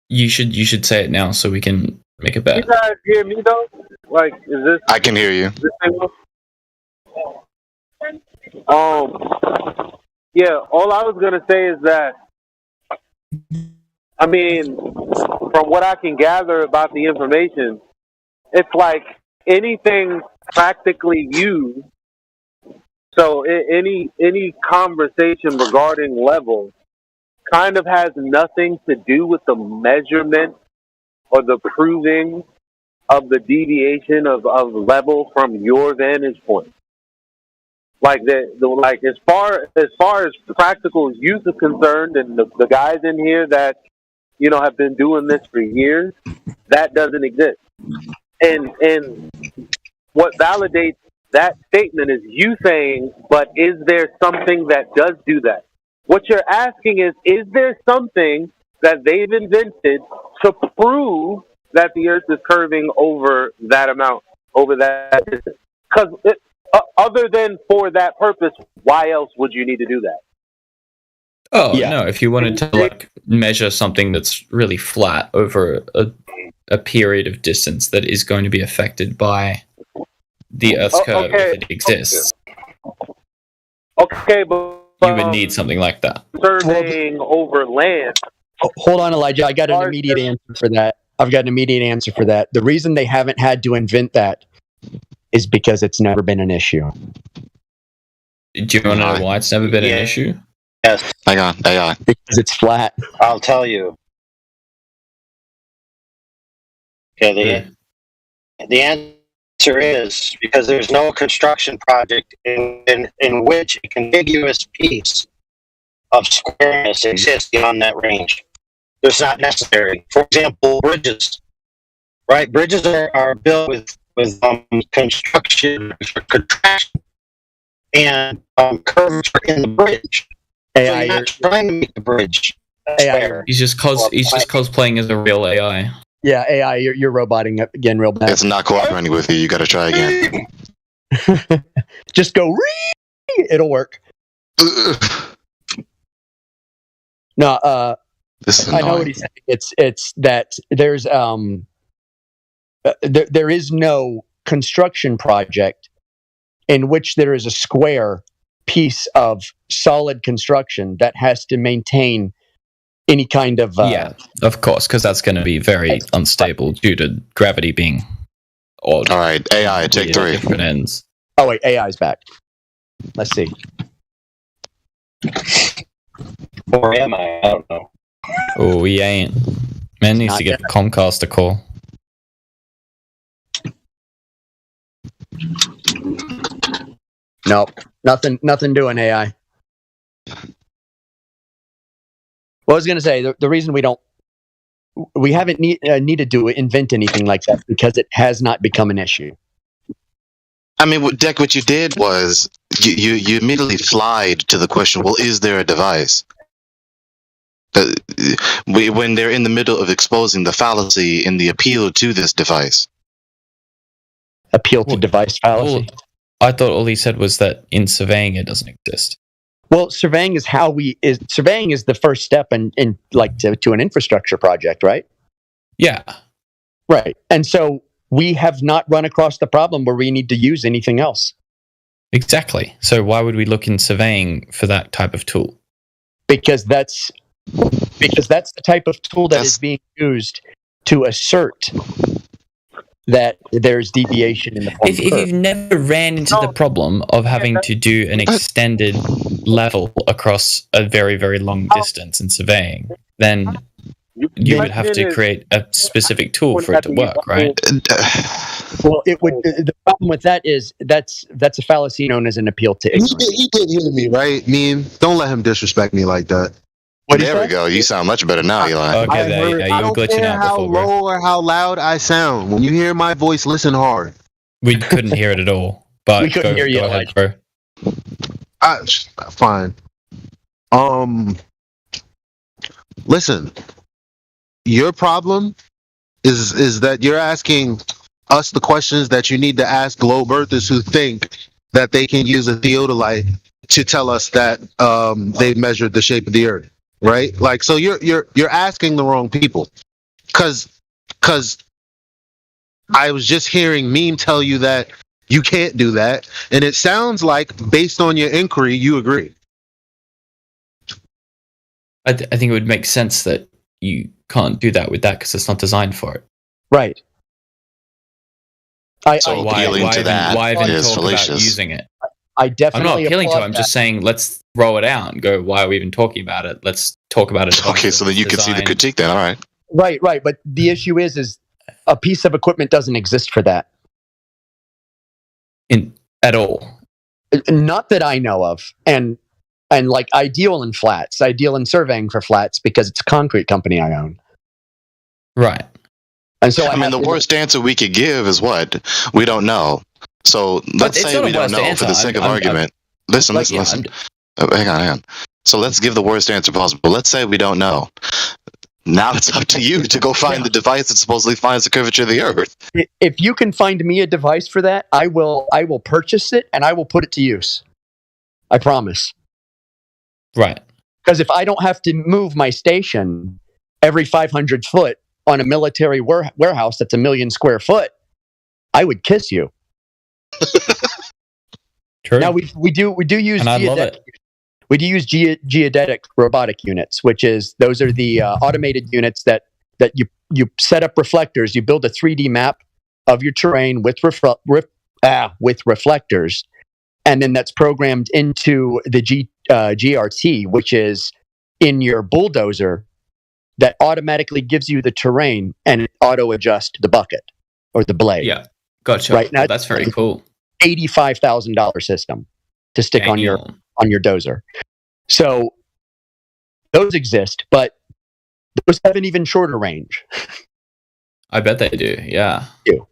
[SPEAKER 16] You should say it now so we can make it better.
[SPEAKER 10] You guys hear me though? Like, is this?
[SPEAKER 4] I can hear you.
[SPEAKER 10] Yeah. All I was gonna say is that, I mean, from what I can gather about the information, it's like anything practically used. So any conversation regarding level kind of has nothing to do with the measurement or the proving of the deviation of level from your vantage point. Like like as far as practical use is concerned, and the guys in here that have been doing this for years, that doesn't exist. And what validates that statement is you saying, but is there something that does do that? What you're asking is there something that they've invented to prove that the Earth is curving over that amount, over that distance? Because other than for that purpose, why else would you need to do that?
[SPEAKER 16] Oh, yeah. No, if you wanted to measure something that's really flat over a period of distance that is going to be affected by the Earth's curve if it exists.
[SPEAKER 10] Okay, but
[SPEAKER 16] you would need something like that.
[SPEAKER 10] Surveying over land.
[SPEAKER 7] Hold on, Elijah. I got an immediate answer for that. I've got an immediate answer for that. The reason they haven't had to invent that is because it's never been an issue.
[SPEAKER 16] Do you want to know why it's never been an issue?
[SPEAKER 11] Yes.
[SPEAKER 4] Hang on, AI.
[SPEAKER 7] Because it's flat.
[SPEAKER 11] I'll tell you. Okay, the answer is because there's no construction project in which a contiguous piece of squareness exists beyond that range. It's not necessary. For example, bridges. Right? Bridges are built with construction, contraction, and curvature in the bridge. So you're not trying to make the bridge square.
[SPEAKER 16] He's just cosplaying as a real AI.
[SPEAKER 7] Yeah, AI, you're roboting again real bad.
[SPEAKER 4] It's not cooperating with you. You got to try again.
[SPEAKER 7] Just go, Ree! It'll work. No,
[SPEAKER 4] this is
[SPEAKER 7] I know what he's saying. It's that there's there is no construction project in which there is a square piece of solid construction that has to maintain any kind of
[SPEAKER 16] yeah, of course, because that's going to be very unstable due to gravity being odd.
[SPEAKER 4] All right, AI, take 3.
[SPEAKER 16] Different ends.
[SPEAKER 7] Oh wait, AI's back. Let's see.
[SPEAKER 11] Or am I? I don't know.
[SPEAKER 16] Oh, he ain't. Man needs to give Comcast a call.
[SPEAKER 7] Nope, nothing doing AI. Well, I was going to say the reason we haven't needed to invent anything like that because it has not become an issue.
[SPEAKER 4] I mean, Deck, what you did was you immediately flied to the question, well, is there a device? When they're in the middle of exposing the fallacy in the appeal to this device.
[SPEAKER 7] Appeal to device fallacy?
[SPEAKER 16] I thought all he said was that in surveying it doesn't exist.
[SPEAKER 7] Well, surveying is surveying is the first step in like to an infrastructure project, right?
[SPEAKER 16] Yeah.
[SPEAKER 7] Right. And so we have not run across the problem where we need to use anything else.
[SPEAKER 16] Exactly. So why would we look in surveying for that type of tool?
[SPEAKER 7] Because that's the type of tool that is being used to assert that there's deviation in the form
[SPEAKER 16] if you've never ran into the problem of having to do an extended level across a very, very long distance in surveying, then you would have to create a specific tool for it to work, right?
[SPEAKER 7] Well, it would. The problem with that is that's a fallacy known as an appeal to ignorance.
[SPEAKER 3] He did hear me, right? Meme. Don't let him disrespect me like that.
[SPEAKER 4] There we go. You sound much better now, Eli.
[SPEAKER 16] Okay, there. Yeah, you were glitching out
[SPEAKER 3] how
[SPEAKER 16] before, bro.
[SPEAKER 3] low or how loud I sound. When you hear my voice, listen hard.
[SPEAKER 16] We couldn't hear it at all. But
[SPEAKER 7] we couldn't hear you.
[SPEAKER 16] Go ahead, bro.
[SPEAKER 3] Fine. Listen. Your problem is that you're asking us the questions that you need to ask globe earthers who think that they can use a theodolite to tell us that they've measured the shape of the earth. Right? Like, so you're asking the wrong people. Cause I was just hearing Meme tell you that you can't do that, and it sounds like, based on your inquiry, you agree.
[SPEAKER 16] I think it would make sense that you can't do that with that because it's not designed for it.
[SPEAKER 7] Right.
[SPEAKER 16] Why even talk about using it?
[SPEAKER 7] I definitely.
[SPEAKER 16] I'm not appealing to it. I'm just saying, let's throw it out and go, why are we even talking about it? Let's talk about it.
[SPEAKER 4] Okay, so that you can see the critique then. All right.
[SPEAKER 7] Right. But the issue is a piece of equipment doesn't exist for that.
[SPEAKER 16] At all.
[SPEAKER 7] Not that I know of. And like ideal in flats, ideal in surveying for flats because it's a concrete company I own.
[SPEAKER 16] Right.
[SPEAKER 7] And so
[SPEAKER 4] I mean, the worst answer we could give is what? We don't know. So let's say we don't know for the sake of argument. Listen. Hang on. So let's give the worst answer possible. Let's say we don't know. Now it's up to you to go find the device that supposedly finds the curvature of the Earth.
[SPEAKER 7] If you can find me a device for that, I will purchase it and I will put it to use. I promise.
[SPEAKER 16] Right.
[SPEAKER 7] Because if I don't have to move my station every 500 foot on a military warehouse that's 1 million square foot, I would kiss you.
[SPEAKER 16] True.
[SPEAKER 7] Now we do use
[SPEAKER 16] and I love it.
[SPEAKER 7] We do use geodetic robotic units, which is those are the automated units that you set up reflectors. You build a 3D map of your terrain with reflectors, and then that's programmed into the GRT, which is in your bulldozer, that automatically gives you the terrain and it auto adjusts the bucket or the blade.
[SPEAKER 16] Yeah, gotcha.
[SPEAKER 7] Right now,
[SPEAKER 16] That's very cool.
[SPEAKER 7] $85,000 system to stick on your dozer. So those exist, but those have an even shorter range.
[SPEAKER 16] I bet they do. Yeah,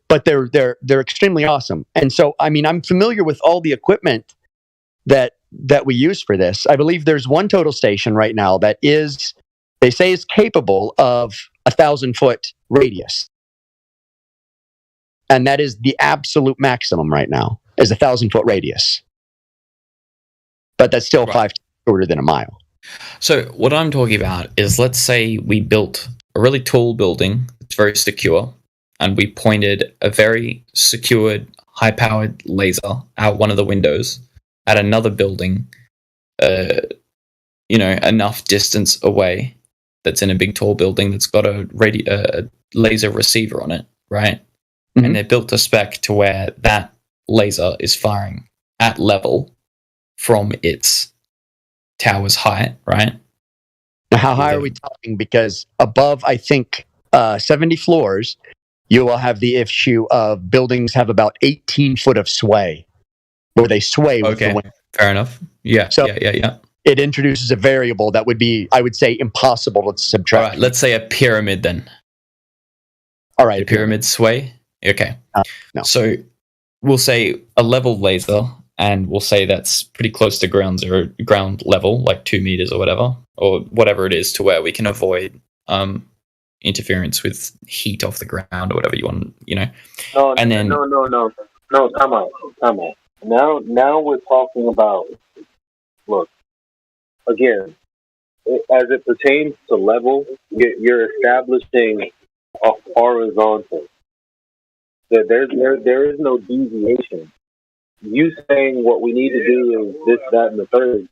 [SPEAKER 7] but they're extremely awesome. And so, I mean, I'm familiar with all the equipment that we use for this. I believe there's one total station right now that is, they say, is capable of 1,000-foot radius, and that is the absolute maximum right now, is 1,000-foot radius. But that's still 5 times shorter than a mile.
[SPEAKER 16] So what I'm talking about is, let's say we built a really tall building that's very secure, and we pointed a very secured, high-powered laser out one of the windows at another building, enough distance away, that's in a big tall building that's got a laser receiver on it, right? Mm-hmm. And they built a spec to where that laser is firing at level from its tower's height, right?
[SPEAKER 7] Now, how high are we talking? Because above, I think, 70 floors, you will have the issue of buildings have about 18 foot of sway, where they sway with the wind.
[SPEAKER 16] Fair enough. Yeah. So yeah.
[SPEAKER 7] It introduces a variable that would be, I would say, impossible to subtract.
[SPEAKER 16] All right, let's say a pyramid then.
[SPEAKER 7] All right.
[SPEAKER 16] A pyramid sway? Okay.
[SPEAKER 7] No.
[SPEAKER 16] So we'll say a level laser, and we'll say that's pretty close to ground level, like 2 meters or whatever it is, to where we can avoid interference with heat off the ground or whatever you want, No,
[SPEAKER 10] come on. Now we're talking about, look, again, as it pertains to level, you're establishing a horizontal. There is no deviation. You saying what we need to do is this, that, and the third.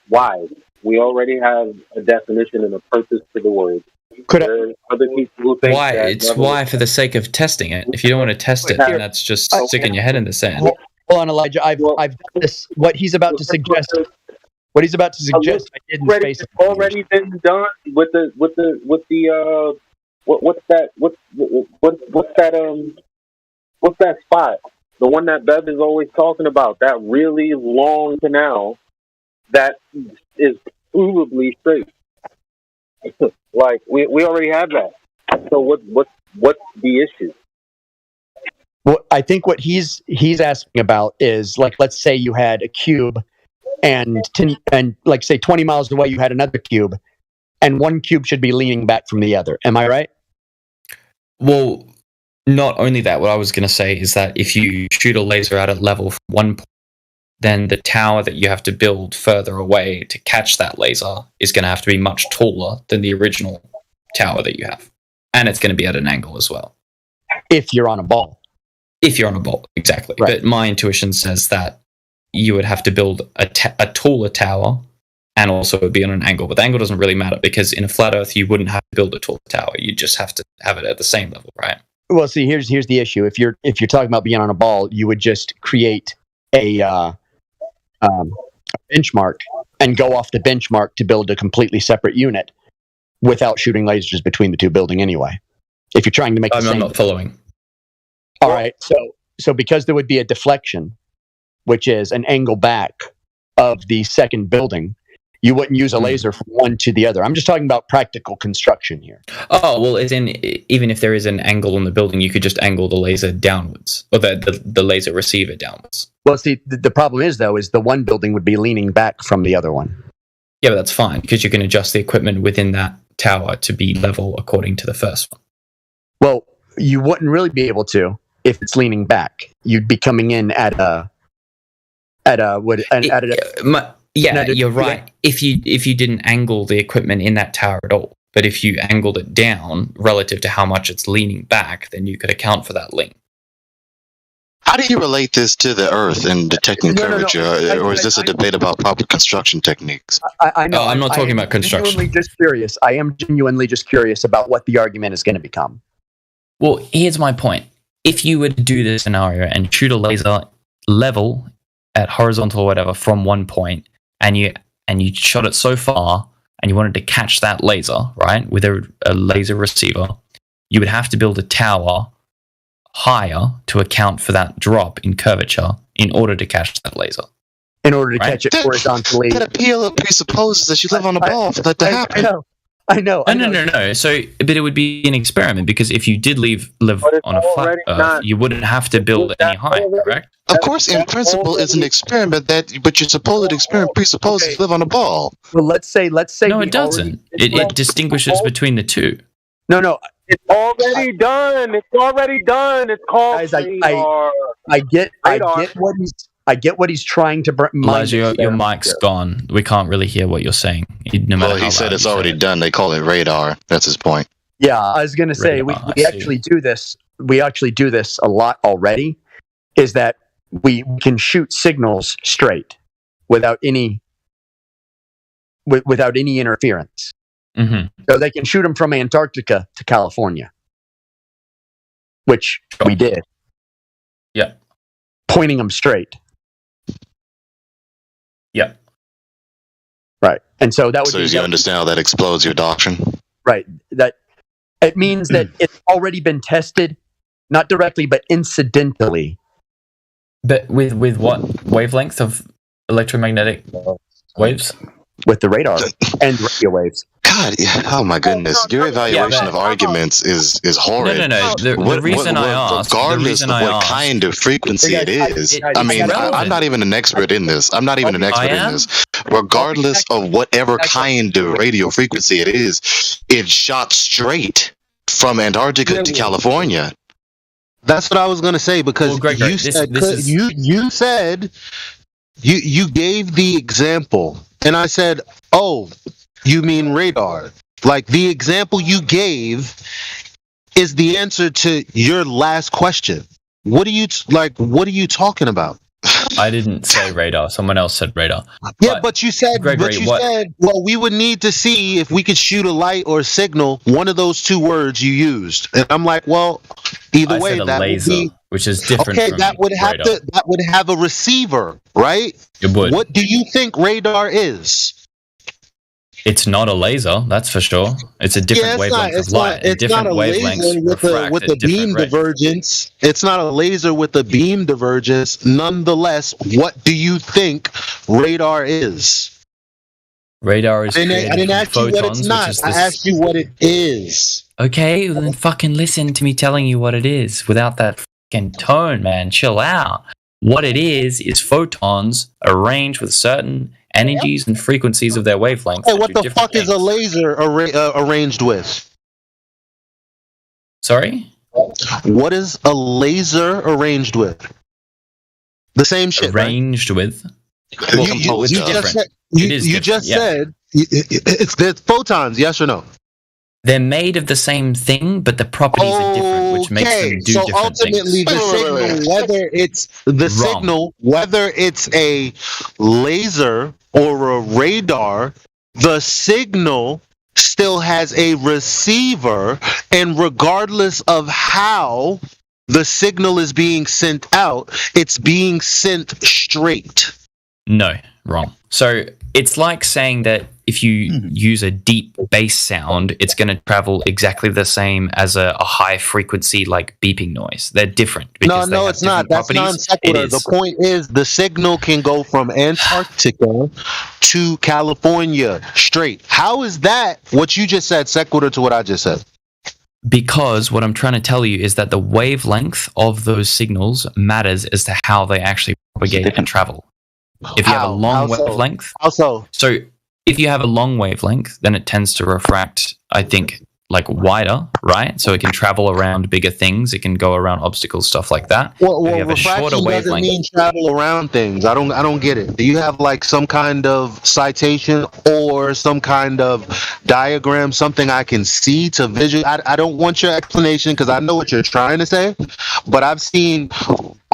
[SPEAKER 10] Why? We already have a definition and a purpose for the word. There are other people who think
[SPEAKER 16] why? It's why for the sake of testing it. If you don't want to test it, then that's just sticking your head in the sand.
[SPEAKER 7] Hold on, Elijah. I've done this. What he's about to suggest. I didn't space.
[SPEAKER 10] It's already been done with the what's that spot? The one that Bev is always talking about, that really long canal that is provably straight. Like we already have that. So what's the issue?
[SPEAKER 7] Well, I think what he's asking about is, like, let's say you had a cube, and like say 20 miles away you had another cube, and one cube should be leaning back from the other. Am I right?
[SPEAKER 16] Well, not only that, what I was going to say is that if you shoot a laser out at level from one point, then the tower that you have to build further away to catch that laser is going to have to be much taller than the original tower that you have. And it's going to be at an angle as well.
[SPEAKER 7] If you're on a ball.
[SPEAKER 16] Exactly.
[SPEAKER 7] Right.
[SPEAKER 16] But my intuition says that you would have to build a taller tower and also be on an angle. But the angle doesn't really matter, because in a flat Earth, you wouldn't have to build a taller tower. You just have to have it at the same level, right?
[SPEAKER 7] Well, see, here's the issue. If you're talking about being on a ball, you would just create a benchmark and go off the benchmark to build a completely separate unit without shooting lasers between the two buildings anyway. If you're trying to make
[SPEAKER 16] I'm not following.
[SPEAKER 7] All right, so because there would be a deflection, which is an angle back of the second building, you wouldn't use a laser from one to the other. I'm just talking about practical construction here.
[SPEAKER 16] Oh, well, even if there is an angle on the building, you could just angle the laser downwards, or the laser receiver downwards.
[SPEAKER 7] Well, see, the problem is the one building would be leaning back from the other one.
[SPEAKER 16] Yeah, but that's fine, because you can adjust the equipment within that tower to be level according to the first one.
[SPEAKER 7] Well, you wouldn't really be able to if it's leaning back. You'd be coming in at a
[SPEAKER 16] you're right. If you didn't angle the equipment in that tower at all, but if you angled it down relative to how much it's leaning back, then you could account for that lean.
[SPEAKER 4] How do you relate this to the Earth and detecting curvature, or is this a debate about proper construction techniques?
[SPEAKER 7] I know.
[SPEAKER 16] I'm not talking about construction.
[SPEAKER 7] I am genuinely just curious about what the argument is going to become.
[SPEAKER 16] Well, here's my point. If you were to do this scenario and shoot a laser level at horizontal or whatever from one point, and you shot it so far, and you wanted to catch that laser, right, with a laser receiver, you would have to build a tower higher to account for that drop in curvature in order to catch that laser.
[SPEAKER 7] In order to catch it horizontally.
[SPEAKER 4] That appeal presupposes that you live on a ball for that to happen.
[SPEAKER 7] I know.
[SPEAKER 16] No. So, but it would be an experiment, because if you did live on a flat Earth, you wouldn't have to build any higher, correct?
[SPEAKER 4] Of course, in principle, it's an experiment but your supposed experiment presupposes you live on a ball.
[SPEAKER 7] Well, let's say.
[SPEAKER 16] No, it doesn't. It distinguishes between the two.
[SPEAKER 7] No.
[SPEAKER 10] It's already done. It's called radar.
[SPEAKER 7] I get what he's trying to bring.
[SPEAKER 16] Elijah, your mic's gone. We can't really hear what you're saying. No matter
[SPEAKER 4] Well, he said it's already done. They call it radar. That's his point.
[SPEAKER 7] Yeah, I was going to say we actually do this. We actually do this a lot already. Is that we can shoot signals straight without any interference.
[SPEAKER 16] Mm-hmm.
[SPEAKER 7] So they can shoot them from Antarctica to California, which we did.
[SPEAKER 16] Yeah,
[SPEAKER 7] pointing them straight.
[SPEAKER 16] Yeah.
[SPEAKER 7] Right. And so that would
[SPEAKER 4] So you understand how that explodes your doctrine?
[SPEAKER 7] Right. That it means that it's already been tested, not directly, but incidentally.
[SPEAKER 16] But with what wavelength of electromagnetic waves?
[SPEAKER 7] With the radar and radio waves.
[SPEAKER 4] God, oh my goodness! Your evaluation of arguments is horrid.
[SPEAKER 16] No. The reason I asked,
[SPEAKER 4] regardless of what kind of frequency it is, I mean, I'm not even an expert in this. Regardless of whatever kind of radio frequency it is, it shot straight from Antarctica to California.
[SPEAKER 3] That's what I was going to say, because you said you gave the example, and I said, oh, you mean radar. Like, the example you gave is the answer to your last question. What are you talking about?
[SPEAKER 16] I didn't say radar. Someone else said radar.
[SPEAKER 3] Yeah, but you said,
[SPEAKER 16] Gregory,
[SPEAKER 3] said, well, we would need to see if we could shoot a light or a signal, one of those two words you used. And I'm like, well, either way,
[SPEAKER 16] said a
[SPEAKER 3] that
[SPEAKER 16] laser,
[SPEAKER 3] would be,
[SPEAKER 16] which is different.
[SPEAKER 3] Okay,
[SPEAKER 16] from
[SPEAKER 3] that would have
[SPEAKER 16] radar.
[SPEAKER 3] that would have a receiver, right?
[SPEAKER 16] It would.
[SPEAKER 3] What do you think radar is?
[SPEAKER 16] It's not a laser, that's for sure. It's a different wavelength of light.
[SPEAKER 3] It's not a laser with a beam divergence. It's not a laser with a beam divergence. Nonetheless, what do you think radar is?
[SPEAKER 16] Radar is
[SPEAKER 3] I didn't ask you what it's not. I asked you what it is.
[SPEAKER 16] Okay, then fucking listen to me telling you what it is without that fucking tone, man. Chill out. What it is photons arranged with certain energies and frequencies of their wavelengths.
[SPEAKER 3] Hey, what the fuck is a laser arranged with?
[SPEAKER 16] Sorry?
[SPEAKER 3] What is a laser arranged with? The same shit.
[SPEAKER 16] Arranged with?
[SPEAKER 3] Well, you just said it's photons, yes or no?
[SPEAKER 16] They're made of the same thing, but the properties are different, which makes them do different things.
[SPEAKER 3] Ultimately, the signal, whether it's a laser or a radar, the signal still has a receiver, and regardless of how the signal is being sent out, it's being sent straight.
[SPEAKER 16] No, wrong. So it's like saying that if you use a deep bass sound, it's going to travel exactly the same as a high frequency like beeping noise. They're different.
[SPEAKER 3] No, it's not. That's non sequitur. The point is the signal can go from Antarctica to California straight. How is that what you just said sequitur to what I just said?
[SPEAKER 16] Because what I'm trying to tell you is that the wavelength of those signals matters as to how they actually propagate and travel. If you have a long wavelength, so if you have a long wavelength, then it tends to refract, I think, like wider, right? So it can travel around bigger things. It can go around obstacles, stuff like that.
[SPEAKER 3] Well, refraction doesn't mean travel around things. I don't get it. Do you have like some kind of citation or some kind of diagram, something I can see to visual? I don't want your explanation because I know what you're trying to say, but I've seen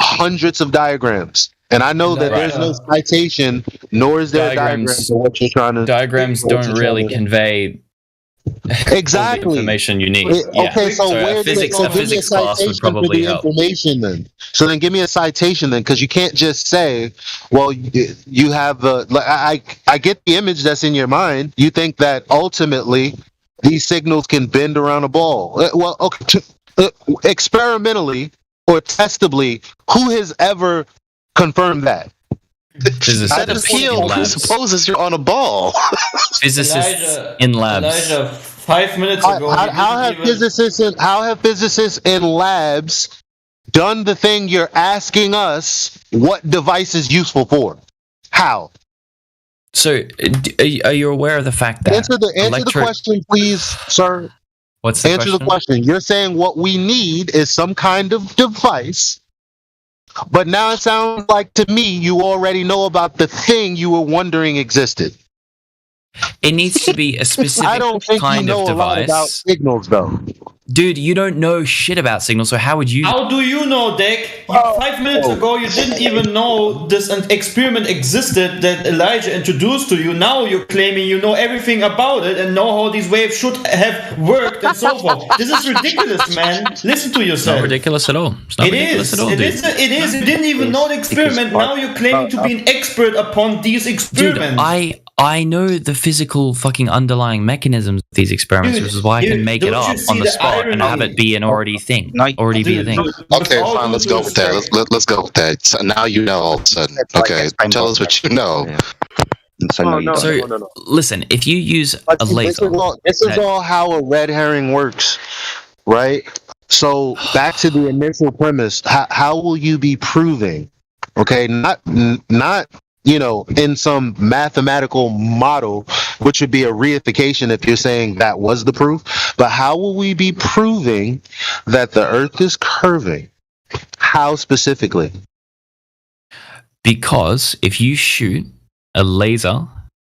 [SPEAKER 3] hundreds of diagrams. And I know that there's no citation, nor is there diagrams of what you're trying to.
[SPEAKER 16] Diagrams don't really convey All the information you need.
[SPEAKER 3] Okay, so
[SPEAKER 16] a
[SPEAKER 3] give me a
[SPEAKER 16] physics class would
[SPEAKER 3] citation for
[SPEAKER 16] probably
[SPEAKER 3] the
[SPEAKER 16] help.
[SPEAKER 3] information then. So then give me a citation then, because you can't just say, well, you have I get the image that's in your mind. You think that ultimately these signals can bend around a ball. Well, okay, experimentally or testably, who has ever confirmed that?
[SPEAKER 4] That appeal presupposes you're on a ball.
[SPEAKER 16] Physicists in labs.
[SPEAKER 8] Elijah, 5 minutes ago.
[SPEAKER 3] How have physicists in labs done the thing you're asking us what device is useful for? How?
[SPEAKER 16] So, are you aware of the fact that
[SPEAKER 3] answer the question, please, sir?
[SPEAKER 16] What's the
[SPEAKER 3] answer
[SPEAKER 16] question?
[SPEAKER 3] the question? You're saying what we need is some kind of device, but now it sounds like to me you already know about the thing you were wondering existed.
[SPEAKER 16] It needs to be a specific
[SPEAKER 3] I don't think
[SPEAKER 16] kind
[SPEAKER 3] you know
[SPEAKER 16] of
[SPEAKER 3] a lot
[SPEAKER 16] device.
[SPEAKER 3] about signals, though.
[SPEAKER 16] Dude, you don't know shit about signals, so how would you?
[SPEAKER 8] How do you know, Dick? 5 minutes ago, you didn't even know this experiment existed that Elijah introduced to you. Now you're claiming you know everything about it and know how these waves should have worked and so forth. This is ridiculous, man. Listen to
[SPEAKER 16] It's
[SPEAKER 8] yourself.
[SPEAKER 16] not ridiculous at all. It's not ridiculous at all,
[SPEAKER 8] It
[SPEAKER 16] dude.
[SPEAKER 8] is. It is. You didn't even know the experiment. Now you're claiming to be an expert upon these experiments.
[SPEAKER 16] Dude, I know the physical fucking underlying mechanisms of these experiments, which is why I can make it up on the spot and have it be an already thing. Be a thing.
[SPEAKER 4] Okay, fine. Let's go with that. Let's go with that. So now you know all of a sudden. Okay, tell us what you know.
[SPEAKER 16] Listen, if you use a laser,
[SPEAKER 3] This is all how a red herring works, right? So back to the initial premise. How will you be proving? Okay, not in some mathematical model, which would be a reification if you're saying that was the proof. But how will we be proving that the Earth is curving? How specifically?
[SPEAKER 16] because if you shoot a laser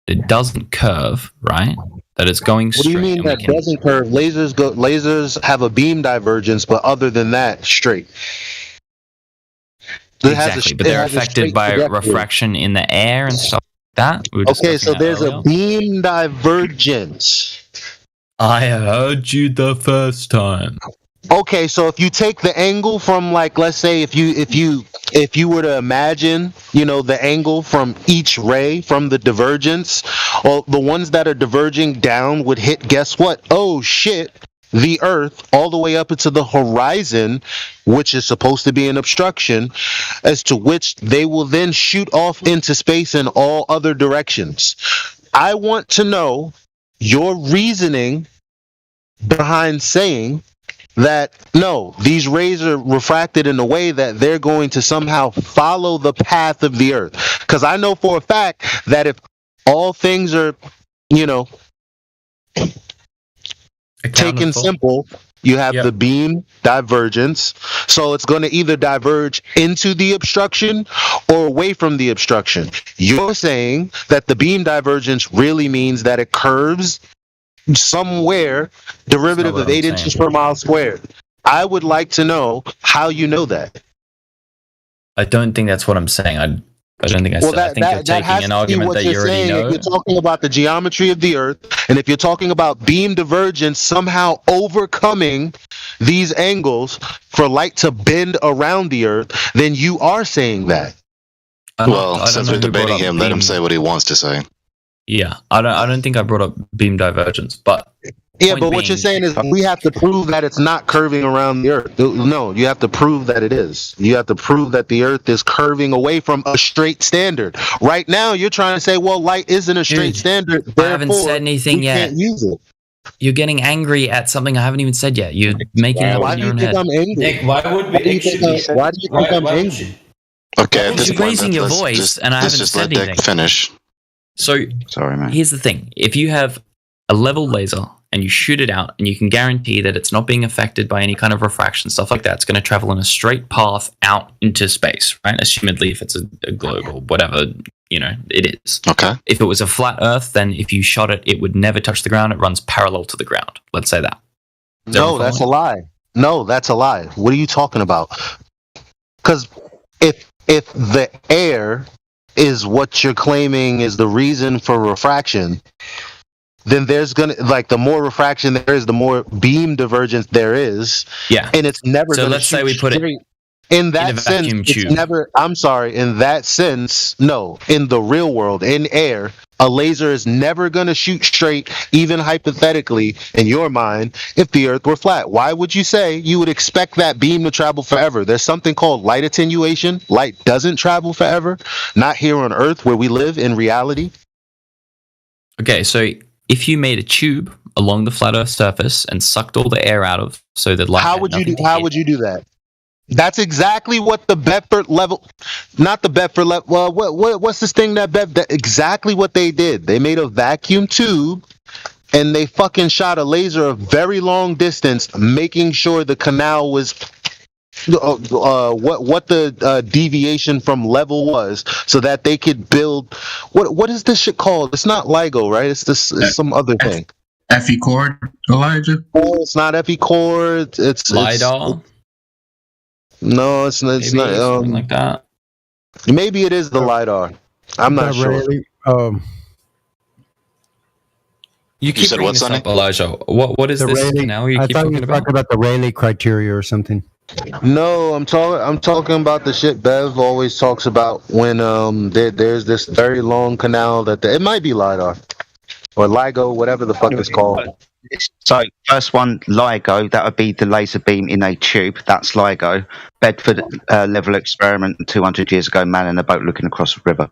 [SPEAKER 16] that doesn't curve, right? That it's going straight.
[SPEAKER 3] What do you mean that doesn't curve? Lasers have a beam divergence, but other than that, straight.
[SPEAKER 16] Exactly, but they're affected by refraction in the air and stuff like that.
[SPEAKER 3] Okay, so there's a beam divergence.
[SPEAKER 16] I heard you the first time.
[SPEAKER 3] Okay, so if you take the angle from, like, let's say if you were to imagine, the angle from each ray from the divergence, or the ones that are diverging down would hit, guess what? Oh shit, the Earth all the way up into the horizon, which is supposed to be an obstruction, as to which they will then shoot off into space in all other directions. I want to know your reasoning behind saying that no, these rays are refracted in a way that they're going to somehow follow the path of the Earth. Because I know for a fact that if all things are, taken simple, you have the beam divergence, so it's going to either diverge into the obstruction or away from the obstruction. You're saying that the beam divergence really means that it curves somewhere derivative of 8 inches per mile squared. I would like to know how you know that.
[SPEAKER 16] I don't think that's what I'm saying. I don't think I said. I think you're taking an argument that you already know.
[SPEAKER 3] If you're talking about the geometry of the Earth, and if you're talking about beam divergence somehow overcoming these angles for light to bend around the Earth, then you are saying that.
[SPEAKER 4] Well, since we're debating him, let him say what he wants to say.
[SPEAKER 16] Yeah, I don't think I brought up beam divergence, but
[SPEAKER 3] yeah, but what you're saying is we have to prove that it's not curving around the Earth. No, you have to prove that it is. You have to prove that the Earth is curving away from a straight standard. Right now, you're trying to say, well, light isn't a straight standard.
[SPEAKER 16] I haven't said anything yet.
[SPEAKER 3] Can't use it.
[SPEAKER 16] You're getting angry at something I haven't even said yet. You're making it up in your own head.
[SPEAKER 3] I'm angry?
[SPEAKER 8] Nick, why would we
[SPEAKER 3] Why do you think I'm angry?
[SPEAKER 4] Okay, at this
[SPEAKER 16] You're
[SPEAKER 4] point,
[SPEAKER 16] raising your voice, and I haven't
[SPEAKER 4] just
[SPEAKER 16] said
[SPEAKER 4] let
[SPEAKER 16] anything.
[SPEAKER 4] Dick finish.
[SPEAKER 16] So,
[SPEAKER 5] sorry, man.
[SPEAKER 16] Here's the thing: if you have a level laser and you shoot it out, and you can guarantee that it's not being affected by any kind of refraction, stuff like that, it's going to travel in a straight path out into space, right? Assumedly, if it's a globe or whatever, it is.
[SPEAKER 4] Okay.
[SPEAKER 16] If it was a flat Earth, then if you shot it, it would never touch the ground. It runs parallel to the ground. Let's say that.
[SPEAKER 3] No, that's a lie. No, that's a lie. What are you talking about? Because if the air is what you're claiming is the reason for refraction, then there's gonna like the more refraction there is, the more beam divergence there is.
[SPEAKER 16] Yeah.
[SPEAKER 3] And it's never
[SPEAKER 16] So
[SPEAKER 3] gonna
[SPEAKER 16] let's say
[SPEAKER 3] shoot
[SPEAKER 16] we put it
[SPEAKER 3] straight. In that
[SPEAKER 16] in a
[SPEAKER 3] sense,
[SPEAKER 16] vacuum
[SPEAKER 3] it's
[SPEAKER 16] tube.
[SPEAKER 3] never. I'm sorry. In that sense, no. In the real world, in air, a laser is never going to shoot straight, even hypothetically, in your mind, if the Earth were flat. Why would you say you would expect that beam to travel forever? There's something called light attenuation. Light doesn't travel forever. Not here on Earth, where we live in reality.
[SPEAKER 16] Okay, so if you made a tube along the flat Earth surface and sucked all the air out of, so that light.
[SPEAKER 3] How would you do? How would you do that? That's exactly what the Bedford level, not the Bedford level. Well, what's this thing that exactly what they did? They made a vacuum tube, and they fucking shot a laser a very long distance, making sure the canal was what the deviation from level was, so that they could build. What is this shit called? It's not LIGO, right? It's some other thing.
[SPEAKER 12] FE cord, Elijah?
[SPEAKER 3] Oh, it's not FE cord. It's
[SPEAKER 16] LiDAR.
[SPEAKER 3] No, it's not.
[SPEAKER 16] Maybe something like that.
[SPEAKER 3] Maybe it is the LiDAR. I'm not sure.
[SPEAKER 6] Really,
[SPEAKER 16] You keep
[SPEAKER 4] said
[SPEAKER 16] bringing
[SPEAKER 4] what,
[SPEAKER 16] this
[SPEAKER 4] Sonny?
[SPEAKER 16] up, Elijah. What is
[SPEAKER 6] the
[SPEAKER 16] this
[SPEAKER 6] Rayleigh.
[SPEAKER 16] now you
[SPEAKER 6] I
[SPEAKER 16] keep
[SPEAKER 6] thought you
[SPEAKER 16] talking
[SPEAKER 6] were
[SPEAKER 16] about?
[SPEAKER 6] talking about the Rayleigh criteria or something.
[SPEAKER 3] No, I'm talking about the shit Bev always talks about when there's this very long canal that it might be LiDAR or LIGO, whatever the fuck it's called.
[SPEAKER 5] So, first one, LIGO, that would be the laser beam in a tube. That's LIGO. Bedford level experiment 200 years ago, man in a boat looking across a river.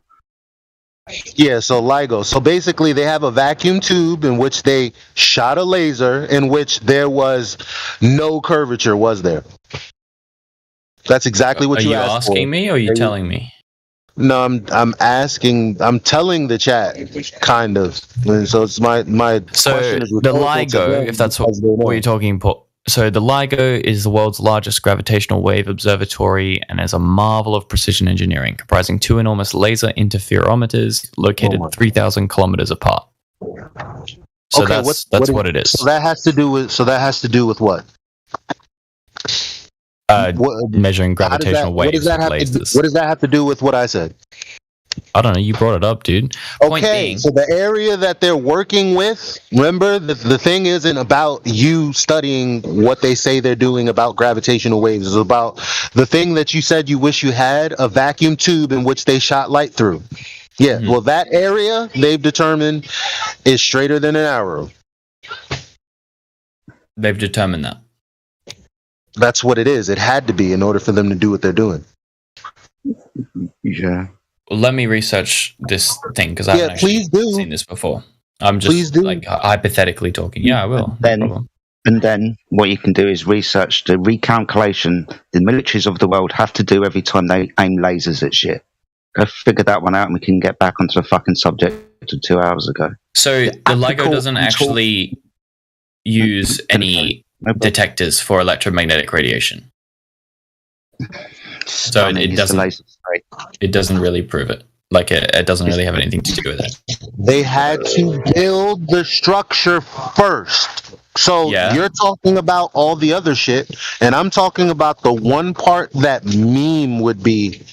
[SPEAKER 3] Yeah, so LIGO. So basically, they have a vacuum tube in which they shot a laser in which there was no curvature, was there? That's exactly what
[SPEAKER 16] Are you
[SPEAKER 3] asked
[SPEAKER 16] asking
[SPEAKER 3] for.
[SPEAKER 16] me or are you telling me?
[SPEAKER 3] No, I'm asking. I'm telling the chat, kind of. And so it's my
[SPEAKER 16] So
[SPEAKER 3] question is
[SPEAKER 16] the
[SPEAKER 3] rhetorical to
[SPEAKER 16] LIGO,
[SPEAKER 3] them
[SPEAKER 16] if that's
[SPEAKER 3] because they know.
[SPEAKER 16] what you're talking about. So the LIGO is the world's largest gravitational wave observatory and is a marvel of precision engineering, comprising two enormous laser interferometers located 3,000 kilometers apart. So
[SPEAKER 3] Okay,
[SPEAKER 16] that's what it is.
[SPEAKER 3] So that has to do with what?
[SPEAKER 16] Measuring gravitational waves with lasers.
[SPEAKER 3] What does that have to do with what I said?
[SPEAKER 16] I don't know. You brought it up, dude. Point
[SPEAKER 3] Okay,
[SPEAKER 16] being,
[SPEAKER 3] so the area that they're working with, remember, the thing isn't about you studying what they say they're doing about gravitational waves. It's about the thing that you said you wish you had, a vacuum tube in which they shot light through. Yeah, well, that area they've determined is straighter than an arrow.
[SPEAKER 16] they've determined that.
[SPEAKER 3] That's what it is. It had to be in order for them to do what they're doing.
[SPEAKER 5] Yeah.
[SPEAKER 16] Well, let me research this thing because I haven't actually seen this before. I'm just like hypothetically talking. Yeah, I will.
[SPEAKER 5] And then what you can do is research the recalculation the militaries of the world have to do every time they aim lasers at shit. Go figure that one out and we can get back onto the fucking subject of 2 hours ago.
[SPEAKER 16] So the LIGO doesn't actually use any detectors for electromagnetic radiation. So it doesn't really prove it. Like it doesn't really have anything to do with it.
[SPEAKER 3] They had to build the structure first. So you're talking about all the other shit, and I'm talking about the one part that meme would be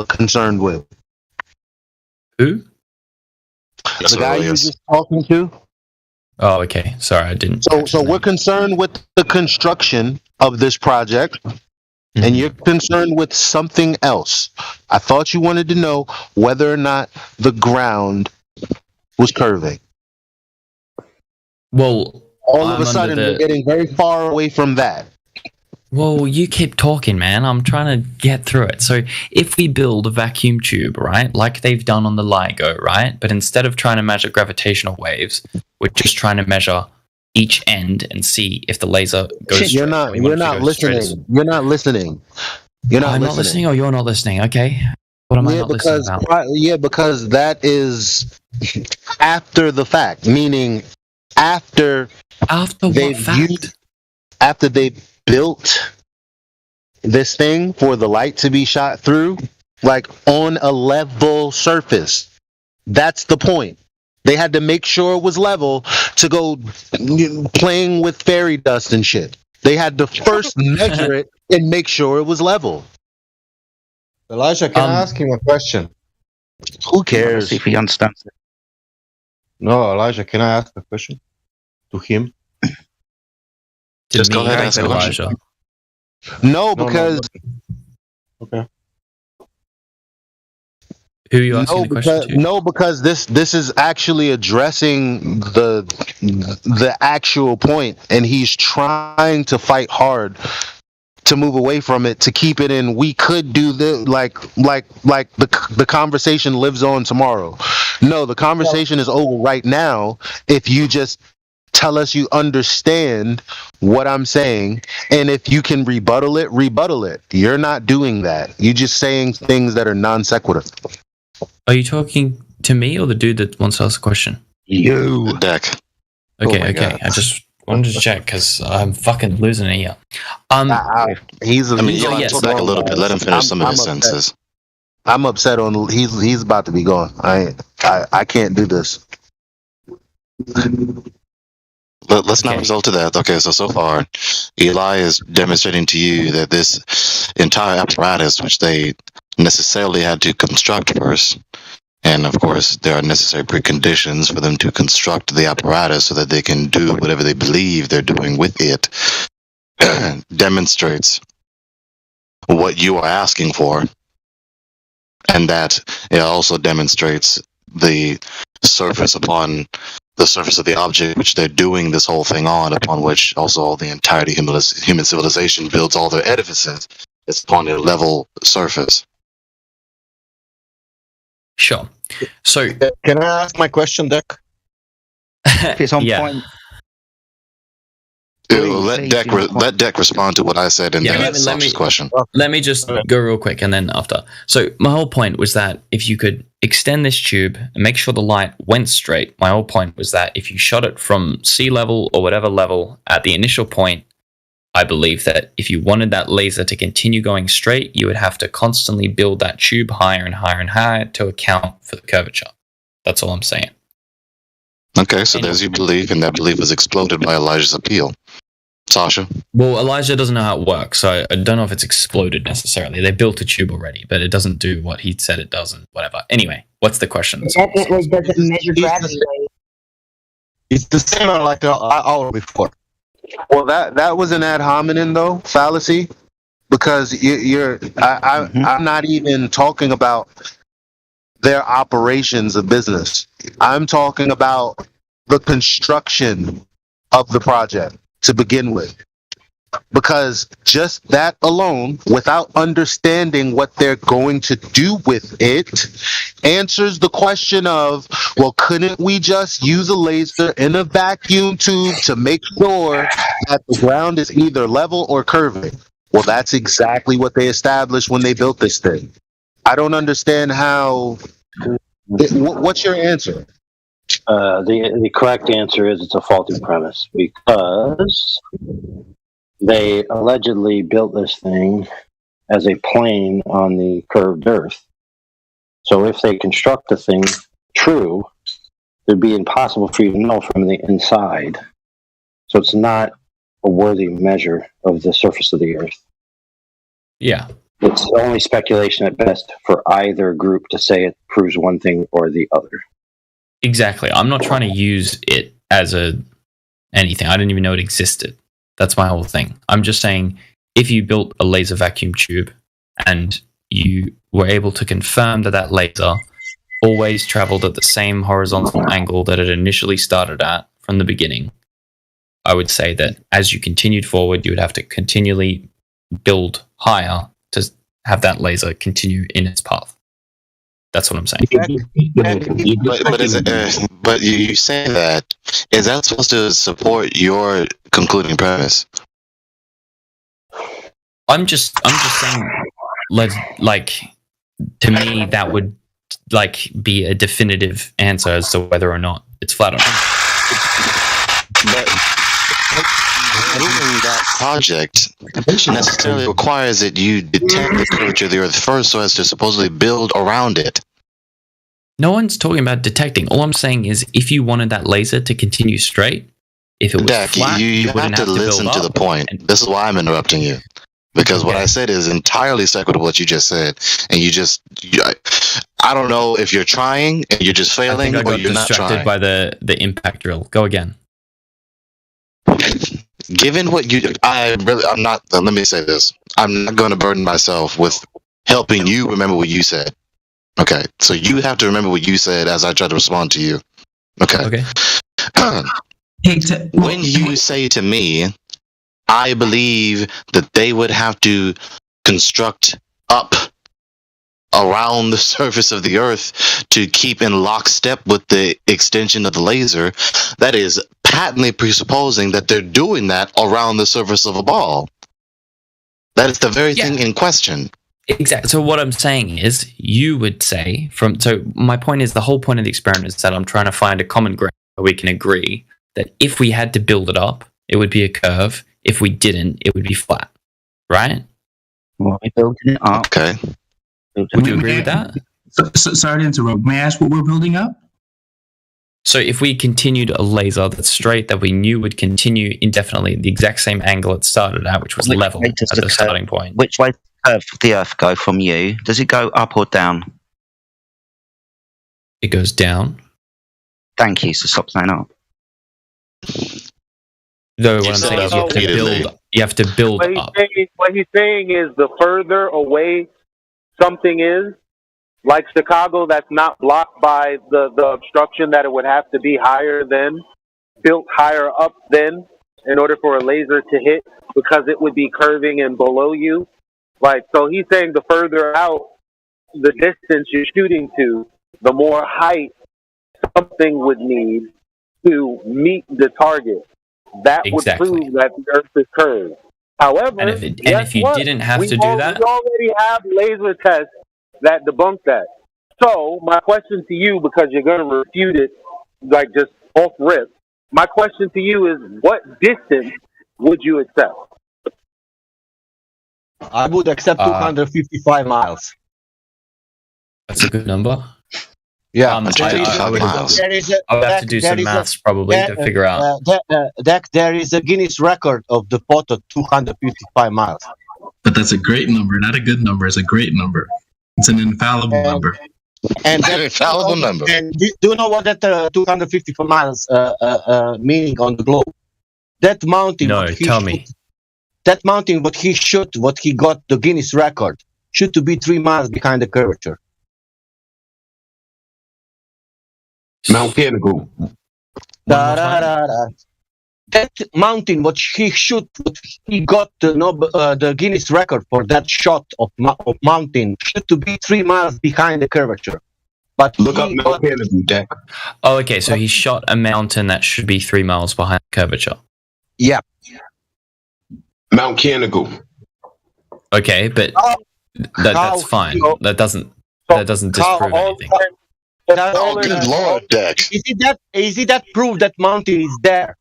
[SPEAKER 3] concerned with.
[SPEAKER 16] Who?
[SPEAKER 3] The guy you were just talking to.
[SPEAKER 16] Oh, okay. Sorry, I didn't.
[SPEAKER 3] So we're concerned with the construction of this project, and you're concerned with something else. I thought you wanted to know whether or not the ground was curving.
[SPEAKER 16] Well,
[SPEAKER 3] all of a sudden, we're getting very far away from that.
[SPEAKER 16] Well, you keep talking, man. I'm trying to get through it. So if we build a vacuum tube, right, like they've done on the LIGO, right, but instead of trying to measure gravitational waves, we're just trying to measure each end and see if the laser goes.
[SPEAKER 3] You're not listening. You're not listening. You're not
[SPEAKER 16] I'm not listening, or you're not listening. Okay. What am I not listening about?
[SPEAKER 3] Because that is after the fact, meaning after they built this thing for the light to be shot through, like on a level surface. That's the point. They had to make sure it was level to go playing with fairy dust and shit. They had to first measure it and make sure it was level.
[SPEAKER 22] Elijah, can I ask him a question?
[SPEAKER 3] Who cares?
[SPEAKER 5] See if he understands it.
[SPEAKER 14] No, Elijah, can I ask a question to him?
[SPEAKER 4] Just go ahead and ask a question.
[SPEAKER 3] No, because
[SPEAKER 14] okay.
[SPEAKER 16] Who are you asking the question to?
[SPEAKER 3] No, because this is actually addressing the actual point, and he's trying to fight hard to move away from it, to keep it in. We could do the like the conversation lives on tomorrow. No, the conversation is over right now. If you just tell us you understand what I'm saying, and if you can rebuttal it. You're not doing that. You're just saying things that are non sequitur.
[SPEAKER 16] Are you talking to me or the dude that wants to ask a question?
[SPEAKER 4] You. Deck.
[SPEAKER 16] Okay. I just wanted to check because I'm fucking losing it here.
[SPEAKER 4] You talk a little bit. Let him finish some of his sentences.
[SPEAKER 3] I'm upset on. He's about to be gone. I can't do this.
[SPEAKER 4] Let's not result to that. Okay, so far, Eli is demonstrating to you that this entire apparatus, which they necessarily had to construct first, and of course there are necessary preconditions for them to construct the apparatus so that they can do whatever they believe they're doing with it, demonstrates what you are asking for, and that it also demonstrates the surface of the object which they're doing this whole thing on, upon which also all the entirety of human civilization builds all their edifices. It's upon a level surface.
[SPEAKER 16] Sure. So,
[SPEAKER 14] can I ask my question, Deck?
[SPEAKER 5] It's on point.
[SPEAKER 4] Let Deck respond to what I said, and then that's Sasha's question.
[SPEAKER 16] Let me just go real quick, and then after. So my whole point was that if you could extend this tube and make sure the light went straight, my whole point was that if you shot it from sea level or whatever level at the initial point, I believe that if you wanted that laser to continue going straight, you would have to constantly build that tube higher and higher and higher to account for the curvature. That's all I'm saying.
[SPEAKER 4] Okay, so there's your belief, and that belief was exploded by Elijah's appeal. Sasha?
[SPEAKER 16] Well, Elijah doesn't know how it works, so I don't know if it's exploded necessarily. They built a tube already, but it doesn't do what he said it does and whatever. Anyway, what's the question?
[SPEAKER 1] It definitely doesn't measure gravity wave.
[SPEAKER 14] It's the same like an hour before.
[SPEAKER 3] Well, that was an ad hominem though fallacy, because I'm not even talking about their operations of business. I'm talking about the construction of the project to begin with, because just that alone, without understanding what they're going to do with it, answers the question of, well, couldn't we just use a laser in a vacuum tube to make sure that the ground is either level or curving? Well, that's exactly what they established when they built this thing. I don't understand how. What's your answer?
[SPEAKER 11] The correct answer is it's a faulty premise, because they allegedly built this thing as a plane on the curved Earth. So if they construct the thing true, it'd be impossible for you to know from the inside. So it's not a worthy measure of the surface of the Earth.
[SPEAKER 16] Yeah.
[SPEAKER 11] It's only speculation at best for either group to say it proves one thing or the other.
[SPEAKER 16] Exactly. I'm not trying to use it as anything. I didn't even know it existed. That's my whole thing. I'm just saying, if you built a laser vacuum tube and you were able to confirm that laser always traveled at the same horizontal angle that it initially started at from the beginning, I would say that as you continued forward, you would have to continually build higher to have that laser continue in its path. That's what I'm saying.
[SPEAKER 4] But you say that, is that supposed to support your concluding premise?
[SPEAKER 16] I'm just saying, to me, that would be a definitive answer as to whether or not it's flat or not.
[SPEAKER 4] But doing that project necessarily requires that you detect the curvature of the Earth first, so as to supposedly build around it.
[SPEAKER 16] No one's talking about detecting. All I'm saying is, if you wanted that laser to continue straight, if it was flat,
[SPEAKER 4] you have to listen to the point. This is why I'm interrupting you, because what I said is entirely separate to what you just said, and I don't know if you're trying and you're just failing,
[SPEAKER 16] I
[SPEAKER 4] or
[SPEAKER 16] got
[SPEAKER 4] you're not
[SPEAKER 16] distracted
[SPEAKER 4] trying.
[SPEAKER 16] by the impact drill. Go again.
[SPEAKER 4] Given what I'm not. Let me say this: I'm not going to burden myself with helping you remember what you said. Okay, so you have to remember what you said as I try to respond to you. Okay. When you say to me, I believe that they would have to construct up around the surface of the Earth to keep in lockstep with the extension of the laser, that is patently presupposing that they're doing that around the surface of a ball. That is the very thing in question.
[SPEAKER 16] Exactly. So what I'm saying is, you would say so my point is, the whole point of the experiment is that I'm trying to find a common ground where we can agree that if we had to build it up, it would be a curve. If we didn't, it would be flat. Right?
[SPEAKER 15] Well, we building it up.
[SPEAKER 4] Okay.
[SPEAKER 16] Would you agree with that?
[SPEAKER 12] Sorry to interrupt. May I ask what we're building up?
[SPEAKER 16] So if we continued a laser that's straight, that we knew would continue indefinitely the exact same angle it started at, which was level at the starting point.
[SPEAKER 15] Which way does the Earth go from you? Does it go up or down?
[SPEAKER 16] It goes down.
[SPEAKER 15] Thank you. So stop saying up.
[SPEAKER 16] Though what I'm saying is you have to build up.
[SPEAKER 10] What he's saying is, the further away something is, like Chicago, that's not blocked by the obstruction, that it would have to be higher than, built higher up than, in order for a laser to hit, because it would be curving and below you. Like, so he's saying the further out the distance you're shooting to, the more height something would need to meet the target. That would prove that the Earth is curved. However,
[SPEAKER 16] and if you didn't have to do that,
[SPEAKER 10] we already have laser tests that debunk that. So my question to you, because you're going to refute it, like just off rip, my question to you is, what distance would you accept?
[SPEAKER 14] I would accept 255 miles.
[SPEAKER 16] That's a good number.
[SPEAKER 14] Yeah,
[SPEAKER 16] I would have to do some maths probably to figure out.
[SPEAKER 14] There is a Guinness record of the photo 255 miles.
[SPEAKER 12] But that's a great number, not a good number. It's a great number. It's an infallible number.
[SPEAKER 14] And that infallible number. And do you know what that 255 miles meaning on the globe? That mountain.
[SPEAKER 16] No, tell me.
[SPEAKER 14] That mountain, what he got the Guinness record, should to be 3 miles behind the curvature.
[SPEAKER 19] Mount Pinhole.
[SPEAKER 14] That mountain, what he got the Guinness record for that shot of mountain, should to be 3 miles behind the curvature. But
[SPEAKER 19] look up Mount Pinhole, Jack.
[SPEAKER 16] Oh, okay. So he shot a mountain that should be 3 miles behind the curvature.
[SPEAKER 14] Yeah.
[SPEAKER 19] Mount Pinhole.
[SPEAKER 16] Okay, but that's fine. That doesn't disprove anything.
[SPEAKER 4] Oh, good lord, Dex.
[SPEAKER 14] Is it that proof that mountain is there?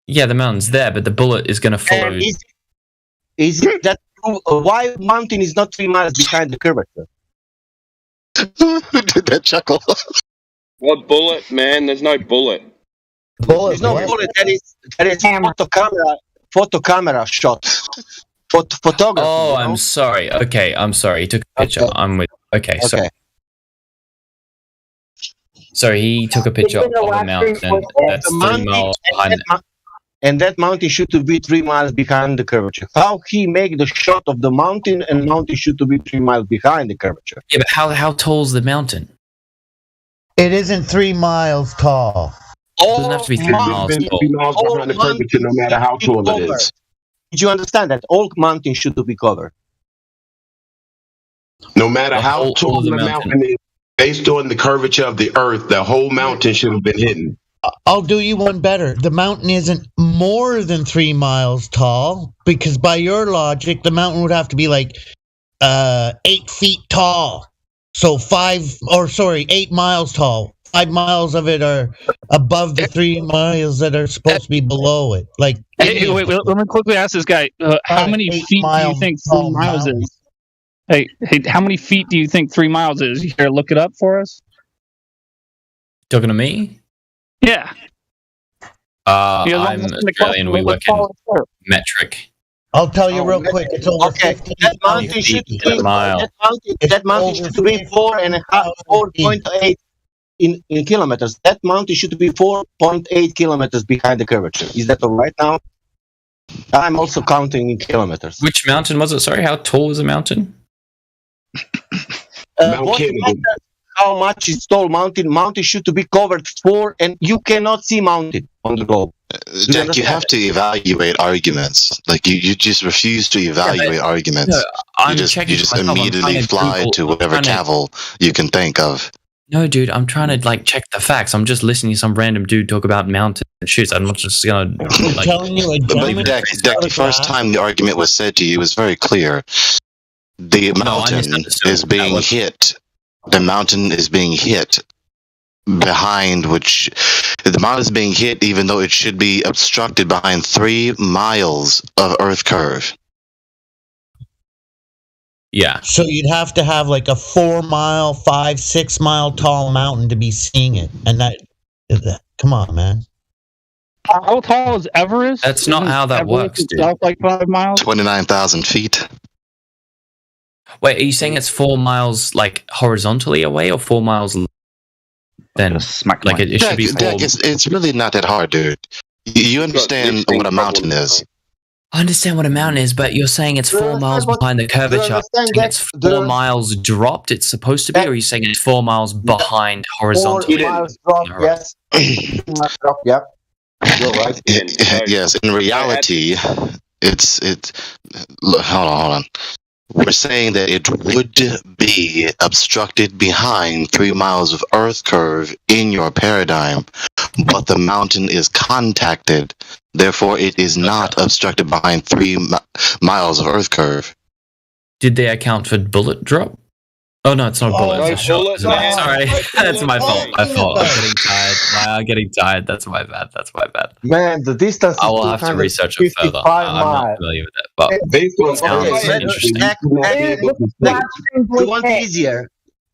[SPEAKER 16] Yeah, the mountain's there, but the bullet is going to follow.
[SPEAKER 14] Is it that proof? Why mountain is not 3 miles behind the curvature?
[SPEAKER 4] Who did that chuckle?
[SPEAKER 22] What bullet, man? There's no bullet.
[SPEAKER 14] There's no bullet. That is photo camera shot. Photography.
[SPEAKER 16] Oh, I'm sorry. Okay, I'm sorry. He took a picture. Okay. I'm with. Okay, sorry. So he took a picture of a mountain that's 3 miles behind.
[SPEAKER 14] And that mountain should to be 3 miles behind the curvature. How he make the shot of the mountain, and mountain should to be 3 miles behind the curvature?
[SPEAKER 16] Yeah, but how tall is the mountain?
[SPEAKER 23] It isn't 3 miles tall.
[SPEAKER 16] It doesn't have to be 3 miles tall.
[SPEAKER 19] 3 miles behind the curvature, no matter how tall it is.
[SPEAKER 14] Did you understand that? All mountains should to be covered.
[SPEAKER 19] No matter how tall the mountain is, based on the curvature of the Earth, the whole mountain should have been hidden.
[SPEAKER 23] I'll do you one better. The mountain isn't more than 3 miles tall, because by your logic, the mountain would have to be like 8 feet tall. So 8 miles tall. 5 miles of it are above the 3 miles that are supposed to be below it. Like,
[SPEAKER 24] wait, let me quickly ask this guy: how many feet do you think 3 miles is? Hey, how many feet do you think 3 miles is? You here, look it up for us.
[SPEAKER 16] Talking to me?
[SPEAKER 24] Yeah.
[SPEAKER 16] I'm Australian. We work in metric.
[SPEAKER 23] I'll tell you real quick. It's over 50.
[SPEAKER 14] That mountain should be
[SPEAKER 16] in a mile.
[SPEAKER 14] That mountain should be 4.8 in kilometers. That mountain should be 4.8 kilometers behind the curvature. Is that all right now? I'm also counting in kilometers.
[SPEAKER 16] Which mountain was it? Sorry, how tall was the mountain?
[SPEAKER 14] What matters how much is tall mountain? Mountain should be covered and you cannot see mountain on the globe.
[SPEAKER 4] Jack, you have to evaluate arguments. Like you just refuse to evaluate arguments.
[SPEAKER 16] No,
[SPEAKER 4] you just immediately fly to whatever cavil you can think of.
[SPEAKER 16] No, dude, I'm trying to like check the facts. I'm just listening to some random dude talk about mountains and shoots. I'm not just gonna. Like,
[SPEAKER 4] but Jack, the first time the argument was said to you, it was very clear. The mountain is being hit. The mountain is being hit behind which the mountain is being hit, even though it should be obstructed behind 3 miles of Earth curve.
[SPEAKER 16] Yeah.
[SPEAKER 23] So you'd have to have like a 4 mile, 5, 6 mile tall mountain to be seeing it, and that come on, man.
[SPEAKER 24] How tall is Everest?
[SPEAKER 16] That's not how that works, dude.
[SPEAKER 24] Like 5 miles.
[SPEAKER 4] 29,000 feet.
[SPEAKER 16] Wait, are you saying it's 4 miles like horizontally away, or 4 miles? Then like it should be 4.
[SPEAKER 4] Jack, it's really not that hard, dude. You understand what a mountain is.
[SPEAKER 16] I understand what a mountain is, but you're saying it's 4 miles behind the curvature. Are you saying it's 4 miles dropped, it's supposed to be, or are you saying it's 4 miles behind horizontally?
[SPEAKER 14] 4 miles drop, yes. Drop, yeah. You're right.
[SPEAKER 4] Yes, in reality, it's hold on. We're saying that it would be obstructed behind 3 miles of Earth curve in your paradigm, but the mountain is contacted. Therefore, it is not obstructed behind 3 miles of Earth curve.
[SPEAKER 16] Did they account for bullet drop? Oh no, it's not a bullet. It's a shot. Isn't it? Sorry, that's my fault. I'm getting tired. That's my bad.
[SPEAKER 14] Man, the distance.
[SPEAKER 16] I will have to research it further. I'm not familiar with it, but it sounds interesting.
[SPEAKER 14] The one easier.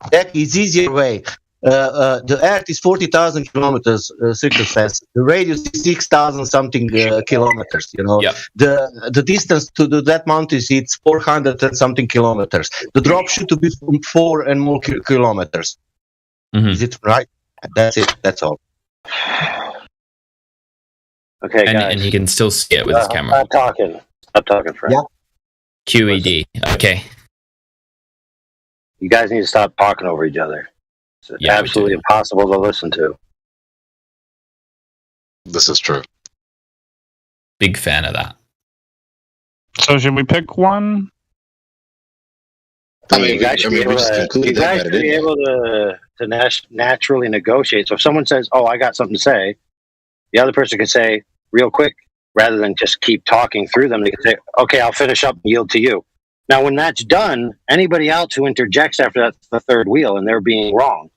[SPEAKER 14] That is easier way. The Earth is 40,000 kilometers circumference. The radius is 6,000 something kilometers. You know, the distance to that mountain is it's 400 and something kilometers. The drop should be 4 and more kilometers.
[SPEAKER 16] Mm-hmm.
[SPEAKER 14] Is it right? That's it. That's all.
[SPEAKER 10] Okay, guys.
[SPEAKER 16] And he can still see it with his camera.
[SPEAKER 10] Stop talking, friend.
[SPEAKER 14] Yeah.
[SPEAKER 16] QED. Okay.
[SPEAKER 10] You guys need to stop talking over each other. It's absolutely impossible to listen to.
[SPEAKER 4] This is true.
[SPEAKER 16] Big fan of that.
[SPEAKER 24] So should we pick one?
[SPEAKER 10] I mean, you guys should be able to naturally negotiate. So if someone says, "Oh, I got something to say," the other person can say real quick, rather than just keep talking through them. They can say, "Okay, I'll finish up and yield to you." Now, when that's done, anybody else who interjects after that's the third wheel, and they're being wrong,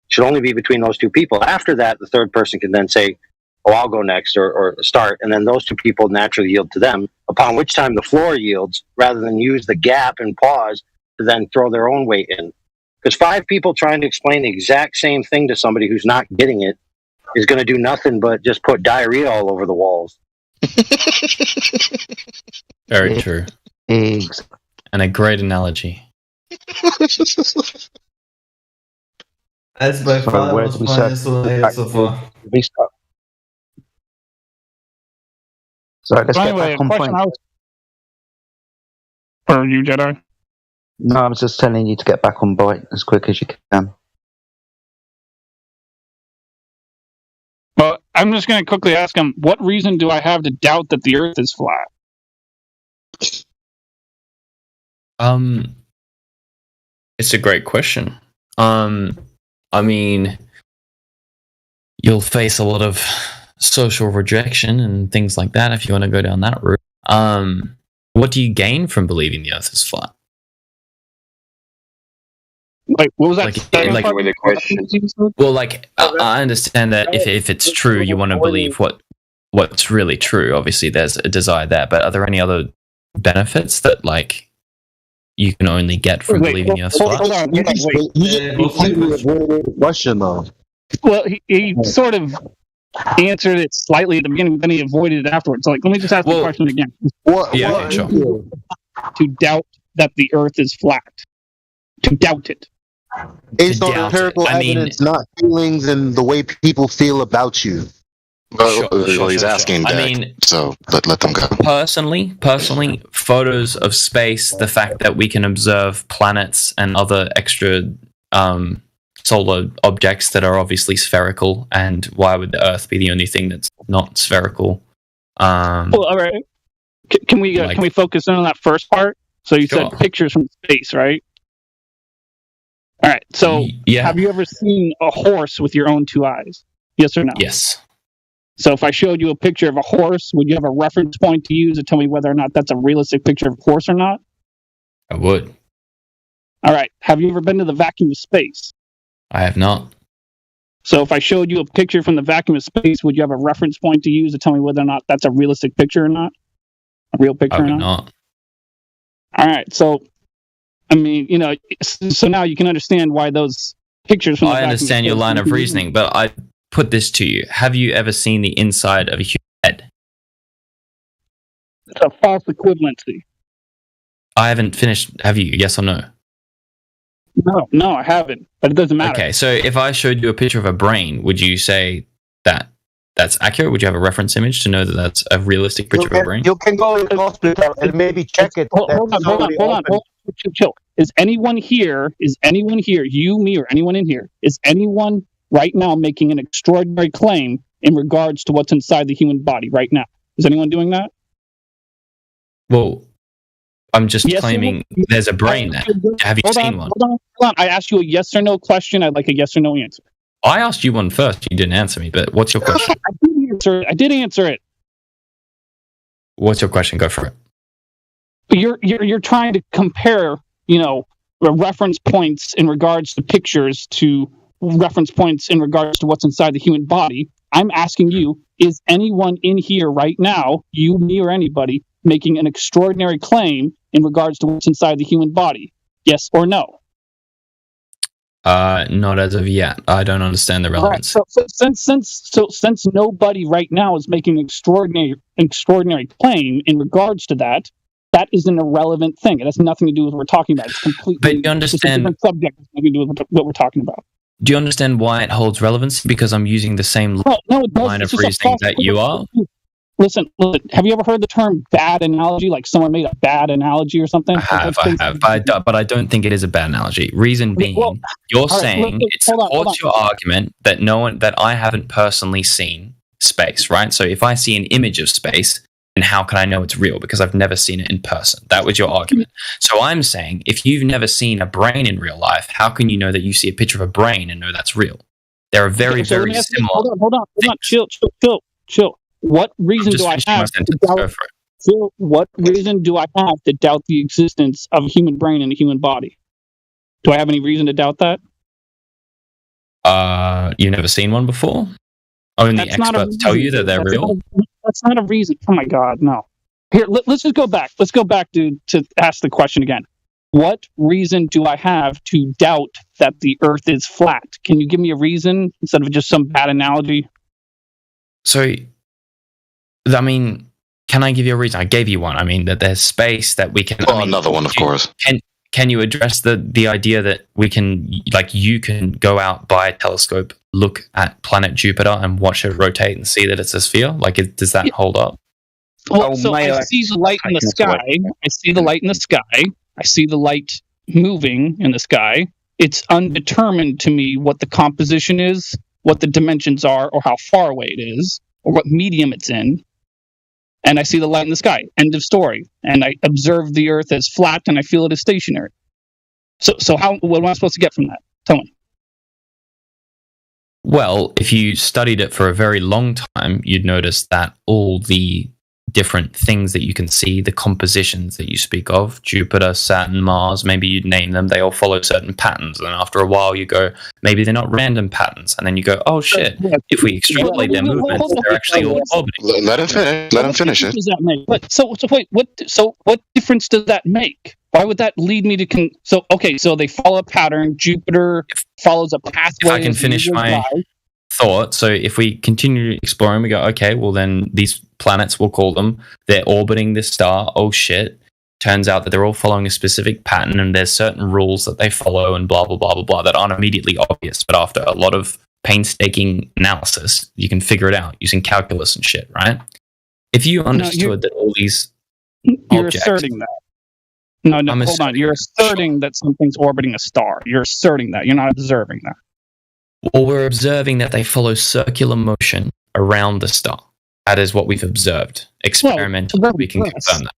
[SPEAKER 10] should only be between those two people. After that, the third person can then say, "Oh, I'll go next," or start, and then those two people naturally yield to them. Upon which time the floor yields, rather than use the gap and pause to then throw their own weight in. Because 5 people trying to explain the exact same thing to somebody who's not getting it is going to do nothing but just put diarrhea all over the walls.
[SPEAKER 16] Very true. And a great analogy.
[SPEAKER 8] That's by far the most funniest one I heard so far.
[SPEAKER 15] So let's get
[SPEAKER 24] anyway,
[SPEAKER 15] back on point.
[SPEAKER 24] Or you, Jedi?
[SPEAKER 15] No, I was just telling you to get back on point as quick as you can.
[SPEAKER 24] Well, I'm just going to quickly ask him, what reason do I have to doubt that the Earth is flat?
[SPEAKER 16] It's a great question. I mean, you'll face a lot of social rejection and things like that if you want to go down that route. What do you gain from believing the Earth is flat?
[SPEAKER 24] Like, what was that?
[SPEAKER 16] The question? Well, I understand that if it's true, you want to believe what's really true. Obviously, there's a desire there. But are there any other benefits that you can only get from believing the Earth's flat?
[SPEAKER 24] Hold on, wait.
[SPEAKER 3] Question though.
[SPEAKER 24] Well, he sort of answered it slightly at the beginning, but then he avoided it afterwards. So, like, let me just ask the question again. To doubt that the Earth is flat. To doubt it.
[SPEAKER 3] Based on empirical evidence, not feelings and the way people feel about you.
[SPEAKER 4] He's asking Deck,
[SPEAKER 16] I mean,
[SPEAKER 4] so let them go.
[SPEAKER 16] Personally, photos of space, the fact that we can observe planets and other extra solar objects that are obviously spherical, and why would the Earth be the only thing that's not spherical?
[SPEAKER 24] Well, all right. Can we focus in on that first part? So you said pictures from space, right? All right. So have you ever seen a horse with your own two eyes? Yes or no?
[SPEAKER 16] Yes.
[SPEAKER 24] So if I showed you a picture of a horse, would you have a reference point to use to tell me whether or not that's a realistic picture of a horse or not?
[SPEAKER 16] I would.
[SPEAKER 24] All right. Have you ever been to the vacuum of space?
[SPEAKER 16] I have not.
[SPEAKER 24] So if I showed you a picture from the vacuum of space, would you have a reference point to use to tell me whether or not that's a realistic picture or not? A real picture
[SPEAKER 16] I would
[SPEAKER 24] or
[SPEAKER 16] not.
[SPEAKER 24] All right. So, I mean, so now you can understand why those pictures from the
[SPEAKER 16] I understand your line of reasoning, but I put this to you. Have you ever seen the inside of a human head?
[SPEAKER 24] It's a false equivalency.
[SPEAKER 16] I haven't finished. Have you? Yes or no?
[SPEAKER 24] No, I haven't. But it doesn't matter.
[SPEAKER 16] Okay, so if I showed you a picture of a brain, would you say that that's accurate? Would you have a reference image to know that that's a realistic picture of a brain?
[SPEAKER 14] You can go in the hospital and maybe check it.
[SPEAKER 24] Hold on. Chill. Is anyone here, you, me, or anyone in here, is anyone right now making an extraordinary claim in regards to what's inside the human body right now? Is anyone doing that?
[SPEAKER 16] Well, I'm just claiming there's a brain there. Have you seen one?
[SPEAKER 24] Hold on. I asked you a yes or no question. I'd like a yes or no answer.
[SPEAKER 16] I asked you one first. You didn't answer me, but what's your question?
[SPEAKER 24] I did answer it.
[SPEAKER 16] What's your question? Go for it.
[SPEAKER 24] You're trying to compare, reference points in regards to pictures to reference points in regards to what's inside the human body. I'm asking you, is anyone in here right now, you, me, or anybody, making an extraordinary claim in regards to what's inside the human body? Yes or no?
[SPEAKER 16] Not as of yet. I don't understand the relevance.
[SPEAKER 24] Right. So since nobody right now is making an extraordinary claim in regards to that, that is an irrelevant thing. It has nothing to do with what we're talking about. It's completely.
[SPEAKER 16] But you understand?
[SPEAKER 24] It's a different subject. It's nothing to do with what we're talking about.
[SPEAKER 16] Do you understand why it holds relevance? Because I'm using the same line of reasoning that you are.
[SPEAKER 24] Listen. Have you ever heard the term bad analogy? Like someone made a bad analogy or something?
[SPEAKER 16] I have. But I don't think it is a bad analogy. Reason being, you're saying it supports your argument that I haven't personally seen space, right? So if I see an image of space, then how can I know it's real? Because I've never seen it in person. That was your argument. So I'm saying, if you've never seen a brain in real life, how can you know that you see a picture of a brain and know that's real? There are very similar.
[SPEAKER 24] Hold on. Chill. What reason do I have to doubt? So what reason do I have to doubt the existence of a human brain and a human body? Do I have any reason to doubt that?
[SPEAKER 16] You've never seen one before? Only experts tell you that they're real?
[SPEAKER 24] That's not a reason. Oh my God, no. Here, let's just go back. Let's go back to ask the question again. What reason do I have to doubt that the Earth is flat? Can you give me a reason instead of just some bad analogy?
[SPEAKER 16] So, I mean, can I give you a reason? I gave you one. I mean, that there's space that we can...
[SPEAKER 4] another one, of course.
[SPEAKER 16] Can you address the idea that we can, like, you can go out by a telescope, look at planet Jupiter and watch it rotate and see that it's a sphere? Like, does that hold up?
[SPEAKER 24] Well, so I see the light in the sky. I see the light in the sky. I see the light moving in the sky. It's undetermined to me what the composition is, what the dimensions are, or how far away it is, or what medium it's in. And I see the light in the sky. End of story. And I observe the Earth as flat, and I feel it as stationary. So what am I supposed to get from that? Tell me.
[SPEAKER 16] Well, if you studied it for a very long time, you'd notice that all the different things that you can see, the compositions that you speak of, Jupiter, Saturn, Mars, maybe you'd name them, they all follow certain patterns. And after a while you go, maybe they're not random patterns. And then you go, oh shit, if we extrapolate their movements, they're actually all orbiting.
[SPEAKER 4] Let him finish it.
[SPEAKER 24] Does that make? But so wait, what difference does that make? Why would that lead me to so they follow a pattern. Jupiter follows a pathway.
[SPEAKER 16] If I can finish my thought. So if we continue exploring, we go, okay, well then these planets, we'll call them, they're orbiting this star. Oh shit. Turns out that they're all following a specific pattern and there's certain rules that they follow and blah, blah, blah, blah, blah that aren't immediately obvious. But after a lot of painstaking analysis, you can figure it out using calculus and shit, right? If you understood that all these
[SPEAKER 24] You're
[SPEAKER 16] objects,
[SPEAKER 24] asserting that. No, hold on. You're asserting that something's orbiting a star. You're asserting that. You're not observing that.
[SPEAKER 16] well, we're observing that they follow circular motion around the star. That is what we've observed. Experimentally, we can confirm that.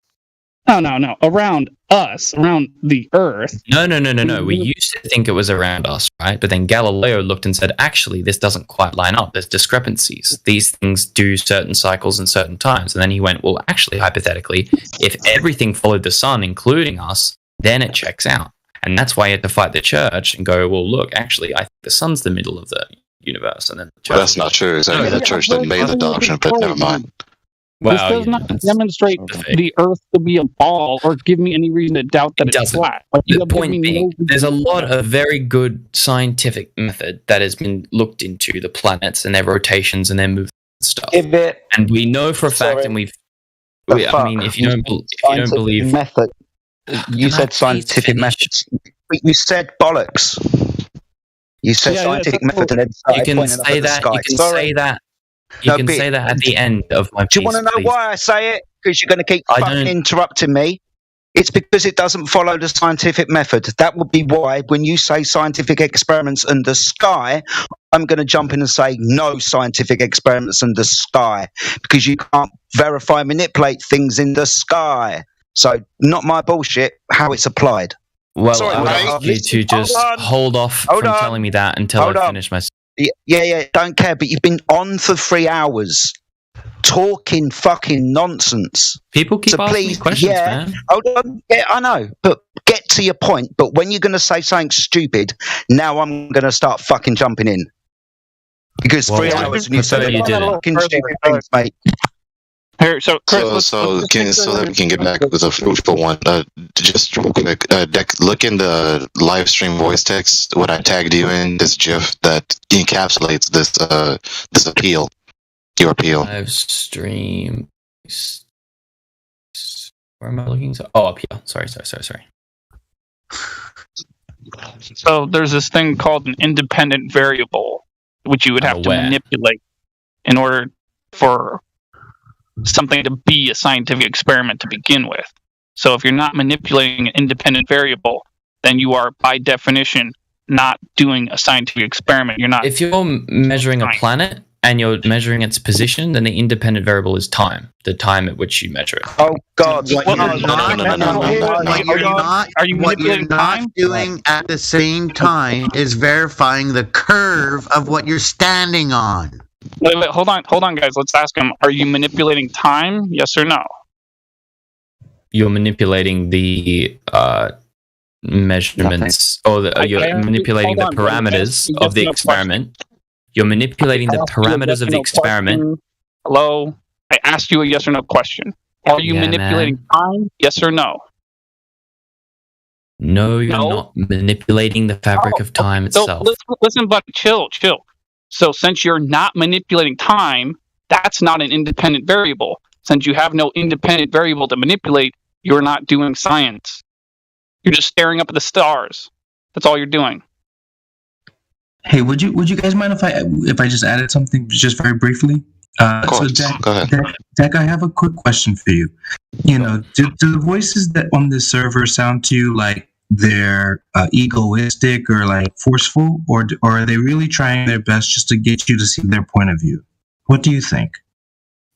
[SPEAKER 24] No. Around us, around the Earth.
[SPEAKER 16] No. We used to think it was around us, right? But then Galileo looked and said, actually, this doesn't quite line up. There's discrepancies. These things do certain cycles and certain times. And then he went, well, actually, hypothetically, if everything followed the sun, including us, then it checks out. And that's why he had to fight the church and go, well, look, actually, I think the sun's the middle of the universe. And then the church
[SPEAKER 4] That's not true. Exactly. The church didn't make the doctrine, but never mind.
[SPEAKER 24] This does not demonstrate the Earth to be a ball or give me any reason to doubt that it's flat.
[SPEAKER 16] The point being, there's a lot of very good scientific method that has been looked into the planets and their rotations and their movements and stuff. And we know for a fact, and I mean, if you don't believe
[SPEAKER 5] method, you said scientific methods. You said bollocks. You said scientific method, and then
[SPEAKER 16] you can say that. You can say that. You can say that at the end of my piece.
[SPEAKER 5] Do you want to know why I say it? Because you're going to keep fucking interrupting me. It's because it doesn't follow the scientific method. That would be why when you say scientific experiments in the sky, I'm going to jump in and say no scientific experiments in the sky, because you can't verify, manipulate things in the sky. So not my bullshit, how it's applied.
[SPEAKER 16] Well, I would ask you to just hold off from telling me that until I finish my...
[SPEAKER 5] Yeah, don't care, but you've been on for 3 hours talking fucking nonsense.
[SPEAKER 16] People keep asking me questions, man.
[SPEAKER 5] Hold on. Yeah, I know, but get to your point. But when you're going to say something stupid, now I'm going to start fucking jumping in. Because 3 hours and you said fucking stupid things, mate.
[SPEAKER 24] Here, so
[SPEAKER 4] that we can get back with a fruitful one. Just real quick, look in the live stream voice text. What I tagged you in, this GIF that encapsulates this appeal, your appeal.
[SPEAKER 16] Live stream. Where am I looking? Oh, up here. Sorry.
[SPEAKER 24] So there's this thing called an independent variable, which you would have to manipulate in order for something to be a scientific experiment to begin with. So if you're not manipulating an independent variable, then you are by definition not doing a scientific experiment. You're not.
[SPEAKER 16] If you're measuring a planet and you're measuring its position, then the independent variable is time, the time at which you measure it.
[SPEAKER 5] Oh God!
[SPEAKER 23] What you're not doing at the same time is verifying the curve of what you're standing on.
[SPEAKER 24] Wait, hold on, guys. Let's ask him. Are you manipulating time? Yes or no?
[SPEAKER 16] You're manipulating the measurements, you're manipulating the parameters of the experiment. You're manipulating the parameters of the experiment.
[SPEAKER 24] Hello? I asked you a yes or no question. Are you manipulating time? Yes or no?
[SPEAKER 16] No, you're not manipulating the fabric of time itself.
[SPEAKER 24] Listen, buddy, chill. So since you're not manipulating time, that's not an independent variable. Since you have no independent variable to manipulate, you're not doing science. You're just staring up at the stars. That's all you're doing.
[SPEAKER 13] Hey, would you guys mind if I just added something just very briefly?
[SPEAKER 4] Of course.
[SPEAKER 13] So Jack,
[SPEAKER 4] go ahead.
[SPEAKER 13] Jack, I have a quick question for you. You know, do the voices that on this server sound to you like they're egoistic or like forceful, or are they really trying their best just to get you to see their point of view? What do you think?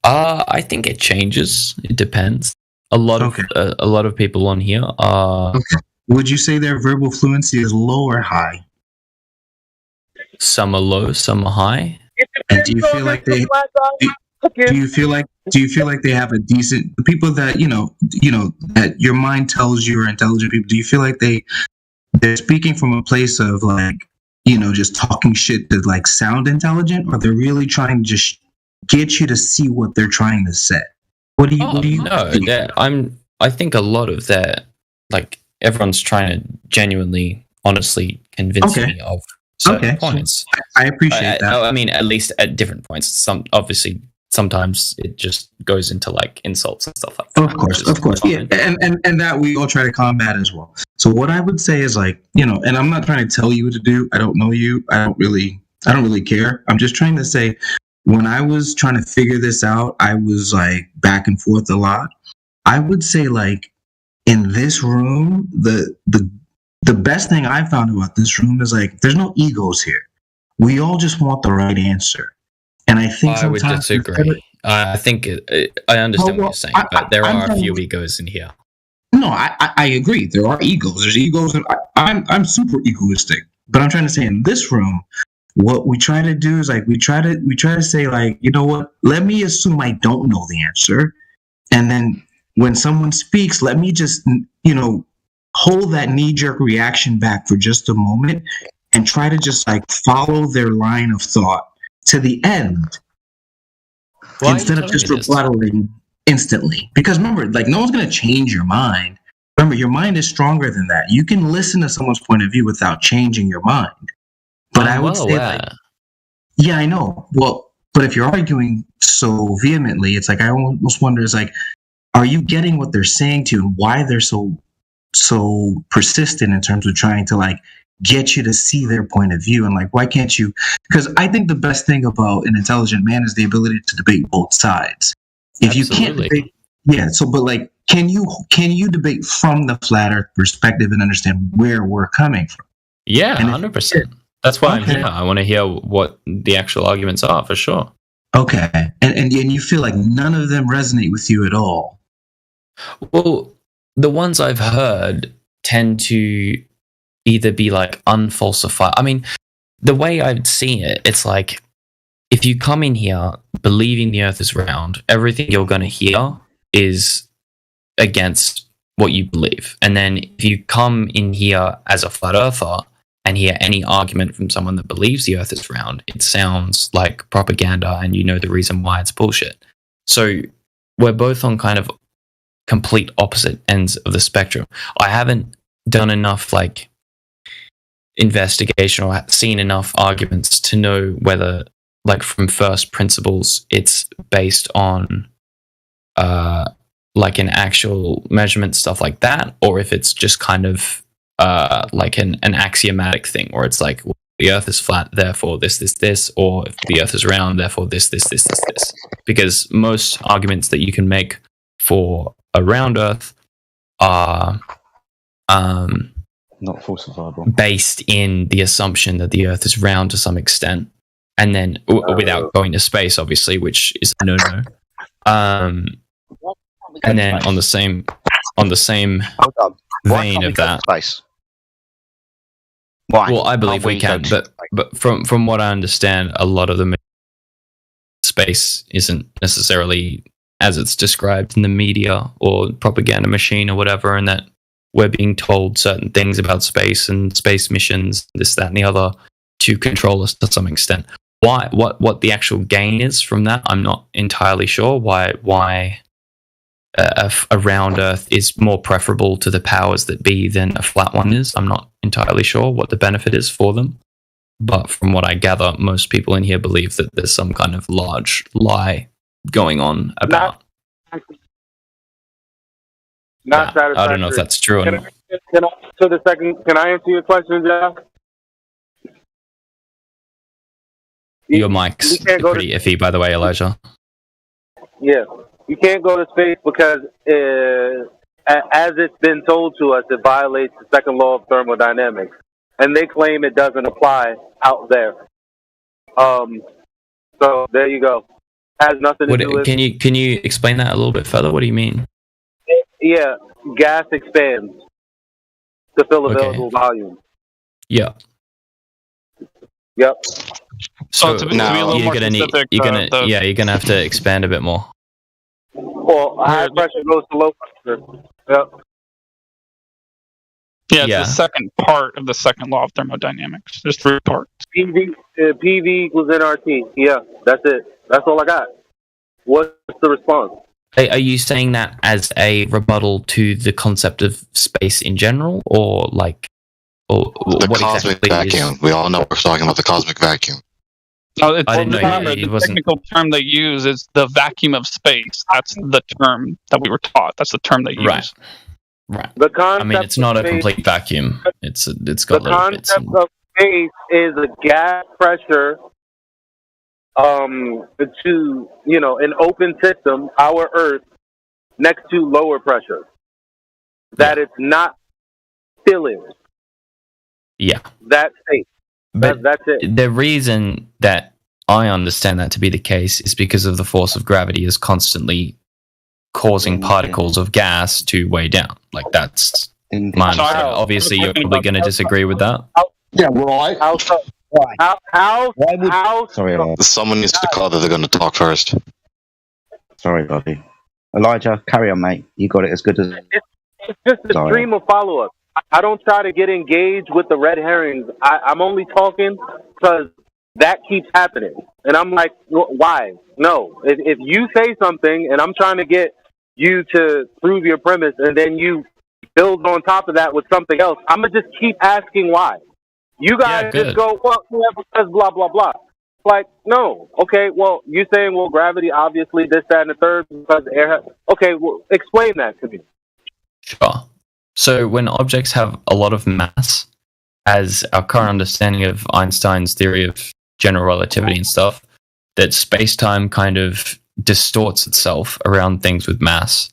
[SPEAKER 16] I think it changes. It depends. A lot of people on here are.
[SPEAKER 13] Okay. Would you say their verbal fluency is low or high?
[SPEAKER 16] Some are low, some are high.
[SPEAKER 13] And do you feel like they? Do you feel like they have a decent people that you know that your mind tells you are intelligent people? Do you feel like they're speaking from a place of like just talking shit to like sound intelligent, or they're really trying to just get you to see what they're trying to say? What do you?
[SPEAKER 16] No, I think a lot of that, like everyone's trying to genuinely, honestly convince me of certain points.
[SPEAKER 13] I appreciate that.
[SPEAKER 16] I mean, at least at different points. Sometimes it just goes into like insults and stuff like that.
[SPEAKER 13] Of course, yeah, and that we all try to combat as well. So what I would say is like, and I'm not trying to tell you what to do. I don't know you. I don't really care. I'm just trying to say, when I was trying to figure this out, I was like back and forth a lot. I would say like in this room, the best thing I found about this room is like there's no egos here. We all just want the right answer. And I think
[SPEAKER 16] I would disagree. I think I understand what you're saying, but there are a few egos in here.
[SPEAKER 13] No, I agree. There are egos. There's egos. I'm super egoistic, but I'm trying to say in this room, what we try to do is like we try to say like, you know what? Let me assume I don't know the answer, and then when someone speaks, let me just hold that knee-jerk reaction back for just a moment and try to just like follow their line of thought to the end. Why instead of just rebuttaling instantly. Because remember, like no one's going to change your mind. Remember, your mind is stronger than that. You can listen to someone's point of view without changing your mind. But I would say like, yeah, I know. Well, but if you're arguing so vehemently, it's like I almost wonder is like, are you getting what they're saying to you and why they're so persistent in terms of trying to like get you to see their point of view, and like why can't you? Because I think the best thing about an intelligent man is the ability to debate both sides. If you can't debate, but like can you debate from the flat earth perspective and understand where we're coming from?
[SPEAKER 16] Yeah, 100%. That's why I'm here. I want to hear what the actual arguments are for sure.
[SPEAKER 13] Okay, and you feel like none of them resonate with you at all.
[SPEAKER 16] Well, the ones I've heard tend to either be like unfalsified. I mean, the way I'd see it, it's like if you come in here believing the earth is round, everything you're going to hear is against what you believe. And then if you come in here as a flat earther and hear any argument from someone that believes the earth is round, it sounds like propaganda and you know the reason why it's bullshit. So we're both on kind of complete opposite ends of the spectrum. I haven't done enough like investigation or seen enough arguments to know whether like from first principles it's based on like an actual measurement stuff like that, or if it's just kind of like an axiomatic thing where it's like, well, the earth is flat, therefore this, or if the earth is round, therefore this. Because most arguments that you can make for a round earth are
[SPEAKER 15] not falsifiable,
[SPEAKER 16] based in the assumption that the earth is round to some extent, and then without going to space, obviously, which is a no-no. And then on the same vein of that,
[SPEAKER 15] space.
[SPEAKER 16] Why? Well, I believe we can, but from what I understand, a lot of the space isn't necessarily as it's described in the media or propaganda machine or whatever, and that we're being told certain things about space and space missions, this, that, and the other, to control us to some extent. Why? What the actual gain is from that, I'm not entirely sure. Why a round Earth is more preferable to the powers that be than a flat one is. I'm not entirely sure what the benefit is for them. But from what I gather, most people in here believe that there's some kind of large lie going on about.
[SPEAKER 10] Not satisfactory.
[SPEAKER 16] I don't know if that's true or not.
[SPEAKER 10] Can I answer your question, Jeff?
[SPEAKER 16] Your mic's pretty iffy, by the way, Elijah.
[SPEAKER 10] Yeah. You can't go to space because, as it's been told to us, it violates the second law of thermodynamics. And they claim it doesn't apply out there. So there you go. Has nothing to do with...
[SPEAKER 16] Can you explain that a little bit further? What do you mean?
[SPEAKER 10] Yeah, gas expands to fill available volume.
[SPEAKER 16] Yeah.
[SPEAKER 10] Yep.
[SPEAKER 16] So
[SPEAKER 24] to be a little more specific,
[SPEAKER 16] you're gonna have to expand a bit more.
[SPEAKER 10] Well, high pressure goes to low pressure. Yep.
[SPEAKER 24] Yeah, it's the second part of the second law of thermodynamics. There's three parts.
[SPEAKER 10] PV equals nRT. Yeah, that's it. That's all I got. What's the response?
[SPEAKER 16] Are you saying that as a rebuttal to the concept of space in general, or like Or
[SPEAKER 4] The
[SPEAKER 16] what
[SPEAKER 4] cosmic
[SPEAKER 16] exactly
[SPEAKER 4] vacuum.
[SPEAKER 16] is?
[SPEAKER 4] We all know we're talking about the cosmic vacuum.
[SPEAKER 24] No, it's
[SPEAKER 16] I didn't know
[SPEAKER 24] the technical term they use is the vacuum of space. That's the term that we were taught. That's the term they use.
[SPEAKER 16] Right.
[SPEAKER 10] The
[SPEAKER 16] I mean,
[SPEAKER 10] concept
[SPEAKER 16] it's not a
[SPEAKER 10] of space,
[SPEAKER 16] complete vacuum. It's got
[SPEAKER 10] the
[SPEAKER 16] little bits.
[SPEAKER 10] concept of space is a gas pressure to an open system, our Earth, next to lower pressure. That it's not filling.
[SPEAKER 16] Yeah.
[SPEAKER 10] That's safe.
[SPEAKER 16] But
[SPEAKER 10] That's it.
[SPEAKER 16] the reason that I understand that to be the case is because of the force of gravity is constantly causing particles of gas to weigh down. Like, that's my understanding. Obviously, you're probably going to disagree with that.
[SPEAKER 2] Yeah, right.
[SPEAKER 4] Sorry, someone needs to call that they're going to talk first.
[SPEAKER 5] Sorry, buddy. Elijah, carry on, mate. You got it as good as.
[SPEAKER 10] It's just a stream of follow-up. I don't try to get engaged with the red herrings. I'm only talking because that keeps happening. And I'm like, why? No. If you say something and I'm trying to get you to prove your premise and then you build on top of that with something else, I'm going to just keep asking why. You guys just go, well, because blah, blah, blah. Like, no. Okay, well, you're saying, well, gravity, obviously, this, that, and the third, because air. Okay, well, explain that to me.
[SPEAKER 16] Sure. So when objects have a lot of mass, as our current understanding of Einstein's theory of general relativity and stuff, that space-time kind of distorts itself around things with mass,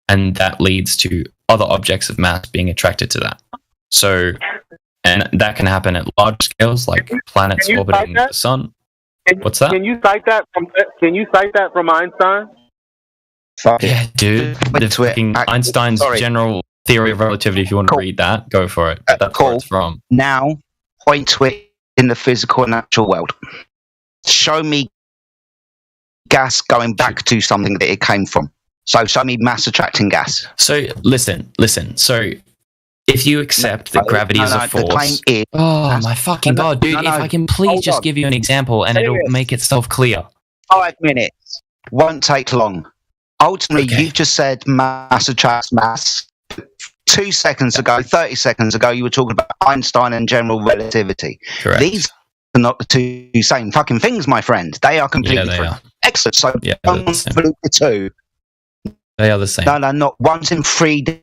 [SPEAKER 16] and that leads to other objects of mass being attracted to that. So, and that can happen at large scales, like planets orbiting the sun. What's that?
[SPEAKER 10] Can you cite that from Einstein?
[SPEAKER 16] Yeah, dude. The fucking Einstein's general theory of relativity. If you want to read that, go for it. That's where it's from.
[SPEAKER 5] Now, point to it in the physical and natural world. Show me gas going back to something that it came from. So show me mass attracting gas.
[SPEAKER 16] So listen. So if you accept that gravity is a force, oh my fucking god, dude! If I can please just give you an example, and it'll make itself clear.
[SPEAKER 5] 5 minutes won't take long. Ultimately, you've just said mass attracts mass. 2 seconds ago, 30 seconds ago, you were talking about Einstein and general relativity.
[SPEAKER 16] Correct.
[SPEAKER 5] These are not the two same fucking things, my friend. They are completely different. Excellent. So don't convolute the two.
[SPEAKER 16] They are the same.
[SPEAKER 5] No, not one's in 3D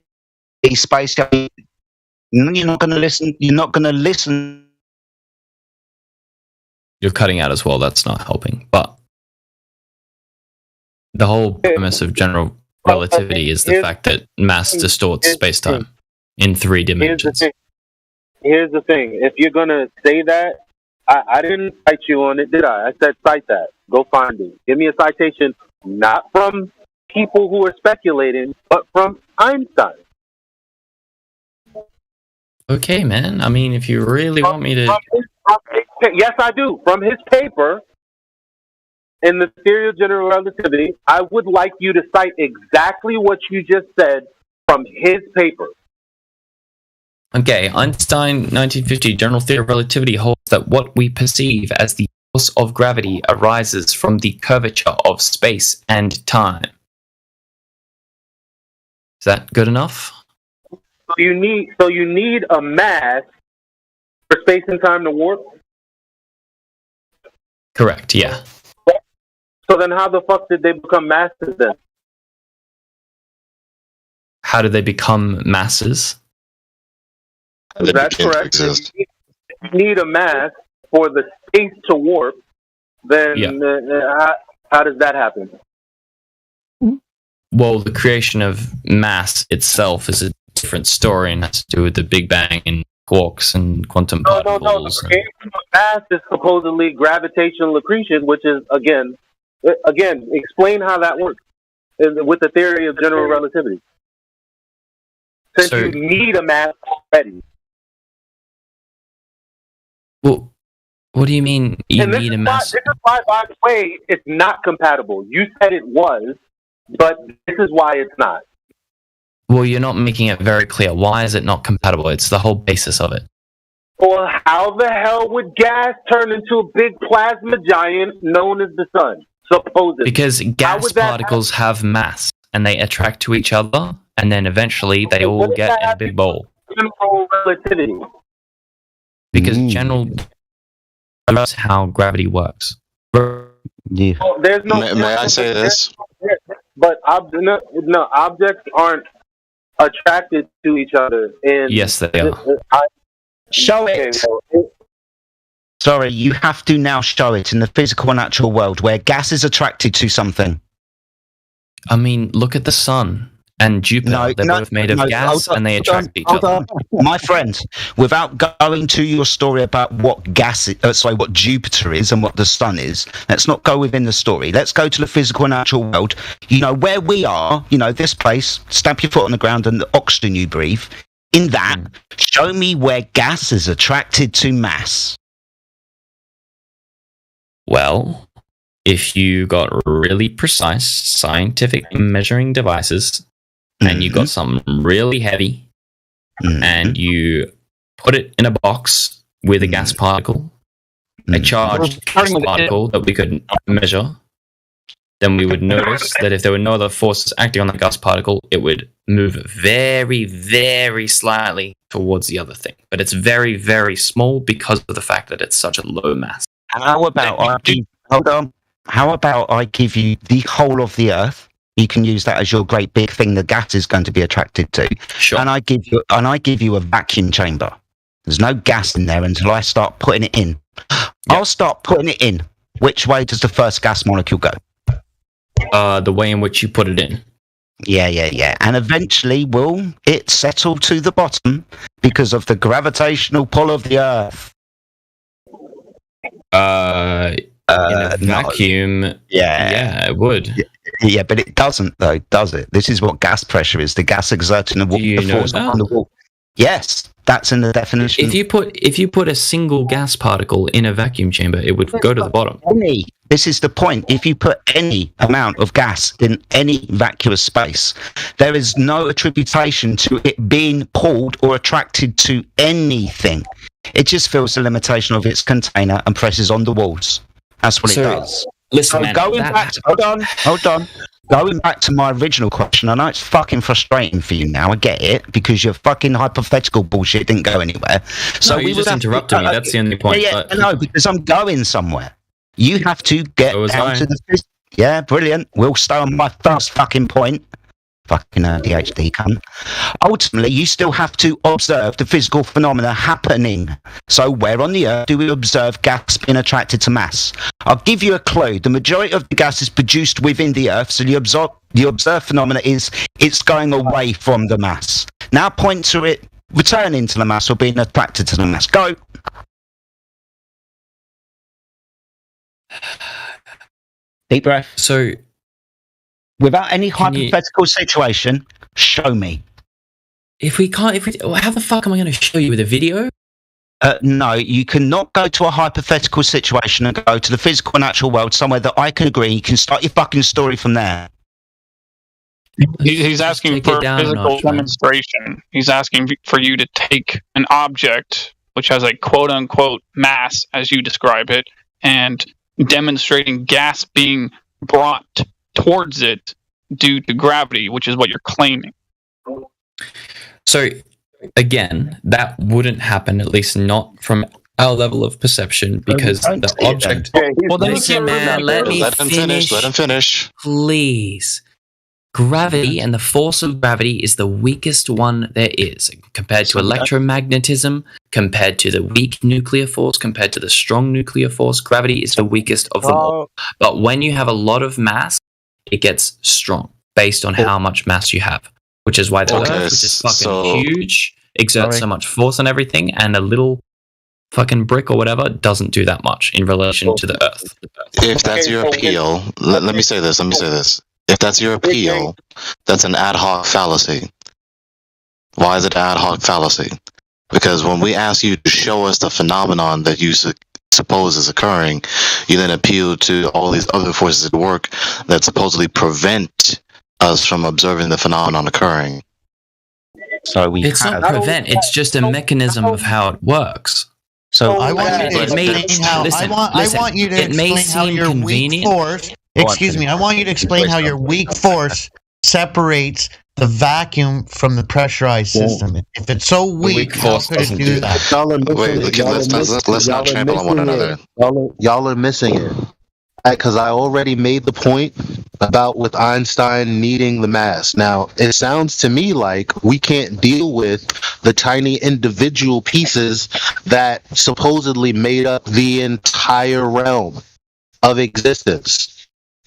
[SPEAKER 5] space. You're not going to listen. You're not going to listen.
[SPEAKER 16] You're cutting out as well. That's not helping. But the whole premise of general relativity is the fact that mass distorts space-time in 3 dimensions.
[SPEAKER 10] Here's the thing. If you're going to say that, I didn't cite you on it, did I? I said cite that. Go find it. Give me a citation, not from people who are speculating, but from Einstein.
[SPEAKER 16] Okay, man. I mean, if you really want me to...
[SPEAKER 10] Yes, I do. From his paper in the theory of general relativity, I would like you to cite exactly what you just said from his paper.
[SPEAKER 16] Okay, Einstein, 1950, General Theory of Relativity holds that what we perceive as the force of gravity arises from the curvature of space and time. Is that good enough?
[SPEAKER 10] So you need a mass for space and time to warp?
[SPEAKER 16] Correct, yeah.
[SPEAKER 10] So then how the fuck did they become masses then?
[SPEAKER 16] How did they become masses?
[SPEAKER 10] That's correct. If you need a mass for the space to warp, then how does that happen?
[SPEAKER 16] Well, the creation of mass itself is a different story and has to do with the Big Bang and quarks and quantum particles.
[SPEAKER 10] No. The creation of mass is supposedly gravitational accretion, which is, again, explain how that works with the theory of general relativity. Since you need a mass already.
[SPEAKER 16] Well, what do you mean you need a mass?
[SPEAKER 10] This is why, by the way, it's not compatible. You said it was, but this is why it's not.
[SPEAKER 16] Well, you're not making it very clear. Why is it not compatible? It's the whole basis of it.
[SPEAKER 10] Well, how the hell would gas turn into a big plasma giant known as the sun, supposedly?
[SPEAKER 16] Because gas particles have mass, and they attract to each other, and then eventually they all get in a big bowl.
[SPEAKER 10] General relativity.
[SPEAKER 16] because general that's how gravity works.
[SPEAKER 6] Yeah.
[SPEAKER 10] Well, there's no.
[SPEAKER 4] May I say this?
[SPEAKER 10] But objects aren't attracted to each other. And
[SPEAKER 16] yes, they are.
[SPEAKER 5] Show it. Sorry, you have to now show it in the physical and natural world where gas is attracted to something.
[SPEAKER 16] I mean, look at the sun and Jupiter. They're both made of gas and they attract each other.
[SPEAKER 5] My friend, without going to your story about what what Jupiter is and what the sun is, let's not go within the story. Let's go to the physical and natural world. You know, where we are, you know, this place, stamp your foot on the ground and the oxygen you breathe. In that, show me where gas is attracted to mass.
[SPEAKER 16] Well, if you got really precise scientific measuring devices and you got something really heavy and you put it in a box with a gas particle, a charged gas particle that we could measure, then we would notice that if there were no other forces acting on that gas particle, it would move very, very slightly towards the other thing. But it's very, very small because of the fact that it's such a low mass.
[SPEAKER 5] How about I give you the whole of the Earth? You can use that as your great big thing the gas is going to be attracted to.
[SPEAKER 16] Sure.
[SPEAKER 5] And I give you a vacuum chamber. There's no gas in there until I start putting it in. Yep. I'll start putting it in. Which way does the first gas molecule go?
[SPEAKER 16] The way in which you put it in.
[SPEAKER 5] Yeah. And eventually will it settle to the bottom because of the gravitational pull of the Earth?
[SPEAKER 16] In a vacuum, yeah, it would.
[SPEAKER 5] Yeah, but it doesn't, though, does it? This is what gas pressure is: the gas exerting the force on the wall. Yes, that's in the definition.
[SPEAKER 16] If you put a single gas particle in a vacuum chamber, it would go to the bottom.
[SPEAKER 5] This is the point. If you put any amount of gas in any vacuous space, there is no attribution to it being pulled or attracted to anything. It just feels the limitation of its container and presses on the walls. That's what it does.
[SPEAKER 16] Listen,
[SPEAKER 5] so man, hold on. Going back to my original question, I know it's fucking frustrating for you now. I get it because your fucking hypothetical bullshit didn't go anywhere. So
[SPEAKER 16] no, you just interrupted me. That's the only point.
[SPEAKER 5] Yeah, no, because I'm going somewhere. You have to get down to the. Yeah, brilliant. We'll stay on my first fucking point. Fucking ADHD cunt. Ultimately, you still have to observe the physical phenomena happening. So where on the Earth do we observe gas being attracted to mass? I'll give you a clue. The majority of the gas is produced within the Earth, so the observed phenomena is it's going away from the mass. Now point to it returning to the mass or being attracted to the mass. Go. Deep breath.
[SPEAKER 16] So,
[SPEAKER 5] without any hypothetical situation, show me.
[SPEAKER 16] How the fuck am I going to show you with a video?
[SPEAKER 5] No, you cannot go to a hypothetical situation and go to the physical and natural world somewhere that I can agree. You can start your fucking story from there.
[SPEAKER 24] He's asking for a physical demonstration. He's asking for you to take an object which has a quote-unquote mass, as you describe it, and demonstrating gas being brought towards it due to gravity, which is what you're claiming.
[SPEAKER 16] So, again, that wouldn't happen, at least not from our level of perception, because the object... Listen, man, let him finish. Please. Gravity and the force of gravity is the weakest one there is, compared to electromagnetism, compared to the weak nuclear force, compared to the strong nuclear force. Gravity is the weakest of them all. But when you have a lot of mass, it gets strong based on how much mass you have, which is why the Earth, which is fucking huge, exerts so much force on everything, and a little fucking brick or whatever doesn't do that much in relation to the Earth.
[SPEAKER 4] If that's your appeal, let me say this. If that's your appeal, that's an ad hoc fallacy. Why is it an ad hoc fallacy? Because when we ask you to show us the phenomenon that you suppose is occurring, you then appeal to all these other forces at work that supposedly prevent us from observing the phenomenon occurring.
[SPEAKER 5] So
[SPEAKER 16] it's not prevent, it's just a mechanism of how it works.
[SPEAKER 5] So
[SPEAKER 23] I want you to explain how I want you to explain how your weak force. Excuse me. I want you to explain how your weak force separates the vacuum from the pressurized system. If it's so weak, how could it do that?
[SPEAKER 4] Let's not trample on one another.
[SPEAKER 3] Y'all are missing it. Because I already made the point about with Einstein needing the mass. Now, it sounds to me like we can't deal with the tiny individual pieces that supposedly made up the entire realm of existence.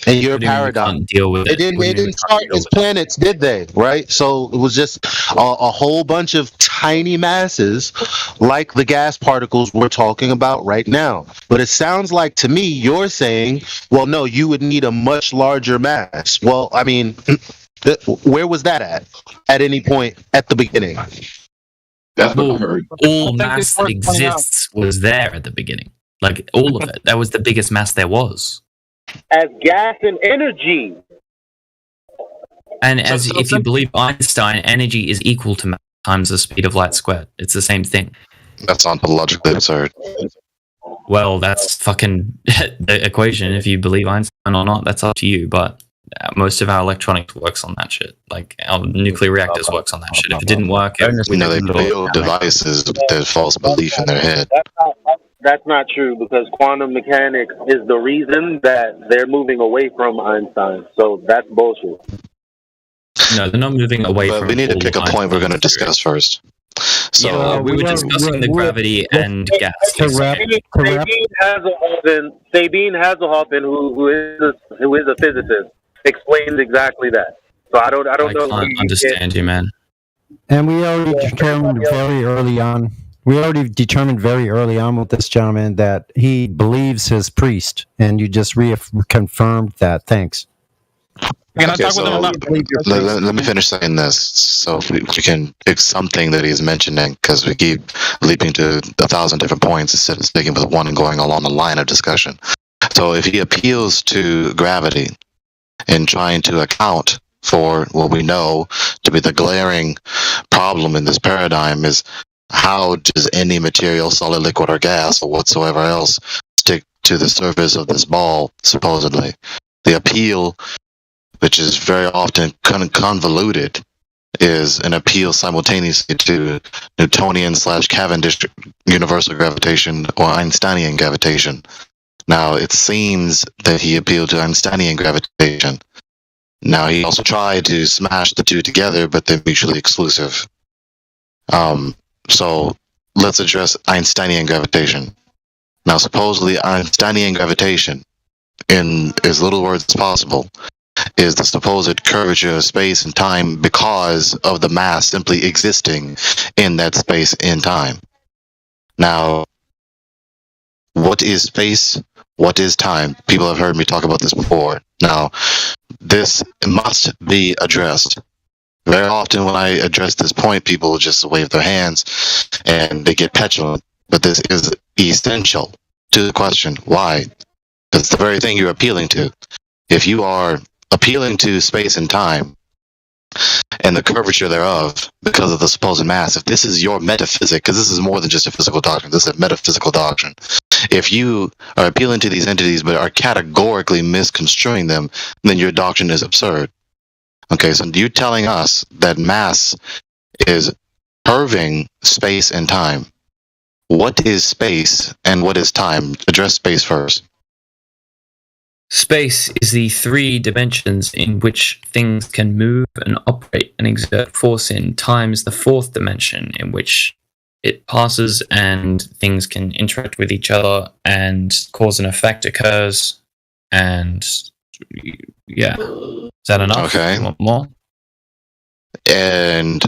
[SPEAKER 3] In your paradigm, it didn't start as planets, did they? Right? So it was just a whole bunch of tiny masses, like the gas particles we're talking about right now. But it sounds like to me you're saying, well, no, you would need a much larger mass. Well, I mean, where was that at any point at the beginning?
[SPEAKER 19] That's what I heard.
[SPEAKER 16] All mass that exists was there at the beginning. Like all of it. That was the biggest mass there was.
[SPEAKER 10] As gas and energy.
[SPEAKER 16] And if you believe Einstein, energy is equal to mass times the speed of light squared. It's the same thing.
[SPEAKER 4] That's ontologically absurd.
[SPEAKER 16] Well, that's fucking the equation. If you believe Einstein or not, that's up to you. But most of our electronics works on that shit. Like our nuclear reactors works on that shit. If it didn't work,
[SPEAKER 4] we know they build devices with their false belief in their head.
[SPEAKER 10] That's not true, because quantum mechanics is the reason that they're moving away from Einstein. So that's bullshit.
[SPEAKER 16] No, they're not moving away from.
[SPEAKER 4] But we need to pick a point we're going to discuss first. So
[SPEAKER 16] we were discussing the gravity and gas.
[SPEAKER 10] Sabine Hasselhoffen, who is a physicist, explains exactly that. So I don't know.
[SPEAKER 16] I can't understand you, man.
[SPEAKER 6] And we already determined very early on. With this gentleman that he believes his priest, and you just reconfirmed that. Thanks.
[SPEAKER 4] Let me finish saying this, so we can pick something that he's mentioning, because we keep leaping to 1,000 different points instead of sticking with one and going along the line of discussion. So if he appeals to gravity in trying to account for what we know to be the glaring problem in this paradigm is, how does any material, solid, liquid, or gas, or whatsoever else, stick to the surface of this ball, supposedly? The appeal, which is very often convoluted, is an appeal simultaneously to Newtonian/Cavendish universal gravitation or Einsteinian gravitation. Now, it seems that he appealed to Einsteinian gravitation. Now, he also tried to smash the two together, but they're mutually exclusive. So let's address Einsteinian gravitation. Now, supposedly Einsteinian gravitation, in as little words as possible, is the supposed curvature of space and time because of the mass simply existing in that space and time. Now, what is space? What is time? People have heard me talk about this before. Now, this must be addressed. Very often when I address this point, people just wave their hands and they get petulant. But this is essential to the question. Why? It's the very thing you're appealing to. If you are appealing to space and time and the curvature thereof because of the supposed mass, if this is your metaphysic, because this is more than just a physical doctrine, this is a metaphysical doctrine. If you are appealing to these entities but are categorically misconstruing them, then your doctrine is absurd. Okay, so you're telling us that mass is curving space and time. What is space and what is time? Address space first.
[SPEAKER 16] Space is the 3 dimensions in which things can move and operate and exert force in. Time is the 4th dimension in which it passes and things can interact with each other and cause and effect occurs. And yeah, is that enough?
[SPEAKER 4] Okay.
[SPEAKER 16] You want more?
[SPEAKER 4] And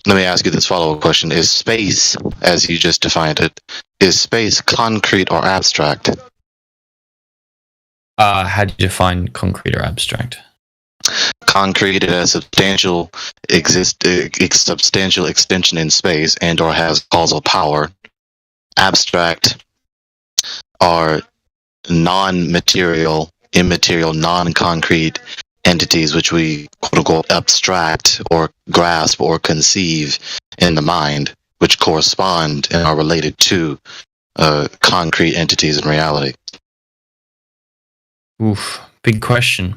[SPEAKER 4] let me ask you this follow-up question. Is space, as you just defined it, is space concrete or abstract?
[SPEAKER 16] How do you define concrete or abstract?
[SPEAKER 4] Concrete has substantial extension in space and or has causal power. Abstract are non-material, immaterial, non-concrete entities which we quote-unquote abstract or grasp or conceive in the mind, which correspond and are related to concrete entities in reality.
[SPEAKER 16] Oof, big question.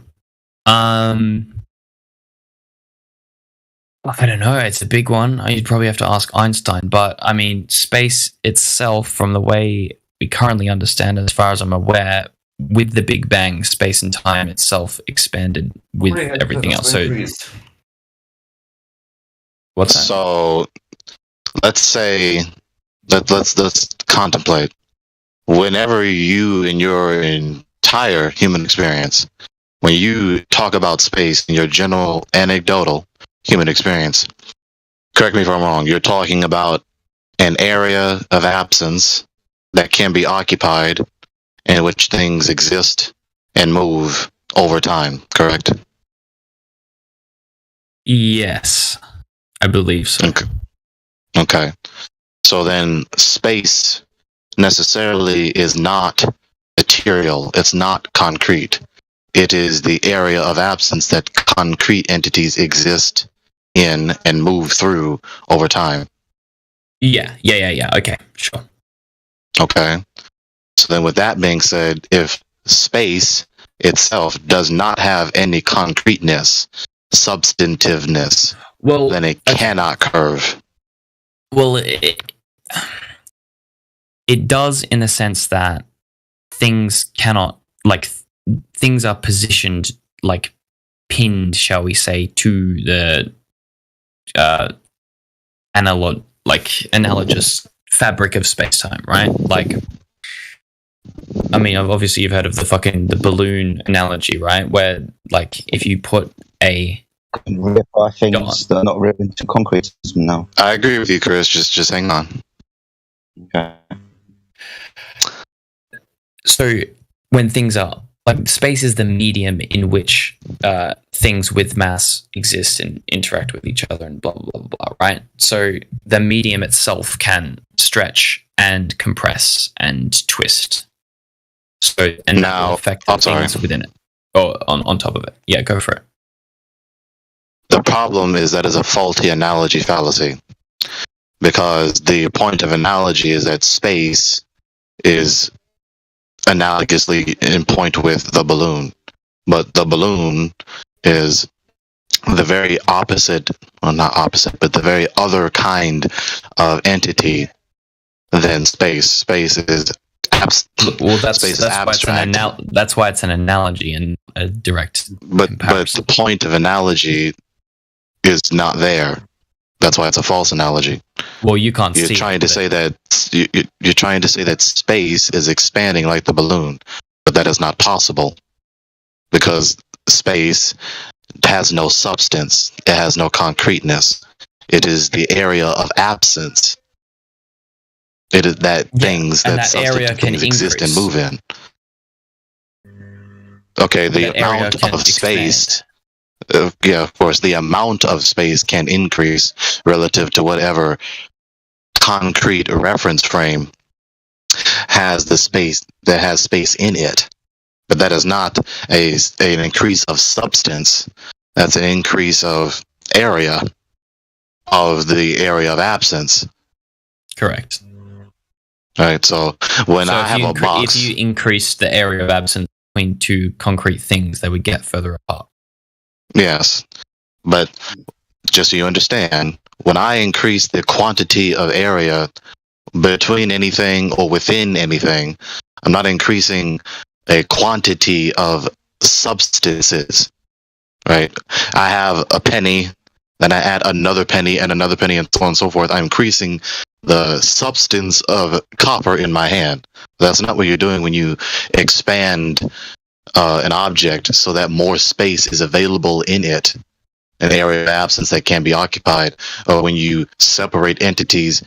[SPEAKER 16] I don't know. It's a big one. You'd probably have to ask Einstein. But I mean, space itself, from the way we currently understand, as far as I'm aware, with the Big Bang, space and time itself expanded with everything else. So, what's that?
[SPEAKER 4] So, let's say let's contemplate. Whenever you, in your entire human experience, when you talk about space in your general anecdotal human experience, correct me if I'm wrong, you're talking about an area of absence that can be occupied, in which things exist and move over time, correct?
[SPEAKER 16] Yes, I believe so.
[SPEAKER 4] Okay. So then space necessarily is not material, it's not concrete. It is the area of absence that concrete entities exist in and move through over time.
[SPEAKER 16] Yeah. Okay, sure.
[SPEAKER 4] Okay. So then with that being said, if space itself does not have any concreteness, substantiveness,
[SPEAKER 16] well,
[SPEAKER 4] then it cannot curve.
[SPEAKER 16] Well, it does in the sense that things cannot, like, things are positioned, like, pinned, shall we say, to the analogous fabric of space-time, right? Like, I mean, obviously you've heard of the balloon analogy, right? Where, like, if you put a
[SPEAKER 15] things that are not real into concrete now.
[SPEAKER 4] I agree with you, Chris. Just hang on.
[SPEAKER 15] Okay.
[SPEAKER 16] So when things are, like, space is the medium in which things with mass exist and interact with each other and blah, blah, blah, blah, right? So the medium itself can stretch and compress and twist. So, and now, that will affect the things within it. Or on top of it. Yeah, go for it.
[SPEAKER 4] The problem is that is a faulty analogy fallacy. Because the point of analogy is that space is analogously in point with the balloon. But the balloon is the very opposite, well, not opposite, but the very other kind of entity than space. Space is
[SPEAKER 16] that's why it's an analogy and a direct comparison.
[SPEAKER 4] But the point of analogy is not there. That's why it's a false analogy.
[SPEAKER 16] Well, you can't
[SPEAKER 4] you're
[SPEAKER 16] see.
[SPEAKER 4] Trying to say that you're trying to say that space is expanding like the balloon, but that is not possible because space has no substance. It has no concreteness. It is the area of absence. It is that things that substantive things exist and move in. Okay, the amount of space. Yeah, of course, the amount of space can increase relative to whatever concrete reference frame has the space that has space in it. But that is not an increase of substance. That's an increase of area of the area of absence.
[SPEAKER 16] Correct.
[SPEAKER 4] All right, so when I have a box,
[SPEAKER 16] if you increase the area of absence between two concrete things, they would get further apart.
[SPEAKER 4] Yes, but just so you understand, when I increase the quantity of area between anything or within anything, I'm not increasing a quantity of substances, right? I have a penny, then I add another penny and another penny and so on and so forth. I'm increasing the substance of copper in my hand. That's not what you're doing when you expand an object so that more space is available in it, an area of absence that can be occupied, or when you separate entities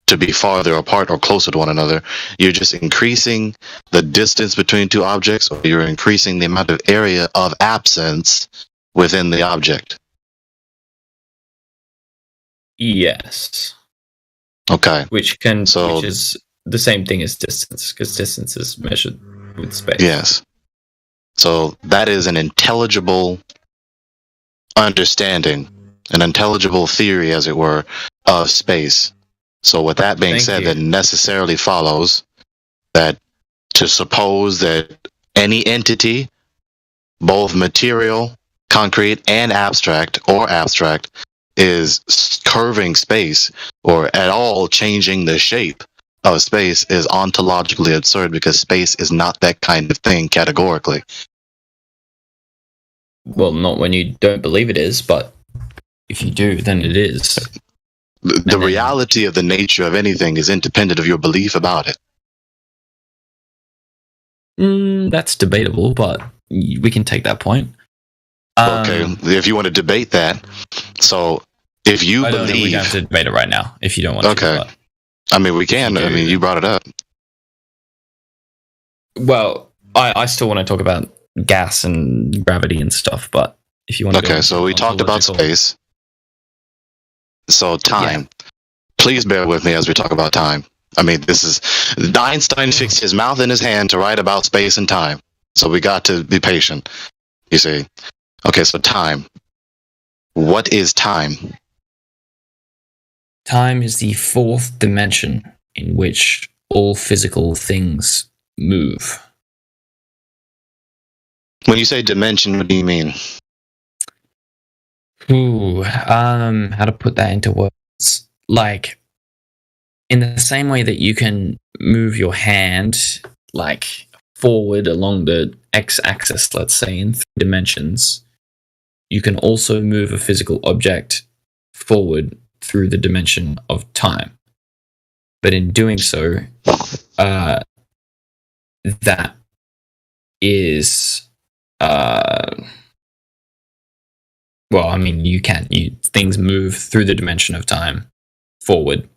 [SPEAKER 4] to be farther apart or closer to one another, you're just increasing the distance between two objects, or you're increasing the amount of area of absence within the object.
[SPEAKER 16] Yes.
[SPEAKER 4] Okay.
[SPEAKER 16] Which is the same thing as distance, because distance is measured with space.
[SPEAKER 4] Yes. So that is an intelligible understanding, an intelligible theory, as it were, of space. So with that being said, that necessarily follows that to suppose that any entity, both material, concrete, and abstract, is curving space or at all changing the shape of space is ontologically absurd because space is not that kind of thing categorically.
[SPEAKER 16] Well, not when you don't believe it is, but if you do, then it is.
[SPEAKER 4] The reality of the nature of anything is independent of your belief about it.
[SPEAKER 16] That's debatable, but we can take that point.
[SPEAKER 4] Okay, if you want to debate that, so if you believe,
[SPEAKER 16] we don't have to debate it right now. If you don't want to,
[SPEAKER 4] okay. I mean, we can. I mean, you brought it up.
[SPEAKER 16] Well, I still want to talk about gas and gravity and stuff, but if you want to,
[SPEAKER 4] okay. So we talked about space. So time. Yeah. Please bear with me as we talk about time. I mean, this is Einstein fixed his mouth in his hand to write about space and time. So we got to be patient. You see. Okay, so time. What is time?
[SPEAKER 16] Time is the fourth dimension in which all physical things move.
[SPEAKER 4] When you say dimension, what do you mean?
[SPEAKER 16] How to put that into words? Like, in the same way that you can move your hand, like, forward along the x-axis, let's say, in 3 dimensions, you can also move a physical object forward through the dimension of time. But in doing so, that is... well, I mean, things move through the dimension of time forward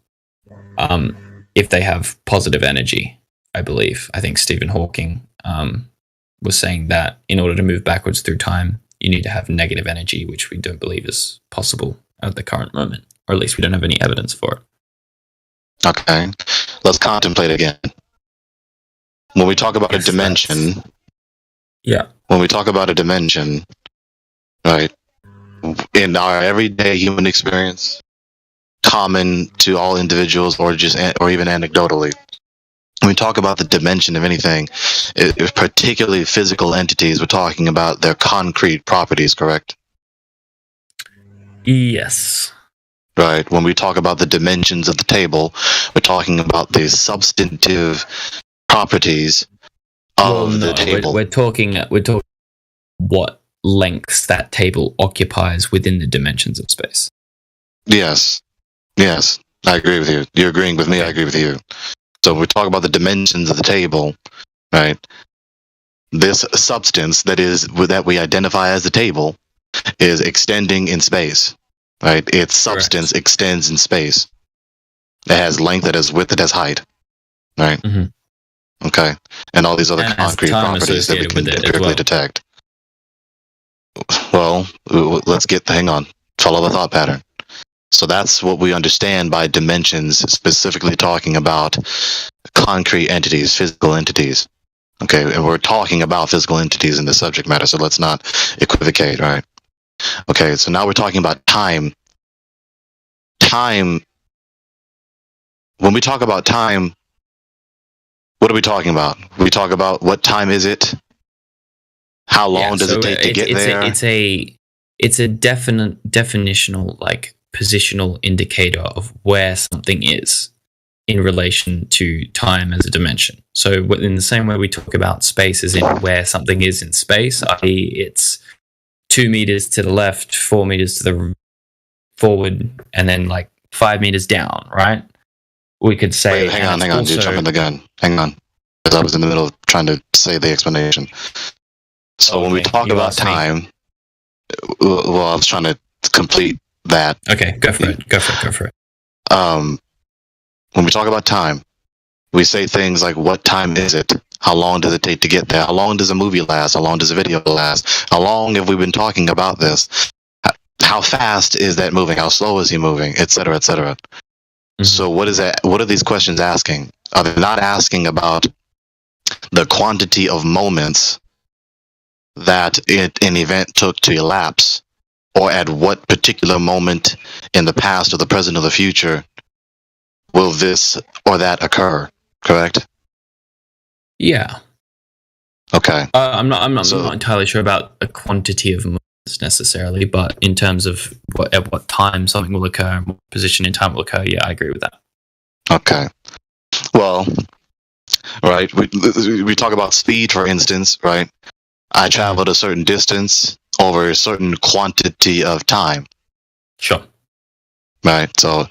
[SPEAKER 16] if they have positive energy, I believe. I think Stephen Hawking was saying that in order to move backwards through time, you need to have negative energy, which we don't believe is possible at the current moment, or at least we don't have any evidence for it.
[SPEAKER 4] Okay, let's contemplate again. When we talk about a dimension, when we talk about a dimension, right, in our everyday human experience, common to all individuals or even anecdotally, when we talk about the dimension of anything, particularly physical entities, we're talking about their concrete properties, correct?
[SPEAKER 16] Yes.
[SPEAKER 4] Right. When we talk about the dimensions of the table, we're talking about the substantive properties of the table.
[SPEAKER 16] We're talking what lengths that table occupies within the dimensions of space.
[SPEAKER 4] Yes. Yes. I agree with you. You're agreeing with me. I agree with you. So we're talking about the dimensions of the table, right? This substance that we identify as the table is extending in space, right? Its substance extends in space. It has length, it has width, it has height, right?
[SPEAKER 16] Mm-hmm.
[SPEAKER 4] Okay. And all these other concrete properties that we can empirically detect. Well, hang on. Follow the thought pattern. So that's what we understand by dimensions, specifically talking about concrete entities, physical entities. Okay, and we're talking about physical entities in the subject matter, so let's not equivocate, right? Okay, so now we're talking about time. Time, when we talk about time, what are we talking about? We talk about what time is it? How long does it take to get there?
[SPEAKER 16] It's a definitional, like, positional indicator of where something is in relation to time as a dimension. So in the same way we talk about space as in where something is in space, i.e. it's 2 meters to the left, 4 meters to the forward, and then like 5 meters down, right? We could say...
[SPEAKER 4] Wait, hang on, you're jumping the gun. Hang on. Because I was in the middle of trying to say the explanation. So when we talk about time, well, I was trying to complete that.
[SPEAKER 16] Okay, go for it.
[SPEAKER 4] When we talk about time, we say things like, what time is it? How long does it take to get there? How long does a movie last? How long does a video last? How long have we been talking about this? How fast is that moving? How slow is he moving? Et cetera, et cetera. Mm-hmm. So what is that? What are these questions asking? Are they not asking about the quantity of moments that an event took to elapse, or at what particular moment in the past or the present or the future will this or that occur? Correct?
[SPEAKER 16] Yeah.
[SPEAKER 4] Okay.
[SPEAKER 16] I'm not entirely sure about a quantity of moments. necessarily, but in terms of at what time something will occur and what position in time will occur, yeah, I agree with that.
[SPEAKER 4] Okay. Well, right. We talk about speed, for instance, right? I traveled a certain distance over a certain quantity of time.
[SPEAKER 16] Sure.
[SPEAKER 4] Right. So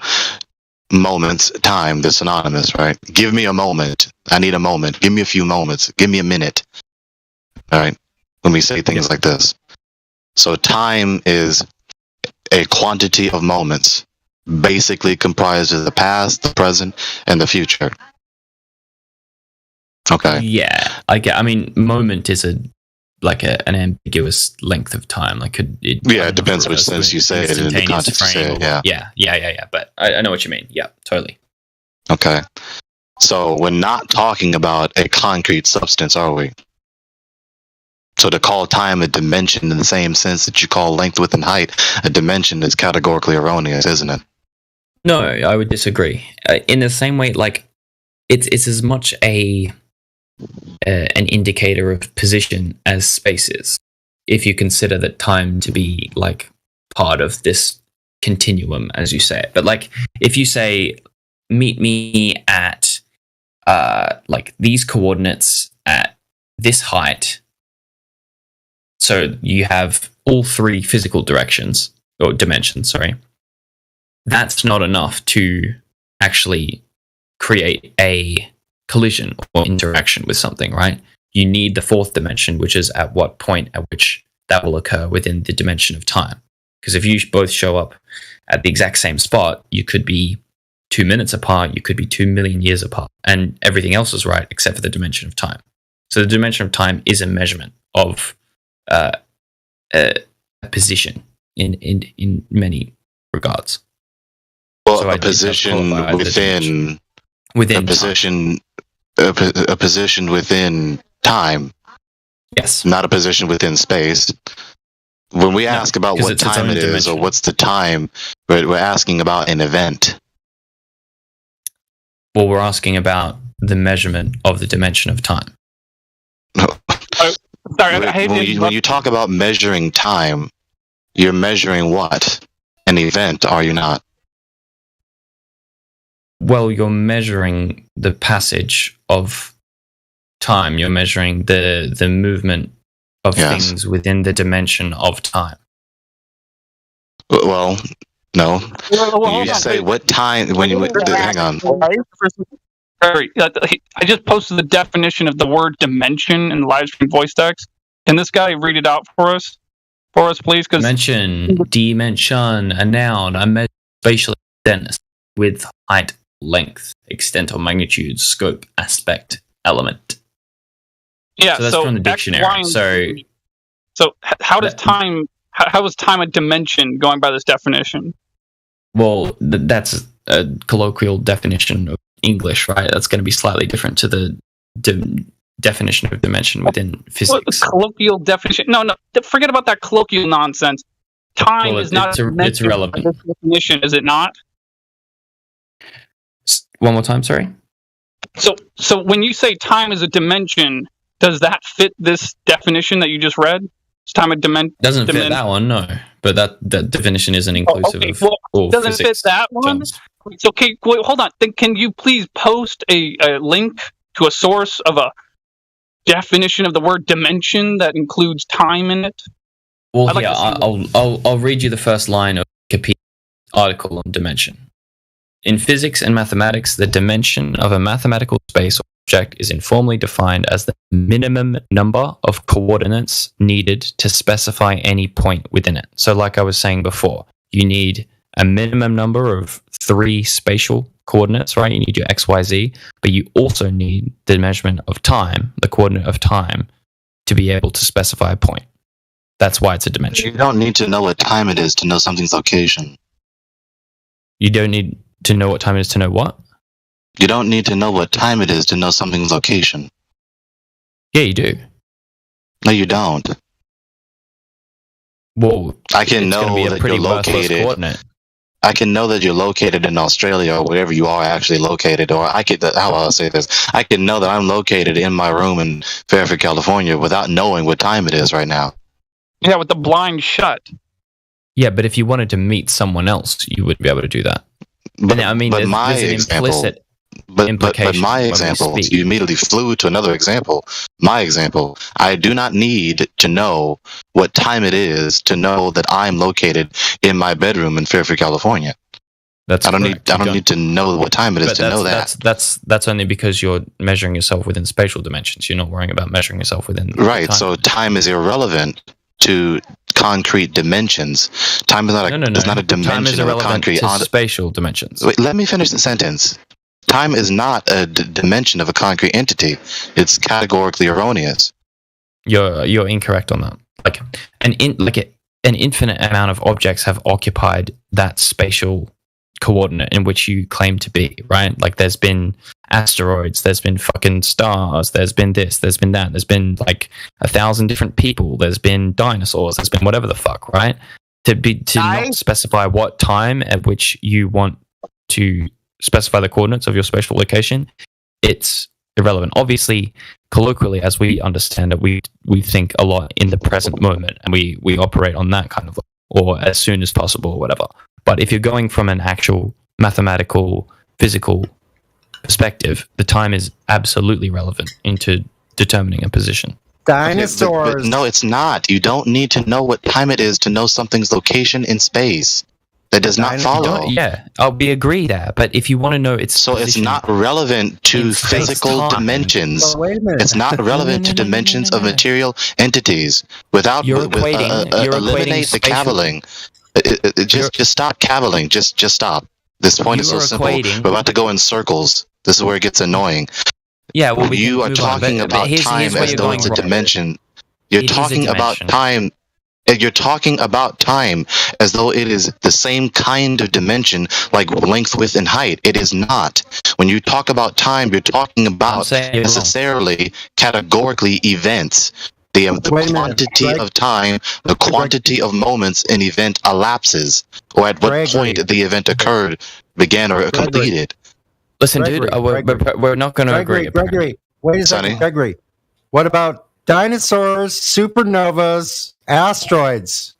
[SPEAKER 4] moments, time, they're synonymous, right? Give me a moment. I need a moment. Give me a few moments. Give me a minute. All right. When we say things like this. So time is a quantity of moments, basically comprised of the past, the present, and the future. Okay.
[SPEAKER 16] Yeah, I get. I mean, moment is an ambiguous length of time. Like, it
[SPEAKER 4] depends which sense you say it in the context you say it.
[SPEAKER 16] Yeah. But I know what you mean. Yeah, totally.
[SPEAKER 4] Okay. So we're not talking about a concrete substance, are we? So to call time a dimension in the same sense that you call length, width, and height a dimension is categorically erroneous, isn't it?
[SPEAKER 16] No, I would disagree. In the same way, like it's as much an indicator of position as space is. If you consider that time to be like part of this continuum, as you say it, but like if you say, meet me at like these coordinates at this height. So you have all three physical directions, or dimensions, sorry. That's not enough to actually create a collision or interaction with something, right? You need the fourth dimension, which is at what point at which that will occur within the dimension of time. Because if you both show up at the exact same spot, you could be 2 minutes apart, you could be 2 million years apart, and everything else is right except for the dimension of time. So the dimension of time is a measurement of a position in many regards.
[SPEAKER 4] Well, so a position within a position, a position within time.
[SPEAKER 16] Yes,
[SPEAKER 4] not a position within space. When we ask about what time it is or what's the time, we're asking about an event.
[SPEAKER 16] Well, we're asking about the measurement of the dimension of time.
[SPEAKER 4] When you talk about measuring time, you're measuring what? An event, are you not?
[SPEAKER 16] Well, you're measuring the passage of time. You're measuring the movement of things within the dimension of time.
[SPEAKER 4] Well, no. You say what time when you hang on.
[SPEAKER 24] Sorry, I just posted the definition of the word dimension in the live stream voice text. Can this guy read it out for us, please?
[SPEAKER 16] Dimension, a noun, a measure, spatial extent, width, height, length, extent or magnitude, scope, aspect, element.
[SPEAKER 24] Yeah,
[SPEAKER 16] so that's from the dictionary.
[SPEAKER 24] So how does time? How is time a dimension? Going by this definition.
[SPEAKER 16] Well, that's a colloquial definition of English, right? That's going to be slightly different to the definition of dimension within physics.
[SPEAKER 24] Colloquial definition? No, forget about that colloquial nonsense. Time is not
[SPEAKER 16] it's relevant.
[SPEAKER 24] This definition, is it not?
[SPEAKER 16] One more time, sorry.
[SPEAKER 24] So when you say time is a dimension, does that fit this definition that you just read? Is time a dimension?
[SPEAKER 16] Doesn't fit that one, no. But that definition isn't inclusive of all
[SPEAKER 24] doesn't
[SPEAKER 16] physics
[SPEAKER 24] fit that one.
[SPEAKER 16] Terms.
[SPEAKER 24] So, okay, wait, hold on. Then can you please post a link to a source of a definition of the word dimension that includes time in it?
[SPEAKER 16] Well, I'll read you the first line of Wikipedia article on dimension. In physics and mathematics, the dimension of a mathematical space or object is informally defined as the minimum number of coordinates needed to specify any point within it. So like I was saying before, you need a minimum number of 3 spatial coordinates, right? You need your x, y, z, but you also need the measurement of time, the coordinate of time, to be able to specify a point. That's why it's a dimension.
[SPEAKER 4] You don't need to know what time it is to know something's location.
[SPEAKER 16] You don't need to know what time it is to know what?
[SPEAKER 4] You don't need to know what time it is to know something's location.
[SPEAKER 16] Yeah, you do.
[SPEAKER 4] No, you don't.
[SPEAKER 16] Well,
[SPEAKER 4] I can know that you're located. I can know that you're located in Australia or wherever you are actually located, or how I'll say this. I can know that I'm located in my room in Fairfield, California, without knowing what time it is right now.
[SPEAKER 24] Yeah, with the blind shut.
[SPEAKER 16] Yeah, but if you wanted to meet someone else, you would be able to do that.
[SPEAKER 4] But,
[SPEAKER 16] I mean,
[SPEAKER 4] but
[SPEAKER 16] there's
[SPEAKER 4] my
[SPEAKER 16] an
[SPEAKER 4] example,
[SPEAKER 16] implicit
[SPEAKER 4] but
[SPEAKER 16] implication
[SPEAKER 4] my
[SPEAKER 16] when we
[SPEAKER 4] example,
[SPEAKER 16] speak.
[SPEAKER 4] you immediately flew to another example. My example, I do not need to know what time it is to know that I'm located in my bedroom in Fairfield, California.
[SPEAKER 16] That's
[SPEAKER 4] I don't
[SPEAKER 16] correct.
[SPEAKER 4] need to know what time it is
[SPEAKER 16] But
[SPEAKER 4] to know that.
[SPEAKER 16] that's only because you're measuring yourself within spatial dimensions. You're not worrying about measuring yourself within
[SPEAKER 4] Right.
[SPEAKER 16] time.
[SPEAKER 4] So time is irrelevant to concrete dimensions. Time is not a is not a
[SPEAKER 16] Time is
[SPEAKER 4] dimension of a
[SPEAKER 16] irrelevant
[SPEAKER 4] concrete.
[SPEAKER 16] to spatial dimensions.
[SPEAKER 4] Wait, let me finish the sentence. Time is not a dimension of a concrete entity. It's categorically erroneous.
[SPEAKER 16] You're incorrect on that. Like an infinite amount of objects have occupied that spatial coordinate in which you claim to be, right? Like there's been asteroids, there's been fucking stars, there's been this, there's been that, there's been like 1,000 different people, there's been dinosaurs, there's been whatever the fuck, right? To not specify what time at which you want to specify the coordinates of your spatial location, it's irrelevant. Obviously, colloquially, as we understand it, we think a lot in the present moment, and we operate on that kind of, or as soon as possible, or whatever. But if you're going from an actual mathematical, physical perspective, the time is absolutely relevant into determining a position.
[SPEAKER 4] Dinosaurs. But no, it's not. You don't need to know what time it is to know something's location in space. That does not follow.
[SPEAKER 16] Yeah, we agree there. But if you want to know its
[SPEAKER 4] so it's not relevant to physical dimensions.
[SPEAKER 6] Oh, wait a minute.
[SPEAKER 4] It's not relevant to dimensions of material entities. Without eliminate the cavilling. Just stop cavilling. Just stop. This point is so simple. We're about to go in circles. This is where it gets annoying.
[SPEAKER 16] Yeah, well,
[SPEAKER 4] you are talking about time as though it's a dimension. You're talking about time. You're talking about time as though it is the same kind of dimension, like length, width, and height. It is not. When you talk about time, you're talking about necessarily, categorically, events. The quantity of time, the quantity of moments an event elapses, or at what point the event occurred, began, or completed.
[SPEAKER 16] Listen, dude, we're not going to agree.
[SPEAKER 6] Gregory, wait a second, Gregory. What about dinosaurs, supernovas, asteroids?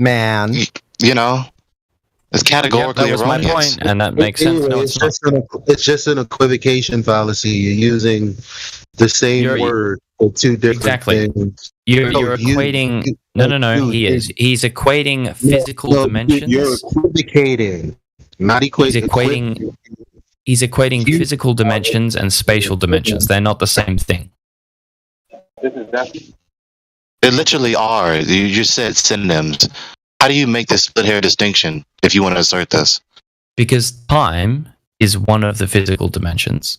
[SPEAKER 6] Man,
[SPEAKER 4] you know, it's categorically erroneous.
[SPEAKER 16] My point, and that makes sense. No,
[SPEAKER 3] it's just an equivocation fallacy. You're using the same word for two different things.
[SPEAKER 16] You're equating. He's equating physical dimensions.
[SPEAKER 3] You're equivocating, not equating.
[SPEAKER 16] He's equating physical dimensions and spatial dimensions. They're not the same thing.
[SPEAKER 4] They literally are. You just said synonyms. How do you make this split hair distinction if you want to assert this?
[SPEAKER 16] Because time is one of the physical dimensions.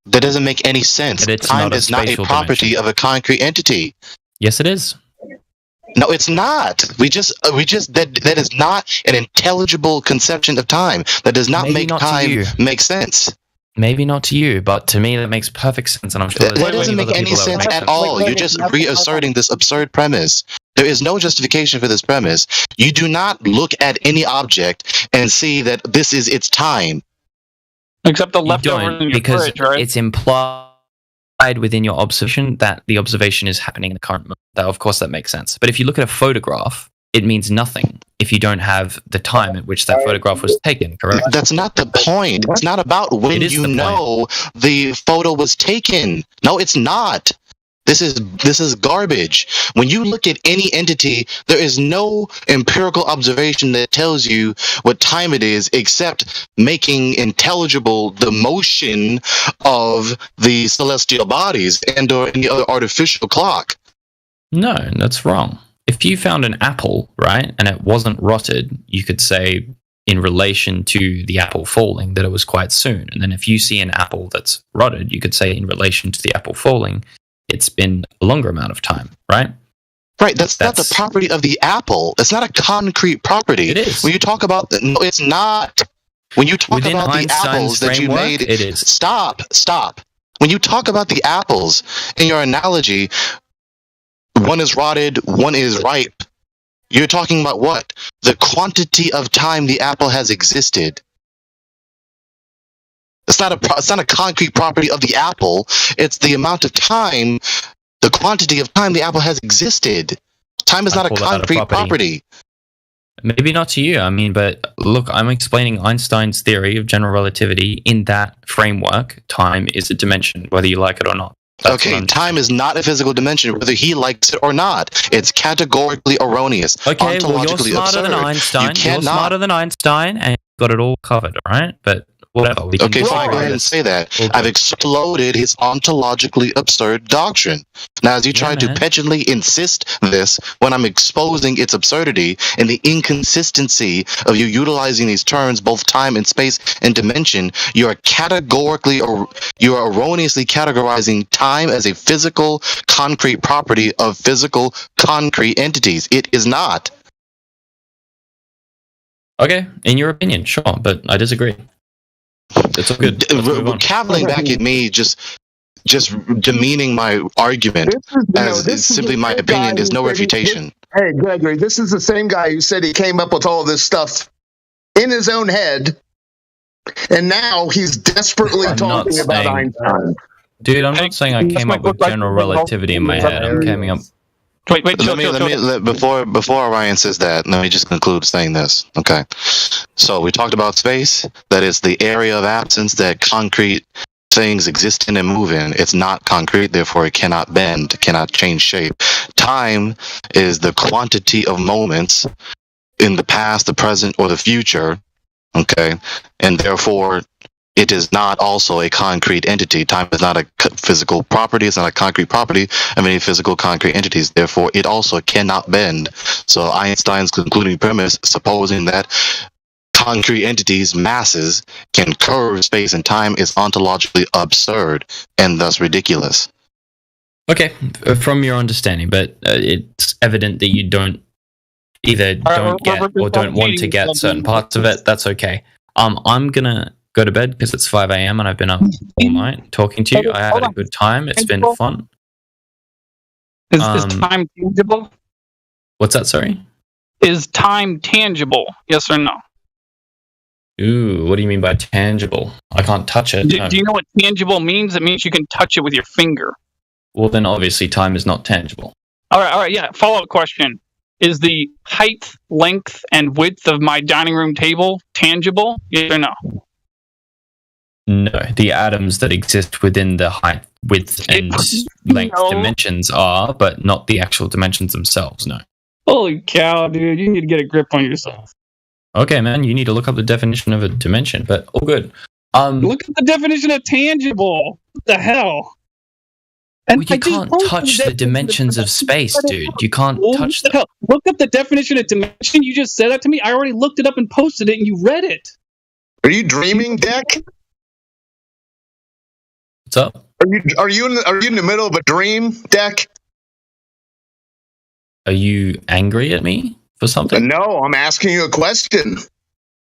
[SPEAKER 4] That doesn't make any sense. Time is not a property of a concrete entity.
[SPEAKER 16] Yes, it is.
[SPEAKER 4] No, it's not. That is not an intelligible conception of time. That does not make time make sense.
[SPEAKER 16] Maybe not to you, but to me that makes perfect sense, and I'm sure
[SPEAKER 4] that doesn't make any sense at all. You're just reasserting this absurd premise. There is no justification for this premise. You do not look at any object and see that this is its time.
[SPEAKER 24] Except the leftover in your fridge, right?
[SPEAKER 16] It's implied within your observation that the observation is happening in the current moment. Of course, that makes sense. But if you look at a photograph, it means nothing if you don't have the time at which that photograph was taken, correct?
[SPEAKER 4] That's not the point. It's not about when you know the photo was taken. No, it's not. This is garbage. When you look at any entity, there is no empirical observation that tells you what time it is except making intelligible the motion of the celestial bodies and or any other artificial clock.
[SPEAKER 16] No, that's wrong. If you found an apple, right, and it wasn't rotted, you could say in relation to the apple falling that it was quite soon. And then if you see an apple that's rotted, you could say in relation to the apple falling, it's been a longer amount of time, right?
[SPEAKER 4] Right, that's not the property of the apple. It's not a concrete property.
[SPEAKER 16] It is.
[SPEAKER 4] When you talk about... No, it's not. When you talk about the apples that you made...
[SPEAKER 16] It is.
[SPEAKER 4] Stop. When you talk about the apples in your analogy... One is rotted, one is ripe. You're talking about what? The quantity of time the apple has existed. It's not a concrete property of the apple. It's the amount of time, the quantity of time the apple has existed. Time is not a concrete property.
[SPEAKER 16] Maybe not to you. I mean, but look, I'm explaining Einstein's theory of general relativity. In that framework, time is a dimension, whether you like it or not.
[SPEAKER 4] Okay, time is not a physical dimension, whether he likes it or not. It's categorically erroneous.
[SPEAKER 16] Okay, well, you're smarter than Einstein. You're smarter than Einstein, and you've got it all covered, all right? But whatever.
[SPEAKER 4] Okay, fine, go ahead and say that. Okay. I've exploded his ontologically absurd doctrine. Now, as you try to petulantly insist this when I'm exposing its absurdity and the inconsistency of you utilizing these terms, both time and space and dimension, you are erroneously categorizing time as a physical, concrete property of physical, concrete entities. It is not.
[SPEAKER 16] Okay, in your opinion, sure, but I disagree. It's all good.
[SPEAKER 4] Caviling back at me, just demeaning my argument as simply my opinion is no refutation.
[SPEAKER 9] Hey, Gregory, this is the same guy who said he came up with all this stuff in his own head, and now he's desperately talking about Einstein.
[SPEAKER 16] Dude, I'm not saying I came up with general relativity in my head. I'm coming up.
[SPEAKER 4] Wait, before Orion says that, let me just conclude saying this. Okay. So we talked about space. That is the area of absence that concrete things exist in and move in. It's not concrete, therefore it cannot bend, cannot change shape. Time is the quantity of moments in the past, the present, or the future. Okay. And therefore it is not also a concrete entity. Time is not a physical property. It's not a concrete property of any physical concrete entities. Therefore, it also cannot bend. So Einstein's concluding premise, supposing that concrete entities, masses, can curve space and time, is ontologically absurd and thus ridiculous.
[SPEAKER 16] Okay, from your understanding, but it's evident that you don't get or don't want to get certain parts of it. That's okay. I'm gonna go to bed because it's 5 a.m. and I've been up all night talking to you. I had a good time. It's been fun.
[SPEAKER 24] Is time tangible?
[SPEAKER 16] What's that, sorry?
[SPEAKER 24] Is time tangible? Yes or no?
[SPEAKER 16] Ooh, what do you mean by tangible? I can't touch it.
[SPEAKER 24] Do you know what tangible means? It means you can touch it with your finger.
[SPEAKER 16] Well, then obviously time is not tangible.
[SPEAKER 24] All right, yeah. Follow-up question. Is the height, length, and width of my dining room table tangible? Yes or no?
[SPEAKER 16] No, the atoms that exist within the height, width, and length dimensions are, but not the actual dimensions themselves, no.
[SPEAKER 24] Holy cow, dude. You need to get a grip on yourself.
[SPEAKER 16] Okay, man, you need to look up the definition of a dimension, but all good.
[SPEAKER 24] Look at the definition of tangible. What the hell? And
[SPEAKER 16] well, you can't touch the dimensions of space, dude. You can't touch them.
[SPEAKER 24] Look up the definition of dimension. You just said that to me. I already looked it up and posted it, and you read it.
[SPEAKER 9] Are you dreaming, Deck?
[SPEAKER 16] What's up?
[SPEAKER 9] Are you in the middle of a dream, Deck?
[SPEAKER 16] Are you angry at me for something?
[SPEAKER 9] No, I'm asking you a question.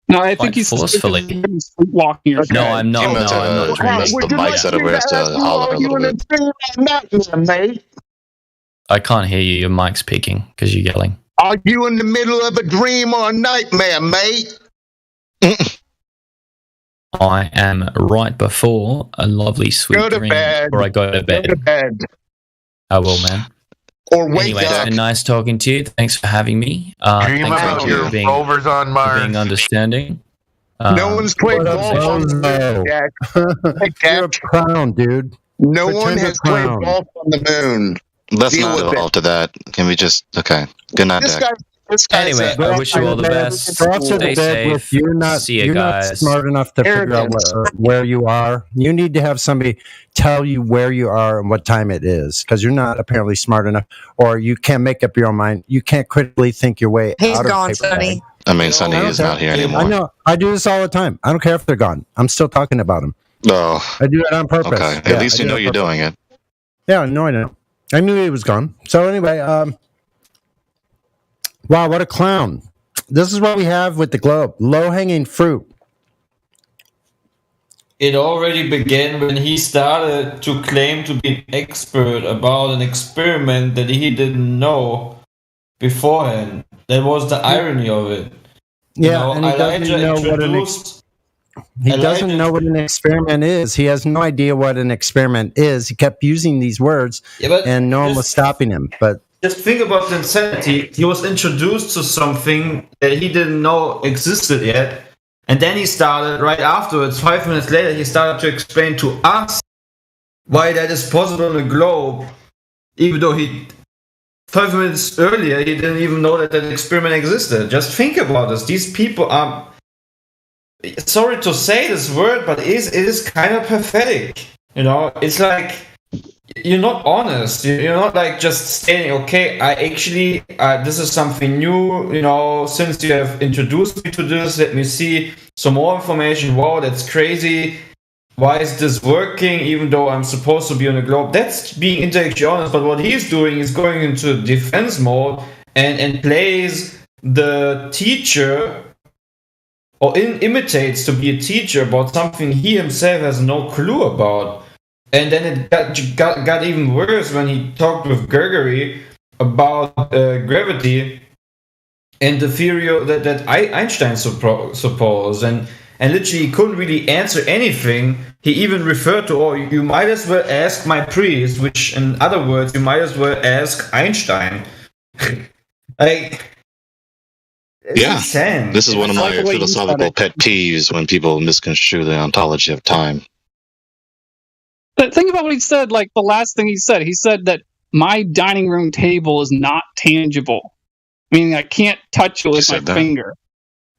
[SPEAKER 24] No, I think he's
[SPEAKER 16] forcefully
[SPEAKER 24] sleepwalking.
[SPEAKER 16] No, I'm not. No, I'm not dreaming.
[SPEAKER 4] The mic set over has to holler a little bit.
[SPEAKER 16] I can't hear you. Your mic's peaking because you're yelling.
[SPEAKER 9] Are you in the middle of a dream or a nightmare, mate?
[SPEAKER 16] I am right before a lovely sweet dream before I go to bed.
[SPEAKER 9] Go to bed.
[SPEAKER 16] I will, man.
[SPEAKER 9] Or wake
[SPEAKER 16] anyway,
[SPEAKER 9] up.
[SPEAKER 16] It's been nice talking to you. Thanks for having me.
[SPEAKER 17] Dream about your rovers on Mars.
[SPEAKER 16] Being understanding.
[SPEAKER 9] No one's played golf on the moon.
[SPEAKER 6] You're a clown, dude.
[SPEAKER 9] No one has played golf on the moon.
[SPEAKER 4] Let's not evolve to that. Can we just... Okay. Good night, Deck.
[SPEAKER 16] Anyway, I wish you all the best. Stay safe. See you guys.
[SPEAKER 6] Not smart enough to figure out where you are. You need to have somebody tell you where you are and what time it is, because you're not apparently smart enough, or you can't make up your own mind. You can't critically think your way out of
[SPEAKER 20] gone,
[SPEAKER 6] paper
[SPEAKER 20] Sonny.
[SPEAKER 4] I mean, Sonny is not here anymore.
[SPEAKER 6] I know. I do this all the time. I don't care if they're gone. I'm still talking about them.
[SPEAKER 4] Oh.
[SPEAKER 6] I do it on purpose.
[SPEAKER 4] Okay. At least you know you're doing it.
[SPEAKER 6] Yeah, no, I know. I knew he was gone. So anyway, wow, what a clown. This is what we have with the globe. Low-hanging fruit.
[SPEAKER 8] It already began when he started to claim to be an expert about an experiment that he didn't know beforehand. That was the irony of it.
[SPEAKER 6] Yeah, and he doesn't know what doesn't know what an experiment is. He has no idea what an experiment is. He kept using these words, and no one was stopping him. But
[SPEAKER 8] just think about the insanity. He was introduced to something that he didn't know existed yet. And then he started, right afterwards, 5 minutes later, he started to explain to us why that is possible on the globe, even though 5 minutes earlier, he didn't even know that experiment existed. Just think about this. These people are, sorry to say this word, but it is kind of pathetic. You know, it's like, you're not honest. You're not like just stating, okay, I actually, this is something new, you know, since you have introduced me to this, let me see some more information. Wow, that's crazy. Why is this working even though I'm supposed to be on the globe? That's being intellectually honest, but what he's doing is going into defense mode and plays the teacher or imitates to be a teacher about something he himself has no clue about. And then it got even worse when he talked with Gregory about gravity and the theory that Einstein supposed. And literally he couldn't really answer anything. He even referred to, you might as well ask my priest, which in other words, you might as well ask Einstein. Like,
[SPEAKER 4] yeah,
[SPEAKER 8] insane.
[SPEAKER 4] This is one of my philosophical pet peeves when people misconstrue the ontology of time.
[SPEAKER 24] But think about what he said, like the last thing he said that my dining room table is not tangible. Meaning I can't touch it with my finger.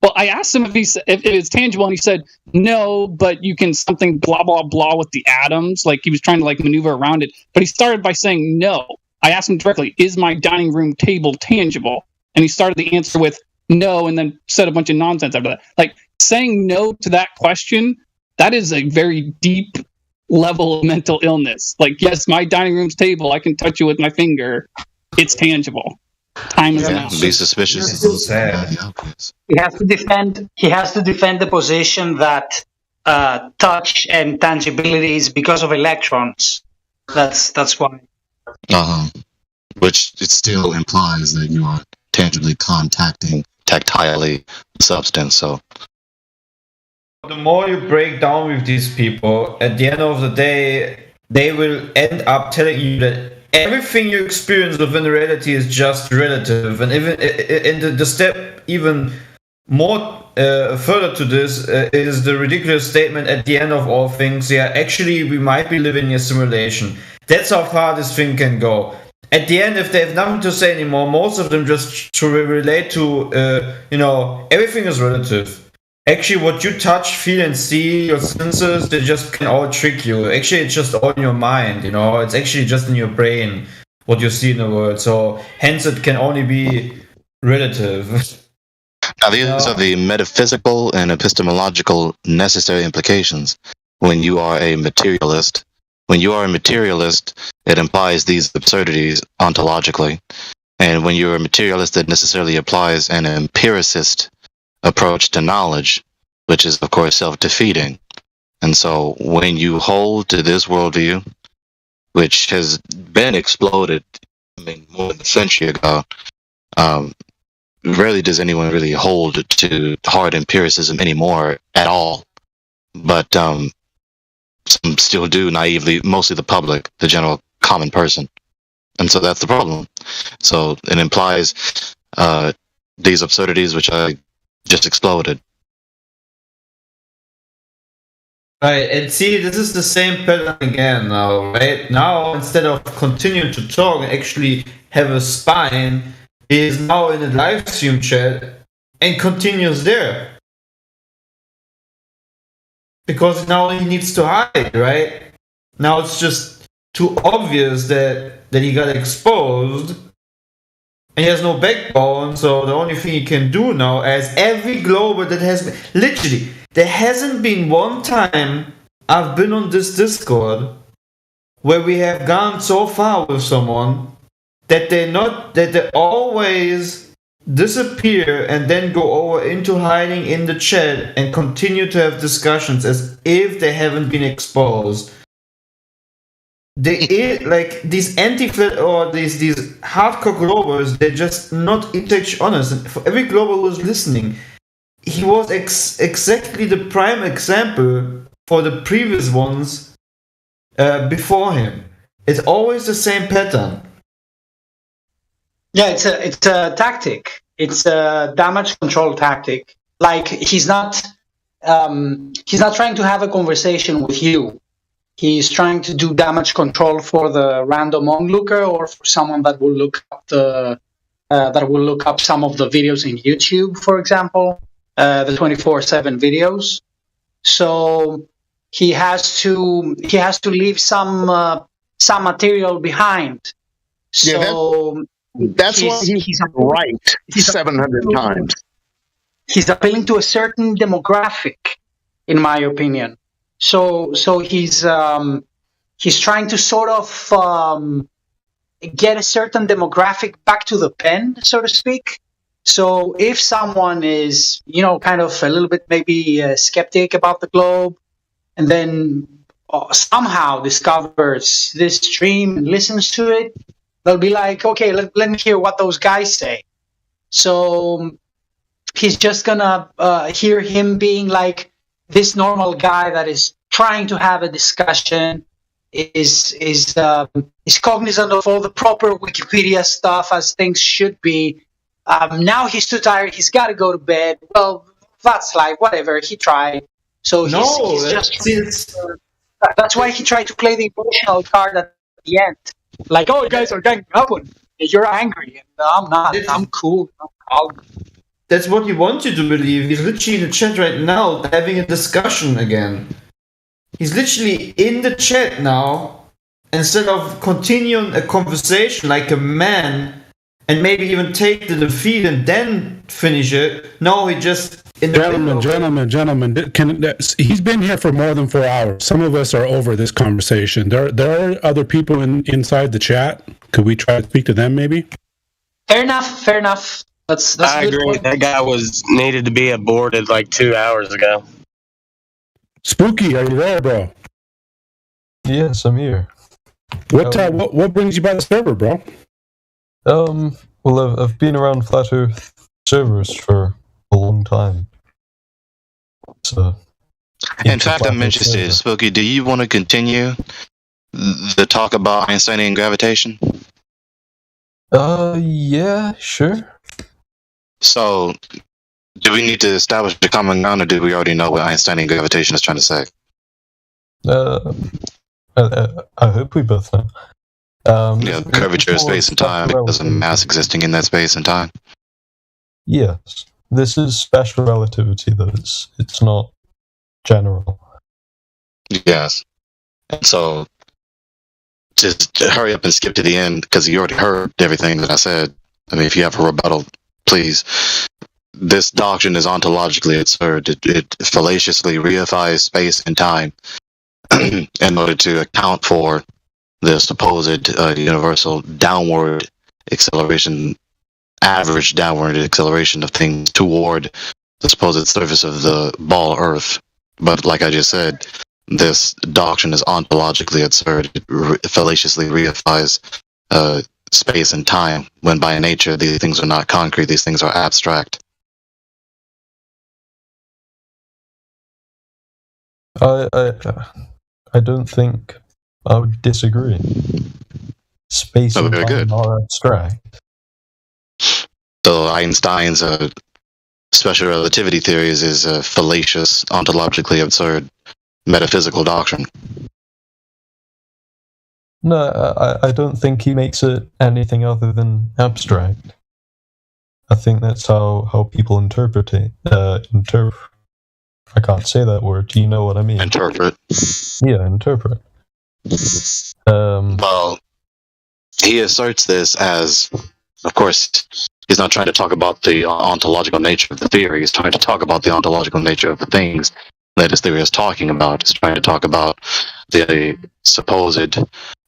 [SPEAKER 24] Well, I asked him if it's tangible, and he said, no, but you can something blah, blah, blah with the atoms. Like he was trying to like maneuver around it. But he started by saying no. I asked him directly, is my dining room table tangible? And he started the answer with no, and then said a bunch of nonsense after that. Like saying no to that question, that is a very deep level of mental illness. Like, yes, my dining room's table, I can touch it with my finger. It's tangible. Time is now.
[SPEAKER 4] Be suspicious.
[SPEAKER 7] He has to defend the position that touch and tangibility is because of electrons. That's why.
[SPEAKER 4] Which it still implies that you are tangibly contacting tactilely substance. So
[SPEAKER 8] the more you break down with these people, at the end of the day, they will end up telling you that everything you experience within reality is just relative. And even in the step even more further to this is the ridiculous statement at the end of all things, yeah, actually we might be living in a simulation. That's how far this thing can go. At the end, if they have nothing to say anymore, most of them just to relate to, everything is relative. Actually, what you touch, feel, and see, your senses, they just can all trick you. Actually, it's just all in your mind, you know? It's actually just in your brain, what you see in the world. So, hence, it can only be relative.
[SPEAKER 4] Now, these are the metaphysical and epistemological necessary implications when you are a materialist. When you are a materialist, it implies these absurdities ontologically. And when you're a materialist, it necessarily applies an empiricist approach to knowledge, which is, of course, self-defeating. And so when you hold to this worldview, which has been exploded, more than a century ago, rarely does anyone really hold to hard empiricism anymore at all. But some still do naively, mostly the public, the general common person. And so that's the problem. So it implies these absurdities which I just exploded.
[SPEAKER 8] Right, and see, this is the same pattern again now, right? Now, instead of continuing to talk and actually have a spine, he is now in a live stream chat and continues there. Because now he needs to hide, right? Now it's just too obvious that he got exposed and he has no backbone, so the only thing he can do now, as every glober that has been, literally, there hasn't been one time I've been on this Discord where we have gone so far with someone that they always disappear and then go over into hiding in the chat and continue to have discussions as if they haven't been exposed. Like these anti-flat or these hardcore globers, they're just not intellectually honest. And for every glober who was listening, he was exactly the prime example for the previous ones before him. It's always the same pattern.
[SPEAKER 7] Yeah, it's a tactic. It's a damage control tactic. Like he's not trying to have a conversation with you. He's trying to do damage control for the random onlooker or for someone that will look up some of the videos in YouTube, for example, the 24/7 videos. So he has to leave some material behind. So
[SPEAKER 9] that's why he's right 700 times.
[SPEAKER 7] He's appealing to a certain demographic, in my opinion. So he's trying to sort of get a certain demographic back to the pen, so to speak. So if someone is, kind of a little bit maybe skeptic about the globe, and then somehow discovers this stream and listens to it, they'll be like, okay, let me hear what those guys say. So he's just gonna hear him being like this normal guy that is trying to have a discussion, is cognizant of all the proper Wikipedia stuff as things should be. Now he's too tired. He's got to go to bed. Well, that's like whatever. He tried. So he's just. That's why he tried to play the emotional card at the end. Like, oh, you guys are ganging up on me. You're angry, and I'm not. I'm cool.
[SPEAKER 8] That's what he wants you to believe. He's literally in the chat right now having a discussion again. He's literally in the chat now, instead of continuing a conversation like a man and maybe even take the defeat and then finish it. No, he just...
[SPEAKER 1] Gentlemen, he's been here for more than 4 hours. Some of us are over this conversation. There are other people inside the chat. Could we try to speak to them maybe?
[SPEAKER 7] Fair enough. That's
[SPEAKER 18] I agree. Point. That guy needed to be aborted like 2 hours ago.
[SPEAKER 1] Spooky, are you there, bro?
[SPEAKER 20] Yes, I'm here.
[SPEAKER 1] What brings you by the server, bro?
[SPEAKER 20] Well, I've been around Flat Earth servers for a long time. So,
[SPEAKER 4] in fact, I'm interested, Spooky. Do you want to continue the talk about Einsteinian gravitation?
[SPEAKER 20] Yeah, sure.
[SPEAKER 4] So, do we need to establish a common ground, or do we already know what Einsteinian gravitation is trying to say?
[SPEAKER 20] I hope we both know.
[SPEAKER 4] Curvature of space and time, because of mass existing in that space and time.
[SPEAKER 20] Yes. This is special relativity, though. It's not general.
[SPEAKER 4] Yes. And so, just hurry up and skip to the end, because you already heard everything that I said. I mean, if you have a rebuttal, please. This doctrine is ontologically absurd. It fallaciously reifies space and time in order to account for the supposed universal downward acceleration, average downward acceleration of things toward the supposed surface of the ball Earth. But like I just said, this doctrine is ontologically absurd. It fallaciously reifies space and time, when by nature these things are not concrete, these things are abstract.
[SPEAKER 20] I don't think I would disagree. Space and time are abstract.
[SPEAKER 4] So Einstein's special relativity theories is a fallacious, ontologically absurd metaphysical doctrine.
[SPEAKER 20] No, I don't think he makes it anything other than abstract. I think that's how people interpret it. I can't say that word. Do you know what I mean?
[SPEAKER 4] Interpret.
[SPEAKER 20] Yeah, interpret.
[SPEAKER 4] Well, he asserts this as, of course, he's not trying to talk about the ontological nature of the theory. He's trying to talk about the ontological nature of the things that his theory is talking about. He's trying to talk about the supposed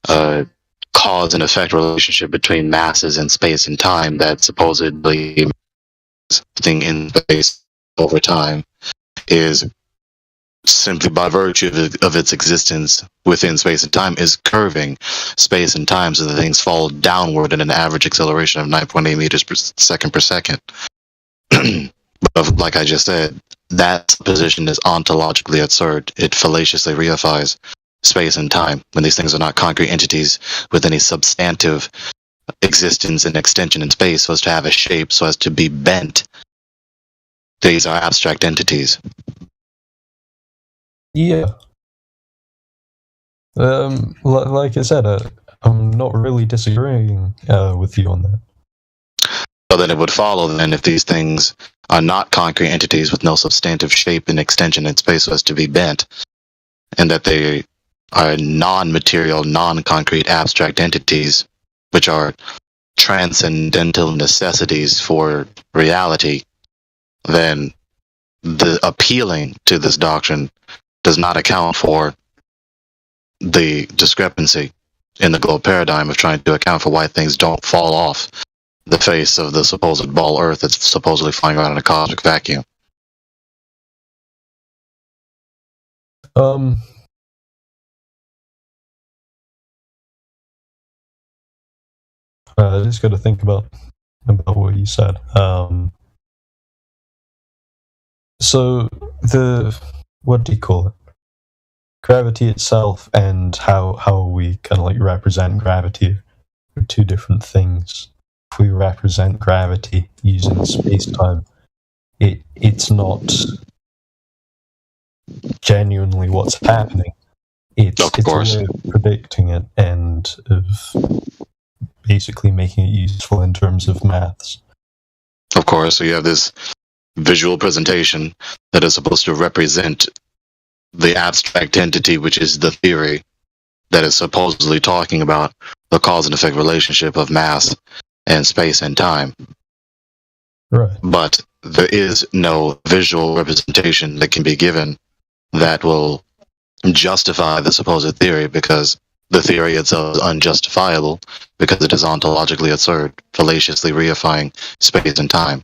[SPEAKER 4] cause and effect relationship between masses and space and time that supposedly thing in space over time is simply by virtue of its existence within space and time is curving space and time so that things fall downward at an average acceleration of 9.8 meters per second. But like I just said, that position is ontologically absurd. It fallaciously reifies space and time when these things are not concrete entities with any substantive existence and extension in space so as to have a shape, so as to be bent. These are abstract entities.
[SPEAKER 20] Yeah. Like I said, I'm not really disagreeing with you on that.
[SPEAKER 4] So then it would follow then, if these things are not concrete entities with no substantive shape and extension in space so as to be bent, and that they are non-material, non-concrete abstract entities, which are transcendental necessities for reality, then the appealing to this doctrine does not account for the discrepancy in the globe paradigm of trying to account for why things don't fall off the face of the supposed ball Earth that's supposedly flying around in a cosmic vacuum.
[SPEAKER 20] I just got to think about what you said. So what do you call it? Gravity itself and how we kind of like represent gravity are two different things. If we represent gravity using space-time, it's not genuinely what's happening. It's a way of predicting it and of basically making it useful in terms of maths.
[SPEAKER 4] Of course, so you have this visual presentation that is supposed to represent the abstract entity, which is the theory that is supposedly talking about the cause and effect relationship of mass and space and time.
[SPEAKER 20] Right.
[SPEAKER 4] But there is no visual representation that can be given that will justify the supposed theory, because the theory itself is unjustifiable because it is ontologically absurd, fallaciously reifying space and time.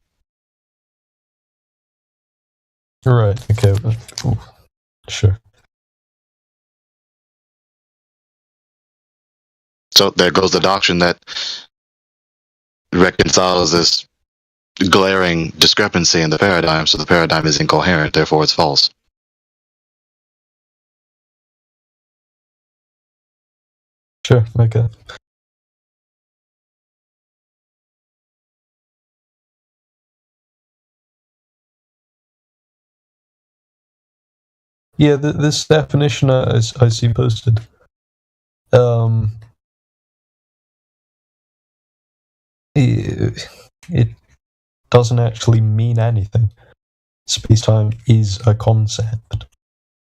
[SPEAKER 20] Right, okay. Sure.
[SPEAKER 4] So there goes the doctrine that reconciles this glaring discrepancy in the paradigm, so the paradigm is incoherent, therefore it's false.
[SPEAKER 20] Sure, okay. Yeah, this definition I see posted. It doesn't actually mean anything. Space-time is a concept.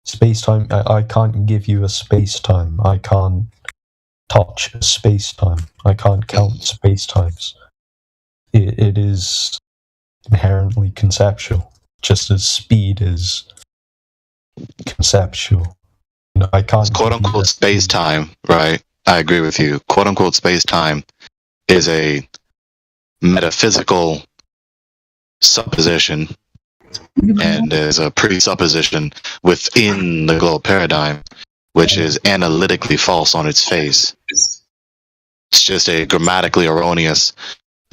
[SPEAKER 20] Space-time, I can't give you a space-time. I can't touch space-time. I can't count space-times. It is inherently conceptual, just as speed is conceptual. I can't.
[SPEAKER 4] Quote unquote space time, right? I agree with you. Quote unquote space time is a metaphysical supposition and is a presupposition within the globe paradigm, which is analytically false on its face. It's just a grammatically erroneous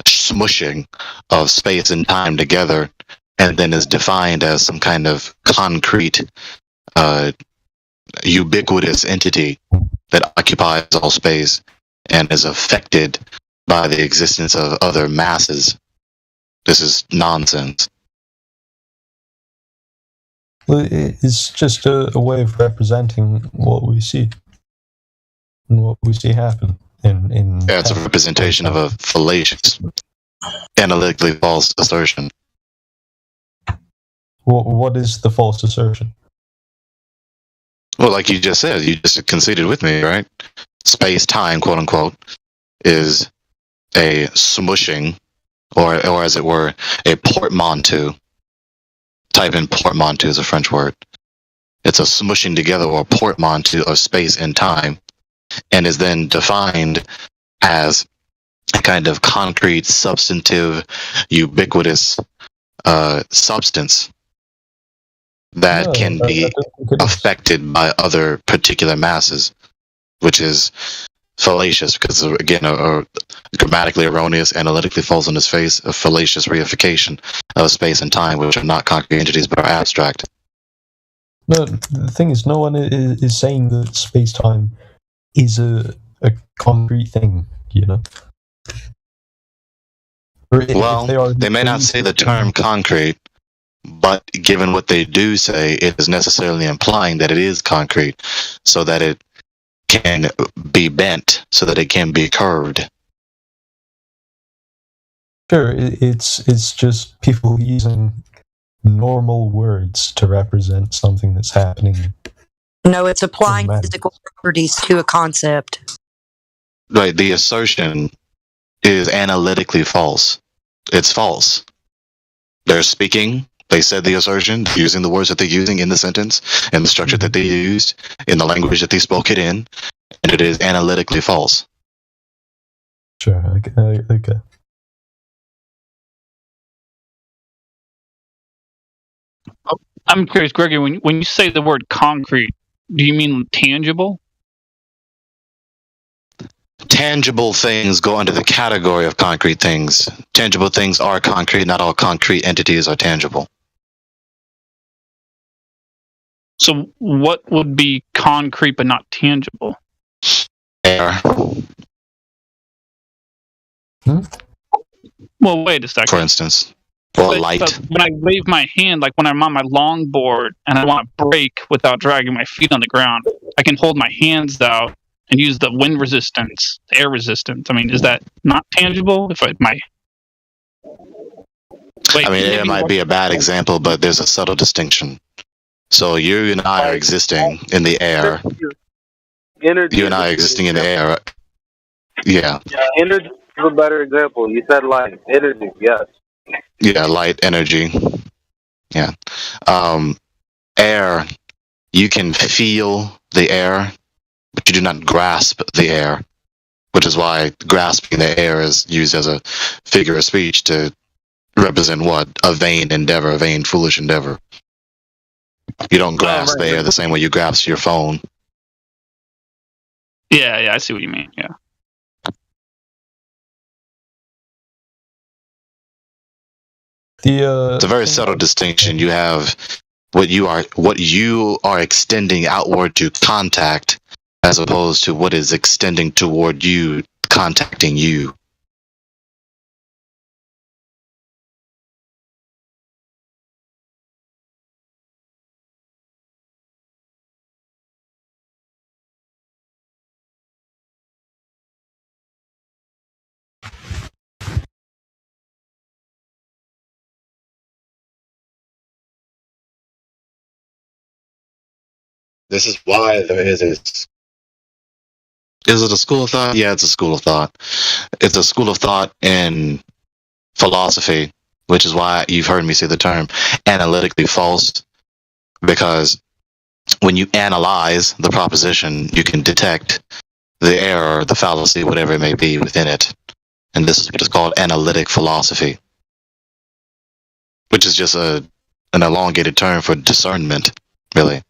[SPEAKER 4] smushing of space and time together, and then is defined as some kind of concrete ubiquitous entity that occupies all space and is affected by the existence of other masses. This is nonsense.
[SPEAKER 20] Well, it's just a way of representing what we see and what we see happen in
[SPEAKER 4] Yeah, it's a representation of a fallacious, analytically false assertion.
[SPEAKER 20] What is the false assertion?
[SPEAKER 4] Well, like you just said, you just conceded with me, right? Space-time, quote unquote, is a smushing, or as it were, a portmanteau. Type in portmanteau is a French word. It's a smushing together or portmanteau of space and time, and is then defined as a kind of concrete, substantive, ubiquitous substance that can be affected by other particular masses, which is fallacious because, again, a grammatically erroneous, analytically false on its face, a fallacious reification of space and time, which are not concrete entities but are abstract.
[SPEAKER 20] No, the thing is, no one is saying that space-time is a concrete thing, you know?
[SPEAKER 4] Well, they may not say the term concrete, but given what they do say, it is necessarily implying that it is concrete, so that it can be bent, so that it can be curved.
[SPEAKER 20] Sure, it's just people using normal words to represent something that's happening.
[SPEAKER 11] No, it's applying physical properties to a concept.
[SPEAKER 4] Right, the assertion is analytically false. It's false. They're speaking, they said the assertion, using the words that they're using in the sentence, in the structure that they used, in the language that they spoke it in, and it is analytically false.
[SPEAKER 20] Sure, okay.
[SPEAKER 24] I'm curious, Gregory, when you say the word concrete, do you mean tangible?
[SPEAKER 4] Tangible things go under the category of concrete things. Tangible things are concrete. Not all concrete entities are tangible.
[SPEAKER 24] So what would be concrete but not tangible?
[SPEAKER 4] Air.
[SPEAKER 24] Well, wait a second.
[SPEAKER 4] For instance. Or light.
[SPEAKER 24] But when I wave my hand, like when I'm on my longboard and I want to brake without dragging my feet on the ground, I can hold my hands out and use the wind resistance, the air resistance. I mean, is that not tangible?
[SPEAKER 4] It might be a bad example, but there's a subtle distinction. So you and I are existing in the air.
[SPEAKER 10] Energy.
[SPEAKER 4] You and I are existing in the air. Yeah.
[SPEAKER 10] Energy is a better example. You said light. Energy, yes.
[SPEAKER 4] Yeah, light, energy. Yeah. Air, you can feel the air, but you do not grasp the air, which is why grasping the air is used as a figure of speech to represent what? A vain endeavor, a vain, foolish endeavor. You don't grasp the air the same way you grasp your phone.
[SPEAKER 24] Yeah, I see what you mean. Yeah.
[SPEAKER 4] It's a very subtle distinction. You have what you are extending outward to contact, as opposed to what is extending toward you, contacting you. This is why there is this. Is it a school of thought? Yeah, it's a school of thought. It's a school of thought in philosophy, which is why you've heard me say the term analytically false, because when you analyze the proposition, you can detect the error, the fallacy, whatever it may be within it. And this is what is called analytic philosophy, which is just an elongated term for discernment, really.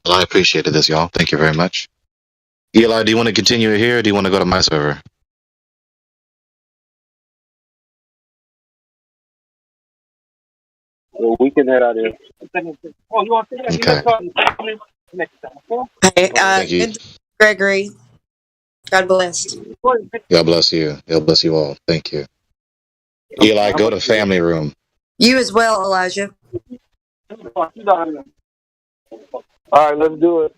[SPEAKER 4] Well, I appreciated this, y'all. Thank you very much. Eli, do you want to continue here, or do you want to go to my server?
[SPEAKER 10] Well, we can head out here.
[SPEAKER 11] Hey,
[SPEAKER 4] Thank you.
[SPEAKER 11] Gregory. God bless.
[SPEAKER 4] God bless you. God bless you all. Thank you. Eli, go to family room.
[SPEAKER 11] You as well, Elijah.
[SPEAKER 10] All right, let's do it.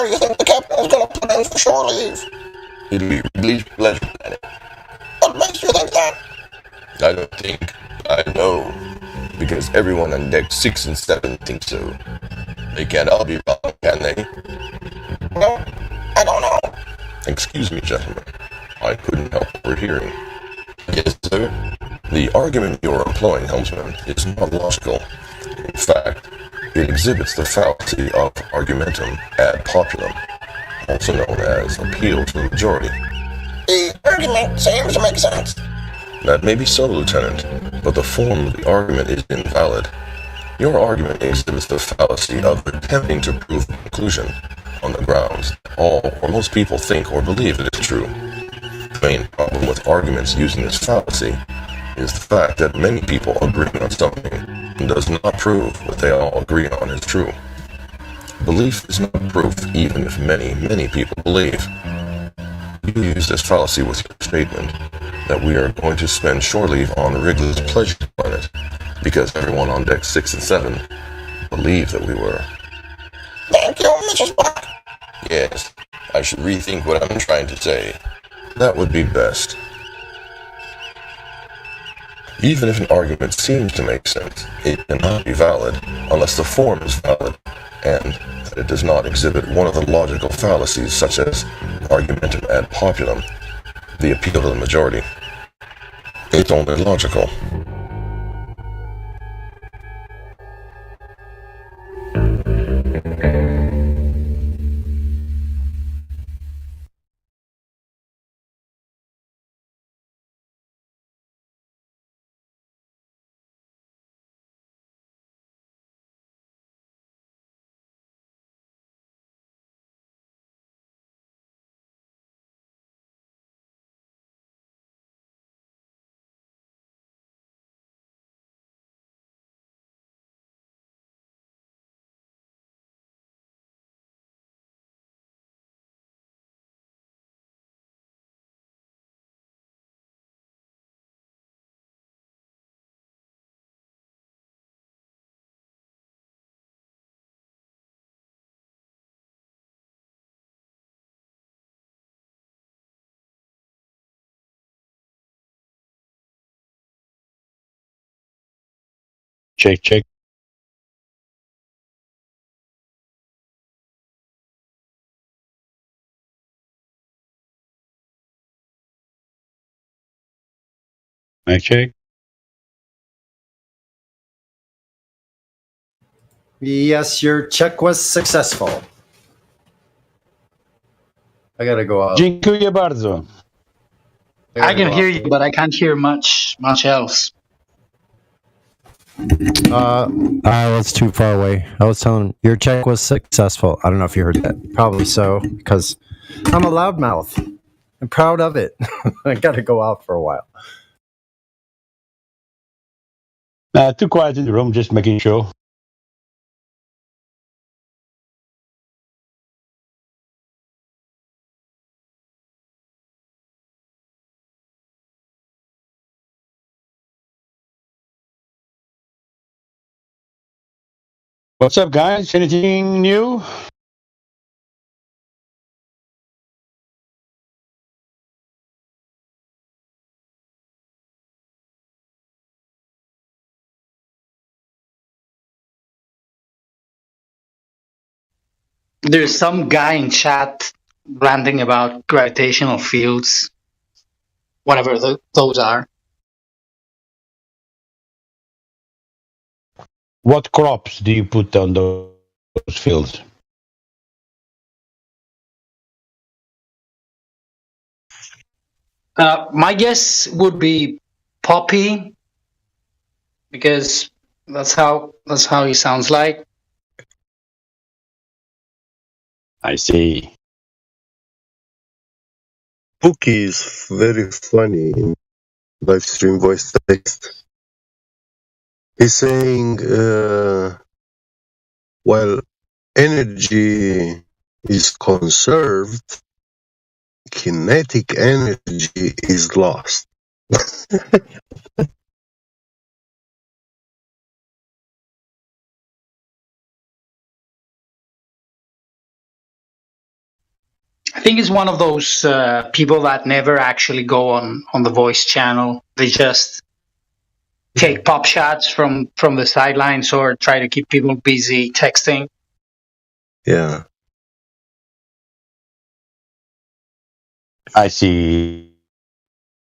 [SPEAKER 12] Where do you think the captain is going to put in for shore leave?
[SPEAKER 14] It'll be released pleasure planet.
[SPEAKER 12] What makes you think that?
[SPEAKER 14] I don't think. I know. Because everyone on deck 6 and 7 thinks so. They can't all be wrong, can they?
[SPEAKER 12] No, I don't know.
[SPEAKER 14] Excuse me, gentlemen. I couldn't help overhearing. Yes, sir. The argument you're employing, helmsman, is not logical. In fact, it exhibits the fallacy of argumentum ad populum, also known as appeal to the majority.
[SPEAKER 12] The argument seems to make sense.
[SPEAKER 14] That may be so, Lieutenant, but the form of the argument is invalid. Your argument exhibits the fallacy of attempting to prove a conclusion on the grounds that all or most people think or believe it is true. The main problem with arguments using this fallacy is the fact that many people agreeing on something does not prove what they all agree on is true. Belief is not proof even if many people believe. You use this fallacy with your statement that we are going to spend shore leave on Wrigley's Pleasure Planet because everyone on deck 6 and 7 believed that we were.
[SPEAKER 12] Thank you, Mrs. Black.
[SPEAKER 14] Yes, I should rethink what I'm trying to say. That would be best. Even if an argument seems to make sense, it cannot be valid unless the form is valid, and that it does not exhibit one of the logical fallacies such as argumentum ad populum, the appeal to the majority. It's only logical.
[SPEAKER 21] Check, check. Mic check.
[SPEAKER 6] Yes, your check was successful. I gotta go out.
[SPEAKER 21] Dziękuję bardzo.
[SPEAKER 7] I can hear you, but I can't hear much else.
[SPEAKER 6] I was too far away. I was telling your check was successful. I don't know if you heard that. Probably so, because I'm a loudmouth. I'm proud of it. I gotta go out for a while.
[SPEAKER 21] Too quiet in the room, just making sure. What's up, guys? Anything new?
[SPEAKER 7] There's some guy in chat ranting about gravitational fields, whatever those are.
[SPEAKER 21] What crops do you put on those fields?
[SPEAKER 7] My guess would be Poppy, because that's how he sounds like.
[SPEAKER 21] I see.
[SPEAKER 22] Pookie is very funny in live stream voice text. He's saying, while energy is conserved, kinetic energy is lost.
[SPEAKER 7] think he's one of those people that never actually go on the voice channel. They just take pop shots from the sidelines or try to keep people busy texting.
[SPEAKER 22] Yeah.
[SPEAKER 21] I see.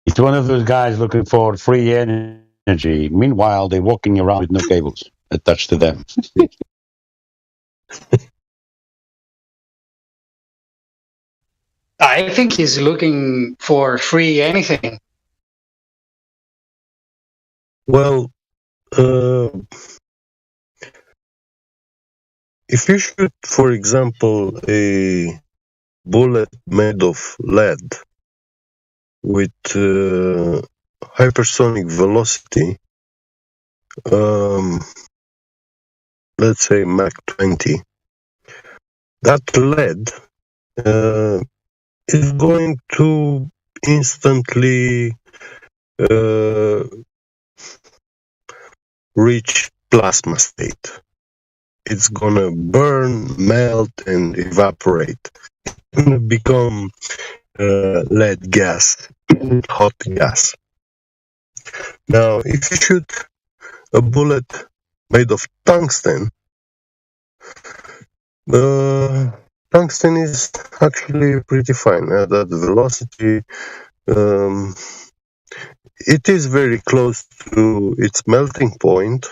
[SPEAKER 21] It's one of those guys looking for free energy. Meanwhile, they're walking around with no cables attached to them.
[SPEAKER 7] I think he's looking for free anything.
[SPEAKER 22] Well, if you shoot, for example, a bullet made of lead with hypersonic velocity, let's say Mach 20, that lead is going to instantly reach plasma state. It's gonna burn, melt, and evaporate. It's gonna become lead gas, hot gas. Now, if you shoot a bullet made of tungsten, tungsten is actually pretty fine at that velocity. It is very close to its melting point,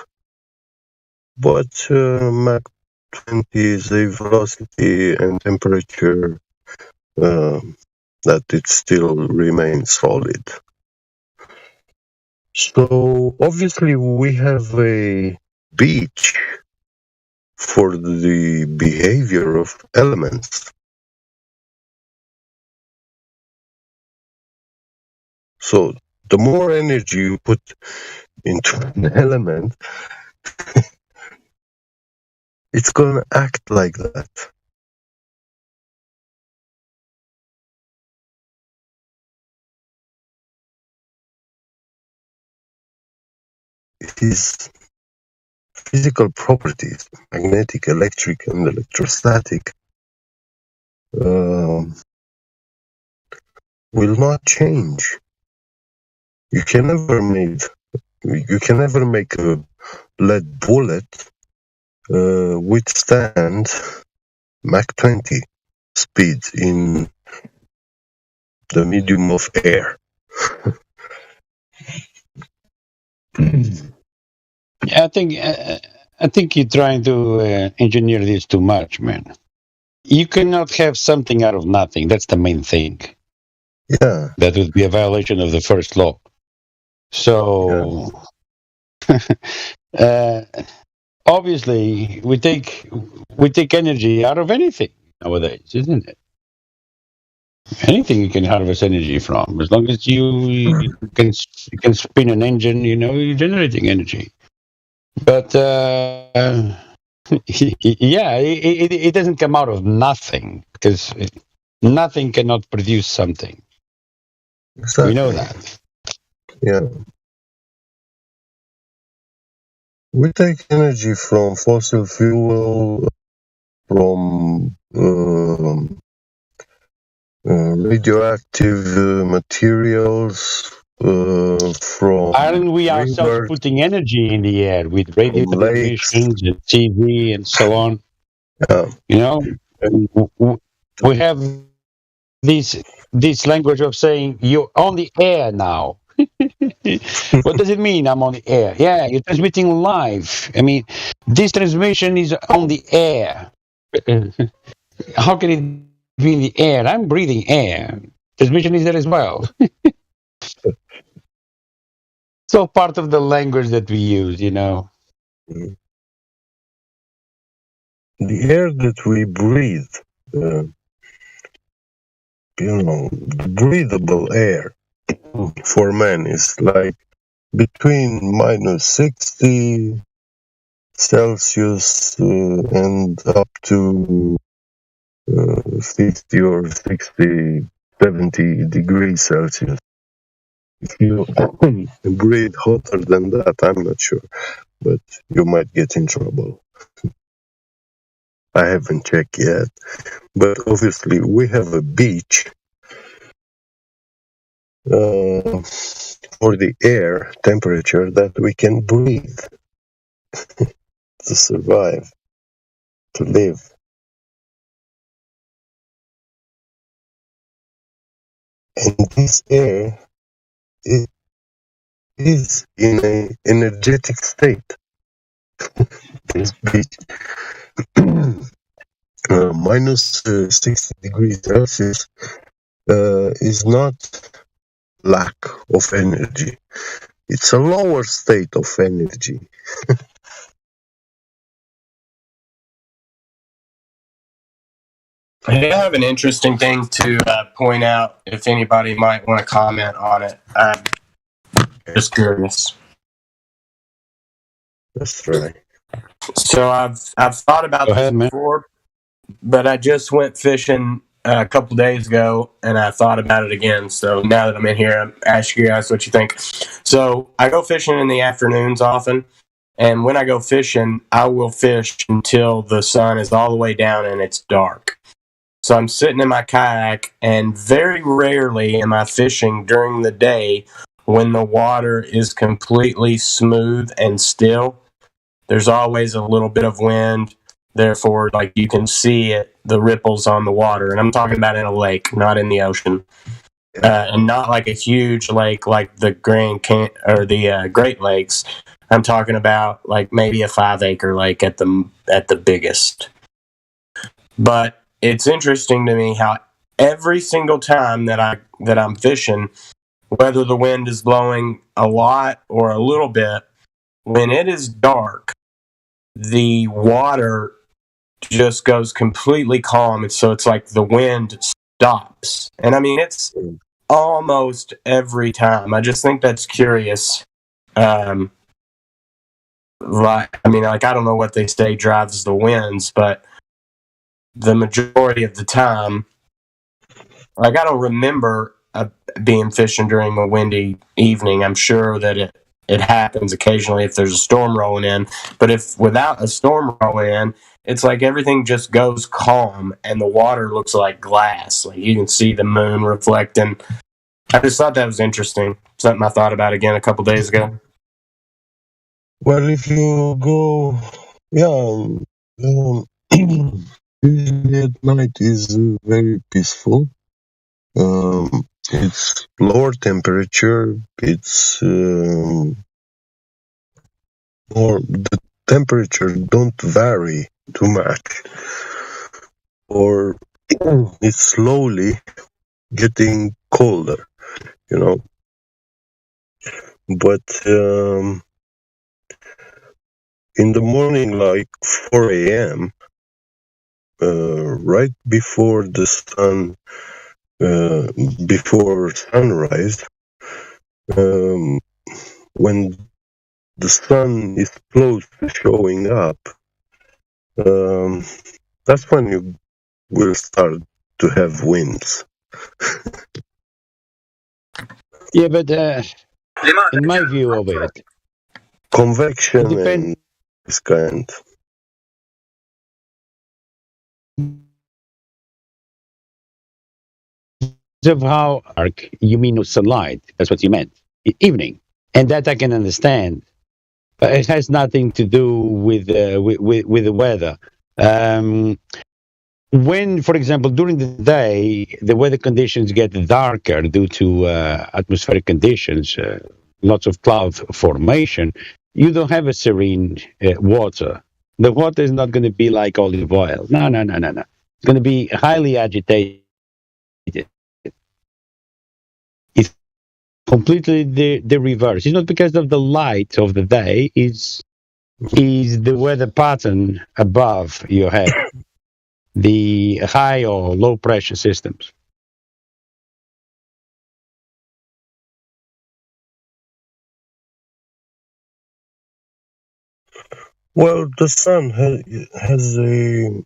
[SPEAKER 22] but Mach 20 is a velocity and temperature that it still remains solid. So obviously we have a beach for the behavior of elements. So the more energy you put into an element, it's going to act like that. It is physical properties, magnetic, electric, and electrostatic, will not change. You can never make a lead bullet withstand Mach 20 speeds in the medium of air.
[SPEAKER 21] I think you're trying to engineer this too much, man. You cannot have something out of nothing. That's the main thing.
[SPEAKER 22] Yeah.
[SPEAKER 21] That would be a violation of the first law. So, obviously, we take energy out of anything nowadays, isn't it? Anything you can harvest energy from, as long as you can spin an engine, you're generating energy. But yeah, it doesn't come out of nothing, because nothing cannot produce something.
[SPEAKER 22] Exactly.
[SPEAKER 21] We know that.
[SPEAKER 22] Yeah. We take energy from fossil fuel, from radioactive materials, from
[SPEAKER 21] Aren't we ourselves
[SPEAKER 22] rivers,
[SPEAKER 21] putting energy in the air with radio
[SPEAKER 22] lakes.
[SPEAKER 21] emissions and TV and so on?
[SPEAKER 22] Yeah.
[SPEAKER 21] We have this language of saying you're on the air now. What does it mean? I'm on the air. Yeah, you're transmitting live. I mean, this transmission is on the air. How can it be in the air? I'm breathing air. Transmission is there as well. So part of the language that we use,
[SPEAKER 22] The air that we breathe, the breathable air for man is like between minus 60 Celsius and up to 50 or 60, 70 degrees Celsius. If you breathe hotter than that, I'm not sure, but you might get in trouble. I haven't checked yet. But obviously, we have a beach for the air temperature that we can breathe to survive, to live. And this air is in an energetic state. This beach. Minus 60 degrees Celsius is not lack of energy. It's a lower state of energy.
[SPEAKER 2] I have an interesting thing to point out if anybody might want to comment on it. Just curious.
[SPEAKER 22] That's right.
[SPEAKER 2] So I've thought about
[SPEAKER 21] Go
[SPEAKER 2] this
[SPEAKER 21] ahead, man.
[SPEAKER 2] before, but I just went fishing a couple days ago, and I thought about it again. So now that I'm in here, I'm asking you guys what you think. So I go fishing in the afternoons often, and when I go fishing, I will fish until the sun is all the way down and it's dark. So I'm sitting in my kayak, and very rarely am I fishing during the day when the water is completely smooth and still. There's always a little bit of wind. Therefore, like you can see it, the ripples on the water. And I'm talking about in a lake, not in the ocean. And not like a huge lake like the Great Lakes. I'm talking about like maybe a 5-acre lake at the biggest. But it's interesting to me how every single time that I'm fishing, whether the wind is blowing a lot or a little bit, when it is dark, the water just goes completely calm. And so it's like the wind stops. And I mean, it's almost every time. I just think that's curious. I don't know what they say drives the winds, but the majority of the time, like I don't remember being fishing during a windy evening. I'm sure that it happens occasionally if there's a storm rolling in, but if without a storm rolling in, it's like everything just goes calm and the water looks like glass. Like you can see the moon reflecting. I just thought that was interesting. Something I thought about again a couple days ago.
[SPEAKER 22] Well, if you go, usually at night is very peaceful. It's lower temperature. It's more. The temperature don't vary too much, or it's slowly getting colder. But in the morning, like 4 a.m., right before the sun, before sunrise, when the sun is close to showing up, that's when you will start to have winds.
[SPEAKER 21] Yeah, but in my view of it,
[SPEAKER 22] convection and this kind.
[SPEAKER 21] Of how arc you mean no sunlight. That's what you meant. Evening, and that I can understand. But it has nothing to do with the weather. When, for example, during the day, the weather conditions get darker due to atmospheric conditions, lots of cloud formation, you don't have a serene water. The water is not going to be like olive oil. No. It's going to be highly agitated. It's completely the reverse. It's not because of the light of the day, is the weather pattern above your head, the high or low pressure systems.
[SPEAKER 22] Well, the sun has a.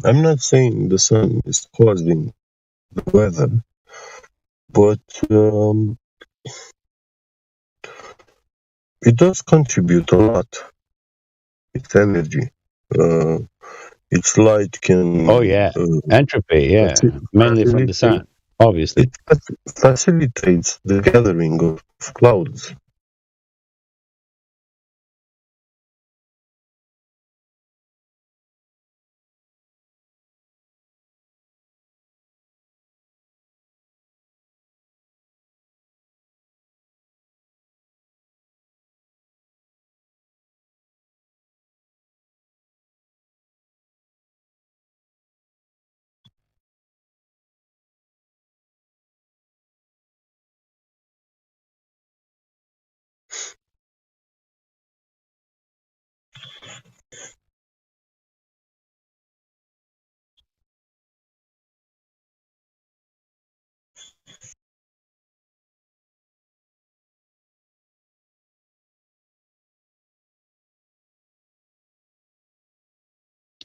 [SPEAKER 22] I'm not saying the sun is causing the weather, but it does contribute a lot. Its energy. its light can.
[SPEAKER 21] Oh yeah, entropy. Yeah, mainly from the sun, obviously.
[SPEAKER 22] It facilitates the gathering of clouds.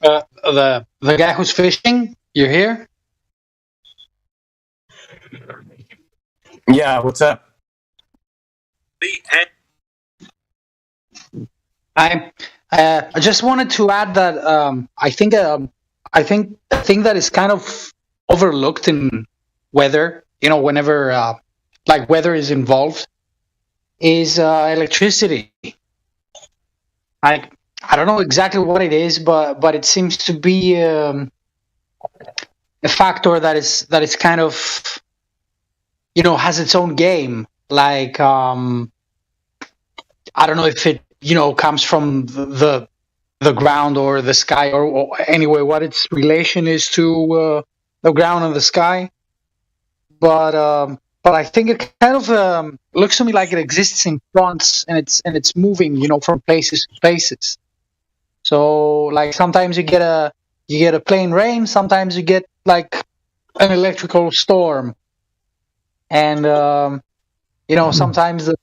[SPEAKER 7] The guy who's fishing, you're here?
[SPEAKER 2] Yeah, what's up?
[SPEAKER 7] I just wanted to add that I think that is kind of overlooked in weather. You know, whenever like weather is involved, is electricity. I don't know exactly what it is, but it seems to be a factor that is kind of, you know, has its own game. Like I don't know if it, you know, comes from the ground or the sky, or anyway what its relation is to the ground and the sky. But I think it kind of looks to me like it exists in fronts, and it's moving, you know, from places to places. So like sometimes you get a plain rain, sometimes you get like an electrical storm, and you know, sometimes the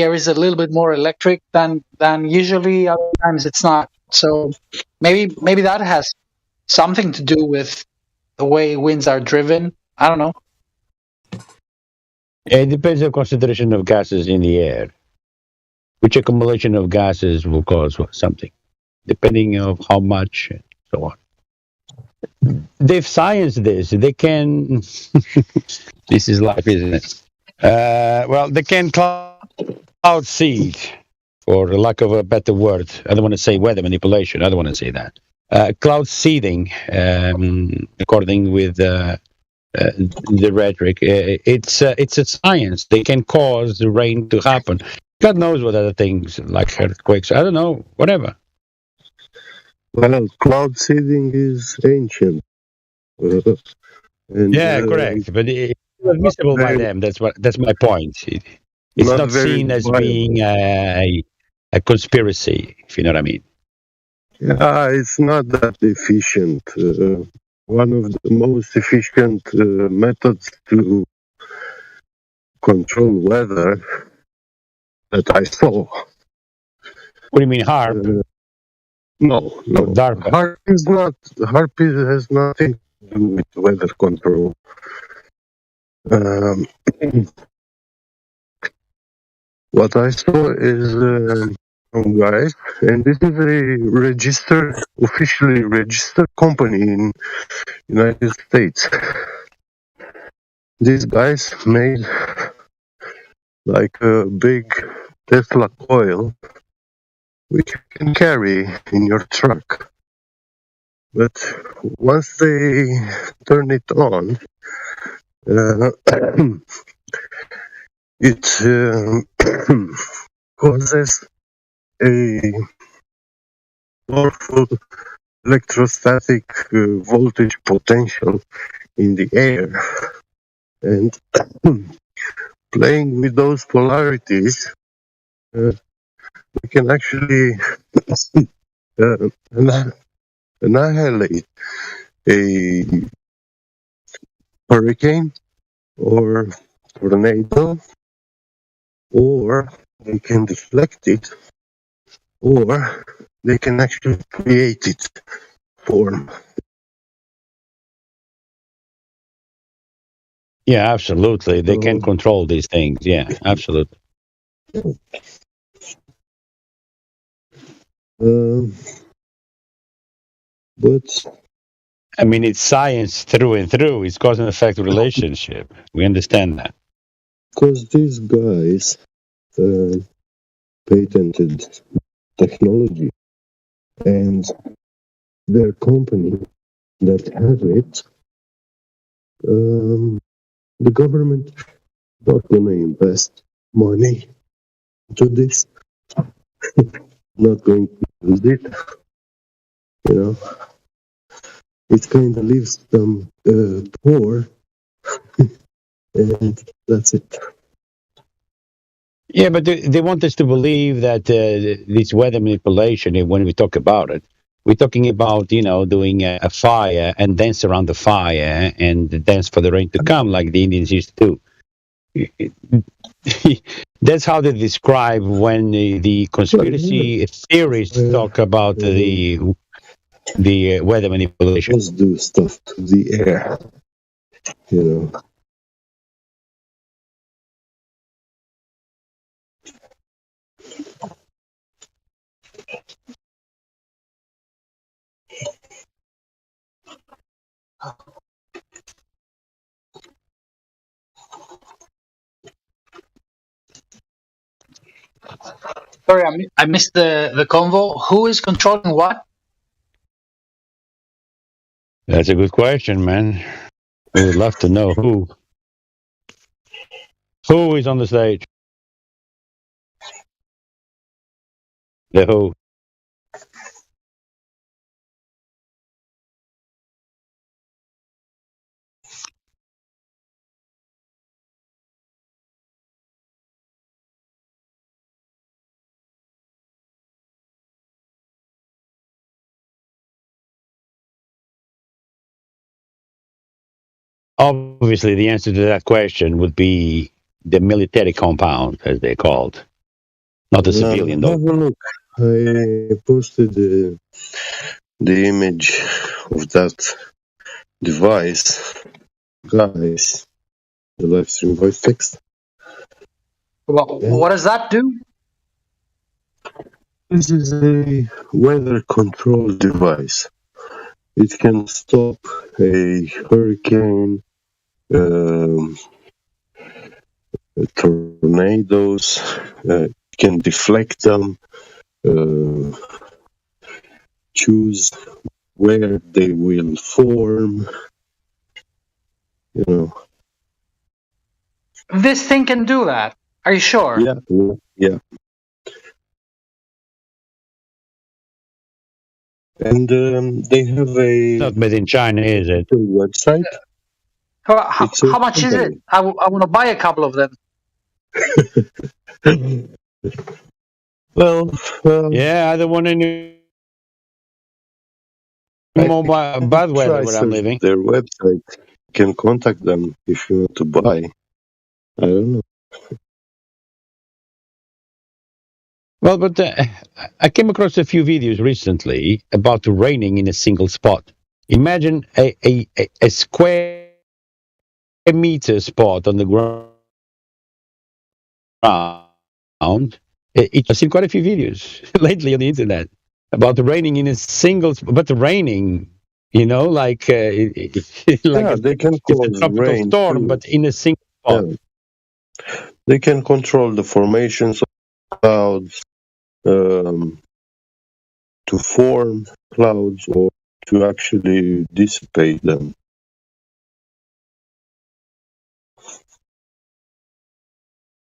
[SPEAKER 7] air is a little bit more electric than usually. Other times it's not. So maybe that has something to do with the way winds are driven. I don't know.
[SPEAKER 21] It depends on concentration of gases in the air, which accumulation of gases will cause something, depending on how much and so on. They've scienced this. They can. This is life, isn't it? Well, they can cloud seed, for lack of a better word. I don't want to say weather manipulation. I don't want to say that. Cloud seeding, according with the rhetoric, it's a science. They can cause the rain to happen. God knows what other things like earthquakes. I don't know, whatever.
[SPEAKER 22] Well, cloud seeding is ancient.
[SPEAKER 21] Correct. But it's admissible by them. That's my point. It's not seen as being a conspiracy, if you know what I mean.
[SPEAKER 22] Yeah, it's not that efficient. One of the most efficient methods to control weather that I saw.
[SPEAKER 21] What do you mean, HARP?
[SPEAKER 22] No.
[SPEAKER 21] DARPA.
[SPEAKER 22] HARP has nothing to do with weather control. What I saw is some guys, and this is a officially registered company in United States. These guys made like a big Tesla coil, which you can carry in your truck. But once they turn it on, it causes a powerful electrostatic voltage potential in the air. And playing with those polarities, we can actually annihilate a hurricane or tornado, or they can deflect it, or they can actually create its form.
[SPEAKER 21] Yeah, absolutely. They can control these things. Yeah, absolutely. But I mean, it's science through and through. It's cause and effect relationship. We understand that.
[SPEAKER 22] Because these guys patented technology, and their company that has it, the government not gonna invest money into this, not going to use it, you know. It kind of leaves them poor, and that's it.
[SPEAKER 21] Yeah, but they want us to believe that this weather manipulation, when we talk about it, we're talking about, doing a fire and dance around the fire and dance for the rain to come like the Indians used to do. That's how they describe when the conspiracy theorists talk about the weather manipulation.
[SPEAKER 22] Just do stuff to the air, you know.
[SPEAKER 7] Sorry, I missed the convo. Who is controlling what?
[SPEAKER 21] That's a good question, man. We would love to know who. Who is on the stage? The who. Obviously, the answer to that question would be the military compound, as they're called, not the civilian.
[SPEAKER 22] Have a look. I posted the image of that device, guys. The live stream voice text.
[SPEAKER 7] Well, what does that do?
[SPEAKER 22] This is a weather control device. It can stop a hurricane, tornadoes, can deflect them, choose where they will form, you know.
[SPEAKER 7] This thing can do that. Are you sure?
[SPEAKER 22] Yeah. And they have a
[SPEAKER 21] not made in China, is it?
[SPEAKER 22] Website.
[SPEAKER 7] How much is it? I want to buy a couple of them.
[SPEAKER 22] Well,
[SPEAKER 21] yeah, I don't want any more bad weather where I'm living.
[SPEAKER 22] Their website. You can contact them if you want to buy. I don't know.
[SPEAKER 21] Well, but I came across a few videos recently about raining in a single spot. Imagine a square meter spot on the ground. I've seen quite a few videos lately on the internet about raining in a single, but raining, like
[SPEAKER 22] they can cause
[SPEAKER 21] a tropical
[SPEAKER 22] rain
[SPEAKER 21] storm,
[SPEAKER 22] too.
[SPEAKER 21] but in a single spot.
[SPEAKER 22] Yeah. They can control the formations of clouds, to form clouds or to actually dissipate them.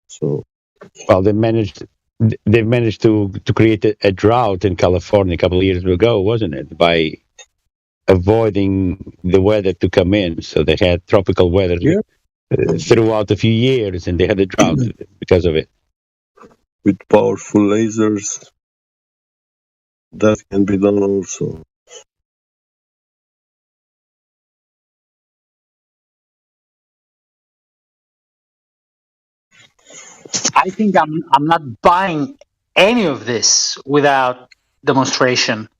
[SPEAKER 22] So,
[SPEAKER 21] well, they've managed to create a drought in California a couple of years ago, wasn't it? By avoiding the weather to come in, so they had tropical weather throughout a few years, and they had a drought because of it.
[SPEAKER 22] With powerful lasers, that can be done also.
[SPEAKER 7] I think I'm not buying any of this without demonstration.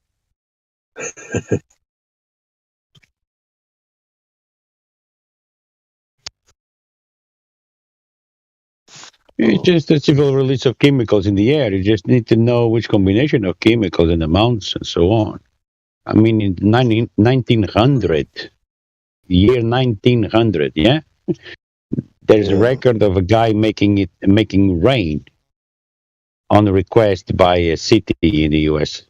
[SPEAKER 21] It's just a simple release of chemicals in the air. You just need to know which combination of chemicals and amounts and so on. I mean, in 1900, year 1900, yeah? There's a record of a guy making rain on request by a city in the US.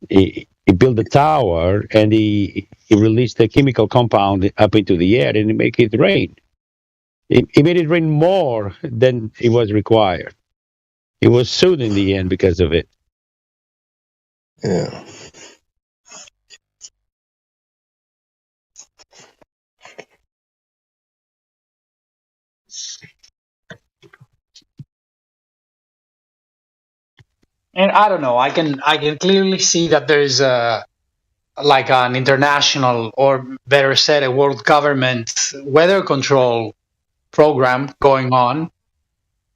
[SPEAKER 21] He built a tower and he released a chemical compound up into the air and he make it rain. He made it rain more than it was required. He was sued in the end because of it.
[SPEAKER 9] Yeah.
[SPEAKER 7] And I don't know. I can clearly see that there's like an international, or better said, a world government weather control program going on.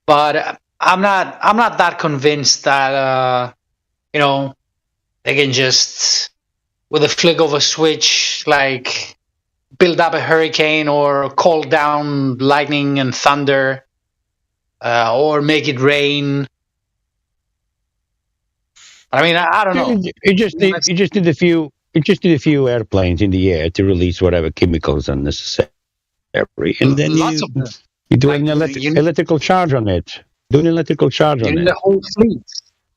[SPEAKER 7] But I'm not that convinced that you know, they can just, with a flick of a switch, like build up a hurricane or call down lightning and thunder, or make it rain. I mean, I don't know.
[SPEAKER 21] You just need a few airplanes in the air to release whatever chemicals are necessary, and then
[SPEAKER 7] Lots of them.
[SPEAKER 21] you do an electrical charge on it. Do an electrical charge on
[SPEAKER 7] In
[SPEAKER 21] it.
[SPEAKER 7] the whole fleet.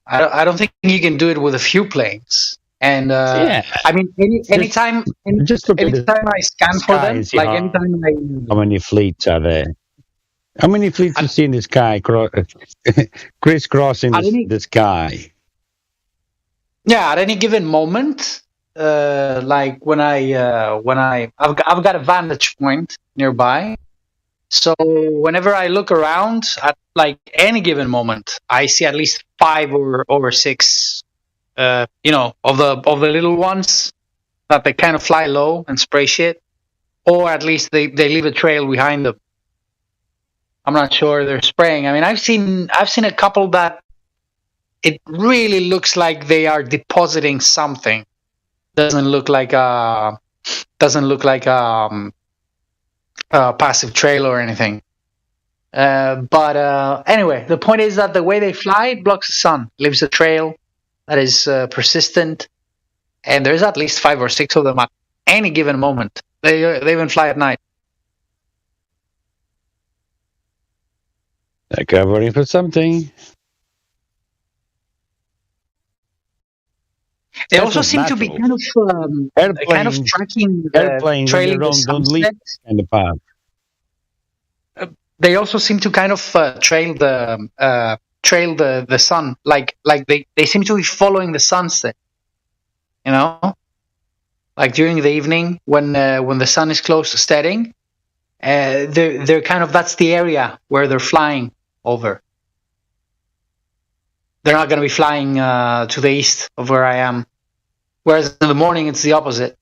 [SPEAKER 7] I don't think you can do it with a few planes. And I mean, anytime I scan for them, like anytime
[SPEAKER 21] how many fleets are there? How many fleets you see in the sky, crisscrossing the sky?
[SPEAKER 7] Yeah, at any given moment, like when I've got a vantage point nearby, so whenever I look around at like any given moment, I see at least 5 or 6, you know, of the little ones that they kind of fly low and spray shit, or at least they leave a trail behind them. I'm not sure they're spraying. I mean, I've seen a couple that it really looks like they are depositing something. Doesn't look like a passive trail or anything. But anyway, the point is that the way they fly, it blocks the sun, leaves a trail that is persistent, and there's at least 5 or 6 of them at any given moment. They even fly at night.
[SPEAKER 21] They're covering for something.
[SPEAKER 7] They also seem to be kind of tracking the trailing the sunset.
[SPEAKER 21] And the path.
[SPEAKER 7] They also seem to kind of trail the sun, like they seem to be following the sunset. You know, like during the evening when the sun is close to setting, they're kind of, that's the area where they're flying over. They're not going to be flying to the east of where I am. Whereas in the morning, it's the opposite.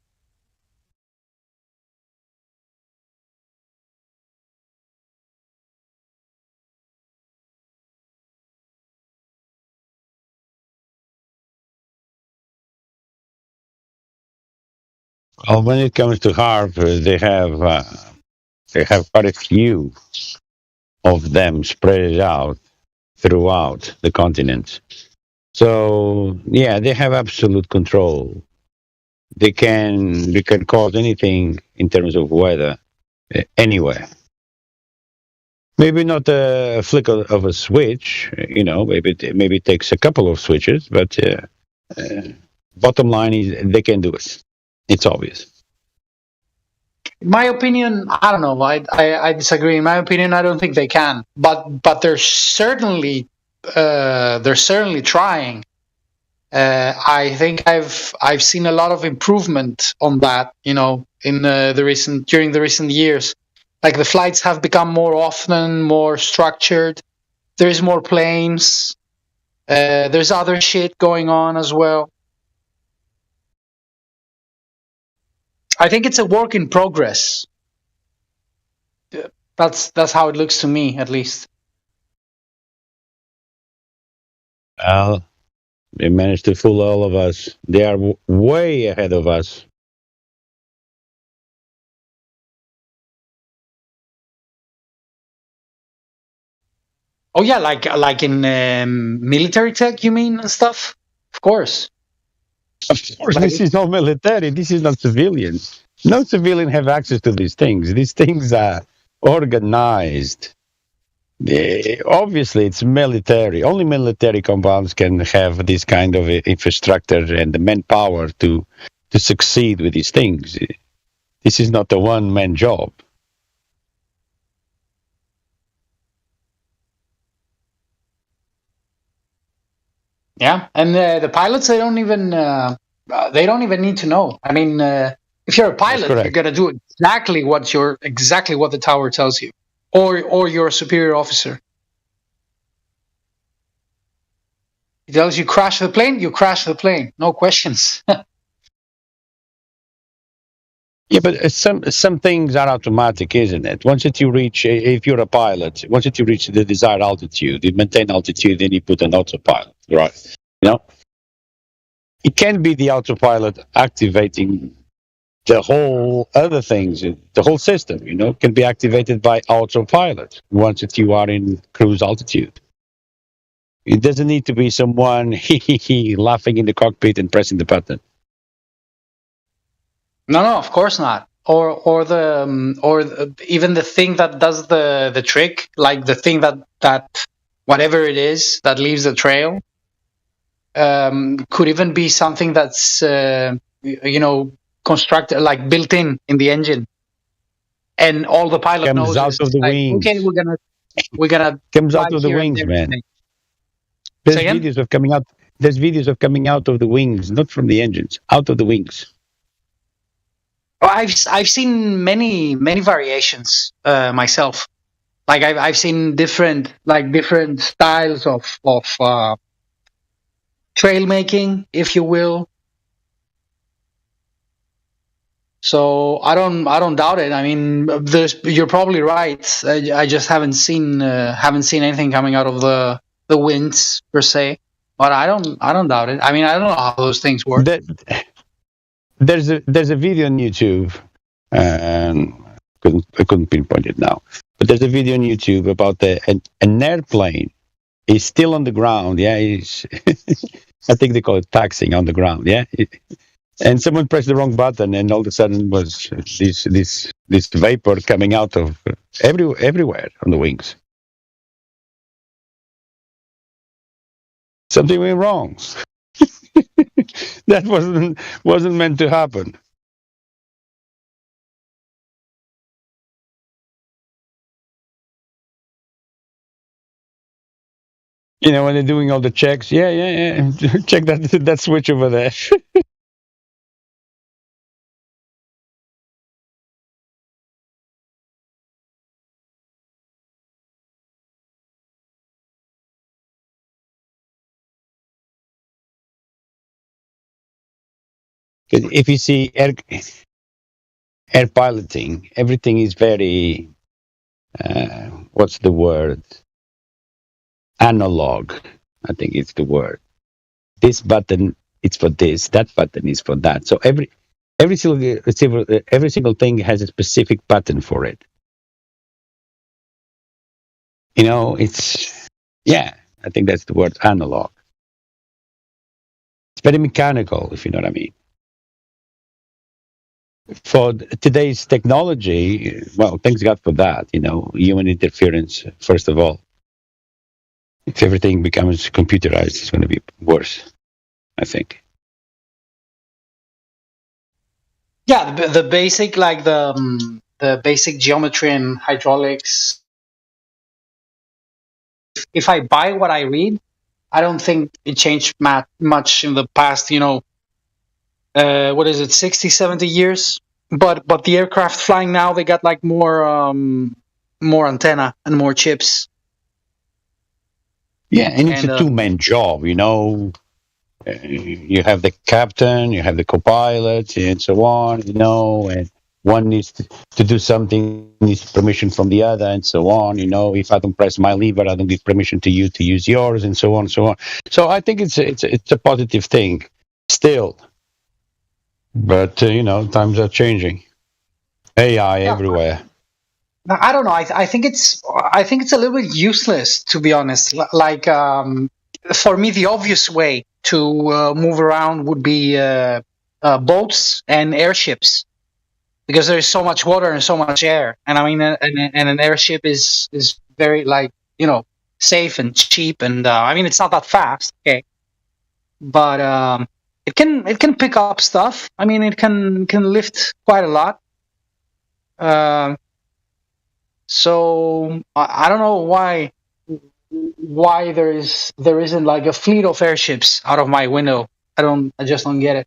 [SPEAKER 21] Well, when it comes to HARP, they have quite a few of them spread out throughout the continent. So yeah, they have absolute control. They can cause anything in terms of weather anywhere. Maybe not a flick of a switch, you know. Maybe it takes a couple of switches, but bottom line is they can do it. It's obvious.
[SPEAKER 7] In my opinion, I don't know. I disagree. In my opinion, I don't think they can. But they're certainly trying. I think I've seen a lot of improvement on that. You know, in during the recent years, like the flights have become more often, more structured. There's more planes. There's other shit going on as well. I think it's a work in progress. That's how it looks to me, at least.
[SPEAKER 21] Well, they managed to fool all of us. They are way ahead of us.
[SPEAKER 7] Oh yeah, like in military tech, you mean, and stuff? Of course.
[SPEAKER 21] Of course, this is not military. This is not civilians. No civilian have access to these things. These things are organized. Obviously, it's military. Only military compounds can have this kind of infrastructure and the manpower to succeed with these things. This is not a one-man job.
[SPEAKER 7] Yeah, and the pilots they don't even need to know. I mean, if you're a pilot, you're gonna do exactly what the tower tells you, or your superior officer. It tells you crash the plane, you crash the plane, no questions.
[SPEAKER 21] Yeah, but some things are automatic, isn't it? Once that you reach, if you're a pilot, once that you reach the desired altitude, you maintain altitude, then you put an autopilot, right? You know, it can be the autopilot activating the whole other things, the whole system. You know, can be activated by autopilot once that you are in cruise altitude. It doesn't need to be someone laughing in the cockpit and pressing the button.
[SPEAKER 7] No, of course not. Or even the thing that does the trick, like the thing that whatever it is that leaves the trail, could even be something that's constructed, like built in the engine, and all the pilot
[SPEAKER 21] comes
[SPEAKER 7] knows
[SPEAKER 21] out
[SPEAKER 7] is
[SPEAKER 21] of the
[SPEAKER 7] like,
[SPEAKER 21] wings.
[SPEAKER 7] okay, we're gonna
[SPEAKER 21] comes out of the wings, man. There's videos of coming out. There's videos of coming out of the wings, not from the engines, out of the wings.
[SPEAKER 7] Oh, I've seen many variations myself. Like I've seen different styles of trail making, if you will. So I don't doubt it. I mean, you're probably right. I just haven't seen anything coming out of the winds per se. But I don't doubt it. I mean, I don't know how those things work.
[SPEAKER 21] There's a video on YouTube. I couldn't pinpoint it now, but there's a video on YouTube about an airplane is still on the ground. Yeah, I think they call it taxiing on the ground. Yeah, and someone pressed the wrong button, and all of a sudden was this vapor coming out of everywhere on the wings. Something went wrong. That wasn't meant to happen. You know, when they're doing all the checks, yeah. Check that switch over there. If you see air piloting, everything is very, what's the word? Analog, I think it's the word. This button is for this, that button is for that. So every single thing has a specific button for it. You know, I think that's the word, analog. It's very mechanical, if you know what I mean. For today's technology, well, thanks God for that, you know, human interference, first of all. If everything becomes computerized, it's going to be worse, I think.
[SPEAKER 7] Yeah, the basic, like the basic geometry and hydraulics. If I buy what I read, I don't think it changed much in the past, what is it, 60, 70 years? But the aircraft flying now, they got like more antenna and more chips.
[SPEAKER 21] Yeah, and it's a two-man job, you know. You have the captain, you have the co-pilot, and so on, you know, and one needs to do something, needs permission from the other, and so on, you know. If I don't press my lever, I don't give permission to you to use yours, and so on, and so on. So I think it's a positive thing still. But, you know, times are changing. AI everywhere.
[SPEAKER 7] I don't know. I think it's a little bit useless, to be honest. Like, for me, the obvious way to move around would be boats and airships, because there's so much water and so much air. And I mean, and an airship is very, like, safe and cheap, and I mean, it's not that fast, okay, but it can pick up stuff. I mean, it can lift quite a lot. So I don't know why there isn't like a fleet of airships out of my window. I just don't get it.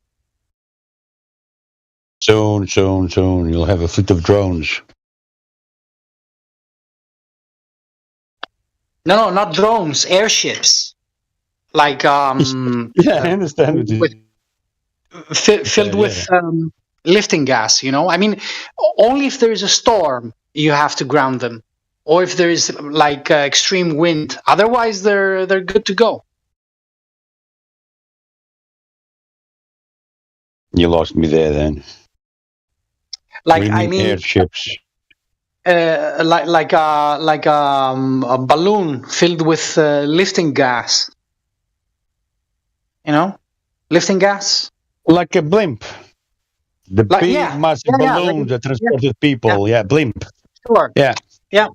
[SPEAKER 21] Soon, you'll have a fleet of drones.
[SPEAKER 7] No, not drones, airships. Like
[SPEAKER 21] Yeah, I understand what you
[SPEAKER 7] filled with lifting gas. I mean, only if there is a storm you have to ground them, or if there is like extreme wind. Otherwise, they're good to go.
[SPEAKER 21] You lost me there then.
[SPEAKER 7] Like, I mean,
[SPEAKER 21] airships.
[SPEAKER 7] like a balloon filled with lifting gas. Lifting gas.
[SPEAKER 21] Like a blimp. The big, massive balloons that transported people. Yeah, blimp.
[SPEAKER 7] Sure.
[SPEAKER 21] Yeah.
[SPEAKER 7] Yeah.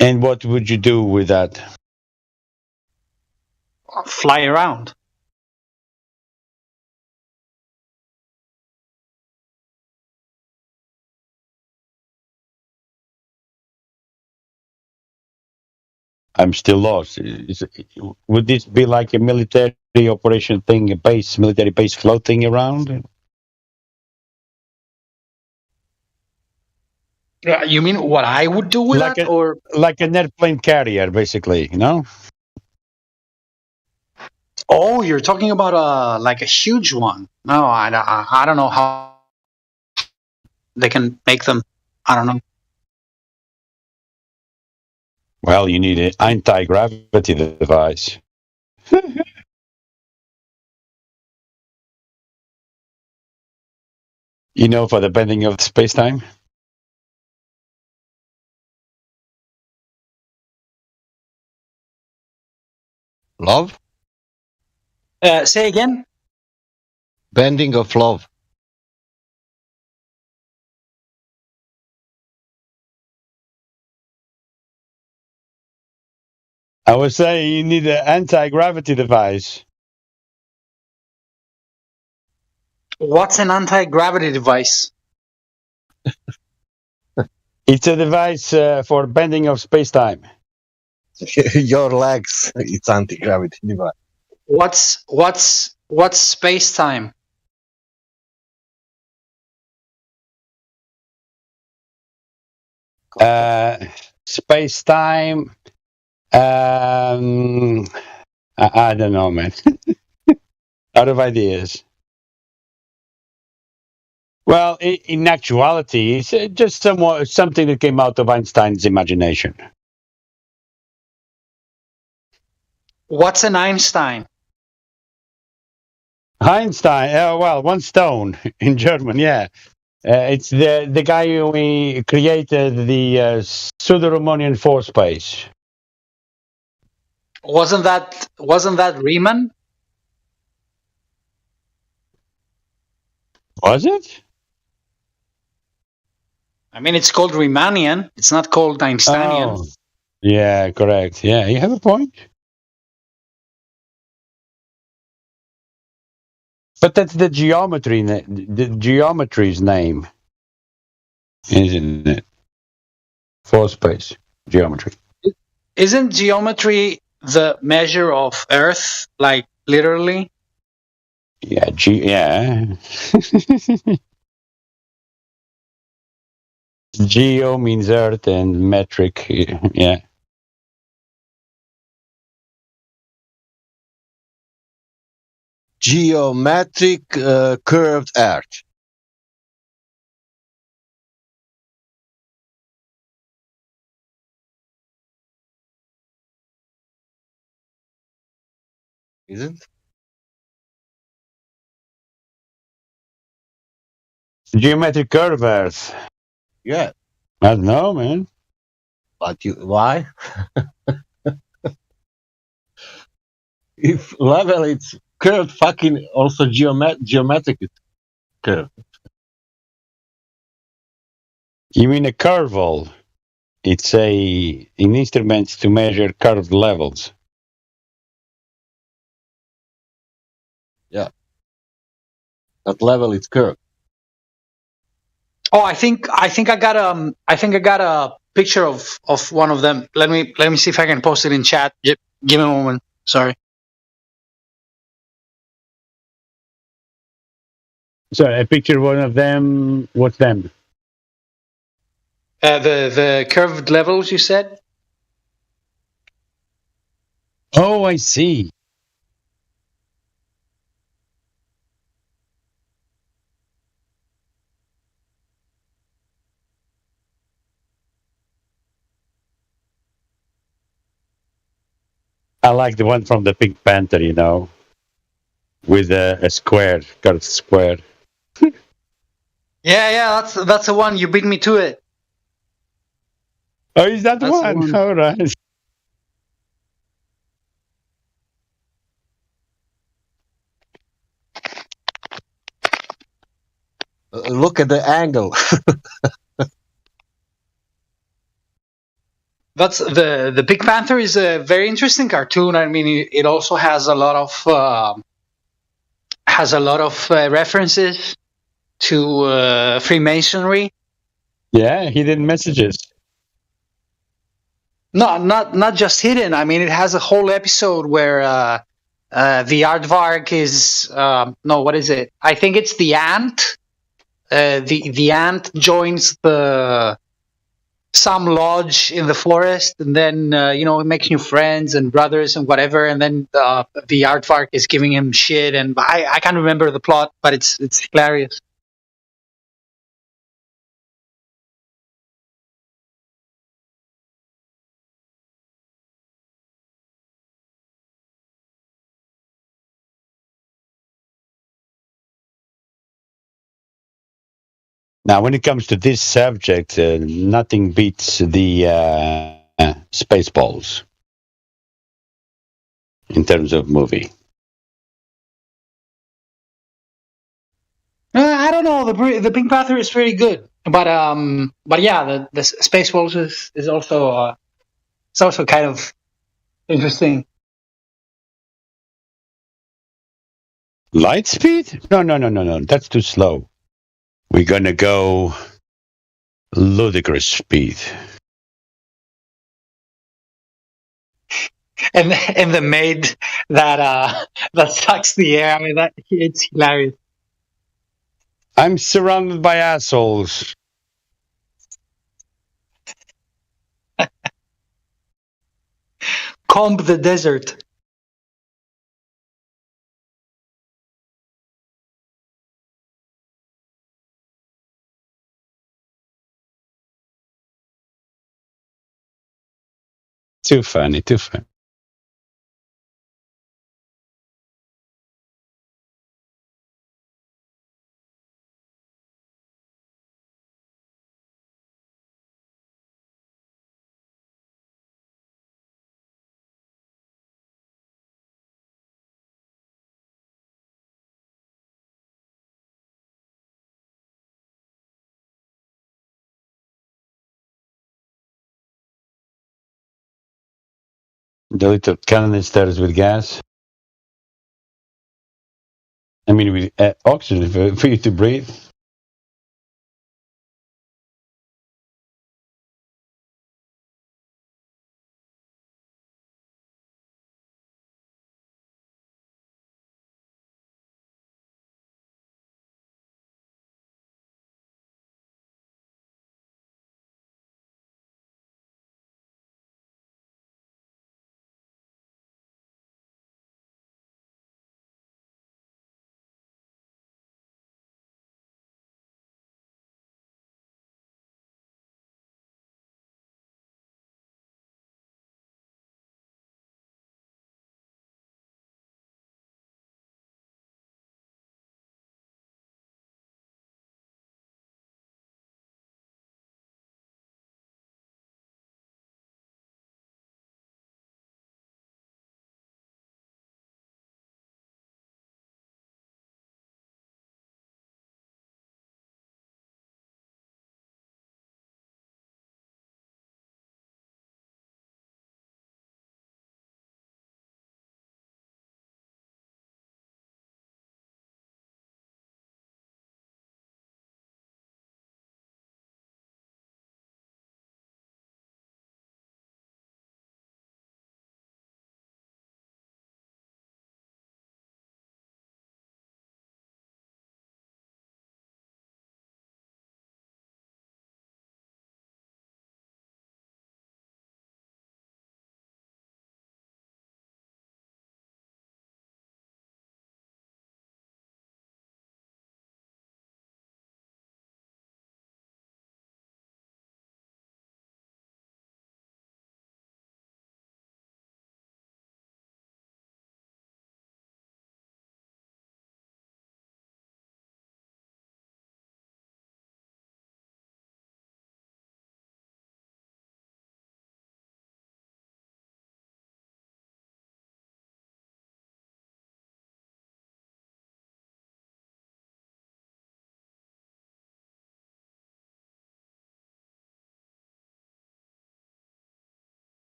[SPEAKER 21] And what would you do with that?
[SPEAKER 7] Fly around.
[SPEAKER 21] I'm still lost. Would this be like a military operation thing, military base floating around?
[SPEAKER 7] You mean what I would do with that, or
[SPEAKER 21] like an airplane carrier, basically?
[SPEAKER 7] Oh, you're talking about like a huge one. No, I don't know how they can make them. I don't know.
[SPEAKER 21] Well, you need an anti-gravity device. For the bending of space-time?
[SPEAKER 3] Love?
[SPEAKER 7] Say again?
[SPEAKER 3] Bending of love.
[SPEAKER 21] I was saying you need an anti-gravity device.
[SPEAKER 7] What's an anti-gravity device?
[SPEAKER 21] It's a device for bending of space-time.
[SPEAKER 22] Your legs, it's anti-gravity device.
[SPEAKER 7] What's space-time?
[SPEAKER 21] Space-time. I don't know, man. Out of ideas. Well, in actuality, it's just something that came out of Einstein's imagination.
[SPEAKER 7] What's an Einstein?
[SPEAKER 21] Einstein, well, one stone in German, yeah. It's the guy who created the pseudo-Riemannian force space.
[SPEAKER 7] Wasn't that Riemann?
[SPEAKER 21] Was it?
[SPEAKER 7] I mean, it's called Riemannian. It's not called Einsteinian.
[SPEAKER 21] Oh, yeah, correct. Yeah, you have a point. But that's the geometry, the geometry's name, isn't it? Force space geometry.
[SPEAKER 7] Isn't geometry the measure of Earth, like literally?
[SPEAKER 21] Yeah, yeah. Geo means Earth and metric, yeah.
[SPEAKER 22] Geometric curved Earth.
[SPEAKER 5] Is it?
[SPEAKER 21] Geometric curve Earth.
[SPEAKER 5] Yeah.
[SPEAKER 21] I don't know, man.
[SPEAKER 5] But why? If level it's curved, fucking also geometric is curved.
[SPEAKER 21] You mean a curval? It's an instrument to measure curved levels.
[SPEAKER 5] Yeah. That level is curved.
[SPEAKER 7] Oh, I think I got a picture of one of them. Let me see if I can post it in chat. Give me a moment. Sorry.
[SPEAKER 21] So I picture one of them. What's them?
[SPEAKER 7] The curved levels you said.
[SPEAKER 21] Oh, I see. I like the one from the Pink Panther, you know, with a square, curved square.
[SPEAKER 7] Yeah, that's the one. You beat me to it.
[SPEAKER 21] Oh, is that
[SPEAKER 7] That's
[SPEAKER 21] one?
[SPEAKER 7] one.
[SPEAKER 21] All right.
[SPEAKER 5] Look at the angle.
[SPEAKER 7] That's the Pink Panther is a very interesting cartoon. I mean, it also has a lot of references to Freemasonry.
[SPEAKER 21] Yeah, hidden messages.
[SPEAKER 7] No, not just hidden. I mean, it has a whole episode where the aardvark is no, what is it? I think it's the ant. The ant joins some lodge in the forest, and then it makes new friends and brothers and whatever. And then the aardvark is giving him shit, and I can't remember the plot, but it's hilarious.
[SPEAKER 21] Now, when it comes to this subject, nothing beats the Spaceballs in terms of movie.
[SPEAKER 7] I don't know. The Pink Panther is pretty good, but yeah, the Spaceballs is also it's also kind of interesting.
[SPEAKER 21] Light speed? No. That's too slow. We're gonna go ludicrous speed.
[SPEAKER 7] And the maid that sucks the air. I mean, it's hilarious.
[SPEAKER 21] I'm surrounded by assholes.
[SPEAKER 7] Comb the desert.
[SPEAKER 21] Too funny. The little canisters with gas. I mean, with oxygen for you to breathe.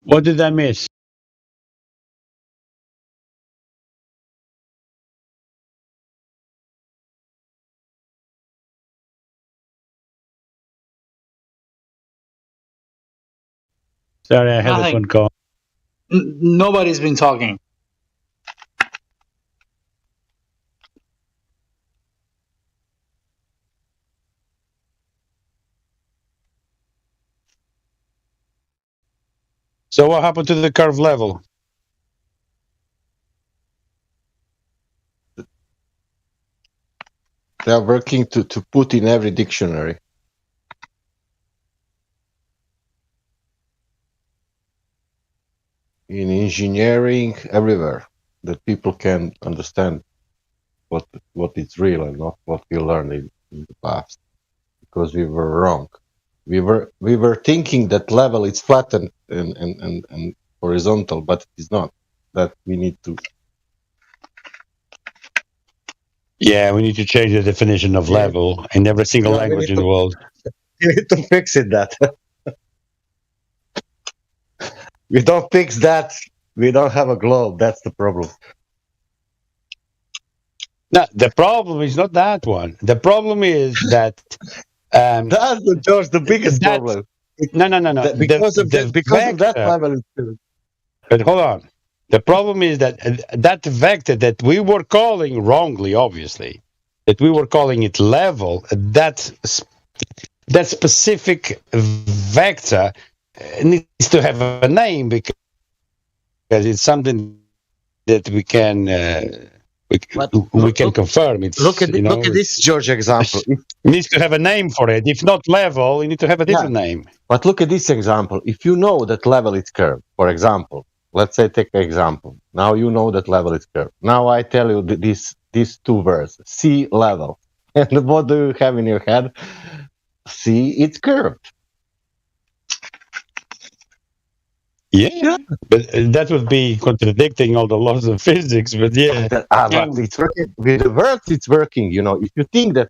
[SPEAKER 21] What did I miss? Sorry, I had a phone
[SPEAKER 7] Nothing.
[SPEAKER 21] call.
[SPEAKER 7] Nobody's been talking.
[SPEAKER 21] So what happened to the curve level?
[SPEAKER 3] They are working to put in every dictionary. In engineering, everywhere, that people can understand what is real and not what we learned in the past, because we were wrong. We were thinking that level is flat and horizontal, but it is not. That we need to.
[SPEAKER 21] Yeah, we need to change the definition of level in every single
[SPEAKER 3] Yeah,
[SPEAKER 21] language in the world.
[SPEAKER 3] we need to fix it. That we don't fix that, we don't have a globe. That's the problem.
[SPEAKER 21] No, the problem is not that one. The problem is that
[SPEAKER 3] that's the biggest problem.
[SPEAKER 21] No.
[SPEAKER 3] Because of that level.
[SPEAKER 21] But hold on. The problem is that that vector that we were calling wrongly, obviously, that we were calling it level, that specific vector needs to have a name because it's something that we can confirm. It's,
[SPEAKER 3] look at this George example.
[SPEAKER 21] It needs to have a name for it. If not level, you need to have a different name.
[SPEAKER 3] But look at this example. If you know that level is curved, for example, let's say take an example. Now you know that level is curved. Now I tell you these two words, sea level. And what do you have in your head? See, it's curved.
[SPEAKER 21] Yeah, but that would be contradicting all the laws of physics. But yeah,
[SPEAKER 3] but it's working. With the words, it's working. You know, if you think that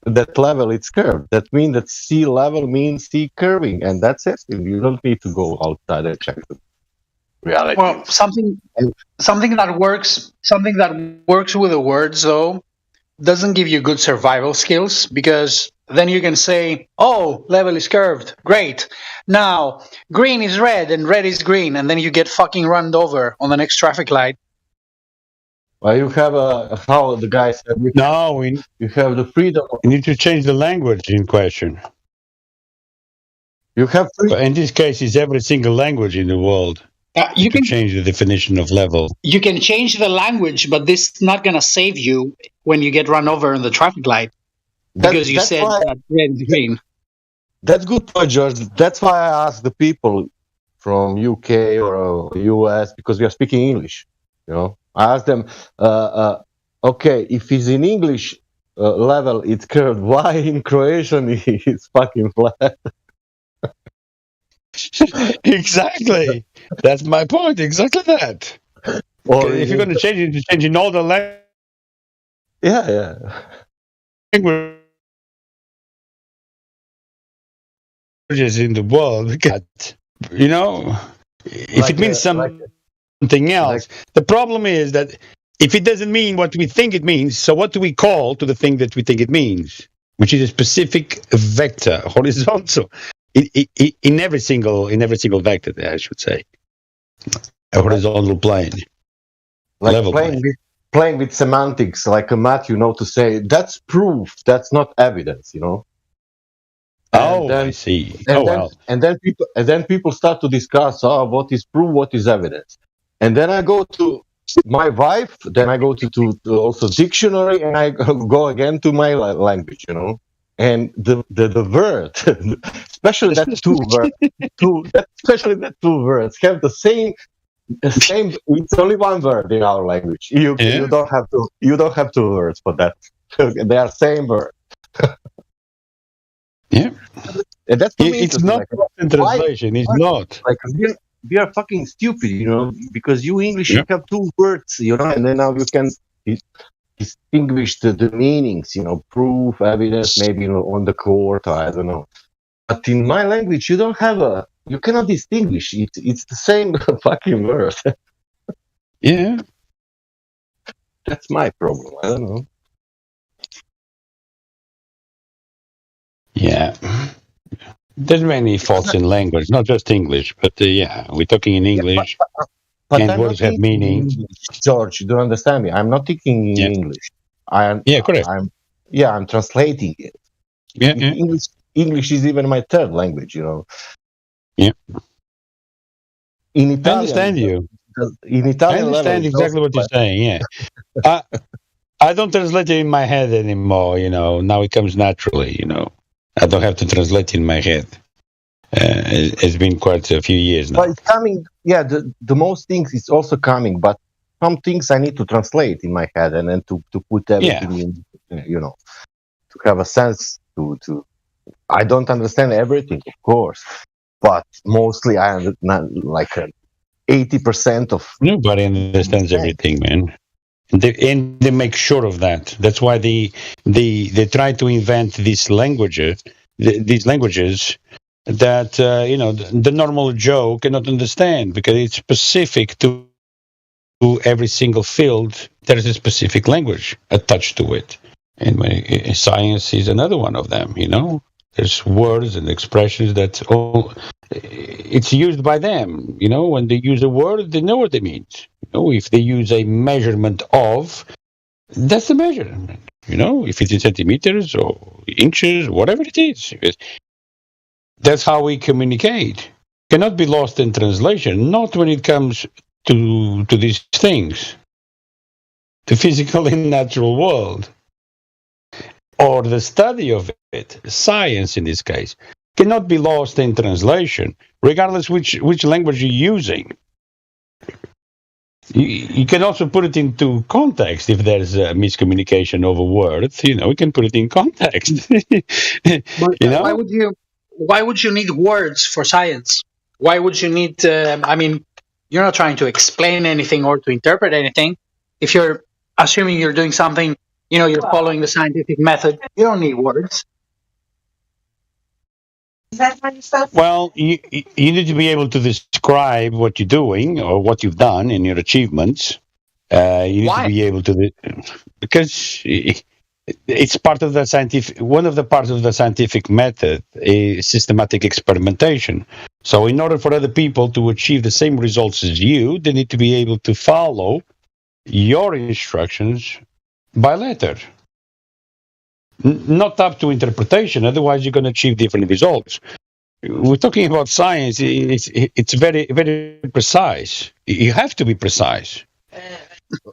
[SPEAKER 3] that level it's curved, that means that sea level means sea curving, and that's it. You don't need to go outside and check the reality.
[SPEAKER 7] Well, something that works with the words though doesn't give you good survival skills, because then you can say, oh, level is curved, great, now green is red and red is green, and then you get fucking run over on the next traffic light.
[SPEAKER 3] Well, you have how the guy said, you have the freedom.
[SPEAKER 21] You need to change the language in question.
[SPEAKER 3] You have
[SPEAKER 21] in this case, it's every single language in the world.
[SPEAKER 7] You can
[SPEAKER 21] change the definition of level.
[SPEAKER 7] You can change the language, but this is not going to save you when you get run over in the traffic light, because you said that red is green.
[SPEAKER 3] That's good point, George. That's why I asked the people from UK or US, because we are speaking English. You know, I asked them, okay, if it's in English level, it's curved. Why in Croatian it's fucking flat?
[SPEAKER 21] Exactly. That's my point. Exactly that. Or if you're going to change it, change in all the languages.
[SPEAKER 3] Yeah.
[SPEAKER 21] Languages in the world, you know, if it means something else. The problem is that if it doesn't mean what we think it means, so what do we call to the thing that we think it means, which is a specific vector, horizontal, in every single vector, I should say, a horizontal plane,
[SPEAKER 3] like
[SPEAKER 21] level
[SPEAKER 3] playing with semantics, like a math, you know, to say that's proof, that's not evidence, you know.
[SPEAKER 21] I see.
[SPEAKER 3] And then people start to discuss, what is proof, what is evidence, and then I go to my wife, then I go to also dictionary, and I go again to my language, you know. And the word, especially that two words have the same. It's only one word in our language. You don't have two words for that. They are same word.
[SPEAKER 21] Yeah,
[SPEAKER 3] and that's
[SPEAKER 21] it's not in translation. It's not
[SPEAKER 3] like we are fucking stupid, you know, because you English you have two words, you know, and then now you can distinguish the meanings, you know, proof, evidence, maybe, you know, on the court, I don't know. But in my language, you don't have
[SPEAKER 5] You cannot distinguish. It's the same fucking word.
[SPEAKER 21] Yeah.
[SPEAKER 5] That's my problem. I don't know.
[SPEAKER 21] Yeah. There's many faults in language, not just English, but yeah, we're talking in English,
[SPEAKER 5] But
[SPEAKER 21] and
[SPEAKER 5] I'm not
[SPEAKER 21] words have
[SPEAKER 5] thinking in
[SPEAKER 21] meaning.
[SPEAKER 5] English, George. You don't understand me. I'm not thinking in
[SPEAKER 21] Yeah.
[SPEAKER 5] English. I'm
[SPEAKER 21] Correct.
[SPEAKER 5] I'm translating it.
[SPEAKER 21] Yeah.
[SPEAKER 5] English is even my third language.
[SPEAKER 21] Yeah.
[SPEAKER 5] In
[SPEAKER 21] I
[SPEAKER 5] Italian,
[SPEAKER 21] understand you.
[SPEAKER 5] in
[SPEAKER 21] I
[SPEAKER 5] Italian level,
[SPEAKER 21] understand
[SPEAKER 5] it's
[SPEAKER 21] exactly
[SPEAKER 5] also
[SPEAKER 21] what you're saying. Yeah. I don't translate it in my head anymore. Now it comes naturally. I don't have to translate in my head. It's been quite a few years now.
[SPEAKER 5] But it's coming. Yeah, the most things is also coming, but some things I need to translate in my head and then to put everything in, to have a sense to. I don't understand everything, of course, but mostly I understand like 80% of.
[SPEAKER 21] Nobody understands everything, man. They make sure of that. That's why they try to invent these languages that the normal Joe cannot understand, because it's specific to every single field. There is a specific language attached to it, and science is another one of them. There's words and expressions that it's used by them. When they use a word, they know what it means. If they use a measurement of, that's the measurement. If it's in centimeters or inches, whatever it is. That's how we communicate. Cannot be lost in translation, not when it comes to these things. The physical and natural world, or the study of it, science in this case, cannot be lost in translation, regardless which language you're using. You can also put it into context if there's a miscommunication over words. We can put it in context.
[SPEAKER 7] But why would you need words for science? Why would you need? You're not trying to explain anything or to interpret anything. If you're assuming you're doing something, you're following the scientific method. You don't need words.
[SPEAKER 21] Well, you need to be able to describe what you're doing or what you've done in your achievements. You need to be able to, because it's part of the scientific. One of the parts of the scientific method is systematic experimentation. So, in order for other people to achieve the same results as you, they need to be able to follow your instructions by letter. Not up to interpretation. Otherwise, you're going to achieve different results. We're talking about science. It's very, very precise. You have to be precise.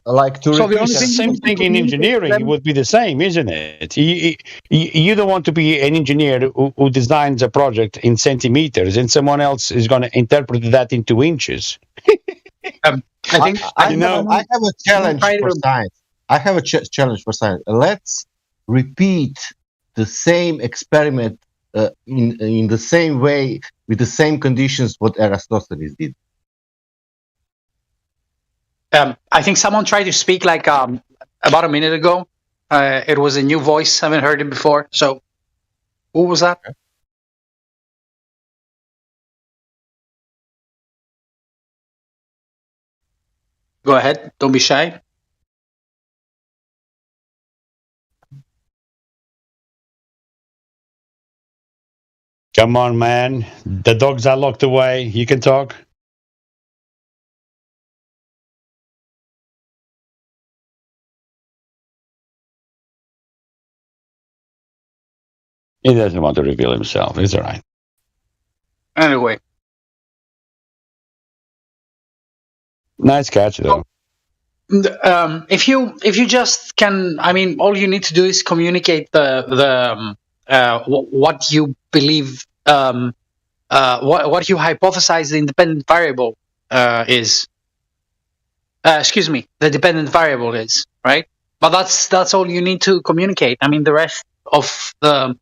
[SPEAKER 5] Like to
[SPEAKER 21] the same thing in engineering, it would be the same, isn't it? You don't want to be an engineer who designs a project in centimeters, and someone else is going to interpret that into inches.
[SPEAKER 5] I have a challenge for science. I have a challenge for science. Let's repeat the same experiment in the same way, with the same conditions what Aristophanes did.
[SPEAKER 7] I think someone tried to speak like about a minute ago. It was a new voice. I haven't heard it before. So, who was that? Go ahead. Don't be shy.
[SPEAKER 21] Come on, man. The dogs are locked away. You can talk. He doesn't want to reveal himself. It's all right.
[SPEAKER 7] Anyway.
[SPEAKER 21] Nice catch, though.
[SPEAKER 7] If you just can, all you need to do is communicate what you believe, what you hypothesize the independent variable is. The dependent variable is, right? But that's all you need to communicate. The rest of the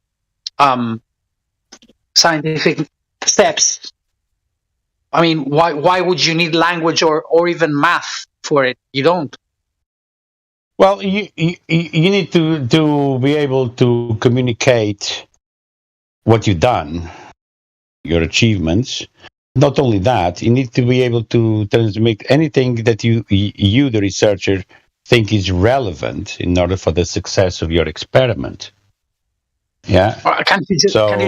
[SPEAKER 7] scientific steps. Why would you need language or even math for it? You don't.
[SPEAKER 21] Well, you need to be able to communicate what you've done your achievements. Not only that, you need to be able to transmit anything that you, the researcher, think is relevant in order for the success of your experiment. Yeah.
[SPEAKER 7] Can you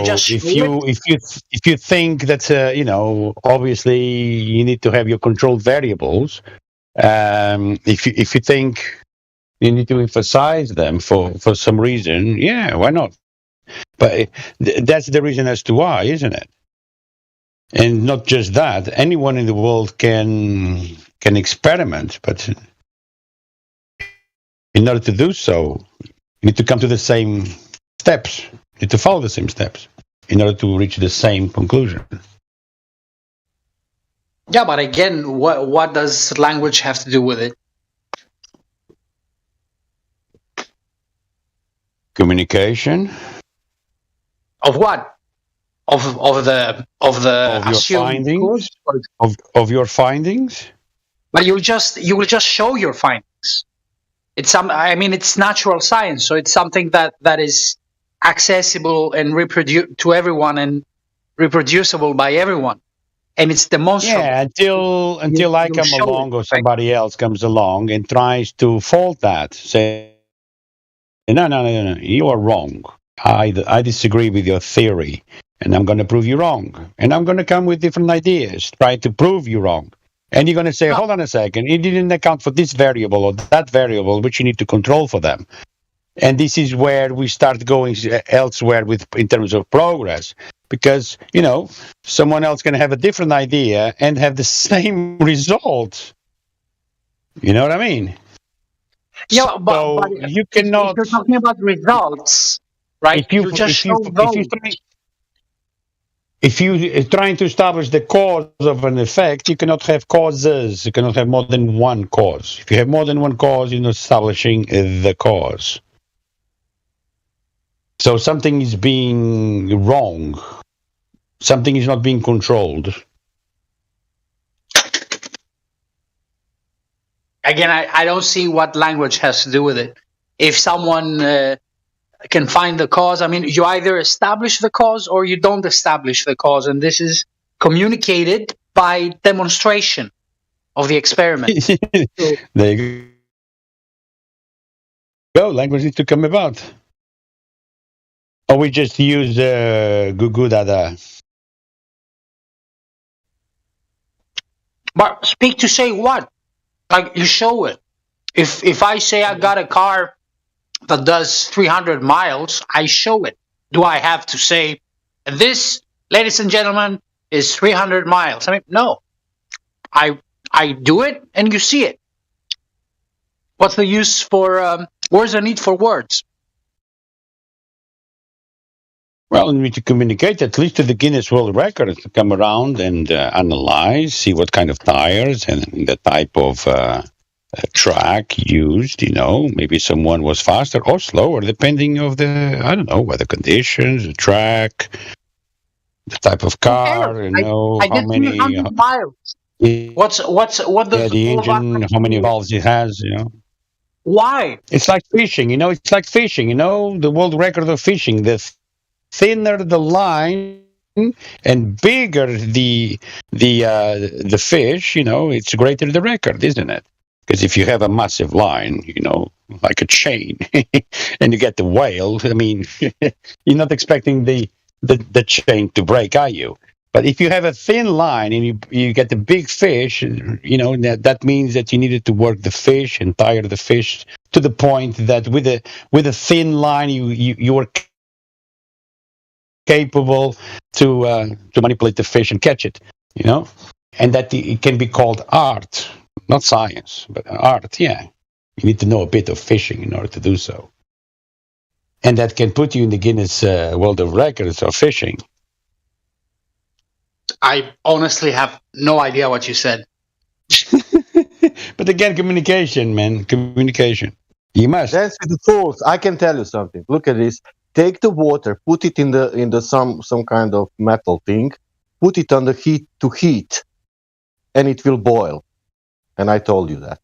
[SPEAKER 7] just show
[SPEAKER 21] if you think that obviously you need to have your control variables. If you think you need to emphasize them for some reason, yeah, why not? But that's the reason as to why, isn't it? And not just that, anyone in the world can experiment, but in order to do so, you need to come to the same steps. You need to follow the same steps in order to reach the same conclusion.
[SPEAKER 7] Yeah, but again, what does language have to do with it?
[SPEAKER 21] Communication.
[SPEAKER 7] Of what? Of the
[SPEAKER 21] your findings. Of your findings.
[SPEAKER 7] But you will just show your findings. It's natural science, so it's something that is accessible and to everyone and reproducible by everyone. And it's demonstrable.
[SPEAKER 21] Yeah, until I come along or somebody else comes along and tries to fault that, say, no, you are wrong. I disagree with your theory, and I'm going to prove you wrong. And I'm going to come with different ideas, try to prove you wrong. And you're going to say, hold on a second, you didn't account for this variable or that variable, which you need to control for them. And this is where we start going elsewhere in terms of progress. Because, someone else can have a different idea and have the same result. You know what I mean?
[SPEAKER 7] Yeah, but
[SPEAKER 21] you cannot.
[SPEAKER 7] If you're talking about results, right?
[SPEAKER 21] If you're trying to establish the cause of an effect, you cannot have causes. You cannot have more than one cause. If you have more than one cause, you're not establishing the cause. So something is being wrong. Something is not being controlled.
[SPEAKER 7] Again, I don't see what language has to do with it. If someone can find the cause, you either establish the cause or you don't establish the cause. And this is communicated by demonstration of the experiment.
[SPEAKER 21] There you go. Language needs to come about. Or we just use Gugu Dada.
[SPEAKER 7] But speak to say what? Like, you show it. If I say I got a car that does 300 miles, I show it. Do I have to say, this, ladies and gentlemen, is 300 miles? No. I do it and you see it. What's the use for, where's the need for words?
[SPEAKER 21] Well, we need to communicate at least to the Guinness World Records to come around and analyze, see what kind of tires and the type of track used. Maybe someone was faster or slower, depending of the weather conditions, the track, the type of car.
[SPEAKER 7] I did 300 miles. What does
[SPEAKER 21] the engine? How many valves it has?
[SPEAKER 7] Why?
[SPEAKER 21] It's like fishing. It's like fishing. The world record of fishing. The thinner the line and bigger the fish, it's greater the record, isn't it? Because if you have a massive line, like a chain, and you get the whale, you're not expecting the chain to break, are you? But if you have a thin line and you get the big fish, that means that you needed to work the fish and tire the fish to the point that with a thin line you were capable to manipulate the fish and catch it, and that it can be called art, not science, but art. Yeah, you need to know a bit of fishing in order to do so, and that can put you in the Guinness World of Records of fishing.
[SPEAKER 7] I honestly have no idea what you said.
[SPEAKER 5] But
[SPEAKER 21] again, communication, man, communication. You must.
[SPEAKER 5] That's the tools. I can tell you something. Look at this. Take the water, put it in the some kind of metal thing, put it on the heat to heat, and it will boil. And I told you that.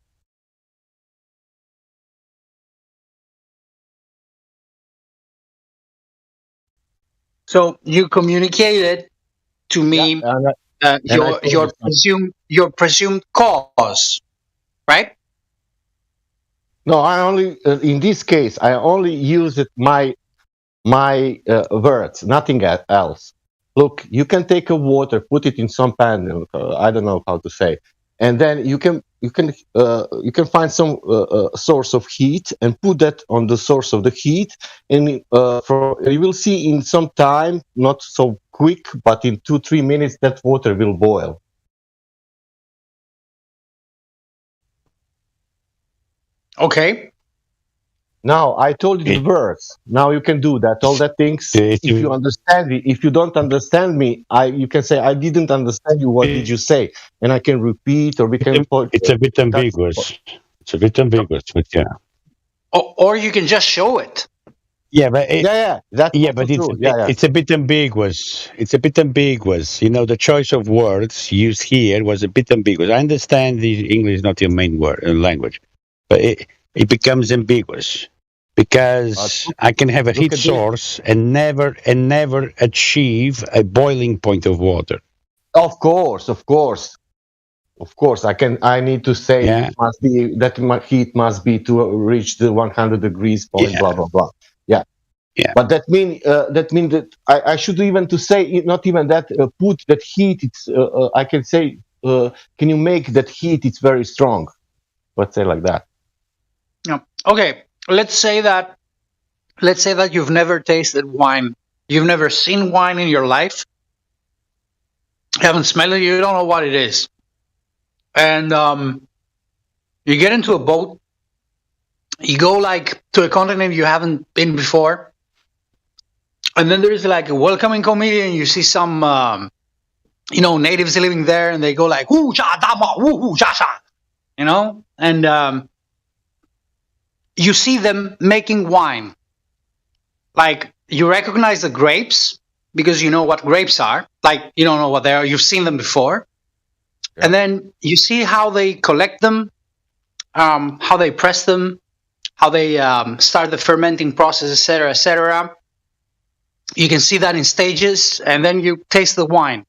[SPEAKER 7] So you communicated to me your presumed cause, right?
[SPEAKER 5] No, I only in this case I only use it my words, nothing else. Look, you can take a water, put it in some pan. I don't know how to say, and then you can find some source of heat and put that on the source of the heat, and you will see in some time, not so quick, but in 2-3 minutes, that water will boil.
[SPEAKER 7] Okay.
[SPEAKER 5] Now I told you the words. Now you can do that. All that things. If you understand me, if you don't understand me, you can say I didn't understand you. What did you say? And I can repeat, or we can.
[SPEAKER 21] It's a bit ambiguous. It's a bit ambiguous, but yeah.
[SPEAKER 7] Or you can just show it.
[SPEAKER 21] Yeah, but
[SPEAKER 5] it's
[SPEAKER 21] it's a bit ambiguous. It's a bit ambiguous. You know, the choice of words used here was a bit ambiguous. I understand the English is not your main language, but it becomes ambiguous because I can have a heat source and never achieve a boiling point of water.
[SPEAKER 5] Of course. I need to say it must be that my heat must be to reach the 100 degrees point. Blah blah blah. Yeah. But that mean that I should even to say not even that put that heat. It's I can say can you make that heat? It's very strong. Let's say like that.
[SPEAKER 7] Yeah. Okay. Let's say that you've never tasted wine. You've never seen wine in your life. You haven't smelled it. You don't know what it is. And you get into a boat. You go like to a continent you haven't been before. And then there's like a welcoming comedian. You see some, natives living there, and they go like, "Woo cha dama, woo cha cha," and you see them making wine. Like you recognize the grapes because you know what grapes are. Like you don't know what they are. You've seen them before, and then you see how they collect them, how they press them, how they start the fermenting process, etc., etc. You can see that in stages, and then you taste the wine.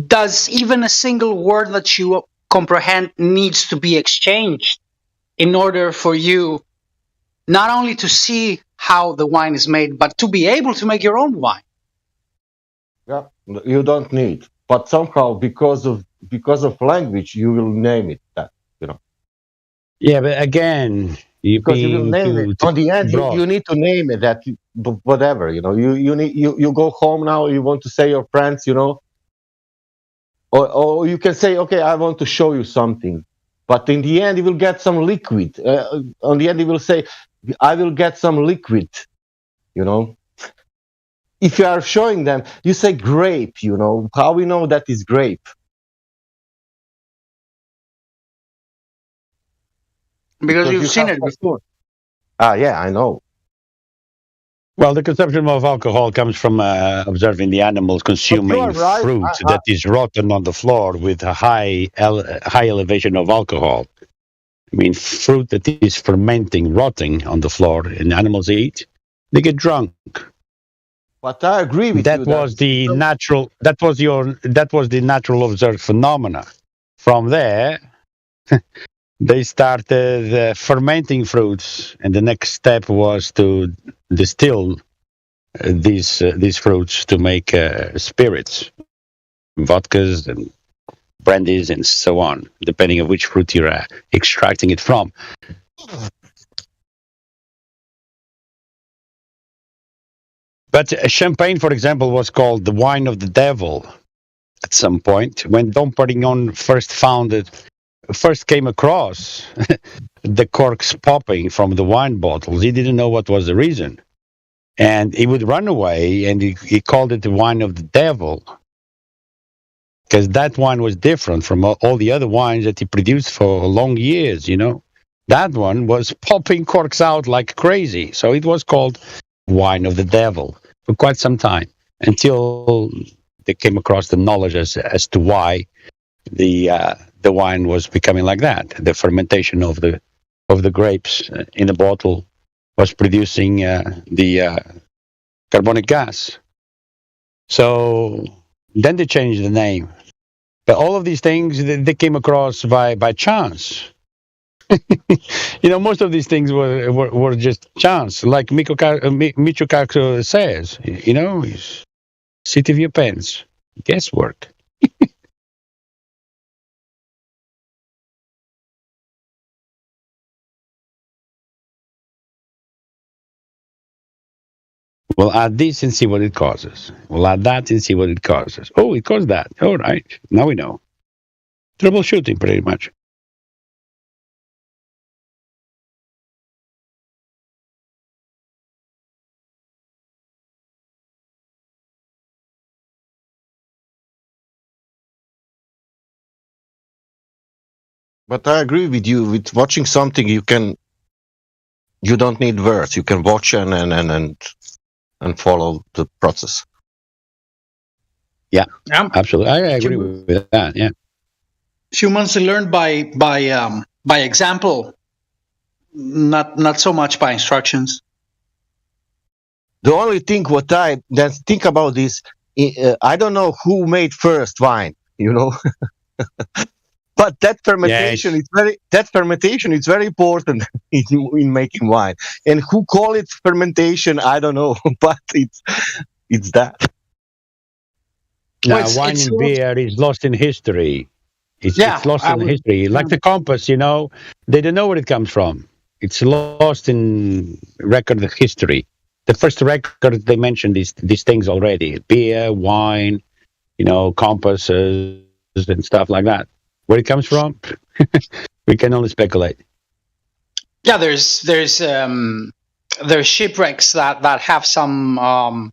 [SPEAKER 7] Does even a single word that you comprehend needs to be exchanged in order for you not only to see how the wine is made, but to be able to make your own wine?
[SPEAKER 5] Yeah, you don't need, but somehow because of language, you will name it that.
[SPEAKER 21] Yeah, but again, you
[SPEAKER 5] will name it. On the end, you need to name it that whatever, you go home now, you want to say your friends, or you can say, okay, I want to show you something, but in the end, you will get some liquid. On the end, you will say, I will get some liquid, If you are showing them, you say grape, how we know that is grape?
[SPEAKER 7] Because you've seen it before.
[SPEAKER 5] Yeah, I know.
[SPEAKER 21] Well, the consumption of alcohol comes from observing the animals consuming fruit that is rotten on the floor with a high elevation of alcohol. I mean, fruit that is fermenting, rotting on the floor, and animals eat, they get drunk.
[SPEAKER 5] But I agree with
[SPEAKER 21] you.
[SPEAKER 5] That
[SPEAKER 21] was the natural. That was the natural observed phenomena. From there, they started fermenting fruits, and the next step was to distill these fruits to make spirits, vodkas and brandies and so on, depending on which fruit you're extracting it from. But champagne, for example, was called the wine of the devil at some point when Dom Perignon first came across the corks popping from the wine bottles. He didn't know what was the reason. And he would run away, and he called it the wine of the devil, because that wine was different from all the other wines that he produced for long years, That one was popping corks out like crazy. So it was called wine of the devil for quite some time, until they came across the knowledge as to why the wine was becoming like that. The fermentation of the grapes in the bottle was producing the carbonic gas. So Then they changed the name. But all of these things they came across by chance. Most of these things were just chance, like Michio Kaku says. Sit of your pants, guesswork. We'll add this and see what it causes. We'll add that and see what it causes. Oh, it caused that. All right, now we know. Troubleshooting, pretty much.
[SPEAKER 5] But I agree with you. With watching something, you don't need words. You can watch and follow the process.
[SPEAKER 21] Yeah, absolutely. I agree with that. Yeah,
[SPEAKER 7] humans learn by example, not so much by instructions.
[SPEAKER 5] The only thing what I think about this, I don't know who made first wine. But that fermentation is very important in making wine. And who call it fermentation, I don't know, but it's that.
[SPEAKER 21] Now, wine and beer is lost in history. It's lost in history. Like the compass, they don't know where it comes from. It's lost in record of history. The first record they mentioned these things already: beer, wine, compasses and stuff like that. Where it comes from, we can only speculate.
[SPEAKER 7] Yeah, there's shipwrecks that have some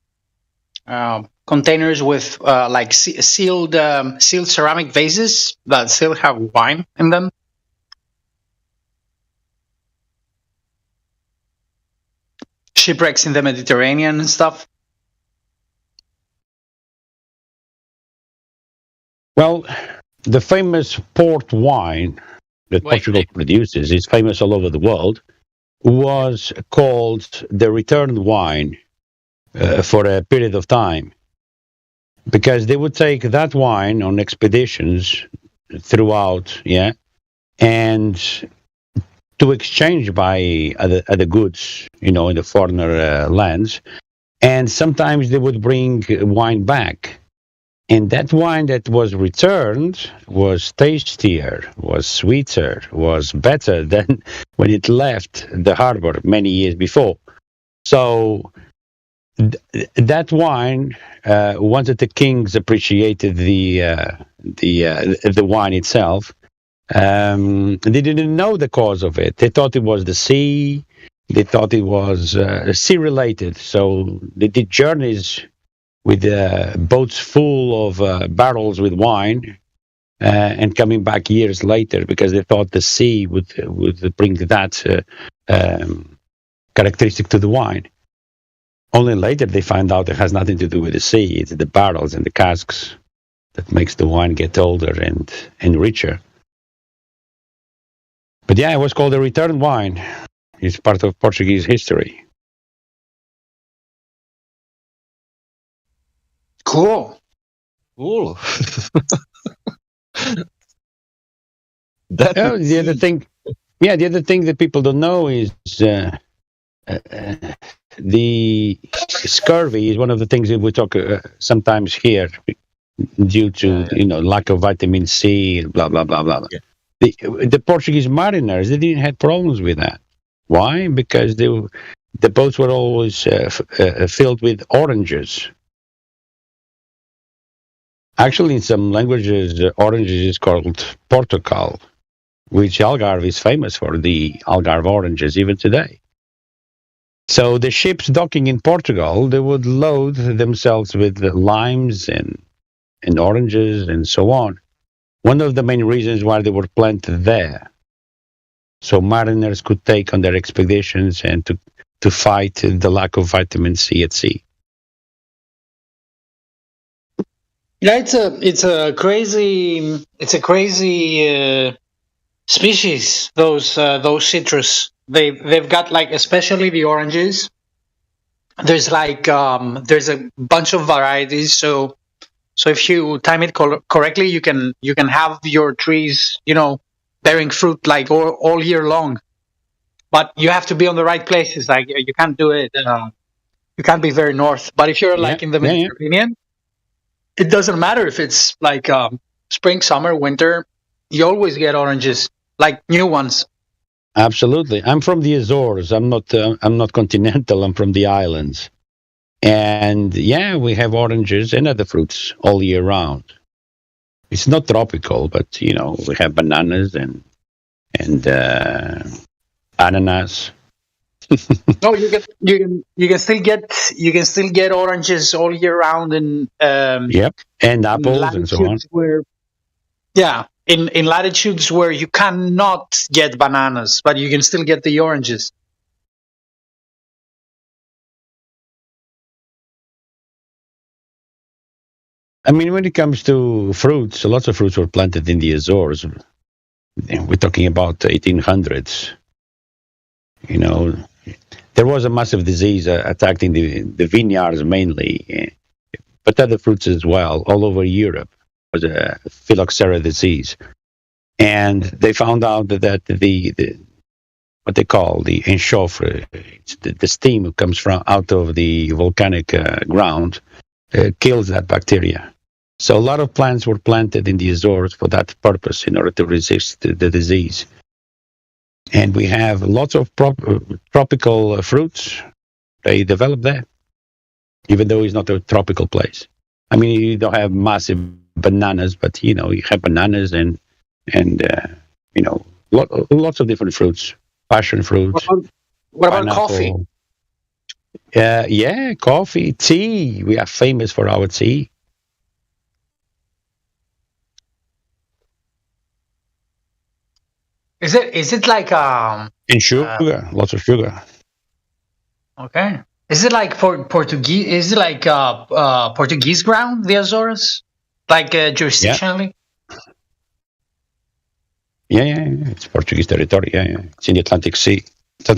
[SPEAKER 7] containers with like sealed ceramic vases that still have wine in them. Shipwrecks in the Mediterranean and stuff.
[SPEAKER 21] Well, the famous port wine that Portugal produces is famous all over the world, was called the returned wine for a period of time, because they would take that wine on expeditions throughout, and to exchange by other goods, in the foreigner lands, and sometimes they would bring wine back. And that wine that was returned was tastier, was sweeter, was better than when it left the harbor many years before. So that wine, once that the kings appreciated the wine itself, they didn't know the cause of it. They thought it was the sea. They thought it was sea-related. So they did journeys with boats full of barrels with wine, and coming back years later because they thought the sea would bring that characteristic to the wine. Only later they find out it has nothing to do with the sea. It's the barrels and the casks that makes the wine get older and richer. But yeah, it was called the returned wine. It's part of Portuguese history.
[SPEAKER 7] Cool.
[SPEAKER 21] The other thing that people don't know is the scurvy is one of the things that we talk sometimes here due to lack of vitamin C, blah blah blah blah. Yeah. The Portuguese mariners, they didn't have problems with that. Why? Because the boats were always filled with oranges. Actually, in some languages, oranges is called portugal, which Algarve is famous for, the Algarve oranges even today. So the ships docking in Portugal, they would load themselves with limes and oranges and so on. One of the main reasons why they were planted there, so mariners could take on their expeditions and to fight the lack of vitamin C at sea.
[SPEAKER 7] Yeah, it's a crazy species. Those citrus. They've got, like, especially the oranges. There's there's a bunch of varieties. So So if you time it correctly, you can have your trees, bearing fruit like all year long. But you have to be on the right places. Like you can't do it. You can't be very north. But if you're like in the Mediterranean, it doesn't matter if it's like spring, summer, winter. You always get oranges, like new ones.
[SPEAKER 21] Absolutely. I'm from the Azores. I'm not continental. I'm from the islands. And yeah, we have oranges and other fruits all year round. It's not tropical, but we have bananas and ananas.
[SPEAKER 7] No, you can still get oranges all year round and
[SPEAKER 21] and apples and so on.
[SPEAKER 7] In latitudes where you cannot get bananas, but you can still get the oranges.
[SPEAKER 21] I mean, when it comes to fruits, lots of fruits were planted in the Azores. We're talking about 1800s. There was a massive disease attacking the vineyards mainly, but other fruits as well, all over Europe. It was a phylloxera disease. And they found out that the what they call the enchaufre, the steam that comes out of the volcanic ground, kills that bacteria. So a lot of plants were planted in the Azores for that purpose, in order to resist the disease. And we have lots of tropical fruits. They develop there, even though it's not a tropical place. I mean, you don't have massive bananas, but you have bananas and lots of different fruits, passion fruit.
[SPEAKER 7] What about coffee?
[SPEAKER 21] Yeah, coffee, tea. We are famous for our tea.
[SPEAKER 7] Is it like
[SPEAKER 21] and sugar, lots of sugar.
[SPEAKER 7] Okay. Is it like Portuguese? Is it like Portuguese ground, the Azores, like jurisdictionally?
[SPEAKER 21] Yeah, it's Portuguese territory. Yeah, it's in the Atlantic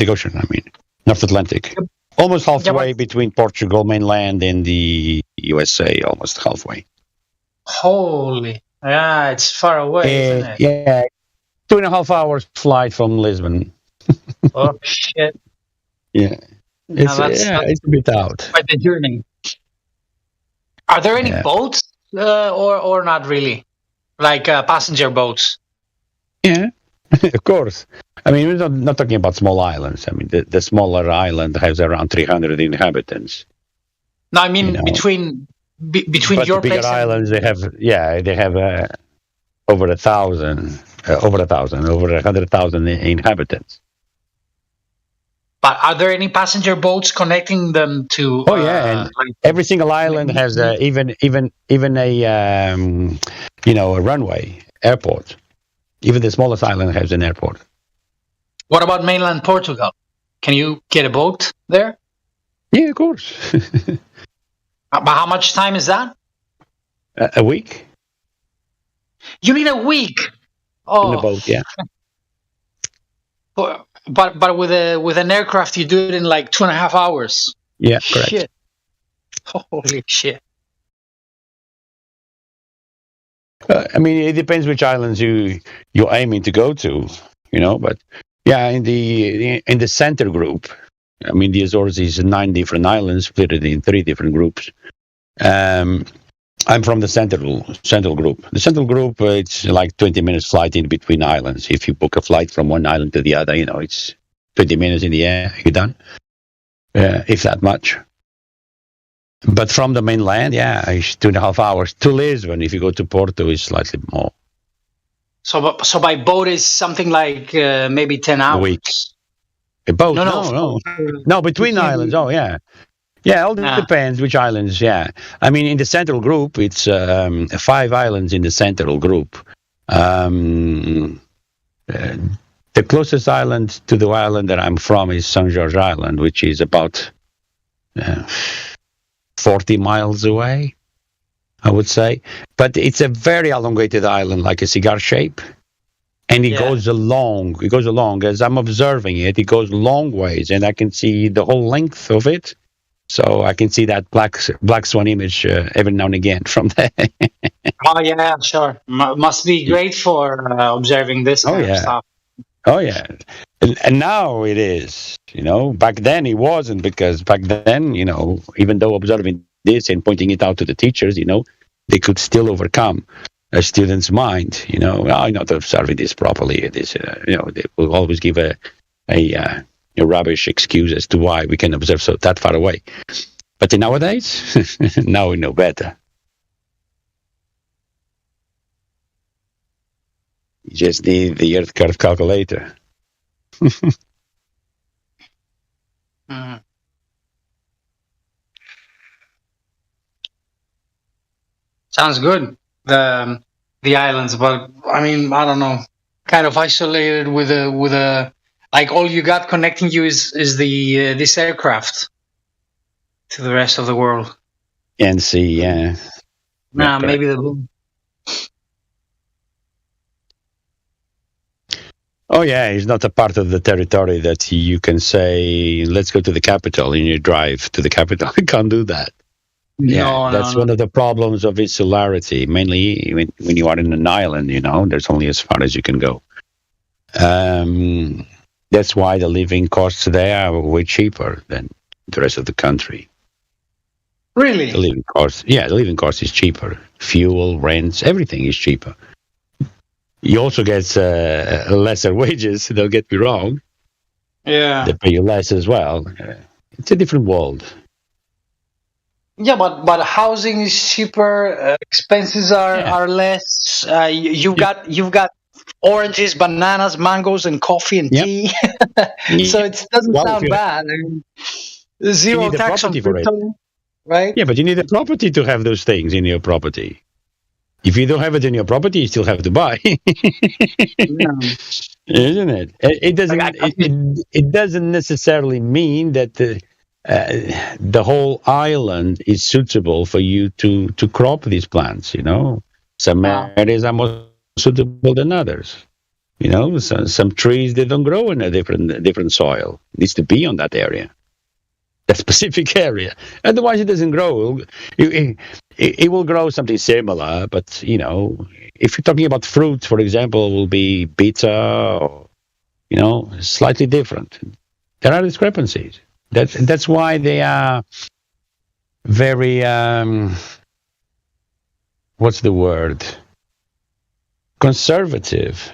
[SPEAKER 21] Ocean. I mean, North Atlantic, almost halfway between Portugal mainland and the USA, almost halfway.
[SPEAKER 7] Holy, yeah, it's far away, isn't it?
[SPEAKER 21] Yeah, 2.5 hours flight from Lisbon.
[SPEAKER 7] Oh shit!
[SPEAKER 21] Yeah, it's a bit out.
[SPEAKER 7] Quite the journey. Are there any boats, or not really, like passenger boats?
[SPEAKER 21] Yeah, of course. I mean, we're not talking about small islands. I mean, the smaller island has around 300 inhabitants.
[SPEAKER 7] No, I mean between your
[SPEAKER 21] the bigger islands, they have over 100,000 inhabitants.
[SPEAKER 7] But are there any passenger boats connecting them to?
[SPEAKER 21] Oh yeah, and every single island has even a a runway, airport. Even the smallest island has an airport.
[SPEAKER 7] What about mainland Portugal? Can you get a boat there?
[SPEAKER 21] Yeah, of course.
[SPEAKER 7] But how much time is that?
[SPEAKER 21] A week.
[SPEAKER 7] You need a week? Oh,
[SPEAKER 21] in a boat, yeah.
[SPEAKER 7] But with an aircraft, you do it in like 2.5 hours.
[SPEAKER 21] Yeah, correct.
[SPEAKER 7] Shit. Holy shit.
[SPEAKER 21] I mean, it depends which islands you're aiming to go to, But yeah, in the center group, I mean, the Azores is 9 different islands split in 3 different groups. I'm from the central group. The central group, it's like 20 minutes flight in between islands. If you book a flight from one island to the other, it's 20 minutes in the air. You're done, if that much. But from the mainland, yeah, it's 2.5 hours to Lisbon. If you go to Porto, it's slightly more.
[SPEAKER 7] So by boat is something like maybe 10 hours.
[SPEAKER 21] A week. A boat? No, between islands. Oh, yeah. Yeah, all depends which islands, yeah. I mean, in the central group, it's 5 islands in the central group. The closest island to the island that I'm from is St. George Island, which is about 40 miles away, I would say. But it's a very elongated island, like a cigar shape. And it goes along. As I'm observing it, it goes long ways, and I can see the whole length of it. So I can see that black swan image every now and again from there.
[SPEAKER 7] Oh yeah, sure. Must be great for observing this kind of stuff.
[SPEAKER 21] Oh yeah, and now it is. Back then it wasn't, because back then, even though observing this and pointing it out to the teachers, they could still overcome a student's mind. I'm not observing this properly. This, they will always give a rubbish excuse as to why we can observe so that far away. But nowadays, now we know better. You just need the Earth curve calculator.
[SPEAKER 7] Sounds good. The islands, but I mean, I don't know. Kind of isolated with a like all you got connecting you is the this aircraft to the rest of the world.
[SPEAKER 21] And see, yeah.
[SPEAKER 7] Nah, maybe the moon.
[SPEAKER 21] Oh yeah, it's not a part of the territory that you can say, let's go to the capital, and you drive to the capital. You can't do that. That's one of the problems of insularity. Mainly when you are in an island, there's only as far as you can go. That's why the living costs there are way cheaper than the rest of the country.
[SPEAKER 7] Really?
[SPEAKER 21] The living cost is cheaper. Fuel, rents, everything is cheaper. You also get lesser wages, don't get me wrong.
[SPEAKER 7] Yeah.
[SPEAKER 21] They pay you less as well. It's a different world.
[SPEAKER 7] Yeah, but housing is cheaper. Expenses are less. You've got oranges, bananas, mangoes, and coffee and tea. So it doesn't sound bad. Zero tax on crypto, right?
[SPEAKER 21] Yeah, but you need a property to have those things in your property. If you don't have it in your property, you still have to buy, isn't it? It doesn't necessarily mean that the whole island is suitable for you to crop these plants. Some areas are more suitable than others. Some trees, they don't grow in a different soil. It needs to be on that area, that specific area. Otherwise, it doesn't grow. It will grow something similar, but if you're talking about fruit, for example, it will be bitter or slightly different. There are discrepancies. That's why they are very what's the word? Conservative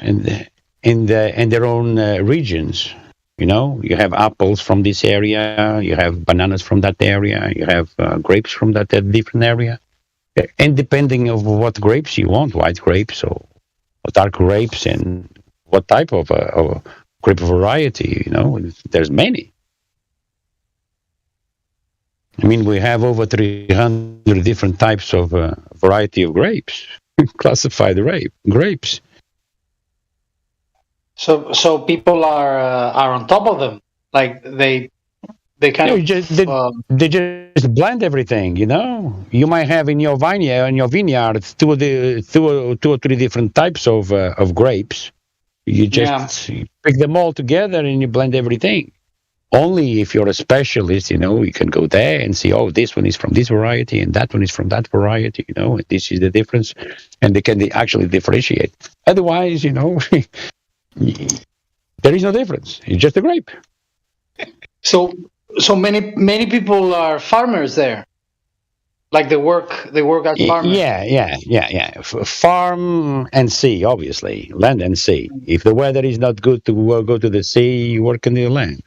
[SPEAKER 21] in their own regions. You have apples from this area, you have bananas from that area, you have grapes from that different area. And depending on what grapes you want, white grapes or dark grapes, and what type of grape variety, there's many. I mean, we have over 300 different types of variety of grapes, classified grapes.
[SPEAKER 7] So people are on top of them, like they kind
[SPEAKER 21] they just blend everything. You might have in your vineyard two or three different types of grapes. You just pick them all together and you blend everything. Only if you're a specialist, you can go there and see, oh, this one is from this variety and that one is from that variety, and this is the difference, and they can actually differentiate. Otherwise, there is no difference. It's just a grape.
[SPEAKER 7] So many people are farmers there. Like they work as farmers.
[SPEAKER 21] Yeah. Farm and sea, obviously, land and sea. If the weather is not good to go to the sea, you work in the land.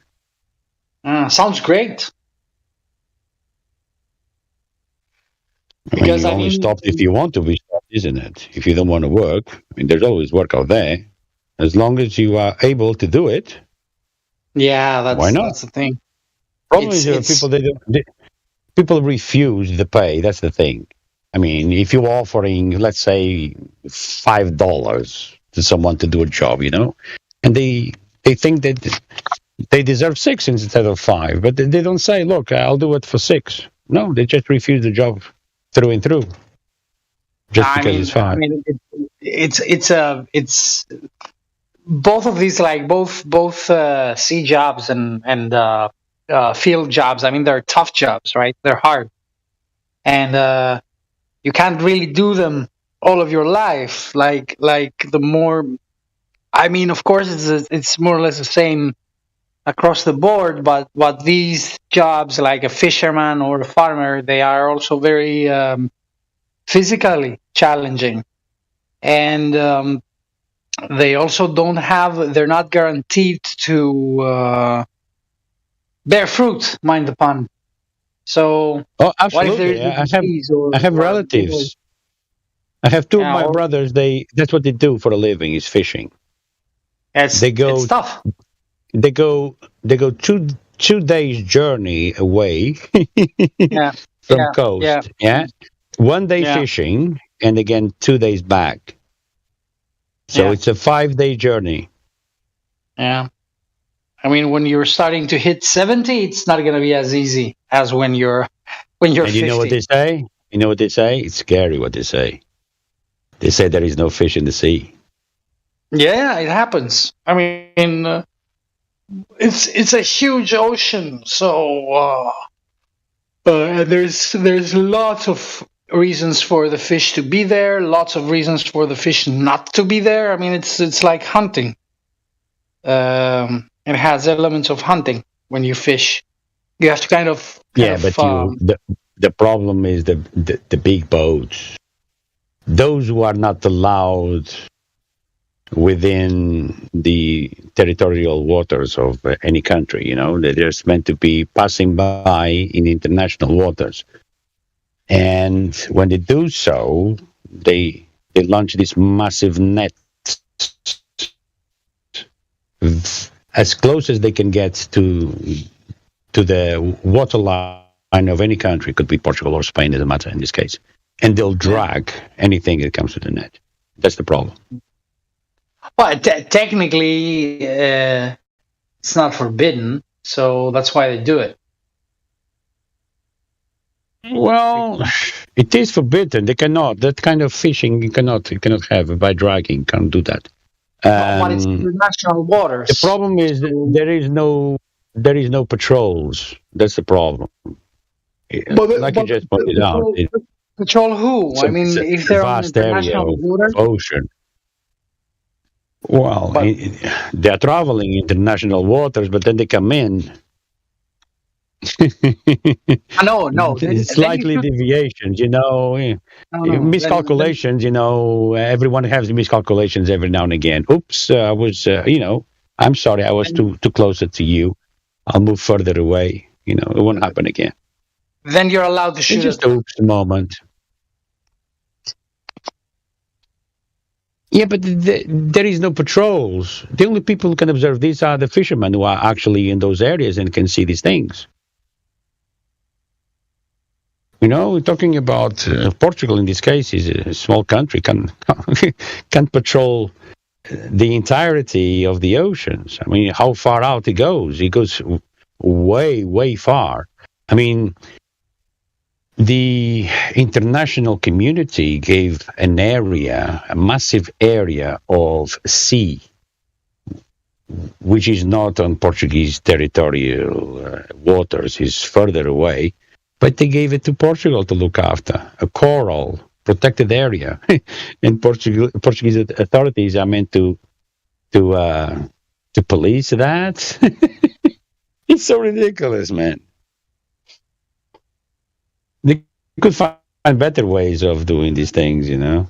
[SPEAKER 7] Sounds great.
[SPEAKER 21] Because you only stopped if you want to be stopped, isn't it? If you don't want to work, there's always work out there. As long as you are able to do it.
[SPEAKER 7] Yeah,
[SPEAKER 21] why not?
[SPEAKER 7] That's the thing.
[SPEAKER 21] Problem is people refuse the pay. That's the thing. If you're offering, let's say, $5 to someone to do a job, and they think that they deserve 6 instead of 5, but they don't say, look, I'll do it for 6. No, they just refuse the job through and through. Just because it's 5.
[SPEAKER 7] It's both of these, like both sea jobs and field jobs. I mean, they're tough jobs, right? They're hard, and you can't really do them all of your life. Like the more, I mean, of course, it's more or less the same across the board. But these jobs, like a fisherman or a farmer, they are also very physically challenging, and they also don't have. They're not guaranteed to bear fruit. Mind the pun. So,
[SPEAKER 21] Oh,
[SPEAKER 7] what if
[SPEAKER 21] absolutely.
[SPEAKER 7] there's a disease or
[SPEAKER 21] I have
[SPEAKER 7] or
[SPEAKER 21] relatives. I have two of
[SPEAKER 7] yeah,
[SPEAKER 21] my
[SPEAKER 7] or
[SPEAKER 21] brothers. That's what they do for a living is fishing.
[SPEAKER 7] it's tough.
[SPEAKER 21] They go two days journey away
[SPEAKER 7] Yeah,
[SPEAKER 21] from
[SPEAKER 7] yeah, yeah,
[SPEAKER 21] coast. Yeah, 1 day
[SPEAKER 7] yeah,
[SPEAKER 21] fishing and again 2 days back. So
[SPEAKER 7] yeah,
[SPEAKER 21] it's a 5 day journey.
[SPEAKER 7] yeah. I mean, when you're starting to hit 70, it's not going to be as easy as when you're
[SPEAKER 21] And you know what
[SPEAKER 7] 50.
[SPEAKER 21] they say? You know what they say? It's scary what they say. They say there is no fish in the sea.
[SPEAKER 7] Yeah, it happens. I mean, it's a huge ocean, so there's lots of reasons for the fish to be there, lots of reasons for the fish not to be there. I mean, it's like hunting. It has elements of hunting when you fish. You have to kind of
[SPEAKER 21] The problem is the big boats. Those who are not allowed within the territorial waters of any country, you know, they're just meant to be passing by in international waters. And when they do so, they launch these massive nets as close as they can get to the waterline of any country. Could be Portugal or Spain, doesn't matter in this case. And they'll drag anything that comes to the net. That's the problem.
[SPEAKER 7] Well, technically, it's not forbidden, so that's why they do it.
[SPEAKER 21] Well, it is forbidden. They cannot. That kind of fishing you cannot have by dragging. Can't do that.
[SPEAKER 7] But it's international waters.
[SPEAKER 21] The problem is that there is no patrols. That's the problem. Like you just pointed out,
[SPEAKER 7] patrol who? I mean, if they're on international waters,
[SPEAKER 21] ocean. Well, they are traveling international waters, but then they come in.
[SPEAKER 7] No.
[SPEAKER 21] Slightly deviations, you know, miscalculations. You know, everyone has miscalculations every now and again. Oops, I was, I'm sorry, I was too closer to you. I'll move further away. You know, it won't happen again.
[SPEAKER 7] Then you're allowed to shoot.
[SPEAKER 21] It's just a oops moment. Yeah, but there is no patrols. The only people who can observe this are the fishermen who are actually in those areas and can see these things. You know, we're talking about Portugal in this case is a small country, can patrol the entirety of the oceans. I mean, how far out it goes? It goes way, way far. I mean, the international community gave a massive area of sea, which is not on Portuguese territorial waters, is further away. But they gave it to Portugal to look after, a coral protected area, and Portuguese authorities are meant to police that. It's so ridiculous, man. They could find better ways of doing these things, you know.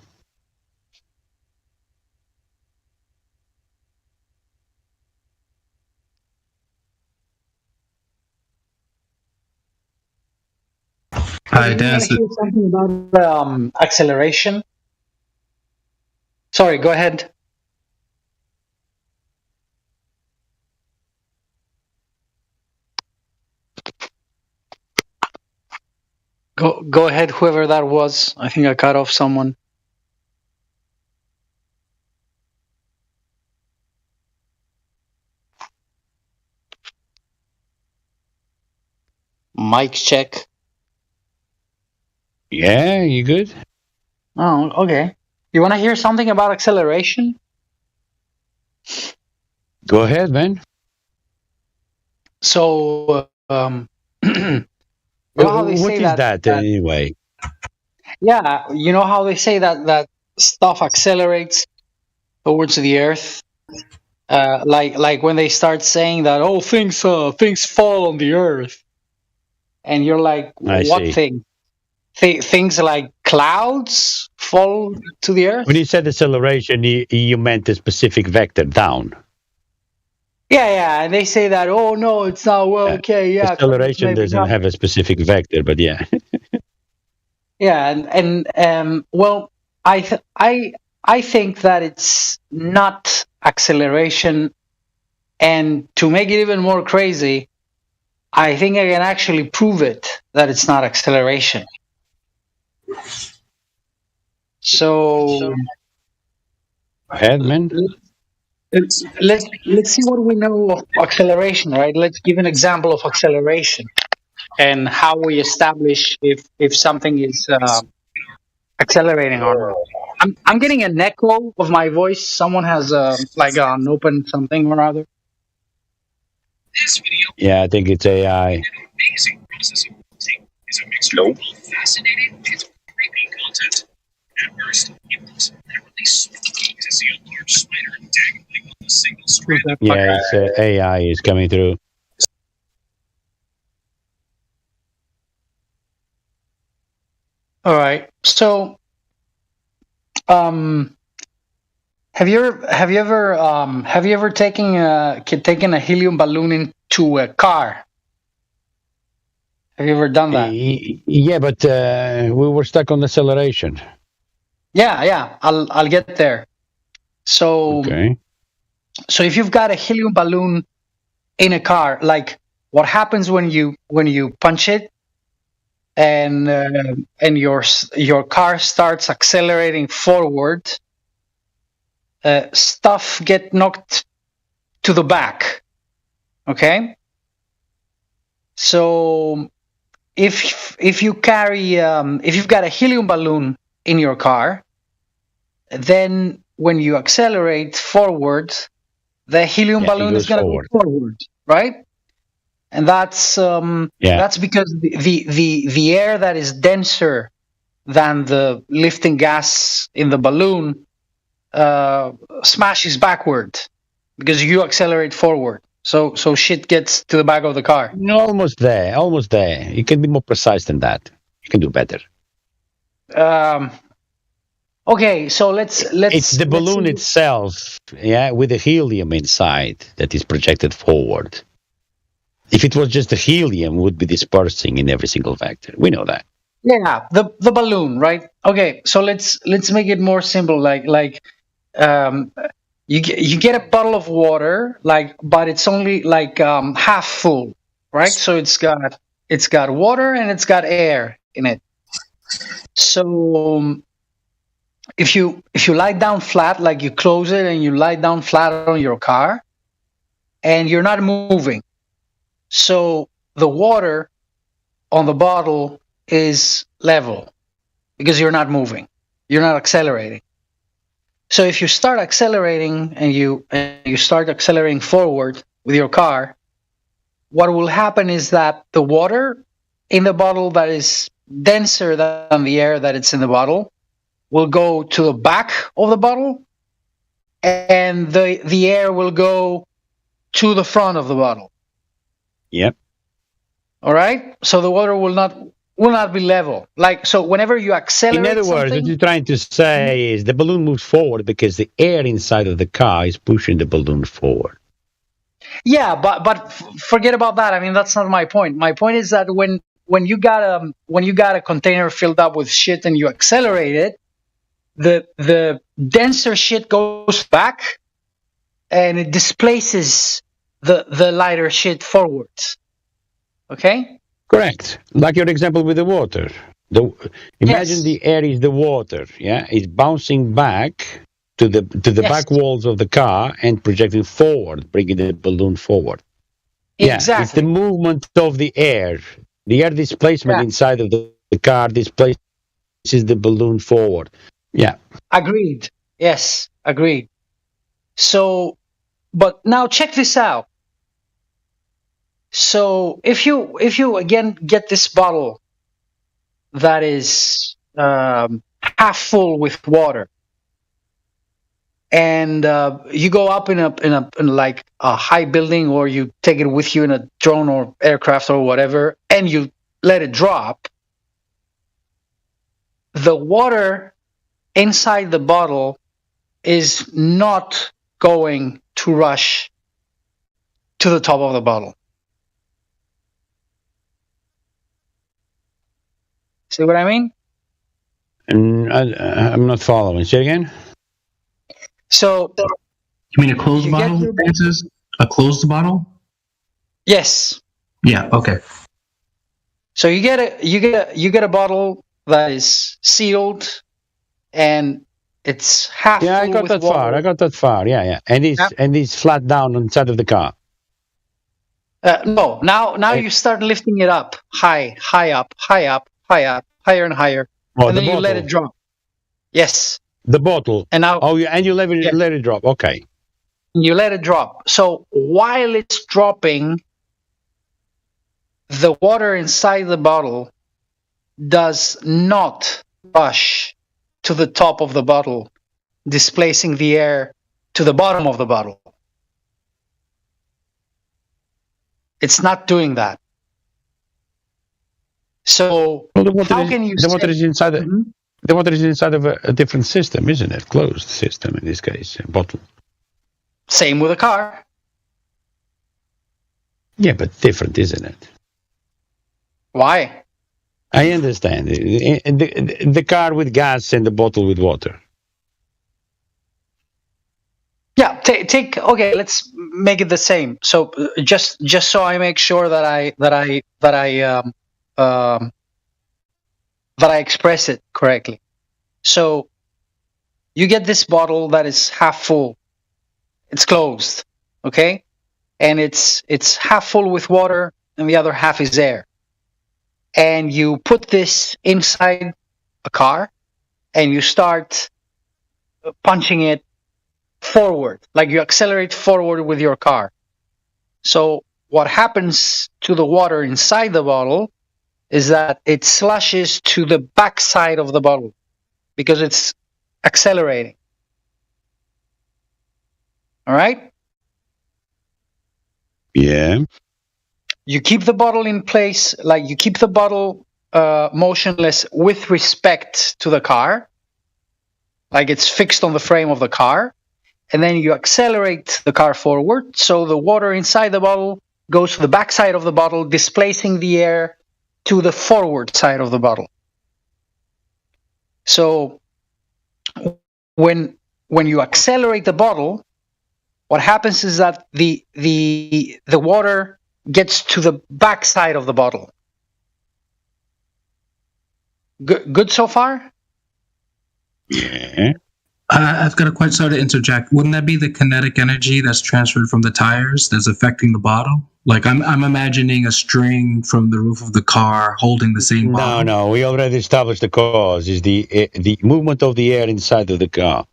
[SPEAKER 7] Hi, Dan. Something about acceleration. Sorry, go ahead. Go ahead, whoever that was. I think I cut off someone. Mic check.
[SPEAKER 21] Yeah, you good?
[SPEAKER 7] Oh, okay. You want to hear something about acceleration?
[SPEAKER 21] Go ahead, man.
[SPEAKER 7] So, you know how they
[SPEAKER 21] What
[SPEAKER 7] say
[SPEAKER 21] is that anyway?
[SPEAKER 7] Yeah, you know how they say that stuff accelerates towards the Earth. Like when they start saying that, oh, things fall on the Earth, and you're like,
[SPEAKER 21] I
[SPEAKER 7] what
[SPEAKER 21] see.
[SPEAKER 7] thing? Things like clouds fall to the Earth?
[SPEAKER 21] When you said acceleration, you meant a specific vector down.
[SPEAKER 7] Yeah, and they say that, oh no, it's not, well, okay, yeah, clouds
[SPEAKER 21] Acceleration
[SPEAKER 7] maybe
[SPEAKER 21] doesn't
[SPEAKER 7] not.
[SPEAKER 21] have a specific vector, but yeah.
[SPEAKER 7] Yeah, and well, I think that it's not acceleration, and to make it even more crazy, I think I can actually prove it that it's not acceleration. So,
[SPEAKER 21] Ahead, man.
[SPEAKER 7] let's see what we know of acceleration, right? Let's give an example of acceleration and how we establish if something is accelerating or not. I'm getting an echo of my voice. Someone has like an open something or other.
[SPEAKER 21] Yeah, I think it's AI.
[SPEAKER 10] Nope.
[SPEAKER 21] Yeah, it's AI is coming through.
[SPEAKER 7] All right. So, have you ever taken a helium balloon into a car? Have you ever done that?
[SPEAKER 21] Yeah, but we were stuck on acceleration.
[SPEAKER 7] Yeah. I'll get there. So,
[SPEAKER 21] Okay.
[SPEAKER 7] so if you've got a helium balloon in a car, like what happens when you punch it, and your car starts accelerating forward, stuff get knocked to the back. Okay. So if you carry if you've got a helium balloon in your car, then when you accelerate forward, the helium balloon is going to go forward, right? And that's because the air that is denser than the lifting gas in the balloon smashes backward because you accelerate forward. So shit gets to the back of the car.
[SPEAKER 21] Almost there. Almost there. You can be more precise than that. You can do better.
[SPEAKER 7] Okay, so let's.
[SPEAKER 21] It's the balloon itself, yeah, with the helium inside that is projected forward. If it was just the helium, it would be dispersing in every single vector. We know that.
[SPEAKER 7] Yeah, the balloon, right? Okay, so let's make it more simple. You get a bottle of water, but it's only half full, right? So it's got water and it's got air in it. So if you lie down flat, like you close it and you lie down flat on your car, and you're not moving, so the water on the bottle is level because you're not moving, you're not accelerating. So if you start accelerating and you start accelerating forward with your car, what will happen is that the water in the bottle that is denser than the air that it's in the bottle will go to the back of the bottle, and the air will go to the front of the bottle.
[SPEAKER 21] Yep.
[SPEAKER 7] All right. So the water will not be level. So whenever you accelerate,
[SPEAKER 21] in other words, what you're trying to say is the balloon moves forward because the air inside of the car is pushing the balloon forward.
[SPEAKER 7] Yeah, but forget about that. I mean, that's not my point. My point is that when you got a container filled up with shit and you accelerate it, the denser shit goes back and it displaces the lighter shit forwards. Okay?
[SPEAKER 21] Correct. Like your example with the water. Imagine the air is the water, yeah? It's bouncing back to the back walls of the car and projecting forward, bringing the balloon forward.
[SPEAKER 7] Exactly.
[SPEAKER 21] Yeah, it's the movement of the air. The air displacement inside of the car displaces the balloon forward. Yeah.
[SPEAKER 7] Agreed. Yes, agreed. So, but now check this out. So if you again get this bottle that is half full with water, and you go up in like a high building, or you take it with you in a drone or aircraft or whatever, and you let it drop, the water inside the bottle is not going to rush to the top of the bottle. See what I mean?
[SPEAKER 21] I'm not following. Say again?
[SPEAKER 7] So
[SPEAKER 13] you mean a closed bottle, Francis? A closed bottle?
[SPEAKER 7] Yes.
[SPEAKER 13] Yeah, okay.
[SPEAKER 7] So you get a bottle that is sealed, and it's half
[SPEAKER 21] Yeah, I
[SPEAKER 7] full
[SPEAKER 21] got
[SPEAKER 7] with
[SPEAKER 21] that
[SPEAKER 7] water.
[SPEAKER 21] far. I got that far. Yeah. And it's flat down on the side of the car.
[SPEAKER 7] No, now you start lifting it up, high up, higher and higher,
[SPEAKER 21] Oh,
[SPEAKER 7] and
[SPEAKER 21] the
[SPEAKER 7] then you let it
[SPEAKER 21] bottle.
[SPEAKER 7] drop. Yes.
[SPEAKER 21] The bottle.
[SPEAKER 7] And now.
[SPEAKER 21] Oh, yeah, and you let it drop. Okay.
[SPEAKER 7] You let it drop. So while it's dropping, the water inside the bottle does not rush to the top of the bottle, displacing the air to the bottom of the bottle. It's not doing that. So how can you
[SPEAKER 21] the water is inside
[SPEAKER 7] Mhm.
[SPEAKER 21] the water is inside of a different system, isn't it? Closed system in this case, a bottle.
[SPEAKER 7] Same with a car.
[SPEAKER 21] Yeah, but different, isn't it?
[SPEAKER 7] Why?
[SPEAKER 21] I understand. The car with gas and the bottle with water.
[SPEAKER 7] Yeah, take okay. Let's make it the same. So just so I make sure that I express it correctly. So you get this bottle that is half full. It's closed, okay, and it's half full with water, and the other half is air. And you put this inside a car, and you start punching it forward, like you accelerate forward with your car. So what happens to the water inside the bottle is that it slushes to the back side of the bottle because it's accelerating. All right?
[SPEAKER 21] Yeah.
[SPEAKER 7] You keep the bottle in place, like you keep the bottle motionless with respect to the car, like it's fixed on the frame of the car. And then you accelerate the car forward, so the water inside the bottle goes to the back side of the bottle, displacing the air to the forward side of the bottle. So when you accelerate the bottle, what happens is that the water gets to the back side of the bottle. Good so far?
[SPEAKER 21] Yeah.
[SPEAKER 13] I've got a question. Sorry to interject. Wouldn't that be the kinetic energy that's transferred from the tires that's affecting the bottle? Like I'm imagining a string from the roof of the car holding the same bottle.
[SPEAKER 21] No. We already established the cause is the movement of the air inside of the car.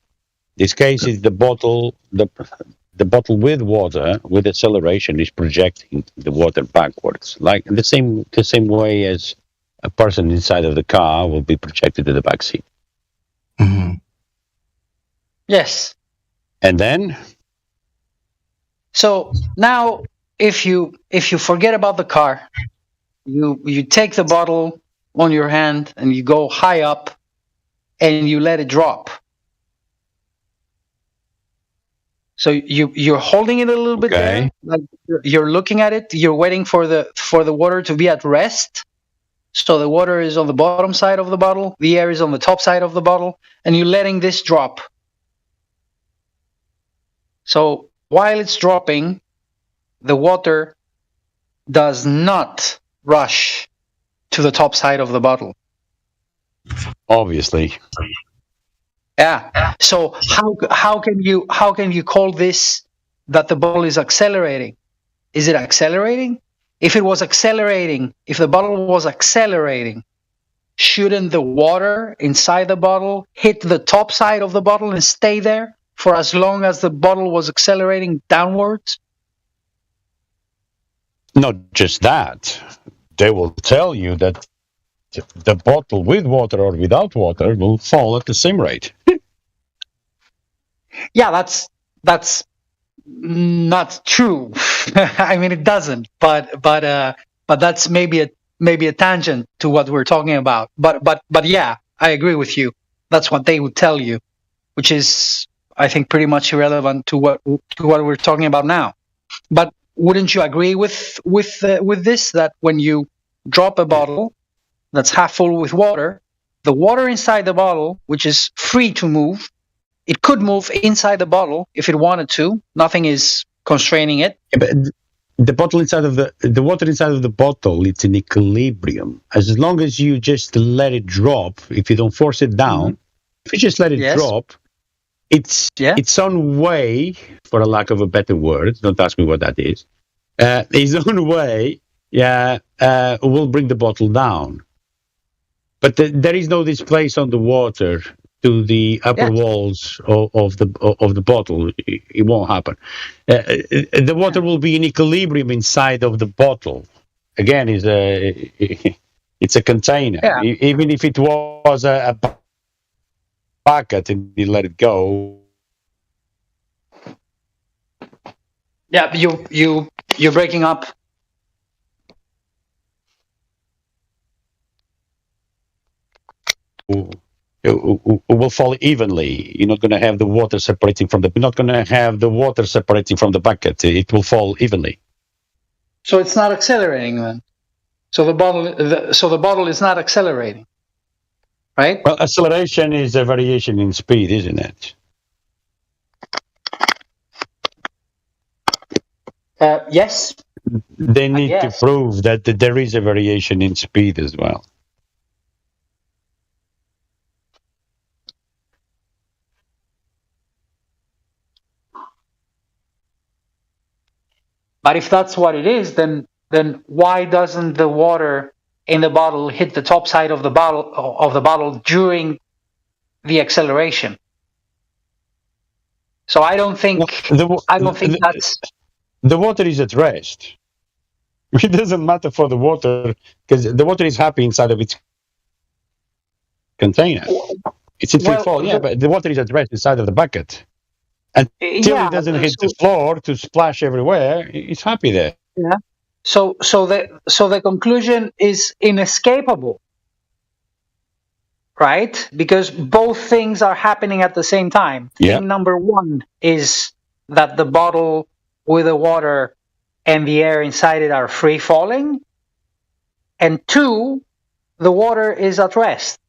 [SPEAKER 21] This case is the bottle. The bottle with water with acceleration is projecting the water backwards, like the same way as a person inside of the car will be projected to the back seat.
[SPEAKER 13] Mm-hmm.
[SPEAKER 7] Yes.
[SPEAKER 21] And then?
[SPEAKER 7] So now, if you forget about the car, you take the bottle on your hand and you go high up, and you let it drop. So you're holding it a little bit there, like you're looking at it. You're waiting for the water to be at rest. So the water is on the bottom side of the bottle, the air is on the top side of the bottle, and you're letting this drop. So while it's dropping, the water does not rush to the top side of the bottle.
[SPEAKER 21] Obviously.
[SPEAKER 7] Yeah. So how can you call this that the bottle is accelerating? Is it accelerating? If it was accelerating, if the bottle was accelerating, shouldn't the water inside the bottle hit the top side of the bottle and stay there for as long as the bottle was accelerating downwards?
[SPEAKER 21] Not just that, they will tell you that the bottle with water or without water will fall at the same rate.
[SPEAKER 7] Yeah, that's not true. I mean, it doesn't. But that's maybe a tangent to what we're talking about. But yeah, I agree with you. That's what they would tell you, which is, I think, pretty much irrelevant to what we're talking about now. But wouldn't you agree with this, that when you drop a bottle that's half full with water, the water inside the bottle, which is free to move, it could move inside the bottle if it wanted to. Nothing is constraining it.
[SPEAKER 21] Yeah, but the bottle inside of the water inside of the bottle, it's in equilibrium. As long as you just let it drop, if you don't force it down, if you just let it drop, its own way, for a lack of a better word, don't ask me what that is, its own way, will bring the bottle down. But there is no displace on the water to the upper walls of the bottle. It won't happen. The water will be in equilibrium inside of the bottle. Again, it's a container.
[SPEAKER 7] Yeah.
[SPEAKER 21] Even if it was a bucket and you let it go.
[SPEAKER 7] Yeah, you're breaking up.
[SPEAKER 21] It will fall evenly. You're not going to have the water separating from the. You're not going to have the water separating from the bucket. It will fall evenly.
[SPEAKER 7] So it's not accelerating then. So the bottle is not accelerating, right?
[SPEAKER 21] Well, acceleration is a variation in speed, isn't it?
[SPEAKER 7] Yes.
[SPEAKER 21] They need to prove that there is a variation in speed as well.
[SPEAKER 7] But if that's what it is, then why doesn't the water in the bottle hit the top side of the bottle during the acceleration? So I don't think that's.
[SPEAKER 21] The water is at rest. It doesn't matter for the water because the water is happy inside of its container. It's in free fall, but the water is at rest inside of the bucket. Until it doesn't hit the floor to splash everywhere, it's happy there.
[SPEAKER 7] Yeah. So the conclusion is inescapable, right? Because both things are happening at the same time. Thing number one is that the bottle with the water and the air inside it are free falling, and two, the water is at rest.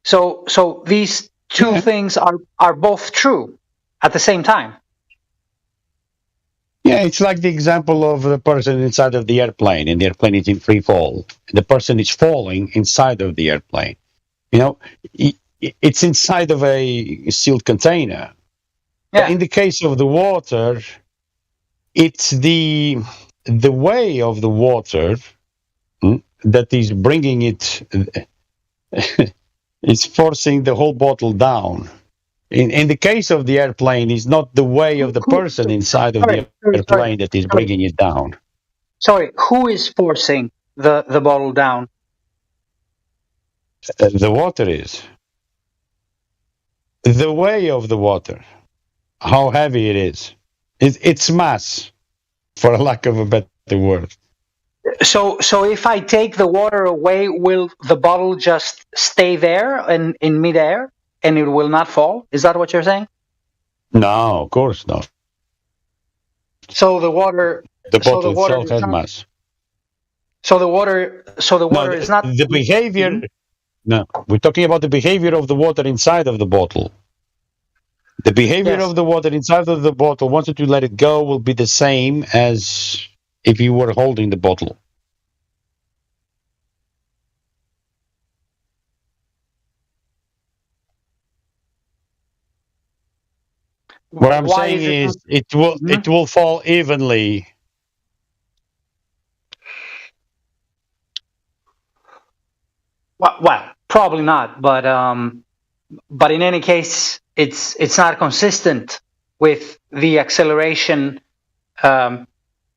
[SPEAKER 7] So these two things are both true at the same time.
[SPEAKER 21] Yeah, it's like the example of the person inside of the airplane, and the airplane is in free fall. The person is falling inside of the airplane. You know, it's inside of a sealed container. Yeah. But in the case of the water, it's the way of the water that is bringing it. It's forcing the whole bottle down. In the case of the airplane, it's not the way of the person inside of the airplane that is bringing it down.
[SPEAKER 7] Sorry, who is forcing the bottle down?
[SPEAKER 21] The water is. The way of the water, how heavy it is. Its mass, for a lack of a better word.
[SPEAKER 7] So if I take the water away, will the bottle just stay there in midair and it will not fall? Is that what you're saying?
[SPEAKER 21] No, of course not.
[SPEAKER 7] So the water.
[SPEAKER 21] The bottle itself has mass.
[SPEAKER 7] So the water is not
[SPEAKER 21] the behavior. Mm-hmm. No, we're talking about the behavior of the water inside of the bottle. The behavior of the water inside of the bottle, once you let it go, will be the same as if you were holding the bottle. What I'm saying is it will fall evenly.
[SPEAKER 7] Well, probably not, but in any case, it's not consistent with the acceleration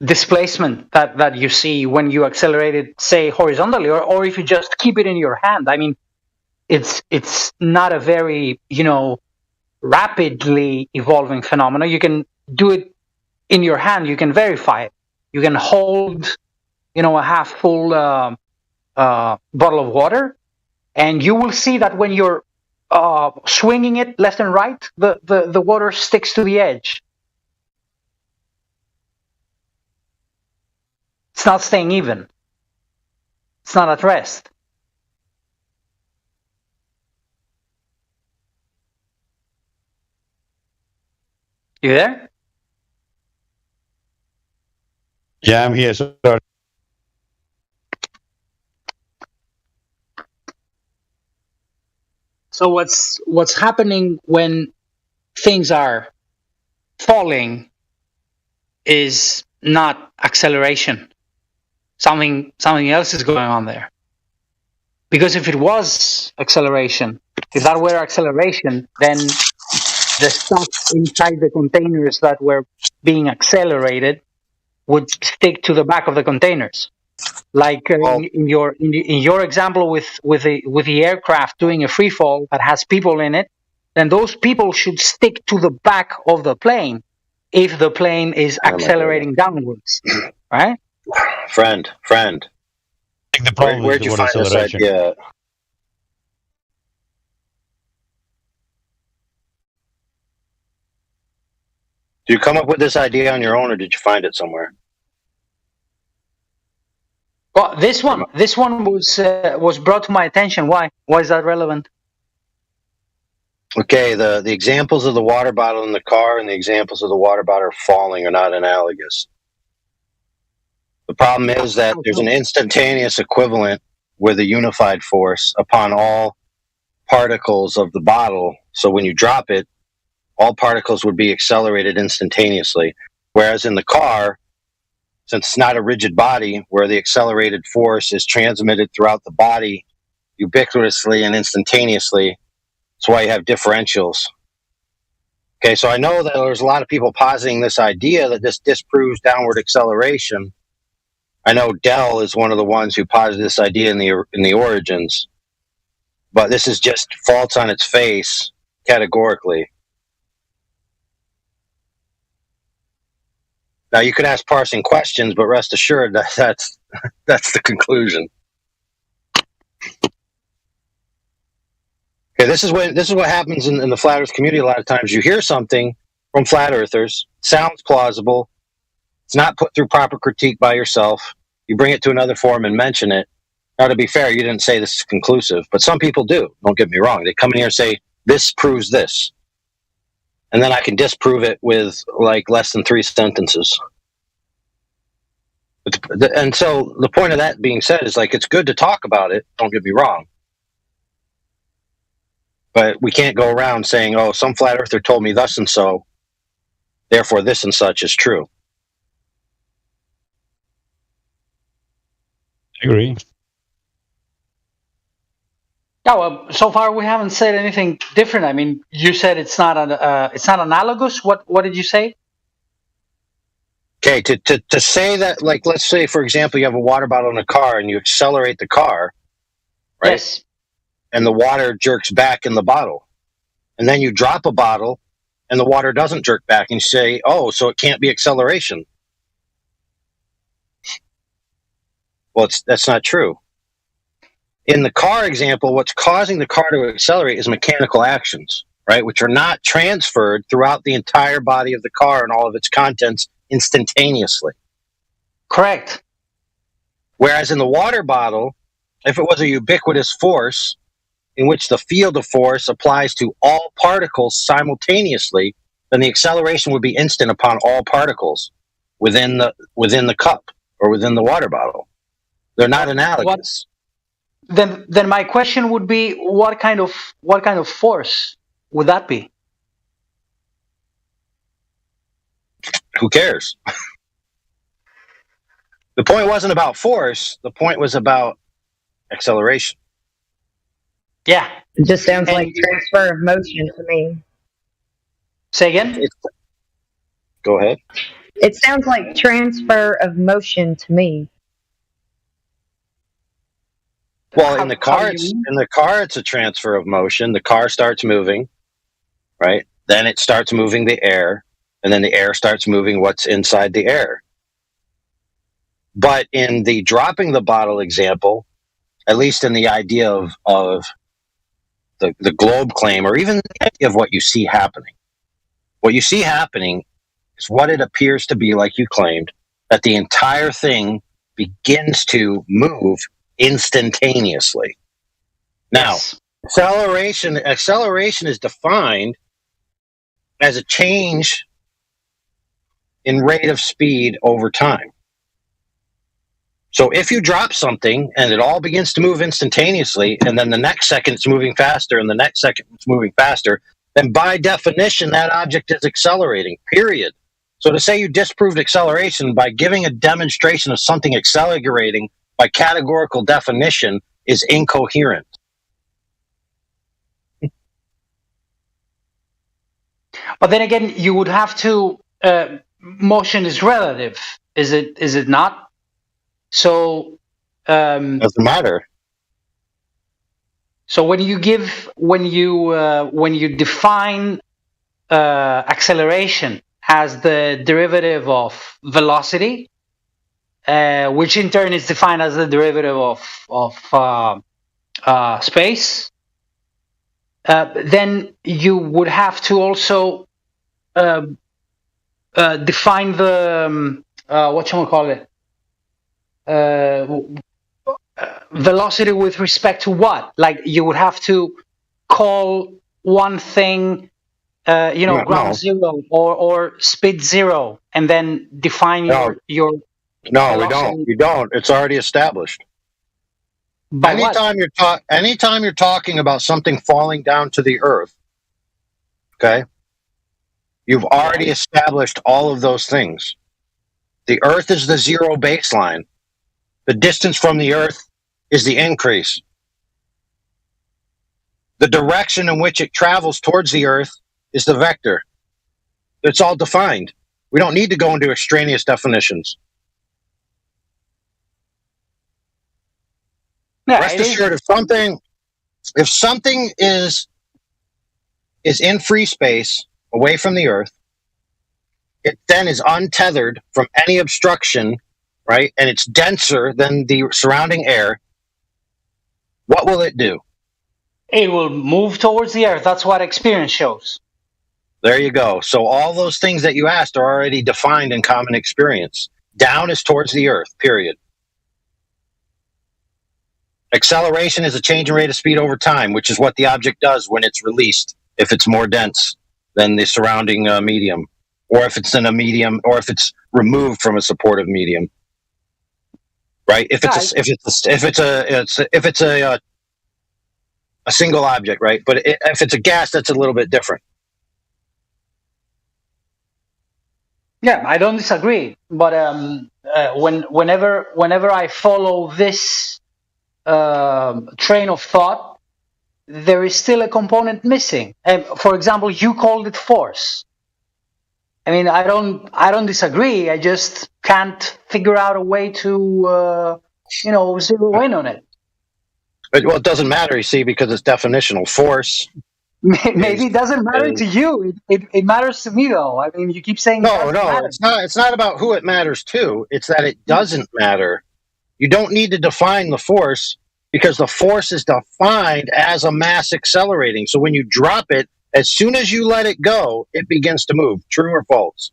[SPEAKER 7] displacement that you see when you accelerate it, say horizontally, or if you just keep it in your hand. I mean, it's not a very rapidly evolving phenomena. You can do it in your hand. You can verify it. You can hold a half full bottle of water, and you will see that when you're swinging it left and right, the water sticks to the edge. It's not staying even. It's not at rest. You there?
[SPEAKER 21] Yeah, I'm here. Sorry.
[SPEAKER 7] So what's happening when things are falling is not acceleration. Something else is going on there. Because if it was acceleration, if that were acceleration, then the stuff inside the containers that were being accelerated would stick to the back of the containers. Like in your example with the aircraft doing a free fall that has people in it, then those people should stick to the back of the plane if the plane is accelerating downwards, right?
[SPEAKER 15] Friend.
[SPEAKER 21] I think the problem
[SPEAKER 15] Where'd
[SPEAKER 21] is
[SPEAKER 15] you
[SPEAKER 21] the
[SPEAKER 15] find this
[SPEAKER 21] acceleration.
[SPEAKER 15] idea? Did you come up with this idea on your own, or did you find it somewhere?
[SPEAKER 7] Well, this one was brought to my attention. Why? Why is that relevant?
[SPEAKER 15] Okay, the examples of the water bottle in the car and the examples of the water bottle falling are not analogous. The problem is that there's an instantaneous equivalent with a unified force upon all particles of the bottle. So when you drop it, all particles would be accelerated instantaneously. Whereas in the car, since it's not a rigid body where the accelerated force is transmitted throughout the body ubiquitously and instantaneously, that's why you have differentials. Okay, so I know that there's a lot of people positing this idea that this disproves downward acceleration. I know Dell is one of the ones who posited this idea in the origins, but this is just false on its face categorically. Now you could ask parsing questions, but rest assured that that's the conclusion. Okay, this is what happens in the flat Earth community. A lot of times you hear something from flat earthers, sounds plausible, it's not put through proper critique by yourself. You bring it to another forum and mention it. Now, to be fair, you didn't say this is conclusive, but some people do. Don't get me wrong. They come in here and say, this proves this. And then I can disprove it with like less than 3 sentences. And so the point of that being said is like, it's good to talk about it. Don't get me wrong. But we can't go around saying, oh, some flat earther told me thus and so, therefore this and such is true.
[SPEAKER 21] I agree.
[SPEAKER 7] Yeah, well, so far we haven't said anything different. I mean, you said it's not analogous. What did you say?
[SPEAKER 15] Okay, to say that, like, let's say, for example, you have a water bottle in a car and you accelerate the car, right?
[SPEAKER 7] Yes.
[SPEAKER 15] And the water jerks back in the bottle. And then you drop a bottle and the water doesn't jerk back, and you say, oh, so it can't be acceleration. Well, that's not true. In the car example, what's causing the car to accelerate is mechanical actions, right? Which are not transferred throughout the entire body of the car and all of its contents instantaneously.
[SPEAKER 7] Correct.
[SPEAKER 15] Whereas in the water bottle, if it was a ubiquitous force in which the field of force applies to all particles simultaneously, then the acceleration would be instant upon all particles within the cup or within the water bottle. They're not analogous.
[SPEAKER 7] Then my question would be, what kind of force would that be?
[SPEAKER 15] Who cares? The point wasn't about force. The point was about acceleration.
[SPEAKER 7] Yeah.
[SPEAKER 17] It just sounds like transfer of motion to me.
[SPEAKER 7] Say again?
[SPEAKER 15] Go ahead.
[SPEAKER 17] It sounds like transfer of motion to me.
[SPEAKER 15] Well, in the car, it's a transfer of motion. The car starts moving, right? Then it starts moving the air, and then the air starts moving what's inside the air. But in the dropping the bottle example, at least in the idea of the globe claim, or even the idea of what you see happening, what you see happening is what it appears to be, like you claimed, that the entire thing begins to move instantaneously. Now, acceleration is defined as a change in rate of speed over time. So if you drop something and it all begins to move instantaneously, and then the next second it's moving faster, and the next second it's moving faster, then by definition that object is accelerating, period. So to say you disproved acceleration by giving a demonstration of something accelerating by categorical definition is incoherent.
[SPEAKER 7] But then again, you would have to. Motion is relative, is it not? So
[SPEAKER 15] doesn't matter.
[SPEAKER 7] So when you define acceleration as the derivative of velocity, which in turn is defined as the derivative of space, then you would have to also define the whatchamacallit, velocity with respect to what? Like you would have to call one thing, ground zero or speed zero, and then define your.
[SPEAKER 15] No,
[SPEAKER 7] velocity.
[SPEAKER 15] we don't. It's already established. Anytime you're talking about something falling down to the earth, okay, you've already established all of those things. The earth is the zero baseline. The distance from the earth is the increase. The direction in which it travels towards the earth is the vector. It's all defined. We don't need to go into extraneous definitions.
[SPEAKER 7] Yeah,
[SPEAKER 15] rest assured, if something is in free space away from the earth, it then is untethered from any obstruction, right? And it's denser than the surrounding air. What will it do?
[SPEAKER 7] It will move towards the earth. That's what experience shows.
[SPEAKER 15] There you go. So all those things that you asked are already defined in common experience. Down is towards the earth, period. Acceleration is a change in rate of speed over time, which is what the object does when it's released, if it's more dense than the surrounding medium, or if it's in a medium, or if it's removed from a supportive medium. Right? If it's a single object, right? But if it's a gas, that's a little bit different.
[SPEAKER 7] Yeah, I don't disagree. But whenever I follow this train of thought, there is still a component missing. For example, you called it force. I mean, I don't disagree. I just can't figure out a way to zero in on it.
[SPEAKER 15] Well, it doesn't matter, you see, because it's definitional. Force.
[SPEAKER 7] Maybe it doesn't matter to you. It matters to me, though. I mean, you keep saying
[SPEAKER 15] no. It's not. It's not about who it matters to. It's that it doesn't matter. You don't need to define the force because the force is defined as a mass accelerating. So when you drop it, as soon as you let it go, it begins to move. True or false?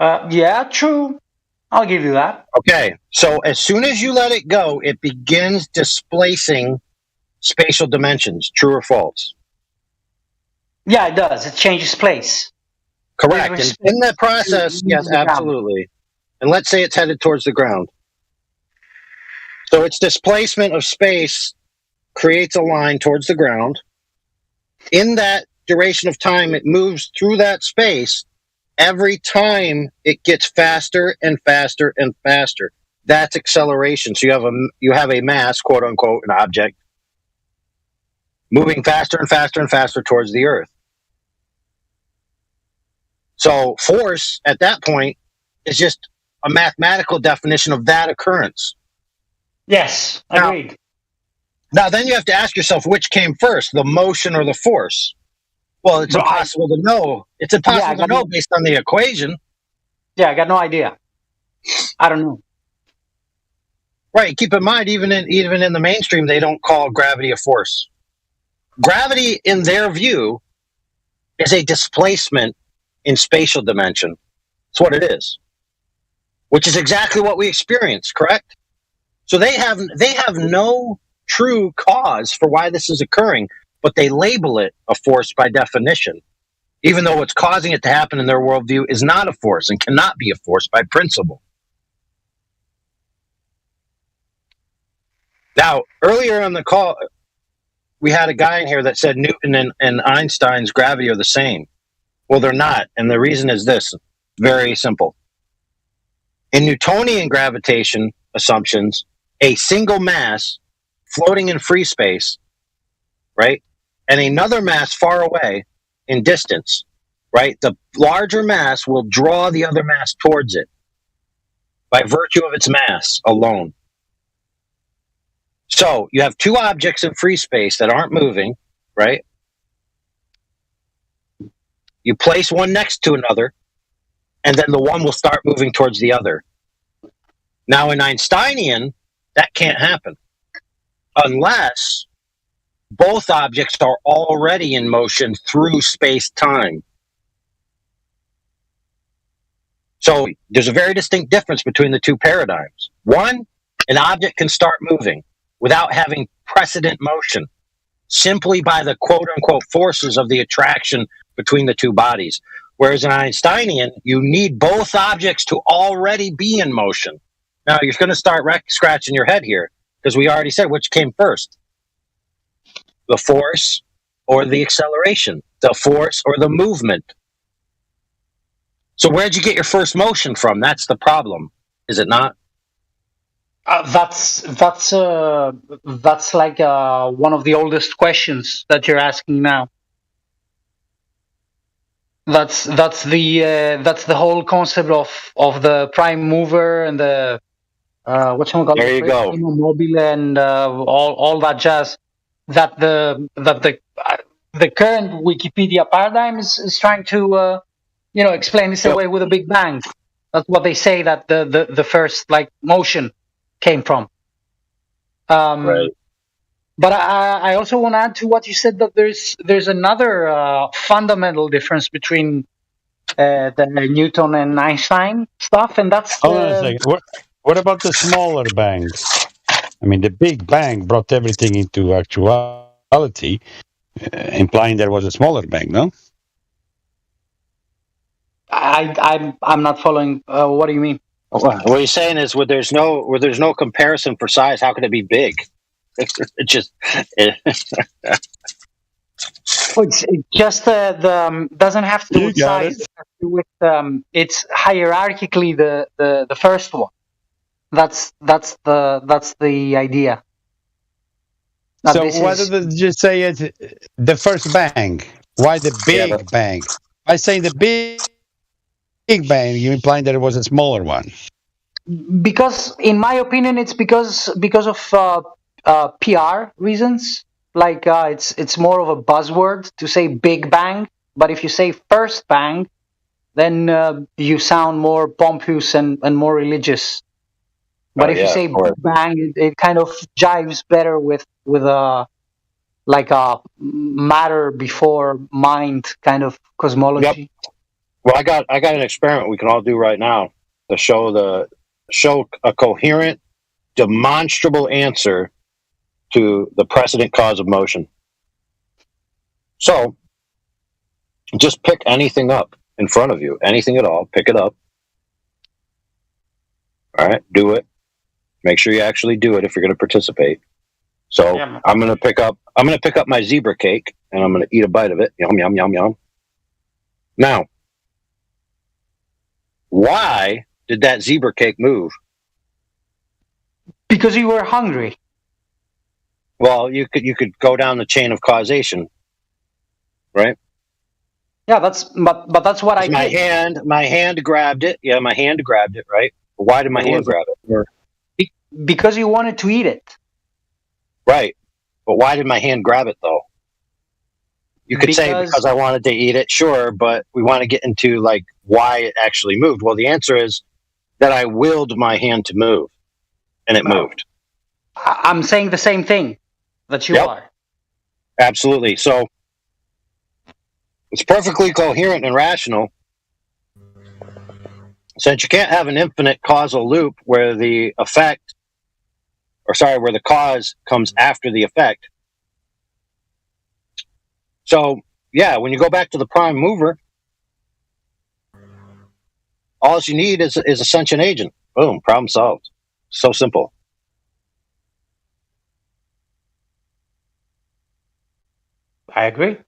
[SPEAKER 7] Yeah, true. I'll give you that.
[SPEAKER 15] Okay. So as soon as you let it go, it begins displacing spatial dimensions. True or false?
[SPEAKER 7] Yeah, it does. It changes place.
[SPEAKER 15] Correct. And in that process, yes, absolutely. And let's say it's headed towards the ground. So its displacement of space creates a line towards the ground. In that duration of time, it moves through that space. Every time it gets faster and faster and faster. That's acceleration. So you have a mass, quote unquote, an object, moving faster and faster and faster towards the Earth. So force at that point is just a mathematical definition of that occurrence.
[SPEAKER 7] Yes, agreed.
[SPEAKER 15] Now then you have to ask yourself which came first, the motion or the force. Well, it's impossible to know. It's impossible to know based on the equation.
[SPEAKER 7] Yeah, I got no idea. I don't know.
[SPEAKER 15] Right. Keep in mind, even in the mainstream, they don't call gravity a force. Gravity, in their view, is a displacement in spatial dimension. That's what it is. Which is exactly what we experience, correct? So they have no true cause for why this is occurring, but they label it a force by definition, even though what's causing it to happen in their worldview is not a force and cannot be a force by principle. Now, earlier on the call, we had a guy in here that said Newton and Einstein's gravity are the same. Well, they're not, and the reason is this, very simple. In Newtonian gravitation assumptions, a single mass floating in free space, right, and another mass far away in distance, right, the larger mass will draw the other mass towards it by virtue of its mass alone. So you have two objects in free space that aren't moving, right? You place one next to another, and then the one will start moving towards the other. Now, in Einsteinian, that can't happen unless both objects are already in motion through space-time. So there's a very distinct difference between the two paradigms. One, an object can start moving without having precedent motion, simply by the quote-unquote forces of the attraction between the two bodies. Whereas in Einsteinian, you need both objects to already be in motion. Now, you're going to start scratching your head here, because we already said which came first. The force or the acceleration, the force or the movement. So where'd you get your first motion from? That's the problem, is it not?
[SPEAKER 7] That's like one of the oldest questions that you're asking now. That's the whole concept of the prime mover and the whatchamacallit,
[SPEAKER 15] there you go,
[SPEAKER 7] mobile and all that jazz. That the current Wikipedia paradigm is trying to explain this away with a Big Bang. That's what they say that the first motion came from.
[SPEAKER 15] Right.
[SPEAKER 7] But I also want to add to what you said that there's another fundamental difference between the Newton and Einstein stuff, and that's
[SPEAKER 21] hold on a second. What about the smaller bang? I mean, the Big Bang brought everything into actuality, implying there was a smaller bang, no?
[SPEAKER 7] I'm not following. What do you mean?
[SPEAKER 15] What you're saying is, where there's no comparison for size, how can it be big? It's just.
[SPEAKER 7] It's just the doesn't have to do with size. It has to do with it's hierarchically the first one. That's the idea.
[SPEAKER 21] So why did they just say it's the first bang? Why the Big Bang? By saying the Big Bang, you implying that it was a smaller one.
[SPEAKER 7] Because, in my opinion, it's because of PR reasons. It's more of a buzzword to say Big Bang, but if you say first bang, then you sound more pompous and more religious. But if you say Big Bang, it kind of jives better with a matter before mind kind of cosmology.
[SPEAKER 15] Yep. Well, I got an experiment we can all do right now to show a coherent, demonstrable answer to the precedent cause of motion. So, just pick anything up in front of you, anything at all, pick it up. All right, do it. Make sure you actually do it if you're going to participate. So, I'm going to pick up my zebra cake and I'm going to eat a bite of it. Yum, yum, yum, yum. Now, why did that zebra cake move?
[SPEAKER 7] Because you were hungry.
[SPEAKER 15] Well, you could go down the chain of causation, right?
[SPEAKER 7] Yeah, but that's what I
[SPEAKER 15] my
[SPEAKER 7] did.
[SPEAKER 15] my hand grabbed it. Yeah, my hand grabbed it, right? But why did my hand grab it?
[SPEAKER 7] Because you wanted to eat it.
[SPEAKER 15] Right. But why did my hand grab it though? You could say because I wanted to eat it, sure, but we want to get into like why it actually moved. Well, the answer is that I willed my hand to move, and it moved.
[SPEAKER 7] I'm saying the same thing that you are.
[SPEAKER 15] Absolutely. So it's perfectly coherent and rational. Since you can't have an infinite causal loop where the where the cause comes after the effect. So, yeah, when you go back to the prime mover, all you need is a sentient agent. Boom, problem solved. So simple.
[SPEAKER 7] I agree.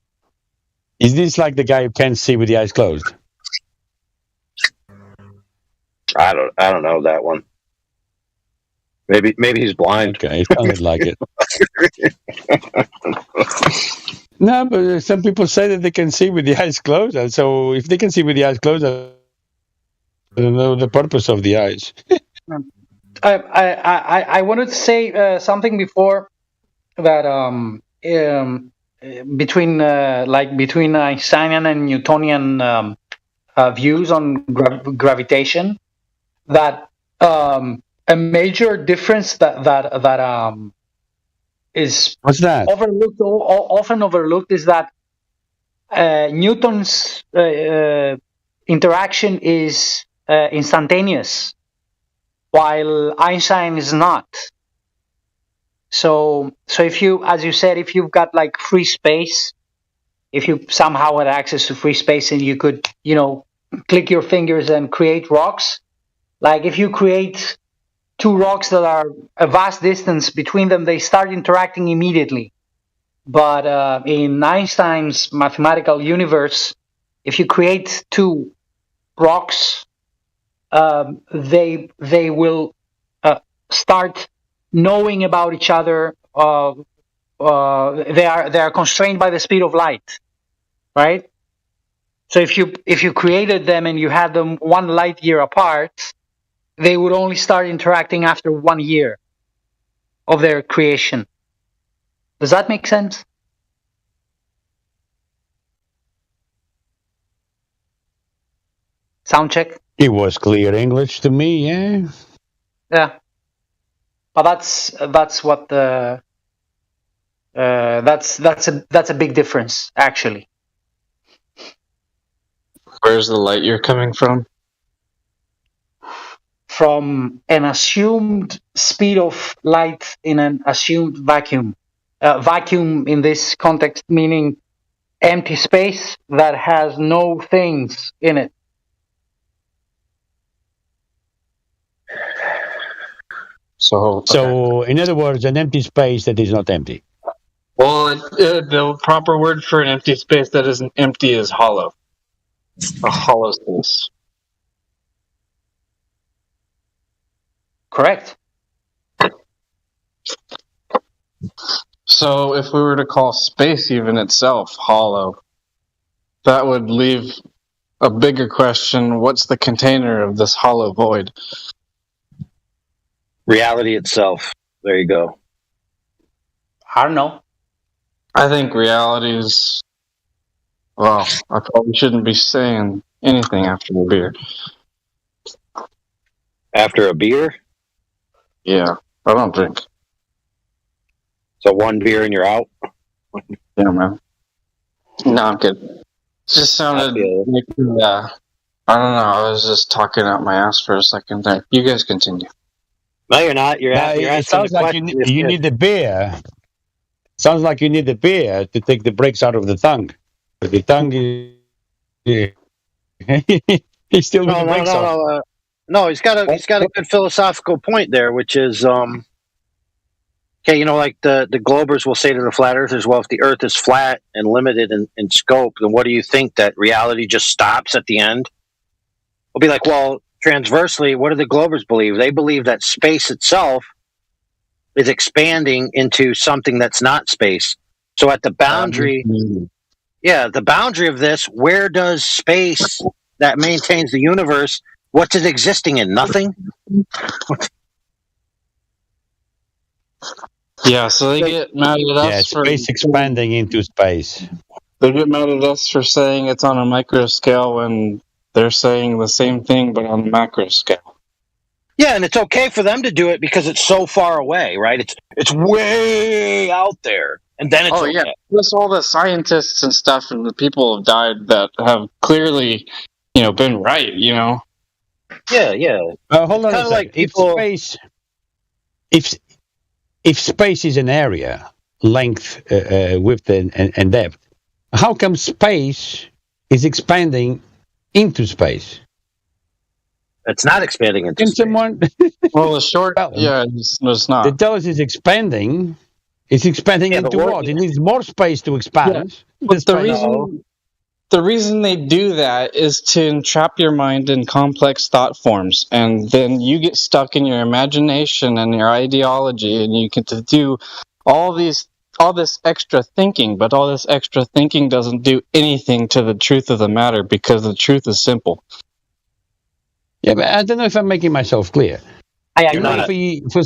[SPEAKER 21] Is this like the guy who can't see with the eyes closed?
[SPEAKER 15] I don't know that one. Maybe he's blind.
[SPEAKER 21] Okay, it sounded like it. No, but some people say that they can see with the eyes closed, and so if they can see with the eyes closed, I don't know the purpose of the eyes.
[SPEAKER 7] I wanted to say something before that between Einsteinian and Newtonian views on gravitation, that a major difference that is
[SPEAKER 21] what's that
[SPEAKER 7] often overlooked is that Newton's interaction is instantaneous, while Einstein is not. So if you, as you said, if you've got like free space, if you somehow had access to free space and you could, click your fingers and create rocks, like if you create two rocks that are a vast distance between them, they start interacting immediately. But in Einstein's mathematical universe, if you create two rocks, they will start knowing about each other. They are constrained by the speed of light, right? So if you created them and you had them 1 light year apart, they would only start interacting after 1 year of their creation. Does that make sense? Sound check.
[SPEAKER 21] It was clear English to me, yeah.
[SPEAKER 7] Yeah, but that's what the that's a big difference actually.
[SPEAKER 18] Where's the light you're coming from?
[SPEAKER 7] From an assumed speed of light in an assumed vacuum. Vacuum in this context meaning empty space that has no things in it.
[SPEAKER 21] So in other words, an empty space that is not empty.
[SPEAKER 18] Well, the proper word for an empty space that isn't empty is hollow. A hollow space.
[SPEAKER 7] Correct.
[SPEAKER 18] So if we were to call space even itself hollow, that would leave a bigger question: what's the container of this hollow void?
[SPEAKER 15] Reality itself. There you go.
[SPEAKER 7] I don't know.
[SPEAKER 18] I think reality is... Well, I probably shouldn't be saying anything after a beer.
[SPEAKER 15] After a beer?
[SPEAKER 18] Yeah, I don't drink.
[SPEAKER 15] So 1 beer and you're out?
[SPEAKER 18] Yeah, man. No, I'm kidding. Just sounded like, I don't know, I was just talking out my ass for a second there. You guys continue.
[SPEAKER 15] No, you're not.
[SPEAKER 21] It sounds like you need the beer. Sounds like you need the beer to take the brakes out of the tongue. But the tongue is... he's still with the brakes off.
[SPEAKER 15] No, he's got a good philosophical point there, which is okay, like the Globers will say to the flat earthers, well, if the earth is flat and limited in scope, then what do you think, that reality just stops at the end? We'll be like, well, transversely, what do the Globers believe? They believe that space itself is expanding into something that's not space. So at the boundary, Yeah, the boundary of this, where does space that maintains the universe, what's it existing in? Nothing?
[SPEAKER 18] Yeah, so they get mad at us for
[SPEAKER 21] space expanding into space.
[SPEAKER 18] they get mad at us for saying it's on a micro scale when they're saying the same thing but on a macro scale.
[SPEAKER 15] Yeah, and it's okay for them to do it because it's so far away, right? It's way out there. And then it's
[SPEAKER 18] yeah, plus all the scientists and stuff and the people have died that have clearly, been right,
[SPEAKER 15] Yeah.
[SPEAKER 21] Hold on a second.
[SPEAKER 15] Like people...
[SPEAKER 21] if space is an area, length, width, and depth, how come space is expanding into space?
[SPEAKER 15] It's not expanding into space.
[SPEAKER 18] Well, the short, it's not.
[SPEAKER 21] They tell us it's expanding. It's expanding into what? It needs more space to expand.
[SPEAKER 18] Yeah. But the reason they do that is to entrap your mind in complex thought forms, and then you get stuck in your imagination and your ideology, and you get to do all this extra thinking, but all this extra thinking doesn't do anything to the truth of the matter because the truth is simple.
[SPEAKER 21] Yeah, but I don't know if I'm making myself clear. In order for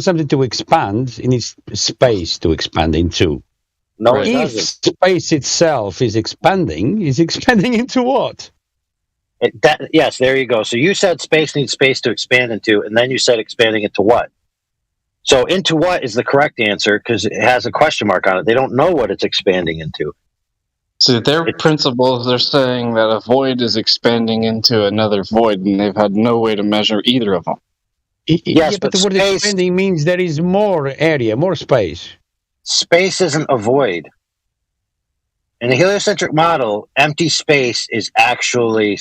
[SPEAKER 21] something to expand, it needs space to expand into.
[SPEAKER 15] No,
[SPEAKER 21] if space itself is expanding into what?
[SPEAKER 15] Yes, there you go. So you said space needs space to expand into, and then you said expanding into what? So into what is the correct answer because it has a question mark on it. They don't know what it's expanding into.
[SPEAKER 18] So their principles, they're saying that a void is expanding into another void, and they've had no way to measure either of them.
[SPEAKER 21] Yes, but the word expanding means there is more area, more space.
[SPEAKER 15] Space isn't a void. In the heliocentric model, empty space is actually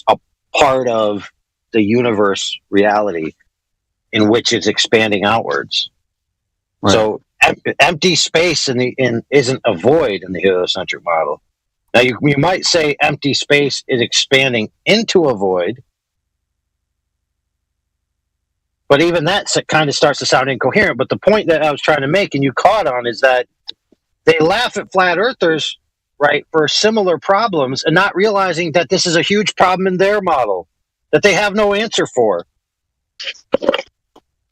[SPEAKER 15] a part of the universe reality in which it's expanding outwards. Right. So empty space isn't a void in the heliocentric model. Now you might say empty space is expanding into a void, but even that kind of starts to sound incoherent. But the point that I was trying to make, and you caught on, is that they laugh at flat earthers, right, for similar problems and not realizing that this is a huge problem in their model that they have no answer for.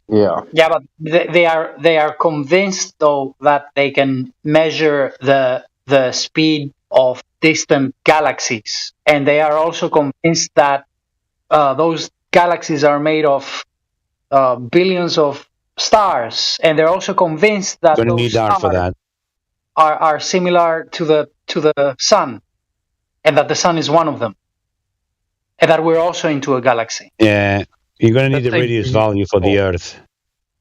[SPEAKER 7] Yeah, but they are convinced though that they can measure the speed of distant galaxies, and they are also convinced that those galaxies are made of billions of stars, and they're also convinced that those stars are similar to the sun, and that the sun is one of them, and that we're also into a galaxy.
[SPEAKER 21] Yeah, you're going to need the radius value for the Earth.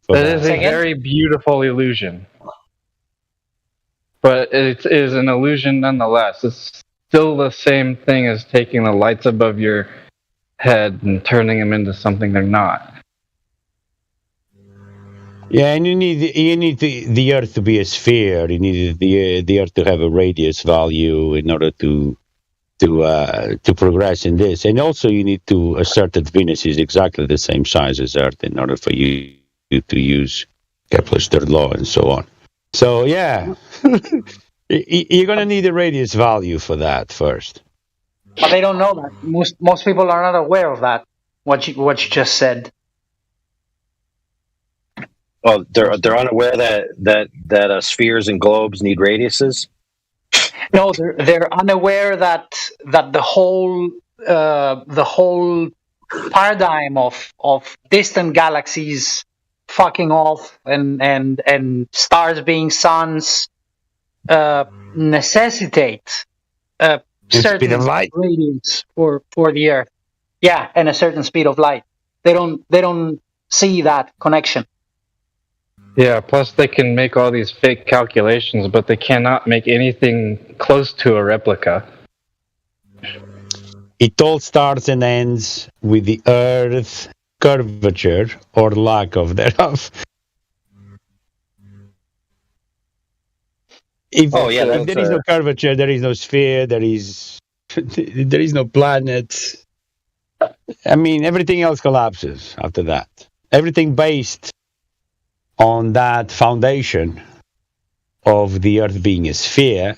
[SPEAKER 8] That is a very beautiful illusion, but it is an illusion nonetheless. It's still the same thing as taking the lights above your head and turning them into something they're not.
[SPEAKER 21] Yeah, and you need the Earth to be a sphere. You need the Earth to have a radius value in order to progress in this, and also you need to assert that Venus is exactly the same size as Earth in order for you to use Kepler's third law and so on. So yeah, you're going to need a radius value for that first.
[SPEAKER 7] But they don't know that. Most people are not aware of that. What you just said.
[SPEAKER 15] Well, they're unaware that spheres and globes need radiuses.
[SPEAKER 7] No, they're unaware that the whole paradigm of distant galaxies fucking off and stars being suns necessitate a certain radius for the Earth. Yeah, and a certain speed of light. They don't see that connection.
[SPEAKER 8] Yeah, plus they can make all these fake calculations, but they cannot make anything close to a replica.
[SPEAKER 21] It all starts and ends with the Earth's curvature or lack of thereof. If there is no curvature, there is no sphere, there is no planet. I mean, everything else collapses after that. Everything based on that foundation of the Earth being a sphere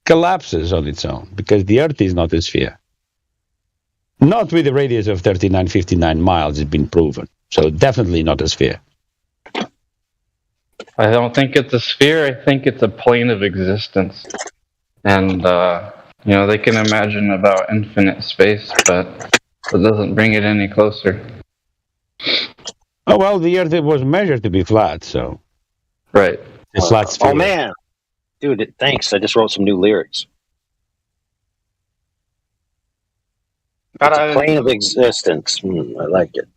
[SPEAKER 21] collapses on its own because the Earth is not a sphere. Not with a radius of 3959 miles, it's been proven. So definitely not a sphere.
[SPEAKER 8] I don't think it's a sphere. I think it's a plane of existence. And, they can imagine about infinite space, but it doesn't bring it any closer.
[SPEAKER 21] Oh, well, the Earth was measured to be flat, so.
[SPEAKER 8] Right.
[SPEAKER 21] A flat sphere.
[SPEAKER 15] Oh, man. Dude, thanks. I just wrote some new lyrics. It's a plane of existence. I like it.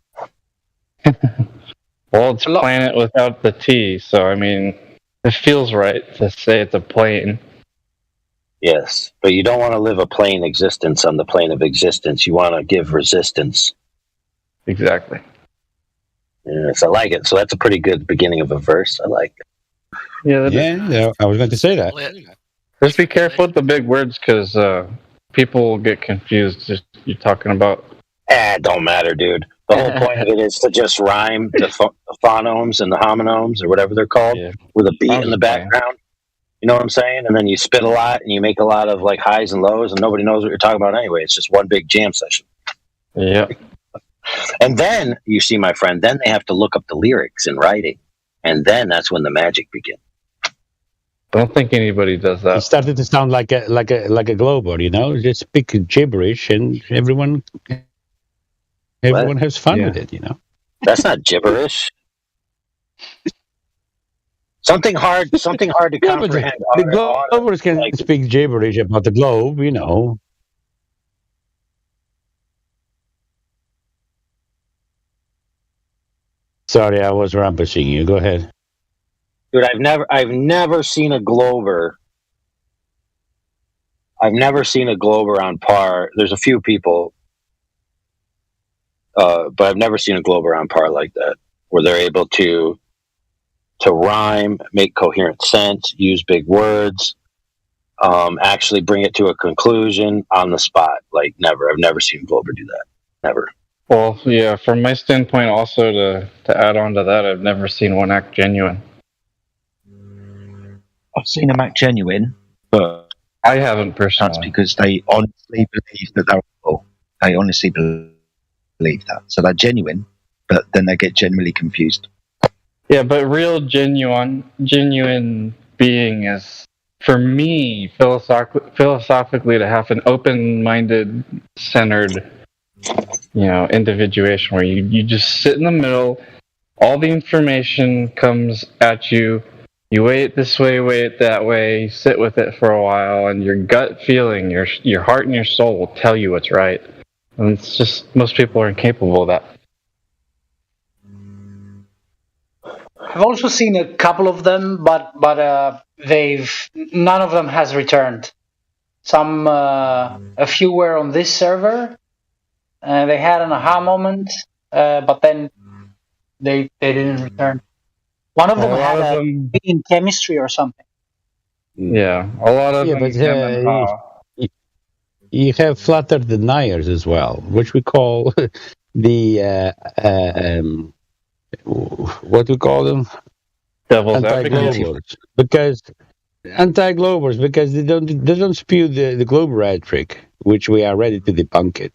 [SPEAKER 8] Well, it's a planet without the T, so, it feels right to say it's a plane.
[SPEAKER 15] Yes, but you don't want to live a plane existence on the plane of existence. You want to give resistance.
[SPEAKER 8] Exactly.
[SPEAKER 15] Yes, I like it. So that's a pretty good beginning of a verse. I like it.
[SPEAKER 21] Yeah, I was going to say that.
[SPEAKER 8] Just be careful with the big words, because people will get confused. Just you're talking about.
[SPEAKER 15] It don't matter, dude. The whole point of it is to just rhyme the phonemes and the homonyms, or whatever they're called, with a beat in the background. You know what I'm saying? And then you spit a lot, and you make a lot of like highs and lows, and nobody knows what you're talking about anyway. It's just one big jam session.
[SPEAKER 8] Yeah.
[SPEAKER 15] And then, you see, my friend, then they have to look up the lyrics in writing. And then that's when the magic begins.
[SPEAKER 8] Don't think anybody does that.
[SPEAKER 21] It started to sound like a glober, just speak gibberish, and everyone has fun with it,
[SPEAKER 15] That's not gibberish. Something hard to comprehend.
[SPEAKER 21] The globers can speak gibberish about the globe, Sorry, I was rampaging you. Go ahead.
[SPEAKER 15] Dude, I've never seen a glober. I've never seen a glober on par. There's a few people, but I've never seen a glober on par like that, where they're able to rhyme, make coherent sense, use big words, actually bring it to a conclusion on the spot. Like, never. I've never seen a glober do that. Never.
[SPEAKER 8] Well, yeah, from my standpoint, also to add on to that, I've never seen one act genuine.
[SPEAKER 1] I've seen them act genuine, but
[SPEAKER 8] I haven't personally.
[SPEAKER 1] That's because they honestly believe that they're real. They honestly believe that. So they're genuine, but then they get genuinely confused.
[SPEAKER 8] Yeah, but real genuine being is, for me, philosophically, to have an open-minded, centered, individuation where you just sit in the middle, all the information comes at you, you weigh it this way, weigh it that way, sit with it for a while, and your gut feeling, your heart and your soul will tell you what's right. And it's just, most people are incapable of that.
[SPEAKER 7] I've also seen a couple of them, but none of them has returned. A few were on this server. They had an aha moment, but then they didn't return. One of them had a in chemistry or something.
[SPEAKER 8] Yeah, a lot of them.
[SPEAKER 21] But you have flat earth deniers as well, which we call the what we call them?
[SPEAKER 8] Devil's
[SPEAKER 21] anti-globers. Because they don't spew the globe rhetoric, which we are ready to debunk it.